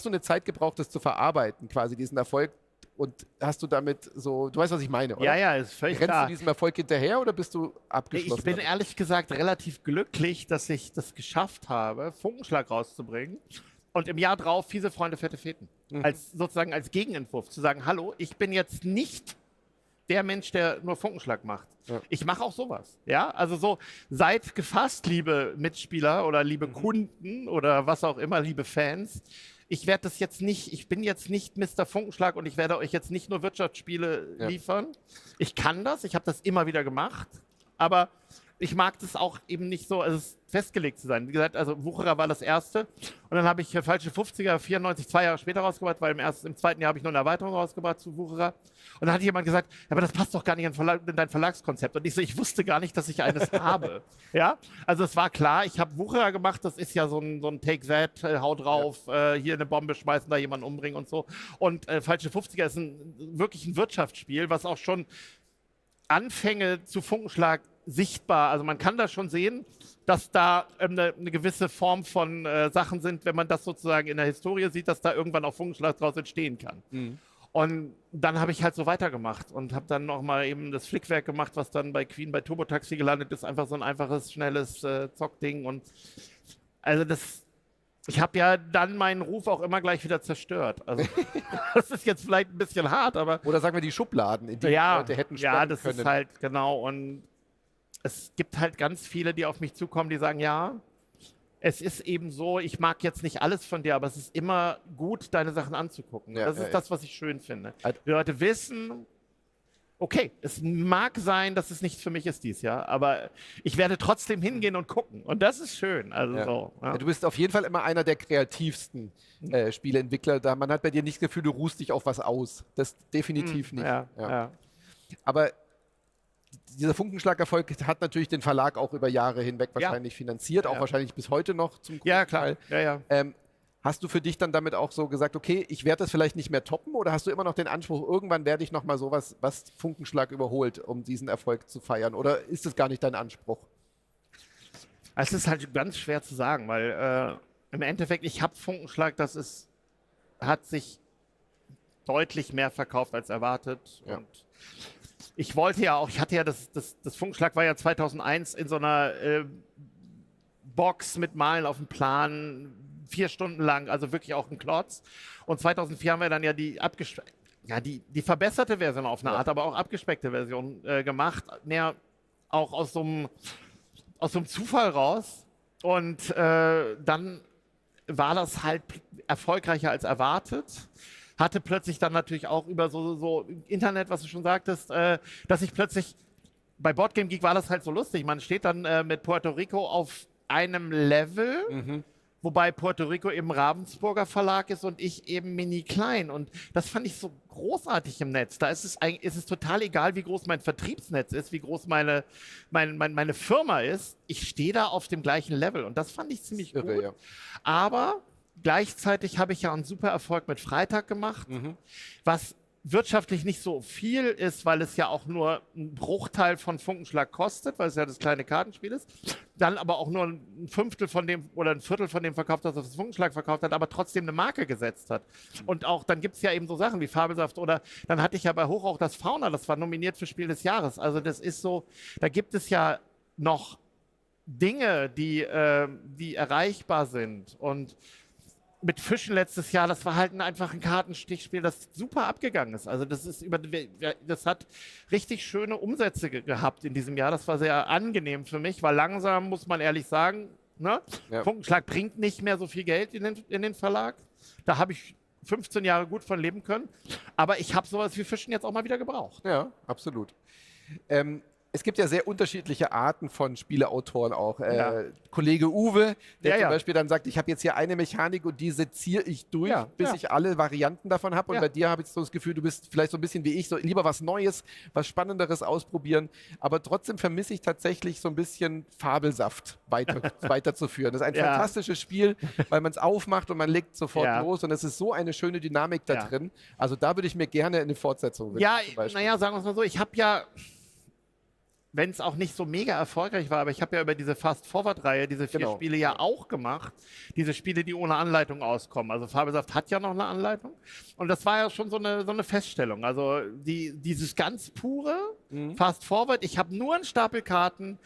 [SPEAKER 2] eine Zeit gebraucht, das zu verarbeiten, quasi diesen Erfolg? Und hast du damit so, du weißt, was ich meine, oder?
[SPEAKER 11] Ja, ist völlig klar.
[SPEAKER 2] Rennst du diesem Erfolg hinterher oder bist du abgeschlossen?
[SPEAKER 11] Ich bin ehrlich gesagt relativ glücklich, dass ich das geschafft habe, Funkenschlag rauszubringen und im Jahr drauf Fiese Freunde, fette Feten. Sozusagen als Gegenentwurf zu sagen, hallo, ich bin jetzt nicht der Mensch, der nur Funkenschlag macht. Ja. Ich mache auch sowas. Ja, also so, seid gefasst, liebe Mitspieler oder liebe Kunden oder was auch immer, liebe Fans. Ich bin jetzt nicht Mr. Funkenschlag und ich werde euch jetzt nicht nur Wirtschaftsspiele liefern. Ich kann das, ich habe das immer wieder gemacht, aber ich mag das auch eben nicht so, also es festgelegt zu sein. Wie gesagt, also Wucherer war das erste und dann habe ich falsche 50er 94 2 Jahre später rausgebracht, weil im zweiten Jahr habe ich noch eine Erweiterung rausgebracht zu Wucherer. Und dann hat jemand gesagt, ja, aber das passt doch gar nicht in dein Verlagskonzept. Und ich wusste gar nicht, dass ich eines habe. Ja, also es war klar, ich habe Wucherer gemacht, das ist ja so ein Take That, hau drauf, hier eine Bombe schmeißen, da jemanden umbringen und so. Und falsche 50er ist wirklich ein Wirtschaftsspiel, was auch schon Anfänge zu Funkenschlag sichtbar, also man kann da schon sehen, dass da eine gewisse Form von Sachen sind, wenn man das sozusagen in der Historie sieht, dass da irgendwann auch Funkenschlag daraus entstehen kann. Und dann habe ich halt so weitergemacht und habe dann nochmal eben das Flickwerk gemacht, was dann bei Queen bei Turbo Taxi gelandet ist, einfach so ein einfaches, schnelles Zockding und also ich habe ja dann meinen Ruf auch immer gleich wieder zerstört. Also das ist jetzt vielleicht ein bisschen hart, aber...
[SPEAKER 2] Oder sagen wir die Schubladen, in die Leute hätten sperren
[SPEAKER 11] das
[SPEAKER 2] können.
[SPEAKER 11] ist halt, genau. Und es gibt halt ganz viele, die auf mich zukommen, die sagen, ja, es ist eben so, ich mag jetzt nicht alles von dir, aber es ist immer gut, deine Sachen anzugucken.
[SPEAKER 2] Ja,
[SPEAKER 11] das ist das, was ich schön finde. Die Leute wissen... Okay, es mag sein, dass es nichts für mich ist dies Jahr, aber ich werde trotzdem hingehen und gucken. Und das ist schön. Also so, ja.
[SPEAKER 2] Ja, du bist auf jeden Fall immer einer der kreativsten Spieleentwickler. Man hat bei dir nicht das Gefühl, du ruhst dich auf was aus. Das definitiv nicht.
[SPEAKER 11] Ja.
[SPEAKER 2] Aber dieser Funkenschlag-Erfolg hat natürlich den Verlag auch über Jahre hinweg wahrscheinlich finanziert, auch wahrscheinlich bis heute noch zum Großteil.
[SPEAKER 11] Ja, klar. Ja.
[SPEAKER 2] Hast du für dich dann damit auch so gesagt, okay, ich werde das vielleicht nicht mehr toppen oder hast du immer noch den Anspruch, irgendwann werde ich nochmal sowas, was Funkenschlag überholt, um diesen Erfolg zu feiern? Oder ist das gar nicht dein Anspruch?
[SPEAKER 11] Es ist halt ganz schwer zu sagen, weil im Endeffekt, ich habe Funkenschlag, hat sich deutlich mehr verkauft als erwartet. Ja. Und ich hatte ja das Funkenschlag war ja 2001 in so einer Box mit Malen auf dem Plan, 4 Stunden lang, also wirklich auch ein Klotz. Und 2004 haben wir dann ja die verbesserte Version auf eine Art, aber auch abgespeckte Version gemacht. Mehr auch aus so einem Zufall raus. Und dann war das halt erfolgreicher als erwartet. hatte plötzlich dann natürlich auch über so Internet, was du schon sagtest, dass ich plötzlich, bei Boardgame Geek war das halt so lustig, man steht dann mit Puerto Rico auf einem Level, wobei Puerto Rico eben Ravensburger Verlag ist und ich eben mini klein. Und das fand ich so großartig im Netz. Da ist es total egal, wie groß mein Vertriebsnetz ist, wie groß meine Firma ist. Ich stehe da auf dem gleichen Level und das fand ich ziemlich gut.
[SPEAKER 2] Ja.
[SPEAKER 11] Aber gleichzeitig habe ich ja einen super Erfolg mit Freitag gemacht, was wirtschaftlich nicht so viel ist, weil es ja auch nur ein Bruchteil von Funkenschlag kostet, weil es ja das kleine Kartenspiel ist. Dann aber auch nur ein Fünftel von dem oder ein Viertel von dem verkauft hat, was das Funkenschlag verkauft hat, aber trotzdem eine Marke gesetzt hat. Und auch dann gibt es ja eben so Sachen wie Fabelsaft oder dann hatte ich ja bei Hoch auch das Fauna, das war nominiert für Spiel des Jahres. Also das ist so, da gibt es ja noch Dinge, die erreichbar sind. Und mit Fischen letztes Jahr, das war halt einfach ein Kartenstichspiel, das super abgegangen ist. Also das hat richtig schöne Umsätze gehabt in diesem Jahr. Das war sehr angenehm für mich, weil langsam, muss man ehrlich sagen, ne?
[SPEAKER 2] Ja.
[SPEAKER 11] Funkenschlag bringt nicht mehr so viel Geld in den Verlag. Da habe ich 15 Jahre gut von leben können. Aber ich habe sowas wie Fischen jetzt auch mal wieder gebraucht.
[SPEAKER 2] Ja, absolut. Es gibt ja sehr unterschiedliche Arten von Spieleautoren auch. Kollege Uwe, der zum Beispiel dann sagt, ich habe jetzt hier eine Mechanik und die seziere ich durch, bis ich alle Varianten davon habe. Und bei dir habe ich so das Gefühl, du bist vielleicht so ein bisschen wie ich, so lieber was Neues, was Spannenderes ausprobieren. Aber trotzdem vermisse ich tatsächlich so ein bisschen Fabelsaft weiterzuführen. Das ist ein fantastisches Spiel, weil man es aufmacht und man legt sofort los. Und es ist so eine schöne Dynamik da drin. Also da würde ich mir gerne eine Fortsetzung wünschen.
[SPEAKER 11] Ja, naja, sagen wir es mal so, ich habe ja, wenn es auch nicht so mega erfolgreich war, aber ich habe ja über diese Fast-Forward-Reihe diese 4 Spiele ja auch gemacht. Diese Spiele, die ohne Anleitung auskommen. Also Fabelsaft hat ja noch eine Anleitung. Und das war ja schon so eine Feststellung. Also dieses ganz pure Fast-Forward, ich habe nur einen Stapel Karten.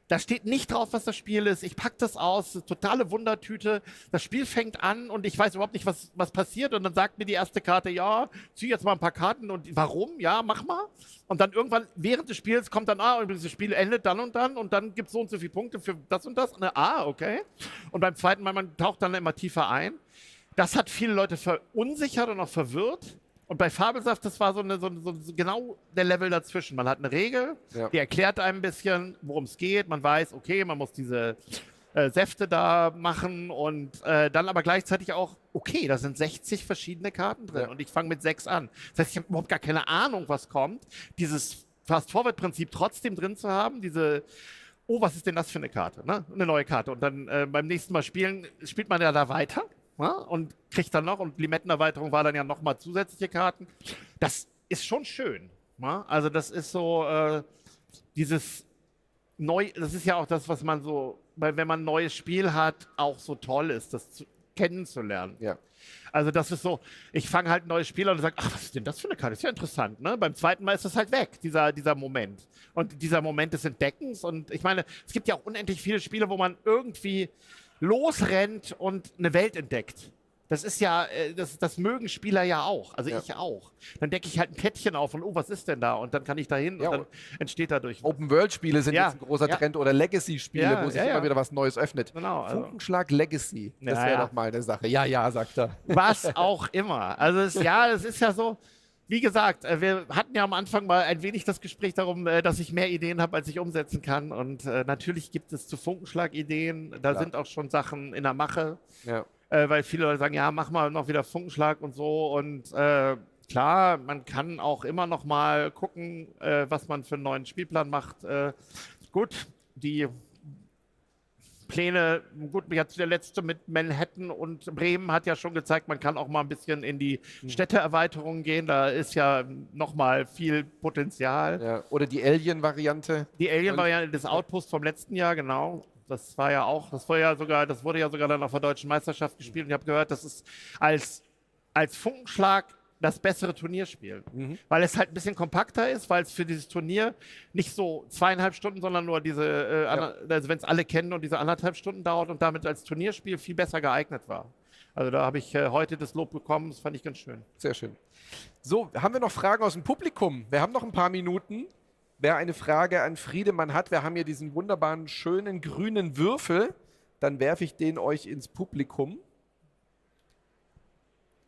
[SPEAKER 11] Da steht nicht drauf, was das Spiel ist. Ich packe das aus, totale Wundertüte. Das Spiel fängt an und ich weiß überhaupt nicht, was passiert. Und dann sagt mir die erste Karte, ja, zieh jetzt mal ein paar Karten. Und warum? Ja, mach mal. Und dann irgendwann während des Spiels kommt dann, übrigens, das Spiel endet dann und dann gibt es so und so viele Punkte für das und das. Und okay. Und beim zweiten Mal, man taucht dann immer tiefer ein. Das hat viele Leute verunsichert und auch verwirrt. Und bei Fabelsaft, das war so genau der Level dazwischen. Man hat eine Regel, die erklärt einem ein bisschen, worum es geht. Man weiß, okay, man muss diese Säfte da machen und dann aber gleichzeitig auch, okay, da sind 60 verschiedene Karten drin und ich fange mit 6 an. Das heißt, ich habe überhaupt gar keine Ahnung, was kommt. Dieses Fast-Forward-Prinzip trotzdem drin zu haben, oh, was ist denn das für eine Karte? Ne? Eine neue Karte. Und dann beim nächsten Mal spielt man ja da weiter. Ja, und kriegt dann noch, und Limettenerweiterung war dann ja nochmal zusätzliche Karten. Das ist schon schön. Ja? Also das ist so dieses das ist ja auch das, was man so, weil wenn man ein neues Spiel hat, auch so toll ist, das kennenzulernen.
[SPEAKER 2] Ja.
[SPEAKER 11] Also das ist so, ich fange halt ein neues Spiel an und sage, ach, was ist denn das für eine Karte? Ist ja interessant, ne? Beim zweiten Mal ist das halt weg, dieser Moment. Und dieser Moment des Entdeckens. Und ich meine, es gibt ja auch unendlich viele Spiele, wo man irgendwie losrennt und eine Welt entdeckt. Das ist ja, das mögen Spieler ja auch, also ich auch. Dann decke ich halt ein Kettchen auf und was ist denn da? Und dann kann ich da hin und dann entsteht dadurch.
[SPEAKER 2] Open-World-Spiele sind jetzt ein großer Trend oder Legacy-Spiele, wo sich immer wieder was Neues öffnet.
[SPEAKER 11] Genau, also.
[SPEAKER 2] Funkenschlag Legacy, das wäre doch mal eine Sache. Ja, sagt er.
[SPEAKER 11] Was auch immer. Also es ist ja so, wie gesagt, wir hatten ja am Anfang mal ein wenig das Gespräch darum, dass ich mehr Ideen habe, als ich umsetzen kann. Und natürlich gibt es zu Funkenschlag Ideen. Da sind auch schon Sachen in der Mache. Ja. Weil viele Leute sagen, ja, mach mal noch wieder Funkenschlag und so. Und klar, man kann auch immer noch mal gucken, was man für einen neuen Spielplan macht. Gut, die Pläne, jetzt der letzte mit Manhattan und Bremen hat ja schon gezeigt, man kann auch mal ein bisschen in die Städteerweiterung gehen. Da ist ja noch mal viel Potenzial.
[SPEAKER 2] Ja. Oder die Alien-Variante.
[SPEAKER 11] Die Alien-Variante des Outposts vom letzten Jahr, genau. Das war ja auch, das wurde ja sogar dann auf der Deutschen Meisterschaft gespielt. Und ich habe gehört, das ist als Funkenschlag das bessere Turnierspiel. Weil es halt ein bisschen kompakter ist, weil es für dieses Turnier nicht so 2,5 Stunden, sondern nur diese, also wenn es alle kennen und diese 1,5 Stunden dauert und damit als Turnierspiel viel besser geeignet war. Also da habe ich heute das Lob bekommen, das fand ich ganz schön.
[SPEAKER 2] Sehr schön. So, haben wir noch Fragen aus dem Publikum? Wir haben noch ein paar Minuten. Wer eine Frage an Friedemann hat, wir haben hier diesen wunderbaren, schönen grünen Würfel, dann werfe ich den euch ins Publikum.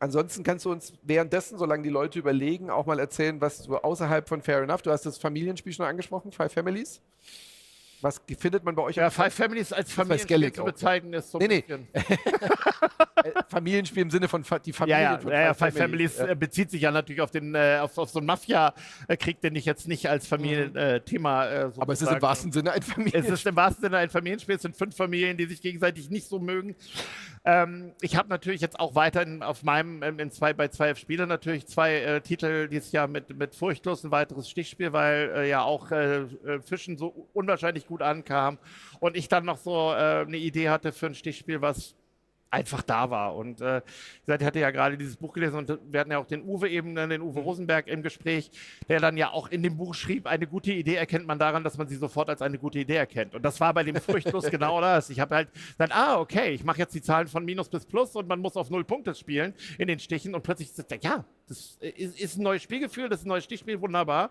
[SPEAKER 2] Ansonsten kannst du uns währenddessen, solange die Leute überlegen, auch mal erzählen, was du außerhalb von Fair Enough, du hast das Familienspiel schon angesprochen, Five Families. Was findet man bei euch?
[SPEAKER 11] Ja, Five Families als Familienspiel zu bezeichnen ist so ein bisschen.
[SPEAKER 2] Familienspiel im Sinne von die Familie.
[SPEAKER 11] Ja, Five Families bezieht sich ja natürlich auf, auf so einen Mafia-Krieg, den ich jetzt nicht als Familienthema
[SPEAKER 2] aber es ist im wahrsten Sinne ein Familienspiel.
[SPEAKER 11] Es ist im wahrsten Sinne ein Familienspiel. Es sind 5 Familien, die sich gegenseitig nicht so mögen. Ich habe natürlich jetzt auch weiterhin auf meinem, bei 2F Spiele natürlich 2 Titel dieses Jahr mit Furchtlos, ein weiteres Stichspiel, weil ja auch Fischen so unwahrscheinlich gut ankam und ich dann noch so eine Idee hatte für ein Stichspiel, was einfach da war. Und ich hatte ja gerade dieses Buch gelesen und wir hatten ja auch den Uwe Rosenberg im Gespräch, der dann ja auch in dem Buch schrieb, eine gute Idee erkennt man daran, dass man sie sofort als eine gute Idee erkennt. Und das war bei dem Furchtlos genau das. Ich habe halt gesagt, okay, ich mache jetzt die Zahlen von Minus bis Plus und man muss auf 0 Punkte spielen in den Stichen und plötzlich ist das ist ein neues Spielgefühl, das ist ein neues Stichspiel, wunderbar.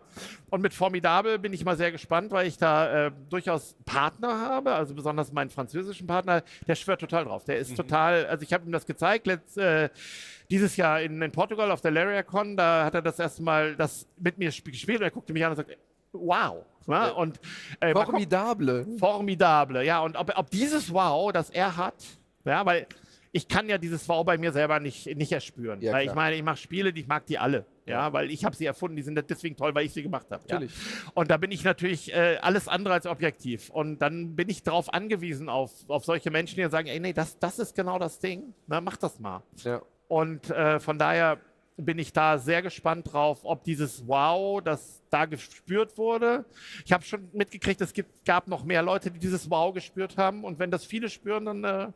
[SPEAKER 11] Und mit Formidable bin ich mal sehr gespannt, weil ich da durchaus Partner habe, also besonders meinen französischen Partner, der schwört total drauf. Der ist total, also ich habe ihm das gezeigt, dieses Jahr in Portugal auf der LariaCon, da hat er das erste Mal das mit mir gespielt und er guckte mich an und sagte, wow. Ja, und, Formidable, ja. Und ob dieses Wow, das er hat, ja, weil ich kann ja dieses Wow bei mir selber nicht erspüren. Ja, weil ich meine, ich mache Spiele, ich mag die alle. Ja, weil ich habe sie erfunden, die sind deswegen toll, weil ich sie gemacht habe. Ja? Und da bin ich natürlich alles andere als objektiv. Und dann bin ich darauf angewiesen, auf solche Menschen, die sagen, ey, nee, das ist genau das Ding, na, mach das mal. Ja. Und von daher bin ich da sehr gespannt drauf, ob dieses Wow, das da gespürt wurde. Ich habe schon mitgekriegt, es gab noch mehr Leute, die dieses Wow gespürt haben. Und wenn das viele spüren, dann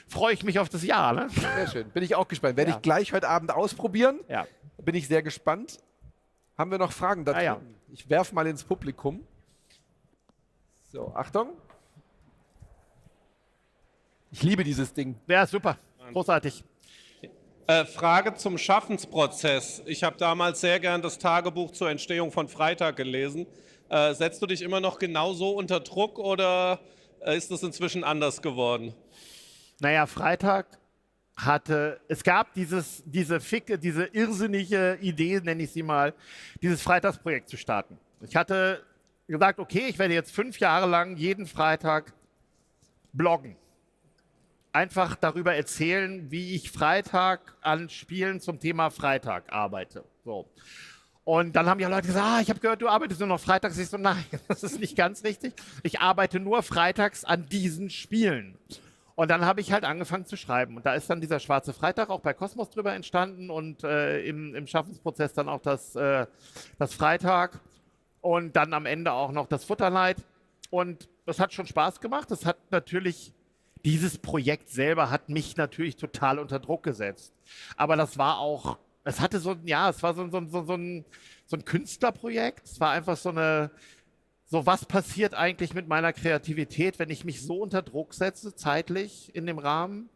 [SPEAKER 11] freue ich mich auf das Jahr. Ne?
[SPEAKER 2] Sehr schön. Bin ich auch gespannt. Werde ich gleich heute Abend ausprobieren. Ja. Bin ich sehr gespannt. Haben wir noch Fragen dazu? Ja. Ich werfe mal ins Publikum. So, Achtung. Ich liebe dieses Ding.
[SPEAKER 11] Ja, super. Großartig.
[SPEAKER 17] Frage zum Schaffensprozess. Ich habe damals sehr gern das Tagebuch zur Entstehung von Freitag gelesen. Setzt du dich immer noch genauso unter Druck oder ist das inzwischen anders geworden?
[SPEAKER 11] Naja, Freitag es gab diese irrsinnige Idee, nenne ich sie mal, dieses Freitagsprojekt zu starten. Ich hatte gesagt, okay, ich werde jetzt 5 Jahre lang jeden Freitag bloggen. Einfach darüber erzählen, wie ich Freitag an Spielen zum Thema Freitag arbeite. So. Und dann haben ja Leute gesagt, ich habe gehört, du arbeitest nur noch freitags. Ich so, nein, das ist nicht ganz richtig. Ich arbeite nur freitags an diesen Spielen. Und dann habe ich halt angefangen zu schreiben. Und da ist dann dieser Schwarze Freitag auch bei Kosmos drüber entstanden und im Schaffensprozess dann auch das Freitag und dann am Ende auch noch das Futterleid. Und das hat schon Spaß gemacht. Das hat natürlich, dieses Projekt selber hat mich natürlich total unter Druck gesetzt. Aber das war auch, es hatte so, ja, es war so ein Künstlerprojekt. Es war einfach so, was passiert eigentlich mit meiner Kreativität, wenn ich mich so unter Druck setze, zeitlich in dem Rahmen?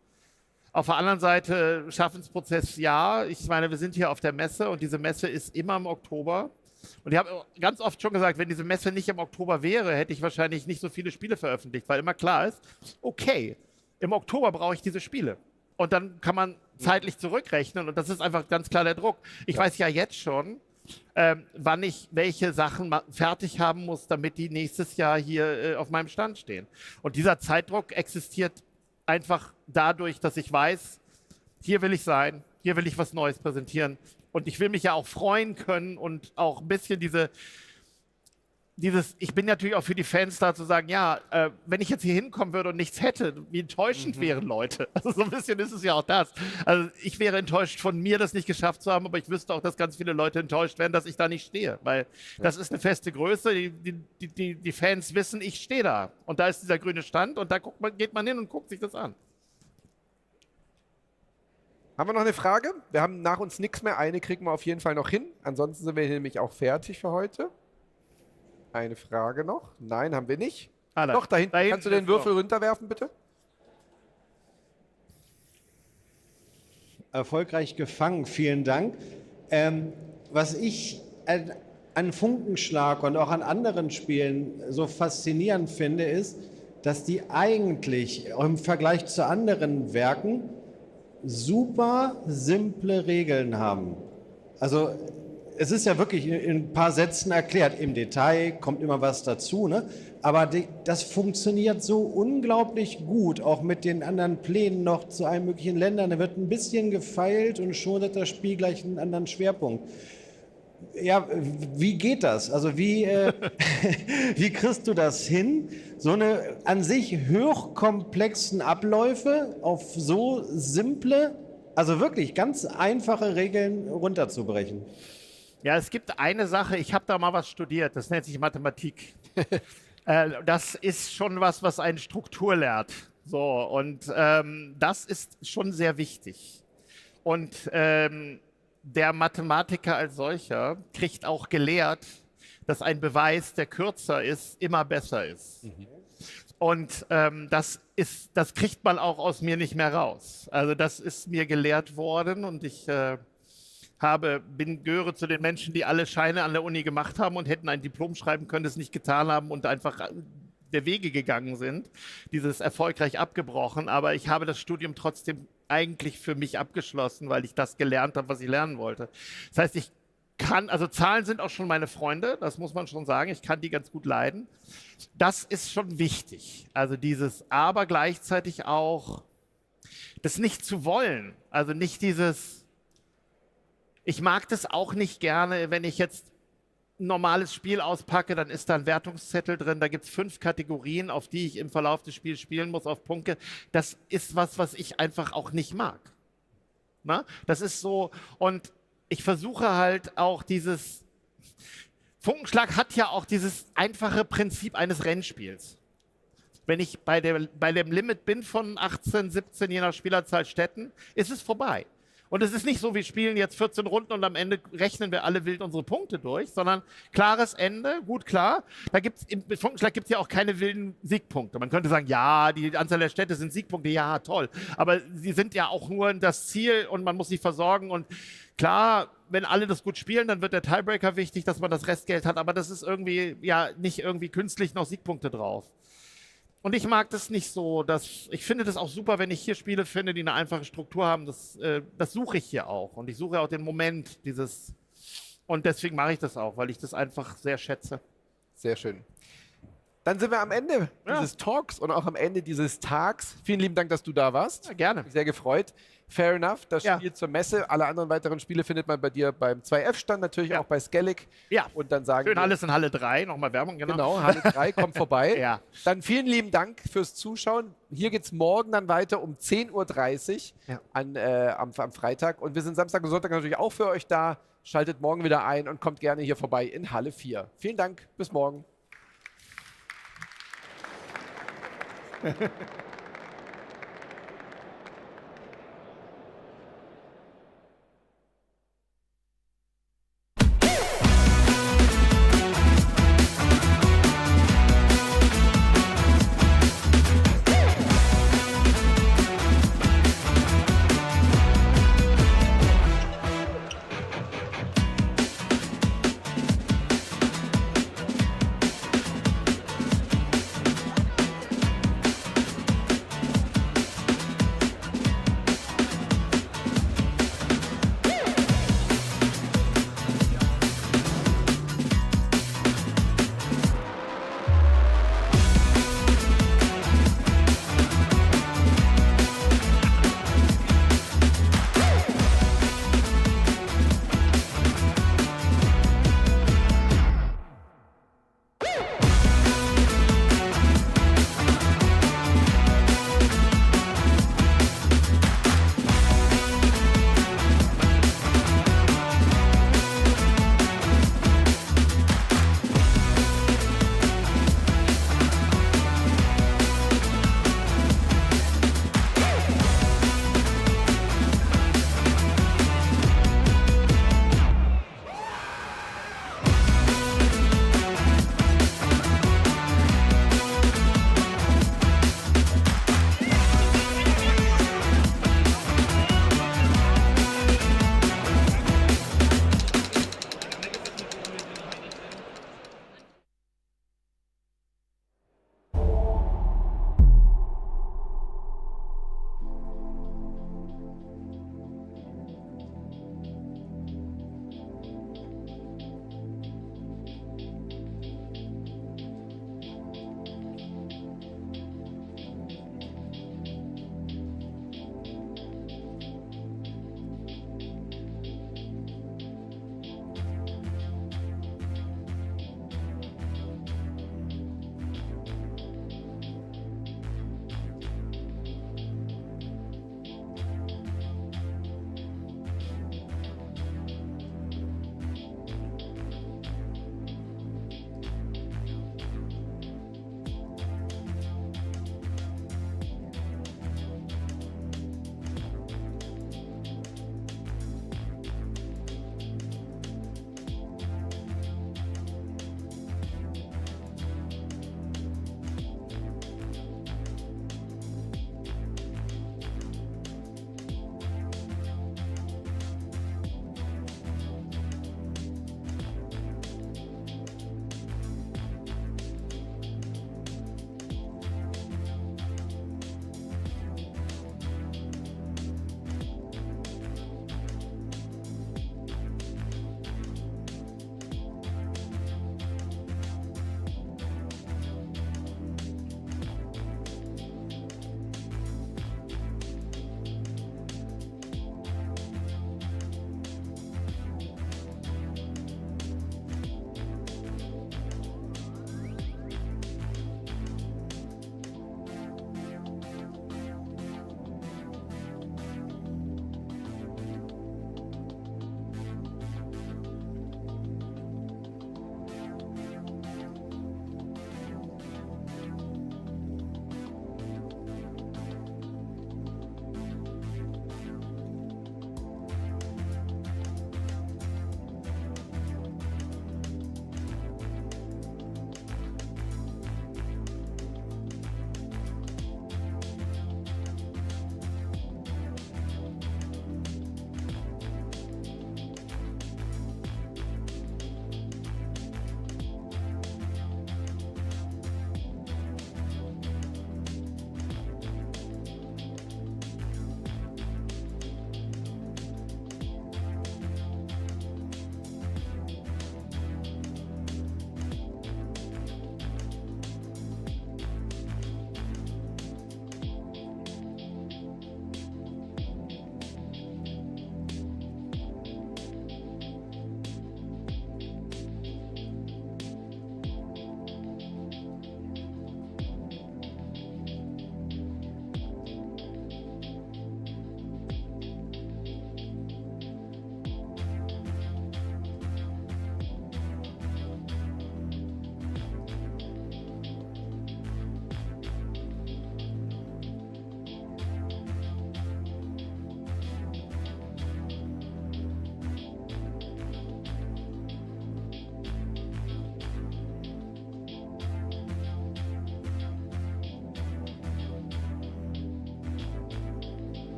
[SPEAKER 11] Auf der anderen Seite, Schaffensprozess, ja. Ich meine, wir sind hier auf der Messe und diese Messe ist immer im Oktober. Und ich habe ganz oft schon gesagt, wenn diese Messe nicht im Oktober wäre, hätte ich wahrscheinlich nicht so viele Spiele veröffentlicht, weil immer klar ist, okay, im Oktober brauche ich diese Spiele. Und dann kann man zeitlich zurückrechnen und das ist einfach ganz klar der Druck. Ich weiß ja jetzt schon, wann ich welche Sachen fertig haben muss, damit die nächstes Jahr hier auf meinem Stand stehen. Und dieser Zeitdruck existiert einfach dadurch, dass ich weiß, hier will ich sein, hier will ich was Neues präsentieren. Und ich will mich ja auch freuen können und auch ein bisschen ich bin natürlich auch für die Fans da zu sagen, ja, wenn ich jetzt hier hinkommen würde und nichts hätte, wie enttäuschend wären Leute. Also so ein bisschen ist es ja auch das. Also ich wäre enttäuscht von mir, das nicht geschafft zu haben, aber ich wüsste auch, dass ganz viele Leute enttäuscht wären, dass ich da nicht stehe. Weil das ist eine feste Größe, die Fans wissen, ich stehe da. Und da ist dieser grüne Stand und da geht man hin und guckt sich das an.
[SPEAKER 2] Haben wir noch eine Frage? Wir haben nach uns nichts mehr. Eine kriegen wir auf jeden Fall noch hin. Ansonsten sind wir nämlich auch fertig für heute. Eine Frage noch? Nein, haben wir nicht. Doch, da hinten. Kannst du den Würfel runterwerfen, bitte?
[SPEAKER 22] Erfolgreich gefangen, vielen Dank. Was ich an Funkenschlag und auch an anderen Spielen so faszinierend finde, ist, dass die eigentlich im Vergleich zu anderen Werken super simple Regeln haben. Also es ist ja wirklich in ein paar Sätzen erklärt. Im Detail kommt immer was dazu, ne? Aber das funktioniert so unglaublich gut, auch mit den anderen Plänen noch zu allen möglichen Ländern. Da wird ein bisschen gefeilt und schon hat das Spiel gleich einen anderen Schwerpunkt. Ja, wie geht das? Also wie kriegst du das hin, so eine an sich hochkomplexen Abläufe auf so simple, also wirklich ganz einfache Regeln runterzubrechen?
[SPEAKER 11] Ja, es gibt eine Sache, ich habe da mal was studiert, das nennt sich Mathematik. Das ist schon was einen Struktur lehrt. So, und das ist schon sehr wichtig. Und der Mathematiker als solcher kriegt auch gelehrt, dass ein Beweis, der kürzer ist, immer besser ist. Und das kriegt man auch aus mir nicht mehr raus. Also das ist mir gelehrt worden und ich gehöre zu den Menschen, die alle Scheine an der Uni gemacht haben und hätten ein Diplom schreiben können, es nicht getan haben und einfach der Wege gegangen sind, dieses erfolgreich abgebrochen. Aber ich habe das Studium trotzdem eigentlich für mich abgeschlossen, weil ich das gelernt habe, was ich lernen wollte. Das heißt, also Zahlen sind auch schon meine Freunde, das muss man schon sagen, ich kann die ganz gut leiden. Das ist schon wichtig, also aber gleichzeitig auch das nicht zu wollen, also nicht ich mag das auch nicht gerne, wenn ich jetzt ein normales Spiel auspacke, dann ist da ein Wertungszettel drin, da gibt es 5 Kategorien, auf die ich im Verlauf des Spiels spielen muss, auf Punkte. Das ist was ich einfach auch nicht mag. Na? Das ist so, und ich versuche halt auch Funkenschlag hat ja auch dieses einfache Prinzip eines Rennspiels. Wenn ich bei dem Limit bin von 18, 17, je nach Spielerzahl Städten, ist es vorbei. Und es ist nicht so, wir spielen jetzt 14 Runden und am Ende rechnen wir alle wild unsere Punkte durch, sondern klares Ende, gut klar. Im Funkenschlag gibt es ja auch keine wilden Siegpunkte. Man könnte sagen, ja, die Anzahl der Städte sind Siegpunkte, ja, toll. Aber sie sind ja auch nur das Ziel und man muss sie versorgen. Und klar, wenn alle das gut spielen, dann wird der Tiebreaker wichtig, dass man das Restgeld hat. Aber das ist irgendwie ja nicht irgendwie künstlich noch Siegpunkte drauf. Und ich mag das nicht so, ich finde das auch super, wenn ich hier Spiele finde, die eine einfache Struktur haben, das suche ich hier auch. Und ich suche auch den Moment und deswegen mache ich das auch, weil ich das einfach sehr schätze.
[SPEAKER 2] Sehr schön. Dann sind wir am Ende dieses Talks und auch am Ende dieses Tags. Vielen lieben Dank, dass du da warst.
[SPEAKER 11] Ja, gerne.
[SPEAKER 2] Sehr gefreut. Fair enough, das Spiel zur Messe. Alle anderen weiteren Spiele findet man bei dir beim 2F-Stand, natürlich auch bei Skellig.
[SPEAKER 11] Ja,
[SPEAKER 2] und dann sagen
[SPEAKER 11] schön alles in Halle 3, nochmal Werbung, genau.
[SPEAKER 2] Genau, Halle 3, kommt vorbei.
[SPEAKER 11] Ja.
[SPEAKER 2] Dann vielen lieben Dank fürs Zuschauen. Hier geht es morgen dann weiter um 10:30 Uhr am Freitag. Und wir sind Samstag und Sonntag natürlich auch für euch da. Schaltet morgen wieder ein und kommt gerne hier vorbei in Halle 4. Vielen Dank, bis morgen.